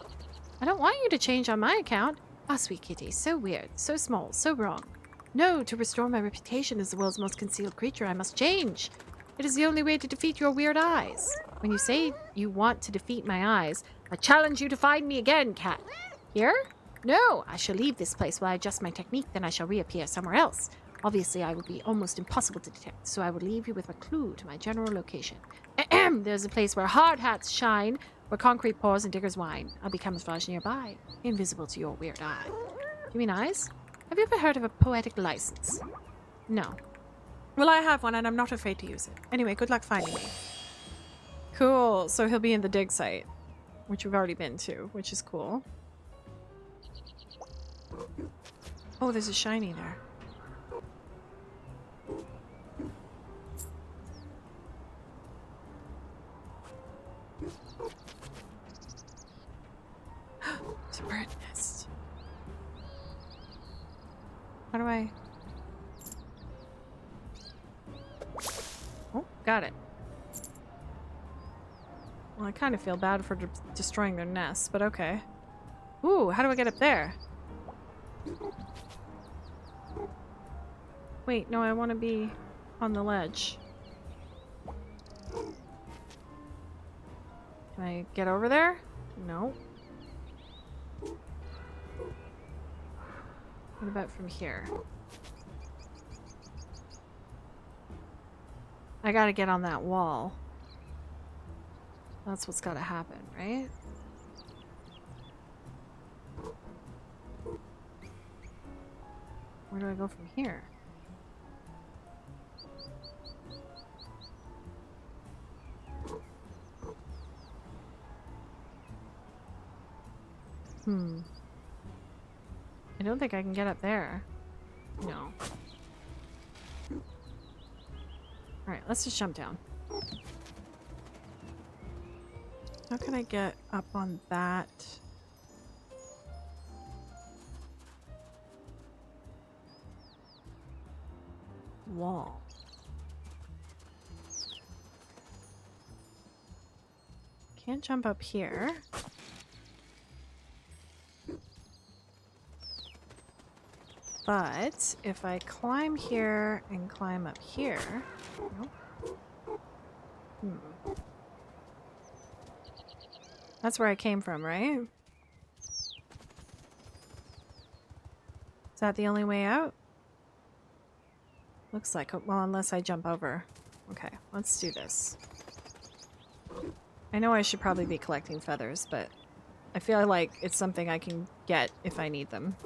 I don't want you to change on my account. Ah, sweet kitty, so weird, so small, so wrong. No, to restore my reputation as the world's most concealed creature, I must change. It is the only way to defeat your weird eyes. When you say you want to defeat my eyes, I challenge you to find me again, cat. Here? No, I shall leave this place while I adjust my technique, then I shall reappear somewhere else. Obviously, I would be almost impossible to detect, so I will leave you with a clue to my general location. Ahem! There's a place where hard hats shine, where concrete pours and diggers whine. I'll be camouflaged nearby, invisible to your weird eye. Do you mean eyes? Have you ever heard of a poetic license? No. Well, I have one, and I'm not afraid to use it. Anyway, good luck finding me. Cool. So he'll be in the dig site, which we've already been to, which is cool. Oh, there's a shiny there. It's a bird nest. How do I... Oh, got it. Well, I kind of feel bad for destroying their nests, but okay. Ooh, how do I get up there? Wait, no, I want to be on the ledge. Can I get over there? No. What about from here? I gotta get on that wall. That's what's gotta happen, right? Where do I go from here? I don't think I can get up there. No. Alright, let's just jump down. How can I get up on that? Wall. Can't jump up here. But if I climb here and climb up here... Nope. That's where I came from, right? Is that the only way out? Looks like it. Well, unless I jump over. Okay, let's do this. I know I should probably be collecting feathers, but I feel like it's something I can get if I need them.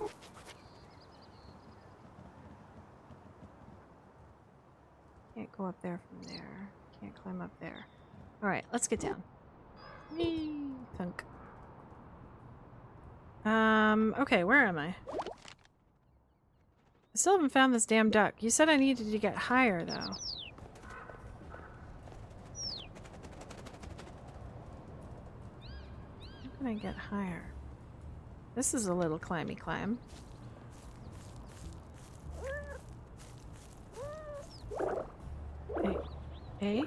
Can't go up there from there. Can't climb up there. Alright, let's get down. Whee! Thunk. Okay, where am I? I still haven't found this damn duck. You said I needed to get higher, though. How can I get higher? This is a little climby climb. Hey. Hey?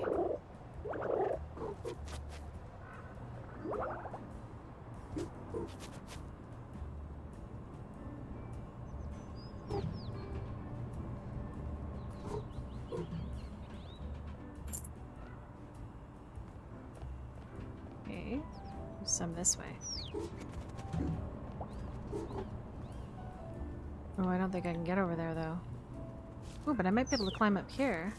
Okay. There's some this way. Oh, I don't think I can get over there, though. Oh, but I might be able to climb up here.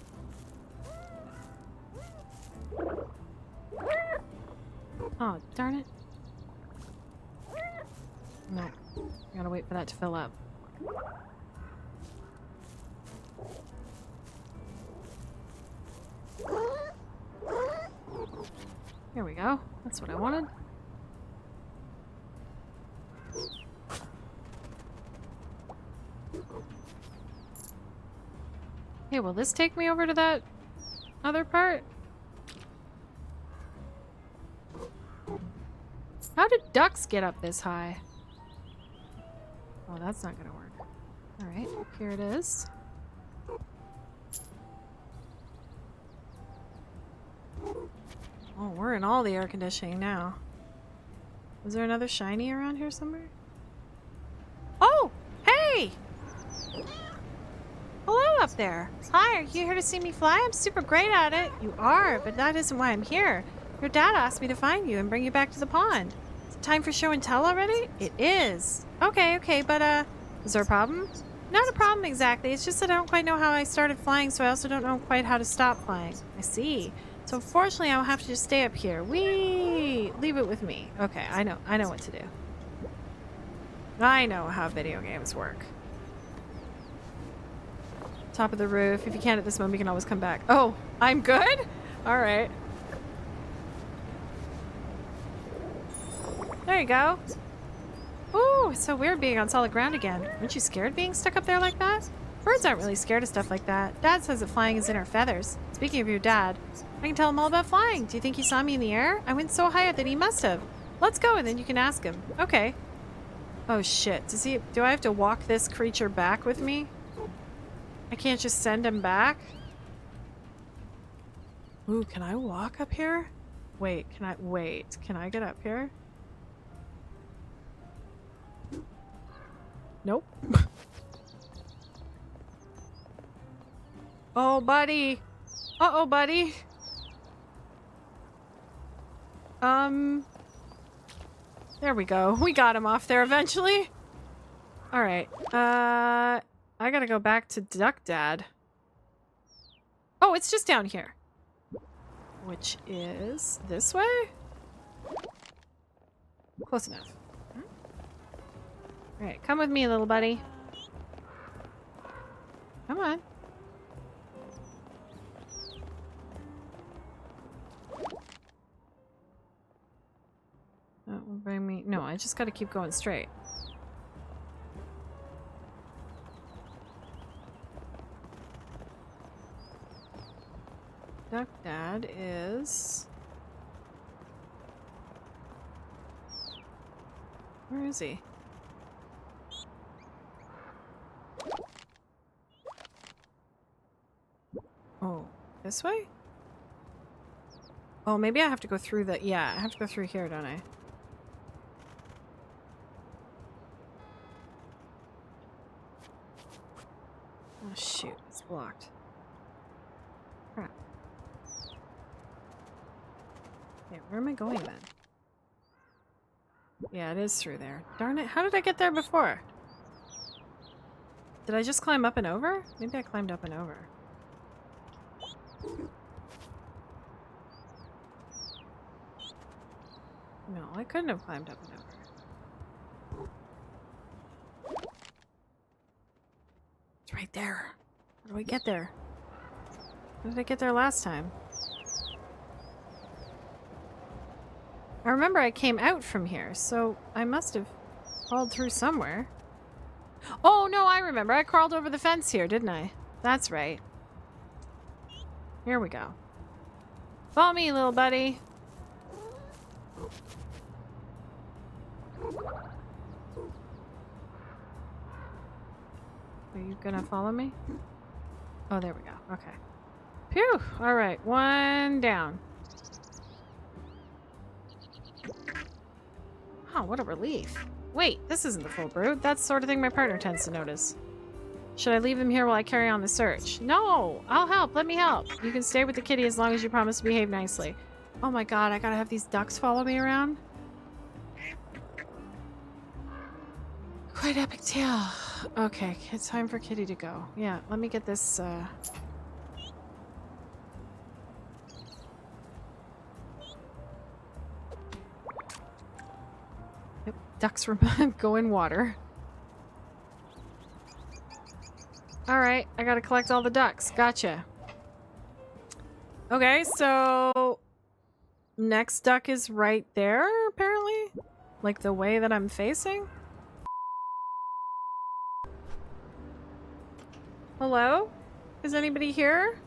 Oh, darn it. No. I gotta wait for that to fill up. Here we go. That's what I wanted. Hey, will this take me over to that other part? How did ducks get up this high? Oh, that's not gonna work. Alright, here it is. Oh, we're in all the air conditioning now. Was there another shiny around here somewhere? Oh! Hey! Hello up there. Hi, are you here to see me fly? I'm super great at it. You are, but that isn't why I'm here. Your dad asked me to find you and bring you back to the pond. Is it time for show and tell already? It is. Okay, but is there a problem? Not a problem exactly. It's just that I don't quite know how I started flying, so I also don't know quite how to stop flying. I see. So unfortunately, I'll have to just stay up here. Whee! Leave it with me. Okay, I know what to do. I know how video games work. Top of the roof. If you can't at this moment, you can always come back. Oh, I'm good? Alright. There you go. Ooh, it's so weird being on solid ground again. Aren't you scared being stuck up there like that? Birds aren't really scared of stuff like that. Dad says that flying is in our feathers. Speaking of your dad, I can tell him all about flying. Do you think he saw me in the air? I went so high up that he must have. Let's go and then you can ask him. Okay. Oh shit. Do I have to walk this creature back with me? I can't just send him back? Ooh, can I walk up here? Wait, can I get up here? Nope. Oh, buddy. Uh-oh, buddy. There we go. We got him off there eventually. All right. I gotta go back to Duck Dad. Oh, it's just down here. Which is this way? Close enough. All right, come with me, little buddy. Come on. That will bring me... No, I just gotta keep going straight. Duck Dad is... Where is he? Oh, this way? Oh, maybe I have to go through the... Yeah, I have to go through here, don't I? Oh, shoot. It's blocked. Crap. Okay, where am I going then? Yeah, it is through there. Darn it. How did I get there before? Did I just climb up and over? Maybe I climbed up and over. No, I couldn't have climbed up and over. It's right there. How do I get there? How did I get there last time? I remember I came out from here, so I must have crawled through somewhere. Oh, no, I remember. I crawled over the fence here, didn't I? That's right. Here we go. Follow me, little buddy. Are you gonna follow me? Oh, there we go. Okay. Phew! Alright, one down. Oh, what a relief. Wait, this isn't the full brood. That's the sort of thing my partner tends to notice. Should I leave them here while I carry on the search? No! I'll help. Let me help. You can stay with the kitty as long as you promise to behave nicely. Oh my god, I gotta have these ducks follow me around? Quite epic tale. Okay, it's time for Kitty to go. Yeah, let me get this, Yep, ducks go in water. Alright, I gotta collect all the ducks. Gotcha. Okay, so... next duck is right there, apparently? Like the way that I'm facing? Hello? Is anybody here?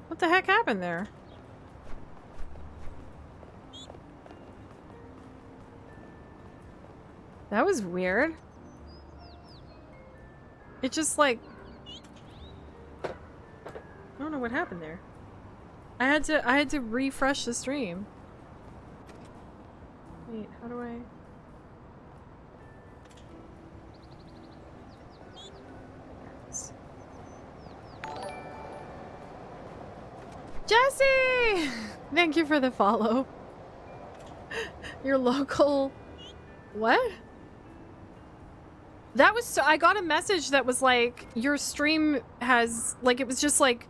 What the heck happened there? That was weird. It just like... I don't know what happened there. I had to refresh the stream. Wait, how do I... Jesse! Thank you for the follow. Your local... What? That was so... I got a message that was like, your stream has... Like, it was just like,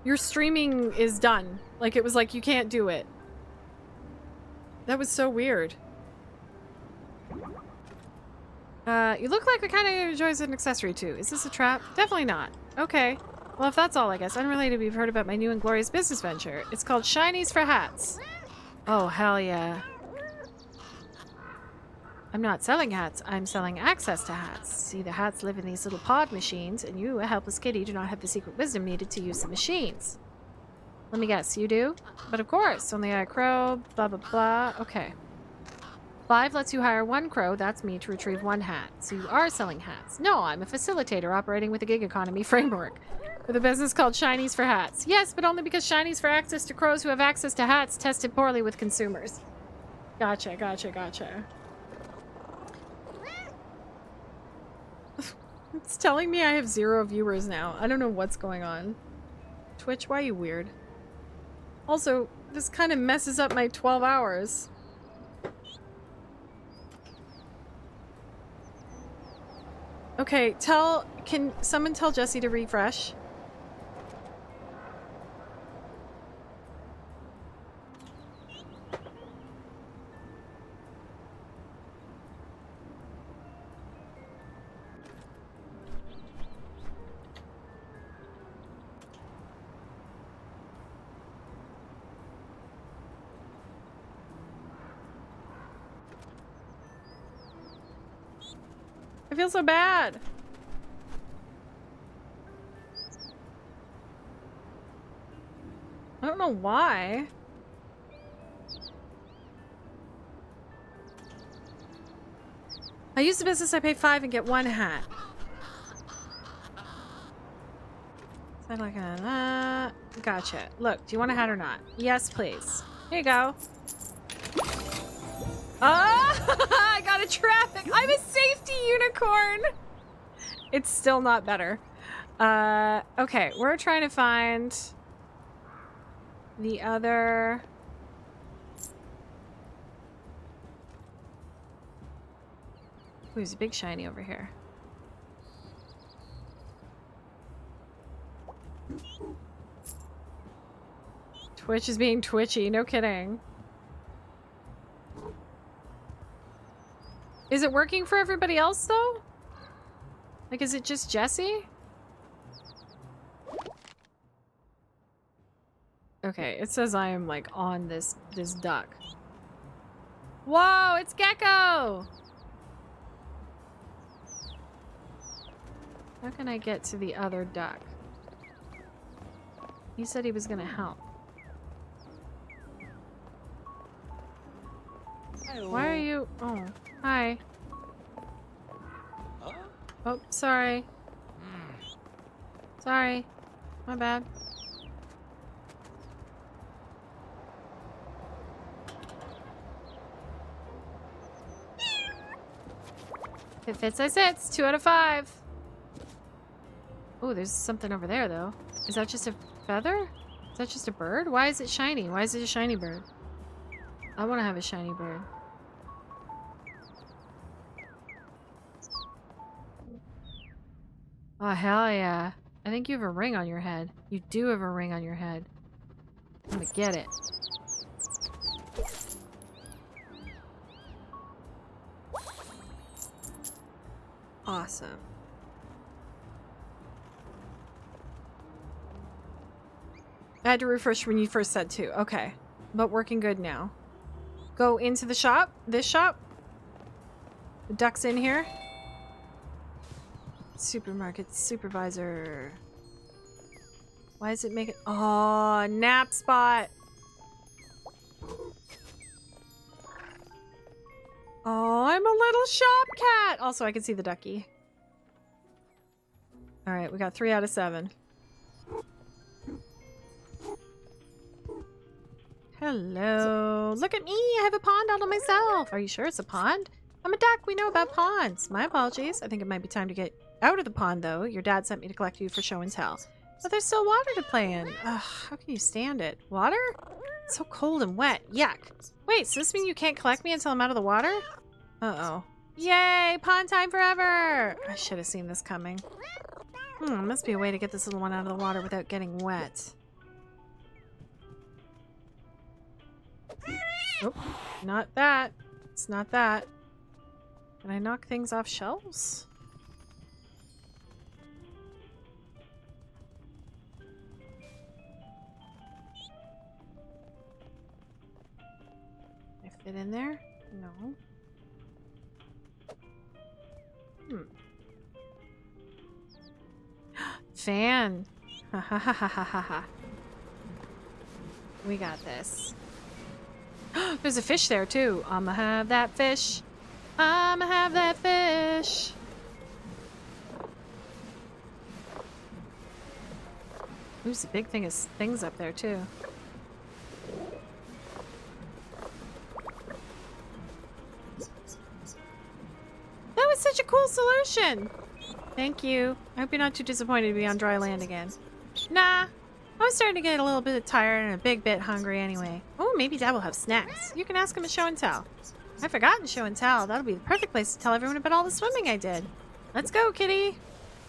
your streaming is done. Like, it was like, you can't do it. That was so weird. You look like the kind of enjoys an accessory too. Is this a trap? Definitely not. Okay. Well, if that's all, I guess. Unrelated, we've heard about my new and glorious business venture. It's called Shinies for Hats. Oh, hell yeah. I'm not selling hats. I'm selling access to hats. See, the hats live in these little pod machines, and you, a helpless kitty, do not have the secret wisdom needed to use the machines. Let me guess, you do? But of course, only I crow, blah, blah, blah. Okay. 5 lets you hire 1 crow, that's me, to retrieve 1 hat. So you are selling hats. No, I'm a facilitator operating with a gig economy framework. With a business called Shinies for Hats. Yes, but only because Shinies for access to crows who have access to hats tested poorly with consumers. Gotcha, gotcha, gotcha. It's telling me I have 0 viewers now. I don't know what's going on. Twitch, why are you weird? Also, this kind of messes up my 12 hours. Okay, can someone tell Jesse to refresh? I feel so bad. I don't know why. I use the business, I pay 5 and get 1 hat. Is that like a... Gotcha. Look, do you want a hat or not? Yes, please. Here you go. Ah! I got a traffic. I'm a safety unicorn. It's still not better. Okay, we're trying to find the other... Ooh, there's a big shiny over here. Twitch is being twitchy, no kidding. Is it working for everybody else though? Like, is it just Jesse? Okay, it says I am like on this duck. Whoa, it's Gecko! How can I get to the other duck? He said he was gonna help. Why are you... Oh, hi. Oh, sorry. Sorry. My bad. If it fits, I sits. 2 out of 5. Oh, there's something over there, though. Is that just a feather? Is that just a bird? Why is it shiny? Why is it a shiny bird? I want to have a shiny bird. Oh, hell yeah. I think you have a ring on your head. You do have a ring on your head. I'm gonna get it. Awesome. I had to refresh when you first said 2. Okay. But working good now. Go into the shop. This shop. The duck's in here. Supermarket supervisor. Why does it make it? Oh, nap spot. Oh, I'm a little shop cat. Also, I can see the ducky. All right, we got 3 out of 7. Hello. Look at me. I have a pond all to myself. Are you sure it's a pond? I'm a duck. We know about ponds. My apologies. I think it might be time to get out of the pond, though. Your dad sent me to collect you for show and tell. But there's still water to play in. Ugh, how can you stand it? Water? It's so cold and wet. Yuck. Wait, does this mean you can't collect me until I'm out of the water? Uh-oh. Yay! Pond time forever! I should have seen this coming. Must be a way to get this little one out of the water without getting wet. Oh, not that. It's not that. Can I knock things off shelves? Can I fit in there? No. Fan. Ha ha ha ha ha ha. We got this. There's a fish there too. I'ma have that fish. I'ma have that fish. There's a big thing of things up there too. That was such a cool solution. Thank you. I hope you're not too disappointed to be on dry land again. Nah. I was starting to get a little bit tired and a big bit hungry anyway. Oh, maybe Dad will have snacks. You can ask him at show and tell. I've forgotten show and tell. That'll be the perfect place to tell everyone about all the swimming I did. Let's go, kitty.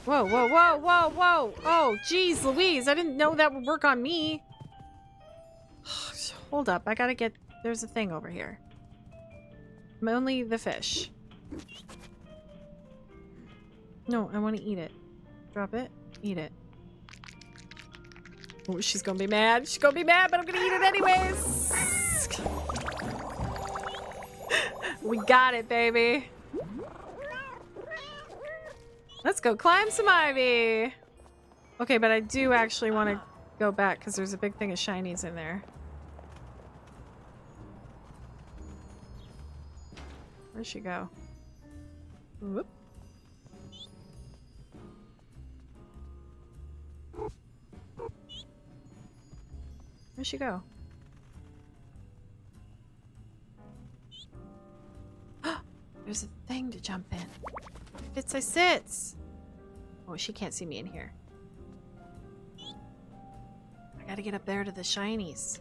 Whoa, whoa, whoa, whoa, whoa. Oh, geez, Louise. I didn't know that would work on me. Hold up. I gotta get... There's a thing over here. Only the fish. No, I want to eat it. Drop it. Eat it. Oh, she's gonna be mad. She's gonna be mad, but I'm gonna eat it anyways. We got it, baby. Let's go climb some ivy. Okay, but I do actually want to go back because there's a big thing of shinies in there. Where'd she go? Whoop. Where'd she go? There's a thing to jump in. Fits, I sits. Oh, she can't see me in here. I gotta get up there to the shinies.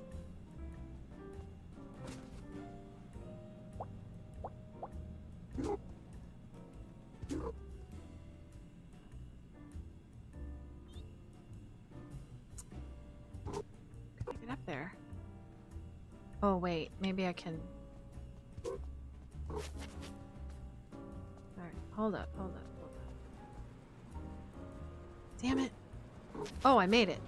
Oh, wait. Maybe I can... Alright, hold up. Damn it. Oh, I made it.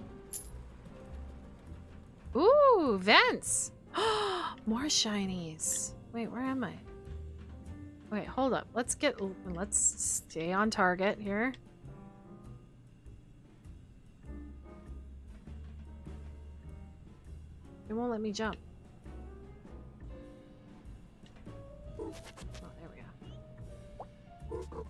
Ooh, vents! More shinies. Wait, where am I? Wait, hold up. Let's stay on target here. It won't let me jump. Oh, there we go.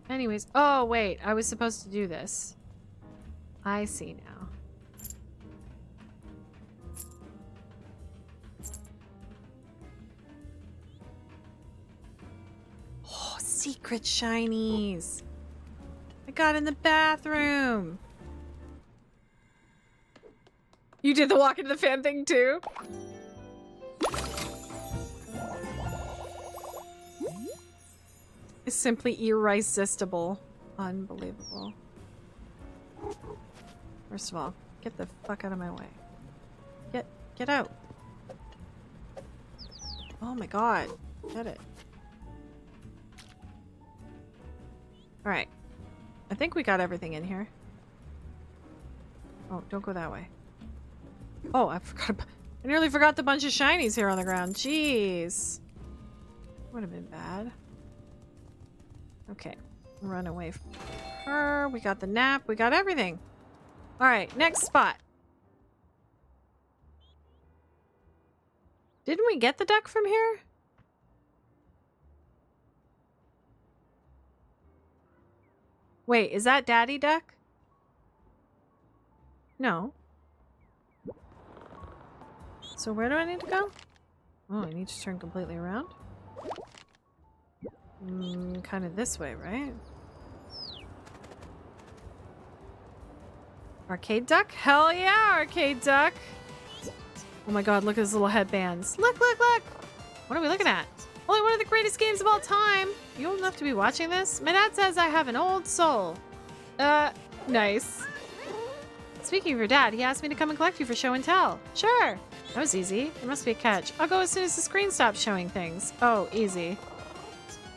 Anyways, oh wait, I was supposed to do this. I see now. Oh, secret shinies. I got in the bathroom. You did the walk into the fan thing too? It's simply irresistible. Unbelievable. First of all, get the fuck out of my way. Get out. Oh my god. Get it. Alright. I think we got everything in here. Oh, don't go that way. Oh, I nearly forgot the bunch of shinies here on the ground. Jeez. Would have been bad. Okay. Run away from her. We got the nap. We got everything. Alright, next spot. Didn't we get the duck from here? Wait, is that Daddy Duck? No. So where do I need to go? Oh, I need to turn completely around? Kind of this way, right? Arcade Duck? Hell yeah, Arcade Duck! Oh my god, look at his little headbands. Look! What are we looking at? Only one of the greatest games of all time! You old enough to be watching this? My dad says I have an old soul. Nice. Speaking of your dad, he asked me to come and collect you for show and tell. Sure! That was easy. There must be a catch. I'll go as soon as the screen stops showing things. Oh, easy.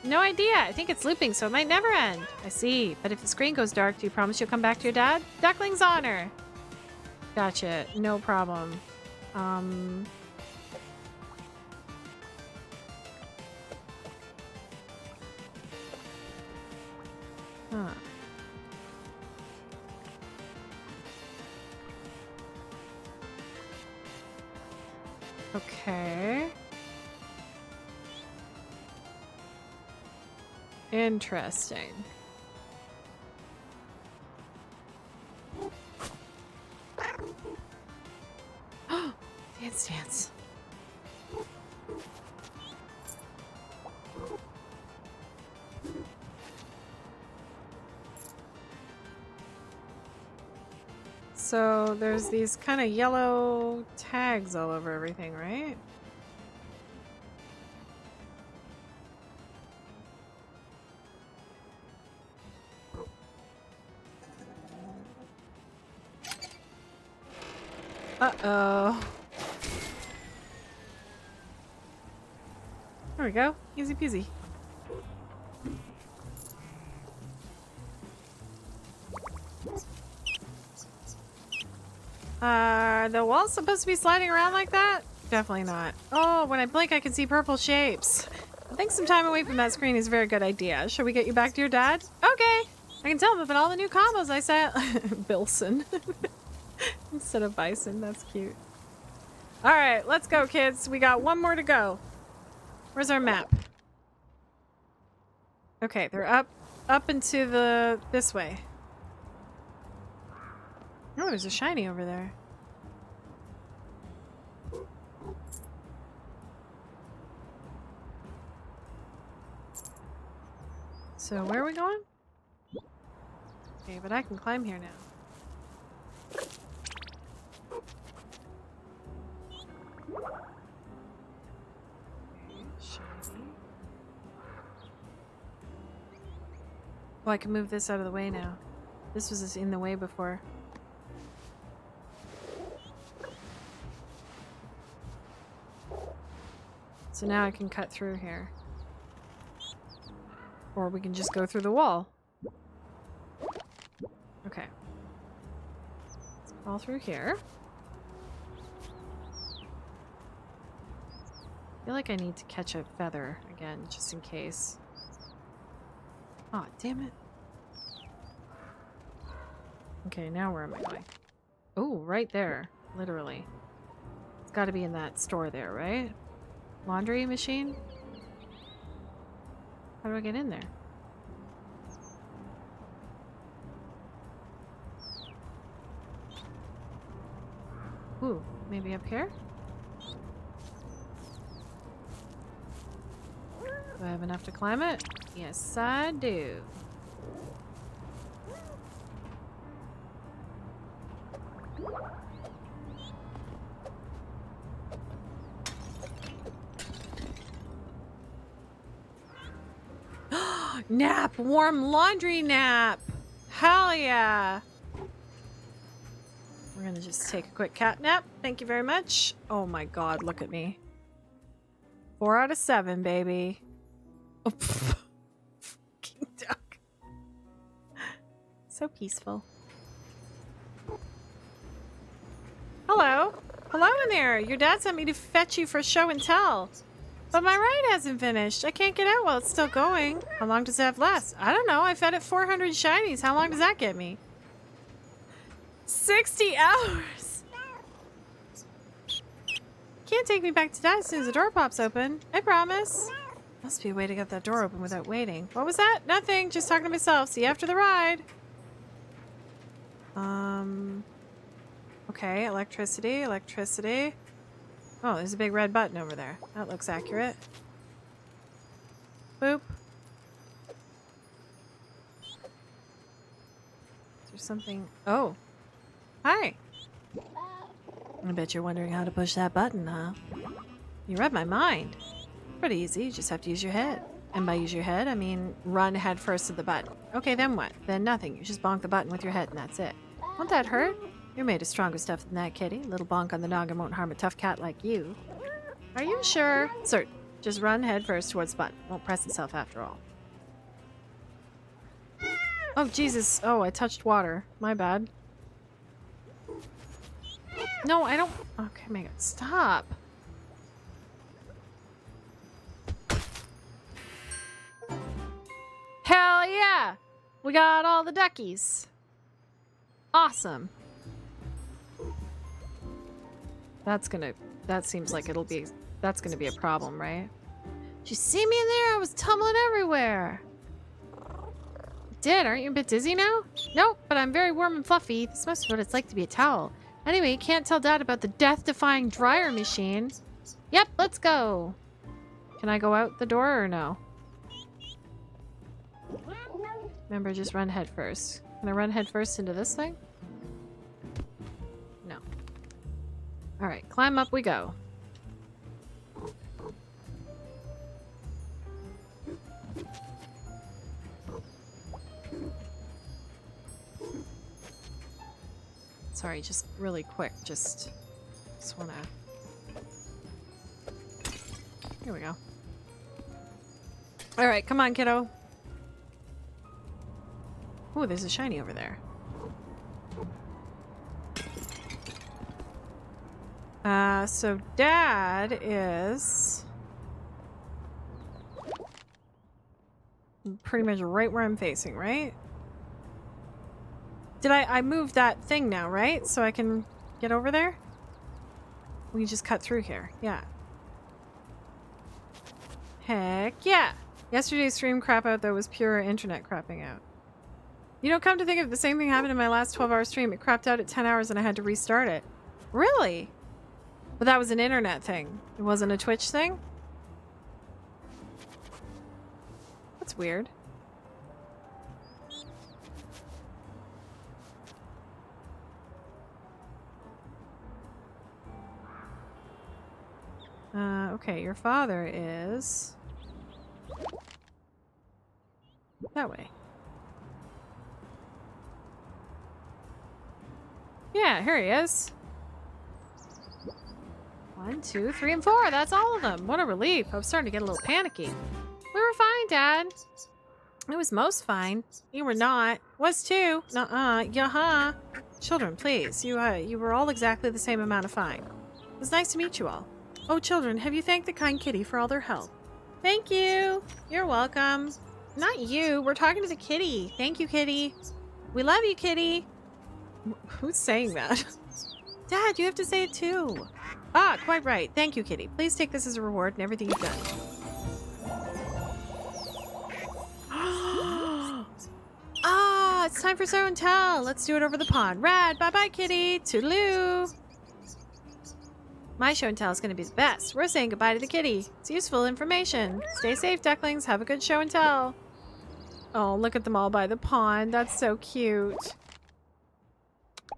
No idea. I think it's looping, so it might never end. I see. But if the screen goes dark, do you promise you'll come back to your dad? Duckling's honor. Gotcha. No problem. Huh. Okay. Interesting. Dance. So there's these kind of yellow tags all over everything, right? Uh-oh. There we go. Easy peasy. Are the walls supposed to be sliding around like that? Definitely not. Oh, when I blink I can see purple shapes. I think some time away from that screen is a very good idea. Should we get you back to your dad? Okay. I can tell him about all the new combos I set. Bilson. Instead of Bison. That's cute. Alright, let's go, kids. We got one more to go. Where's our map? Okay, they're up into the... this way. Oh, there's a shiny over there. So, where are we going? Okay, but I can climb here now. Shiny. Oh, I can move this out of the way now. This was in the way before. So now I can cut through here. Or we can just go through the wall. Okay. Let's fall through here. I feel like I need to catch a feather again, just in case. Aw, damn it. Okay, now where am I going? Oh, right there. Literally. It's gotta be in that store there, right? Laundry machine? How do I get in there? Ooh, maybe up here? Do I have enough to climb it? Yes, I do. Nap! Warm laundry nap! Hell yeah! We're gonna just take a quick cat nap. Thank you very much. Oh my god, look at me. 4 out of 7, baby. Oh, fucking duck. So peaceful. Hello. Hello in there. Your dad sent me to fetch you for show and tell. But my ride hasn't finished. I can't get out while it's still going. How long does it have last? I don't know. I fed it 400 shinies. How long does that get me? 60 hours. Can't take me back to dad as soon as the door pops open. I promise. Must be a way to get that door open without waiting. What was that? Nothing. Just talking to myself. See you after the ride. Okay, electricity, electricity. Oh, there's a big red button over there. That looks accurate. Boop. Is there something? Oh. Hi. I bet you're wondering how to push that button, huh? You read my mind. Pretty easy. You just have to use your head. And by use your head, I mean run head first to the button. Okay, then what? Then nothing. You just bonk the button with your head and that's it. Won't that hurt? You're made of stronger stuff than that, kitty. Little bonk on the noggin won't harm a tough cat like you. Are you sure? Certain. Just run head first towards the button. Won't press itself after all. Oh, Jesus. Oh, I touched water. My bad. No, I don't... Okay, my God. Stop. Hell yeah! We got all the duckies. Awesome. That seems like that's gonna be a problem, right? Did you see me in there? I was tumbling everywhere. I did. Aren't you a bit dizzy now? Nope, but I'm very warm and fluffy. This must be what it's like to be a towel. Anyway, you can't tell Dad about the death-defying dryer machine. Yep, let's go. Can I go out the door or no? Remember, just run head first. Can I run head first into this thing? No. Alright, climb up we go. Sorry, just really quick. Just wanna... Here we go. Alright, come on, kiddo. Ooh, there's a shiny over there. So Dad is pretty much right where I'm facing, right? Did I moved that thing now, right? So I can get over there? We can just cut through here. Yeah. Heck yeah. Yesterday's stream crap out though was pure internet crapping out. You know, come to think of it, the same thing happened in my last 12-hour stream. It crapped out at 10 hours and I had to restart it. Really? But that was an internet thing. It wasn't a Twitch thing? That's weird. Okay, your father is... that way. Yeah, here he is. 1, 2, 3, and 4. That's all of them. What a relief. I was starting to get a little panicky. We were fine, Dad. It was most fine. You were not. Was too. Nuh-uh. Yeah-huh. Children, please. You were all exactly the same amount of fine. It was nice to meet you all. Oh, children, have you thanked the kind kitty for all their help? Thank you. You're welcome. Not you. We're talking to the kitty. Thank you, kitty. We love you, kitty. Who's saying that? Dad, you have to say it too. Ah, quite right. Thank you, kitty. Please take this as a reward and everything you've done. Ah, it's time for show and tell. Let's do it over the pond. Rad. Bye-bye, kitty. Toodaloo. My show and tell is going to be the best. We're saying goodbye to the kitty. It's useful information. Stay safe, ducklings. Have a good show and tell. Oh, look at them all by the pond. That's so cute.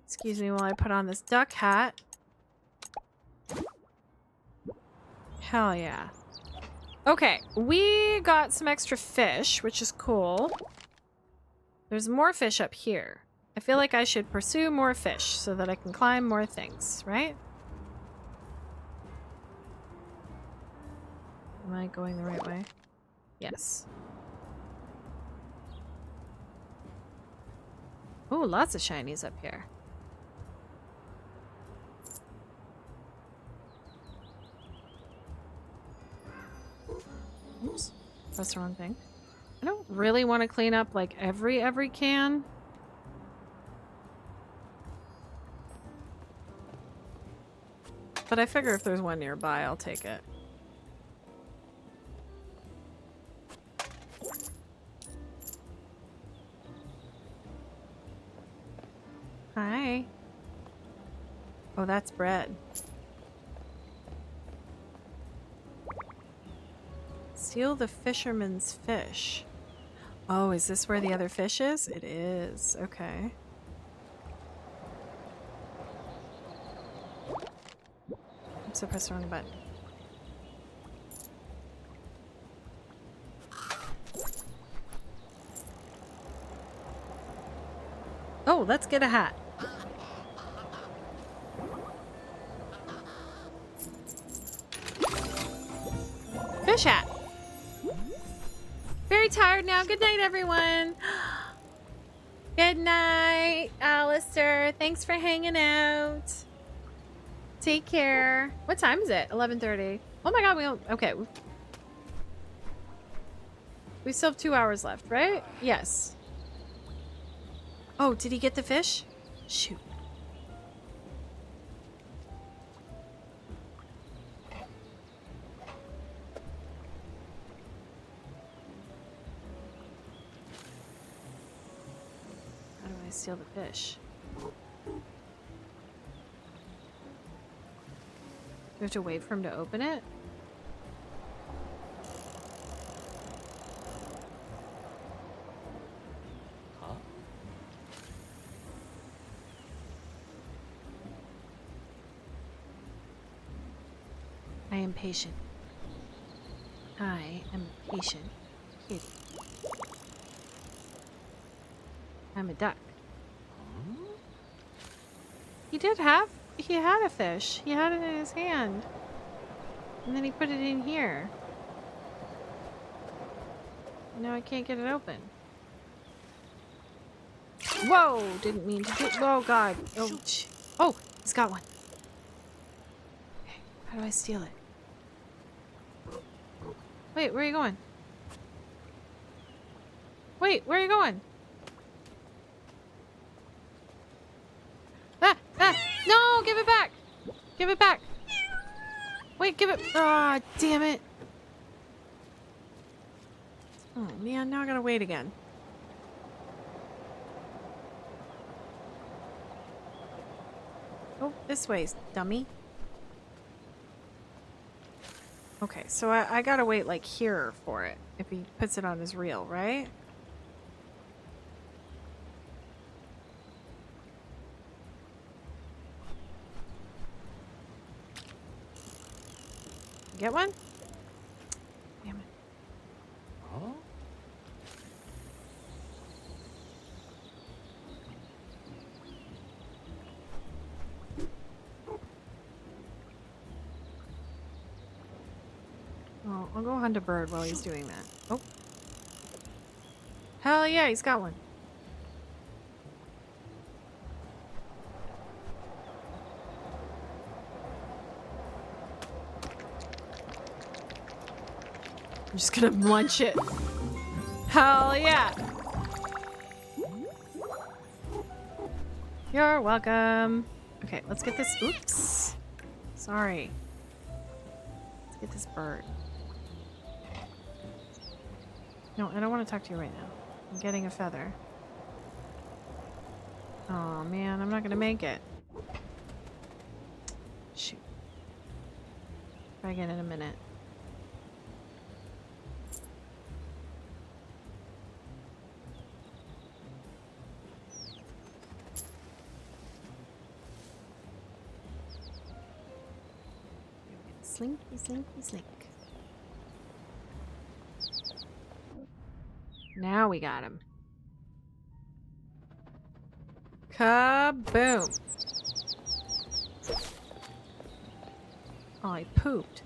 Excuse me while I put on this duck hat. Hell yeah. Okay, we got some extra fish, which is cool. There's more fish up here. I feel like I should pursue more fish so that I can climb more things, right? Am I going the right way? Yes. Oh, lots of shinies up here. Oops, that's the wrong thing. I don't really want to clean up like every can. But I figure if there's one nearby, I'll take it. Hi. Oh, that's bread. Steal the fisherman's fish. Oh, is this where the other fish is? It is. Okay. Oops, I pressed the wrong button. Oh, let's get a hat. Fish hat. Very tired now. Good night, everyone. Good night, Alistair. Thanks for hanging out. Take care. What time is it? 11:30. Oh my god, we don't... Okay. We still have 2 hours left, right? Yes. Oh, did he get the fish? Shoot. How do I steal the fish? Do we have to wait for him to open it? I am patient. I am a patient kitty. I'm a duck. He had a fish. He had it in his hand. And then he put it in here. Now I can't get it open. Whoa! Didn't mean to do... Oh, God. Oh, oh, he's got one. Okay, how do I steal it? Wait, where are you going? Wait, where are you going? Ah! Ah! No! Give it back! Give it back! Wait, give it... Ah, damn it. Oh, man, now I gotta wait again. Oh, this way, dummy. Okay, so I gotta wait, like, here for it. If he puts it on his reel, right? Get one? Damn it. Huh? I'll go hunt a bird while he's doing that. Oh. Hell yeah, he's got one. I'm just gonna munch it. Hell yeah. You're welcome. Okay, let's get this. Oops. Sorry. Let's get this bird. No, I don't want to talk to you right now. I'm getting a feather. Oh man, I'm not gonna make it. Shoot. Try again in a minute. Slinky, slinky, slink. Now we got him. Kaboom! Oh, I pooped.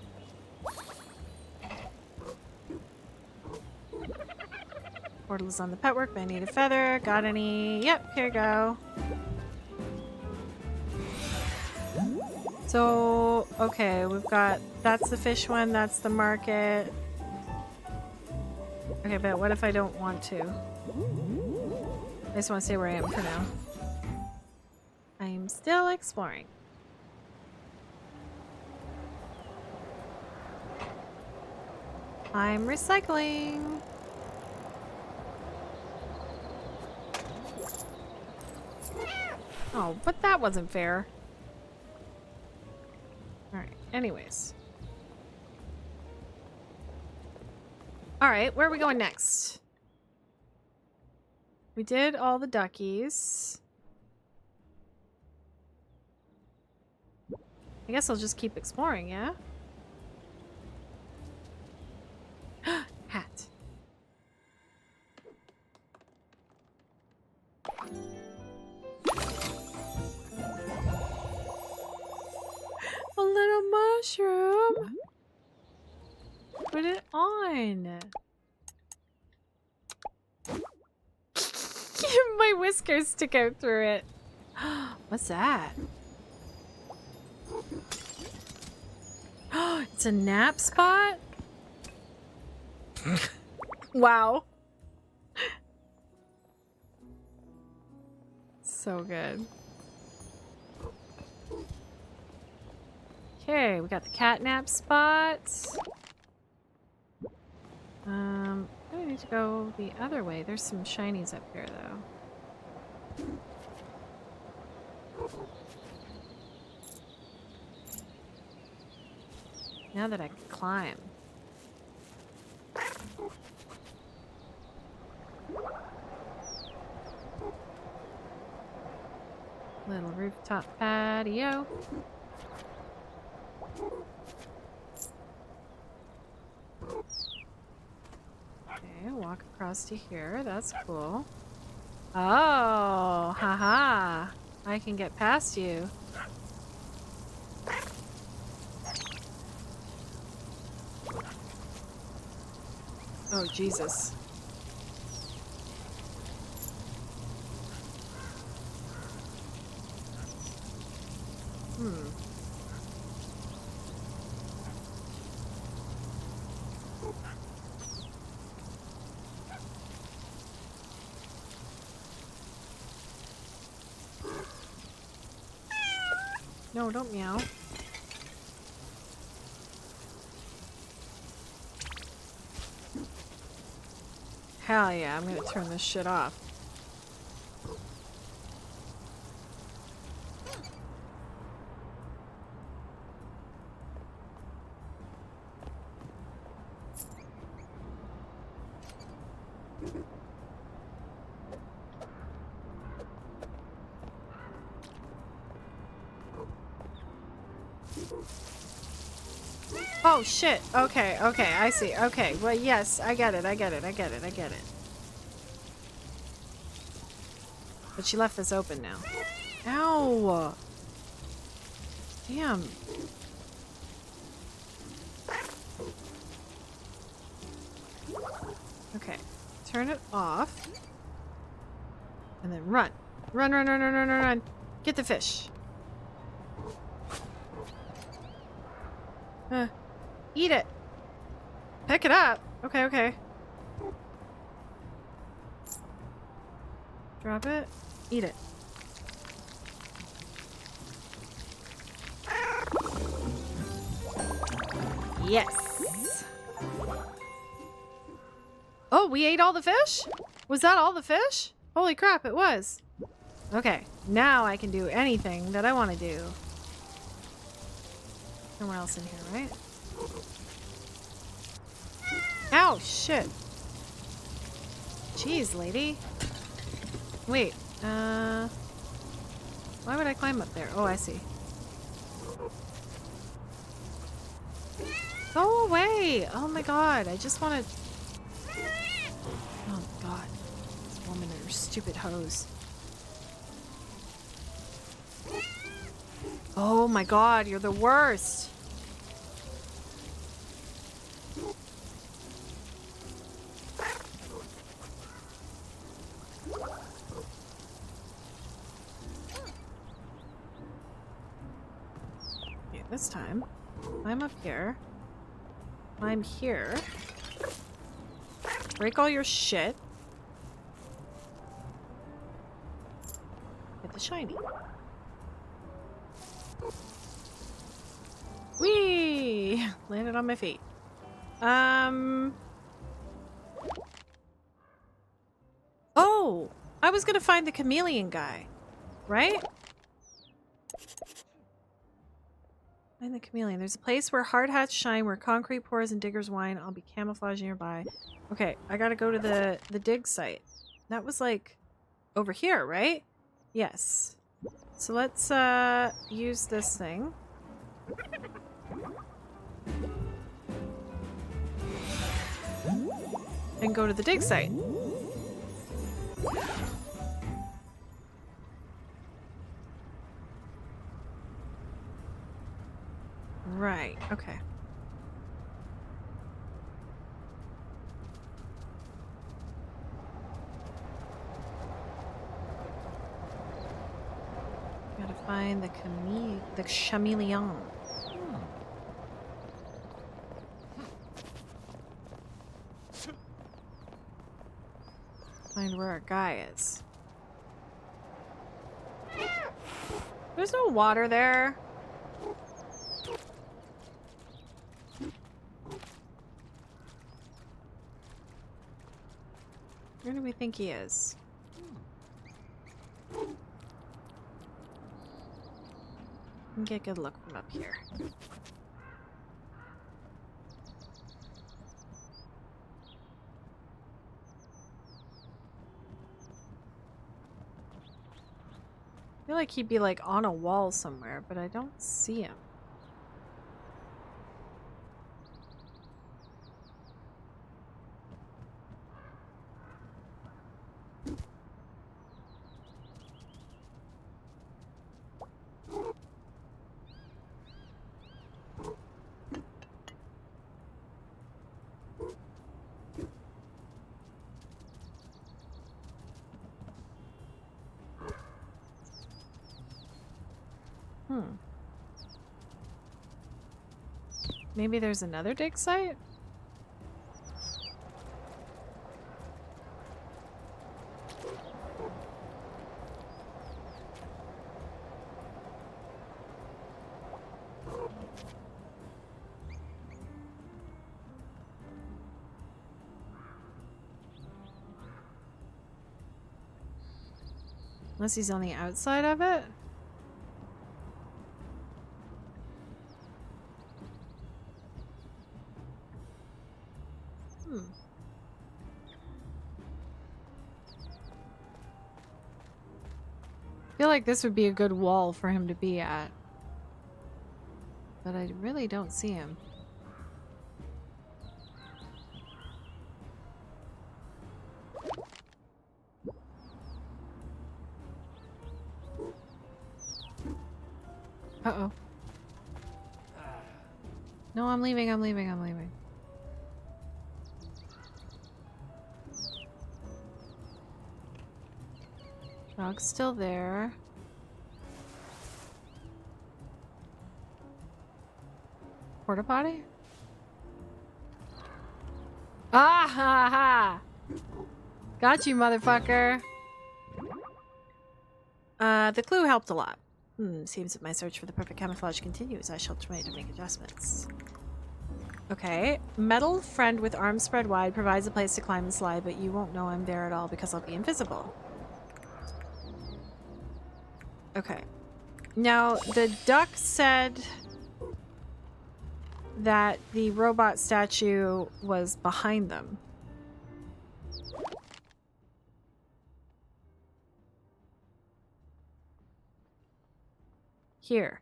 Portal is on the pet work, but I need a feather. Got any? Yep, here you go. So, okay, we've got, that's the fish one, that's the market. Okay, but what if I don't want to? I just want to stay where I am for now. I'm still exploring. I'm recycling. Oh, but that wasn't fair. Alright, anyways. Alright, where are we going next? We did all the duckies. I guess I'll just keep exploring, yeah? Hat. A little mushroom. Put it on. My whiskers stick out through it. What's that? It's a nap spot? Wow. So good. Okay, we got the catnap spot. I need to go the other way. There's some shinies up here, though. Now that I can climb. Little rooftop patio. Okay, walk across to here. That's cool. Oh, haha. I can get past you. Oh, Jesus. No, don't meow. Hell yeah, I'm gonna turn this shit off. Oh shit, okay, okay, I see, okay, well yes, I get it. But she left this open now. Ow! Damn. turn it off. And then run. Run, run, run, run, run, run, run. Get the fish. Eat it. Pick it up. Okay, okay. Drop it. Eat it. Yes. Oh, we ate all the fish? Was that all the fish? Holy crap, it was. Okay, now I can do anything that I want to do. Somewhere else in here, right? Ow, shit. Jeez, lady. Wait, why would I climb up there? Oh, I see. Go away! Oh my god, I just want to... Oh god. This woman and her stupid hose. Oh my god, you're the worst! Okay, this time, I'm up here. I'm here. Break all your shit. Get the shiny. Whee! Landed on my feet. Oh! I was gonna find the chameleon guy. Right? Find the chameleon. There's a place where hard hats shine, where concrete pours and diggers whine. I'll be camouflaged nearby. Okay, I gotta go to the dig site. That was like over here, right? Yes. So let's use this thing. And go to the dig site. Right, okay. Gotta find the chameleon. Find where our guy is. There's no water there. Where do we think he is? Get a good look from up here. I feel like he'd be like on a wall somewhere, but I don't see him. Maybe there's another dig site? Unless he's on the outside of it? I feel like this would be a good wall for him to be at. But I really don't see him. Uh-oh. No, I'm leaving, I'm leaving, I'm leaving. Dog's still there. Porta potty? Ah ha ha! Got you, motherfucker. The clue helped a lot. Seems that my search for the perfect camouflage continues. I shall try to make adjustments. Okay. Metal friend with arms spread wide provides a place to climb and slide, but you won't know I'm there at all because I'll be invisible. Okay. Now, the duck said that the robot statue was behind them. Here.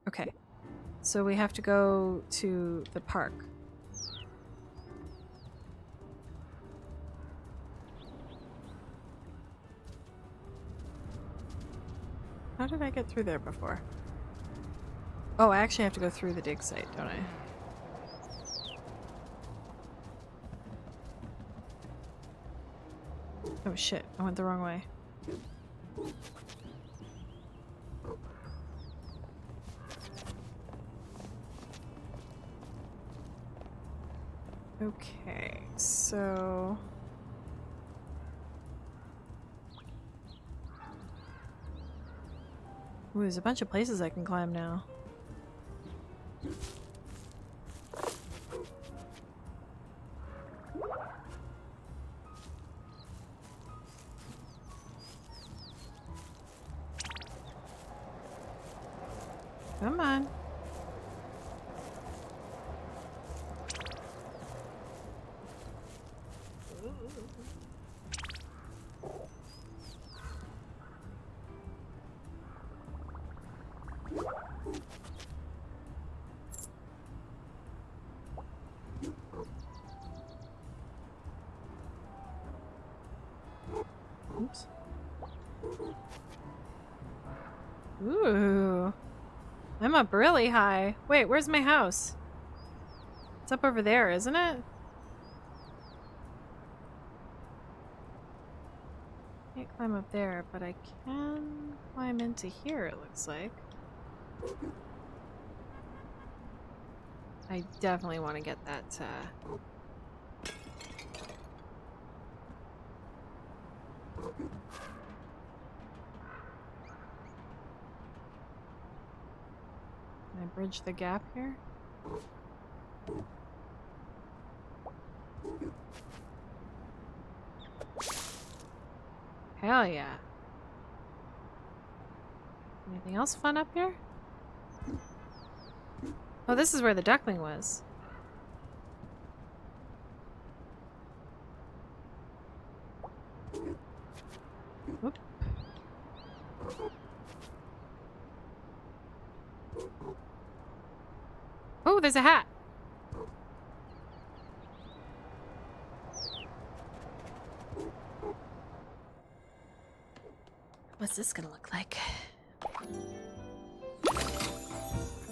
Okay. So we have to go to the park. How did I get through there before? Oh, I actually have to go through the dig site, don't I? Oh shit, I went the wrong way. Okay, so... Ooh, there's a bunch of places I can climb now. Come on. Oops. Ooh. I'm up really high. Wait, where's my house? It's up over there, isn't it? Can't climb up there, but I can climb into here, it looks like. I definitely want to get that, Can I bridge the gap here? Hell yeah. Anything else fun up here? Oh, this is where the duckling was. Whoop. Oh, there's a hat. What's this gonna look like?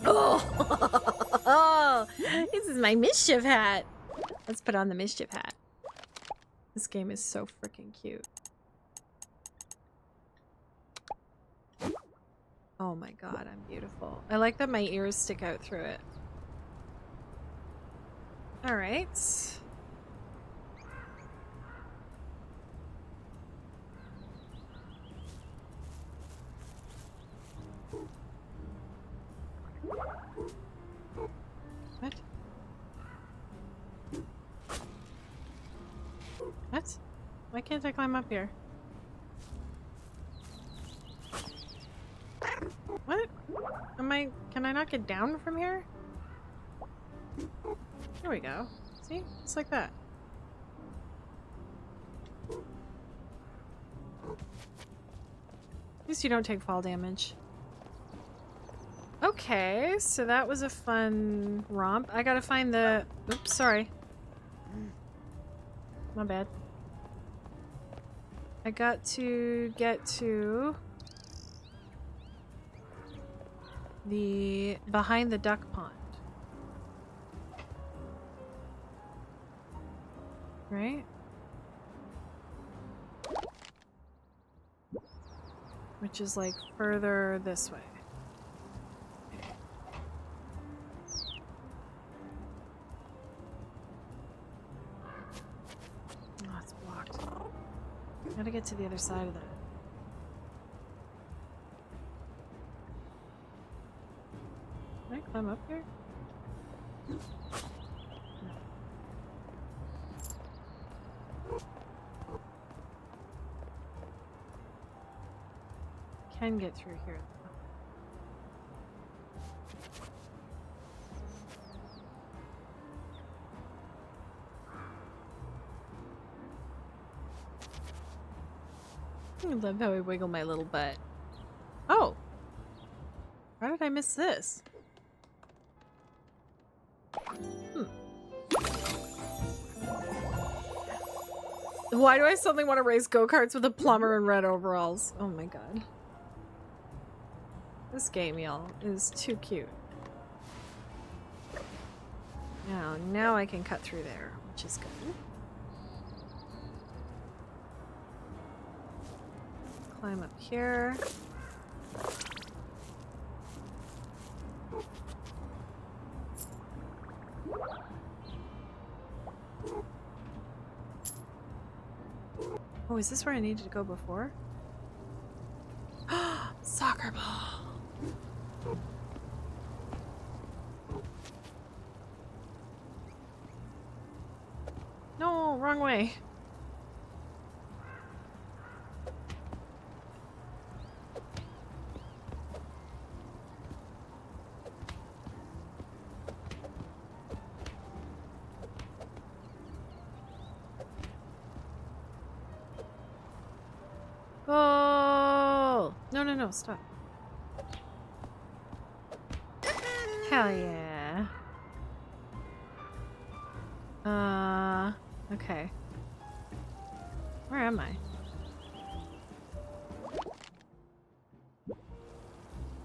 Oh, this is my mischief hat. Let's put on the mischief hat. This game is so freaking cute. Oh my god, I'm beautiful. I like that my ears stick out through it. All right. What? What? Why can't I climb up here? What? Can I not get down from here? There we go. See? Just like that. At least you don't take fall damage. Okay, so that was a fun romp. I gotta find the... Oops, sorry. My bad. I got to get to... the... behind the duck pond. Right? which is like further this way. Oh, it's blocked. Gotta get to the other side of that. Can I climb up here? No. Can get through here. I love how I wiggle my little butt. Oh! How did I miss this? Why do I suddenly want to race go-karts with a plumber in red overalls? Oh my god. This game, y'all, is too cute. Now I can cut through there, which is good. Climb up here. Oh, is this where I needed to go before? Soccer ball. No, wrong way. Oh! No, stop. Hell yeah. Okay. Where am I?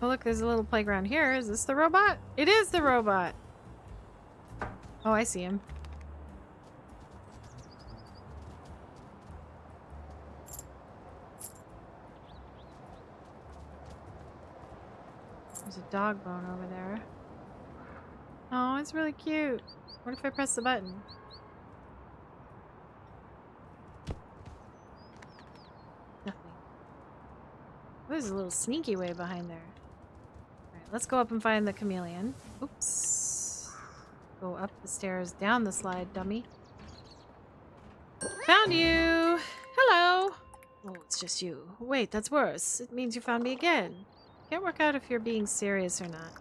Oh look, there's a little playground here. Is this the robot? It is the robot! Oh, I see him. There's a dog bone over there. Oh, it's really cute. What if I press the button? Nothing. There's a little sneaky way behind there. Alright, let's go up and find the chameleon. Oops. Go up the stairs, down the slide, dummy. Found you! Hello! Oh, it's just you. Wait, that's worse. It means you found me again. Can't work out if you're being serious or not.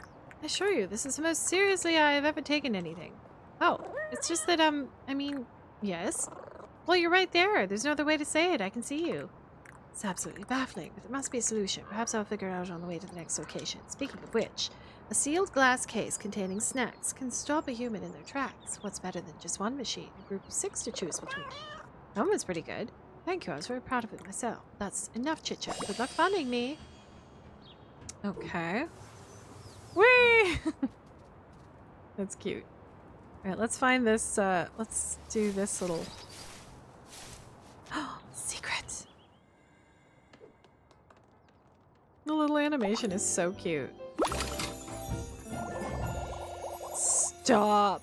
I assure you, this is the most seriously I have ever taken anything. Oh, it's just that, I mean, yes? Well, you're right there. There's no other way to say it. I can see you. It's absolutely baffling, but there must be a solution. Perhaps I'll figure it out on the way to the next location. Speaking of which, a sealed glass case containing snacks can stop a human in their tracks. What's better than just one machine? A group of 6 to choose between. That one's pretty good. Thank you. I was very proud of it myself. That's enough chit-chat. Good luck finding me. Okay. Whee! That's cute. Alright, let's find this, let's do this little... Secret! The little animation is so cute. Stop!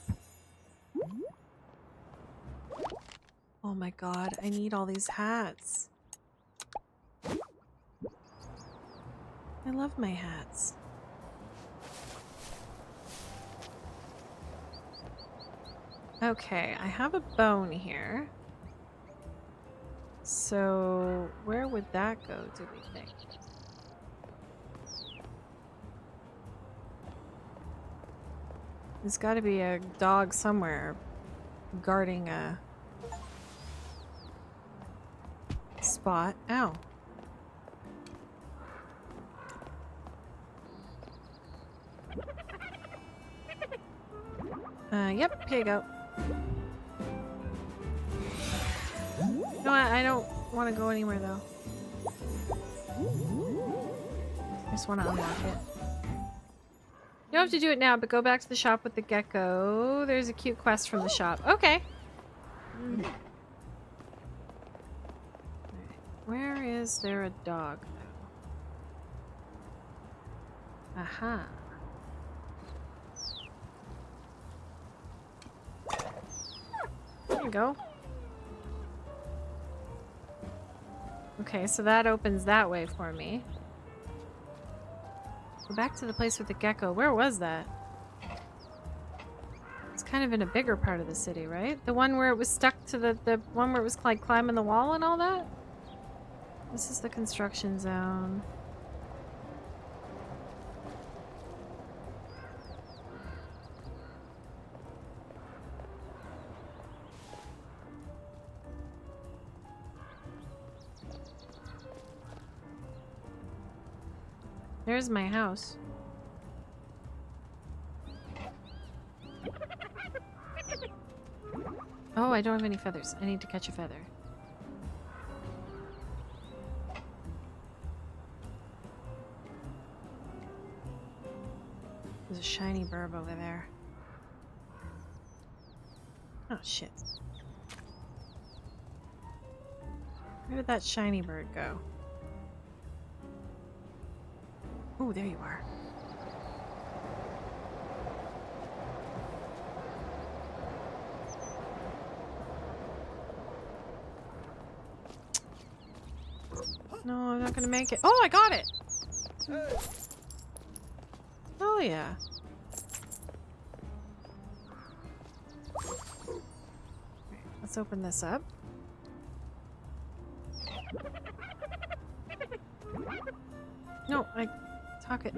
Oh my god, I need all these hats. I love my hats. Okay, I have a bone here. So, where would that go, do we think? There's gotta be a dog somewhere guarding a spot. Ow. Yep, here you go. No, I don't want to go anywhere though. I just want to unlock it. You don't have to do it now, but go back to the shop with the gecko. There's a cute quest from the shop. Okay. Where is there a dog though? Aha. There you go. Okay, so that opens that way for me. Go back to the place with the gecko. Where was that? It's kind of in a bigger part of the city, right? The one where it was stuck to the one where it was like climbing the wall and all that? This is the construction zone. There's my house. Oh, I don't have any feathers. I need to catch a feather. There's a shiny burb over there. Oh, shit. Where did that shiny bird go? Oh, there you are. No, I'm not gonna make it. Oh, I got it! Oh, yeah. Okay, let's open this up. No, I talk it.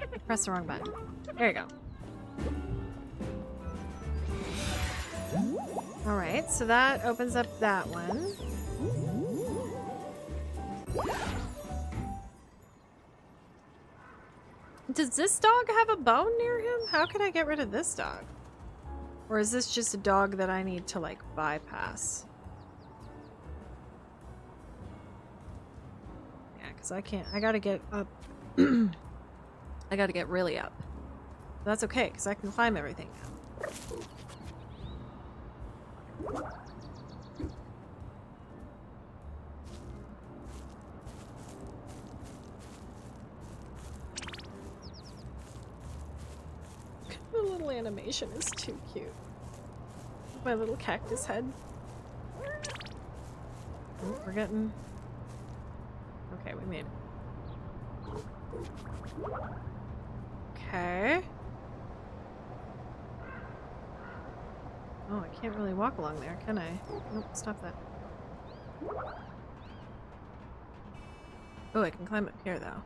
I pressed the wrong button. There you go. Alright, so that opens up that one. Does this dog have a bone near him? How can I get rid of this dog? Or is this just a dog that I need to, like, bypass? Yeah, because I can't. I gotta get up. I gotta get really up. But that's okay, because I can climb everything now. The little animation is too cute. My little cactus head. Oh, we're getting... Okay, we made it. Okay. Oh, I can't really walk along there, can I? Nope, stop that. Oh, I can climb up here, though.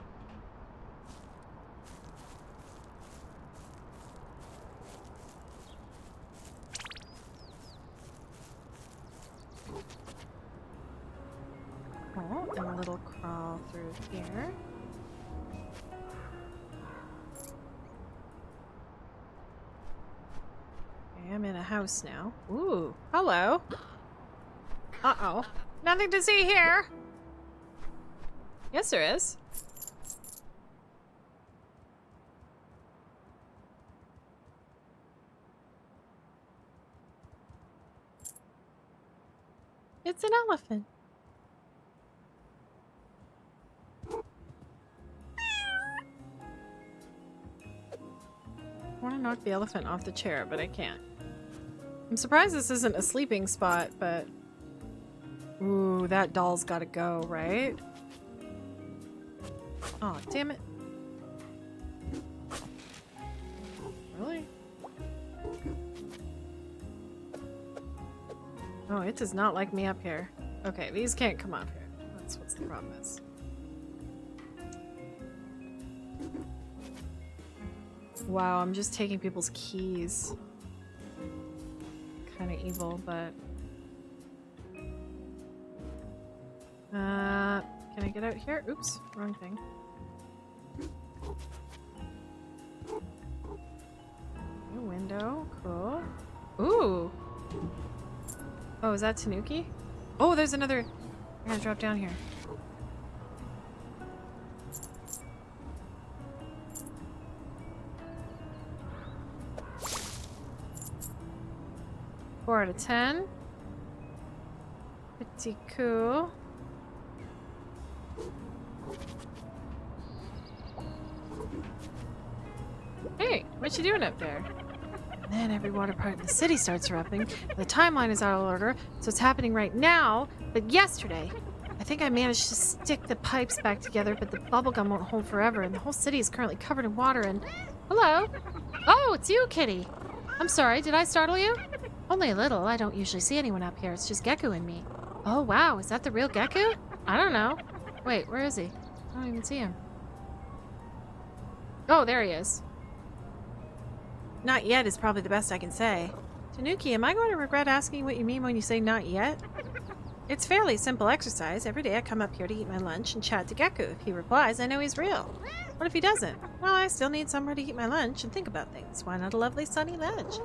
Oh, and a little crawl through here. Okay, I'm in a house now. Ooh, hello. Uh-oh. Nothing to see here. Yes, there is. It's an elephant. I want to knock the elephant off the chair, but I can't. I'm surprised this isn't a sleeping spot, but... Ooh, that doll's gotta go, right? Aw, oh, damn it. Really? Oh, it does not like me up here. Okay, these can't come up here. That's what's the problem is. Wow, I'm just taking people's keys. Kind of evil, but... can I get out here? Oops, wrong thing. A window, cool. Ooh! Oh, is that Tanuki? Oh, there's another... I'm gonna drop down here. Four out of 10. Pretty cool. What you doing up there? And then every water park in the city starts erupting. The timeline is out of order, so it's happening right now. But yesterday, I think I managed to stick the pipes back together, but the bubblegum won't hold forever, and the whole city is currently covered in water and... Hello? Oh, it's you, Kitty. I'm sorry, did I startle you? Only a little. I don't usually see anyone up here. It's just Gecko and me. Oh, wow. Is that the real Gecko? I don't know. Wait, where is he? I don't even see him. Oh, there he is. Not yet is probably the best I can say. Tanuki, am I going to regret asking what you mean when you say not yet? It's fairly simple exercise. Every day I come up here to eat my lunch and chat to Gecko. If he replies, I know he's real. What if he doesn't? Well, I still need somewhere to eat my lunch and think about things. Why not a lovely sunny ledge?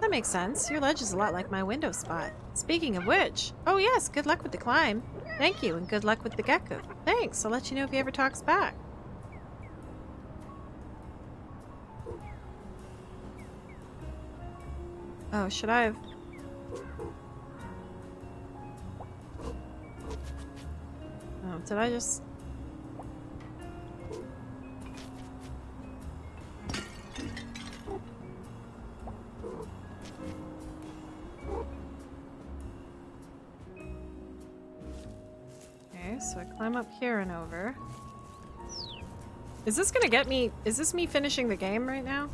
That makes sense. Your ledge is a lot like my window spot. Speaking of which, oh yes, good luck with the climb. Thank you, and good luck with the Gecko. Thanks, I'll let you know if he ever talks back. Oh, should I have... Oh, did I just... Okay, so I climb up here and over. Is this gonna get me... Is this me finishing the game right now?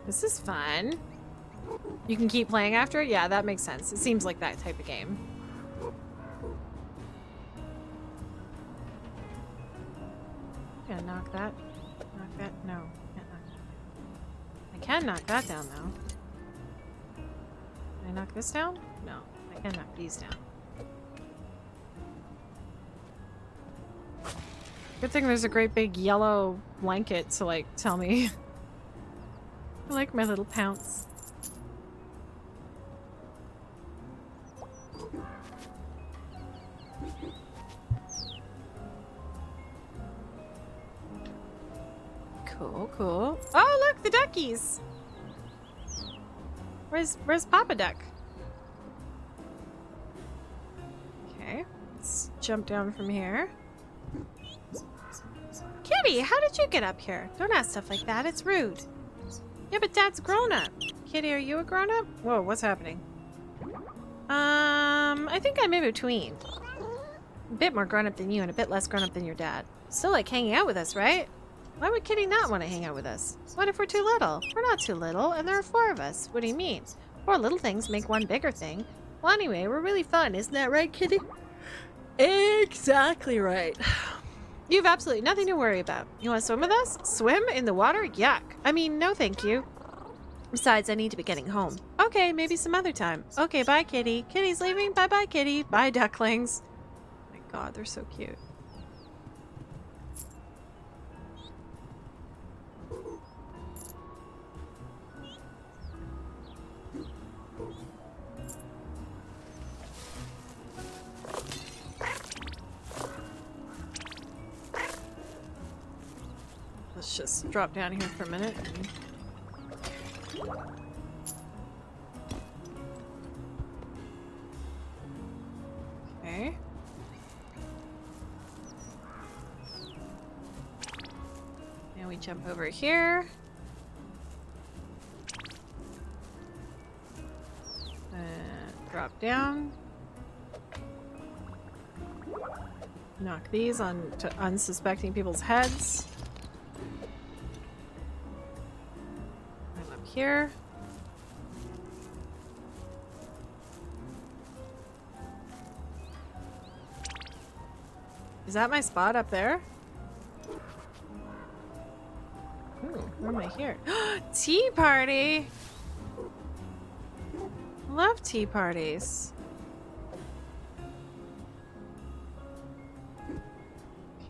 This is fun. You can keep playing after it? Yeah, that makes sense. It seems like that type of game. I'm gonna knock that. Knock that. No. Can't knock that. I can knock that down, though. Can I knock this down? No. I can knock these down. Good thing there's a great big yellow blanket to, like, tell me. I like my little pounce. Cool, cool. Oh, look, the duckies! Where's Papa Duck? Okay, let's jump down from here. Kitty, how did you get up here? Don't ask stuff like that, it's rude. Yeah, but Dad's grown up. Kitty, are you a grown up? Whoa, what's happening? I think I'm in between. A bit more grown up than you and a bit less grown up than your dad. Still like hanging out with us, right? Why would Kitty not want to hang out with us? What if we're too little? We're not too little, and there are 4 of us. What do you mean? 4 little things make one bigger thing. Well, anyway, we're really fun, isn't that right, Kitty? Exactly right. You have absolutely nothing to worry about. You want to swim with us? Swim in the water? Yuck. I mean, no thank you. Besides, I need to be getting home. Okay, maybe some other time. Okay, bye, Kitty. Kitty's leaving. Bye-bye, Kitty. Bye, ducklings. Oh my god, they're so cute. Let's just drop down here for a minute. Okay. Now we jump over here. Drop down. Knock these onto unsuspecting people's heads. I'm up here. Is that my spot up there? Ooh, where am I here? Tea party! Love tea parties.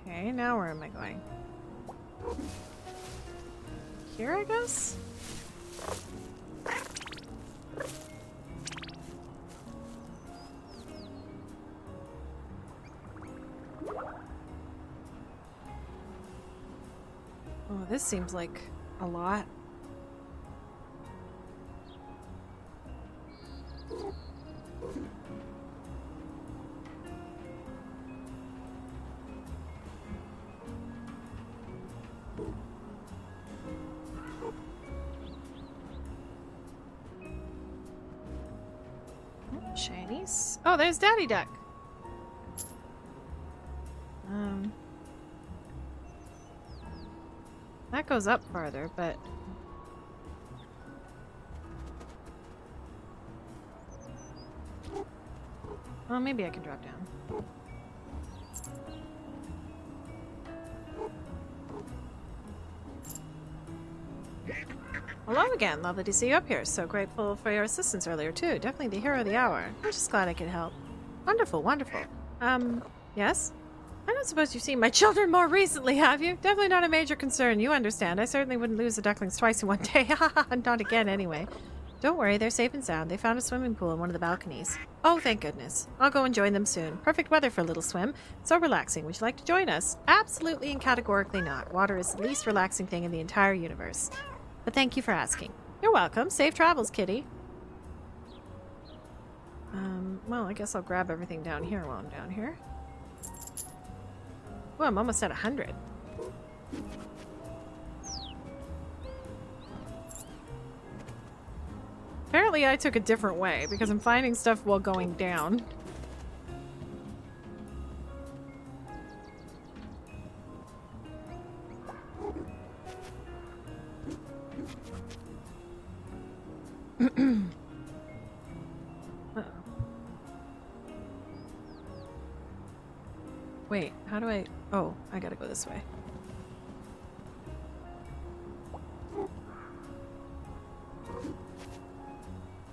Okay, now where am I going? Here, I guess? This seems like a lot. Shinies. Oh, there's Daddy Duck. That goes up farther, but well, maybe I can drop down. Hello again. Lovely to see you up here. So grateful for your assistance earlier, too. Definitely the hero of the hour. I'm just glad I could help. Wonderful, wonderful. Yes? I don't suppose you've seen my children more recently, have you? Definitely not a major concern. You understand. I certainly wouldn't lose the ducklings twice in one day. Not again, anyway. Don't worry, they're safe and sound. They found a swimming pool in one of the balconies. Oh, thank goodness. I'll go and join them soon. Perfect weather for a little swim. So relaxing. Would you like to join us? Absolutely and categorically not. Water is the least relaxing thing in the entire universe. But thank you for asking. You're welcome. Safe travels, kitty. Well, I guess I'll grab everything down here while I'm down here. Oh, I'm almost at 100. Apparently I took a different way because I'm finding stuff while going down. Wait, how do I... Oh, I gotta go this way.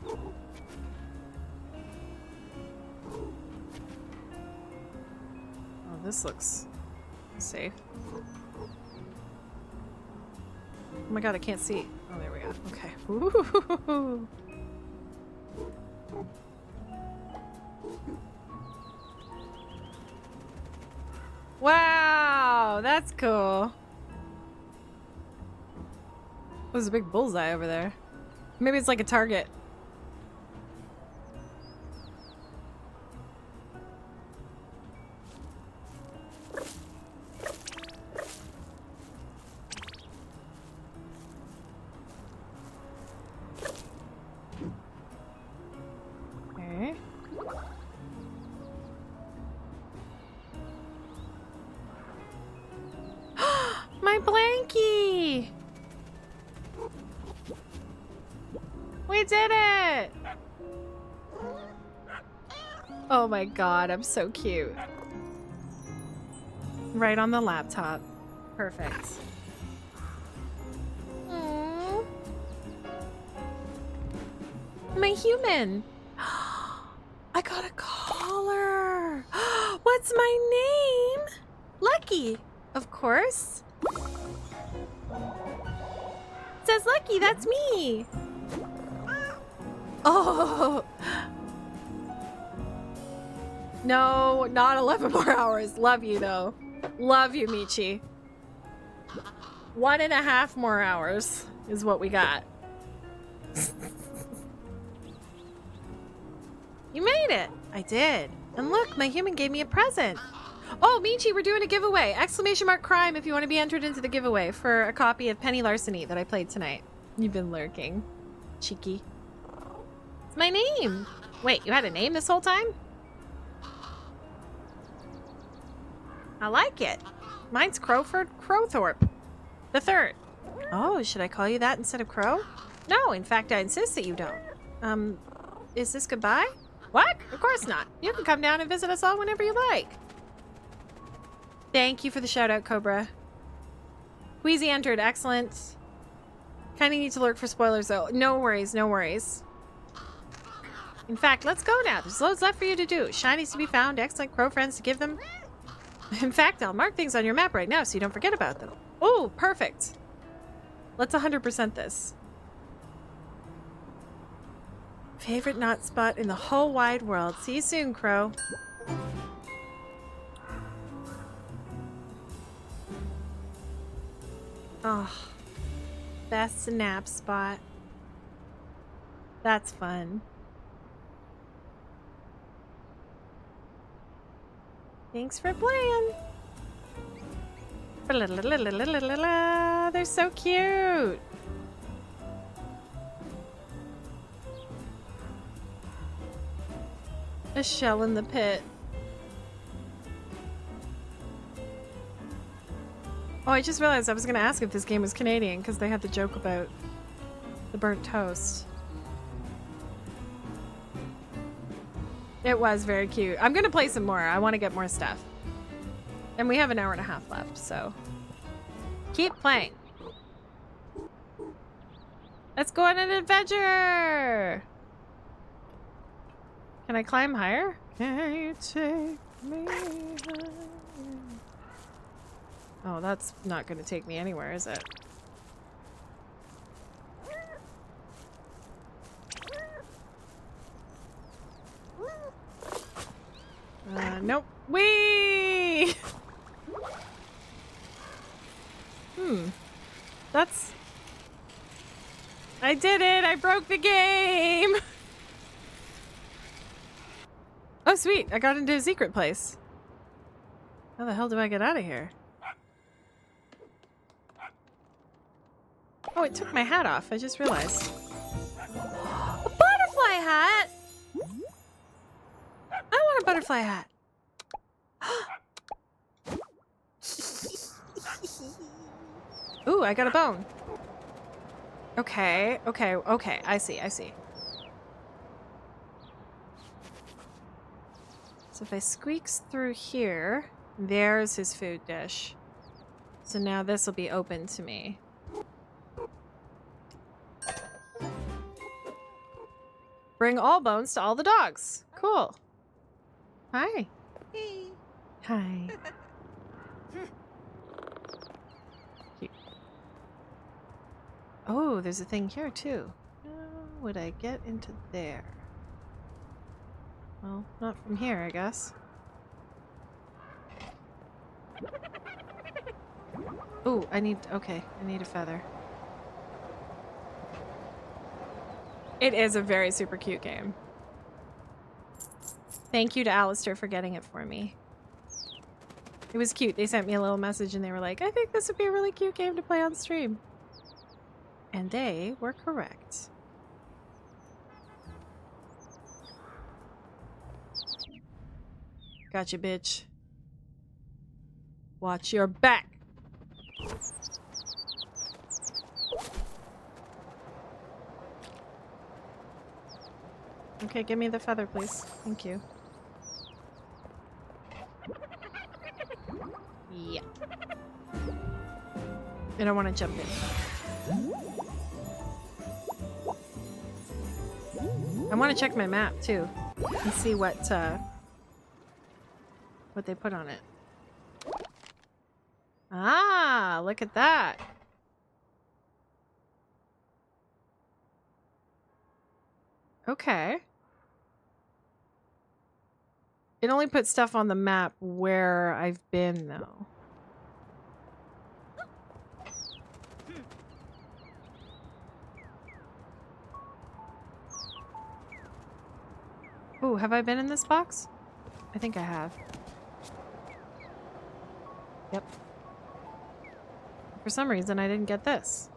Oh, this looks safe. Oh my god, I can't see. Oh, there we go. Okay. Ooh. Wow, that's cool. There's a big bullseye over there. Maybe it's like a target. Okay. My blankie! We did it! Oh my god, I'm so cute. Right on the laptop. Perfect. Aww. My human! I got a collar! What's my name? Lucky! Of course. Says Lucky, that's me. Oh. No, not 11 more hours. Love you, though. Love you, Michi. 1.5 more hours is what we got. You made it. I did. And look, my human gave me a present. Oh, Michi, we're doing a giveaway! Exclamation mark crime if you want to be entered into the giveaway for a copy of Penny Larceny that I played tonight. You've been lurking. Cheeky. It's my name! Wait, you had a name this whole time? I like it. Mine's Crowthorpe. The third. Oh, should I call you that instead of Crow? No, in fact, I insist that you don't. Is this goodbye? What? Of course not. You can come down and visit us all whenever you like. Thank you for the shout out, Cobra. Wheezy entered. Excellent. Kinda need to lurk for spoilers, though. No worries, no worries. In fact, let's go now. There's loads left for you to do. Shinies to be found, excellent crow friends to give them. In fact, I'll mark things on your map right now so you don't forget about them. Oh, perfect. Let's 100% this. Favorite knot spot in the whole wide world. See you soon, Crow. Oh, best nap spot. That's fun. Thanks for playing. They're so cute. A shell in the pit. Oh, I just realized I was going to ask if this game was Canadian because they had the joke about the burnt toast. It was very cute. I'm going to play some more. I want to get more stuff. And we have an hour and a half left, so keep playing. Let's go on an adventure. Can I climb higher? Can you take me higher? Oh, that's not going to take me anywhere, is it? Nope. Whee! That's... I did it! I broke the game! Oh, sweet. I got into a secret place. How the hell do I get out of here? Oh, it took my hat off. I just realized. A butterfly hat! I want a butterfly hat. Ooh, I got a bone. Okay, okay, okay. I see, I see. So if I squeaks through here, there's his food dish. So now this will be open to me. Bring all bones to all the dogs. Cool. Hi. Hey. Hi. Cute. Oh, there's a thing here too. How would I get into there? Well, not from here, I guess. Oh, I need a feather. It is a very super cute game. Thank you to Alistair for getting it for me. It was cute. They sent me a little message and they were like, I think this would be a really cute game to play on stream. And they were correct. Gotcha, bitch. Watch your back. Okay, give me the feather, please. Thank you. Yeah. I don't want to jump in. I want to check my map, too. And see what they put on it. Ah, look at that. Okay. It only puts stuff on the map where I've been, though. Ooh, have I been in this box? I think I have. Yep. For some reason, I didn't get this.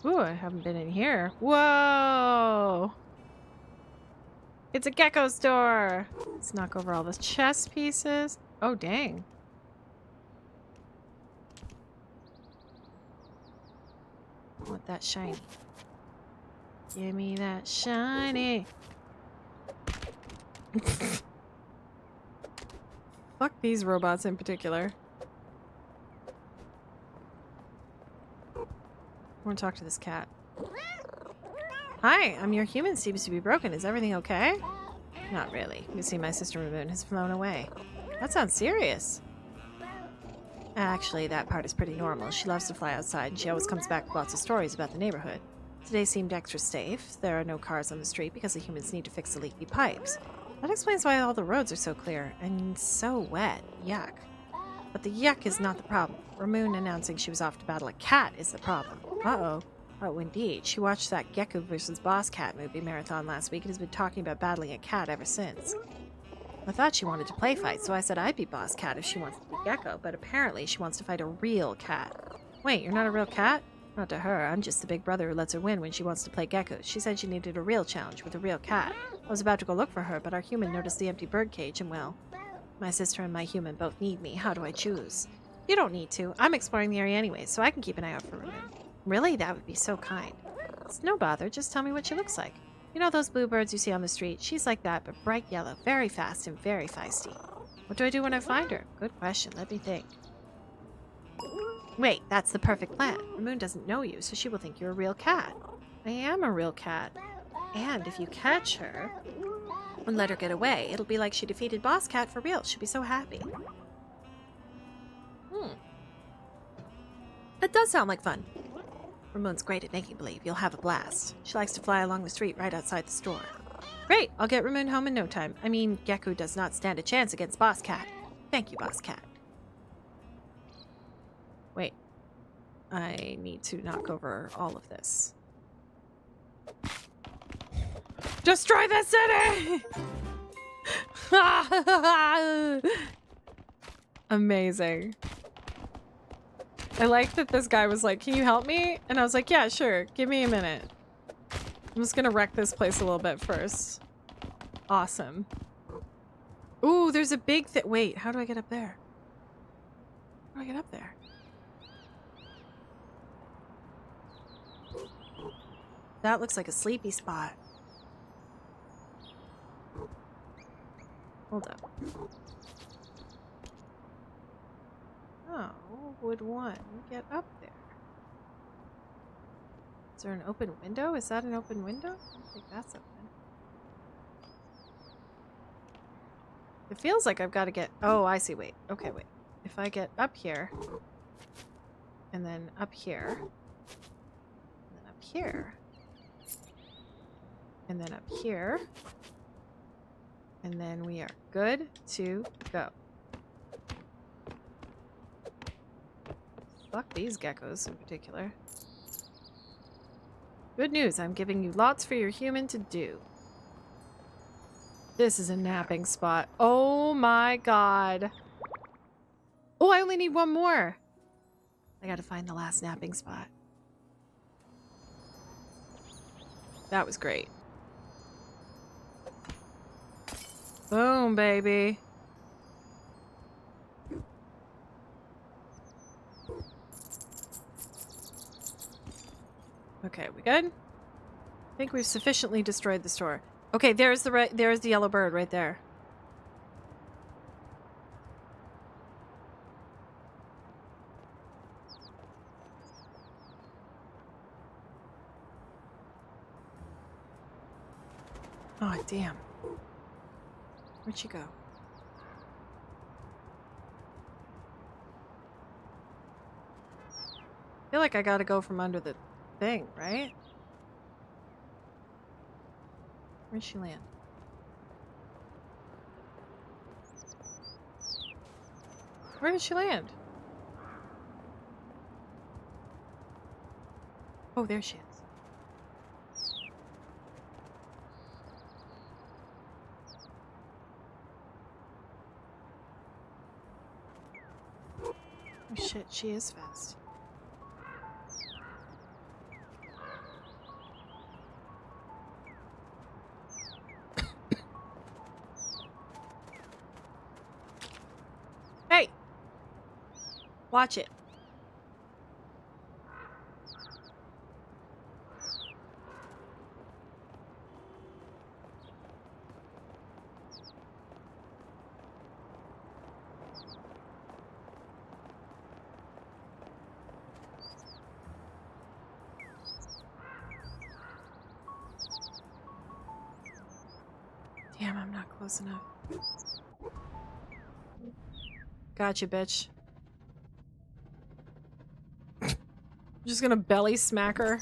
Ooh, I haven't been in here. Whoa! It's a gecko store! Let's knock over all the chess pieces. Oh, dang. I want that shiny. Give me that shiny. Fuck these robots in particular. I want to talk to this cat. Hi, your human seems to be broken. Is everything okay? Not really. You see, my sister Moon has flown away. That sounds serious. Actually, that part is pretty normal. She loves to fly outside, and she always comes back with lots of stories about the neighborhood. Today seemed extra safe. There are no cars on the street because the humans need to fix the leaky pipes. That explains why all the roads are so clear and so wet. Yuck. But the yuck is not the problem. Ramoon announcing she was off to battle a cat is the problem. Uh-oh. Oh, indeed. She watched that Gecko vs. Boss Cat movie marathon last week and has been talking about battling a cat ever since. I thought she wanted to play fight, so I said I'd be Boss Cat if she wants to be Gecko, but apparently she wants to fight a real cat. Wait, you're not a real cat? Not to her, I'm just the big brother who lets her win when she wants to play Gecko. She said she needed a real challenge with a real cat. I was about to go look for her, but our human noticed the empty bird cage and, well, my sister and my human both need me. How do I choose? You don't need to. I'm exploring the area anyway, so I can keep an eye out for Ramoon. Really? That would be so kind. It's no bother, just tell me what she looks like. You know those bluebirds you see on the street? She's like that, but bright yellow, very fast and very feisty. What do I do when I find her? Good question, let me think. Wait, that's the perfect plan. Ramoon doesn't know you, so she will think you're a real cat. I am a real cat. And if you catch her and let her get away, it'll be like she defeated Boss Cat for real. She'll be so happy. That does sound like fun. Ramoon's great at making believe. You'll have a blast. She likes to fly along the street right outside the store. Great, I'll get Ramoon home in no time. I mean, Gecko does not stand a chance against Boss Cat. Thank you, Boss Cat. Wait. I need to knock over all of this. Destroy the city! Amazing. I like that this guy was like, can you help me? And I was like, yeah, sure. Give me a minute. I'm just gonna wreck this place a little bit first. Awesome. Ooh, there's a big thing. Wait, how do I get up there? How do I get up there? That looks like a sleepy spot. Hold up. How would one get up there? Is there an open window? Is that an open window? I don't think that's open. It feels like I've got to get... Oh, I see. Wait. Okay, wait. If I get up here, and then up here, and then up here, and then up here, and then we are good to go. Fuck these geckos in particular. Good news, I'm giving you lots for your human to do. This is a napping spot. Oh my god. Oh, I only need one more. I gotta find the last napping spot. That was great. Boom, baby. Okay, we good? I think we've sufficiently destroyed the store. Okay, there's the yellow bird right there. Oh, damn. Where'd she go? I feel like I gotta go from under the thing, right? Where'd she land? Where did she land? Oh, there she is. Oh shit, she is fast. Hey! Watch it. Damn, I'm not close enough. Gotcha, bitch. I'm just gonna belly smack her.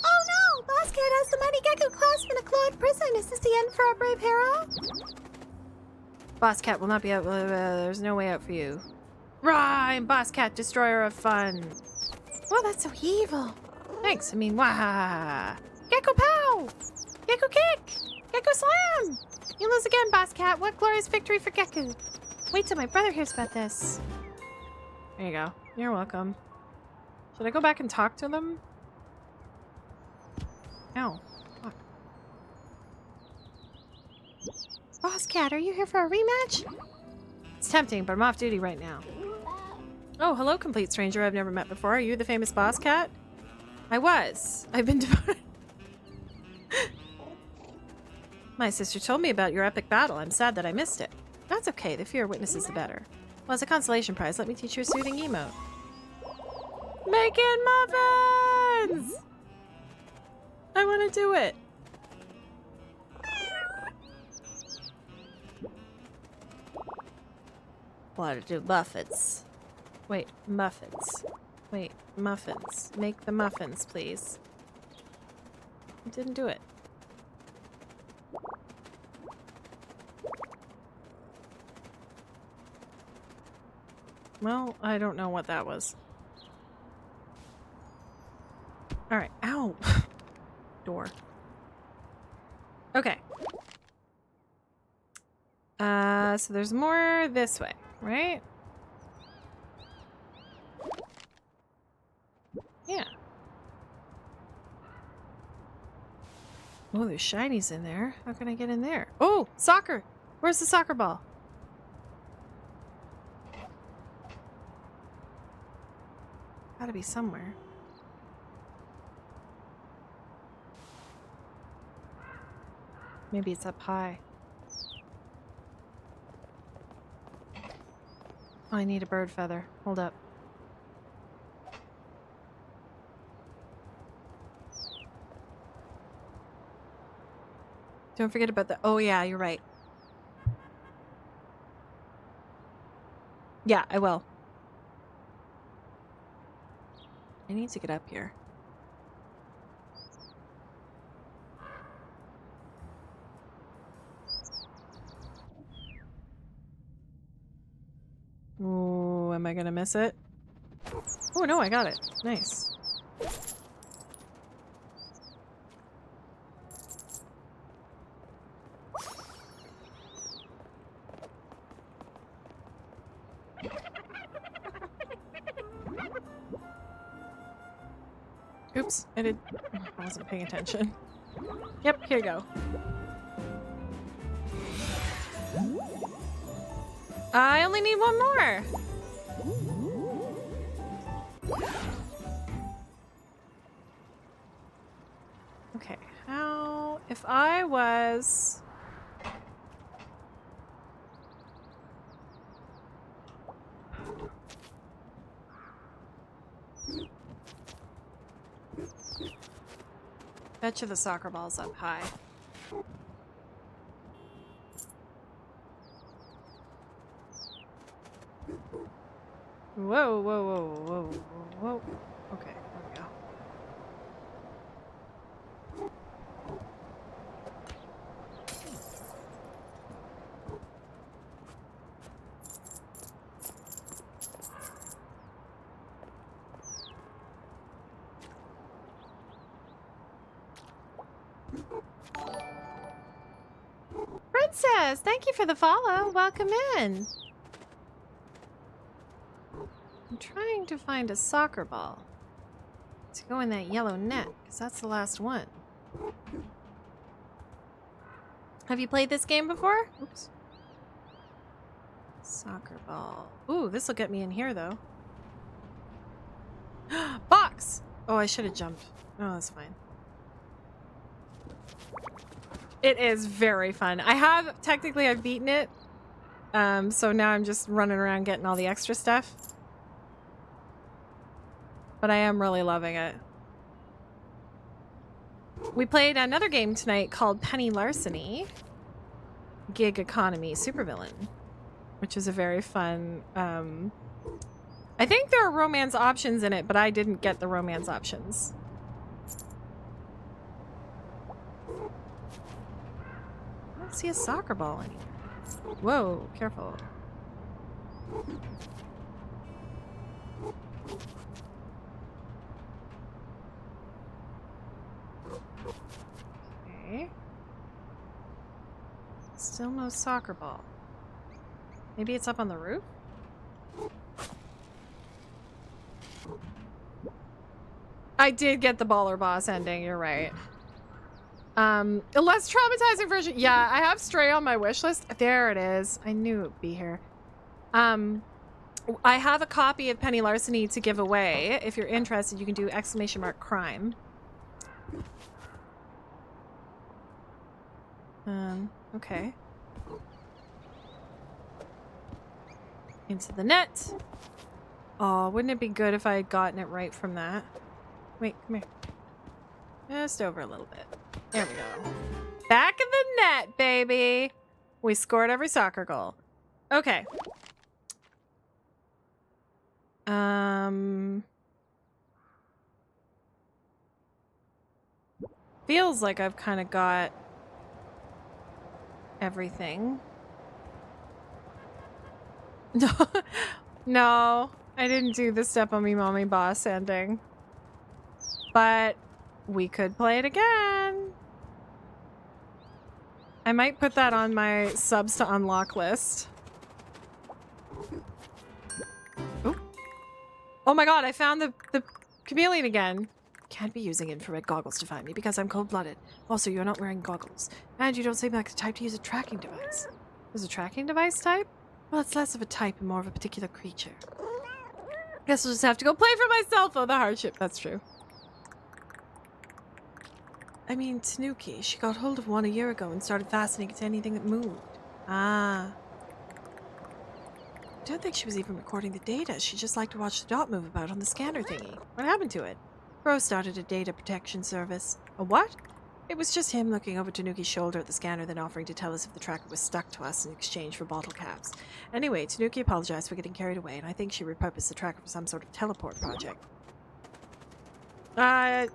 Oh no! Boss Boss Cat has the money. Gecko clasped in a clawed prison. Is this the end for our brave hero? Boss Cat will not be out. There's no way out for you. Rhyme! Boss Cat, destroyer of fun. Well, that's so evil. Thanks. I mean, wah! Gecko pow! Gecko kick! Gecko slam! You lose again, Boss Cat. What glorious victory for Gecko. Wait till my brother hears about this. There you go. You're welcome. Should I go back and talk to them? Ow. Fuck. Boss Cat, are you here for a rematch? It's tempting, but I'm off duty right now. Oh, hello, complete stranger I've never met before. Are you the famous Boss Cat? I was. I've been devoted. My sister told me about your epic battle. I'm sad that I missed it. That's okay. The fewer witnesses, the better. Well, as a consolation prize, let me teach you a soothing emote. Making muffins! I want to do it. Want to do muffins. Wait, muffins. Wait, muffins. Make the muffins, please. I didn't do it. Well, I don't know what that was. Alright. Ow! Door. Okay. So there's more this way, right? Yeah. Oh, there's shinies in there. How can I get in there? Oh, soccer! Where's the soccer ball? Gotta be somewhere. Maybe it's up high. Oh, I need a bird feather. Hold up. Don't forget about the... Oh, yeah, you're right. Yeah, I will. I need to get up here. Oh, am I gonna miss it? Oh, no, I got it. Nice. Oops, I wasn't paying attention. Yep, here you go. I only need one more. Okay, how... If I was... Betcha the soccer ball's up high. Whoa, whoa, whoa, whoa, whoa. Okay, there we go. Princess, thank you for the follow. Welcome in. I'm trying to find a soccer ball to go in that yellow net, because that's the last one. Have you played this game before? Oops. Soccer ball. Ooh, this will get me in here, though. Box! Oh, I should have jumped. Oh, that's fine. It is very fun. Technically I've beaten it. So now I'm just running around getting all the extra stuff. But I am really loving it. We played another game tonight called Penny Larceny. Gig Economy Supervillain. Which is a very fun... I think there are romance options in it, but I didn't get the romance options. see a soccer ball anywhere. Whoa, careful. Okay. Still no soccer ball. Maybe it's up on the roof? I did get the baller boss ending, you're right. A less traumatizing version. Yeah, I have Stray on my wish list. There it is. I knew it would be here. I have a copy of Penny Larceny to give away. If you're interested, you can do !crime. Okay. Into the net. Oh, wouldn't it be good if I had gotten it right from that? Wait, come here. Just over a little bit. There we go. Back in the net, baby. We scored every soccer goal. Okay. Feels like I've kind of got everything. No, I didn't do the Step on Me Mommy boss ending. But we could play it again. I might put that on my subs to unlock list. Ooh. Oh my god, I found the chameleon again. Can't be using infrared goggles to find me because I'm cold-blooded. Also, you're not wearing goggles. And you don't seem like the type to use a tracking device. There's a tracking device type? Well, it's less of a type and more of a particular creature. Guess I'll just have to go play for myself. Oh, the hardship. That's true. I mean, Tanuki. She got hold of one a year ago and started fastening it to anything that moved. Ah. I don't think she was even recording the data. She just liked to watch the dot move about on the scanner thingy. What happened to it? Bro started a data protection service. A what? It was just him looking over Tanuki's shoulder at the scanner, then offering to tell us if the tracker was stuck to us in exchange for bottle caps. Anyway, Tanuki apologized for getting carried away, and I think she repurposed the tracker for some sort of teleport project.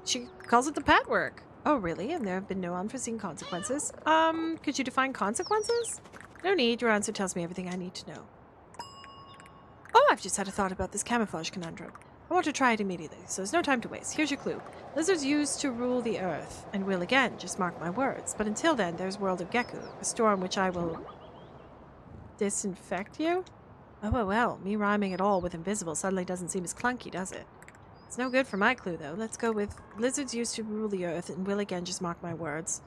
She calls it the patchwork. Oh, really? And there have been no unforeseen consequences? Could you define consequences? No need. Your answer tells me everything I need to know. Oh, I've just had a thought about this camouflage conundrum. I want to try it immediately, so there's no time to waste. Here's your clue. Lizards used to rule the earth, and will again, just mark my words. But until then, there's World of Geku, a store in which I will... disinfect you? Oh, well, me rhyming at all with invisible suddenly doesn't seem as clunky, does it? It's no good for my clue, though. Let's go with lizards used to rule the earth, and will again, just mark my words.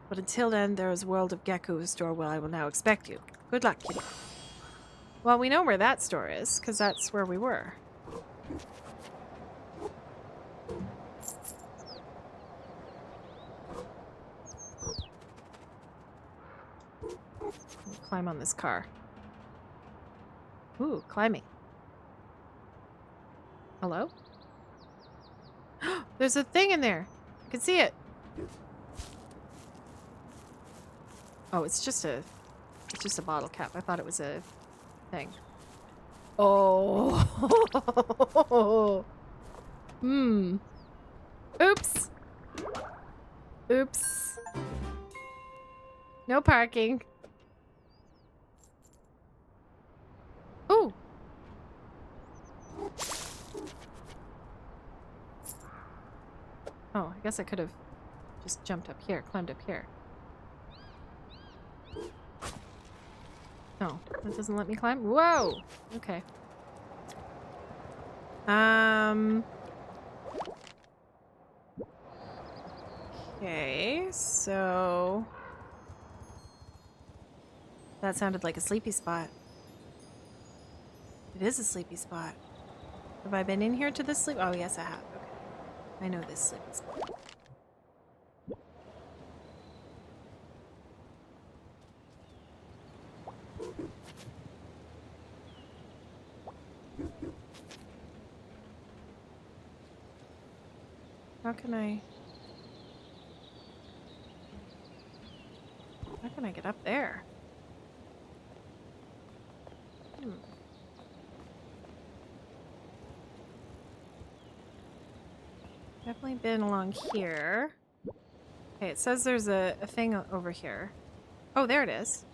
But until then, there is World of Geku, a store where I will now expect you. Good luck, kitty. Well, we know where that store is, because that's where we were. Climb on this car. Ooh, climbing. Hello? There's a thing in there. I can see it. Oh, it's just a bottle cap. I thought it was a thing. Oh. Oops. Oops. No parking. Ooh. Oh, I guess I could have just jumped up here, climbed up here. No, that doesn't let me climb. Whoa! Okay. Okay, so... that sounded like a sleepy spot. It is a sleepy spot. Have I been in here to this sleep? Oh, yes, I have. Okay. I know this sleepy spot. How can I get up there? Definitely been along here. Okay, it says there's a thing over here. Oh, there it is.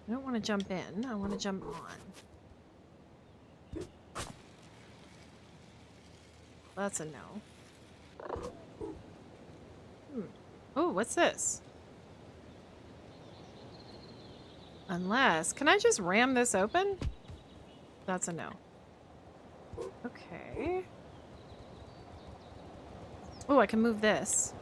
I don't want to jump in. I want to jump on. That's a no. Oh, what's this? Unless... Can I just ram this open? That's a no. Okay. Oh, I can move this.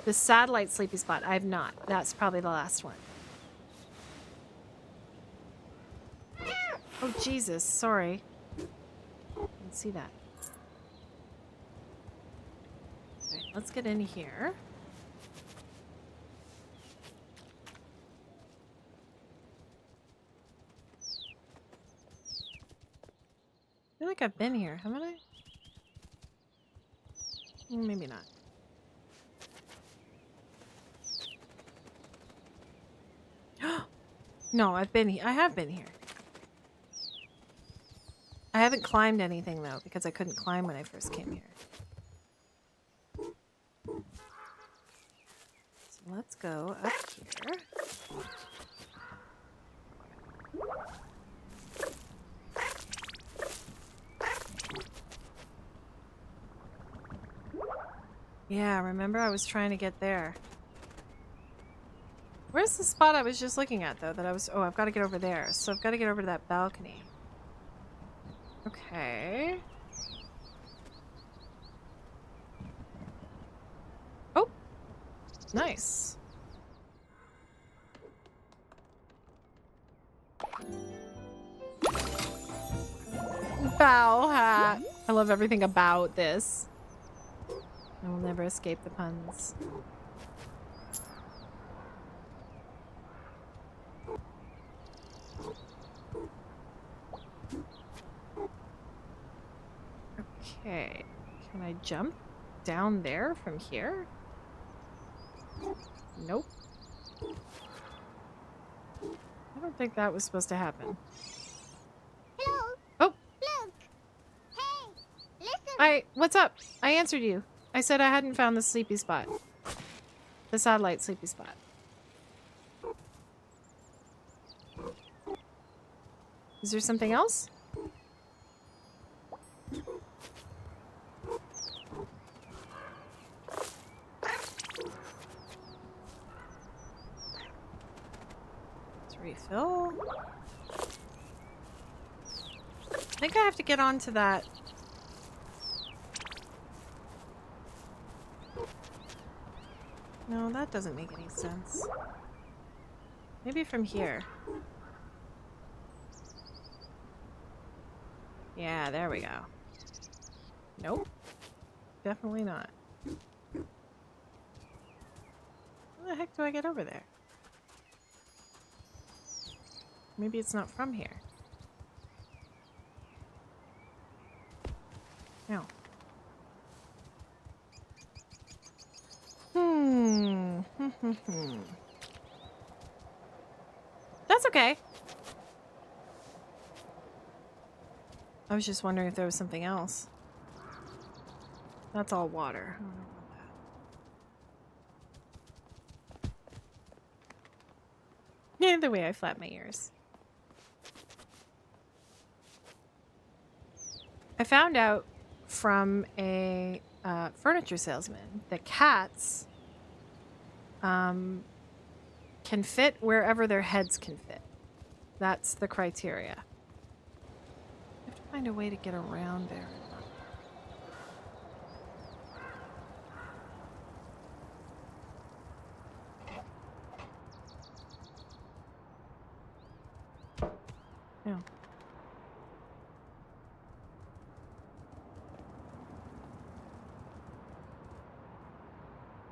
The satellite sleepy spot. I have not. That's probably the last one. Oh, Jesus. Sorry. Didn't see that. Okay, let's get in here. I feel like I've been here, haven't I? Maybe not. No, I've been here. I have been here. I haven't climbed anything though, because I couldn't climb when I first came here. So let's go up here. Yeah, remember I was trying to get there. Where's the spot I was just looking at, though, that I was... Oh, I've got to get over there. So I've got to get over to that balcony. Okay. Oh! Nice. Bow hat. I love everything about this. I will never escape the puns. Okay, can I jump down there from here? Nope. I don't think that was supposed to happen. Hello. Oh. Look. Hey. Listen. What's up? I answered you. I said I hadn't found the sleepy spot. The satellite sleepy spot. Is there something else? Let's refill. I think I have to get onto that. No, that doesn't make any sense. Maybe from here. Yeah, there we go. Nope. Definitely not. How the heck do I get over there? Maybe it's not from here. No. That's okay. I was just wondering if there was something else. That's all water. I don't know about that. Yeah, the way I flap my ears. I found out from a furniture salesman that cats can fit wherever their heads can fit. That's the criteria. I have to find a way to get around there. No.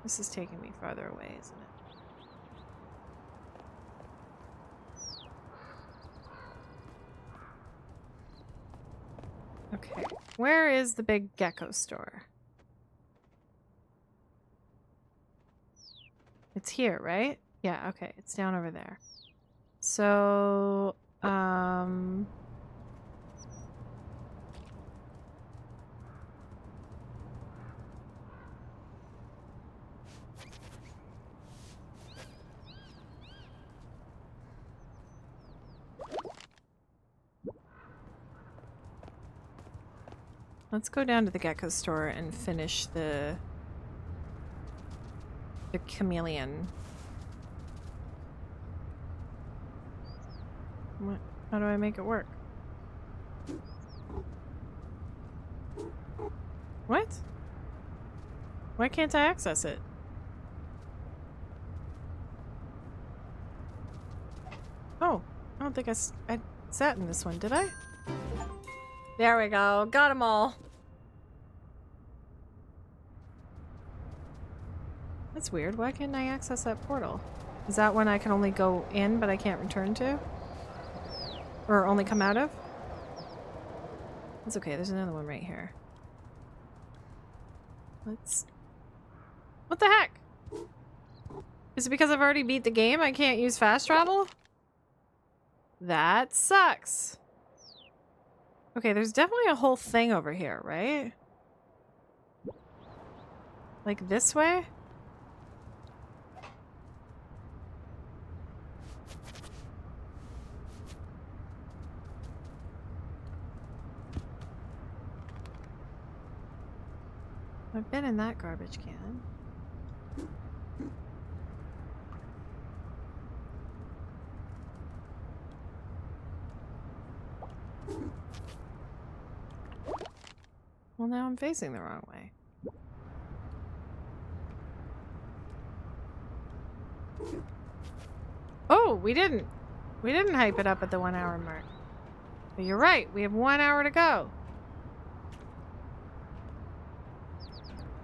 This is taking me farther away, isn't it? Okay, where is the big gecko store? It's here, right? Yeah, okay, it's down over there. So, Let's go down to the gecko store and finish the chameleon. What? How do I make it work? What? Why can't I access it? Oh, I don't think I sat in this one, did I? There we go. Got them all. That's weird. Why can't I access that portal? Is that one I can only go in, but I can't return to? Or only come out of? That's okay. There's another one right here. Let's... What the heck? Is it because I've already beat the game? I can't use fast travel? That sucks. Okay, there's definitely a whole thing over here, right? Like this way? I've been in that garbage can. Well, now I'm facing the wrong way. Oh, we didn't hype it up at the 1 hour mark. But you're right, we have 1 hour to go.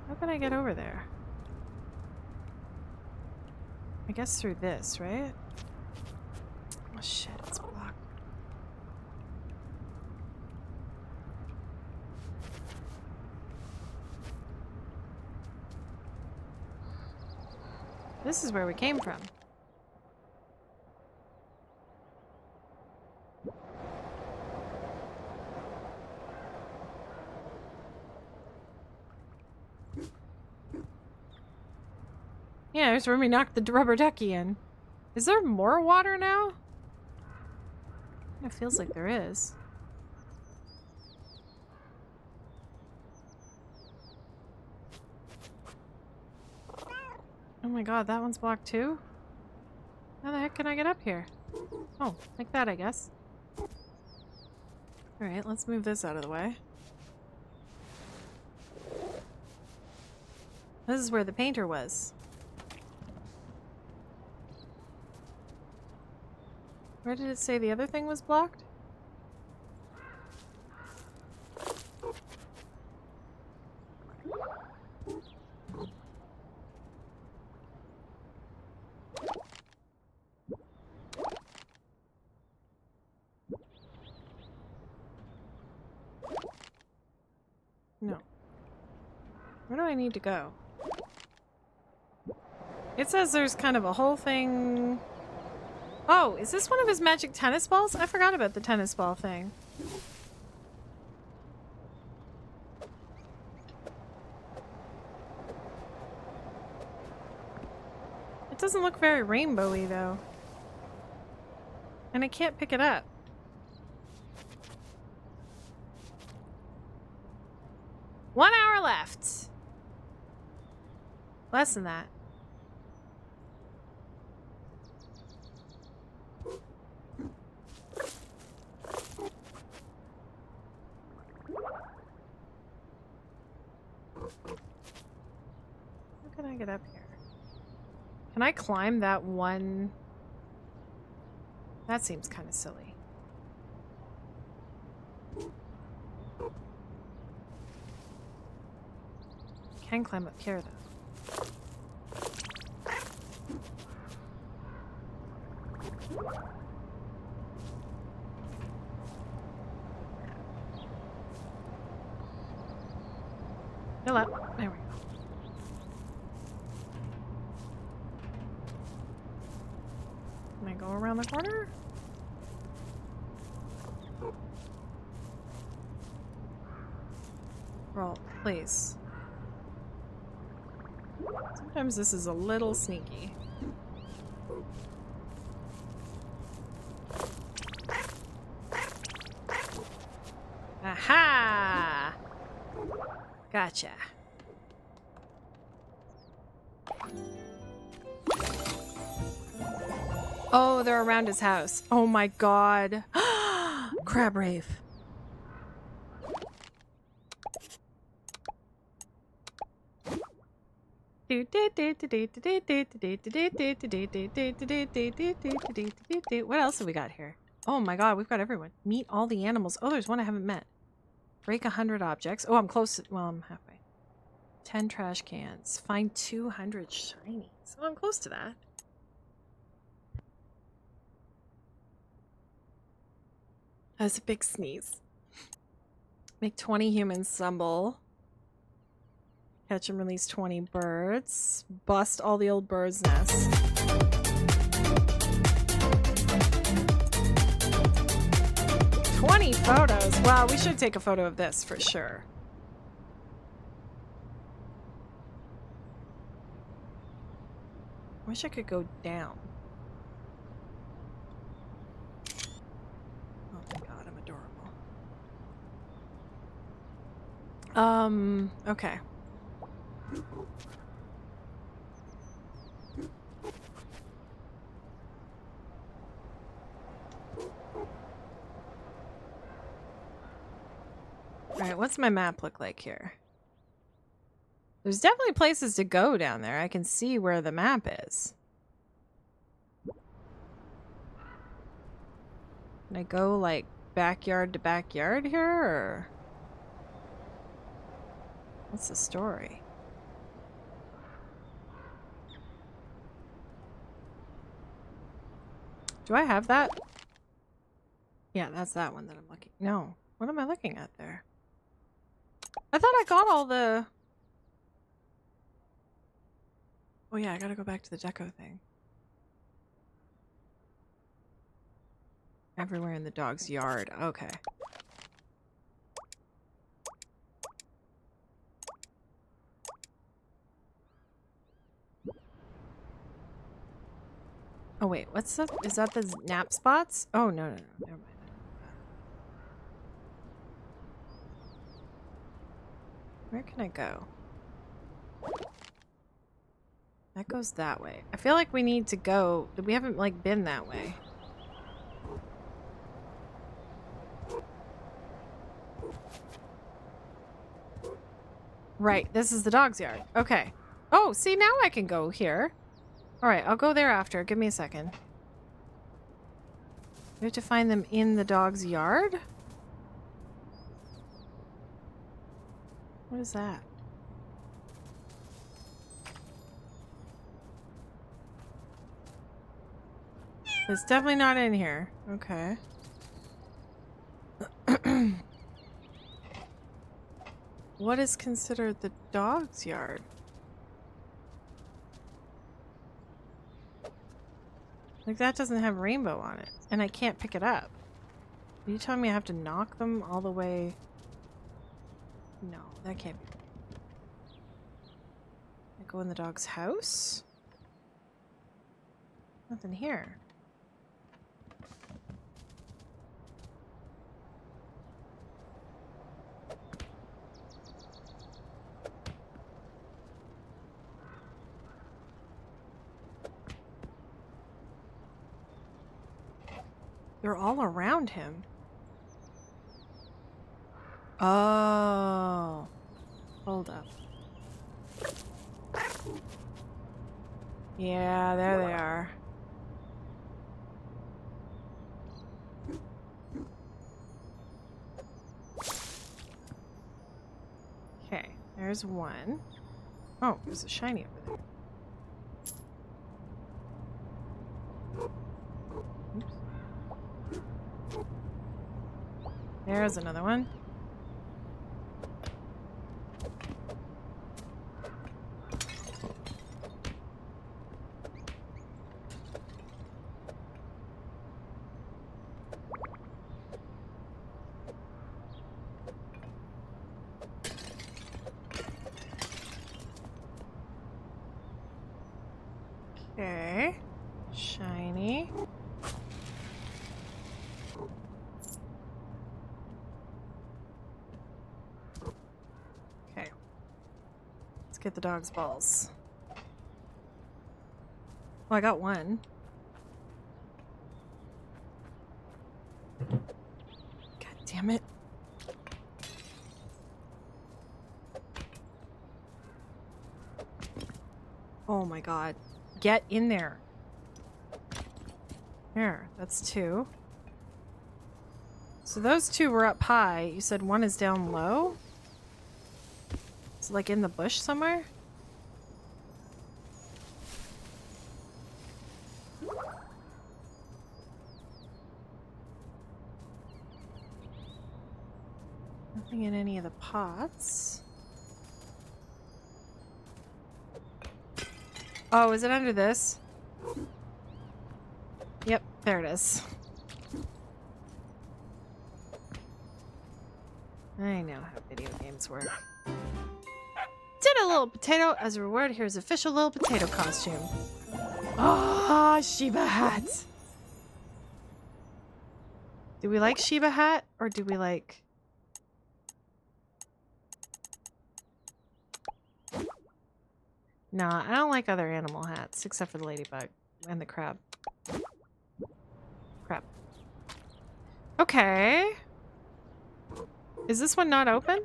How can I get over there? I guess through this, right? Oh shit, it's blocked. This is where we came from. Yeah, there's where we knocked the rubber ducky in. Is there more water now? It feels like there is. Oh my god, that one's blocked too? How the heck can I get up here? Oh, like that, I guess. Alright, let's move this out of the way. This is where the painter was. Where did it say the other thing was blocked? No. Where do I need to go? It says there's kind of a whole thing... Oh, is this one of his magic tennis balls? I forgot about the tennis ball thing. It doesn't look very rainbowy, though. And I can't pick it up. One hour left. Less than that. How can I get up here? Can I climb that one? That seems kind of silly. Can climb up here, though. Fill up. There we go. Can I go around the corner? Roll, please. Sometimes this is a little sneaky. Aha! Gotcha. Oh, they're around his house. Oh my god. Crab rave. What else have we got here? Oh my god, we've got everyone. Meet all the animals. Oh, there's one I haven't met. Break 100 objects. Oh, I'm close. Well, I'm halfway. 10 trash cans. Find 200 shinies. Oh, I'm close to that. That's a big sneeze. Make 20 humans stumble. Catch and release 20 birds. Bust all the old birds' nests. Photos. Wow, we should take a photo of this for sure. Wish I could go down. Oh my god, I'm adorable. Okay. Alright, what's my map look like here? There's definitely places to go down there. I can see where the map is. Can I go, like, backyard to backyard here, or... What's the story? Do I have that? Yeah, that's that one that I'm looking... No. What am I looking at there? I thought I got all the... Oh yeah, I gotta go back to the deco thing. Everywhere in the dog's yard. Okay. Oh wait, what's that? Is that the nap spots? Oh no, never mind. Where can I go? That goes that way. I feel like we need to go... We haven't, like, been that way. Right, this is the dog's yard. Okay. Oh, see, now I can go here. Alright, I'll go there after. Give me a second. We have to find them in the dog's yard? What is that? It's definitely not in here. Okay. What is considered the dog's yard? Like, that doesn't have rainbow on it. And I can't pick it up. Are you telling me I have to knock them all the way? No, that can't be. I go in the dog's house? Nothing here. They're all around him. Oh. Hold up. Yeah, there they are. Okay, there's one. Oh, there's a shiny over there. Oops. There's another one. Okay. Shiny. Okay. Get the dog's balls. Well, I got one. God damn it. Oh my god. Get in there. There, that's 2. So those 2 were up high. You said one is down low? Is it like in the bush somewhere? Nothing in any of the pots. Oh, is it under this? Yep, there it is. I know how video games work. Did a little potato as a reward. Here's official little potato costume. Ah, Shiba hat. Do we like Shiba hat or do we like? Nah, I don't like other animal hats except for the ladybug and the crab. Crab. Okay. Is this one not open?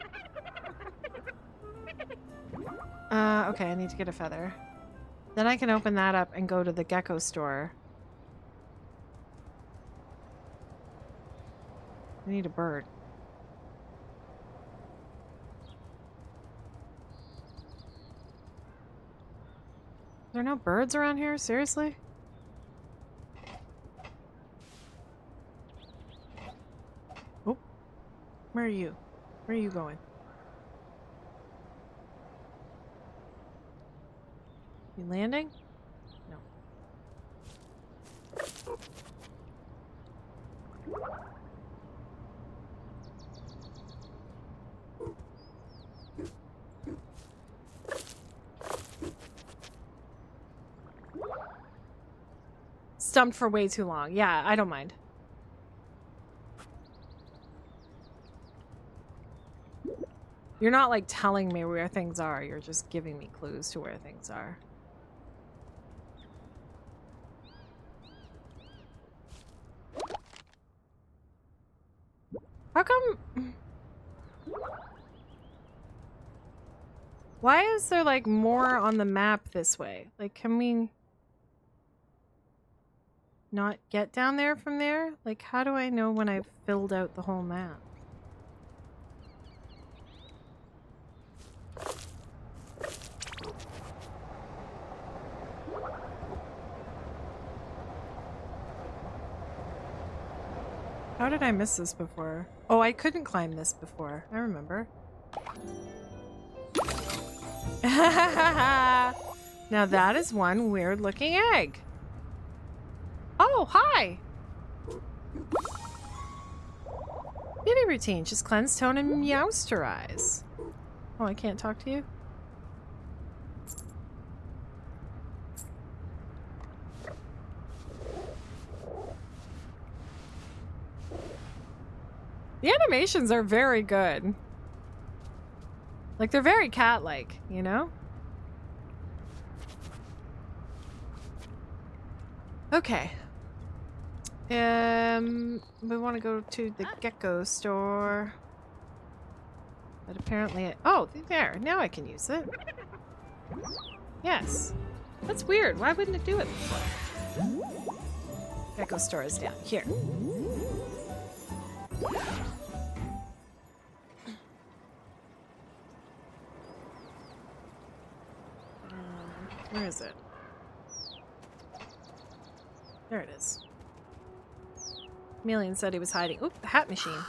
Okay, I need to get a feather. Then I can open that up and go to the gecko store. I need a bird. Are there no birds around here? Seriously? Oh. Where are you? Where are you going? You landing? No. Stumped for way too long. Yeah, I don't mind. You're not like telling me where things are. You're just giving me clues to where things are. How come? Why is there like more on the map this way? Like, can we not get down there from there? Like, how do I know when I've filled out the whole map? How did I miss this before? Oh, I couldn't climb this before. I remember. Now that is one weird looking egg. Oh, hi! Beauty routine. Just cleanse, tone, and moisturize. Oh, I can't talk to you? The animations are very good. Like, they're very cat-like, you know? Okay. We want to go to the gecko store. But apparently oh, there. Now I can use it. Yes. That's weird. Why wouldn't it do it before? Gecko store is down here. Where is it? There it is. Chameleon said he was hiding. Oop, the hat machine.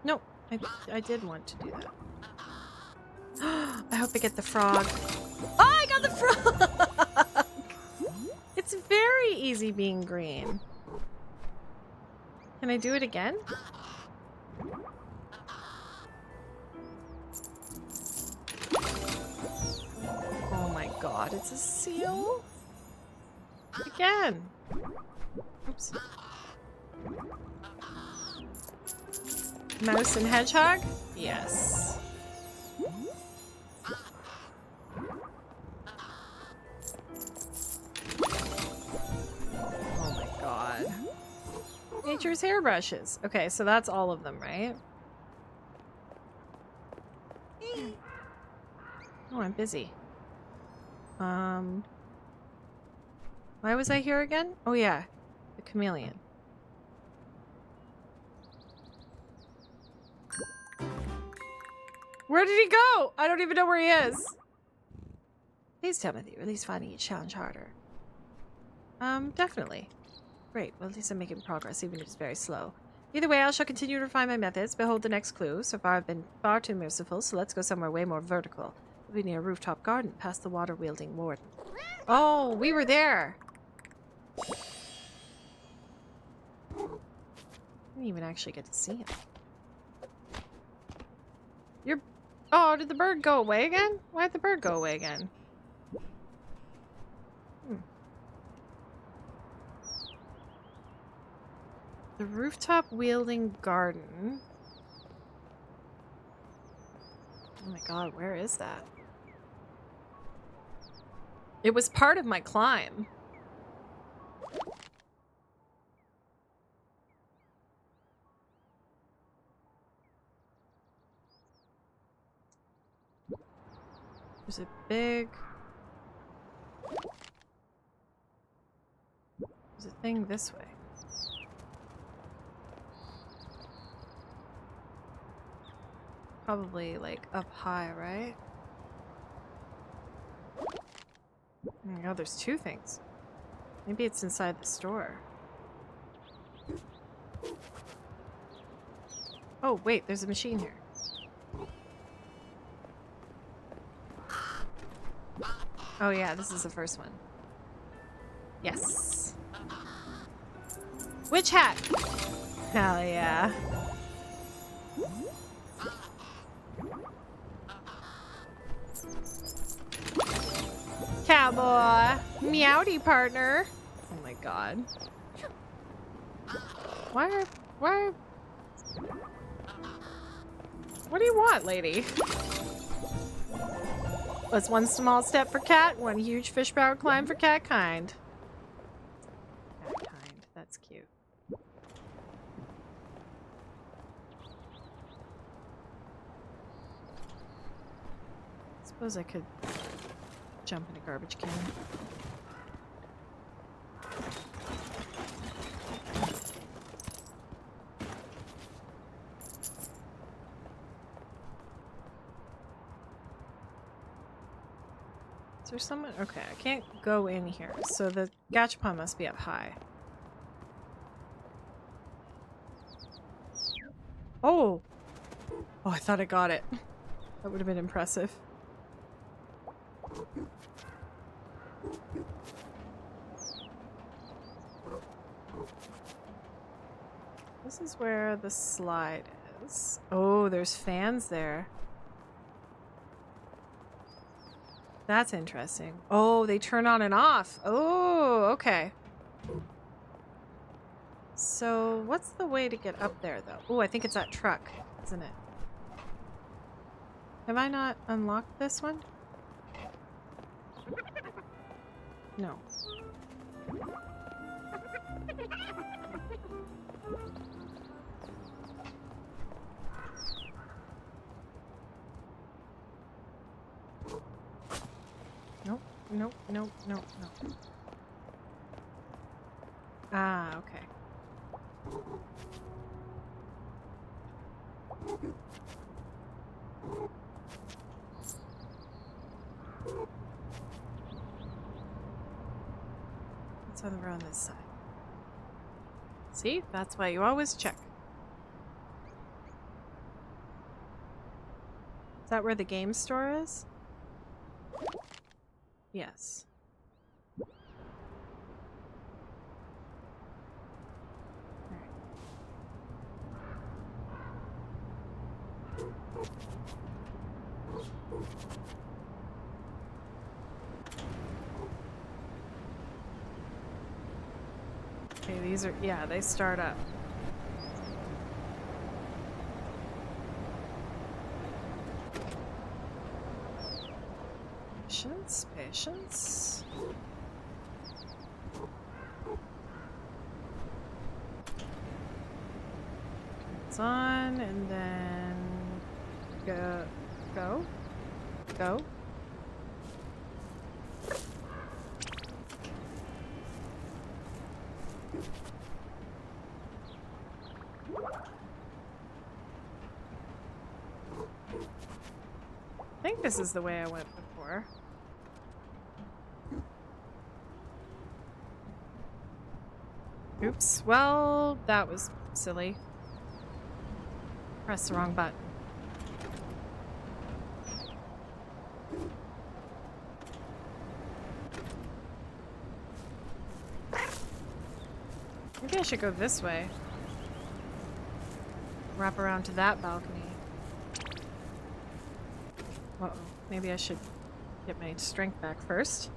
No, I did want to do that. I hope I get the frog. Oh, I got the frog! It's very easy being green. Can I do it again? Oh my god, it's a seal? Again. Oops. Mouse and hedgehog? Yes. nature's hairbrushes. Okay, so that's all of them, right? Oh, I'm busy. Why was I here again? Oh yeah, the chameleon. Where did he go? I don't even know where he is. Please tell me that you're at least finding each challenge harder. Definitely. Great, well at least I'm making progress, even if it's very slow. Either way, I shall continue to refine my methods. Behold the next clue. So far I've been far too merciful, so let's go somewhere way more vertical. We'll be near a rooftop garden, past the water-wielding warden. Oh, we were there! I didn't even actually get to see him. You're... Oh, did the bird go away again? Why did the bird go away again? The rooftop wielding garden. Oh my god, where is that? It was part of my climb. There's a big... There's a thing this way. Probably, like, up high, right? Oh my god, there's two things. Maybe it's inside the store. Oh, wait, there's a machine here. Oh yeah, this is the first one. Yes. Witch hat! Hell yeah. Cowboy! Meowdy partner! Oh my god. Why? What do you want, lady? What's one small step for cat, one huge fish-powered climb for cat kind. Cat kind, that's cute. Suppose I could jump in a garbage can. Is there someone? Okay, I can't go in here, so the gachapon must be up high. Oh! Oh, I thought I got it. That would have been impressive. This is where the slide is. Oh, there's fans there. That's interesting. Oh, they turn on and off. Oh, okay. So, what's the way to get up there, though? Oh, I think it's that truck, isn't it? Have I not unlocked this one? No. Nope, nope, nope, nope. Ah, okay. It's over on this side. See? That's why you always check. Is that where the game store is? Yes. Okay, these are, yeah, they start up. Patience, patience. It's on, and then go. I think this is the way I went before. Oops. Well, that was silly. Pressed the wrong button. Maybe I should go this way. Wrap around to that balcony. Uh-oh. Maybe I should get my strength back first.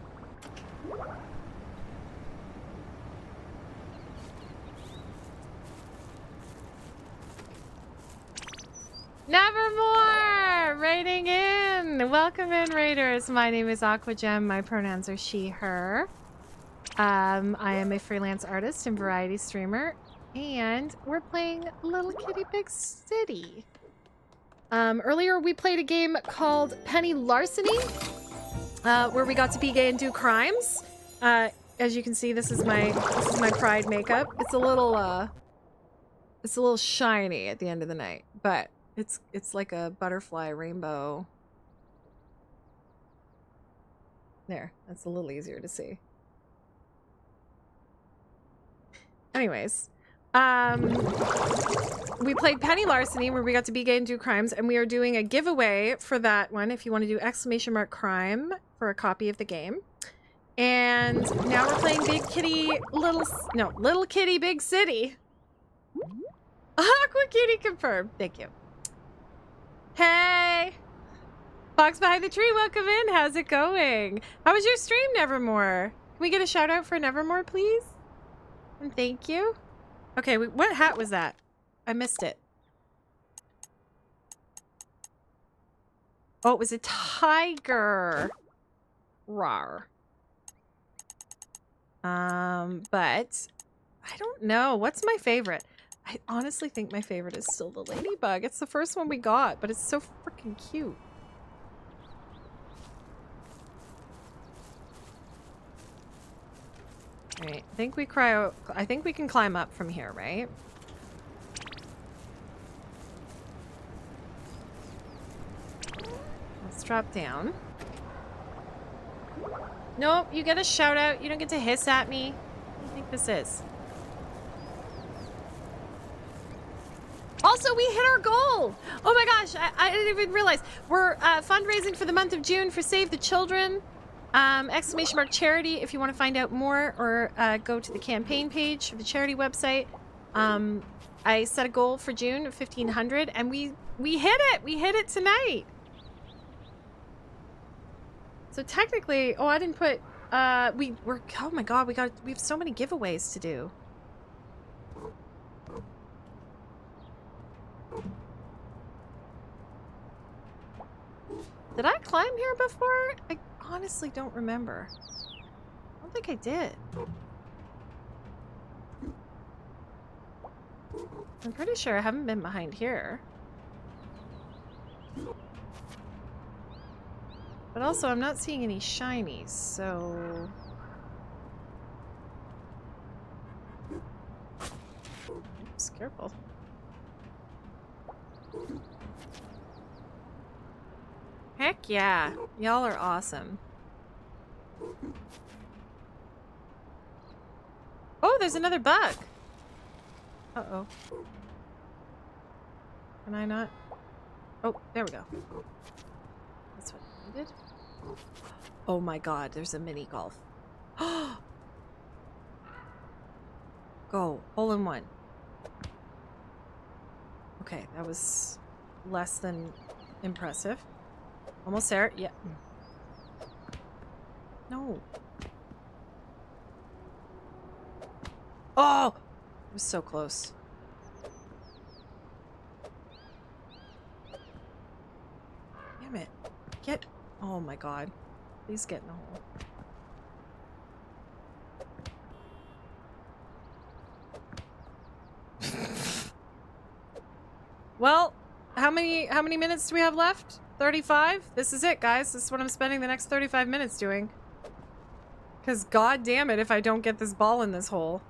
Nevermore! Raiding in! Welcome in, Raiders. My name is Aquagem. My pronouns are she, her. I am a freelance artist and variety streamer. And we're playing Little Kitty Big City. Earlier we played a game called Penny Larceny, where we got to be gay and do crimes. As you can see, this is my pride makeup. It's a little shiny at the end of the night, but it's like a butterfly rainbow. There, that's a little easier to see. Anyways, we played Penny Larceny, where we got to be gay and do crimes, and we are doing a giveaway for that one if you want to do !crime for a copy of the game. And now we're playing Little Kitty Big City. Aqua Kitty confirmed. Thank you. Hey! Fox behind the tree, welcome in. How's it going? How was your stream, Nevermore? Can we get a shout out for Nevermore, please? And thank you. Okay, what hat was that? I missed it. Oh, it was a tiger. Rawr. But I don't know. What's my favorite? I honestly think my favorite is still the ladybug. It's the first one we got, but it's so freaking cute. Alright, I think we can climb up from here, right? Let's drop down. Nope, you get a shout out. You don't get to hiss at me. What do you think this is? Also, we hit our goal! Oh my gosh, I didn't even realize. We're fundraising for the month of June for Save the Children. !charity if you want to find out more, or go to the campaign page of the charity website. I set a goal for June of 1,500, and we hit it! We hit it tonight! So technically, oh, I didn't put, oh my god, we have so many giveaways to do. Did I climb here before? I honestly don't remember. I don't think I did. I'm pretty sure I haven't been behind here. But also, I'm not seeing any shinies, so... Oops, careful. Heck yeah. Y'all are awesome. Oh, there's another bug. Uh-oh. Can I not? Oh, there we go. That's what I needed. Oh my god, there's a mini golf. Go. Hole in one. Okay, that was less than impressive. Almost there. Yeah. No. Oh! It was so close. Damn it. Get... Oh my god. Please get in the hole. Well, how many minutes do we have left? 35? This is it, guys. This is what I'm spending the next 35 minutes doing. Because god damn it if I don't get this ball in this hole.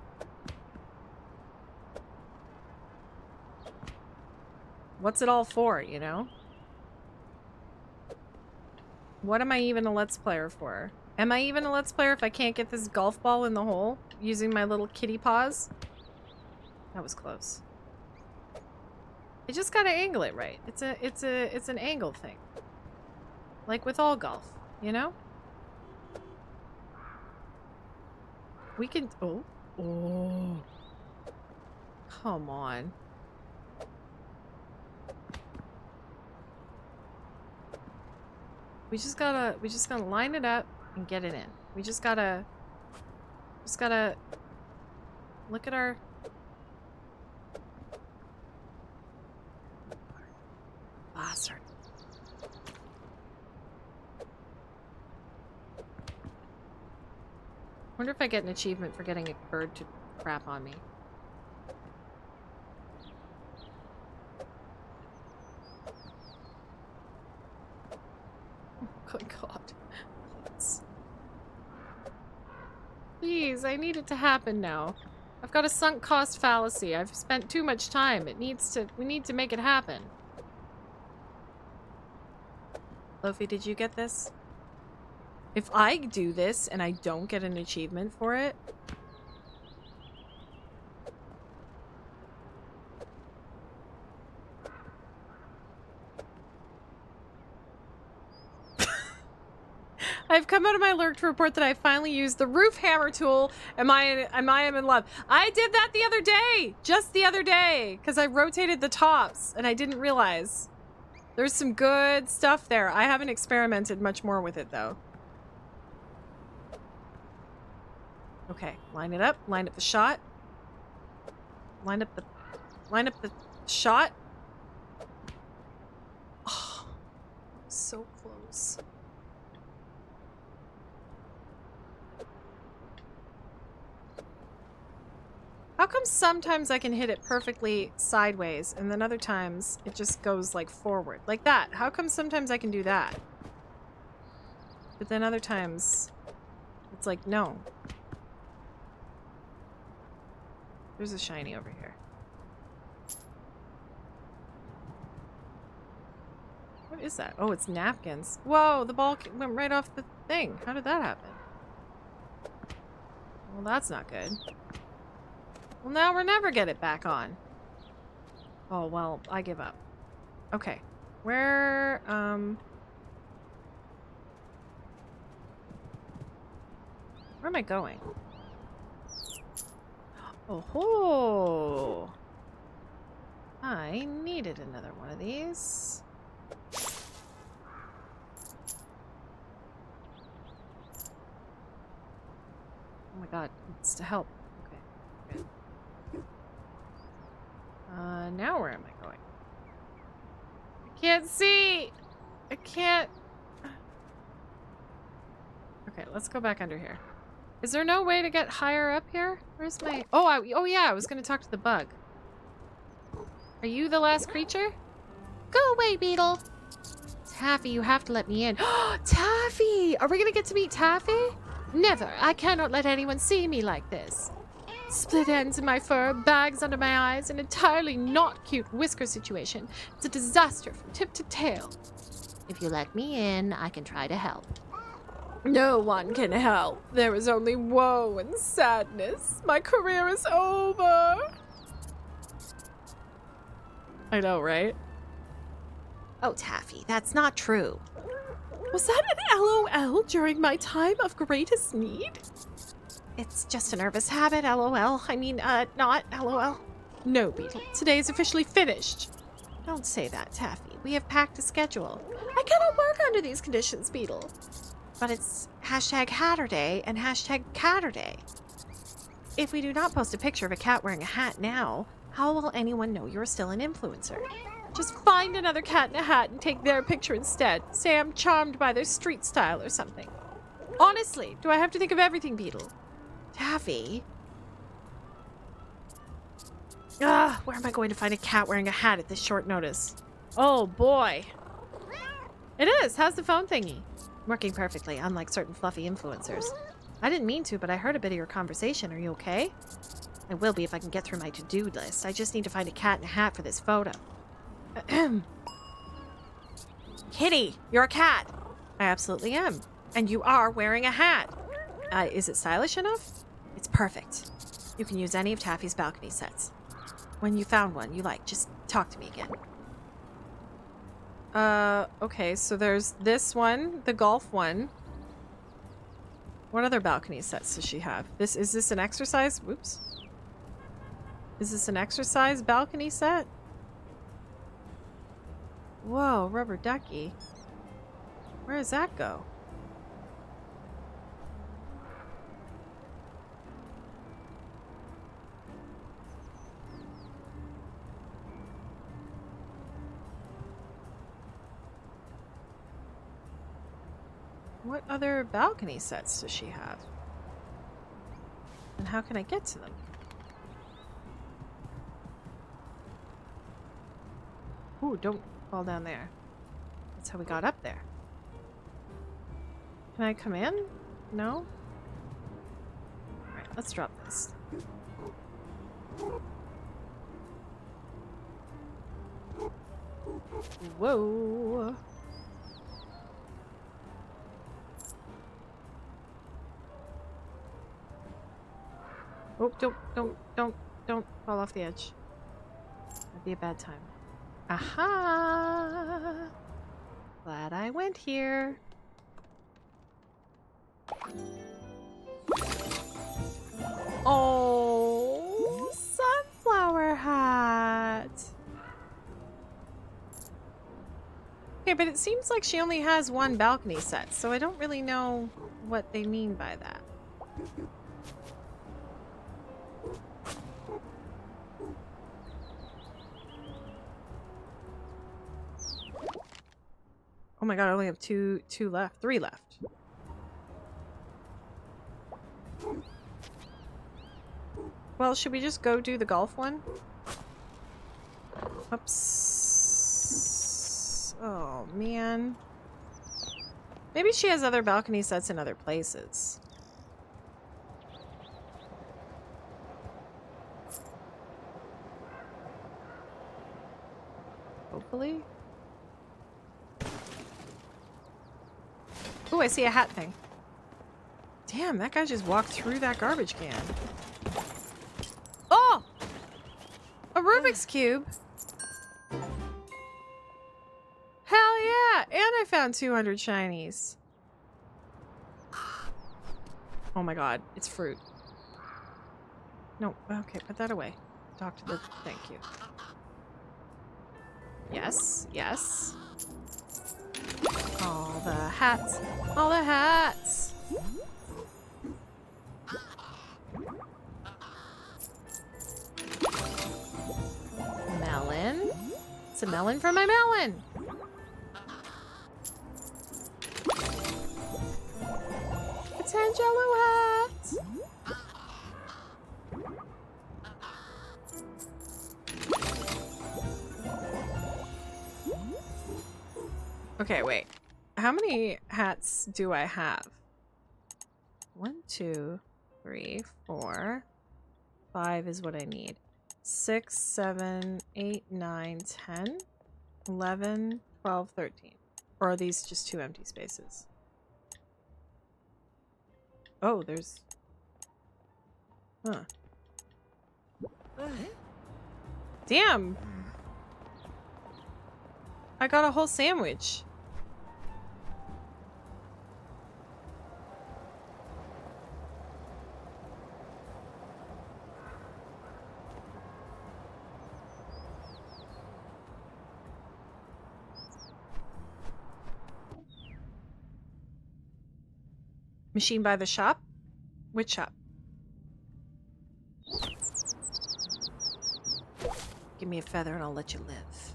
What's it all for, you know? What am I even a Let's Player for? Am I even a Let's Player if I can't get this golf ball in the hole using my little kitty paws? That was close. I just gotta angle it right. It's an angle thing. Like with all golf, you know? We can, oh. Come on. We just gotta line it up and get it in. We just gotta look at our bastard. Wonder if I get an achievement for getting a bird to crap on me. Oh, good God. Please. Please, I need it to happen now. I've got a sunk cost fallacy. I've spent too much time. We need to make it happen. Lofi, did you get this? If I do this and I don't get an achievement for it... I've come out of my lurk to report that I finally used the roof hammer tool and I am in love. I did that the other day! Just the other day! Because I rotated the tops and I didn't realize. There's some good stuff there. I haven't experimented much more with it though. Okay, line it up. Line up the shot. Line up the shot. Oh, so close. How come sometimes I can hit it perfectly sideways and then other times it just goes like forward? Like that. How come sometimes I can do that? But then other times it's like, no. There's a shiny over here. What is that? Oh, it's napkins. Whoa, the ball went right off the thing. How did that happen? Well, that's not good. Well, now we'll never get it back on. Oh, well, I give up. Okay. Where am I going? Oh ho! I needed another one of these. Oh my god, it's to help. Okay, good. Now where am I going? I can't see! I can't... Okay, let's go back under here. Is there no way to get higher up here? Where's my... Oh yeah, I was gonna talk to the bug. Are you the last creature? Go away, Beetle. Taffy, you have to let me in. Taffy! Are we gonna get to meet Taffy? Never. I cannot let anyone see me like this. Split ends in my fur, bags under my eyes, an entirely not cute whisker situation. It's a disaster from tip to tail. If you let me in, I can try to help. No one can help. There is only woe and sadness. My career is over. I know, right? Oh, Taffy, that's not true. Was that an LOL during my time of greatest need? It's just a nervous habit, LOL. I mean, not LOL. No, Beetle. Today is officially finished. Don't say that, Taffy. We have packed a schedule. I cannot work under these conditions, Beetle. But it's #Hatterday and #Catterday. If we do not post a picture of a cat wearing a hat now, how will anyone know you're still an influencer? Just find another cat in a hat and take their picture instead. Say I'm charmed by their street style or something. Honestly, do I have to think of everything, Beetle? Taffy? Ah, where am I going to find a cat wearing a hat at this short notice? Oh boy. It is. How's the phone thingy? Working perfectly, unlike certain fluffy influencers. I didn't mean to, but I heard a bit of your conversation. Are you okay? I will be if I can get through my to-do list. I just need to find a cat in a hat for this photo. Kitty, you're a cat. I absolutely am. And you are wearing a hat. Is it stylish enough? It's perfect. You can use any of Taffy's balcony sets. When you found one you like, just talk to me again. Okay, so there's this one, the golf one. What other balcony sets does she have? Is this an exercise? Whoops. Is this an exercise balcony set? Whoa, rubber ducky. Where does that go? What other balcony sets does she have? And how can I get to them? Ooh, don't fall down there. That's how we got up there. Can I come in? No? Alright, let's drop this. Whoa! Oh, don't fall off the edge. That'd be a bad time. Aha! Glad I went here. Oh, sunflower hat. Okay, but it seems like she only has one balcony set, so I don't really know what they mean by that. Oh my god, I only have two left. 3 left. Well, should we just go do the golf one? Oops. Oh, man. Maybe she has other balcony sets in other places. Hopefully. Ooh, I see a hat thing. Damn, that guy just walked through that garbage can. Oh! A Rubik's Cube? Hell yeah! And I found 200 shinies. Oh my god, it's fruit. No, okay, put that away. Talk to the... Thank you. Yes, yes. All the hats. All the hats. Melon. It's a melon from my melon. A 10 jello hats. Okay, wait. How many hats do I have? 1, 2, 3, 4, 5 is what I need. 6, 7, 8, 9, 10, 11, 12, 13. Or are these just 2 empty spaces? Oh, there's... Huh. Damn! I got a whole sandwich. Machine by the shop? Which shop? Give me a feather and I'll let you live.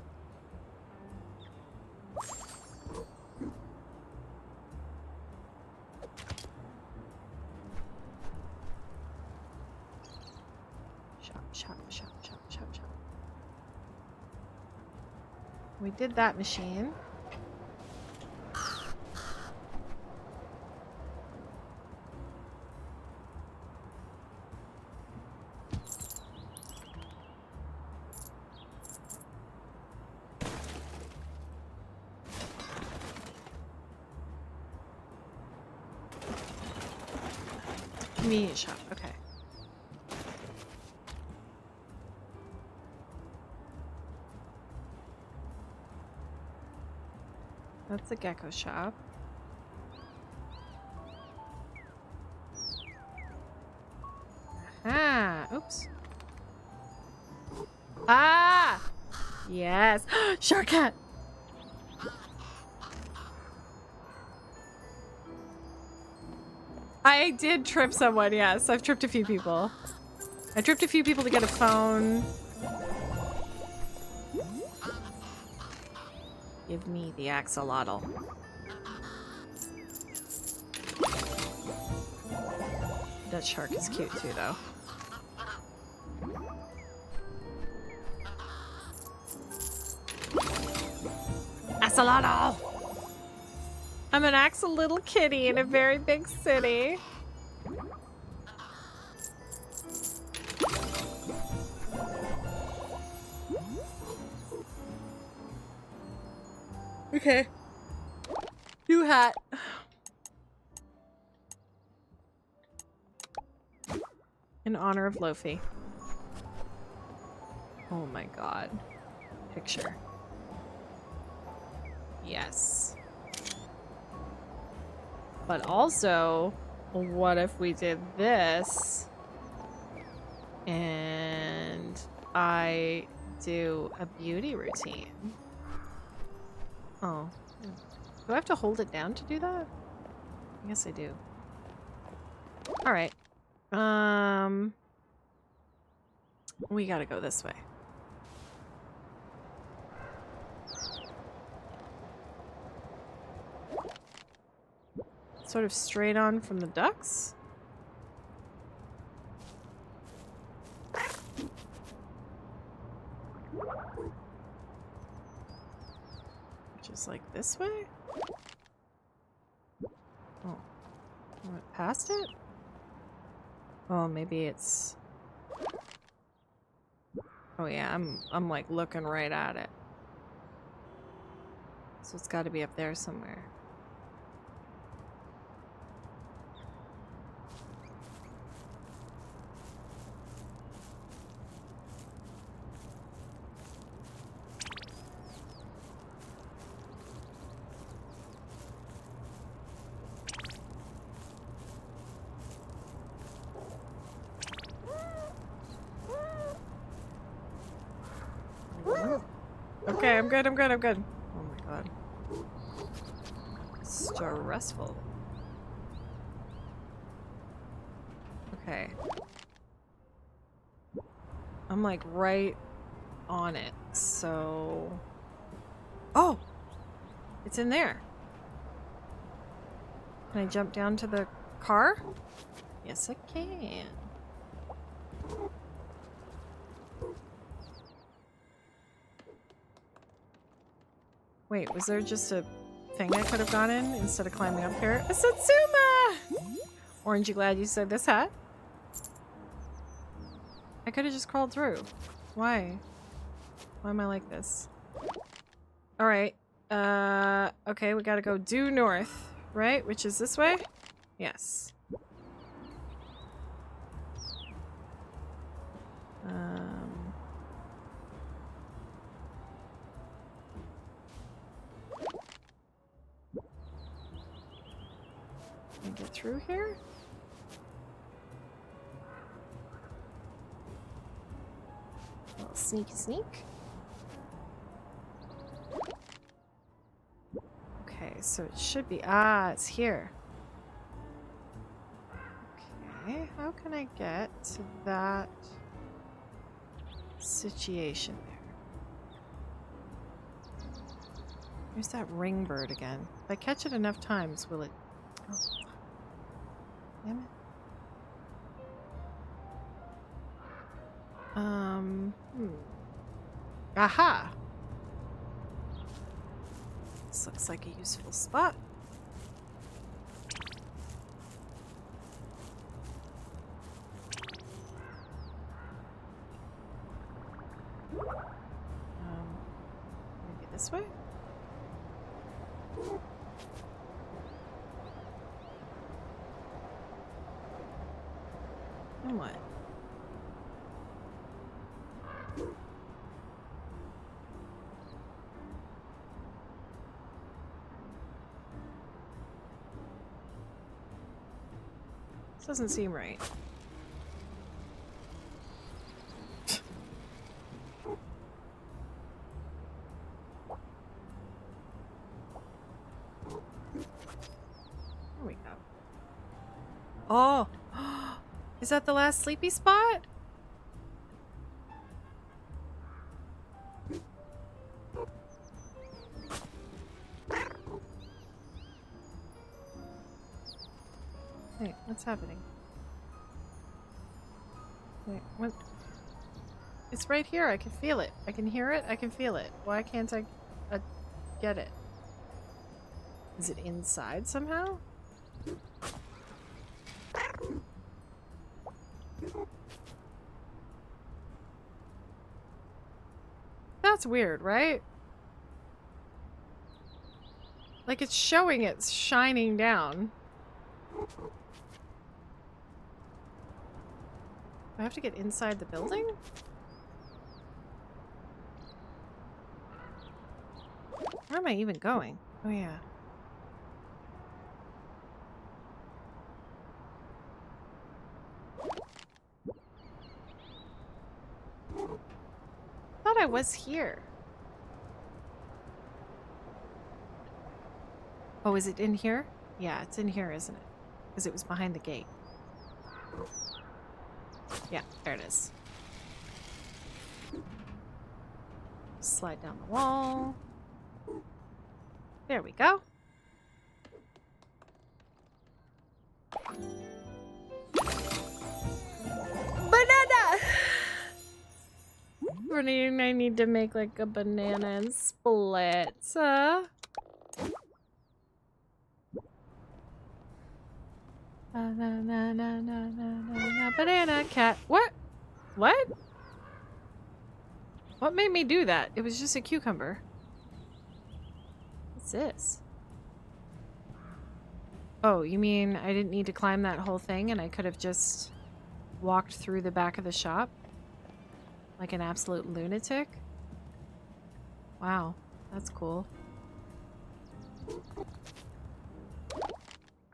Shop. Shop. We did that machine. Convenience shop, okay. That's the gecko shop. Ah, oops. Ah! Yes. Shark cat! I did trip someone, yes. I've tripped a few people. I tripped a few people to get a phone. Give me the axolotl. That shark is cute too, though. Axolotl! I'm an axolotl kitty in a very big city. Okay. New hat. In honor of Lofi. Oh my god. Picture. Yes. But also, what if we did this and I do a beauty routine? Oh. Do I have to hold it down to do that? I guess I do. Alright. We gotta go this way. Sort of straight on from the ducks? Which is like this way? Oh. I went past it? Oh, maybe it's... Oh yeah, I'm like looking right at it. So it's gotta be up there somewhere. Okay, I'm good. Oh my god. Stressful. Okay. I'm like right on it, so... Oh! It's in there. Can I jump down to the car? Yes, I can. Wait, was there just a thing I could have gone in instead of climbing up here? A Satsuma! Orange, you glad you said this hat? I could have just crawled through. Why? Why am I like this? Alright. Okay, we gotta go due north, right? Which is this way? Yes. Can I get through here? A little sneaky sneak. Okay, so it should be... Ah, it's here. Okay, how can I get to that situation there? There's that ring bird again. If I catch it enough times, will it... Oh. Damn it. Aha! This looks like a useful spot. Maybe this way? And what? This doesn't seem right. There we go. Oh! Is that the last sleepy spot? Wait, what's happening? Wait, what? It's right here. I can feel it. I can hear it. I can feel it. Why can't I get it? Is it inside somehow? That's weird, right? Like it's showing it's shining down. Do I have to get inside the building? Where am I even going? Oh yeah. I thought I was here. Oh, is it in here? Yeah, it's in here, isn't it? Because it was behind the gate. Yeah, there it is. Slide down the wall. There we go. Banana! I need to make like a banana and split. Banana cat. What? What? What made me do that? It was just a cucumber. What's this? Oh, you mean I didn't need to climb that whole thing and I could have just walked through the back of the shop? Like an absolute lunatic? Wow, that's cool.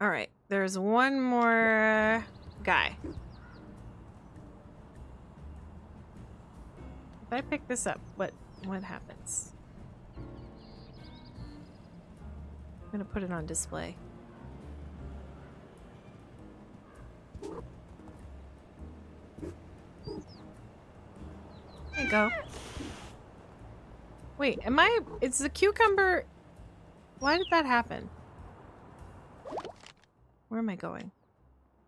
Alright, there's one more guy. If I pick this up, what happens? I'm gonna put it on display. There you go. Wait, it's the cucumber. Why did that happen? Where am I going?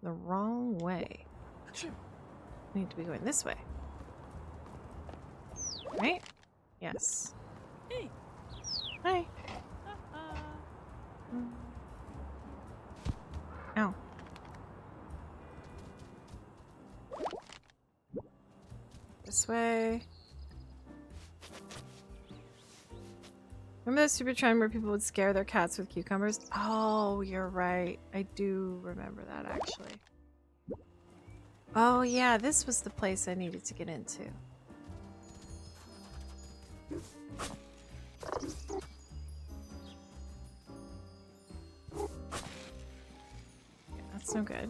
The wrong way. I need to be going this way. Right? Yes. Hey. Hi. Ow. This way. Remember that stupid trend where people would scare their cats with cucumbers? Oh, you're right. I do remember that, actually. Oh, yeah, this was the place I needed to get into. Yeah, that's no good.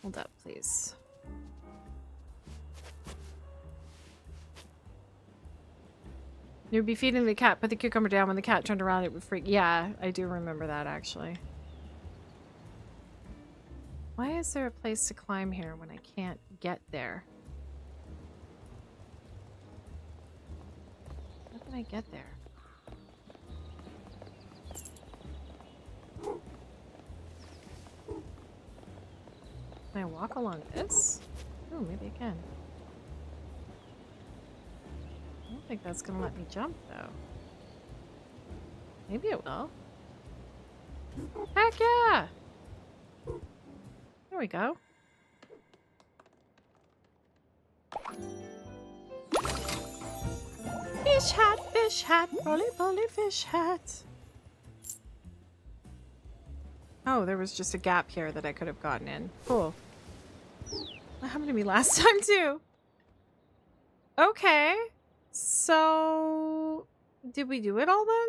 Hold up, please. You'd be feeding the cat, put the cucumber down. When the cat turned around, it would freak. Yeah, I do remember that, actually. Why is there a place to climb here when I can't get there? What How can I get there? Can I walk along this? Oh, maybe I can. I don't think that's gonna let me jump, though. Maybe it will. Heck yeah! There we go. Fish hat, bully, fish hat. Oh, there was just a gap here that I could have gotten in. Cool. That happened to me last time, too. Okay. So, did we do it all then?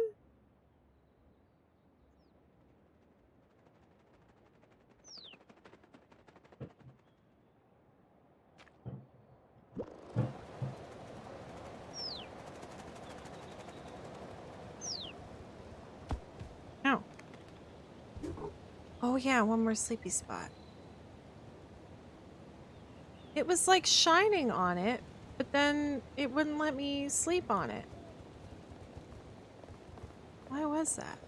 No. Oh yeah, one more sleepy spot. It was like shining on it, but then it wouldn't let me sleep on it. Why was that?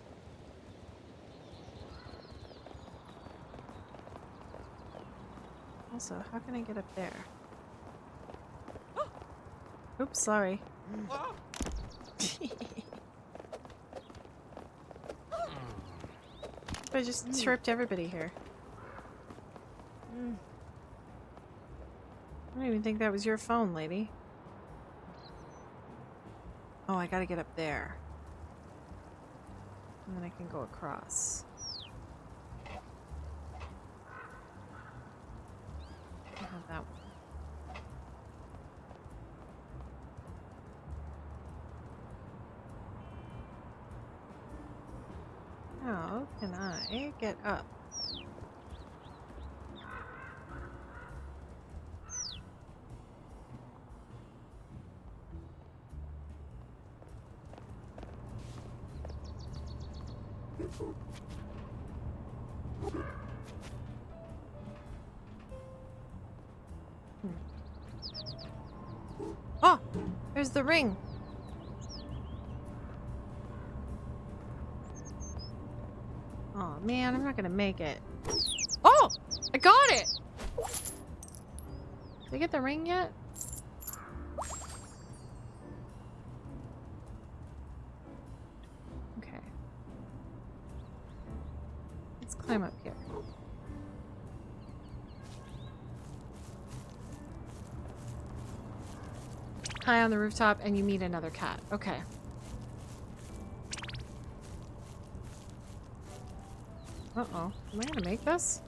Also, how can I get up there? Oops, sorry. I just tripped everybody here. I don't even think that was your phone, lady. Oh, I gotta get up there. And then I can go across. I have that one. How can I get up? Oh! There's the ring! Oh man, I'm not gonna make it. Oh! I got it! Did I get the ring yet? Okay. Let's climb up here. High on the rooftop and you meet another cat. Okay. Uh-oh. Am I gonna make this?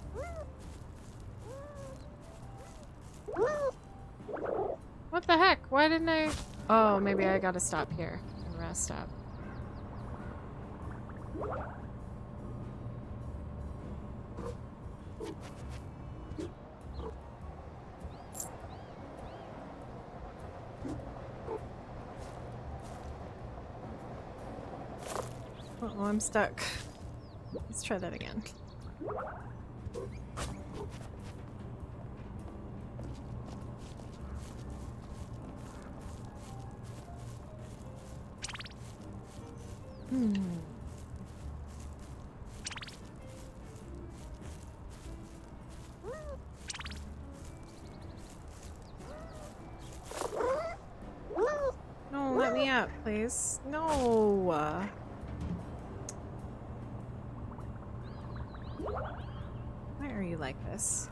What the heck? Why didn't I... Oh, maybe I gotta stop here and rest up. Uh-oh, I'm stuck. Let's try that again. No, let me up, please. No. Why are you like this?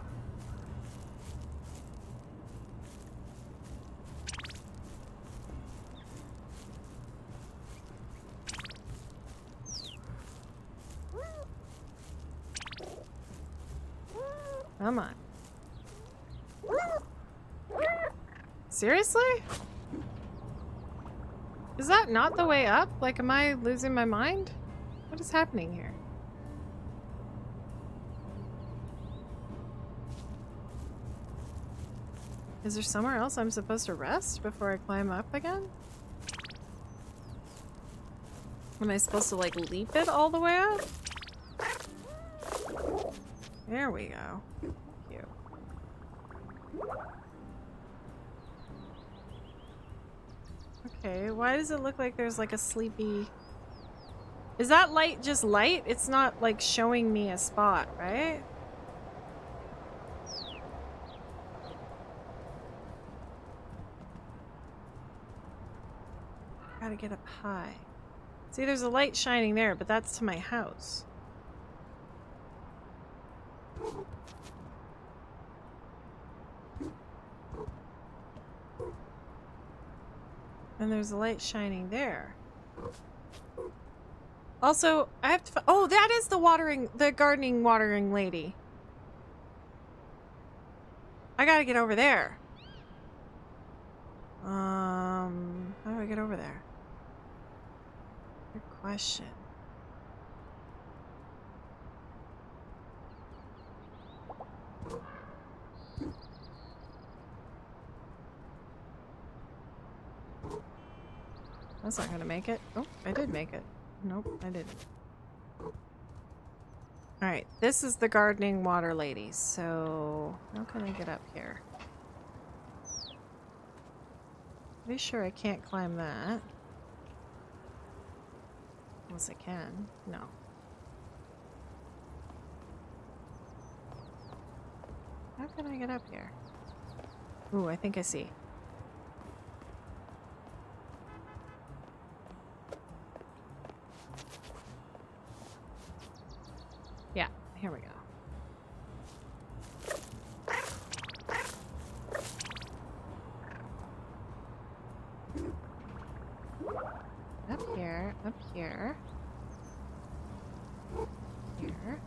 Come on. Seriously? Is that not the way up? Like, am I losing my mind? What is happening here? Is there somewhere else I'm supposed to rest before I climb up again? Am I supposed to, like, leap it all the way up? There we go. Thank you. Okay, why does it look like there's like a sleepy... Is that light just light? It's not like showing me a spot, right? Gotta get up high. See, there's a light shining there, but that's to my house. And there's a light shining there. Also, I have to... Oh, that is the gardening watering lady. I gotta get over there. How do I get over there? Good question. That's not gonna make it. Oh, I did make it. Nope, I didn't. Alright, this is the gardening water lady, so how can I get up here? Pretty sure I can't climb that. Unless I can. No. How can I get up here? Ooh, I think I see. Yeah, here we go. Up here, up here. Here.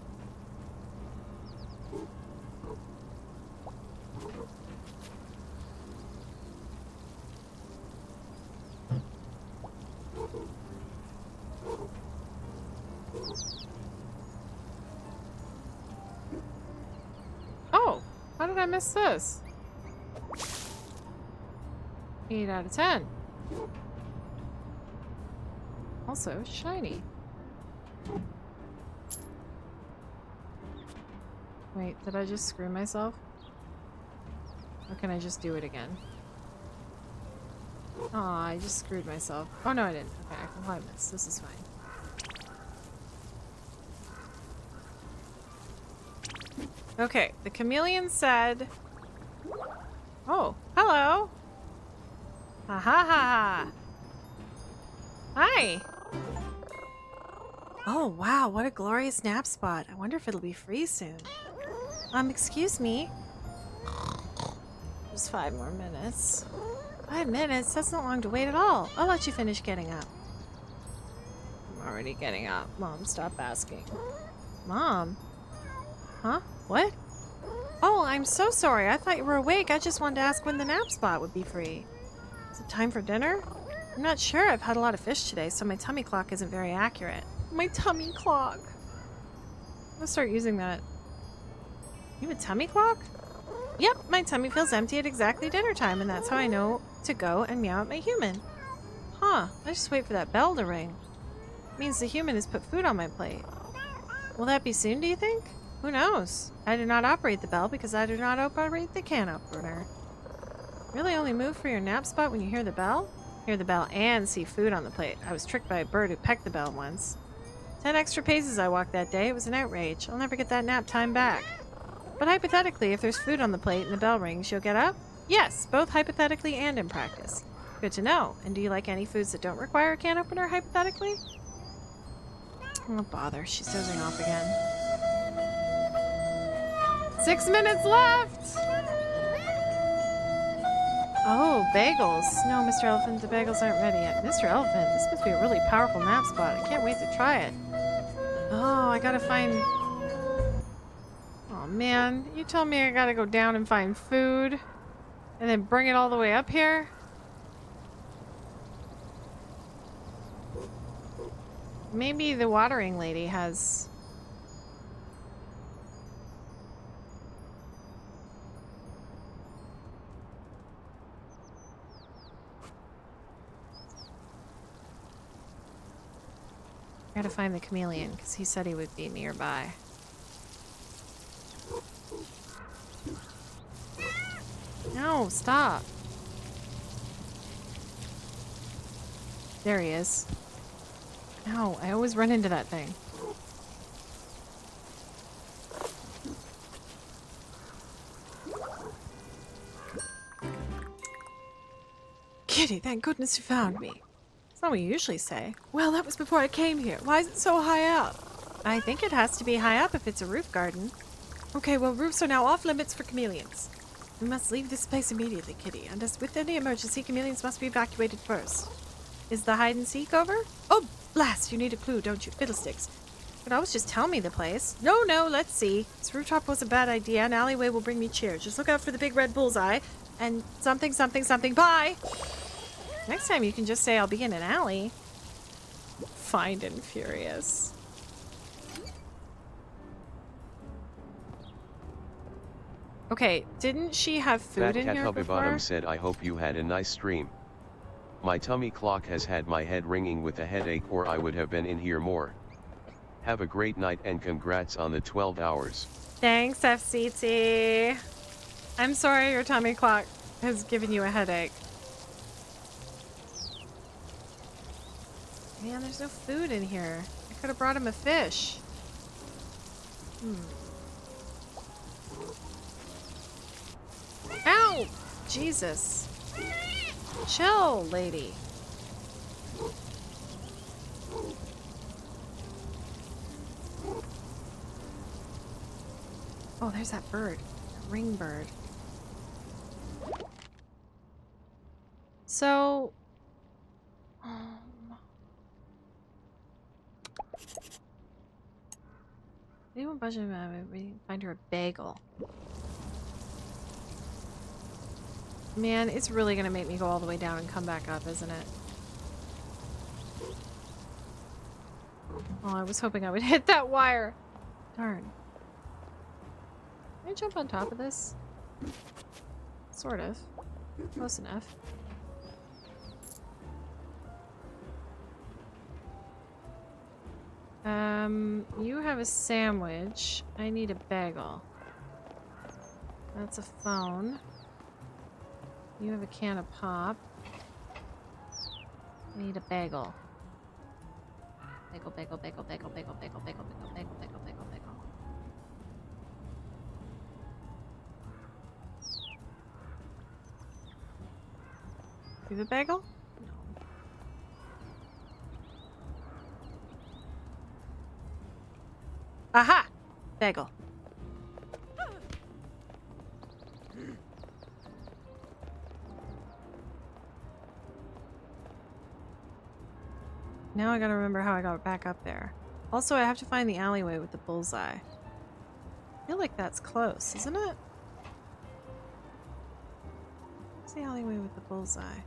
Oh, how did I miss this? 8 out of 10. Also shiny. Wait, did I just screw myself? Or can I just do it again? Aw, I just screwed myself. Oh no, I didn't. Okay, I can climb this. This is fine. Okay, the chameleon said... Oh, hello! Ha ha ha! Hi! Oh wow, what a glorious nap spot. I wonder if it'll be free soon. Excuse me. Just 5 more minutes. 5 minutes? That's not long to wait at all. I'll let you finish getting up. I'm already getting up. Mom, stop asking. Mom? Huh? What? Oh, I'm so sorry. I thought you were awake. I just wanted to ask when the nap spot would be free. Is it time for dinner? I'm not sure. I've had a lot of fish today, so my tummy clock isn't very accurate. My tummy clock. I'm gonna start using that. You have a tummy clock? Yep, my tummy feels empty at exactly dinner time, and that's how I know to go and meow at my human. Huh, I just wait for that bell to ring. It means the human has put food on my plate. Will that be soon, do you think? Who knows? I do not operate the bell because I do not operate the can opener. Really only move for your nap spot when you hear the bell? Hear the bell and see food on the plate. I was tricked by a bird who pecked the bell once. 10 extra paces I walked that day. It was an outrage. I'll never get that nap time back. But hypothetically, if there's food on the plate and the bell rings, you'll get up? Yes, both hypothetically and in practice. Good to know. And do you like any foods that don't require a can opener, hypothetically? Oh, bother. She's dozing off again. 6 minutes left! Oh, bagels. No, Mr. Elephant, the bagels aren't ready yet. Mr. Elephant, this must be a really powerful nap spot. I can't wait to try it. Oh, I gotta find... Oh, man. You told me I gotta go down and find food and then bring it all the way up here? Maybe the watering lady has... I gotta find the chameleon, because he said he would be nearby. No, stop. There he is. Ow, I always run into that thing. Kitty, thank goodness you found me. That's not what you usually say. Well, that was before I came here. Why is it so high up? I think it has to be high up if it's a roof garden. Okay, well, roofs are now off limits for chameleons. We must leave this place immediately, Kitty, and as with any emergency, chameleons must be evacuated first. Is the hide and seek over? Oh, blast, you need a clue, don't you? Fiddlesticks. You could always just tell me the place. No, let's see. This rooftop was a bad idea. An alleyway will bring me cheers. Just look out for the big red bullseye. And something, bye! Next time you can just say I'll be in an alley. Find and furious. Okay, didn't she have food Fat in Cat here Hubby before? Bottom said, I hope you had a nice stream. My tummy clock has had my head ringing with a headache, or I would have been in here more. Have a great night and congrats on the 12 hours. Thanks, FCT. I'm sorry your tummy clock has given you a headache. Man, there's no food in here. I could have brought him a fish. Ow! Jesus. Chill, lady. Oh, there's that bird. That ring bird. So... Anyone budget we find her a bagel. Man, it's really gonna make me go all the way down and come back up, isn't it? Oh, I was hoping I would hit that wire. Darn. Can I jump on top of this? Sort of. Close enough. You have a sandwich. I need a bagel. That's a phone. You have a can of pop. I need a bagel. Bagel, bagel, bagel, bagel, bagel, bagel, bagel, bagel, bagel, bagel, bagel, bagel. You have a bagel? No. Aha! Bagel. Now I gotta remember how I got back up there. Also, I have to find the alleyway with the bullseye. I feel like that's close, isn't it? What's the alleyway with the bullseye?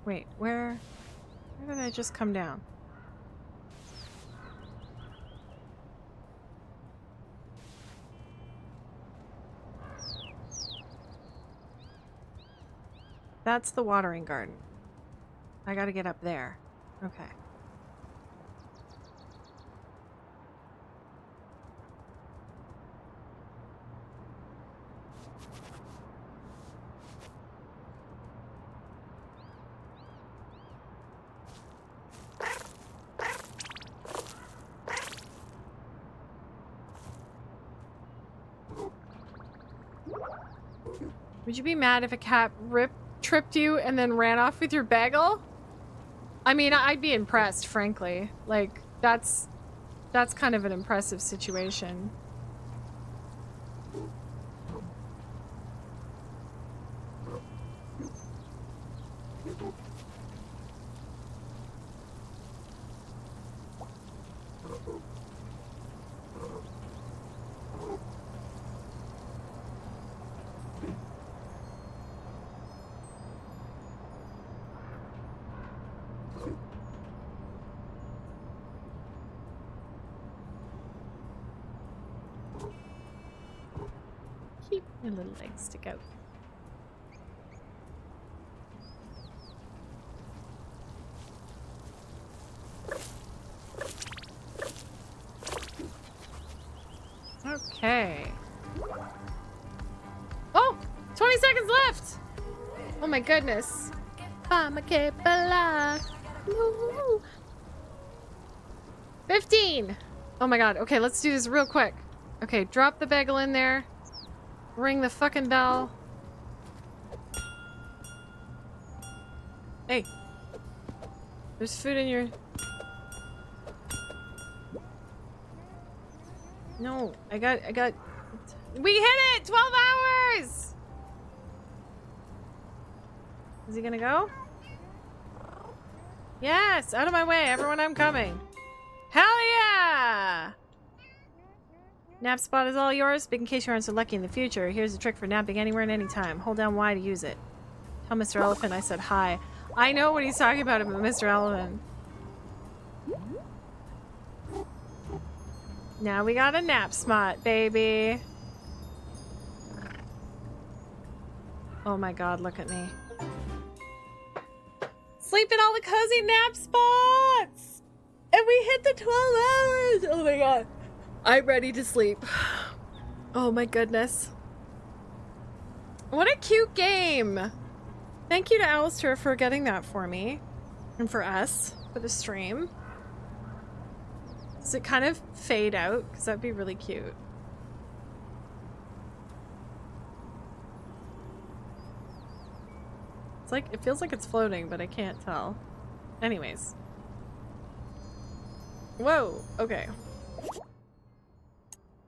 Wait, where did I just come down? That's the watering garden. I gotta get up there. Okay. Would you be mad if a cat tripped you and then ran off with your bagel? I mean, I'd be impressed, frankly. Like, that's kind of an impressive situation. Keep your little legs stick out. 20 seconds left. Oh my goodness. I'ma keep alive. Woo. 15. Oh my god. Okay, let's do this real quick. Okay, drop the bagel in there. Ring the fucking bell. Hey. There's food in your... No, I got... We hit it! 12 hours! Is he gonna go? Yes! Out of my way, everyone, I'm coming. Hell yeah! Nap spot is all yours, but in case you aren't so lucky in the future, here's a trick for napping anywhere and anytime. Hold down Y to use it. Tell Mr. Elephant I said hi. I know what he's talking about, Mr. Elephant. Now we got a nap spot, baby. Oh my god, look at me. Sleep in all the cozy nap spots! And we hit the 12 hours! Oh my god. I'm ready to sleep. Oh my goodness. What a cute game! Thank you to Alistair for getting that for me. And for us, for the stream. Does it kind of fade out? Because that'd be really cute. It's like, it feels like it's floating, but I can't tell. Anyways. Whoa, okay.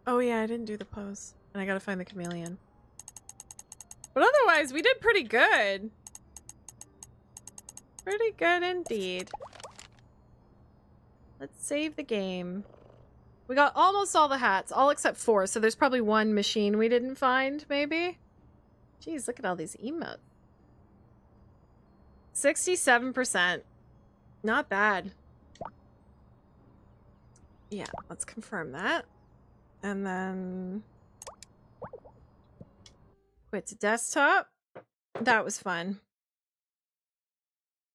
Oh yeah, I didn't do the pose. And I gotta find the chameleon. But otherwise, we did pretty good. Pretty good indeed. Let's save the game. We got almost all the hats, all except 4, so there's probably one machine we didn't find, maybe? Jeez, look at all these emotes. 67%. Not bad. Yeah, let's confirm that. And then... quit to desktop. That was fun.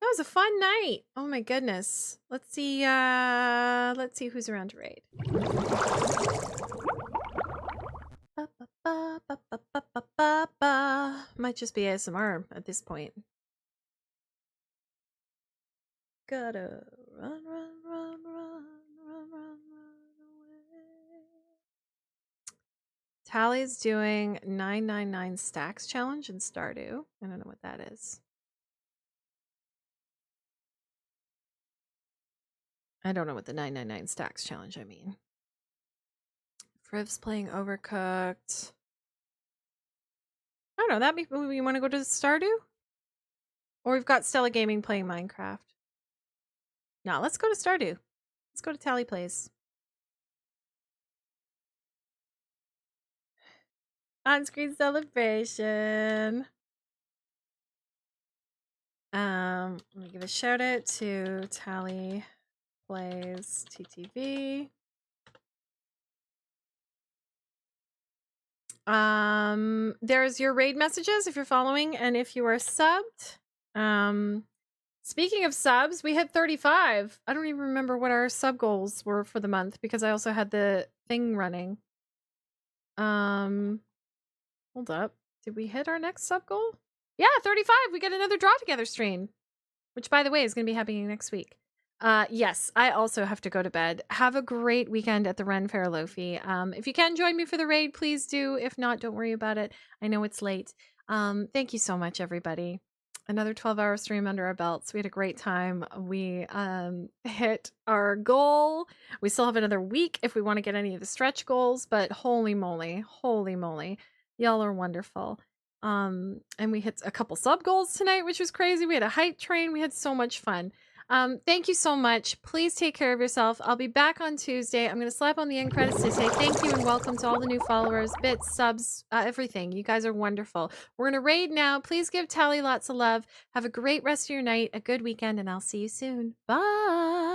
That was a fun night. Oh my goodness. Let's see who's around to raid. Might just be ASMR at this point. Gotta run away. Tally's doing 999 stacks challenge in Stardew. I don't know what that is. I don't know what the 999 stacks challenge I mean. Friv's playing Overcooked. I don't know, that we want to go to Stardew? Or we've got Stella Gaming playing Minecraft. No, let's go to Stardew. Let's go to Tally Plays. On-screen celebration. Let me give a shout out to Tally Plays TTV. There's your raid messages if you're following and if you are subbed. Speaking of subs, we hit 35. I don't even remember what our sub goals were for the month because I also had the thing running. Hold up. Did we hit our next sub goal? Yeah, 35. We get another draw together stream, which by the way is going to be happening next week. Yes, I also have to go to bed. Have a great weekend at the Ren Fair, Lofi. If you can join me for the raid, please do. If not, don't worry about it. I know it's late. Thank you so much, everybody. Another 12-hour stream under our belts. We had a great time. We hit our goal. We still have another week if we want to get any of the stretch goals, but holy moly, y'all are wonderful. And we hit a couple sub goals tonight, which was crazy. We had a hype train. We had so much fun. Thank you so much. Please take care of yourself. I'll be back on Tuesday. I'm going to slap on the end credits to say thank you and welcome to all the new followers, bits, subs, everything. You guys are wonderful. We're going to raid now. Please give Tally lots of love. Have a great rest of your night, a good weekend, and I'll see you soon. Bye.